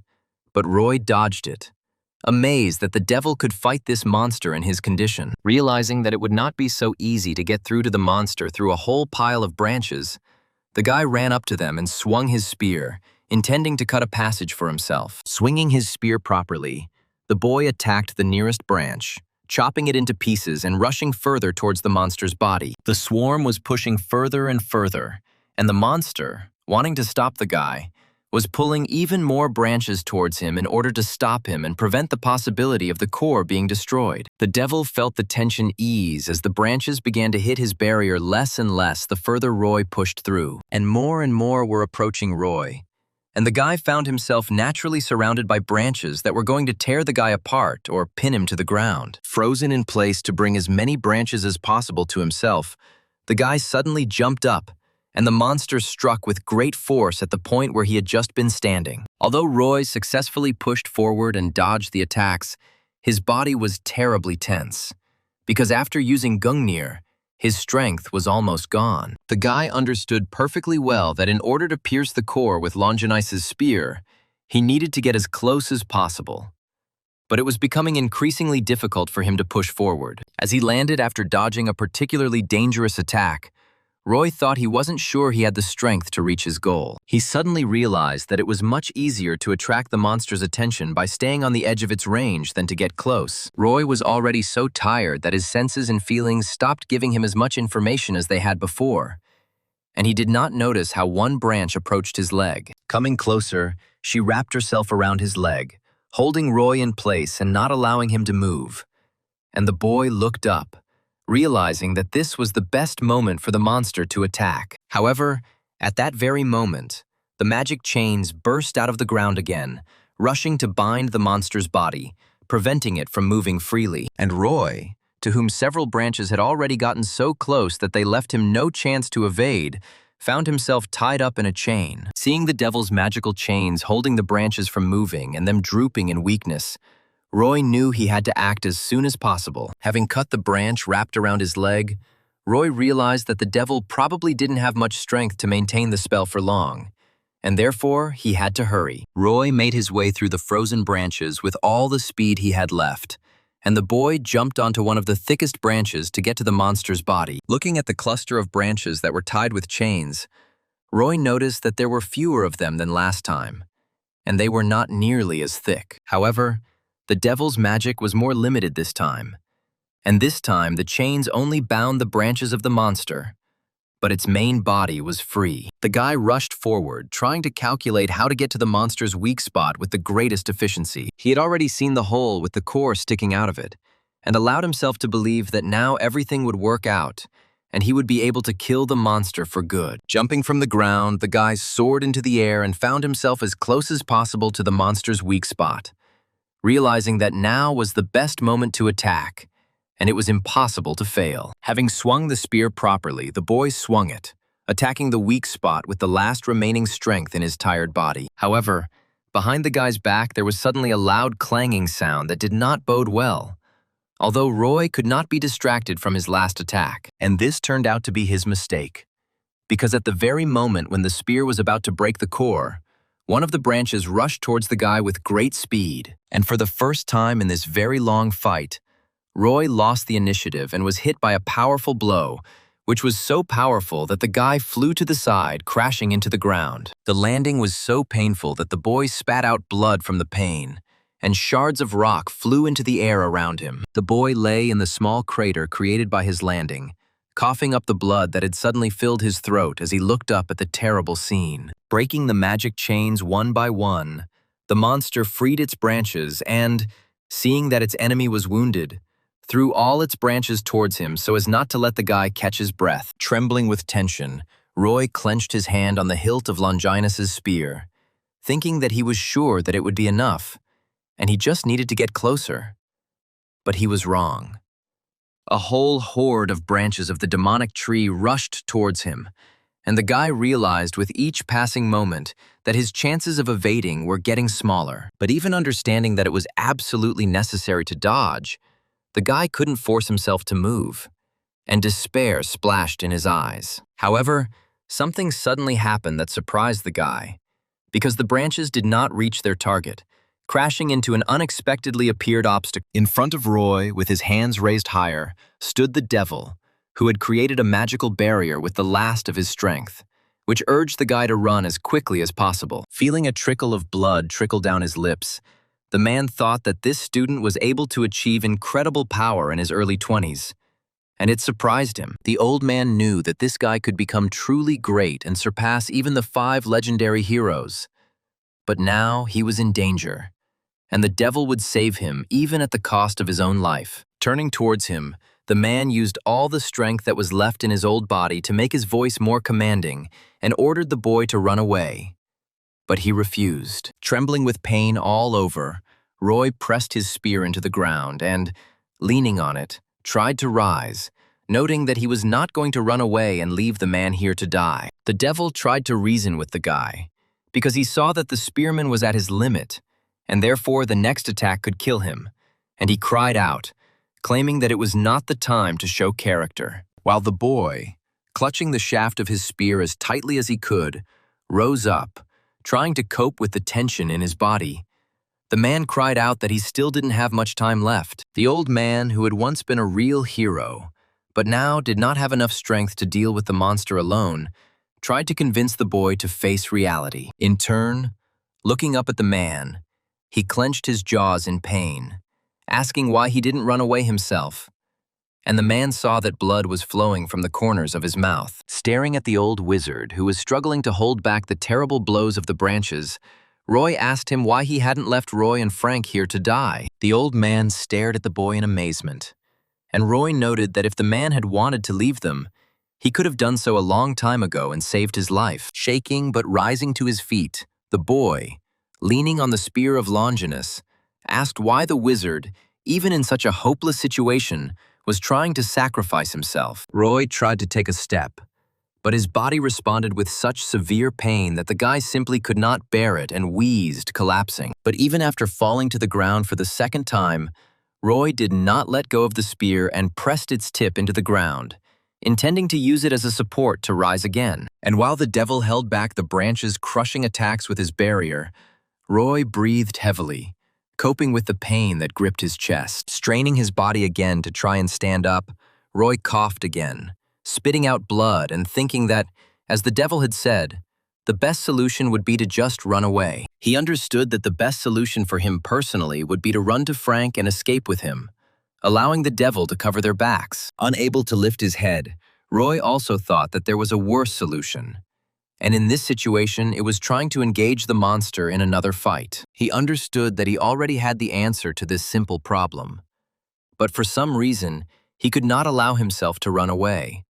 but Roy dodged it, amazed that the devil could fight this monster in his condition. Realizing that it would not be so easy to get through to the monster through a whole pile of branches, the guy ran up to them and swung his spear, intending to cut a passage for himself. Swinging his spear properly, the boy attacked the nearest branch, chopping it into pieces and rushing further towards the monster's body. The swarm was pushing further and further, and the monster, wanting to stop the guy, was pulling even more branches towards him in order to stop him and prevent the possibility of the core being destroyed. The devil felt the tension ease as the branches began to hit his barrier less and less the further Roy pushed through, and more were approaching Roy. And the guy found himself naturally surrounded by branches that were going to tear the guy apart or pin him to the ground. Frozen in place to bring as many branches as possible to himself, the guy suddenly jumped up, and the monster struck with great force at the point where he had just been standing. Although Roy successfully pushed forward and dodged the attacks, his body was terribly tense, because after using Gungnir, his strength was almost gone. The guy understood perfectly well that in order to pierce the core with Longinus's spear, he needed to get as close as possible. But it was becoming increasingly difficult for him to push forward. As he landed after dodging a particularly dangerous attack, Roy thought he wasn't sure he had the strength to reach his goal. He suddenly realized that it was much easier to attract the monster's attention by staying on the edge of its range than to get close. Roy was already so tired that his senses and feelings stopped giving him as much information as they had before, and he did not notice how one branch approached his leg. Coming closer, she wrapped herself around his leg, holding Roy in place and not allowing him to move. And the boy looked up, realizing that this was the best moment for the monster to attack. However, at that very moment, the magic chains burst out of the ground again, rushing to bind the monster's body, preventing it from moving freely. And Roy, to whom several branches had already gotten so close that they left him no chance to evade, found himself tied up in a chain. Seeing the devil's magical chains holding the branches from moving and them drooping in weakness, Roy knew he had to act as soon as possible. Having cut the branch wrapped around his leg, Roy realized that the devil probably didn't have much strength to maintain the spell for long, and therefore he had to hurry. Roy made his way through the frozen branches with all the speed he had left, and the boy jumped onto one of the thickest branches to get to the monster's body. Looking at the cluster of branches that were tied with chains, Roy noticed that there were fewer of them than last time, and they were not nearly as thick. However, the devil's magic was more limited this time, and this time the chains only bound the branches of the monster, but its main body was free. The guy rushed forward, trying to calculate how to get to the monster's weak spot with the greatest efficiency. He had already seen the hole with the core sticking out of it, and allowed himself to believe that now everything would work out, and he would be able to kill the monster for good. Jumping from the ground, the guy soared into the air and found himself as close as possible to the monster's weak spot, realizing that now was the best moment to attack, and it was impossible to fail. Having swung the spear properly, the boy swung it, attacking the weak spot with the last remaining strength in his tired body. However, behind the guy's back there was suddenly a loud clanging sound that did not bode well, although Roy could not be distracted from his last attack. And this turned out to be his mistake, because at the very moment when the spear was about to break the core, one of the branches rushed towards the guy with great speed, and for the first time in this very long fight, Roy lost the initiative and was hit by a powerful blow, which was so powerful that the guy flew to the side, crashing into the ground. The landing was so painful that the boy spat out blood from the pain, and shards of rock flew into the air around him. The boy lay in the small crater created by his landing, coughing up the blood that had suddenly filled his throat as he looked up at the terrible scene. Breaking the magic chains one by one, the monster freed its branches and, seeing that its enemy was wounded, threw all its branches towards him so as not to let the guy catch his breath. Trembling with tension, Roy clenched his hand on the hilt of Longinus's spear, thinking that he was sure that it would be enough, and he just needed to get closer. But he was wrong. A whole horde of branches of the demonic tree rushed towards him, and the guy realized with each passing moment that his chances of evading were getting smaller. But even understanding that it was absolutely necessary to dodge, the guy couldn't force himself to move, and despair splashed in his eyes. However, something suddenly happened that surprised the guy, because the branches did not reach their target, crashing into an unexpectedly appeared obstacle. In front of Roy, with his hands raised higher, stood the devil, who had created a magical barrier with the last of his strength, which urged the guy to run as quickly as possible. Feeling a trickle of blood trickle down his lips, the man thought that this student was able to achieve incredible power in his early 20s, and it surprised him. The old man knew that this guy could become truly great and surpass even the 5 legendary heroes. But now he was in danger, and the devil would save him even at the cost of his own life. Turning towards him, the man used all the strength that was left in his old body to make his voice more commanding and ordered the boy to run away. But he refused. Trembling with pain all over, Roy pressed his spear into the ground and, leaning on it, tried to rise, noting that he was not going to run away and leave the man here to die. The devil tried to reason with the guy, because he saw that the spearman was at his limit, and therefore the next attack could kill him, and he cried out, claiming that it was not the time to show character. While the boy, clutching the shaft of his spear as tightly as he could, rose up, trying to cope with the tension in his body, the man cried out that he still didn't have much time left. The old man, who had once been a real hero, but now did not have enough strength to deal with the monster alone, tried to convince the boy to face reality. In turn, looking up at the man, he clenched his jaws in pain, asking why he didn't run away himself. And the man saw that blood was flowing from the corners of his mouth. Staring at the old wizard, who was struggling to hold back the terrible blows of the branches, Roy asked him why he hadn't left Roy and Frank here to die. The old man stared at the boy in amazement, and Roy noted that if the man had wanted to leave them, he could have done so a long time ago and saved his life. Shaking but rising to his feet, the boy, leaning on the spear of Longinus, asked why the wizard, even in such a hopeless situation, was trying to sacrifice himself. Roy tried to take a step, But his body responded with such severe pain that the guy simply could not bear it and wheezed, collapsing. But even after falling to the ground for the second time, Roy did not let go of the spear and pressed its tip into the ground, intending to use it as a support to rise again. And while the devil held back the branch's crushing attacks with his barrier, Roy breathed heavily, coping with the pain that gripped his chest. Straining his body again to try and stand up, Roy coughed again, spitting out blood and thinking that, as the devil had said, the best solution would be to just run away. He understood that the best solution for him personally would be to run to Frank and escape with him, allowing the devil to cover their backs. Unable to lift his head, Roy also thought that there was a worse solution. And in this situation, it was trying to engage the monster in another fight. He understood that he already had the answer to this simple problem. But for some reason, he could not allow himself to run away.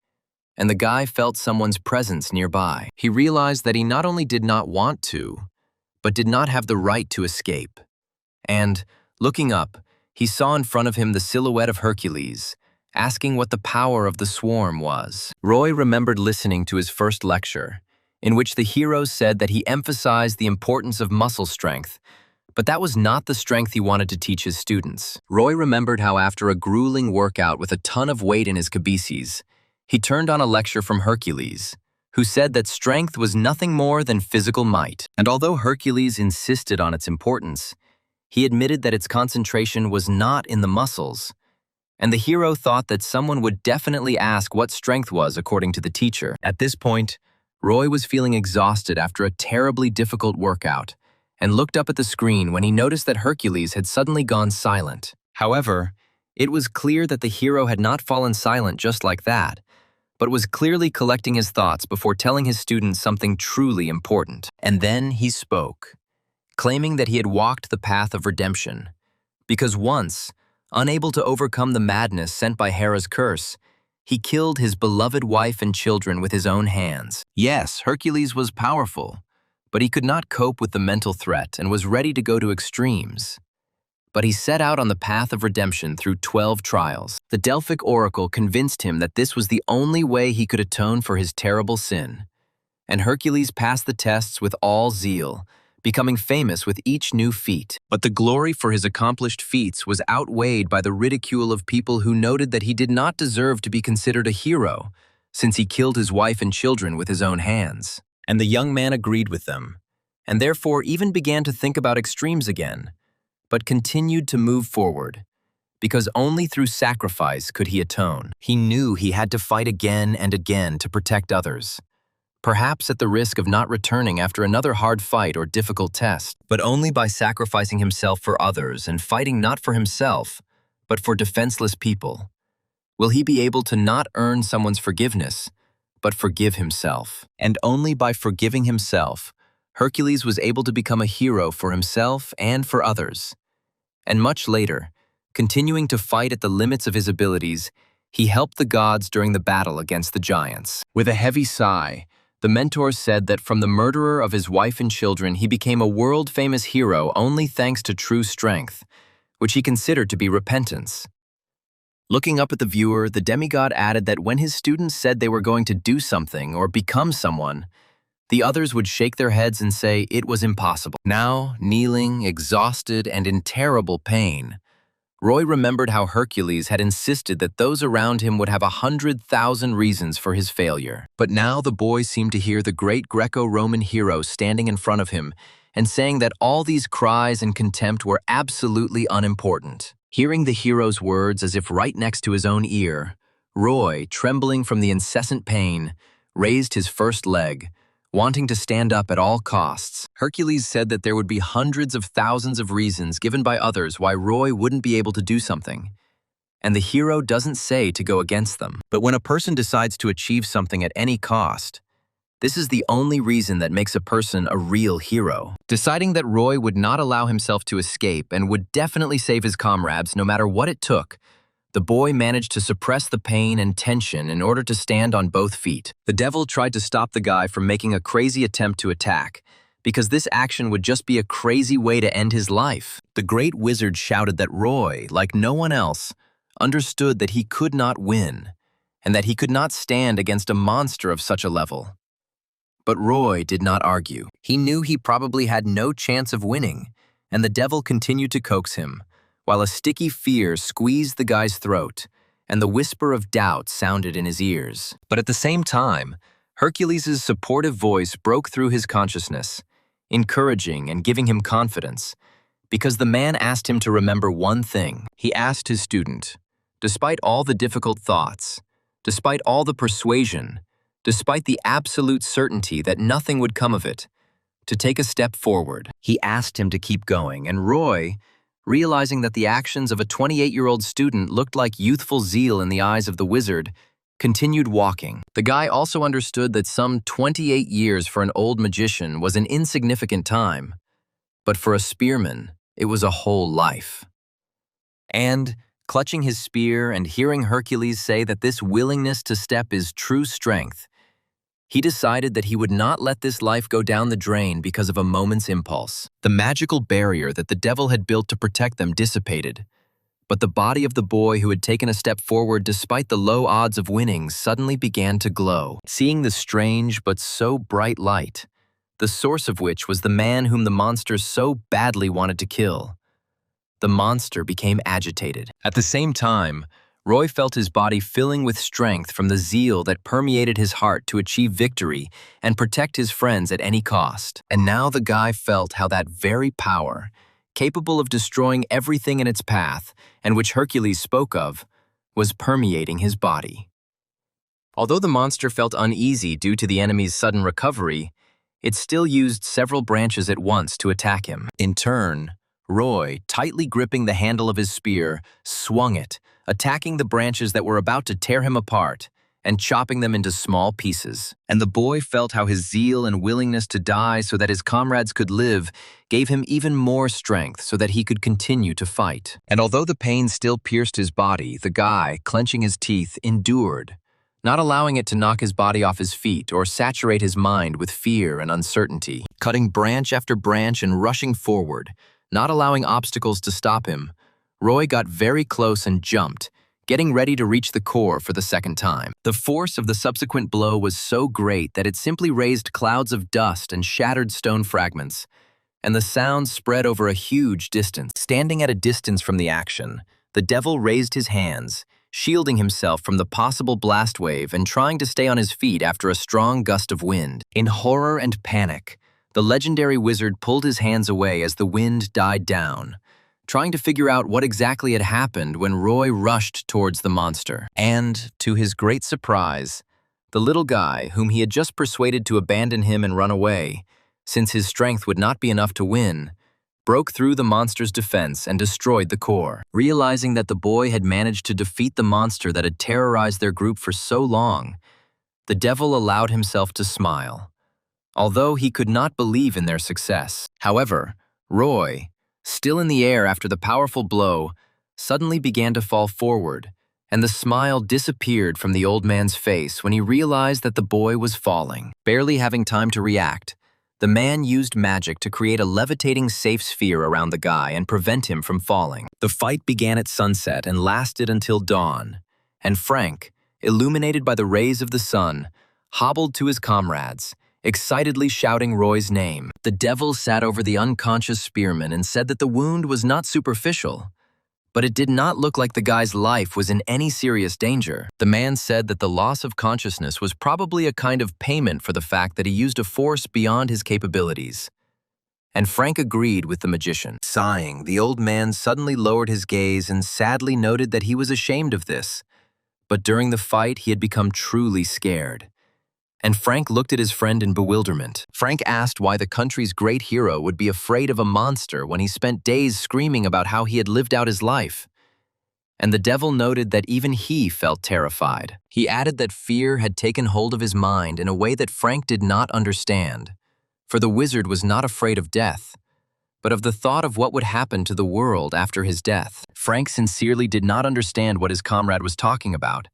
And the guy felt someone's presence nearby. He realized that he not only did not want to, but did not have the right to escape. And, looking up, he saw in front of him the silhouette of Hercules, asking what the power of the swarm was. Roy remembered listening to his first lecture, in which the hero said that he emphasized the importance of muscle strength, but that was not the strength he wanted to teach his students. Roy remembered how after a grueling workout with a ton of weight in his cabeces, he turned on a lecture from Hercules, who said that strength was nothing more than physical might. And although Hercules insisted on its importance, he admitted that its concentration was not in the muscles, and the hero thought that someone would definitely ask what strength was according to the teacher. At this point, Roy was feeling exhausted after a terribly difficult workout and looked up at the screen when he noticed that Hercules had suddenly gone silent. However, it was clear that the hero had not fallen silent just like that, but was clearly collecting his thoughts before telling his students something truly important. And then he spoke, claiming that he had walked the path of redemption, because once, unable to overcome the madness sent by Hera's curse, he killed his beloved wife and children with his own hands. Yes, Hercules was powerful, but he could not cope with the mental threat and was ready to go to extremes. But he set out on the path of redemption through 12 trials. The Delphic oracle convinced him that this was the only way he could atone for his terrible sin. And Hercules passed the tests with all zeal, becoming famous with each new feat. But the glory for his accomplished feats was outweighed by the ridicule of people who noted that he did not deserve to be considered a hero, since he killed his wife and children with his own hands. And the young man agreed with them, and therefore even began to think about extremes again, but continued to move forward, because only through sacrifice could he atone. He knew he had to fight again and again to protect others, perhaps at the risk of not returning after another hard fight or difficult test, but only by sacrificing himself for others and fighting not for himself, but for defenseless people. Will he be able to not earn someone's forgiveness, but forgive himself? And only by forgiving himself, Hercules was able to become a hero for himself and for others. And much later, continuing to fight at the limits of his abilities, he helped the gods during the battle against the giants. With a heavy sigh, the mentor said that from the murderer of his wife and children, he became a world-famous hero only thanks to true strength, which he considered to be repentance. Looking up at the viewer, the demigod added that when his students said they were going to do something or become someone, the others would shake their heads and say it was impossible. Now, kneeling, exhausted, and in terrible pain, Roy remembered how Hercules had insisted that those around him would have 100,000 reasons for his failure. But now the boy seemed to hear the great Greco-Roman hero standing in front of him and saying that all these cries and contempt were absolutely unimportant. Hearing the hero's words as if right next to his own ear, Roy, trembling from the incessant pain, raised his first leg, wanting to stand up at all costs. Hercules said that there would be hundreds of thousands of reasons given by others why Roy wouldn't be able to do something. And the hero doesn't say to go against them. But when a person decides to achieve something at any cost, this is the only reason that makes a person a real hero. Deciding that Roy would not allow himself to escape and would definitely save his comrades no matter what it took, the boy managed to suppress the pain and tension in order to stand on both feet. The devil tried to stop the guy from making a crazy attempt to attack, because this action would just be a crazy way to end his life. The great wizard shouted that Roy, like no one else, understood that he could not win, and that he could not stand against a monster of such a level. But Roy did not argue. He knew he probably had no chance of winning, and the devil continued to coax him, while a sticky fear squeezed the guy's throat, and the whisper of doubt sounded in his ears. But at the same time, Hercules' supportive voice broke through his consciousness, encouraging and giving him confidence, because the man asked him to remember one thing. He asked his student, despite all the difficult thoughts, despite all the persuasion, despite the absolute certainty that nothing would come of it, to take a step forward. He asked him to keep going, and Roy, realizing that the actions of a 28-year-old student looked like youthful zeal in the eyes of the wizard, continued walking. The guy also understood that some 28 years for an old magician was an insignificant time, but for a spearman, it was a whole life. And, clutching his spear and hearing Hercules say that this willingness to step is true strength, he decided that he would not let this life go down the drain because of a moment's impulse. The magical barrier that the devil had built to protect them dissipated, but the body of the boy who had taken a step forward despite the low odds of winning suddenly began to glow. Seeing the strange but so bright light, the source of which was the man whom the monster so badly wanted to kill, the monster became agitated. At the same time, Roy felt his body filling with strength from the zeal that permeated his heart to achieve victory and protect his friends at any cost. And now the guy felt how that very power, capable of destroying everything in its path, and which Hercules spoke of, was permeating his body. Although the monster felt uneasy due to the enemy's sudden recovery, it still used several branches at once to attack him. In turn, Roy, tightly gripping the handle of his spear, swung it, attacking the branches that were about to tear him apart and chopping them into small pieces. And the boy felt how his zeal and willingness to die so that his comrades could live gave him even more strength so that he could continue to fight. And although the pain still pierced his body, the guy, clenching his teeth, endured, not allowing it to knock his body off his feet or saturate his mind with fear and uncertainty. Cutting branch after branch and rushing forward, not allowing obstacles to stop him, Roy got very close and jumped, getting ready to reach the core for the second time. The force of the subsequent blow was so great that it simply raised clouds of dust and shattered stone fragments, and the sound spread over a huge distance. Standing at a distance from the action, the devil raised his hands, shielding himself from the possible blast wave and trying to stay on his feet after a strong gust of wind. In horror and panic, the legendary wizard pulled his hands away as the wind died down, trying to figure out what exactly had happened when Roy rushed towards the monster. And, to his great surprise, the little guy, whom he had just persuaded to abandon him and run away, since his strength would not be enough to win, broke through the monster's defense and destroyed the core. Realizing that the boy had managed to defeat the monster that had terrorized their group for so long, the devil allowed himself to smile, although he could not believe in their success. However, Roy, still in the air after the powerful blow, suddenly began to fall forward, and the smile disappeared from the old man's face when he realized that the boy was falling. Barely having time to react, the man used magic to create a levitating safe sphere around the guy and prevent him from falling. The fight began at sunset and lasted until dawn, and Frank, illuminated by the rays of the sun, hobbled to his comrades, excitedly shouting Roy's name. The devil sat over the unconscious spearman and said that the wound was not superficial, but it did not look like the guy's life was in any serious danger. The man said that the loss of consciousness was probably a kind of payment for the fact that he used a force beyond his capabilities. And Frank agreed with the magician. Sighing, the old man suddenly lowered his gaze and sadly noted that he was ashamed of this, but during the fight he had become truly scared. And Frank looked at his friend in bewilderment. Frank asked why the country's great hero would be afraid of a monster when he spent days screaming about how he had lived out his life. And the devil noted that even he felt terrified. He added that fear had taken hold of his mind in a way that Frank did not understand, for the wizard was not afraid of death, but of the thought of what would happen to the world after his death. Frank sincerely did not understand what his comrade was talking about,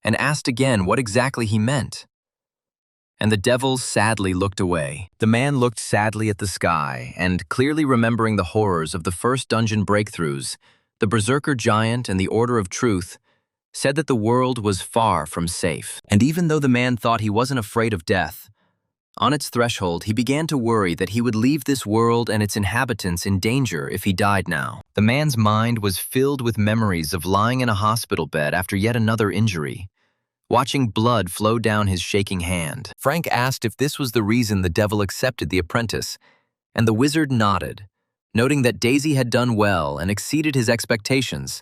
and asked again what exactly he meant. And the devil sadly looked away. The man looked sadly at the sky, and clearly remembering the horrors of the first dungeon breakthroughs, the Berserker Giant and the Order of Truth, said that the world was far from safe. And even though the man thought he wasn't afraid of death, on its threshold he began to worry that he would leave this world and its inhabitants in danger if he died now. The man's mind was filled with memories of lying in a hospital bed after yet another injury, watching blood flow down his shaking hand. Frank asked if this was the reason the devil accepted the apprentice, and the wizard nodded, noting that Daisy had done well and exceeded his expectations,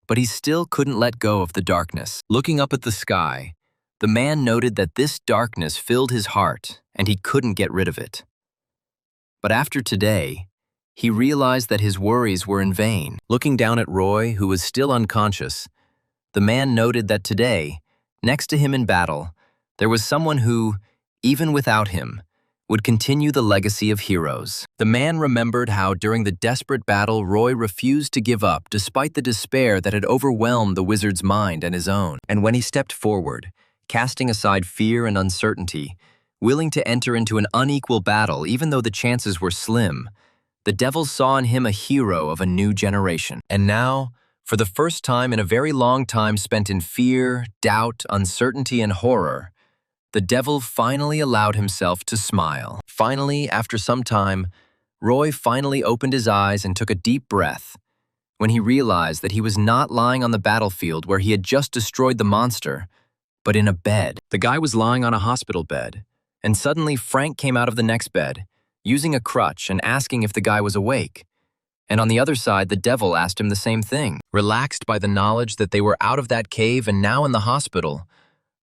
but he still couldn't let go of the darkness. Looking up at the sky, the man noted that this darkness filled his heart and he couldn't get rid of it. But after today, he realized that his worries were in vain. Looking down at Roy, who was still unconscious, the man noted that today, next to him in battle, there was someone who, even without him, would continue the legacy of heroes. The man remembered how during the desperate battle Roy refused to give up despite the despair that had overwhelmed the wizard's mind and his own. And when he stepped forward, casting aside fear and uncertainty, willing to enter into an unequal battle even though the chances were slim, the devil saw in him a hero of a new generation. And now, for the first time in a very long time spent in fear, doubt, uncertainty, and horror, the devil finally allowed himself to smile. Finally, after some time, Roy finally opened his eyes and took a deep breath when he realized that he was not lying on the battlefield where he had just destroyed the monster, but in a bed. The guy was lying on a hospital bed, and suddenly Frank came out of the next bed, using a crutch and asking if the guy was awake. And on the other side, the devil asked him the same thing. Relaxed by the knowledge that they were out of that cave and now in the hospital,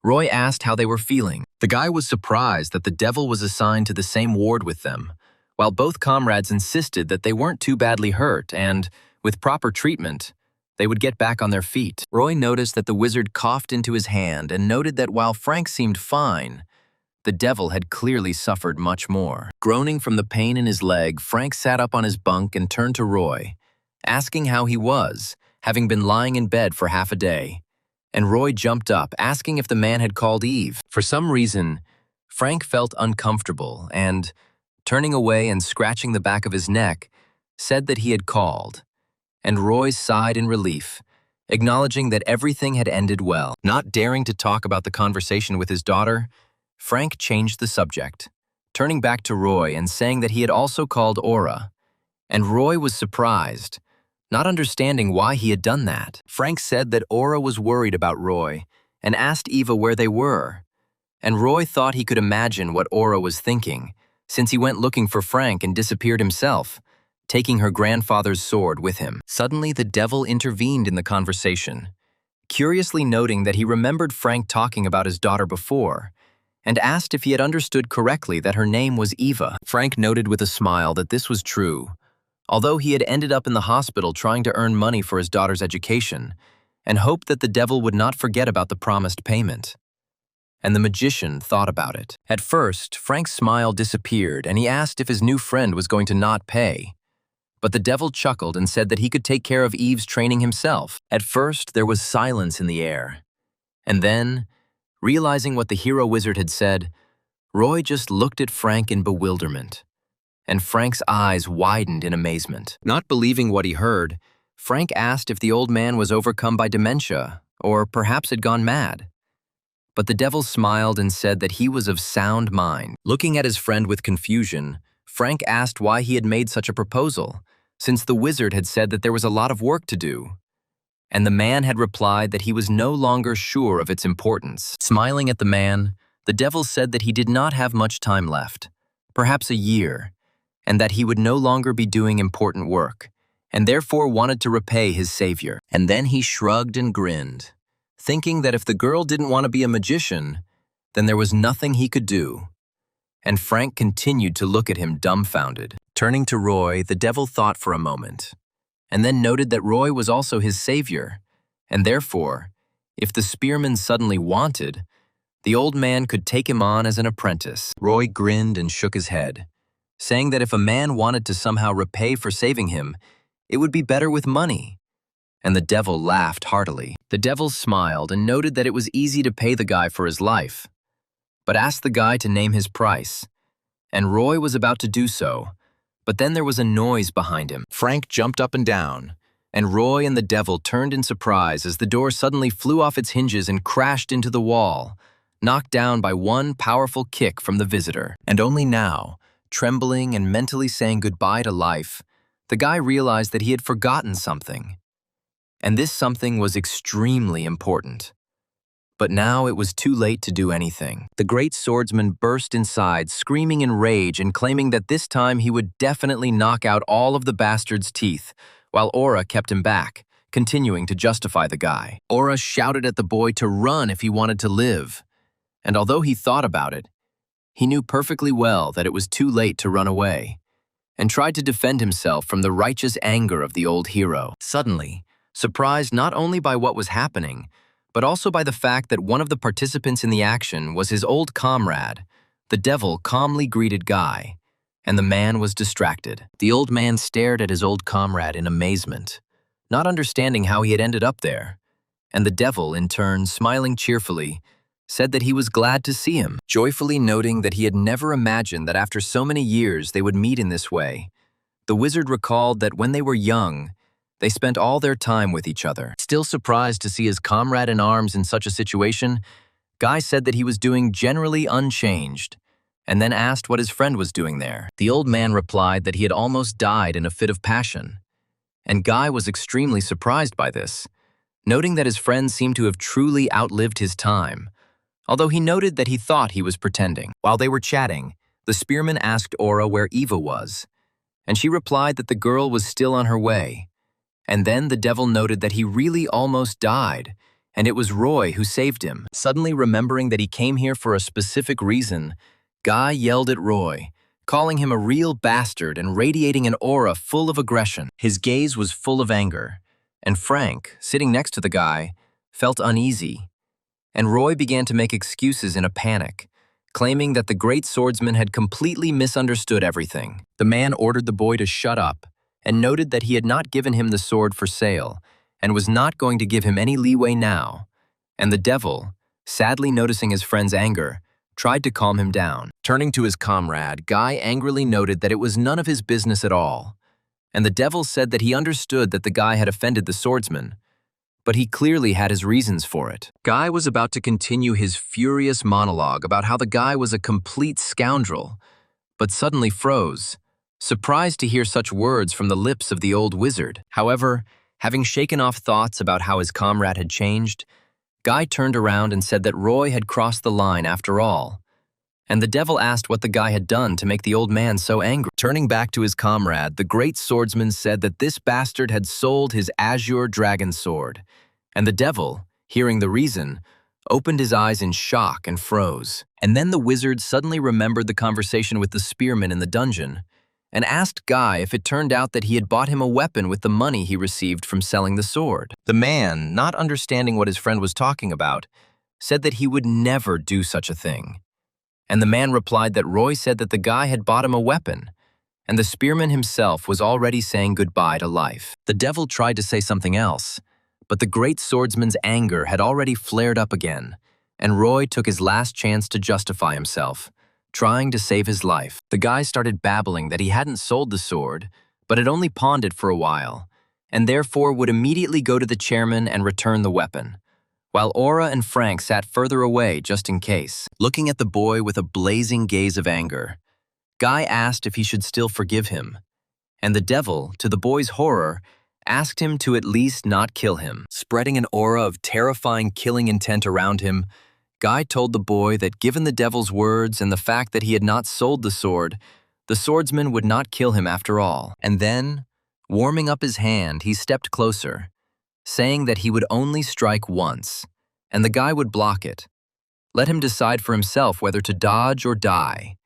Roy asked how they were feeling. The guy was surprised that the devil was assigned to the same ward with them, while both comrades insisted that they weren't too badly hurt and, with proper treatment, they would get back on their feet. Roy noticed that the wizard coughed into his hand and noted that while Frank seemed fine, the devil had clearly suffered much more. Groaning from the pain in his leg, Frank sat up on his bunk and turned to Roy, asking how he was, having been lying in bed for half a day. And Roy jumped up, asking if the man had called Eve. For some reason, Frank felt uncomfortable and, turning away and scratching the back of his neck, said that he had called. And Roy sighed in relief, acknowledging that everything had ended well. Not daring to talk about the conversation with his daughter, Frank changed the subject, turning back to Roy and saying that he had also called Aura. And Roy was surprised, not understanding why he had done that. Frank said that Aura was worried about Roy and asked Eva where they were. And Roy thought he could imagine what Aura was thinking, since he went looking for Frank and disappeared himself, taking her grandfather's sword with him. Suddenly, the devil intervened in the conversation, curiously noting that he remembered Frank talking about his daughter before, and asked if he had understood correctly that her name was Eva. Frank noted with a smile that this was true, although he had ended up in the hospital trying to earn money for his daughter's education, and hoped that the devil would not forget about the promised payment. And the magician thought about it. At first, Frank's smile disappeared and he asked if his new friend was going to not pay. But the devil chuckled and said that he could take care of Eve's training himself. At first, there was silence in the air. And then, realizing what the hero wizard had said, Roy just looked at Frank in bewilderment. And Frank's eyes widened in amazement. Not believing what he heard, Frank asked if the old man was overcome by dementia, or perhaps had gone mad. But the devil smiled and said that he was of sound mind. Looking at his friend with confusion, Frank asked why he had made such a proposal, since the wizard had said that there was a lot of work to do. And the man had replied that he was no longer sure of its importance. Smiling at the man, the devil said that he did not have much time left, perhaps a year, and that he would no longer be doing important work, and therefore wanted to repay his savior. And then he shrugged and grinned, thinking that if the girl didn't want to be a magician, then there was nothing he could do. And Frank continued to look at him dumbfounded. Turning to Roy, the devil thought for a moment, and then noted that Roy was also his savior, and therefore, if the spearman suddenly wanted, the old man could take him on as an apprentice. Roy grinned and shook his head, saying that if a man wanted to somehow repay for saving him, it would be better with money. And the devil laughed heartily. The devil smiled and noted that it was easy to pay the guy for his life, but asked the guy to name his price. And Roy was about to do so, but then there was a noise behind him. Frank jumped up and down, and Roy and the devil turned in surprise as the door suddenly flew off its hinges and crashed into the wall, knocked down by one powerful kick from the visitor. And only now, trembling and mentally saying goodbye to life, the guy realized that he had forgotten something. And this something was extremely important. But now it was too late to do anything. The great swordsman burst inside, screaming in rage and claiming that this time he would definitely knock out all of the bastard's teeth, while Aura kept him back, continuing to justify the guy. Aura shouted at the boy to run if he wanted to live. And although he thought about it, he knew perfectly well that it was too late to run away, and tried to defend himself from the righteous anger of the old hero. Suddenly, surprised not only by what was happening, but also by the fact that one of the participants in the action was his old comrade, the devil calmly greeted Guy, and the man was distracted. The old man stared at his old comrade in amazement, not understanding how he had ended up there, and the devil, in turn, smiling cheerfully, said that he was glad to see him, joyfully noting that he had never imagined that after so many years they would meet in this way. The wizard recalled that when they were young, they spent all their time with each other. Still surprised to see his comrade in arms in such a situation, Guy said that he was doing generally unchanged, and then asked what his friend was doing there. The old man replied that he had almost died in a fit of passion, and Guy was extremely surprised by this, noting that his friend seemed to have truly outlived his time, although he noted that he thought he was pretending. While they were chatting, the spearman asked Aura where Eva was, and she replied that the girl was still on her way. And then the devil noted that he really almost died, and it was Roy who saved him. Suddenly remembering that he came here for a specific reason, Guy yelled at Roy, calling him a real bastard and radiating an aura full of aggression. His gaze was full of anger, and Frank, sitting next to the guy, felt uneasy. And Roy began to make excuses in a panic, claiming that the great swordsman had completely misunderstood everything. The man ordered the boy to shut up, and noted that he had not given him the sword for sale, and was not going to give him any leeway now. And the devil, sadly noticing his friend's anger, tried to calm him down. Turning to his comrade, Guy angrily noted that it was none of his business at all, and the devil said that he understood that the guy had offended the swordsman, but he clearly had his reasons for it. Guy was about to continue his furious monologue about how the guy was a complete scoundrel, but suddenly froze, surprised to hear such words from the lips of the old wizard. However, having shaken off thoughts about how his comrade had changed, Guy turned around and said that Roy had crossed the line after all, and the devil asked what the guy had done to make the old man so angry. Turning back to his comrade, the great swordsman said that this bastard had sold his azure dragon sword, and the devil, hearing the reason, opened his eyes in shock and froze. And then the wizard suddenly remembered the conversation with the spearman in the dungeon, and asked Guy if it turned out that he had bought him a weapon with the money he received from selling the sword. The man, not understanding what his friend was talking about, said that he would never do such a thing. And the man replied that Roy said that the guy had bought him a weapon, and the spearman himself was already saying goodbye to life. The devil tried to say something else, but the great swordsman's anger had already flared up again, and Roy took his last chance to justify himself, trying to save his life. The guy started babbling that he hadn't sold the sword, but had only pawned it for a while, and therefore would immediately go to the chairman and return the weapon, while Aura and Frank sat further away just in case. Looking at the boy with a blazing gaze of anger, Guy asked if he should still forgive him, and the devil, to the boy's horror, asked him to at least not kill him. Spreading an aura of terrifying killing intent around him, Guy told the boy that given the devil's words and the fact that he had not sold the swordsman would not kill him after all. And then, warming up his hand, he stepped closer, saying that he would only strike once, and the guy would block it. Let him decide for himself whether to dodge or die.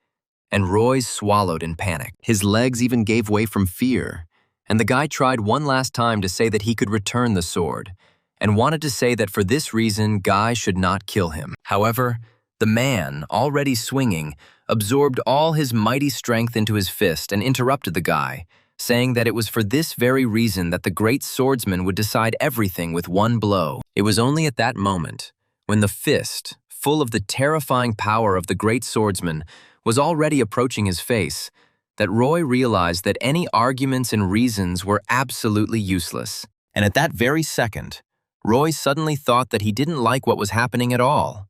And Roy swallowed in panic. His legs even gave way from fear, and the guy tried one last time to say that he could return the sword, and wanted to say that for this reason Guy should not kill him. However, the man, already swinging, absorbed all his mighty strength into his fist and interrupted the guy, saying that it was for this very reason that the great swordsman would decide everything with one blow. It was only at that moment, when the fist, full of the terrifying power of the great swordsman, was already approaching his face, that Roy realized that any arguments and reasons were absolutely useless. And at that very second, Roy suddenly thought that he didn't like what was happening at all.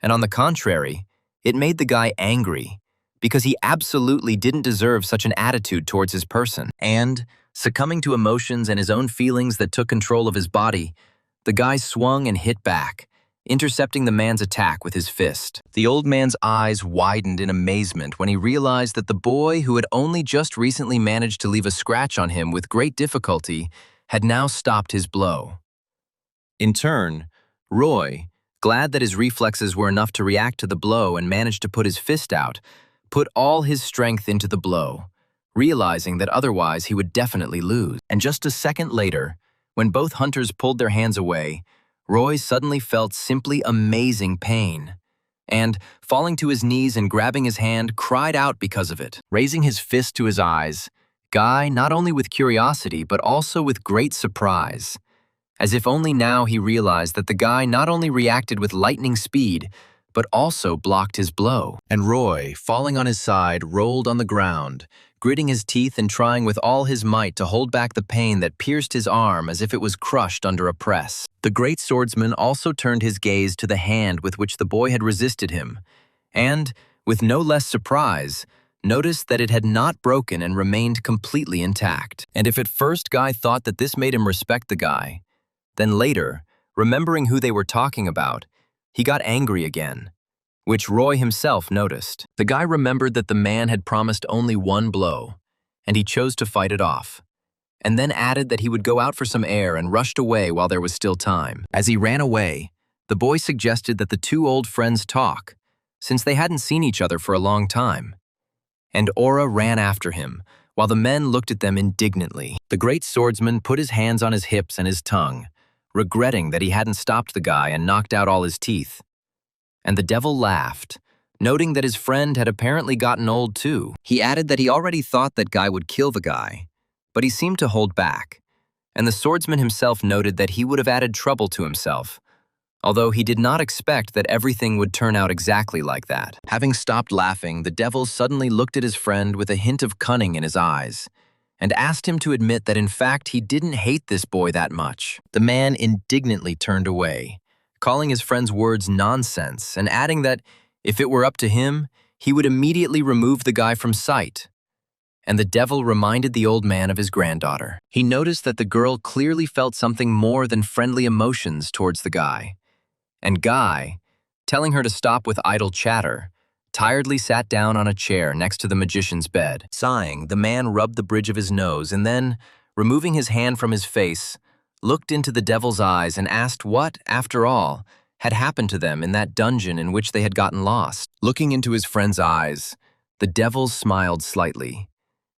And on the contrary, it made the guy angry, because he absolutely didn't deserve such an attitude towards his person. And, succumbing to emotions and his own feelings that took control of his body, the guy swung and hit back, intercepting the man's attack with his fist. The old man's eyes widened in amazement when he realized that the boy who had only just recently managed to leave a scratch on him with great difficulty had now stopped his blow. In turn, Roy, glad that his reflexes were enough to react to the blow and managed to put his fist out, put all his strength into the blow, realizing that otherwise he would definitely lose. And just a second later, when both hunters pulled their hands away, Roy suddenly felt simply amazing pain. And, falling to his knees and grabbing his hand, cried out because of it. Raising his fist to his eyes, Guy, not only with curiosity but also with great surprise, as if only now he realized that the guy not only reacted with lightning speed, but also blocked his blow. And Roy, falling on his side, rolled on the ground, gritting his teeth and trying with all his might to hold back the pain that pierced his arm as if it was crushed under a press. The great swordsman also turned his gaze to the hand with which the boy had resisted him, and, with no less surprise, noticed that it had not broken and remained completely intact. And if at first Guy thought that this made him respect the guy, then later, remembering who they were talking about, he got angry again, which Roy himself noticed. The guy remembered that the man had promised only one blow, and he chose to fight it off, and then added that he would go out for some air and rushed away while there was still time. As he ran away, the boy suggested that the two old friends talk, since they hadn't seen each other for a long time. And Aura ran after him, while the men looked at them indignantly. The great swordsman put his hands on his hips and his tongue, regretting that he hadn't stopped the guy and knocked out all his teeth. And the devil laughed, noting that his friend had apparently gotten old too. He added that he already thought that Guy would kill the guy, but he seemed to hold back, and the swordsman himself noted that he would have added trouble to himself, although he did not expect that everything would turn out exactly like that. Having stopped laughing, the devil suddenly looked at his friend with a hint of cunning in his eyes, and asked him to admit that in fact he didn't hate this boy that much. The man indignantly turned away, calling his friend's words nonsense and adding that, if it were up to him, he would immediately remove the guy from sight. And the devil reminded the old man of his granddaughter. He noticed that the girl clearly felt something more than friendly emotions towards the guy. And Guy, telling her to stop with idle chatter, tiredly sat down on a chair next to the magician's bed. Sighing, the man rubbed the bridge of his nose and then, removing his hand from his face, looked into the devil's eyes and asked what, after all, had happened to them in that dungeon in which they had gotten lost. Looking into his friend's eyes, the devil smiled slightly,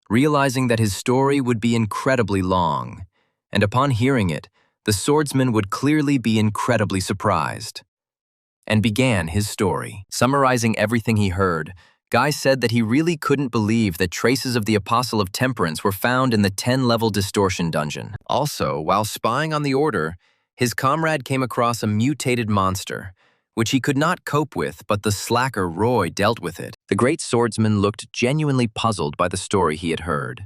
realizing that his story would be incredibly long, and upon hearing it, the swordsman would clearly be incredibly surprised, and began his story. Summarizing everything he heard, Guy said that he really couldn't believe that traces of the Apostle of Temperance were found in the 10-level distortion dungeon. Also, while spying on the Order, his comrade came across a mutated monster, which he could not cope with, but the slacker Roy dealt with it. The great swordsman looked genuinely puzzled by the story he had heard,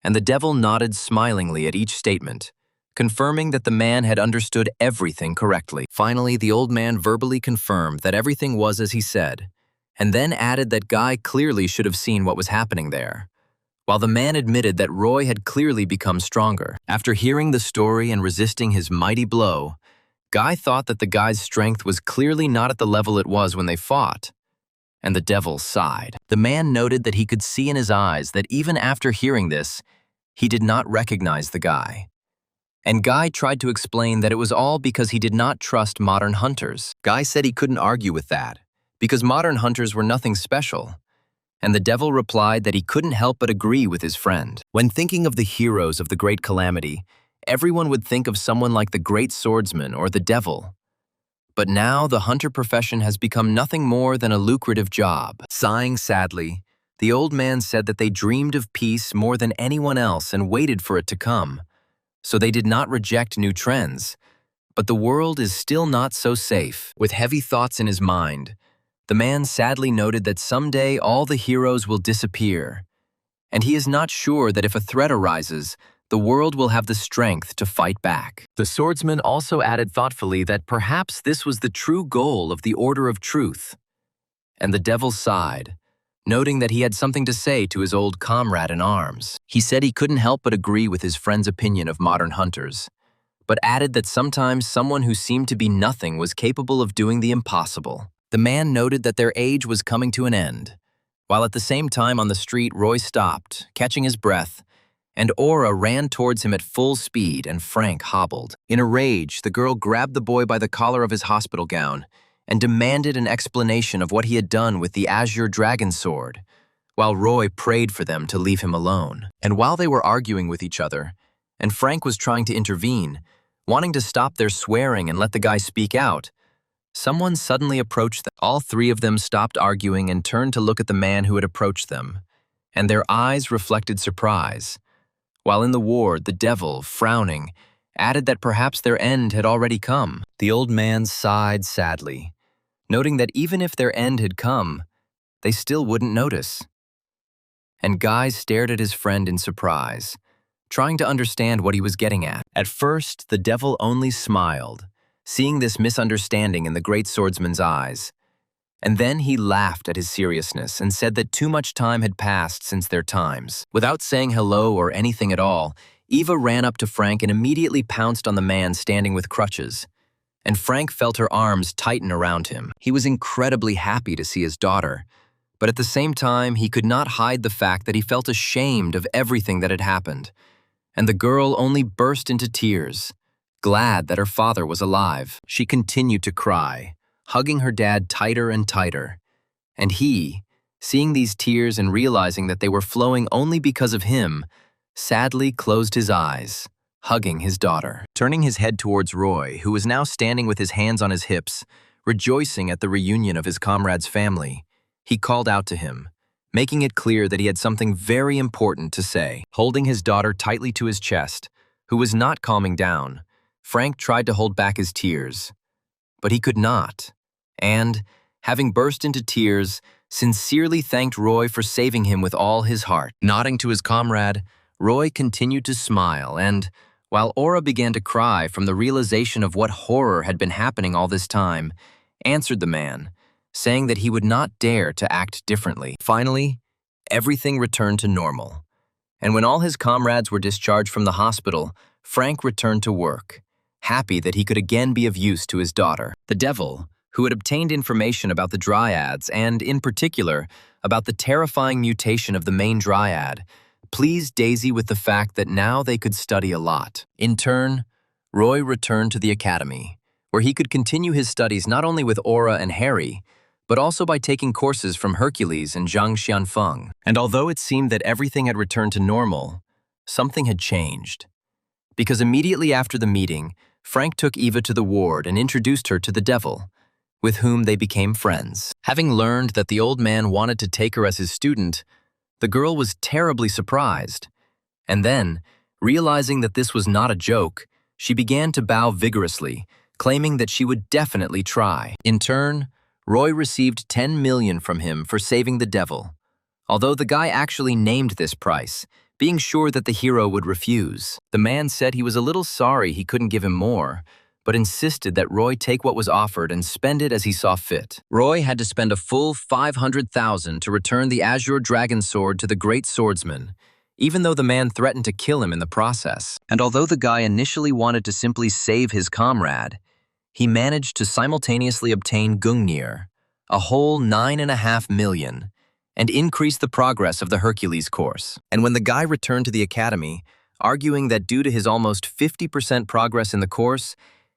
and the devil nodded smilingly at each statement, confirming that the man had understood everything correctly. Finally, the old man verbally confirmed that everything was as he said, and then added that Guy clearly should have seen what was happening there, while the man admitted that Roy had clearly become stronger. After hearing the story and resisting his mighty blow, Guy thought that the guy's strength was clearly not at the level it was when they fought, and the devil sighed. The man noted that he could see in his eyes that even after hearing this, he did not recognize the guy. And Guy tried to explain that it was all because he did not trust modern hunters. Guy said he couldn't argue with that, because modern hunters were nothing special. And the devil replied that he couldn't help but agree with his friend. When thinking of the heroes of the Great Calamity, everyone would think of someone like the great swordsman or the devil. But now the hunter profession has become nothing more than a lucrative job. Sighing sadly, the old man said that they dreamed of peace more than anyone else and waited for it to come. So they did not reject new trends, but the world is still not so safe. With heavy thoughts in his mind, the man sadly noted that someday all the heroes will disappear, and he is not sure that if a threat arises, the world will have the strength to fight back. The swordsman also added thoughtfully that perhaps this was the true goal of the Order of Truth. And the devil sighed, noting that he had something to say to his old comrade in arms. He said he couldn't help but agree with his friend's opinion of modern hunters, but added that sometimes someone who seemed to be nothing was capable of doing the impossible. The man noted that their age was coming to an end, while at the same time on the street Roy stopped, catching his breath, and Aura ran towards him at full speed and Frank hobbled. In a rage, the girl grabbed the boy by the collar of his hospital gown and demanded an explanation of what he had done with the Azure Dragon Sword, while Roy prayed for them to leave him alone. And while they were arguing with each other, and Frank was trying to intervene, wanting to stop their swearing and let the guy speak out, someone suddenly approached them. All three of them stopped arguing and turned to look at the man who had approached them, and their eyes reflected surprise. While in the ward, the devil, frowning, added that perhaps their end had already come. The old man sighed sadly, noting that even if their end had come, they still wouldn't notice. And Guy stared at his friend in surprise, trying to understand what he was getting at. At first, the devil only smiled, seeing this misunderstanding in the great swordsman's eyes. And then he laughed at his seriousness and said that too much time had passed since their times. Without saying hello or anything at all, Eva ran up to Frank and immediately pounced on the man standing with crutches. And Frank felt her arms tighten around him. He was incredibly happy to see his daughter, but at the same time, he could not hide the fact that he felt ashamed of everything that had happened. And the girl only burst into tears, glad that her father was alive. She continued to cry, hugging her dad tighter and tighter. And he, seeing these tears and realizing that they were flowing only because of him, sadly closed his eyes, hugging his daughter. Turning his head towards Roy, who was now standing with his hands on his hips, rejoicing at the reunion of his comrade's family, he called out to him, making it clear that he had something very important to say. Holding his daughter tightly to his chest, who was not calming down, Frank tried to hold back his tears, but he could not, and, having burst into tears, sincerely thanked Roy for saving him with all his heart. Nodding to his comrade, Roy continued to smile and, while Aura began to cry from the realization of what horror had been happening all this time, answered the man, saying that he would not dare to act differently. Finally, everything returned to normal, and when all his comrades were discharged from the hospital, Frank returned to work, happy that he could again be of use to his daughter. The devil, who had obtained information about the dryads and, in particular, about the terrifying mutation of the main dryad, pleased Daisy with the fact that now they could study a lot. In turn, Roy returned to the academy, where he could continue his studies not only with Aura and Harry, but also by taking courses from Hercules and Zhang Xianfeng. And although it seemed that everything had returned to normal, something had changed. Because immediately after the meeting, Frank took Eva to the ward and introduced her to the devil, with whom they became friends. Having learned that the old man wanted to take her as his student, the girl was terribly surprised. And then, realizing that this was not a joke, she began to bow vigorously, claiming that she would definitely try. In turn, Roy received 10 million from him for saving the devil, although the guy actually named this price, being sure that the hero would refuse. The man said he was a little sorry he couldn't give him more, but insisted that Roy take what was offered and spend it as he saw fit. Roy had to spend a full 500,000 to return the Azure Dragon Sword to the great swordsman, even though the man threatened to kill him in the process. And although the guy initially wanted to simply save his comrade, he managed to simultaneously obtain Gungnir, a whole 9.5 million, and increase the progress of the Hercules course. And when the guy returned to the academy, arguing that due to his almost 50% progress in the course,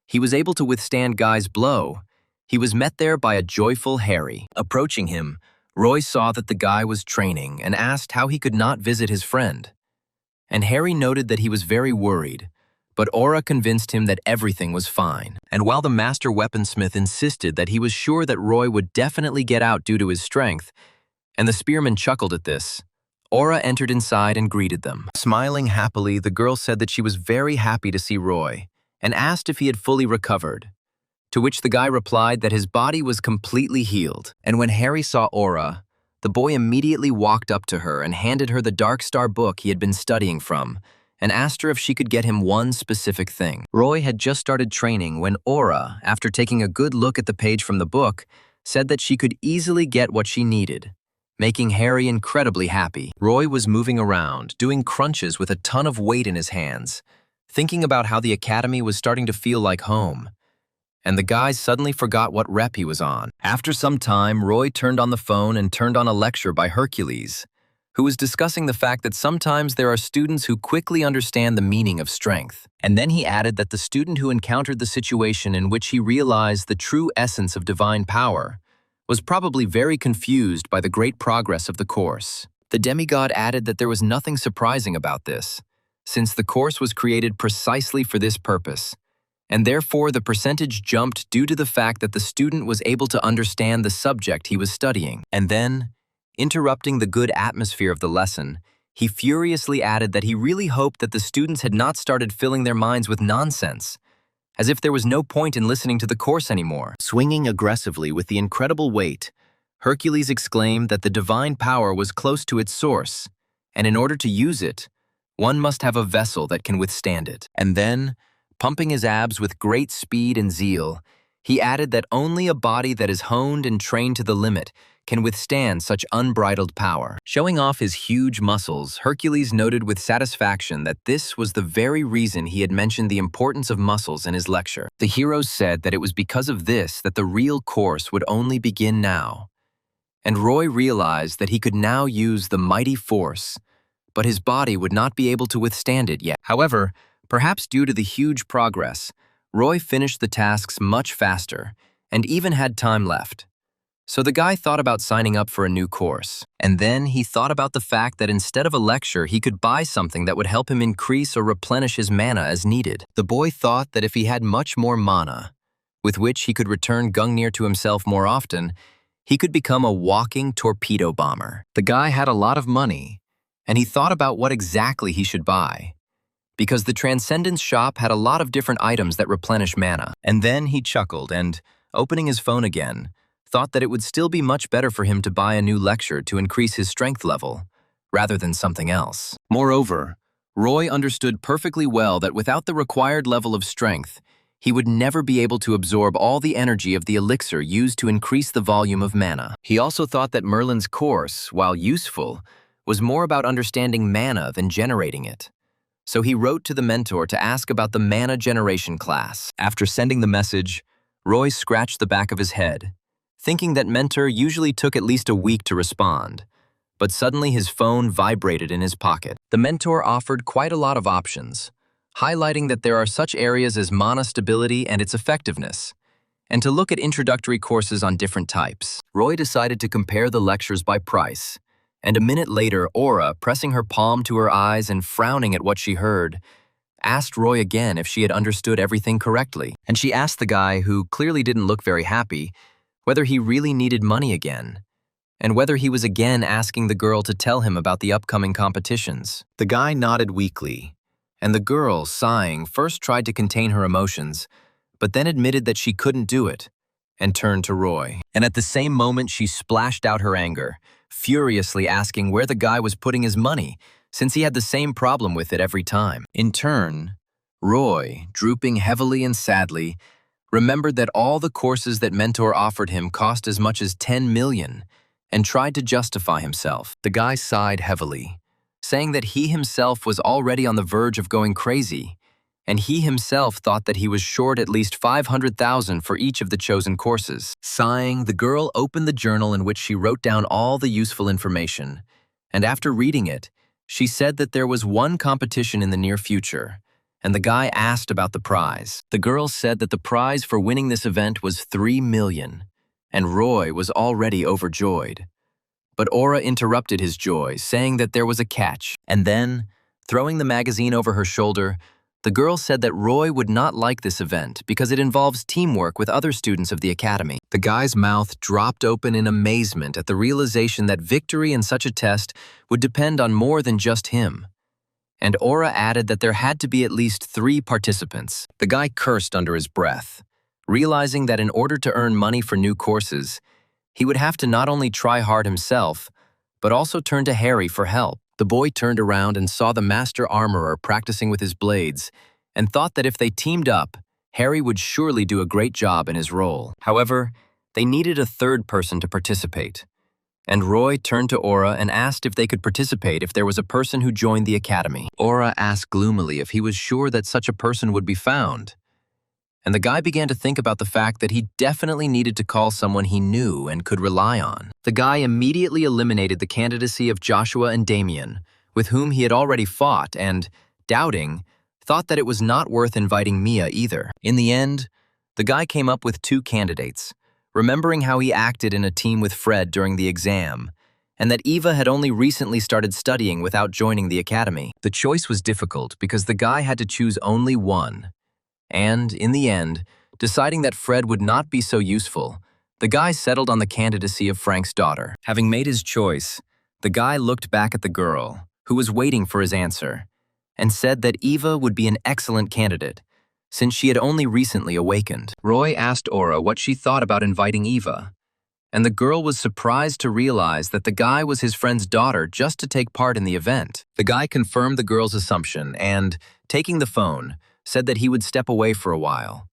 he was able to withstand Guy's blow, he was met there by a joyful Harry. Approaching him, Roy saw that the guy was training and asked how he could not visit his friend. And Harry noted that he was very worried, but Aura convinced him that everything was fine. And while the master weaponsmith insisted that he was sure that Roy would definitely get out due to his strength, and the spearman chuckled at this, Aura entered inside and greeted them. Smiling happily, the girl said that she was very happy to see Roy, and asked if he had fully recovered, to which the guy replied that his body was completely healed. And when Harry saw Aura, the boy immediately walked up to her and handed her the Dark Star book he had been studying from, and asked her if she could get him one specific thing. Roy had just started training when Aura, after taking a good look at the page from the book, said that she could easily get what she needed, making Harry incredibly happy. Roy was moving around, doing crunches with a ton of weight in his hands, thinking about how the academy was starting to feel like home. And the guy suddenly forgot what rep he was on. After some time, Roy turned on the phone and turned on a lecture by Hercules, who was discussing the fact that sometimes there are students who quickly understand the meaning of strength. And then he added that the student who encountered the situation in which he realized the true essence of divine power was probably very confused by the great progress of the course. The demigod added that there was nothing surprising about this, since the course was created precisely for this purpose, and therefore the percentage jumped due to the fact that the student was able to understand the subject he was studying. And then, interrupting the good atmosphere of the lesson, he furiously added that he really hoped that the students had not started filling their minds with nonsense, as if there was no point in listening to the course anymore. Swinging aggressively with the incredible weight, Hercules exclaimed that the divine power was close to its source, and in order to use it, one must have a vessel that can withstand it. And then, pumping his abs with great speed and zeal, he added that only a body that is honed and trained to the limit can withstand such unbridled power. Showing off his huge muscles, Hercules noted with satisfaction that this was the very reason he had mentioned the importance of muscles in his lecture. The heroes said that it was because of this that the real course would only begin now. And Roy realized that he could now use the mighty force, but his body would not be able to withstand it yet. However, perhaps due to the huge progress, Roy finished the tasks much faster and even had time left. So the guy thought about signing up for a new course. And then he thought about the fact that instead of a lecture, he could buy something that would help him increase or replenish his mana as needed. The boy thought that if he had much more mana, with which he could return Gungnir to himself more often, he could become a walking torpedo bomber. The guy had a lot of money, and he thought about what exactly he should buy, because the Transcendence shop had a lot of different items that replenish mana. And then he chuckled and, opening his phone again, thought that it would still be much better for him to buy a new lecture to increase his strength level, rather than something else. Moreover, Roy understood perfectly well that without the required level of strength, he would never be able to absorb all the energy of the elixir used to increase the volume of mana. He also thought that Merlin's course, while useful, was more about understanding mana than generating it. So he wrote to the mentor to ask about the mana generation class. After sending the message, Roy scratched the back of his head, thinking that mentor usually took at least a week to respond, but suddenly his phone vibrated in his pocket. The mentor offered quite a lot of options, highlighting that there are such areas as mana stability and its effectiveness, and to look at introductory courses on different types. Roy decided to compare the lectures by price, and a minute later, Aura, pressing her palm to her eyes and frowning at what she heard, asked Roy again if she had understood everything correctly. And she asked the guy, who clearly didn't look very happy, whether he really needed money again, and whether he was again asking the girl to tell him about the upcoming competitions. The guy nodded weakly, and the girl, sighing, first tried to contain her emotions, but then admitted that she couldn't do it, and turned to Roy. And at the same moment, she splashed out her anger, furiously asking where the guy was putting his money, since he had the same problem with it every time. In turn, Roy, drooping heavily and sadly, remembered that all the courses that Mentor offered him cost as much as 10 million, and tried to justify himself. The guy sighed heavily, saying that he himself was already on the verge of going crazy, and he himself thought that he was short at least 500,000 for each of the chosen courses. Sighing, the girl opened the journal in which she wrote down all the useful information, and after reading it, she said that there was one competition in the near future, and the guy asked about the prize. The girl said that the prize for winning this event was 3 million, and Roy was already overjoyed. But Aura interrupted his joy, saying that there was a catch. And then, throwing the magazine over her shoulder, the girl said that Roy would not like this event because it involves teamwork with other students of the academy. The guy's mouth dropped open in amazement at the realization that victory in such a test would depend on more than just him. And Aura added that there had to be at least 3 participants. The guy cursed under his breath, realizing that in order to earn money for new courses, he would have to not only try hard himself, but also turn to Harry for help. The boy turned around and saw the master armorer practicing with his blades and thought that if they teamed up, Harry would surely do a great job in his role. However, they needed a third person to participate, and Roy turned to Aura and asked if they could participate if there was a person who joined the academy. Aura asked gloomily if he was sure that such a person would be found, and the guy began to think about the fact that he definitely needed to call someone he knew and could rely on. The guy immediately eliminated the candidacy of Joshua and Damien, with whom he had already fought, and, doubting, thought that it was not worth inviting Mia either. In the end, the guy came up with 2 candidates, remembering how he acted in a team with Fred during the exam, and that Eva had only recently started studying without joining the academy. The choice was difficult because the guy had to choose only one. And, in the end, deciding that Fred would not be so useful, the guy settled on the candidacy of Frank's daughter. Having made his choice, the guy looked back at the girl, who was waiting for his answer, and said that Eva would be an excellent candidate, since she had only recently awakened. Roy asked Aura what she thought about inviting Eva, and the girl was surprised to realize that the guy was his friend's daughter just to take part in the event. The guy confirmed the girl's assumption and, taking the phone, said that he would step away for a while.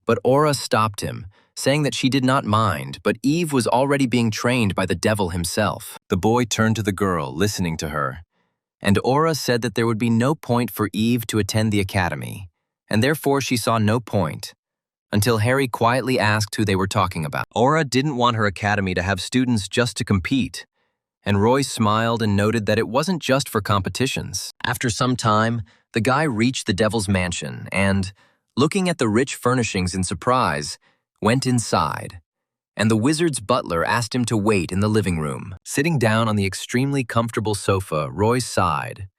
But Aura stopped him, saying that she did not mind, but Eve was already being trained by the devil himself. The boy turned to the girl, listening to her, and Aura said that there would be no point for Eve to attend the academy, and therefore she saw no point, until Harry quietly asked who they were talking about. Aura didn't want her academy to have students just to compete, and Roy smiled and noted that it wasn't just for competitions. After some time, the guy reached the devil's mansion and, looking at the rich furnishings in surprise, went inside, and the wizard's butler asked him to wait in the living room. Sitting down on the extremely comfortable sofa, Roy sighed,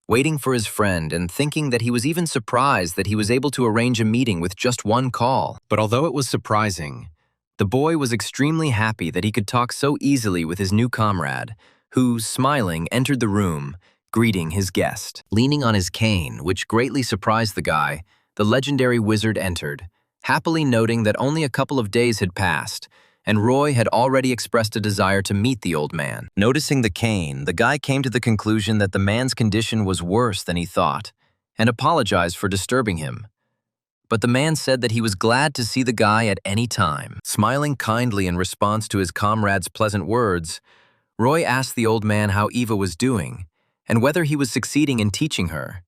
waiting for his friend and thinking that he was even surprised that he was able to arrange a meeting with just one call. But although it was surprising, the boy was extremely happy that he could talk so easily with his new comrade, who, smiling, entered the room, greeting his guest. Leaning on his cane, which greatly surprised the guy, the legendary wizard entered, happily noting that only a couple of days had passed, and Roy had already expressed a desire to meet the old man. Noticing the cane, the guy came to the conclusion that the man's condition was worse than he thought, and apologized for disturbing him. But the man said that he was glad to see the guy at any time. Smiling kindly in response to his comrade's pleasant words, Roy asked the old man how Eva was doing, and whether he was succeeding in teaching her,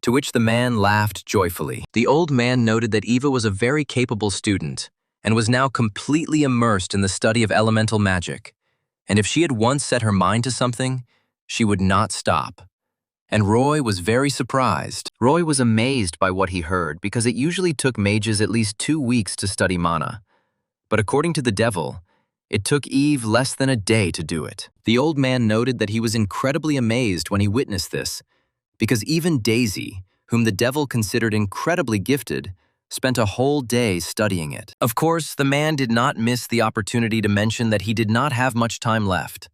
to which the man laughed joyfully. The old man noted that Eva was a very capable student and was now completely immersed in the study of elemental magic, and if she had once set her mind to something, she would not stop. And Roy was very surprised. Roy was amazed by what he heard because it usually took mages at least 2 weeks to study mana, but according to the devil, it took Eve less than a day to do it. The old man noted that he was incredibly amazed when he witnessed this, because even Daisy, whom the devil considered incredibly gifted, spent a whole day studying it. Of course, the man did not miss the opportunity to mention that he did not have much time left,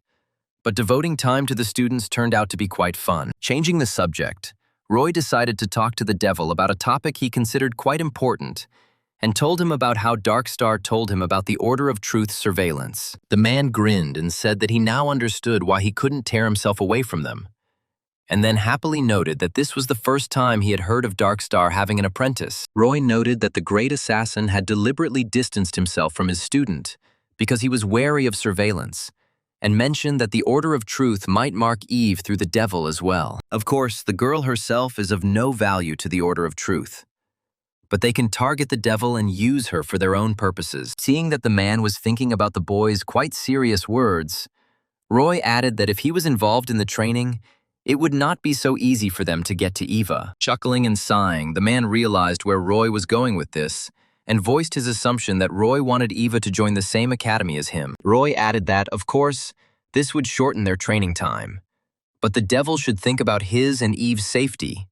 but devoting time to the students turned out to be quite fun. Changing the subject, Roy decided to talk to the devil about a topic he considered quite important, and told him about how Darkstar told him about the Order of Truth surveillance. The man grinned and said that he now understood why he couldn't tear himself away from them, and then happily noted that this was the first time he had heard of Darkstar having an apprentice. Roy noted that the great assassin had deliberately distanced himself from his student because he was wary of surveillance, and mentioned that the Order of Truth might mark Eve through the devil as well. Of course, the girl herself is of no value to the Order of Truth, but they can target the devil and use her for their own purposes. Seeing that the man was thinking about the boy's quite serious words, Roy added that if he was involved in the training, it would not be so easy for them to get to Eva. Chuckling and sighing, the man realized where Roy was going with this, and voiced his assumption that Roy wanted Eva to join the same academy as him. Roy added that, of course, this would shorten their training time, but the devil should think about his and Eve's safety,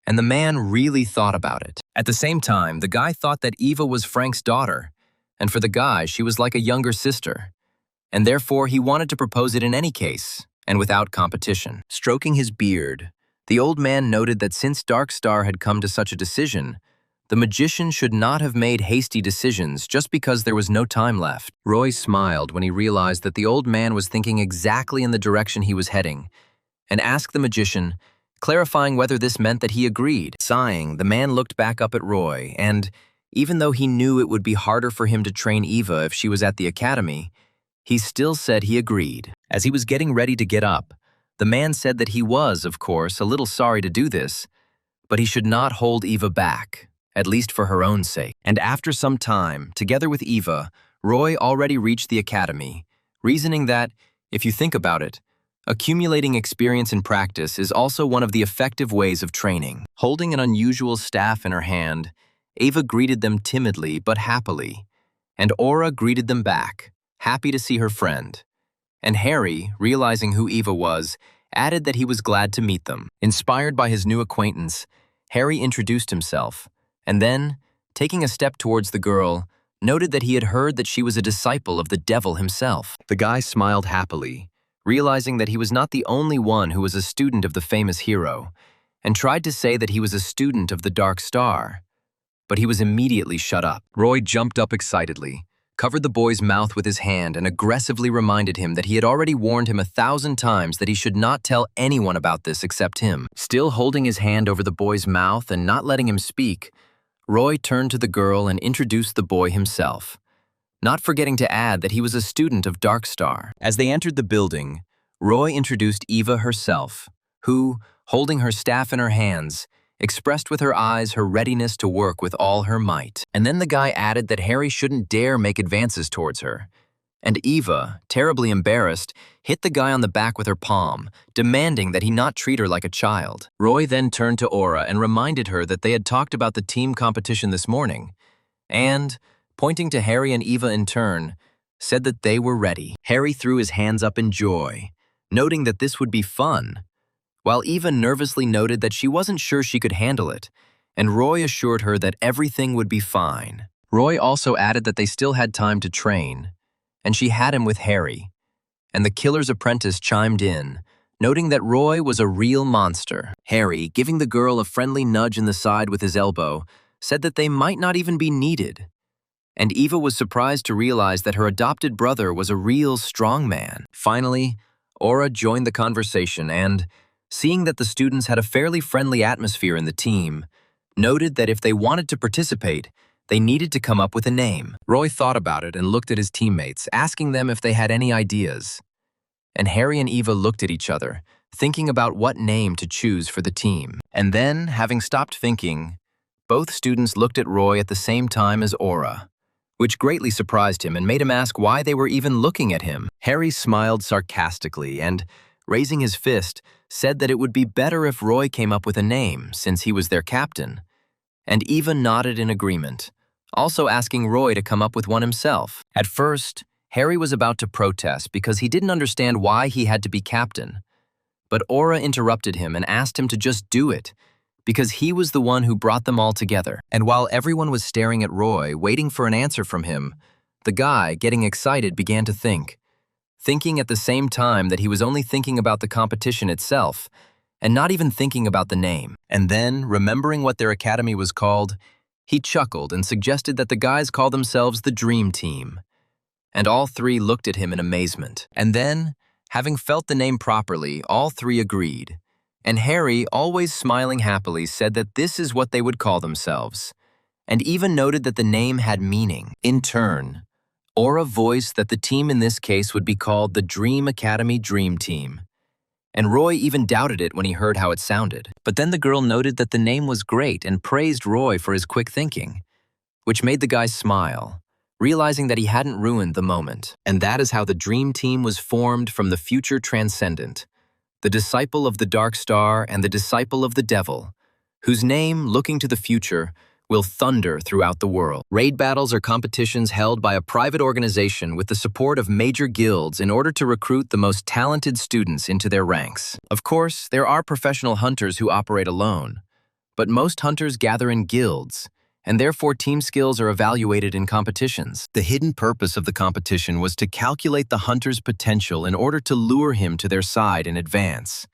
and the man really thought about it. At the same time, the guy thought that Eva was Frank's daughter, and for the guy, she was like a younger sister, and therefore he wanted to propose it in any case, and without competition. Stroking his beard, the old man noted that since Darkstar had come to such a decision, the magician should not have made hasty decisions just because there was no time left. Roy smiled when he realized that the old man was thinking exactly in the direction he was heading, and asked the magician, clarifying whether this meant that he agreed. Sighing, the man looked back up at Roy, and even though he knew it would be harder for him to train Eva if she was at the academy, he still said he agreed. As he was getting ready to get up, the man said that he was, of course, a little sorry to do this, but he should not hold Eva back, at least for her own sake. And after some time, together with Eva, Roy already reached the academy, reasoning that, if you think about it, accumulating experience and practice is also one of the effective ways of training. Holding an unusual staff in her hand, Eva greeted them timidly but happily, and Aura greeted them back, happy to see her friend. And Harry, realizing who Eva was, added that he was glad to meet them. Inspired by his new acquaintance, Harry introduced himself, and then, taking a step towards the girl, noted that he had heard that she was a disciple of the devil himself. The guy smiled happily, realizing that he was not the only one who was a student of the famous hero, and tried to say that he was a student of the Dark Star. But he was immediately shut up. Roy jumped up excitedly, covered the boy's mouth with his hand, and aggressively reminded him that he had already warned him 1,000 times that he should not tell anyone about this except him. Still holding his hand over the boy's mouth and not letting him speak, Roy turned to the girl and introduced the boy himself, not forgetting to add that he was a student of Dark Star. As they entered the building, Roy introduced Eva herself, who, holding her staff in her hands, expressed with her eyes her readiness to work with all her might. And then the guy added that Harry shouldn't dare make advances towards her. And Eva, terribly embarrassed, hit the guy on the back with her palm, demanding that he not treat her like a child. Roy then turned to Aura and reminded her that they had talked about the team competition this morning, and, pointing to Harry and Eva in turn, said that they were ready. Harry threw his hands up in joy, noting that this would be fun, while Eva nervously noted that she wasn't sure she could handle it, and Roy assured her that everything would be fine. Roy also added that they still had time to train, and she had him with Harry, and the killer's apprentice chimed in, noting that Roy was a real monster. Harry, giving the girl a friendly nudge in the side with his elbow, said that they might not even be needed, and Eva was surprised to realize that her adopted brother was a real strong man. Finally, Aura joined the conversation and, seeing that the students had a fairly friendly atmosphere in the team, noted that if they wanted to participate, they needed to come up with a name. Roy thought about it and looked at his teammates, asking them if they had any ideas. And Harry and Eva looked at each other, thinking about what name to choose for the team. And then, having stopped thinking, both students looked at Roy at the same time as Aura, which greatly surprised him and made him ask why they were even looking at him. Harry smiled sarcastically and, raising his fist, said that it would be better if Roy came up with a name, since he was their captain. And Eva nodded in agreement, also asking Roy to come up with one himself. At first, Harry was about to protest because he didn't understand why he had to be captain. But Aura interrupted him and asked him to just do it, because he was the one who brought them all together. And while everyone was staring at Roy, waiting for an answer from him, the guy, getting excited, began to thinking at the same time that he was only thinking about the competition itself, and not even thinking about the name. And then, remembering what their academy was called, he chuckled and suggested that the guys call themselves the Dream Team. And all three looked at him in amazement. And then, having felt the name properly, all three agreed. And Harry, always smiling happily, said that this is what they would call themselves, and even noted that the name had meaning. In turn, Aura voiced that the team in this case would be called the Dream Academy Dream Team, and Roy even doubted it when he heard how it sounded. But then the girl noted that the name was great and praised Roy for his quick thinking, which made the guy smile, realizing that he hadn't ruined the moment. And that is how the Dream Team was formed from the future transcendent, the disciple of the Dark Star and the disciple of the Devil, whose name, looking to the future, will thunder throughout the world. Raid battles are competitions held by a private organization with the support of major guilds in order to recruit the most talented students into their ranks. Of course, there are professional hunters who operate alone, but most hunters gather in guilds, and therefore team skills are evaluated in competitions. The hidden purpose of the competition was to calculate the hunter's potential in order to lure him to their side in advance,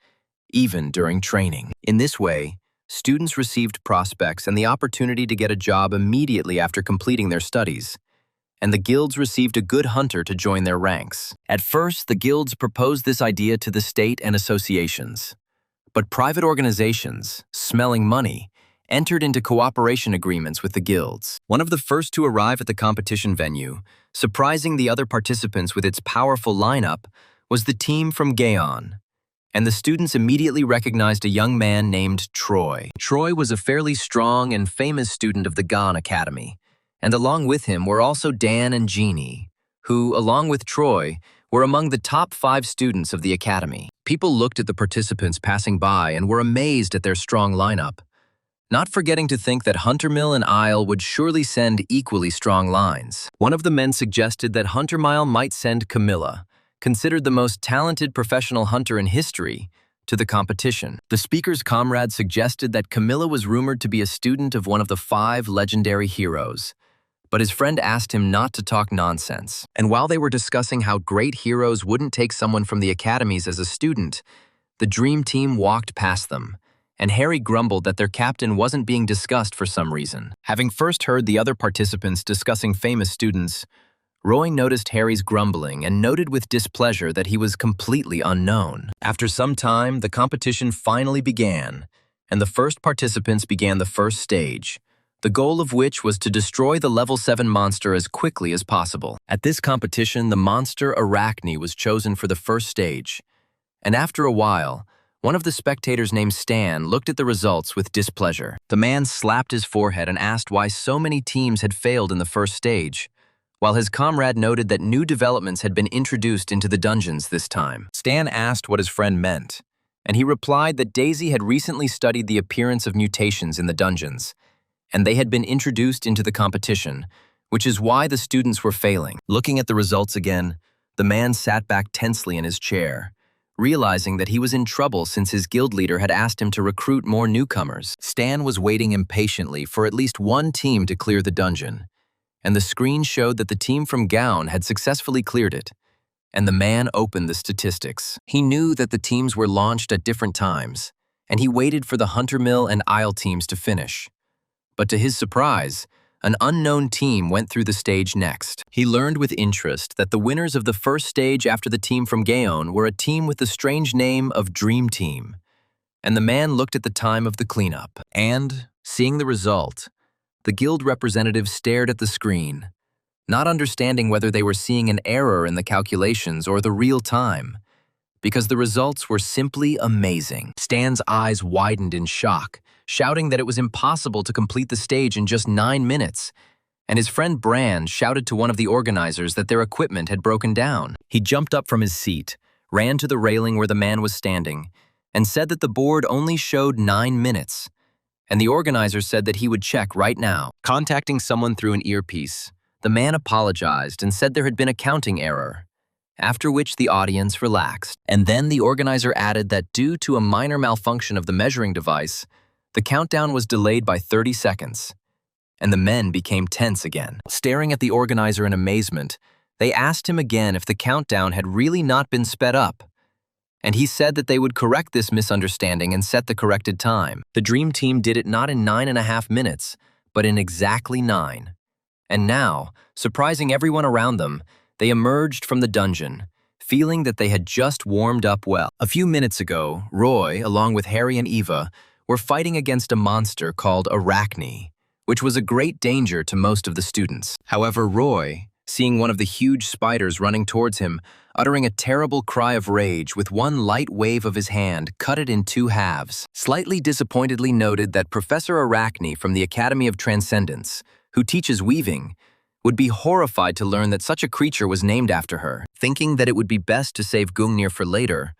even during training. In this way, students received prospects and the opportunity to get a job immediately after completing their studies, and the guilds received a good hunter to join their ranks. At first, the guilds proposed this idea to the state and associations. But private organizations, smelling money, entered into cooperation agreements with the guilds. One of the first to arrive at the competition venue, surprising the other participants with its powerful lineup, was the team from Gaon, and the students immediately recognized a young man named Troy. Troy was a fairly strong and famous student of the Gaon Academy, and along with him were also Dan and Jeannie, who, along with Troy, were among the top 5 students of the academy. People looked at the participants passing by and were amazed at their strong lineup, not forgetting to think that Huntermill and Isle would surely send equally strong lines. One of the men suggested that Huntermile might send Camilla, considered the most talented professional hunter in history, to the competition. The speaker's comrade suggested that Camilla was rumored to be a student of one of the 5 legendary heroes, but his friend asked him not to talk nonsense. And while they were discussing how great heroes wouldn't take someone from the academies as a student, the dream team walked past them, and Harry grumbled that their captain wasn't being discussed for some reason. Having first heard the other participants discussing famous students, Roy noticed Harry's grumbling and noted with displeasure that he was completely unknown. After some time, the competition finally began, and the first participants began the first stage, the goal of which was to destroy the level 7 monster as quickly as possible. At this competition, the monster Arachne was chosen for the first stage, and after a while, one of the spectators named Stan looked at the results with displeasure. The man slapped his forehead and asked why so many teams had failed in the first stage, while his comrade noted that new developments had been introduced into the dungeons this time. Stan asked what his friend meant, and he replied that Daisy had recently studied the appearance of mutations in the dungeons, and they had been introduced into the competition, which is why the students were failing. Looking at the results again, the man sat back tensely in his chair, realizing that he was in trouble since his guild leader had asked him to recruit more newcomers. Stan was waiting impatiently for at least one team to clear the dungeon, and the screen showed that the team from Gaon had successfully cleared it, and the man opened the statistics. He knew that the teams were launched at different times, and he waited for the Huntermill and Isle teams to finish. But to his surprise, an unknown team went through the stage next. He learned with interest that the winners of the first stage after the team from Gaon were a team with the strange name of Dream Team, and the man looked at the time of the cleanup. And, seeing the result, the guild representative stared at the screen, not understanding whether they were seeing an error in the calculations or the real time, because the results were simply amazing. Stan's eyes widened in shock, shouting that it was impossible to complete the stage in just 9 minutes, and his friend Brand shouted to one of the organizers that their equipment had broken down. He jumped up from his seat, ran to the railing where the man was standing, and said that the board only showed 9 minutes, and the organizer said that he would check right now. Contacting someone through an earpiece, the man apologized and said there had been a counting error, after which the audience relaxed. And then the organizer added that due to a minor malfunction of the measuring device, the countdown was delayed by 30 seconds, and the men became tense again. Staring at the organizer in amazement, they asked him again if the countdown had really not been sped up, and he said that they would correct this misunderstanding and set the corrected time. The Dream Team did it not in 9.5 minutes, but in exactly 9. And now, surprising everyone around them, they emerged from the dungeon, feeling that they had just warmed up well. A few minutes ago, Roy, along with Harry and Eva, were fighting against a monster called Arachne, which was a great danger to most of the students. However, Roy, seeing one of the huge spiders running towards him, uttering a terrible cry of rage with one light wave of his hand, cut it in 2 halves. Slightly disappointedly noted that Professor Arachne from the Academy of Transcendence, who teaches weaving, would be horrified to learn that such a creature was named after her. Thinking that it would be best to save Gungnir for later,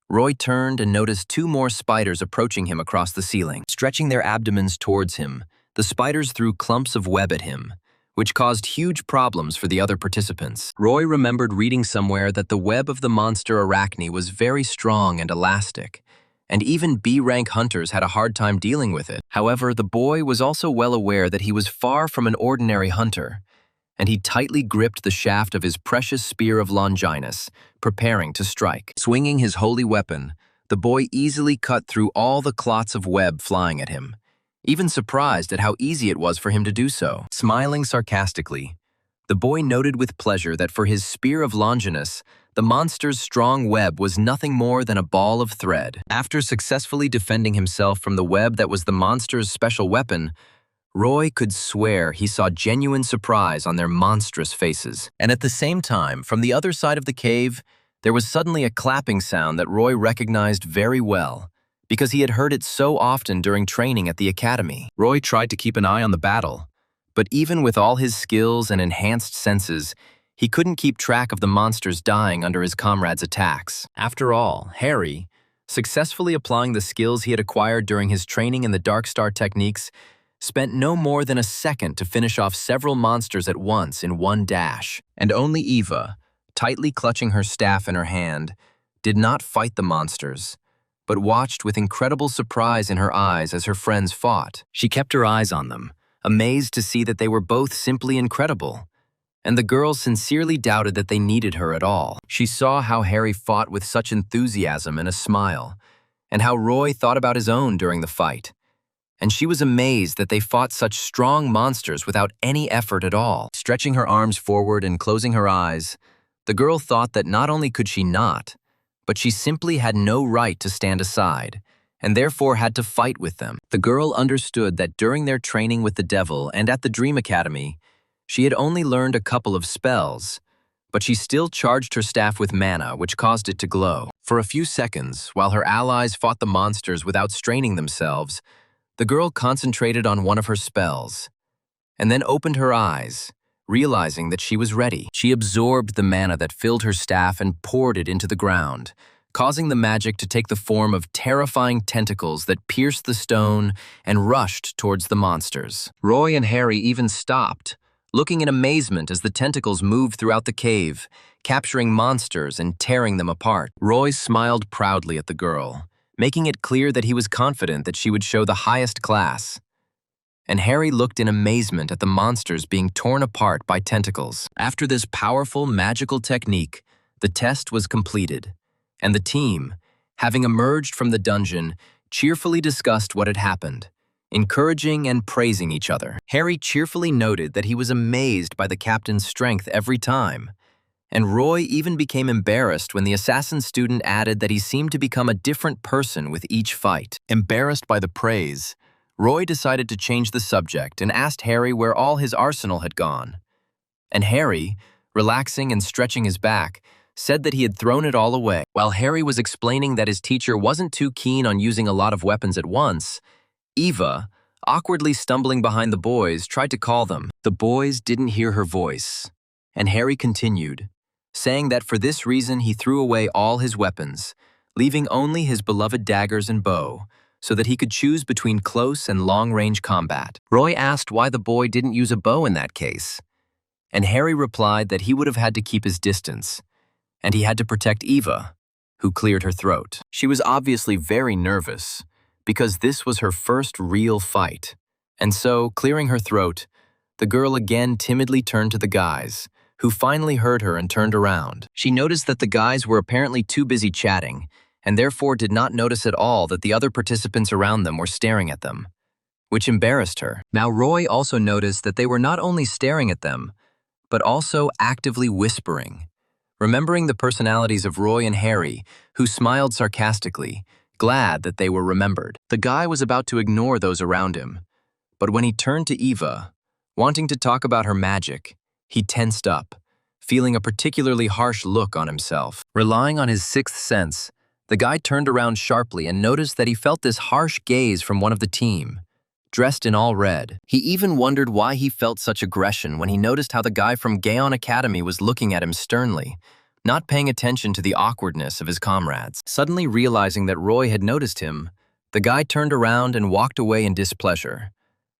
Roy turned and noticed 2 more spiders approaching him across the ceiling. Stretching their abdomens towards him, the spiders threw clumps of web at him, which caused huge problems for the other participants. Roy remembered reading somewhere that the web of the monster Arachne was very strong and elastic, and even B-rank hunters had a hard time dealing with it. However, the boy was also well aware that he was far from an ordinary hunter, and he tightly gripped the shaft of his precious spear of Longinus, preparing to strike. Swinging his holy weapon, the boy easily cut through all the clots of web flying at him, even surprised at how easy it was for him to do so. Smiling sarcastically, The boy noted with pleasure that for his spear of Longinus, the monster's strong web was nothing more than a ball of thread. After successfully defending himself from the web that was the monster's special weapon, Roy could swear he saw genuine surprise on their monstrous faces. And at the same time, from the other side of the cave, there was suddenly a clapping sound that Roy recognized very well, because he had heard it so often during training at the academy. Roy tried to keep an eye on the battle, but even with all his skills and enhanced senses, he couldn't keep track of the monsters dying under his comrades' attacks. After all, Harry, successfully applying the skills he had acquired during his training in the Dark Star techniques, spent no more than a second to finish off several monsters at once in one dash. And only Eva, tightly clutching her staff in her hand, did not fight the monsters, but watched with incredible surprise in her eyes as her friends fought. She kept her eyes on them, amazed to see that they were both simply incredible. And the girl sincerely doubted that they needed her at all. She saw how Harry fought with such enthusiasm and a smile, and how Roy thought about his own during the fight. And she was amazed that they fought such strong monsters without any effort at all. Stretching her arms forward and closing her eyes, the girl thought that not only could she not, but she simply had no right to stand aside, and therefore had to fight with them. The girl understood that during their training with the devil and at the Dream Academy, she had only learned a couple of spells, but she still charged her staff with mana, which caused it to glow. For a few seconds, while her allies fought the monsters without straining themselves, the girl concentrated on one of her spells, and then opened her eyes, realizing that she was ready. She absorbed the mana that filled her staff and poured it into the ground, causing the magic to take the form of terrifying tentacles that pierced the stone and rushed towards the monsters. Roy and Harry even stopped, looking in amazement as the tentacles moved throughout the cave, capturing monsters and tearing them apart. Roy smiled proudly at the girl, making it clear that he was confident that she would show the highest class. And Harry looked in amazement at the monsters being torn apart by tentacles. After this powerful magical technique, the test was completed, and the team, having emerged from the dungeon, cheerfully discussed what had happened, encouraging and praising each other. Harry cheerfully noted that he was amazed by the captain's strength every time, and Roy even became embarrassed when the assassin student added that he seemed to become a different person with each fight. Embarrassed by the praise, Roy decided to change the subject and asked Harry where all his arsenal had gone. And Harry, relaxing and stretching his back, said that he had thrown it all away. While Harry was explaining that his teacher wasn't too keen on using a lot of weapons at once, Eva, awkwardly stumbling behind the boys, tried to call them. The boys didn't hear her voice, and Harry continued, saying that for this reason he threw away all his weapons, leaving only his beloved daggers and bow, so that he could choose between close and long-range combat. Roy asked why the boy didn't use a bow in that case, and Harry replied that he would have had to keep his distance, and he had to protect Eva, who cleared her throat. She was obviously very nervous, because this was her first real fight, and so, clearing her throat, the girl again timidly turned to the guys, who finally heard her and turned around. She noticed that the guys were apparently too busy chatting, and therefore did not notice at all that the other participants around them were staring at them, which embarrassed her. Now Roy also noticed that they were not only staring at them, but also actively whispering. Remembering the personalities of Roy and Harry, who smiled sarcastically, glad that they were remembered. The guy was about to ignore those around him, but when he turned to Eva, wanting to talk about her magic, he tensed up, feeling a particularly harsh look on himself. Relying on his sixth sense, the guy turned around sharply and noticed that he felt this harsh gaze from one of the team, dressed in all red. He even wondered why he felt such aggression when he noticed how the guy from Gaon Academy was looking at him sternly, not paying attention to the awkwardness of his comrades. Suddenly realizing that Roy had noticed him, the guy turned around and walked away in displeasure,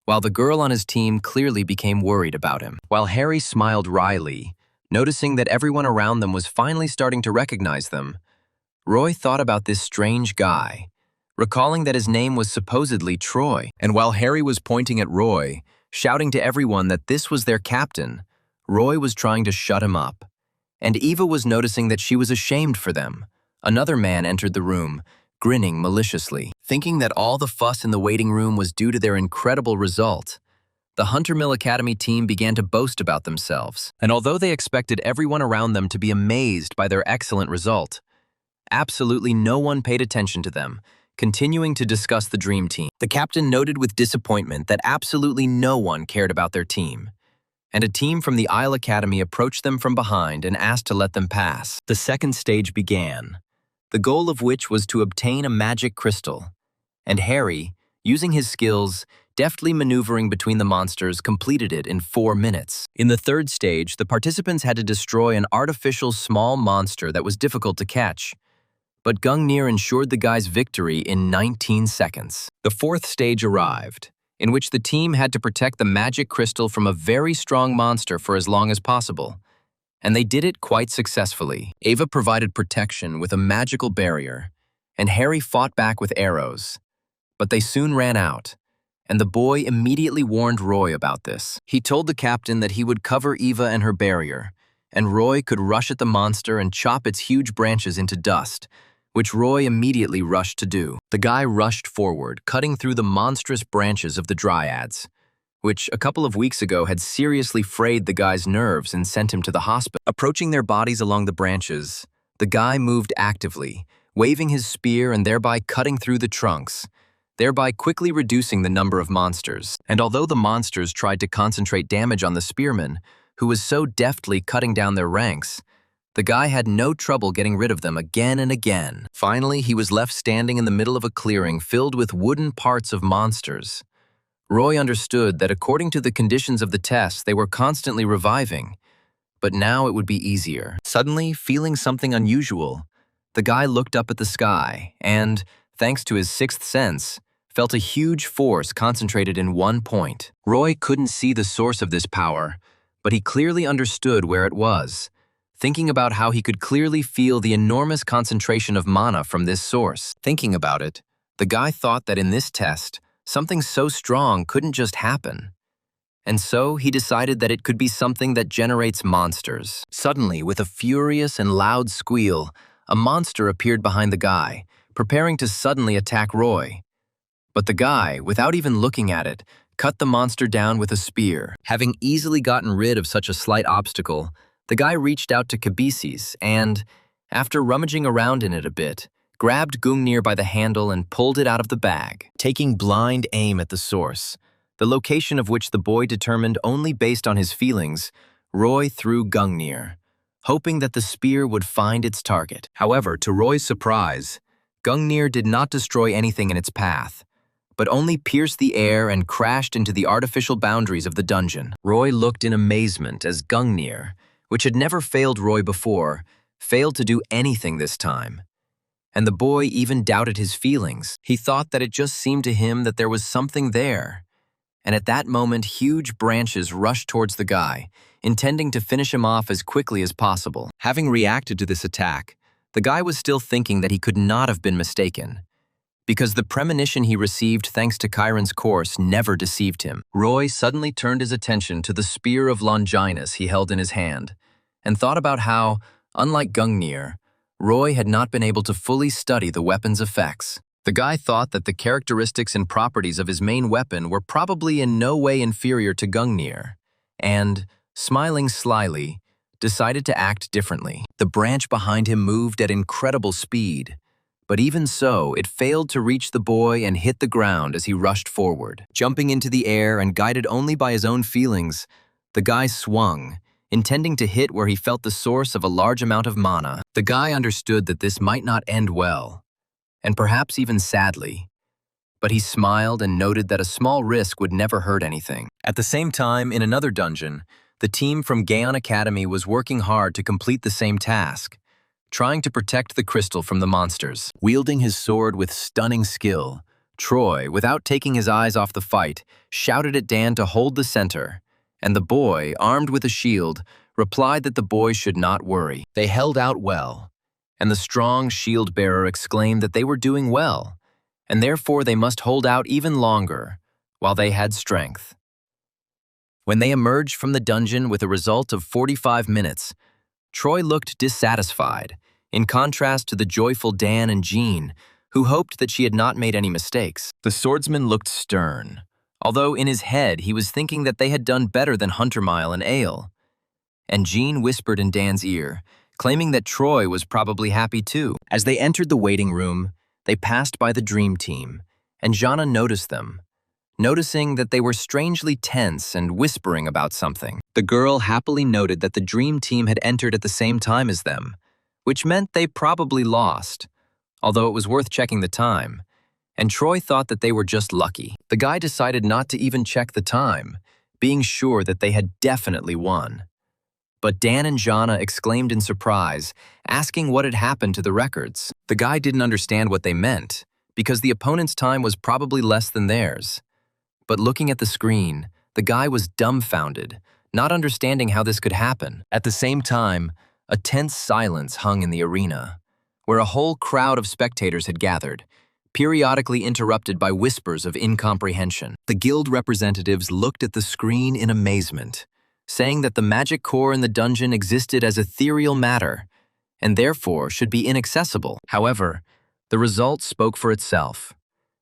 while the girl on his team clearly became worried about him. While Harry smiled wryly, noticing that everyone around them was finally starting to recognize them, Roy thought about this strange guy, recalling that his name was supposedly Troy. And while Harry was pointing at Roy, shouting to everyone that this was their captain, Roy was trying to shut him up. And Eva was noticing that she was ashamed for them. Another man entered the room, grinning maliciously, thinking that all the fuss in the waiting room was due to their incredible result. The Hunter Mill Academy team began to boast about themselves, and although they expected everyone around them to be amazed by their excellent result, absolutely no one paid attention to them, continuing to discuss the dream team. The captain noted with disappointment that absolutely no one cared about their team, and a team from the Isle Academy approached them from behind and asked to let them pass. The second stage began, the goal of which was to obtain a magic crystal, and Harry, using his skills, deftly maneuvering between the monsters, completed it in 4 minutes. In the third stage, the participants had to destroy an artificial small monster that was difficult to catch, but Gungnir ensured the guy's victory in 19 seconds. The fourth stage arrived, in which the team had to protect the magic crystal from a very strong monster for as long as possible, and they did it quite successfully. Ava provided protection with a magical barrier, and Harry fought back with arrows, but they soon ran out, and the boy immediately warned Roy about this. He told the captain that he would cover Eva and her barrier, and Roy could rush at the monster and chop its huge branches into dust, which Roy immediately rushed to do. The guy rushed forward, cutting through the monstrous branches of the dryads, which a couple of weeks ago had seriously frayed the guy's nerves and sent him to the hospital. Approaching their bodies along the branches, the guy moved actively, waving his spear and thereby cutting through the trunks, thereby quickly reducing the number of monsters. And although the monsters tried to concentrate damage on the spearman, who was so deftly cutting down their ranks, the guy had no trouble getting rid of them again and again. Finally, he was left standing in the middle of a clearing filled with wooden parts of monsters. Roy understood that according to the conditions of the test, they were constantly reviving, but now it would be easier. Suddenly, feeling something unusual, the guy looked up at the sky and, thanks to his sixth sense, felt a huge force concentrated in one point. Roy couldn't see the source of this power, but he clearly understood where it was, thinking about how he could clearly feel the enormous concentration of mana from this source. Thinking about it, the guy thought that in this test, something so strong couldn't just happen. And so he decided that it could be something that generates monsters. Suddenly, with a furious and loud squeal, a monster appeared behind the guy, preparing to suddenly attack Roy. But the guy, without even looking at it, cut the monster down with a spear. Having easily gotten rid of such a slight obstacle, the guy reached out to Kabisis and, after rummaging around in it a bit, grabbed Gungnir by the handle and pulled it out of the bag, taking blind aim at the source, the location of which the boy determined only based on his feelings. Roy threw Gungnir, hoping that the spear would find its target. However, to Roy's surprise, Gungnir did not destroy anything in its path, but only pierced the air and crashed into the artificial boundaries of the dungeon. Roy looked in amazement as Gungnir, which had never failed Roy before, failed to do anything this time. And the boy even doubted his feelings. He thought that it just seemed to him that there was something there. And at that moment, huge branches rushed towards the guy, intending to finish him off as quickly as possible. Having reacted to this attack, the guy was still thinking that he could not have been mistaken, because the premonition he received thanks to Chiron's course never deceived him. Roy suddenly turned his attention to the spear of Longinus he held in his hand, and thought about how, unlike Gungnir, Roy had not been able to fully study the weapon's effects. The guy thought that the characteristics and properties of his main weapon were probably in no way inferior to Gungnir, and, smiling slyly, decided to act differently. The branch behind him moved at incredible speed, but even so, it failed to reach the boy and hit the ground as he rushed forward. Jumping into the air and guided only by his own feelings, the guy swung, intending to hit where he felt the source of a large amount of mana. The guy understood that this might not end well, and perhaps even sadly, but he smiled and noted that a small risk would never hurt anything. At the same time, in another dungeon, the team from Gaon Academy was working hard to complete the same task, trying to protect the crystal from the monsters. Wielding his sword with stunning skill, Troy, without taking his eyes off the fight, shouted at Dan to hold the center, and the boy, armed with a shield, replied that the boy should not worry. They held out well, and the strong shield-bearer exclaimed that they were doing well, and therefore they must hold out even longer, while they had strength. When they emerged from the dungeon with a result of 45 minutes, Troy looked dissatisfied, in contrast to the joyful Dan and Jean, who hoped that she had not made any mistakes. The swordsman looked stern, although in his head he was thinking that they had done better than Hunter Mile and Ale. And Jean whispered in Dan's ear, claiming that Troy was probably happy too. As they entered the waiting room, they passed by the Dream Team, and Jana noticed them, noticing that they were strangely tense and whispering about something. The girl happily noted that the Dream Team had entered at the same time as them, which meant they probably lost, although it was worth checking the time, and Troy thought that they were just lucky. The guy decided not to even check the time, being sure that they had definitely won. But Dan and Jana exclaimed in surprise, asking what had happened to the records. The guy didn't understand what they meant, because the opponent's time was probably less than theirs. But looking at the screen, the guy was dumbfounded, not understanding how this could happen. At the same time, a tense silence hung in the arena, where a whole crowd of spectators had gathered, periodically interrupted by whispers of incomprehension. The guild representatives looked at the screen in amazement, saying that the magic core in the dungeon existed as ethereal matter, and therefore should be inaccessible. However, the result spoke for itself,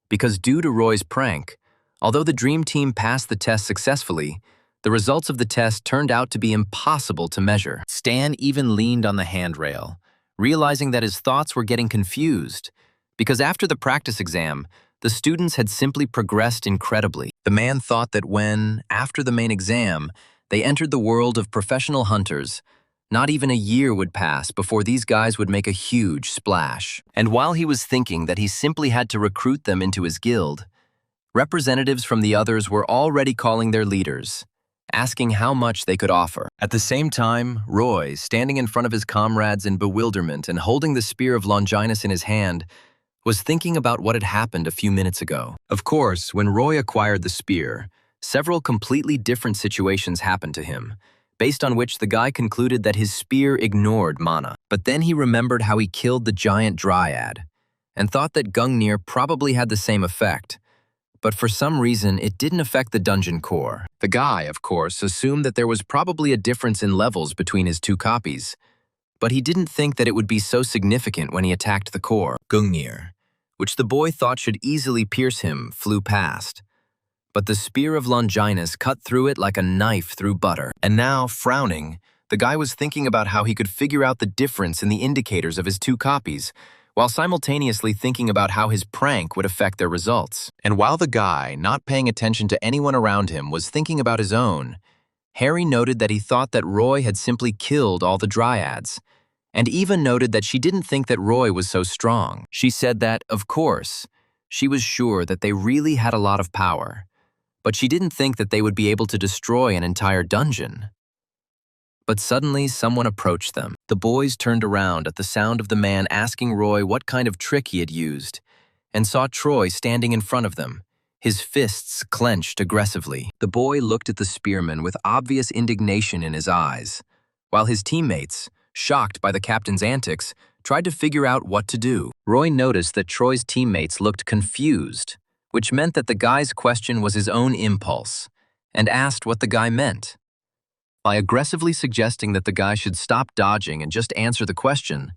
because due to Roy's prank, although the Dream Team passed the test successfully, the results of the test turned out to be impossible to measure. Stan even leaned on the handrail, realizing that his thoughts were getting confused, because after the practice exam, the students had simply progressed incredibly. The man thought that when, after the main exam, they entered the world of professional hunters, not even a year would pass before these guys would make a huge splash. And while he was thinking that he simply had to recruit them into his guild, representatives from the others were already calling their leaders, asking how much they could offer. At the same time, Roy, standing in front of his comrades in bewilderment and holding the spear of Longinus in his hand, was thinking about what had happened a few minutes ago. Of course, when Roy acquired the spear, several completely different situations happened to him, based on which the guy concluded that his spear ignored mana. But then he remembered how he killed the giant dryad, and thought that Gungnir probably had the same effect, but for some reason it didn't affect the dungeon core. The guy, of course, assumed that there was probably a difference in levels between his two copies, but he didn't think that it would be so significant when he attacked the core. Gungnir, which the boy thought should easily pierce him, flew past, but the spear of Longinus cut through it like a knife through butter. And now, frowning, the guy was thinking about how he could figure out the difference in the indicators of his two copies, while simultaneously thinking about how his prank would affect their results. And while the guy, not paying attention to anyone around him, was thinking about his own, Harry noted that he thought that Roy had simply killed all the dryads, and even noted that she didn't think that Roy was so strong. She said that, of course, she was sure that they really had a lot of power, but she didn't think that they would be able to destroy an entire dungeon. But suddenly someone approached them. The boys turned around at the sound of the man asking Roy what kind of trick he had used, and saw Troy standing in front of them, his fists clenched aggressively. The boy looked at the spearman with obvious indignation in his eyes, while his teammates, shocked by the captain's antics, tried to figure out what to do. Roy noticed that Troy's teammates looked confused, which meant that the guy's question was his own impulse, and asked what the guy meant. By aggressively suggesting that the guy should stop dodging and just answer the question,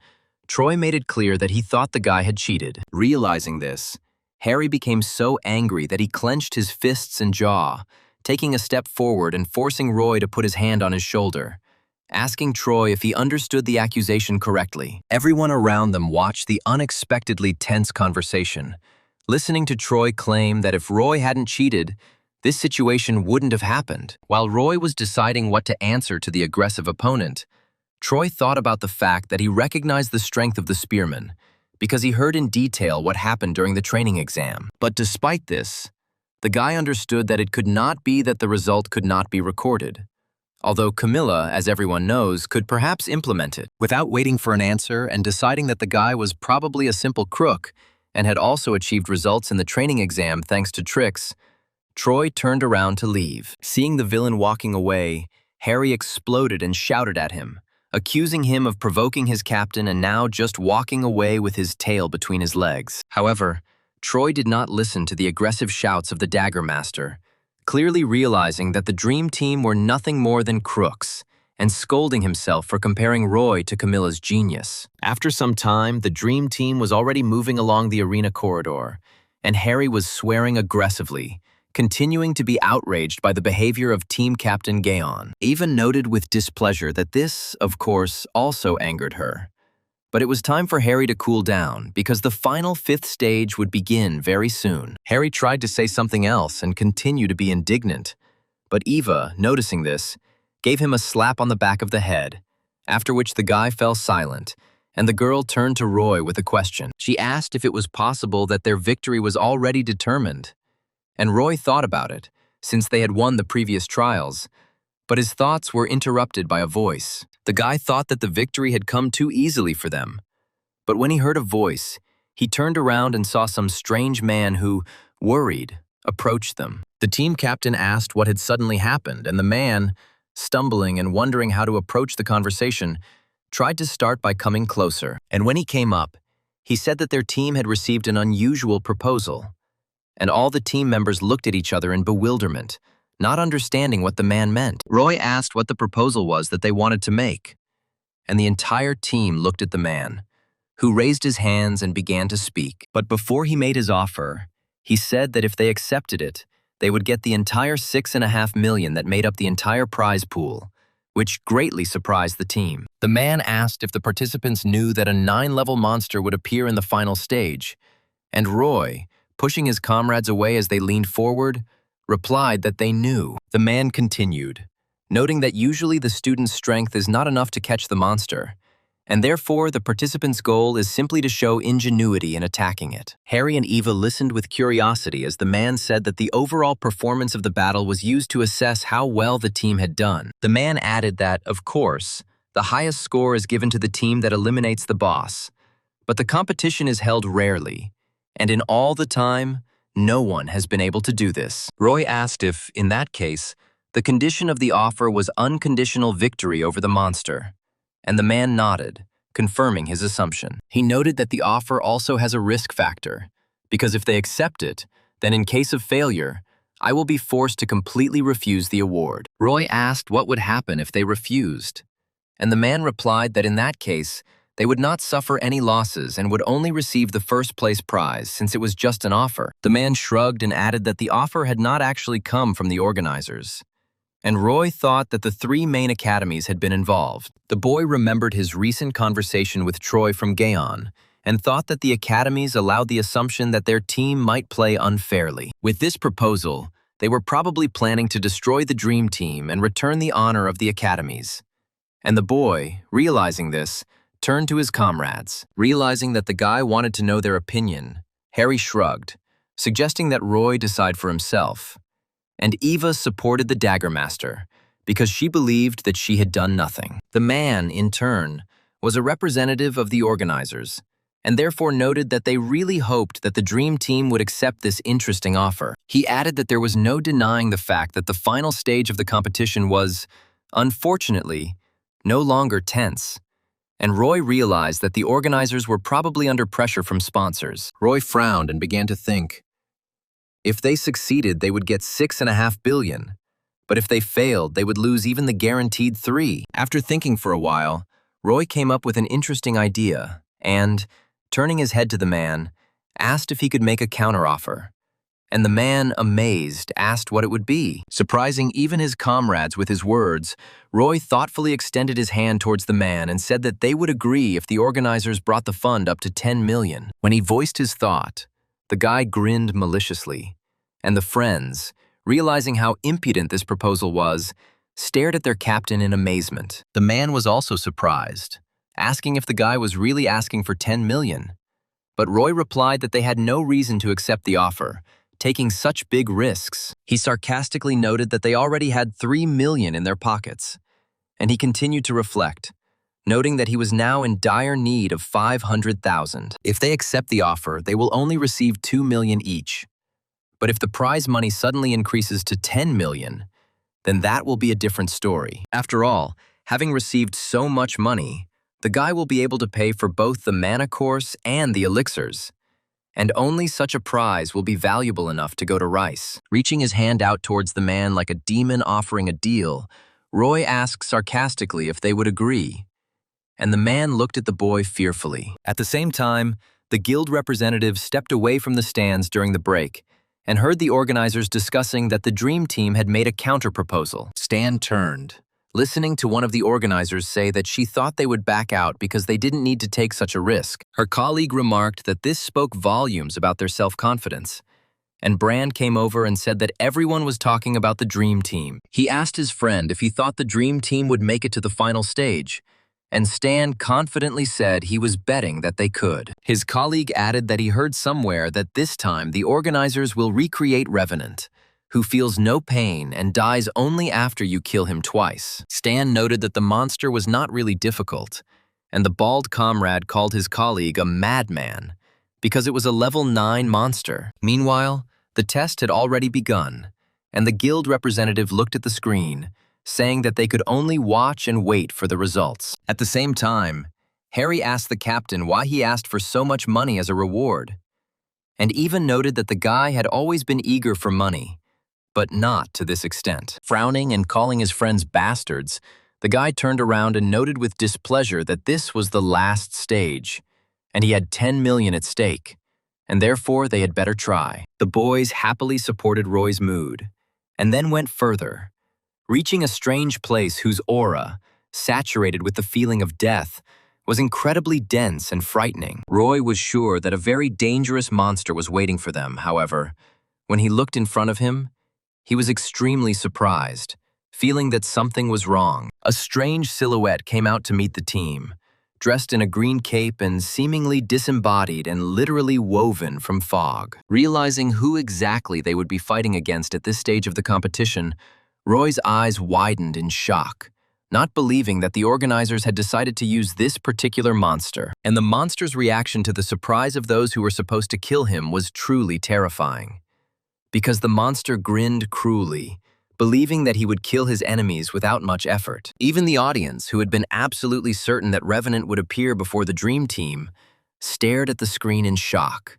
Troy made it clear that he thought the guy had cheated. Realizing this, Harry became so angry that he clenched his fists and jaw, taking a step forward and forcing Roy to put his hand on his shoulder, asking Troy if he understood the accusation correctly. Everyone around them watched the unexpectedly tense conversation, listening to Troy claim that if Roy hadn't cheated, this situation wouldn't have happened. While Roy was deciding what to answer to the aggressive opponent, Troy thought about the fact that he recognized the strength of the spearman, because he heard in detail what happened during the training exam. But despite this, the guy understood that it could not be that the result could not be recorded, although Camilla, as everyone knows, could perhaps implement it. Without waiting for an answer and deciding that the guy was probably a simple crook and had also achieved results in the training exam thanks to tricks, Troy turned around to leave. Seeing the villain walking away, Harry exploded and shouted at him, accusing him of provoking his captain and now just walking away with his tail between his legs. However, Troy did not listen to the aggressive shouts of the Dagger Master, clearly realizing that the Dream Team were nothing more than crooks, and scolding himself for comparing Roy to Camilla's genius. After some time, the Dream Team was already moving along the arena corridor, and Harry was swearing aggressively, continuing to be outraged by the behavior of team captain Gaon. Eva noted with displeasure that this, of course, also angered her. But it was time for Harry to cool down because the final fifth stage would begin very soon. Harry tried to say something else and continue to be indignant, but Eva, noticing this, gave him a slap on the back of the head, after which the guy fell silent, and the girl turned to Roy with a question. She asked if it was possible that their victory was already determined. And Roy thought about it, since they had won the previous trials, but his thoughts were interrupted by a voice. The guy thought that the victory had come too easily for them. But when he heard a voice, he turned around and saw some strange man who, worried, approached them. The team captain asked what had suddenly happened, and the man, stumbling and wondering how to approach the conversation, tried to start by coming closer. And when he came up, he said that their team had received an unusual proposal. And all the team members looked at each other in bewilderment, not understanding what the man meant. Roy asked what the proposal was that they wanted to make, and the entire team looked at the man, who raised his hands and began to speak. But before he made his offer, he said that if they accepted it, they would get the entire $6.5 million that made up the entire prize pool, which greatly surprised the team. The man asked if the participants knew that a 9-level monster would appear in the final stage, and Roy, pushing his comrades away as they leaned forward, replied that they knew. The man continued, noting that usually the student's strength is not enough to catch the monster, and therefore the participant's goal is simply to show ingenuity in attacking it. Harry and Eva listened with curiosity as the man said that the overall performance of the battle was used to assess how well the team had done. The man added that, of course, the highest score is given to the team that eliminates the boss, but the competition is held rarely, and in all the time, no one has been able to do this. Roy asked if, in that case, the condition of the offer was unconditional victory over the monster, and the man nodded, confirming his assumption. He noted that the offer also has a risk factor, because if they accept it, then in case of failure, I will be forced to completely refuse the award. Roy asked what would happen if they refused, and the man replied that in that case, they would not suffer any losses and would only receive the first-place prize since it was just an offer. The man shrugged and added that the offer had not actually come from the organizers. And Roy thought that the 3 main academies had been involved. The boy remembered his recent conversation with Troy from Gaon and thought that the academies allowed the assumption that their team might play unfairly. With this proposal, they were probably planning to destroy the Dream Team and return the honor of the academies. And the boy, realizing this, turned to his comrades. Realizing that the guy wanted to know their opinion, Harry shrugged, suggesting that Roy decide for himself. And Eva supported the Dagger Master because she believed that she had done nothing. The man, in turn, was a representative of the organizers, and therefore noted that they really hoped that the Dream Team would accept this interesting offer. He added that there was no denying the fact that the final stage of the competition was, unfortunately, no longer tense. And Roy realized that the organizers were probably under pressure from sponsors. Roy frowned and began to think. If they succeeded, they would get $6.5 billion. But if they failed, they would lose even the guaranteed 3. After thinking for a while, Roy came up with an interesting idea and, turning his head to the man, asked if he could make a counteroffer. And the man, amazed, asked what it would be. Surprising even his comrades with his words, Roy thoughtfully extended his hand towards the man and said that they would agree if the organizers brought the fund up to $10 million. When he voiced his thought, the guy grinned maliciously, and the friends, realizing how impudent this proposal was, stared at their captain in amazement. The man was also surprised, asking if the guy was really asking for $10 million. But Roy replied that they had no reason to accept the offer, taking such big risks. He sarcastically noted that they already had $3 million in their pockets, and he continued to reflect, noting that he was now in dire need of $500,000. If they accept the offer, they will only receive $2 million each. But if the prize money suddenly increases to $10 million, then that will be a different story. After all, having received so much money, the guy will be able to pay for both the mana course and the elixirs. And only such a prize will be valuable enough to go to Rice. Reaching his hand out towards the man like a demon offering a deal, Roy asked sarcastically if they would agree. And the man looked at the boy fearfully. At the same time, the guild representatives stepped away from the stands during the break and heard the organizers discussing that the dream team had made a counterproposal. Stan turned, listening to one of the organizers say that she thought they would back out because they didn't need to take such a risk. Her colleague remarked that this spoke volumes about their self-confidence, and Brand came over and said that everyone was talking about the dream team. He asked his friend if he thought the dream team would make it to the final stage, and Stan confidently said he was betting that they could. His colleague added that he heard somewhere that this time the organizers will recreate Revenant, who feels no pain and dies only after you kill him twice. Stan noted that the monster was not really difficult, and the bald comrade called his colleague a madman because it was a level 9 monster. Meanwhile, the test had already begun, and the guild representative looked at the screen, saying that they could only watch and wait for the results. At the same time, Harry asked the captain why he asked for so much money as a reward, and even noted that the guy had always been eager for money, but not to this extent. Frowning and calling his friends bastards, the guy turned around and noted with displeasure that this was the last stage, and he had 10 million at stake, and therefore they had better try. The boys happily supported Roy's mood, and then went further, reaching a strange place whose aura, saturated with the feeling of death, was incredibly dense and frightening. Roy was sure that a very dangerous monster was waiting for them. However, when he looked in front of him, he was extremely surprised, feeling that something was wrong. A strange silhouette came out to meet the team, dressed in a green cape and seemingly disembodied and literally woven from fog. Realizing who exactly they would be fighting against at this stage of the competition, Roy's eyes widened in shock, not believing that the organizers had decided to use this particular monster. And the monster's reaction to the surprise of those who were supposed to kill him was truly terrifying, because the monster grinned cruelly, believing that he would kill his enemies without much effort. Even the audience, who had been absolutely certain that Revenant would appear before the dream team, stared at the screen in shock,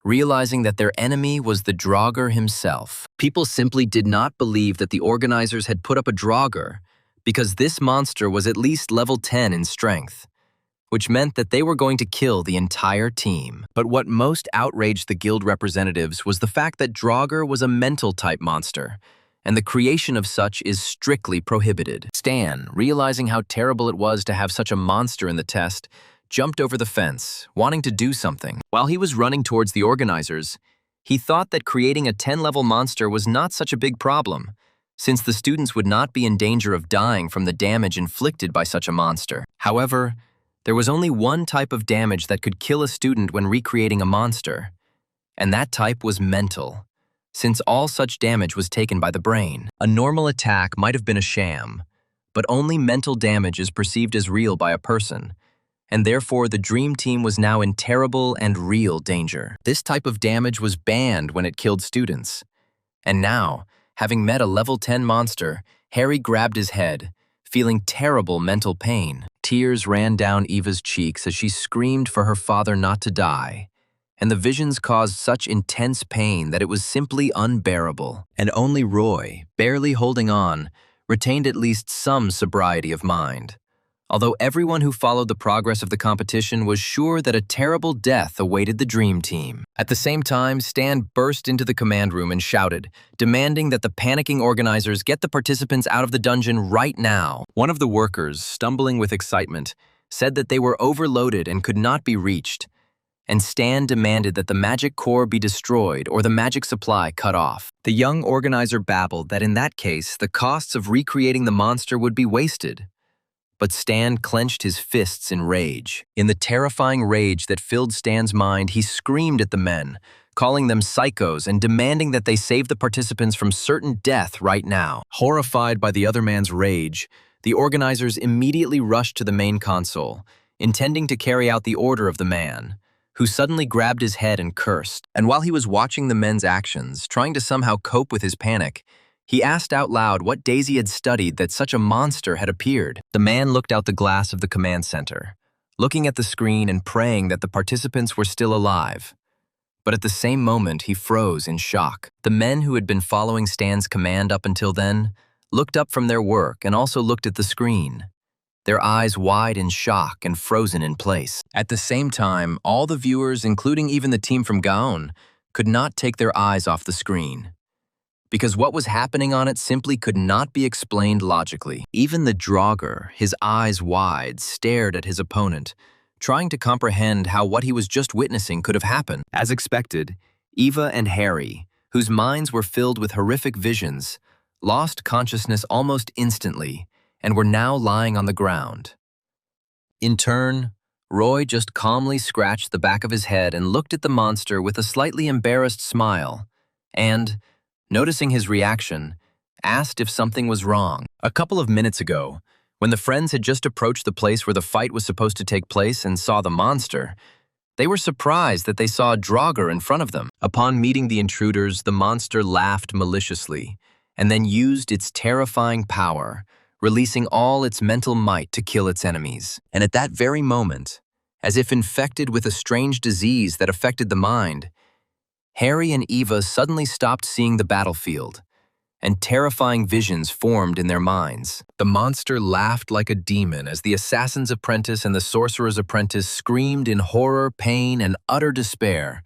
realizing that their enemy was the Draugr himself. People simply did not believe that the organizers had put up a Draugr, because this monster was at least level 10 in strength, which meant that they were going to kill the entire team. But what most outraged the guild representatives was the fact that Draugr was a mental-type monster, and the creation of such is strictly prohibited. Stan, realizing how terrible it was to have such a monster in the test, jumped over the fence, wanting to do something. While he was running towards the organizers, he thought that creating a 10-level monster was not such a big problem, since the students would not be in danger of dying from the damage inflicted by such a monster. However, there was only one type of damage that could kill a student when recreating a monster, and that type was mental, since all such damage was taken by the brain. A normal attack might have been a sham, but only mental damage is perceived as real by a person, and therefore the dream team was now in terrible and real danger. This type of damage was banned when it killed students, and now, having met a level 10 monster, Harry grabbed his head, feeling terrible mental pain. Tears ran down Eva's cheeks as she screamed for her father not to die, and the visions caused such intense pain that it was simply unbearable. And only Roy, barely holding on, retained at least some sobriety of mind, although everyone who followed the progress of the competition was sure that a terrible death awaited the dream team. At the same time, Stan burst into the command room and shouted, demanding that the panicking organizers get the participants out of the dungeon right now. One of the workers, stumbling with excitement, said that they were overloaded and could not be reached, and Stan demanded that the magic core be destroyed or the magic supply cut off. The young organizer babbled that in that case, the costs of recreating the monster would be wasted. But Stan clenched his fists in rage. In the terrifying rage that filled Stan's mind, he screamed at the men, calling them psychos and demanding that they save the participants from certain death right now. Horrified by the other man's rage, the organizers immediately rushed to the main console, intending to carry out the order of the man, who suddenly grabbed his head and cursed. And while he was watching the men's actions, trying to somehow cope with his panic, he asked out loud what Daisy had studied that such a monster had appeared. The man looked out the glass of the command center, looking at the screen and praying that the participants were still alive. But at the same moment, he froze in shock. The men who had been following Stan's command up until then looked up from their work and also looked at the screen, their eyes wide in shock and frozen in place. At the same time, all the viewers, including even the team from Gaon, could not take their eyes off the screen, because what was happening on it simply could not be explained logically. Even the Draugr, his eyes wide, stared at his opponent, trying to comprehend how what he was just witnessing could have happened. As expected, Eva and Harry, whose minds were filled with horrific visions, lost consciousness almost instantly and were now lying on the ground. In turn, Roy just calmly scratched the back of his head and looked at the monster with a slightly embarrassed smile, and, noticing his reaction, asked if something was wrong. A couple of minutes ago, when the friends had just approached the place where the fight was supposed to take place and saw the monster, they were surprised that they saw a Draugr in front of them. Upon meeting the intruders, the monster laughed maliciously and then used its terrifying power, releasing all its mental might to kill its enemies. And at that very moment, as if infected with a strange disease that affected the mind, Harry and Eva suddenly stopped seeing the battlefield, and terrifying visions formed in their minds. The monster laughed like a demon as the assassin's apprentice and the sorcerer's apprentice screamed in horror, pain, and utter despair,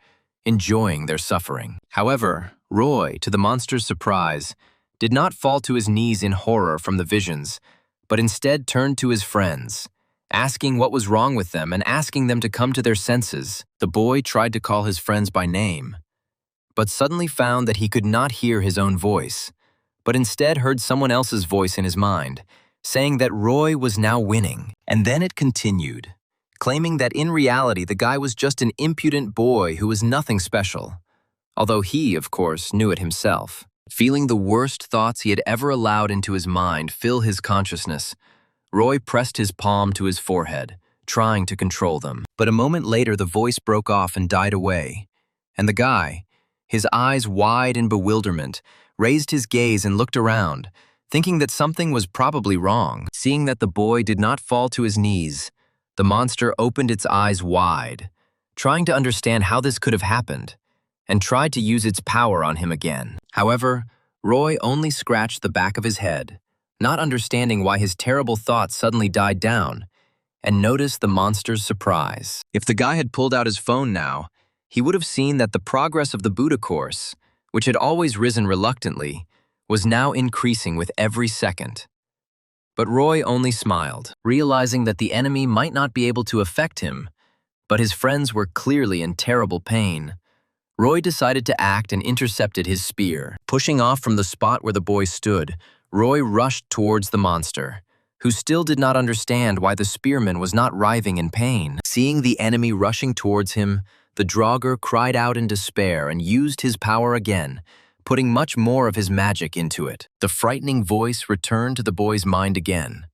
enjoying their suffering. However, Roy, to the monster's surprise, did not fall to his knees in horror from the visions, but instead turned to his friends, asking what was wrong with them and asking them to come to their senses. The boy tried to call his friends by name, but suddenly found that he could not hear his own voice, but instead heard someone else's voice in his mind, saying that Roy was now winning. And then it continued, claiming that in reality the guy was just an impudent boy who was nothing special, although he, of course, knew it himself. Feeling the worst thoughts he had ever allowed into his mind fill his consciousness, Roy pressed his palm to his forehead, trying to control them. But a moment later the voice broke off and died away, and the guy, his eyes wide in bewilderment, raised his gaze and looked around, thinking that something was probably wrong. Seeing that the boy did not fall to his knees, the monster opened its eyes wide, trying to understand how this could have happened, and tried to use its power on him again. However, Roy only scratched the back of his head, not understanding why his terrible thoughts suddenly died down, and noticed the monster's surprise. If the guy had pulled out his phone now, he would have seen that the progress of the Buddha course, which had always risen reluctantly, was now increasing with every second. But Roy only smiled, realizing that the enemy might not be able to affect him, but his friends were clearly in terrible pain. Roy decided to act and intercepted his spear. Pushing off from the spot where the boy stood, Roy rushed towards the monster, who still did not understand why the spearman was not writhing in pain. Seeing the enemy rushing towards him, the Draugr cried out in despair and used his power again, putting much more of his magic into it. The frightening voice returned to the boy's mind again,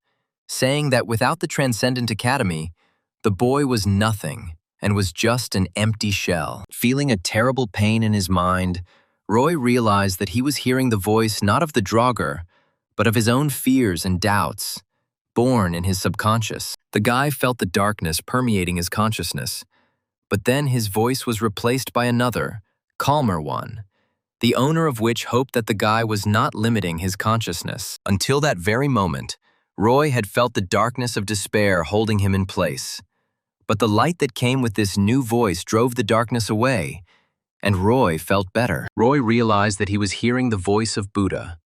saying that without the Transcendent Academy, the boy was nothing and was just an empty shell. Feeling a terrible pain in his mind, Roy realized that he was hearing the voice not of the Draugr, but of his own fears and doubts, born in his subconscious. The guy felt the darkness permeating his consciousness, but then his voice was replaced by another, calmer one, the owner of which hoped that the guy was not limiting his consciousness. Until that very moment, Roy had felt the darkness of despair holding him in place. But the light that came with this new voice drove the darkness away, and Roy felt better. Roy realized that he was hearing the voice of Buddha,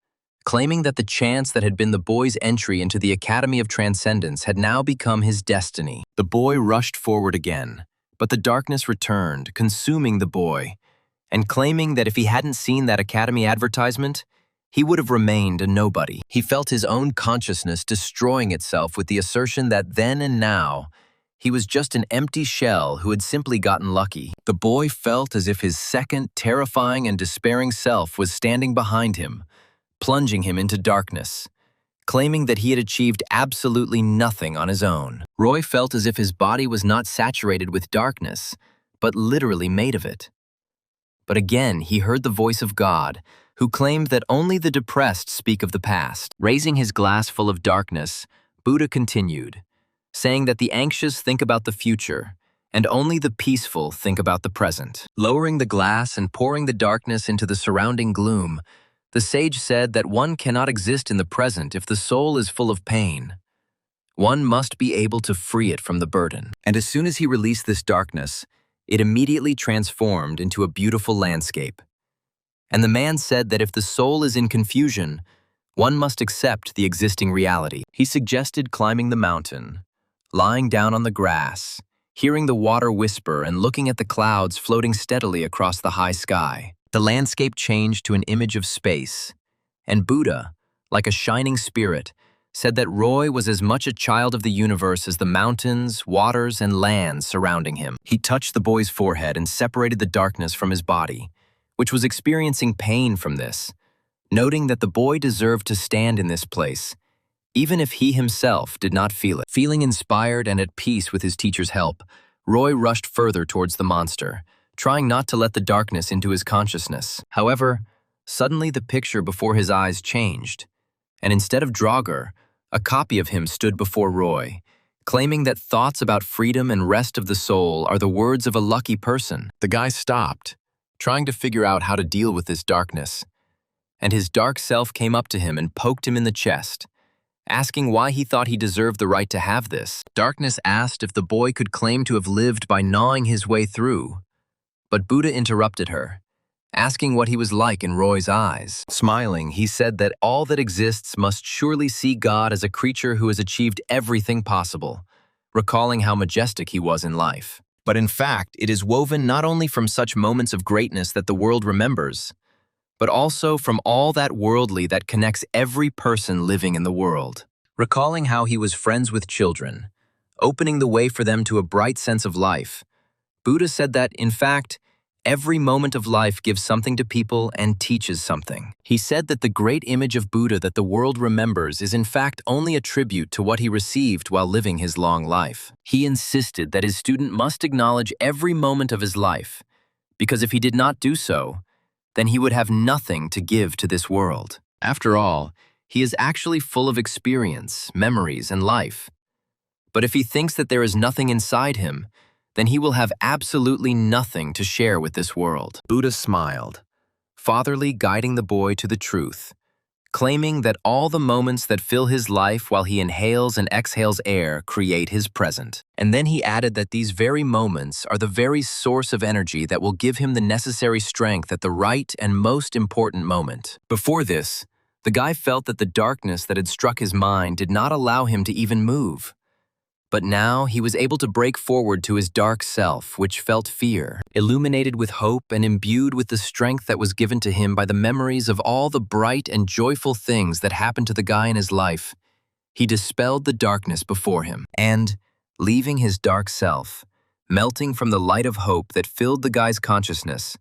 claiming that the chance that had been the boy's entry into the Academy of Transcendence had now become his destiny. The boy rushed forward again, but the darkness returned, consuming the boy, and claiming that if he hadn't seen that Academy advertisement, he would have remained a nobody. He felt his own consciousness destroying itself with the assertion that then and now, he was just an empty shell who had simply gotten lucky. The boy felt as if his second, terrifying and despairing self was standing behind him, plunging him into darkness, claiming that he had achieved absolutely nothing on his own. Roy felt as if his body was not saturated with darkness, but literally made of it. But again, he heard the voice of God, who claimed that only the depressed speak of the past. Raising his glass full of darkness, Buddha continued, saying that the anxious think about the future, and only the peaceful think about the present. Lowering the glass and pouring the darkness into the surrounding gloom, the sage said that one cannot exist in the present if the soul is full of pain. One must be able to free it from the burden. And as soon as he released this darkness, it immediately transformed into a beautiful landscape. And the man said that if the soul is in confusion, one must accept the existing reality. He suggested climbing the mountain, lying down on the grass, hearing the water whisper and looking at the clouds floating steadily across the high sky. The landscape changed to an image of space, and Buddha, like a shining spirit, said that Roy was as much a child of the universe as the mountains, waters, and lands surrounding him. He touched the boy's forehead and separated the darkness from his body, which was experiencing pain from this, noting that the boy deserved to stand in this place, even if he himself did not feel it. Feeling inspired and at peace with his teacher's help, Roy rushed further towards the monster, trying not to let the darkness into his consciousness. However, suddenly the picture before his eyes changed, and instead of Draugr, a copy of him stood before Roy, claiming that thoughts about freedom and rest of the soul are the words of a lucky person. The guy stopped, trying to figure out how to deal with this darkness, and his dark self came up to him and poked him in the chest, asking why he thought he deserved the right to have this. Darkness asked if the boy could claim to have lived by gnawing his way through, but Buddha interrupted her, asking what he was like in Roy's eyes. Smiling, he said that all that exists must surely see God as a creature who has achieved everything possible, recalling how majestic he was in life. But in fact, it is woven not only from such moments of greatness that the world remembers, but also from all that worldly that connects every person living in the world. Recalling how he was friends with children, opening the way for them to a bright sense of life, Buddha said that, in fact, every moment of life gives something to people and teaches something. He said that the great image of Buddha that the world remembers is in fact only a tribute to what he received while living his long life. He insisted that his student must acknowledge every moment of his life, because if he did not do so, then he would have nothing to give to this world. After all, he is actually full of experience, memories, and life. But if he thinks that there is nothing inside him, then he will have absolutely nothing to share with this world. Buddha smiled, fatherly guiding the boy to the truth, claiming that all the moments that fill his life while he inhales and exhales air create his present. And then he added that these very moments are the very source of energy that will give him the necessary strength at the right and most important moment. Before this, the guy felt that the darkness that had struck his mind did not allow him to even move. But now he was able to break forward to his dark self, which felt fear. Illuminated with hope and imbued with the strength that was given to him by the memories of all the bright and joyful things that happened to the guy in his life, he dispelled the darkness before him. And, leaving his dark self, melting from the light of hope that filled the guy's consciousness,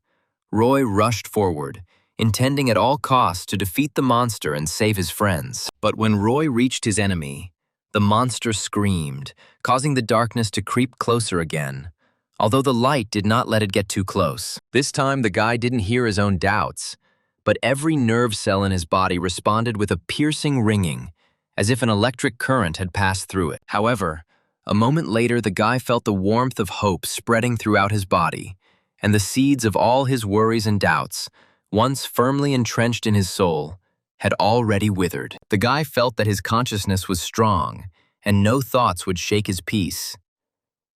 Roy rushed forward, intending at all costs to defeat the monster and save his friends. But when Roy reached his enemy, the monster screamed, causing the darkness to creep closer again, although the light did not let it get too close. This time, the guy didn't hear his own doubts, but every nerve cell in his body responded with a piercing ringing, as if an electric current had passed through it. However, a moment later, the guy felt the warmth of hope spreading throughout his body, and the seeds of all his worries and doubts, once firmly entrenched in his soul, had already withered. The guy felt that his consciousness was strong, and no thoughts would shake his peace.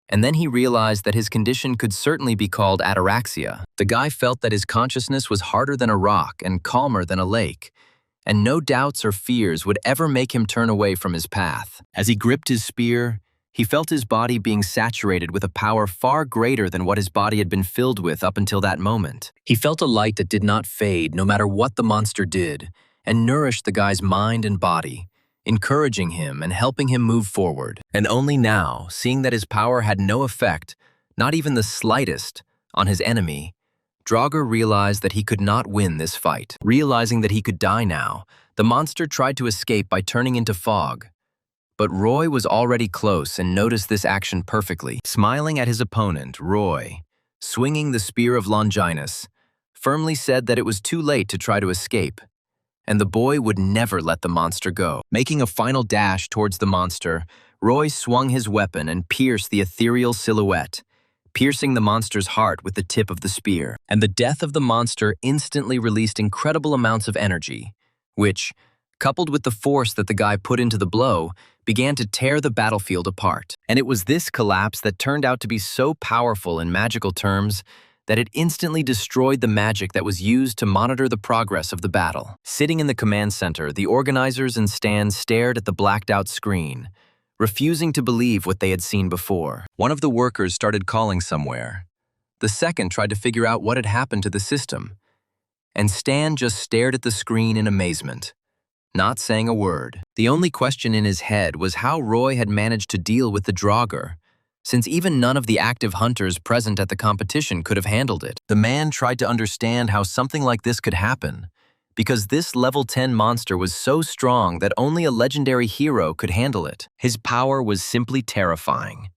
And then he realized that his condition could certainly be called ataraxia. The guy felt that his consciousness was harder than a rock and calmer than a lake, and no doubts or fears would ever make him turn away from his path. As he gripped his spear, he felt his body being saturated with a power far greater than what his body had been filled with up until that moment. He felt a light that did not fade no matter what the monster did, and nourished the guy's mind and body, encouraging him and helping him move forward. And only now, seeing that his power had no effect, not even the slightest, on his enemy, Draugr realized that he could not win this fight. Realizing that he could die now, the monster tried to escape by turning into fog. But Roy was already close and noticed this action perfectly. Smiling at his opponent, Roy, swinging the spear of Longinus, firmly said that it was too late to try to escape, and the boy would never let the monster go. Making a final dash towards the monster, Roy swung his weapon and pierced the ethereal silhouette, piercing the monster's heart with the tip of the spear. And the death of the monster instantly released incredible amounts of energy, which, coupled with the force that the guy put into the blow, began to tear the battlefield apart. And it was this collapse that turned out to be so powerful in magical terms that it instantly destroyed the magic that was used to monitor the progress of the battle. Sitting in the command center, the organizers and Stan stared at the blacked-out screen, refusing to believe what they had seen before. One of the workers started calling somewhere. The second tried to figure out what had happened to the system. And Stan just stared at the screen in amazement, not saying a word. The only question in his head was how Roy had managed to deal with the Draugr, since even none of the active hunters present at the competition could have handled it. The man tried to understand how something like this could happen, because this level 10 monster was so strong that only a legendary hero could handle it. His power was simply terrifying,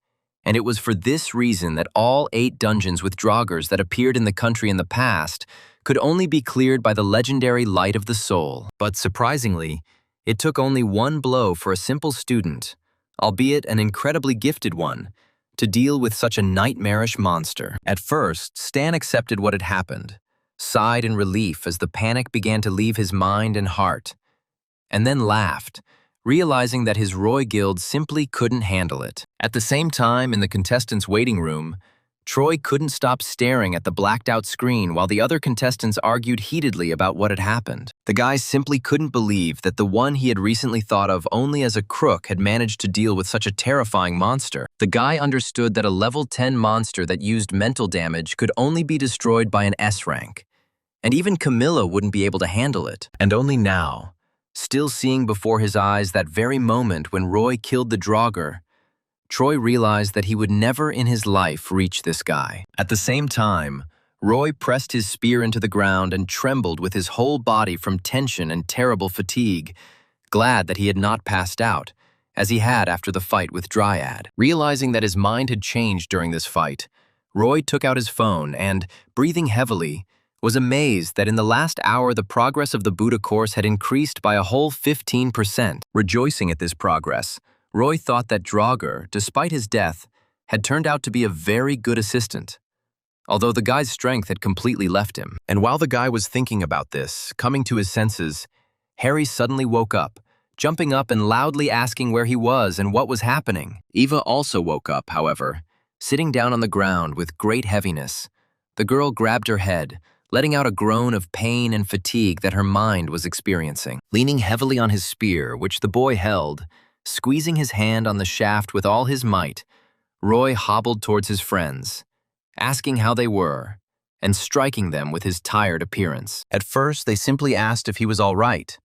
and it was for this reason that all 8 dungeons with Draugrs that appeared in the country in the past could only be cleared by the legendary Light of the Soul. But surprisingly, it took only one blow for a simple student, albeit an incredibly gifted one, to deal with such a nightmarish monster. At first, Stan accepted what had happened, sighed in relief as the panic began to leave his mind and heart, and then laughed, realizing that his Roy guild simply couldn't handle it. At the same time, in the contestants' waiting room, Troy couldn't stop staring at the blacked-out screen while the other contestants argued heatedly about what had happened. The guy simply couldn't believe that the one he had recently thought of only as a crook had managed to deal with such a terrifying monster. The guy understood that a level 10 monster that used mental damage could only be destroyed by an S rank, and even Camilla wouldn't be able to handle it. And only now, still seeing before his eyes that very moment when Roy killed the Draugr, Troy realized that he would never in his life reach this guy. At the same time, Roy pressed his spear into the ground and trembled with his whole body from tension and terrible fatigue, glad that he had not passed out, as he had after the fight with Dryad. Realizing that his mind had changed during this fight, Roy took out his phone and, breathing heavily, was amazed that in the last hour the progress of the Buddha course had increased by a whole 15%. Rejoicing at this progress, Roy thought that Draugr, despite his death, had turned out to be a very good assistant, although the guy's strength had completely left him. And while the guy was thinking about this, coming to his senses, Harry suddenly woke up, jumping up and loudly asking where he was and what was happening. Eva also woke up, however, sitting down on the ground with great heaviness. The girl grabbed her head, letting out a groan of pain and fatigue that her mind was experiencing. Leaning heavily on his spear, which the boy held, squeezing his hand on the shaft with all his might, Roy hobbled towards his friends, asking how they were, and striking them with his tired appearance. At first, they simply asked if he was all right.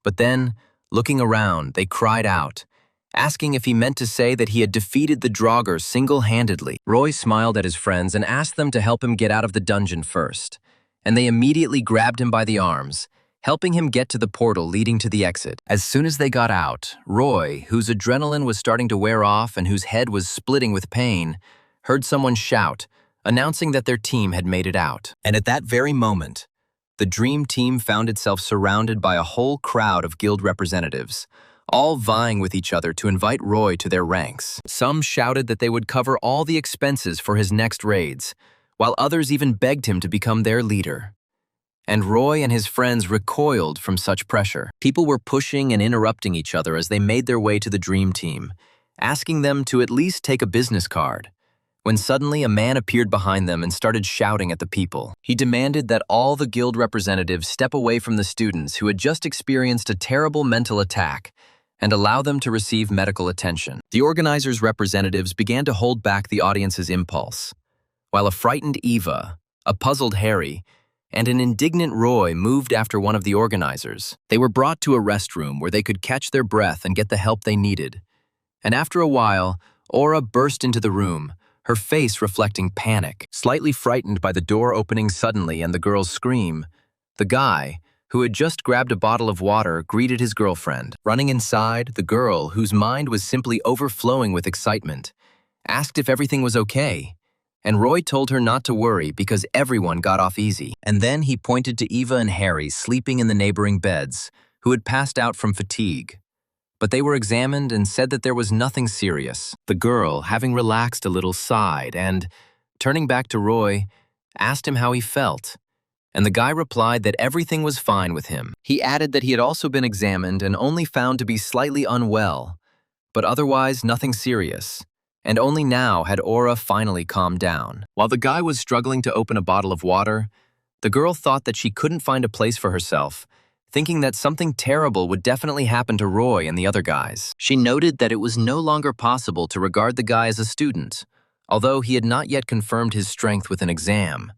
But then, looking around, they cried out, asking if he meant to say that he had defeated the Draugr single-handedly. Roy smiled at his friends and asked them to help him get out of the dungeon first, and they immediately grabbed him by the arms, helping him get to the portal leading to the exit. As soon as they got out, Roy, whose adrenaline was starting to wear off and whose head was splitting with pain, heard someone shout, announcing that their team had made it out. And at that very moment, the Dream Team found itself surrounded by a whole crowd of guild representatives, all vying with each other to invite Roy to their ranks. Some shouted that they would cover all the expenses for his next raids, while others even begged him to become their leader. And Roy and his friends recoiled from such pressure. People were pushing and interrupting each other as they made their way to the Dream Team, asking them to at least take a business card, when suddenly a man appeared behind them and started shouting at the people. He demanded that all the guild representatives step away from the students who had just experienced a terrible mental attack and allow them to receive medical attention. The organizers' representatives began to hold back the audience's impulse, while a frightened Eva, a puzzled Harry, and an indignant Roy moved after one of the organizers. They were brought to a restroom where they could catch their breath and get the help they needed. And after a while, Aura burst into the room, her face reflecting panic. Slightly frightened by the door opening suddenly and the girl's scream, the guy, who had just grabbed a bottle of water, greeted his girlfriend. Running inside, the girl, whose mind was simply overflowing with excitement, asked if everything was okay. And Roy told her not to worry because everyone got off easy. And then he pointed to Eva and Harry sleeping in the neighboring beds, who had passed out from fatigue. But they were examined and said that there was nothing serious. The girl, having relaxed a little, sighed and, turning back to Roy, asked him how he felt. And the guy replied that everything was fine with him. He added that he had also been examined and only found to be slightly unwell, but otherwise nothing serious. And only now had Aura finally calmed down. While the guy was struggling to open a bottle of water, the girl thought that she couldn't find a place for herself, thinking that something terrible would definitely happen to Roy and the other guys. She noted that it was no longer possible to regard the guy as a student, although he had not yet confirmed his strength with an exam.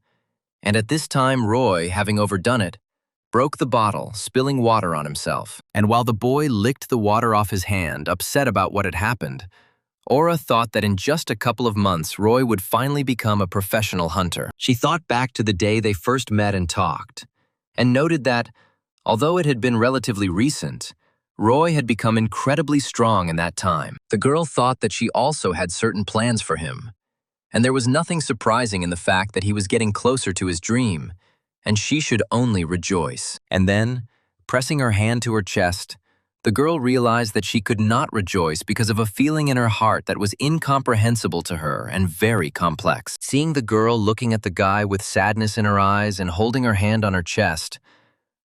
And at this time, Roy, having overdone it, broke the bottle, spilling water on himself. And while the boy licked the water off his hand, upset about what had happened, Aura thought that in just a couple of months, Roy would finally become a professional hunter. She thought back to the day they first met and talked, and noted that, although it had been relatively recent, Roy had become incredibly strong in that time. The girl thought that she also had certain plans for him, and there was nothing surprising in the fact that he was getting closer to his dream, and she should only rejoice. And then, pressing her hand to her chest, the girl realized that she could not rejoice because of a feeling in her heart that was incomprehensible to her and very complex. Seeing the girl looking at the guy with sadness in her eyes and holding her hand on her chest,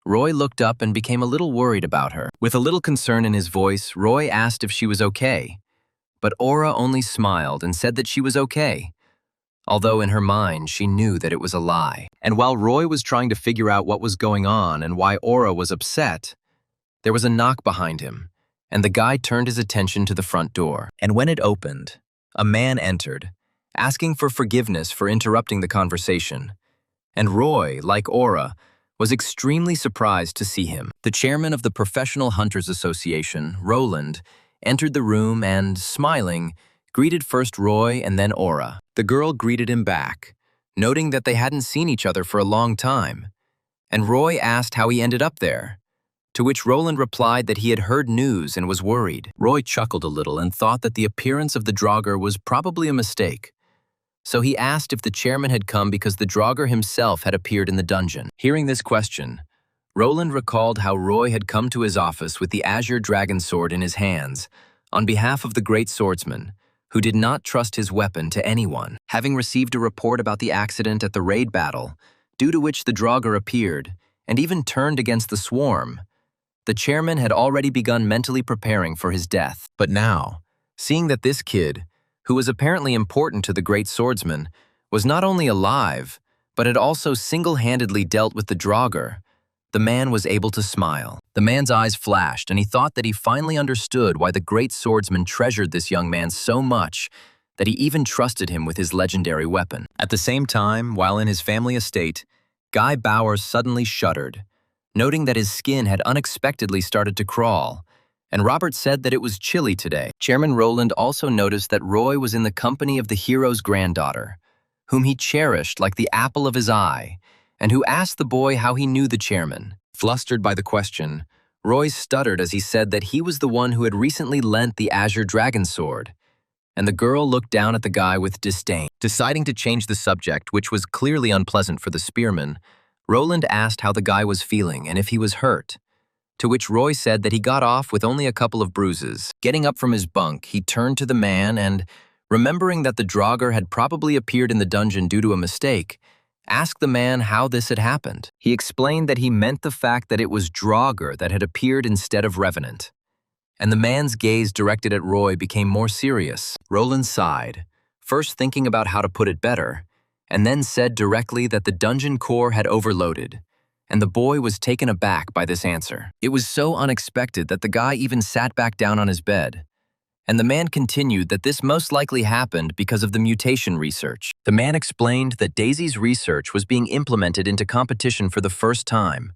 Roy looked up and became a little worried about her. With a little concern in his voice, Roy asked if she was okay, but Aura only smiled and said that she was okay, although in her mind she knew that it was a lie. And while Roy was trying to figure out what was going on and why Aura was upset, there was a knock behind him, and the guy turned his attention to the front door. And when it opened, a man entered, asking for forgiveness for interrupting the conversation. And Roy, like Aura, was extremely surprised to see him. The chairman of the Professional Hunters Association, Roland, entered the room and, smiling, greeted first Roy and then Aura. The girl greeted him back, noting that they hadn't seen each other for a long time. And Roy asked how he ended up there, to which Roland replied that he had heard news and was worried. Roy chuckled a little and thought that the appearance of the Draugr was probably a mistake. So he asked if the chairman had come because the Draugr himself had appeared in the dungeon. Hearing this question, Roland recalled how Roy had come to his office with the azure dragon sword in his hands on behalf of the great swordsman, who did not trust his weapon to anyone. Having received a report about the accident at the raid battle, due to which the Draugr appeared and even turned against the swarm, the chairman had already begun mentally preparing for his death. But now, seeing that this kid, who was apparently important to the great swordsman, was not only alive, but had also single-handedly dealt with the Draugr, the man was able to smile. The man's eyes flashed, and he thought that he finally understood why the great swordsman treasured this young man so much that he even trusted him with his legendary weapon. At the same time, while in his family estate, Guy Bowers suddenly shuddered, noting that his skin had unexpectedly started to crawl, and Robert said that it was chilly today. Chairman Roland also noticed that Roy was in the company of the hero's granddaughter, whom he cherished like the apple of his eye, and who asked the boy how he knew the chairman. Flustered by the question, Roy stuttered as he said that he was the one who had recently lent the azure dragon sword, and the girl looked down at the guy with disdain. Deciding to change the subject, which was clearly unpleasant for the spearman, Roland asked how the guy was feeling and if he was hurt, to which Roy said that he got off with only a couple of bruises. Getting up from his bunk, he turned to the man and, remembering that the Draugr had probably appeared in the dungeon due to a mistake, asked the man how this had happened. He explained that he meant the fact that it was Draugr that had appeared instead of Revenant, and the man's gaze directed at Roy became more serious. Roland sighed, first thinking about how to put it better, and then said directly that the dungeon core had overloaded, and the boy was taken aback by this answer. It was so unexpected that the guy even sat back down on his bed, and the man continued that this most likely happened because of the mutation research. The man explained that Daisy's research was being implemented into competition for the first time,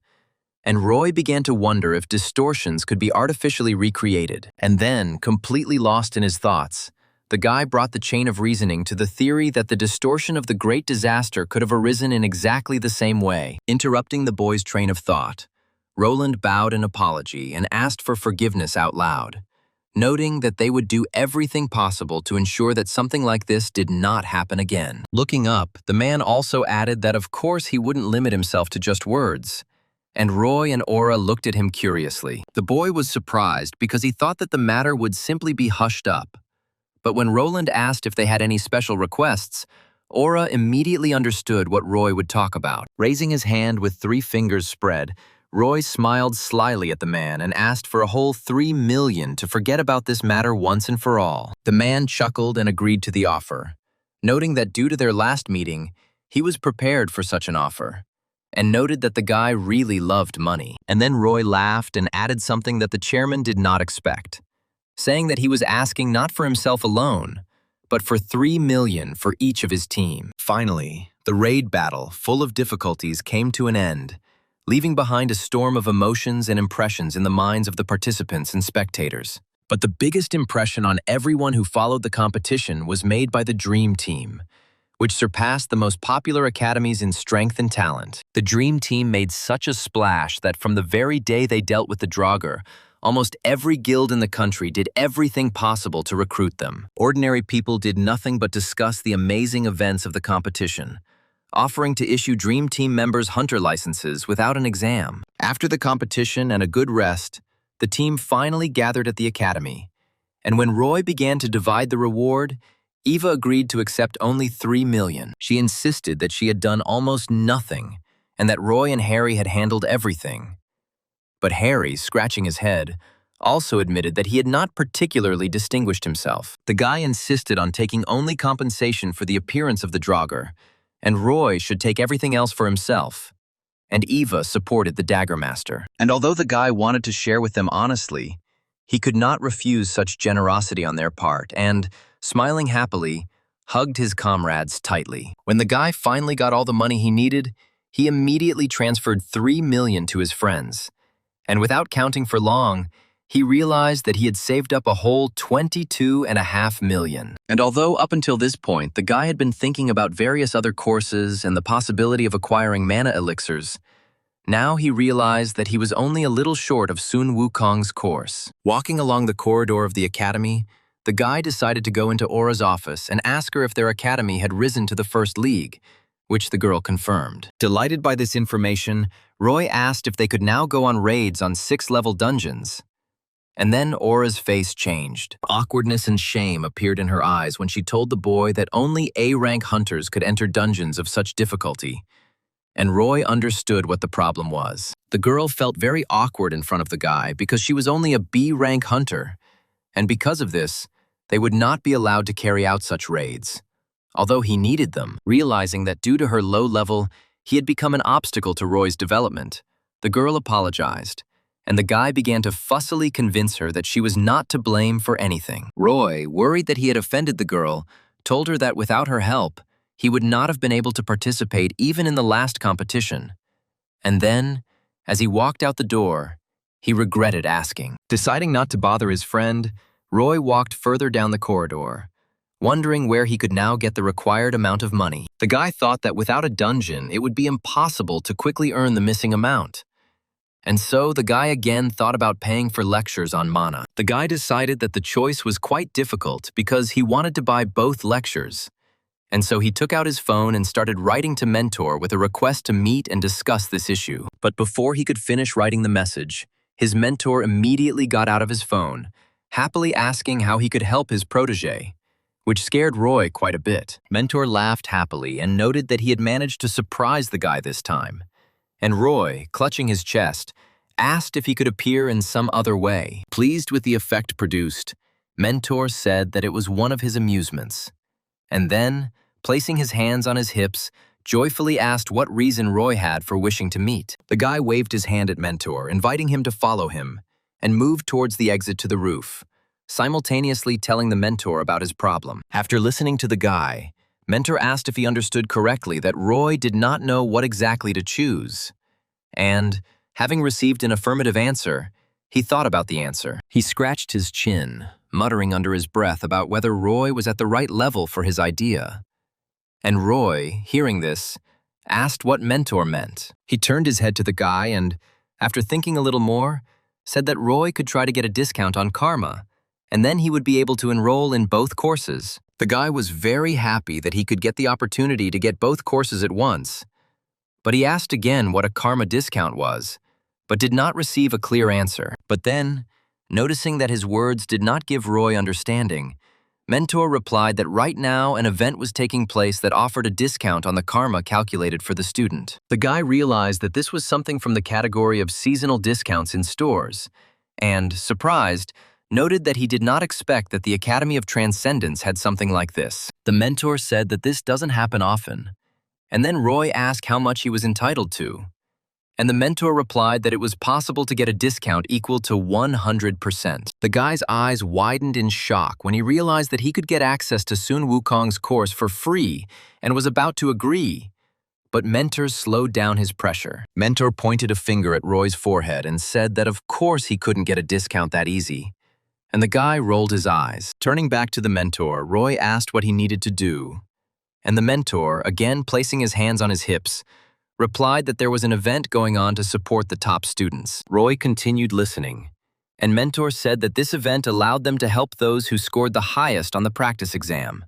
and Roy began to wonder if distortions could be artificially recreated. And then, completely lost in his thoughts, the guy brought the chain of reasoning to the theory that the distortion of the great disaster could have arisen in exactly the same way. Interrupting the boy's train of thought, Roland bowed in apology and asked for forgiveness out loud, noting that they would do everything possible to ensure that something like this did not happen again. Looking up, the man also added that of course he wouldn't limit himself to just words, and Roy and Aura looked at him curiously. The boy was surprised because he thought that the matter would simply be hushed up. But when Roland asked if they had any special requests, Aura immediately understood what Roy would talk about. Raising his hand with 3 fingers spread, Roy smiled slyly at the man and asked for a whole 3 million to forget about this matter once and for all. The man chuckled and agreed to the offer, noting that due to their last meeting, he was prepared for such an offer, and noted that the guy really loved money. And then Roy laughed and added something that the chairman did not expect, saying that he was asking not for himself alone, but for 3 million for each of his team. Finally, the raid battle, full of difficulties, came to an end, leaving behind a storm of emotions and impressions in the minds of the participants and spectators. But the biggest impression on everyone who followed the competition was made by the Dream Team, which surpassed the most popular academies in strength and talent. The Dream Team made such a splash that from the very day they dealt with the Draugr, almost every guild in the country did everything possible to recruit them. Ordinary people did nothing but discuss the amazing events of the competition, offering to issue Dream Team members hunter licenses without an exam. After the competition and a good rest, the team finally gathered at the academy, and when Roy began to divide the reward, Eva agreed to accept only 3 million. She insisted that she had done almost nothing and that Roy and Harry had handled everything. But Harry, scratching his head, also admitted that he had not particularly distinguished himself. The guy insisted on taking only compensation for the appearance of the Draugr, and Roy should take everything else for himself. And Eva supported the Dagger Master. And although the guy wanted to share with them honestly, he could not refuse such generosity on their part and, smiling happily, hugged his comrades tightly. When the guy finally got all the money he needed, he immediately transferred 3 million to his friends. And without counting for long, he realized that he had saved up a whole 22.5 million. And although up until this point, the guy had been thinking about various other courses and the possibility of acquiring mana elixirs, now he realized that he was only a little short of Sun Wukong's course. Walking along the corridor of the academy, the guy decided to go into Aura's office and ask her if their academy had risen to the first league, which the girl confirmed. Delighted by this information, Roy asked if they could now go on raids on 6-level dungeons. And then Aura's face changed. Awkwardness and shame appeared in her eyes when she told the boy that only A-rank hunters could enter dungeons of such difficulty. And Roy understood what the problem was. The girl felt very awkward in front of the guy because she was only a B-rank hunter, and because of this, they would not be allowed to carry out such raids, although he needed them. Realizing that due to her low level, he had become an obstacle to Roy's development, the girl apologized, and the guy began to fussily convince her that she was not to blame for anything. Roy, worried that he had offended the girl, told her that without her help, he would not have been able to participate even in the last competition. And then, as he walked out the door, he regretted asking. Deciding not to bother his friend, Roy walked further down the corridor, wondering where he could now get the required amount of money. The guy thought that without a dungeon, it would be impossible to quickly earn the missing amount. And so the guy again thought about paying for lectures on mana. The guy decided that the choice was quite difficult because he wanted to buy both lectures. And so he took out his phone and started writing to Mentor with a request to meet and discuss this issue. But before he could finish writing the message, his mentor immediately got out of his phone, happily asking how he could help his protege, which scared Roy quite a bit. Mentor laughed happily and noted that he had managed to surprise the guy this time. And Roy, clutching his chest, asked if he could appear in some other way. Pleased with the effect produced, Mentor said that it was one of his amusements. And then, placing his hands on his hips, joyfully asked what reason Roy had for wishing to meet. The guy waved his hand at Mentor, inviting him to follow him, and moved towards the exit to the roof, simultaneously telling the Mentor about his problem. After listening to the guy, Mentor asked if he understood correctly that Roy did not know what exactly to choose. And, having received an affirmative answer, he thought about the answer. He scratched his chin, muttering under his breath about whether Roy was at the right level for his idea. And Roy, hearing this, asked what Mentor meant. He turned his head to the guy and, after thinking a little more, said that Roy could try to get a discount on Karma, and then he would be able to enroll in both courses. The guy was very happy that he could get the opportunity to get both courses at once, but he asked again what a Karma discount was, but did not receive a clear answer. But then, noticing that his words did not give Roy understanding, Mentor replied that right now an event was taking place that offered a discount on the karma calculated for the student. The guy realized that this was something from the category of seasonal discounts in stores, and, surprised, noted that he did not expect that the Academy of Transcendence had something like this. The mentor said that this doesn't happen often, and then Roy asked how much he was entitled to. And the mentor replied that it was possible to get a discount equal to 100%. The guy's eyes widened in shock when he realized that he could get access to Sun Wukong's course for free and was about to agree. But Mentor slowed down his pressure. Mentor pointed a finger at Roy's forehead and said that of course he couldn't get a discount that easy. And the guy rolled his eyes. Turning back to the mentor, Roy asked what he needed to do. And the mentor, again placing his hands on his hips, replied that there was an event going on to support the top students. Roy continued listening, and Mentor said that this event allowed them to help those who scored the highest on the practice exam.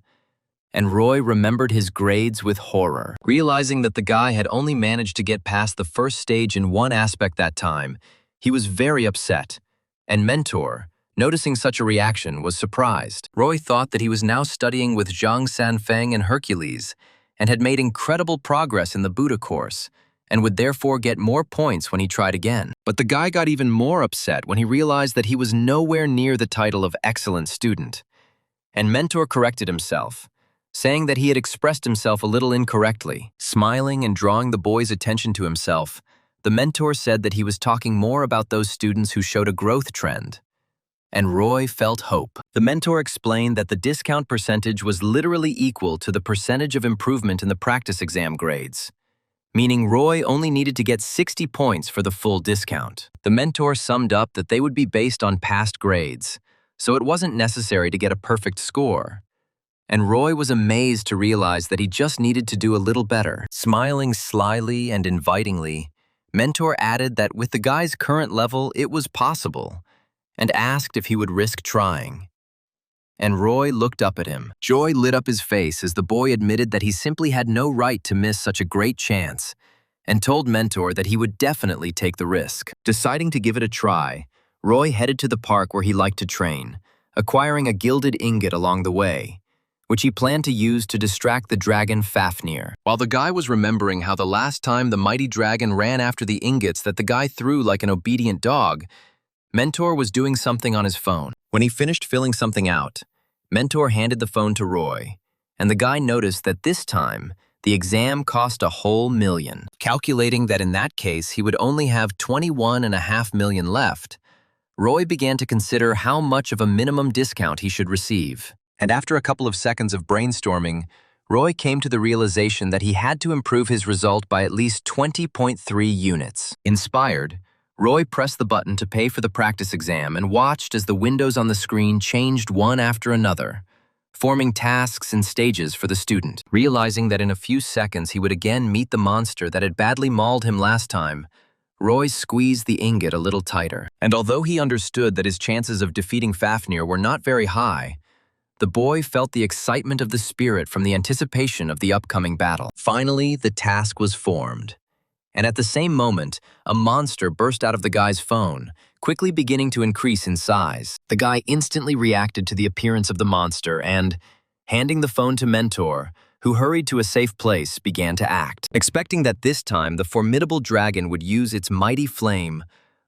And Roy remembered his grades with horror. Realizing that the guy had only managed to get past the first stage in one aspect that time, he was very upset, and Mentor, noticing such a reaction, was surprised. Roy thought that he was now studying with Zhang Sanfeng and Hercules, and had made incredible progress in the Buddha course, and would therefore get more points when he tried again. But the guy got even more upset when he realized that he was nowhere near the title of excellent student. And Mentor corrected himself, saying that he had expressed himself a little incorrectly. Smiling and drawing the boy's attention to himself, the mentor said that he was talking more about those students who showed a growth trend. And Roy felt hope. The mentor explained that the discount percentage was literally equal to the percentage of improvement in the practice exam grades, meaning Roy only needed to get 60 points for the full discount. The mentor summed up that they would be based on past grades, so it wasn't necessary to get a perfect score. And Roy was amazed to realize that he just needed to do a little better. Smiling slyly and invitingly, Mentor added that with the guy's current level, it was possible, and asked if he would risk trying. And Roy looked up at him. Joy lit up his face as the boy admitted that he simply had no right to miss such a great chance, and told Mentor that he would definitely take the risk. Deciding to give it a try, Roy headed to the park where he liked to train, acquiring a gilded ingot along the way, which he planned to use to distract the dragon Fafnir. While the guy was remembering how the last time the mighty dragon ran after the ingots that the guy threw like an obedient dog, Mentor was doing something on his phone. When he finished filling something out, Mentor handed the phone to Roy, and the guy noticed that this time, the exam cost a whole million. Calculating that in that case he would only have 21.5 million left, Roy began to consider how much of a minimum discount he should receive. And after a couple of seconds of brainstorming, Roy came to the realization that he had to improve his result by at least 20.3 units. Inspired, Roy pressed the button to pay for the practice exam and watched as the windows on the screen changed one after another, forming tasks and stages for the student. Realizing that in a few seconds he would again meet the monster that had badly mauled him last time, Roy squeezed the ingot a little tighter. And although he understood that his chances of defeating Fafnir were not very high, the boy felt the excitement of the spirit from the anticipation of the upcoming battle. Finally, the task was formed. And at the same moment, a monster burst out of the guy's phone, quickly beginning to increase in size. The guy instantly reacted to the appearance of the monster and, handing the phone to Mentor, who hurried to a safe place, began to act. Expecting that this time the formidable dragon would use its mighty flame,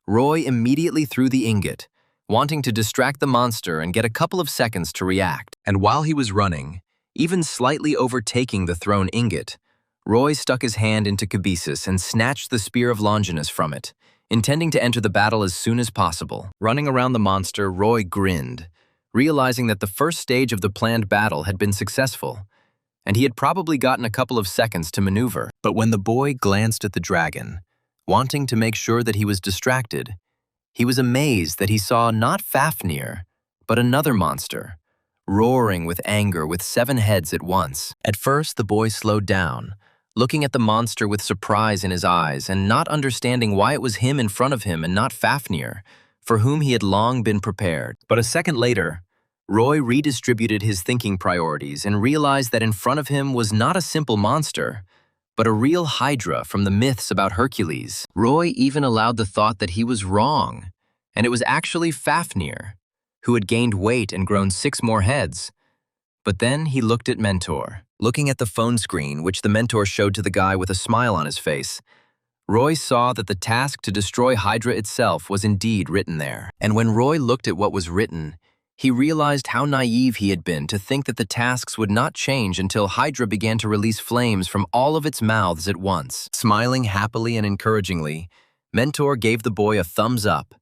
Roy immediately threw the ingot, wanting to distract the monster and get a couple of seconds to react. And while he was running, even slightly overtaking the thrown ingot, Roy stuck his hand into Cabesus and snatched the spear of Longinus from it, intending to enter the battle as soon as possible. Running around the monster, Roy grinned, realizing that the first stage of the planned battle had been successful, and he had probably gotten a couple of seconds to maneuver. But when the boy glanced at the dragon, wanting to make sure that he was distracted, he was amazed that he saw not Fafnir, but another monster, roaring with anger with 7 heads at once. At first, the boy slowed down, looking at the monster with surprise in his eyes and not understanding why it was him in front of him and not Fafnir, for whom he had long been prepared. But a second later, Roy redistributed his thinking priorities and realized that in front of him was not a simple monster, but a real hydra from the myths about Hercules. Roy even allowed the thought that he was wrong, and it was actually Fafnir, who had gained weight and grown 6 more heads, But then he looked at Mentor. Looking at the phone screen, which the Mentor showed to the guy with a smile on his face, Roy saw that the task to destroy Hydra itself was indeed written there. And when Roy looked at what was written, he realized how naive he had been to think that the tasks would not change until Hydra began to release flames from all of its mouths at once. Smiling happily and encouragingly, Mentor gave the boy a thumbs up,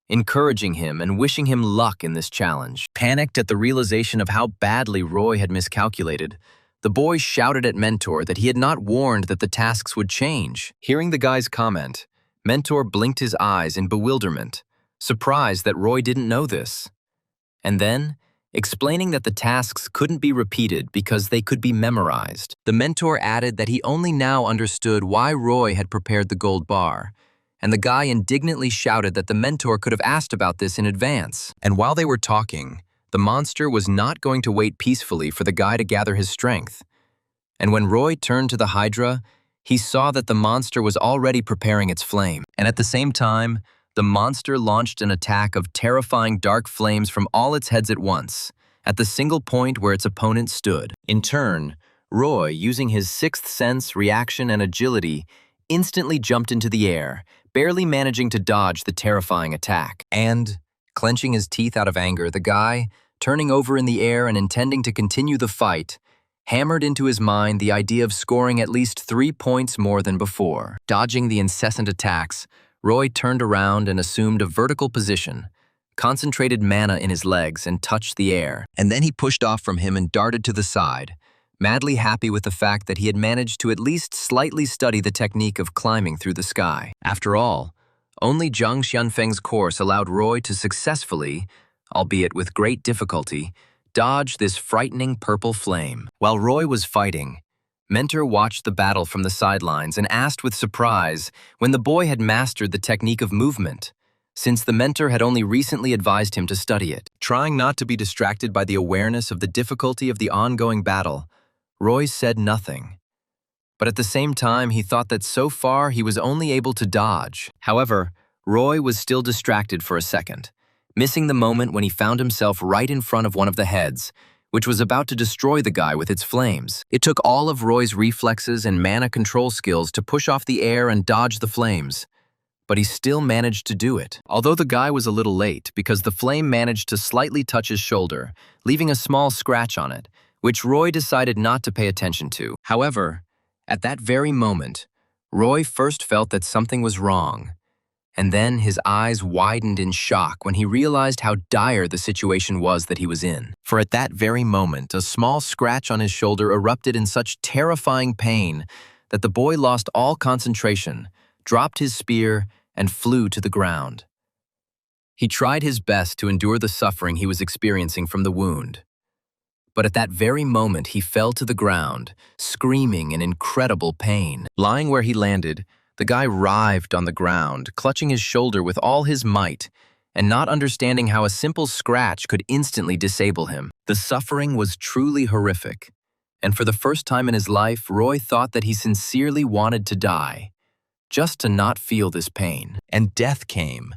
encouraging him and wishing him luck in this challenge. Panicked at the realization of how badly Roy had miscalculated, the boy shouted at Mentor that he had not warned that the tasks would change. Hearing the guy's comment, Mentor blinked his eyes in bewilderment, surprised that Roy didn't know this. And then, explaining that the tasks couldn't be repeated because they could be memorized. The Mentor added that he only now understood why Roy had prepared the gold bar, and the guy indignantly shouted that the Mentor could have asked about this in advance. And while they were talking, the monster was not going to wait peacefully for the guy to gather his strength. And when Roy turned to the Hydra, he saw that the monster was already preparing its flame. And at the same time, the monster launched an attack of terrifying dark flames from all its heads at once, at the single point where its opponent stood. In turn, Roy, using his sixth sense, reaction, and agility, instantly jumped into the air, barely managing to dodge the terrifying attack. And, clenching his teeth out of anger, the guy, turning over in the air and intending to continue the fight, hammered into his mind the idea of scoring at least 3 points more than before. Dodging the incessant attacks, Roy turned around and assumed a vertical position, concentrated mana in his legs and touched the air. And then he pushed off from him and darted to the side, madly happy with the fact that he had managed to at least slightly study the technique of climbing through the sky. After all, only Zhang Xianfeng's course allowed Roy to successfully, albeit with great difficulty, dodge this frightening purple flame. While Roy was fighting, Mentor watched the battle from the sidelines and asked with surprise when the boy had mastered the technique of movement, since the Mentor had only recently advised him to study it. Trying not to be distracted by the awareness of the difficulty of the ongoing battle, Roy said nothing. But at the same time, he thought that so far he was only able to dodge. However, Roy was still distracted for a second, missing the moment when he found himself right in front of one of the heads, which was about to destroy the guy with its flames. It took all of Roy's reflexes and mana control skills to push off the air and dodge the flames, but he still managed to do it. Although the guy was a little late because the flame managed to slightly touch his shoulder, leaving a small scratch on it, which Roy decided not to pay attention to. However, at that very moment, Roy first felt that something was wrong. And then his eyes widened in shock when he realized how dire the situation was that he was in. For at that very moment, a small scratch on his shoulder erupted in such terrifying pain that the boy lost all concentration, dropped his spear, and flew to the ground. He tried his best to endure the suffering he was experiencing from the wound. But at that very moment, he fell to the ground, screaming in incredible pain. Lying where he landed, the guy writhed on the ground, clutching his shoulder with all his might, and not understanding how a simple scratch could instantly disable him. The suffering was truly horrific, and for the first time in his life, Roy thought that he sincerely wanted to die, just to not feel this pain. And death came.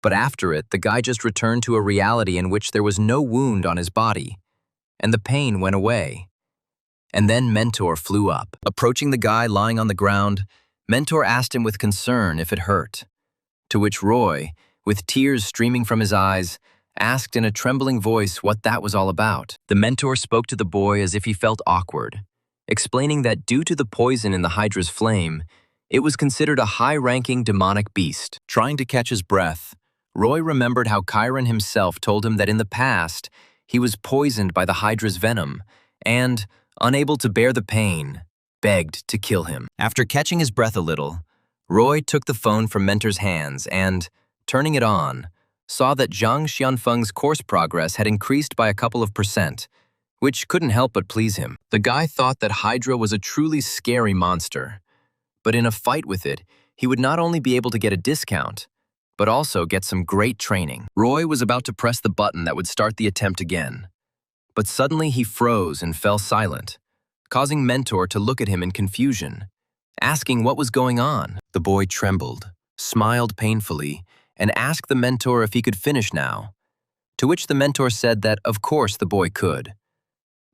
But after it, the guy just returned to a reality in which there was no wound on his body, and the pain went away. And then Mentor flew up. Approaching the guy lying on the ground, Mentor asked him with concern if it hurt, to which Roy, with tears streaming from his eyes, asked in a trembling voice what that was all about. The Mentor spoke to the boy as if he felt awkward, explaining that due to the poison in the Hydra's flame, it was considered a high-ranking demonic beast. Trying to catch his breath, Roy remembered how Chiron himself told him that in the past, he was poisoned by the Hydra's venom and, unable to bear the pain, begged to kill him. After catching his breath a little, Roy took the phone from Mentor's hands and, turning it on, saw that Zhang Xianfeng's course progress had increased by a couple of %, which couldn't help but please him. The guy thought that Hydra was a truly scary monster, but in a fight with it, he would not only be able to get a discount, but also get some great training. Roy was about to press the button that would start the attempt again, but suddenly he froze and fell silent, causing Mentor to look at him in confusion, asking what was going on. The boy trembled, smiled painfully, and asked the Mentor if he could finish now, to which the Mentor said that of course the boy could,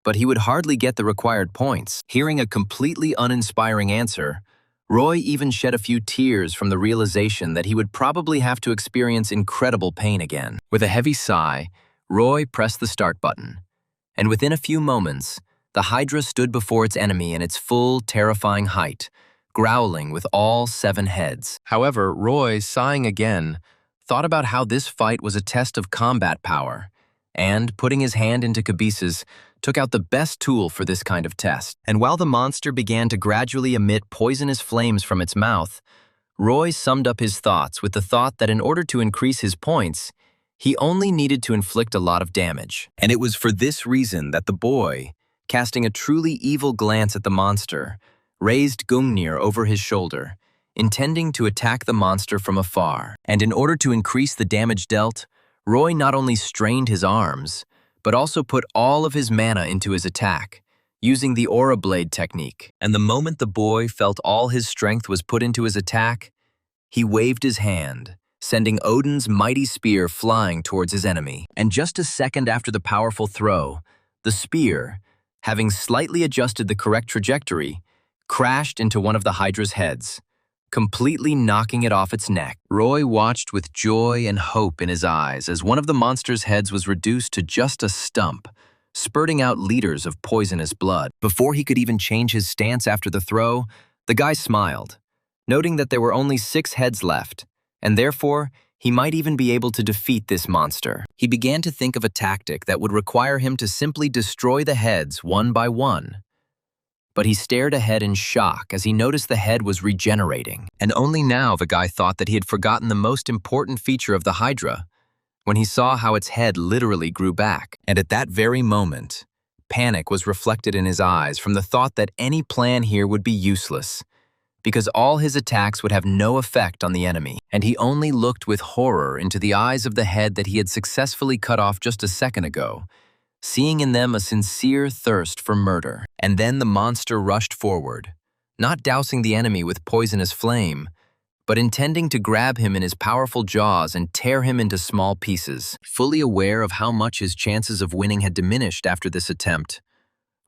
but he would hardly get the required points. Hearing a completely uninspiring answer, Roy even shed a few tears from the realization that he would probably have to experience incredible pain again. With a heavy sigh, Roy pressed the start button, and within a few moments, the Hydra stood before its enemy in its full, terrifying height, growling with all 7 heads. However, Roy, sighing again, thought about how this fight was a test of combat power, and, putting his hand into Kabisa's, took out the best tool for this kind of test. And while the monster began to gradually emit poisonous flames from its mouth, Roy summed up his thoughts with the thought that in order to increase his points, he only needed to inflict a lot of damage. And it was for this reason that the boy, casting a truly evil glance at the monster, raised Gungnir over his shoulder, intending to attack the monster from afar. And in order to increase the damage dealt, Roy not only strained his arms, but also put all of his mana into his attack, using the Aura Blade technique. And the moment the boy felt all his strength was put into his attack, he waved his hand, sending Odin's mighty spear flying towards his enemy. And just a second after the powerful throw, the spear, having slightly adjusted the correct trajectory, crashed into one of the Hydra's heads, completely knocking it off its neck. Roy watched with joy and hope in his eyes as one of the monster's heads was reduced to just a stump, spurting out liters of poisonous blood. Before he could even change his stance after the throw, the guy smiled, noting that there were only 6 heads left, and therefore, he might even be able to defeat this monster. He began to think of a tactic that would require him to simply destroy the heads one by one. But he stared ahead in shock as he noticed the head was regenerating. And only now the guy thought that he had forgotten the most important feature of the Hydra, when he saw how its head literally grew back. And at that very moment, panic was reflected in his eyes from the thought that any plan here would be useless, because all his attacks would have no effect on the enemy. And he only looked with horror into the eyes of the head that he had successfully cut off just a second ago, seeing in them a sincere thirst for murder. And then the monster rushed forward, not dousing the enemy with poisonous flame, but intending to grab him in his powerful jaws and tear him into small pieces. Fully aware of how much his chances of winning had diminished after this attempt,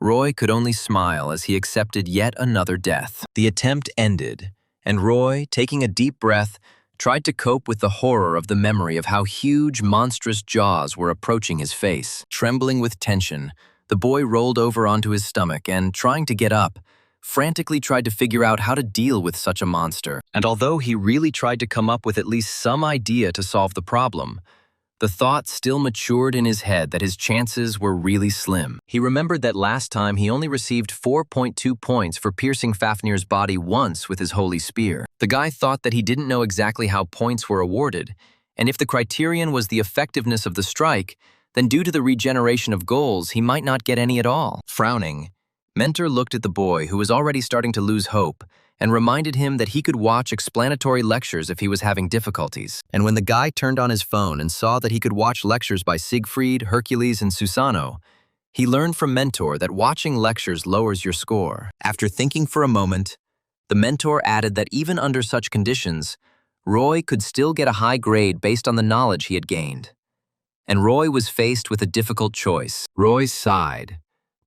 Roy could only smile as he accepted yet another death. The attempt ended, and Roy, taking a deep breath, tried to cope with the horror of the memory of how huge, monstrous jaws were approaching his face. Trembling with tension, the boy rolled over onto his stomach and, trying to get up, frantically tried to figure out how to deal with such a monster. And although he really tried to come up with at least some idea to solve the problem, the thought still matured in his head that his chances were really slim. He remembered that last time he only received 4.2 points for piercing Fafnir's body once with his holy spear. The guy thought that he didn't know exactly how points were awarded, and if the criterion was the effectiveness of the strike, then due to the regeneration of goals, he might not get any at all. Frowning, Mentor looked at the boy, who was already starting to lose hope, and reminded him that he could watch explanatory lectures if he was having difficulties. And when the guy turned on his phone and saw that he could watch lectures by Siegfried, Hercules, and Susano, he learned from Mentor that watching lectures lowers your score. After thinking for a moment, the Mentor added that even under such conditions, Roy could still get a high grade based on the knowledge he had gained. And Roy was faced with a difficult choice. Roy sighed,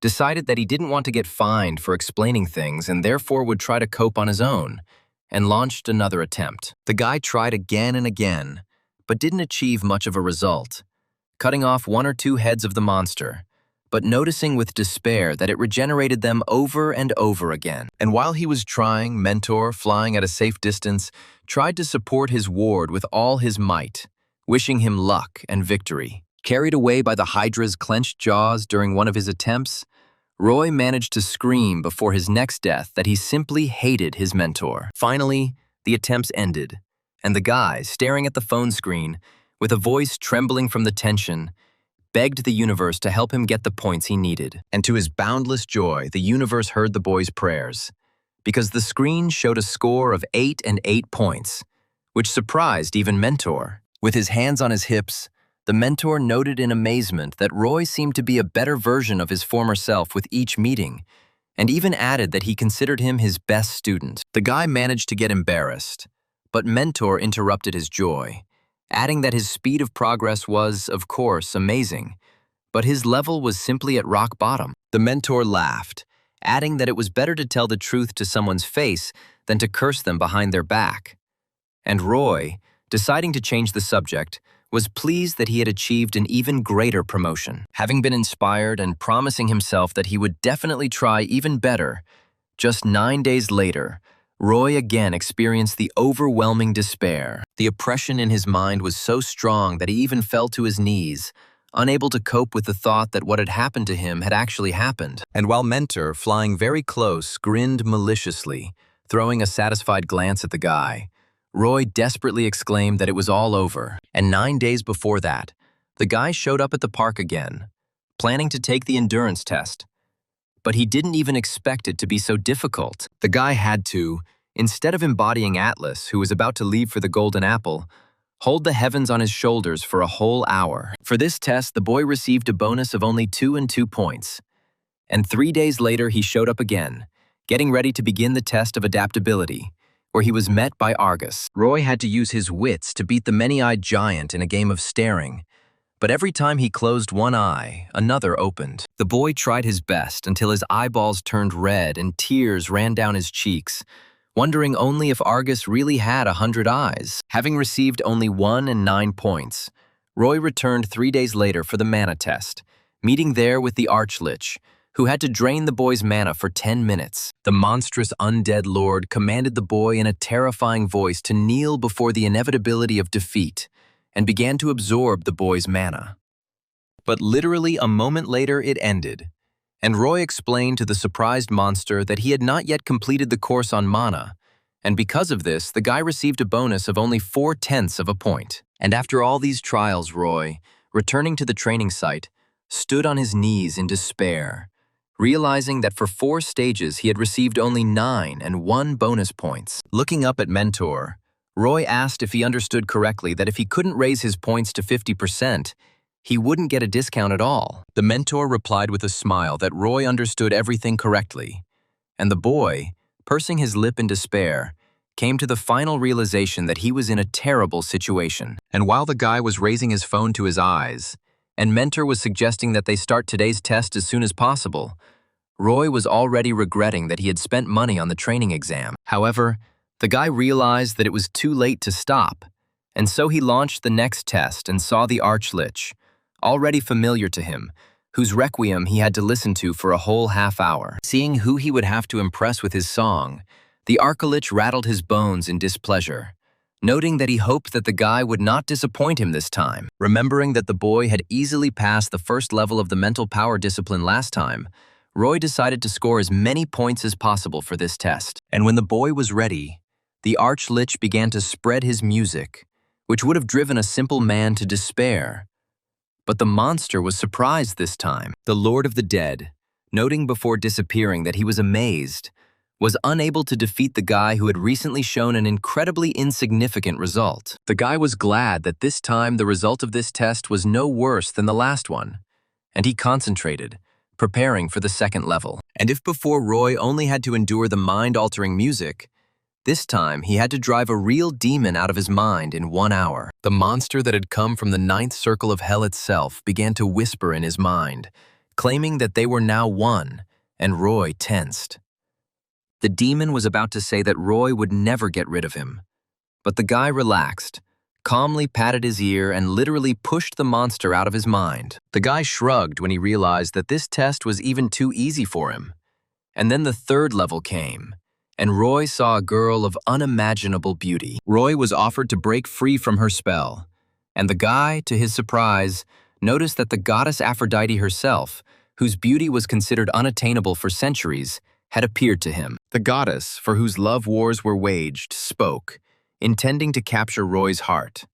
decided that he didn't want to get fined for explaining things and therefore would try to cope on his own, and launched another attempt. The guy tried again and again, but didn't achieve much of a result, cutting off 1 or 2 heads of the monster, but noticing with despair that it regenerated them over and over again. And while he was trying, Mentor, flying at a safe distance, tried to support his ward with all his might, wishing him luck and victory. Carried away by the Hydra's clenched jaws during one of his attempts, Roy managed to scream before his next death that he simply hated his Mentor. Finally, the attempts ended, and the guy, staring at the phone screen, with a voice trembling from the tension, begged the universe to help him get the points he needed. And to his boundless joy, the universe heard the boy's prayers, because the screen showed a score of 8 and 8 points, which surprised even Mentor. With his hands on his hips, the Mentor noted in amazement that Roy seemed to be a better version of his former self with each meeting, and even added that he considered him his best student. The guy managed to get embarrassed, but Mentor interrupted his joy, adding that his speed of progress was, of course, amazing, but his level was simply at rock bottom. The mentor laughed, adding that it was better to tell the truth to someone's face than to curse them behind their back. And Roy, deciding to change the subject, was pleased that he had achieved an even greater promotion. Having been inspired and promising himself that he would definitely try even better, just 9 days later, Roy again experienced the overwhelming despair. The oppression in his mind was so strong that he even fell to his knees, unable to cope with the thought that what had happened to him had actually happened. And while Mentor, flying very close, grinned maliciously, throwing a satisfied glance at the guy, Roy desperately exclaimed that it was all over. And 9 days before that, the guy showed up at the park again, planning to take the endurance test. But he didn't even expect it to be so difficult. The guy had to, instead of embodying Atlas, who was about to leave for the Golden Apple, hold the heavens on his shoulders for a whole hour. For this test, the boy received a bonus of only 2 and 2 points. And 3 days later, he showed up again, getting ready to begin the test of adaptability, where he was met by Argus. Roy had to use his wits to beat the many-eyed giant in a game of staring. But every time he closed one eye, another opened. The boy tried his best until his eyeballs turned red and tears ran down his cheeks, wondering only if Argus really had 100 eyes. Having received only 1 and 9 points, Roy returned 3 days later for the mana test, meeting there with the Archlich, who had to drain the boy's mana for 10 minutes. The monstrous undead lord commanded the boy in a terrifying voice to kneel before the inevitability of defeat, and began to absorb the boy's mana. But literally a moment later it ended, and Roy explained to the surprised monster that he had not yet completed the course on mana, and because of this, the guy received a bonus of only 4/10 of a point. And after all these trials, Roy, returning to the training site, stood on his knees in despair, realizing that for 4 stages he had received only 9 and 1 bonus points. Looking up at Mentor, Roy asked if he understood correctly that if he couldn't raise his points to 50%, he wouldn't get a discount at all. The mentor replied with a smile that Roy understood everything correctly, and the boy, pursing his lip in despair, came to the final realization that he was in a terrible situation. And while the guy was raising his phone to his eyes, and Mentor was suggesting that they start today's test as soon as possible, Roy was already regretting that he had spent money on the training exam. However, the guy realized that it was too late to stop, and so he launched the next test and saw the Archlich, already familiar to him, whose requiem he had to listen to for a whole half hour. Seeing who he would have to impress with his song, the Archlich rattled his bones in displeasure, noting that he hoped that the guy would not disappoint him this time. Remembering that the boy had easily passed the first level of the mental power discipline last time, Roy decided to score as many points as possible for this test. And when the boy was ready, the Archlich began to spread his music, which would have driven a simple man to despair. But the monster was surprised this time. The Lord of the Dead, noting before disappearing that he was amazed, was unable to defeat the guy who had recently shown an incredibly insignificant result. The guy was glad that this time the result of this test was no worse than the last one, and he concentrated, preparing for the second level. And if before Roy only had to endure the mind-altering music, this time, he had to drive a real demon out of his mind in 1 hour. The monster that had come from the 9th circle of hell itself began to whisper in his mind, claiming that they were now one, and Roy tensed. The demon was about to say that Roy would never get rid of him, but the guy relaxed, calmly patted his ear, and literally pushed the monster out of his mind. The guy shrugged when he realized that this test was even too easy for him. And then the 3rd level came, and Roy saw a girl of unimaginable beauty. Roy was offered to break free from her spell, and the guy, to his surprise, noticed that the goddess Aphrodite herself, whose beauty was considered unattainable for centuries, had appeared to him. The goddess, for whose love wars were waged, spoke, intending to capture Roy's heart.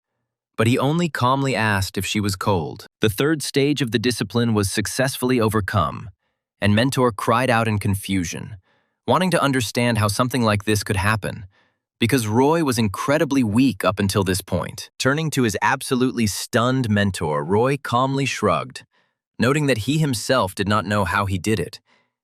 But he only calmly asked if she was cold. The 3rd stage of the discipline was successfully overcome, and Mentor cried out in confusion, wanting to understand how something like this could happen, because Roy was incredibly weak up until this point. Turning to his absolutely stunned mentor, Roy calmly shrugged, noting that he himself did not know how he did it,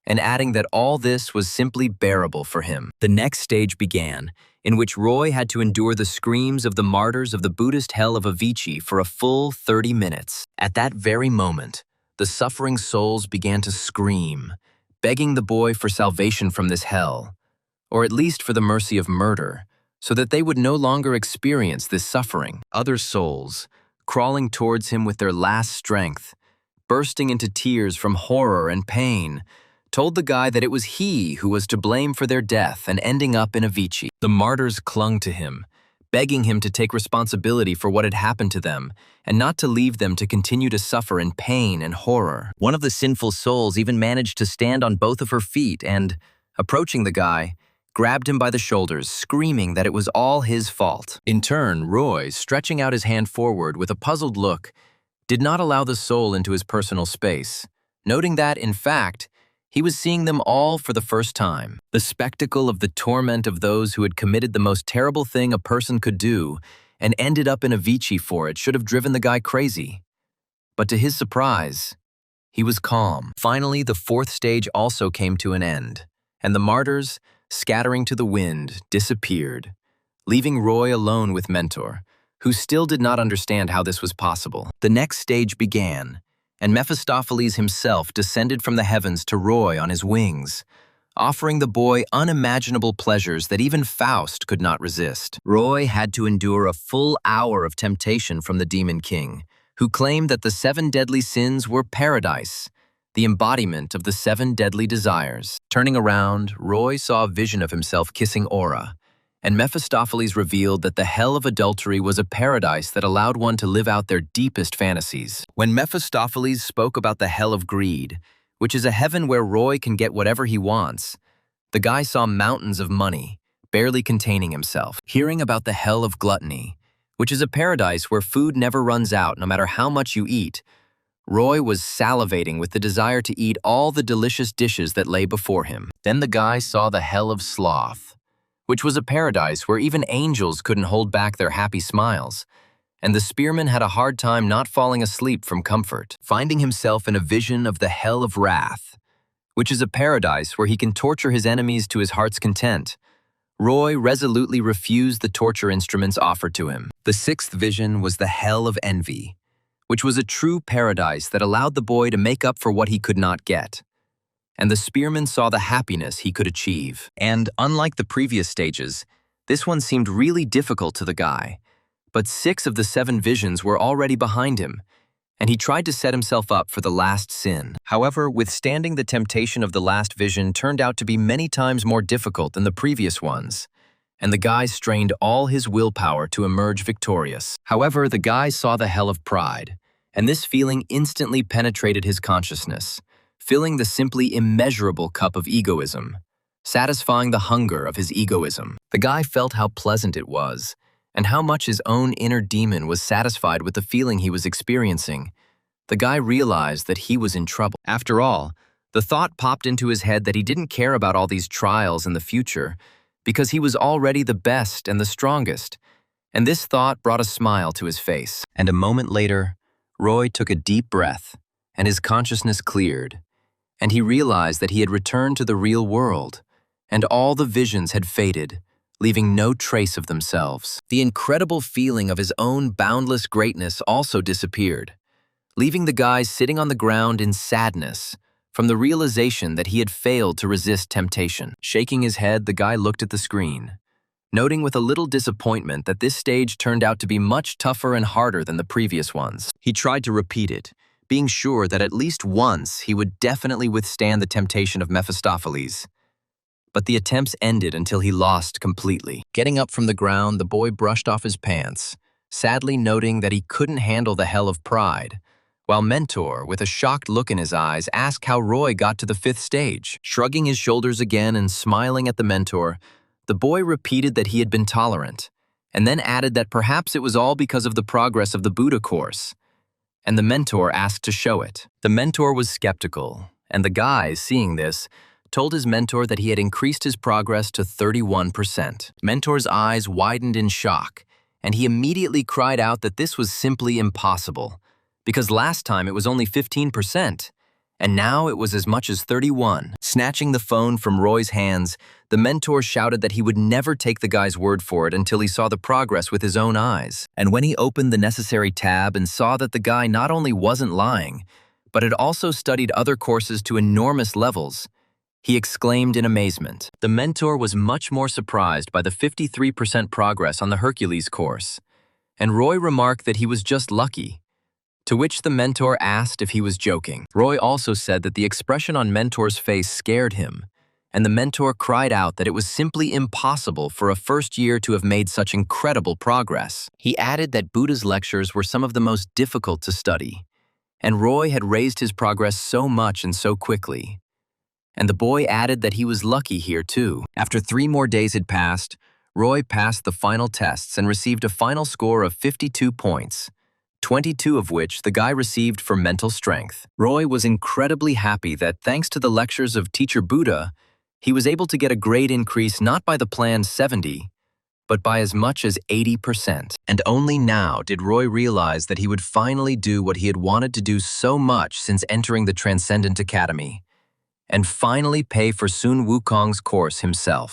and adding that all this was simply bearable for him. The next stage began, in which Roy had to endure the screams of the martyrs of the Buddhist hell of Avicii for a full 30 minutes. At that very moment, the suffering souls began to scream, begging the boy for salvation from this hell, or at least for the mercy of murder, so that they would no longer experience this suffering. Other souls, crawling towards him with their last strength, bursting into tears from horror and pain, told the guy that it was he who was to blame for their death and ending up in Avicii. The martyrs clung to him, begging him to take responsibility for what had happened to them and not to leave them to continue to suffer in pain and horror. One of the sinful souls even managed to stand on both of her feet and, approaching the guy, grabbed him by the shoulders, screaming that it was all his fault. In turn, Roy, stretching out his hand forward with a puzzled look, did not allow the soul into his personal space, noting that, in fact, he was seeing them all for the first time. The spectacle of the torment of those who had committed the most terrible thing a person could do and ended up in Avicii for it should have driven the guy crazy. But to his surprise, he was calm. Finally, the fourth stage also came to an end, and the martyrs, scattering to the wind, disappeared, leaving Roy alone with Mentor, who still did not understand how this was possible. The next stage began, and Mephistopheles himself descended from the heavens to Roy on his wings, offering the boy unimaginable pleasures that even Faust could not resist. Roy had to endure a full hour of temptation from the Demon King, who claimed that the 7 deadly sins were paradise, the embodiment of the 7 deadly desires. Turning around, Roy saw a vision of himself kissing Aura, and Mephistopheles revealed that the hell of adultery was a paradise that allowed one to live out their deepest fantasies. When Mephistopheles spoke about the hell of greed, which is a heaven where Roy can get whatever he wants, the guy saw mountains of money, barely containing himself. Hearing about the hell of gluttony, which is a paradise where food never runs out no matter how much you eat, Roy was salivating with the desire to eat all the delicious dishes that lay before him. Then the guy saw the hell of sloth, which was a paradise where even angels couldn't hold back their happy smiles, and the spearman had a hard time not falling asleep from comfort, finding himself in a vision of the hell of wrath, which is a paradise where he can torture his enemies to his heart's content. Roy resolutely refused the torture instruments offered to him. The sixth vision was the hell of envy, which was a true paradise that allowed the boy to make up for what he could not get. And the spearman saw the happiness he could achieve. And unlike the previous stages, this one seemed really difficult to the guy. But 6 of the 7 visions were already behind him, and he tried to set himself up for the last sin. However, withstanding the temptation of the last vision turned out to be many times more difficult than the previous ones, and the guy strained all his willpower to emerge victorious. However, the guy saw the hell of pride, and this feeling instantly penetrated his consciousness, filling the simply immeasurable cup of egoism, satisfying the hunger of his egoism. The guy felt how pleasant it was, and how much his own inner demon was satisfied with the feeling he was experiencing. The guy realized that he was in trouble. After all, the thought popped into his head that he didn't care about all these trials in the future, because he was already the best and the strongest, and this thought brought a smile to his face. And a moment later, Roy took a deep breath, and his consciousness cleared, and he realized that he had returned to the real world, and all the visions had faded, leaving no trace of themselves. The incredible feeling of his own boundless greatness also disappeared, leaving the guy sitting on the ground in sadness from the realization that he had failed to resist temptation. Shaking his head, the guy looked at the screen, noting with a little disappointment that this stage turned out to be much tougher and harder than the previous ones. He tried to repeat it, being sure that at least once he would definitely withstand the temptation of Mephistopheles. But the attempts ended until he lost completely. Getting up from the ground, the boy brushed off his pants, sadly noting that he couldn't handle the hell of pride, while Mentor, with a shocked look in his eyes, asked how Roy got to the 5th stage. Shrugging his shoulders again and smiling at the Mentor, the boy repeated that he had been tolerant, and then added that perhaps it was all because of the progress of the Buddha course, and the Mentor asked to show it. The Mentor was skeptical, and the guy, seeing this, told his mentor that he had increased his progress to 31%. Mentor's eyes widened in shock, and he immediately cried out that this was simply impossible, because last time it was only 15%, and now it was as much as 31. Snatching the phone from Roy's hands, the mentor shouted that he would never take the guy's word for it until he saw the progress with his own eyes. And when he opened the necessary tab and saw that the guy not only wasn't lying, but had also studied other courses to enormous levels, he exclaimed in amazement. The mentor was much more surprised by the 53% progress on the Hercules course, and Roy remarked that he was just lucky, to which the mentor asked if he was joking. Roy also said that the expression on mentor's face scared him, and the mentor cried out that it was simply impossible for a first year to have made such incredible progress. He added that Buddha's lectures were some of the most difficult to study, and Roy had raised his progress so much and so quickly. And the boy added that he was lucky here too. After 3 more days had passed, Roy passed the final tests and received a final score of 52 points, 22 of which the guy received for mental strength. Roy was incredibly happy that thanks to the lectures of Teacher Buddha, he was able to get a grade increase not by the planned 70, but by as much as 80%. And only now did Roy realize that he would finally do what he had wanted to do so much since entering the Transcendent Academy, and finally pay for Sun Wukong's course himself.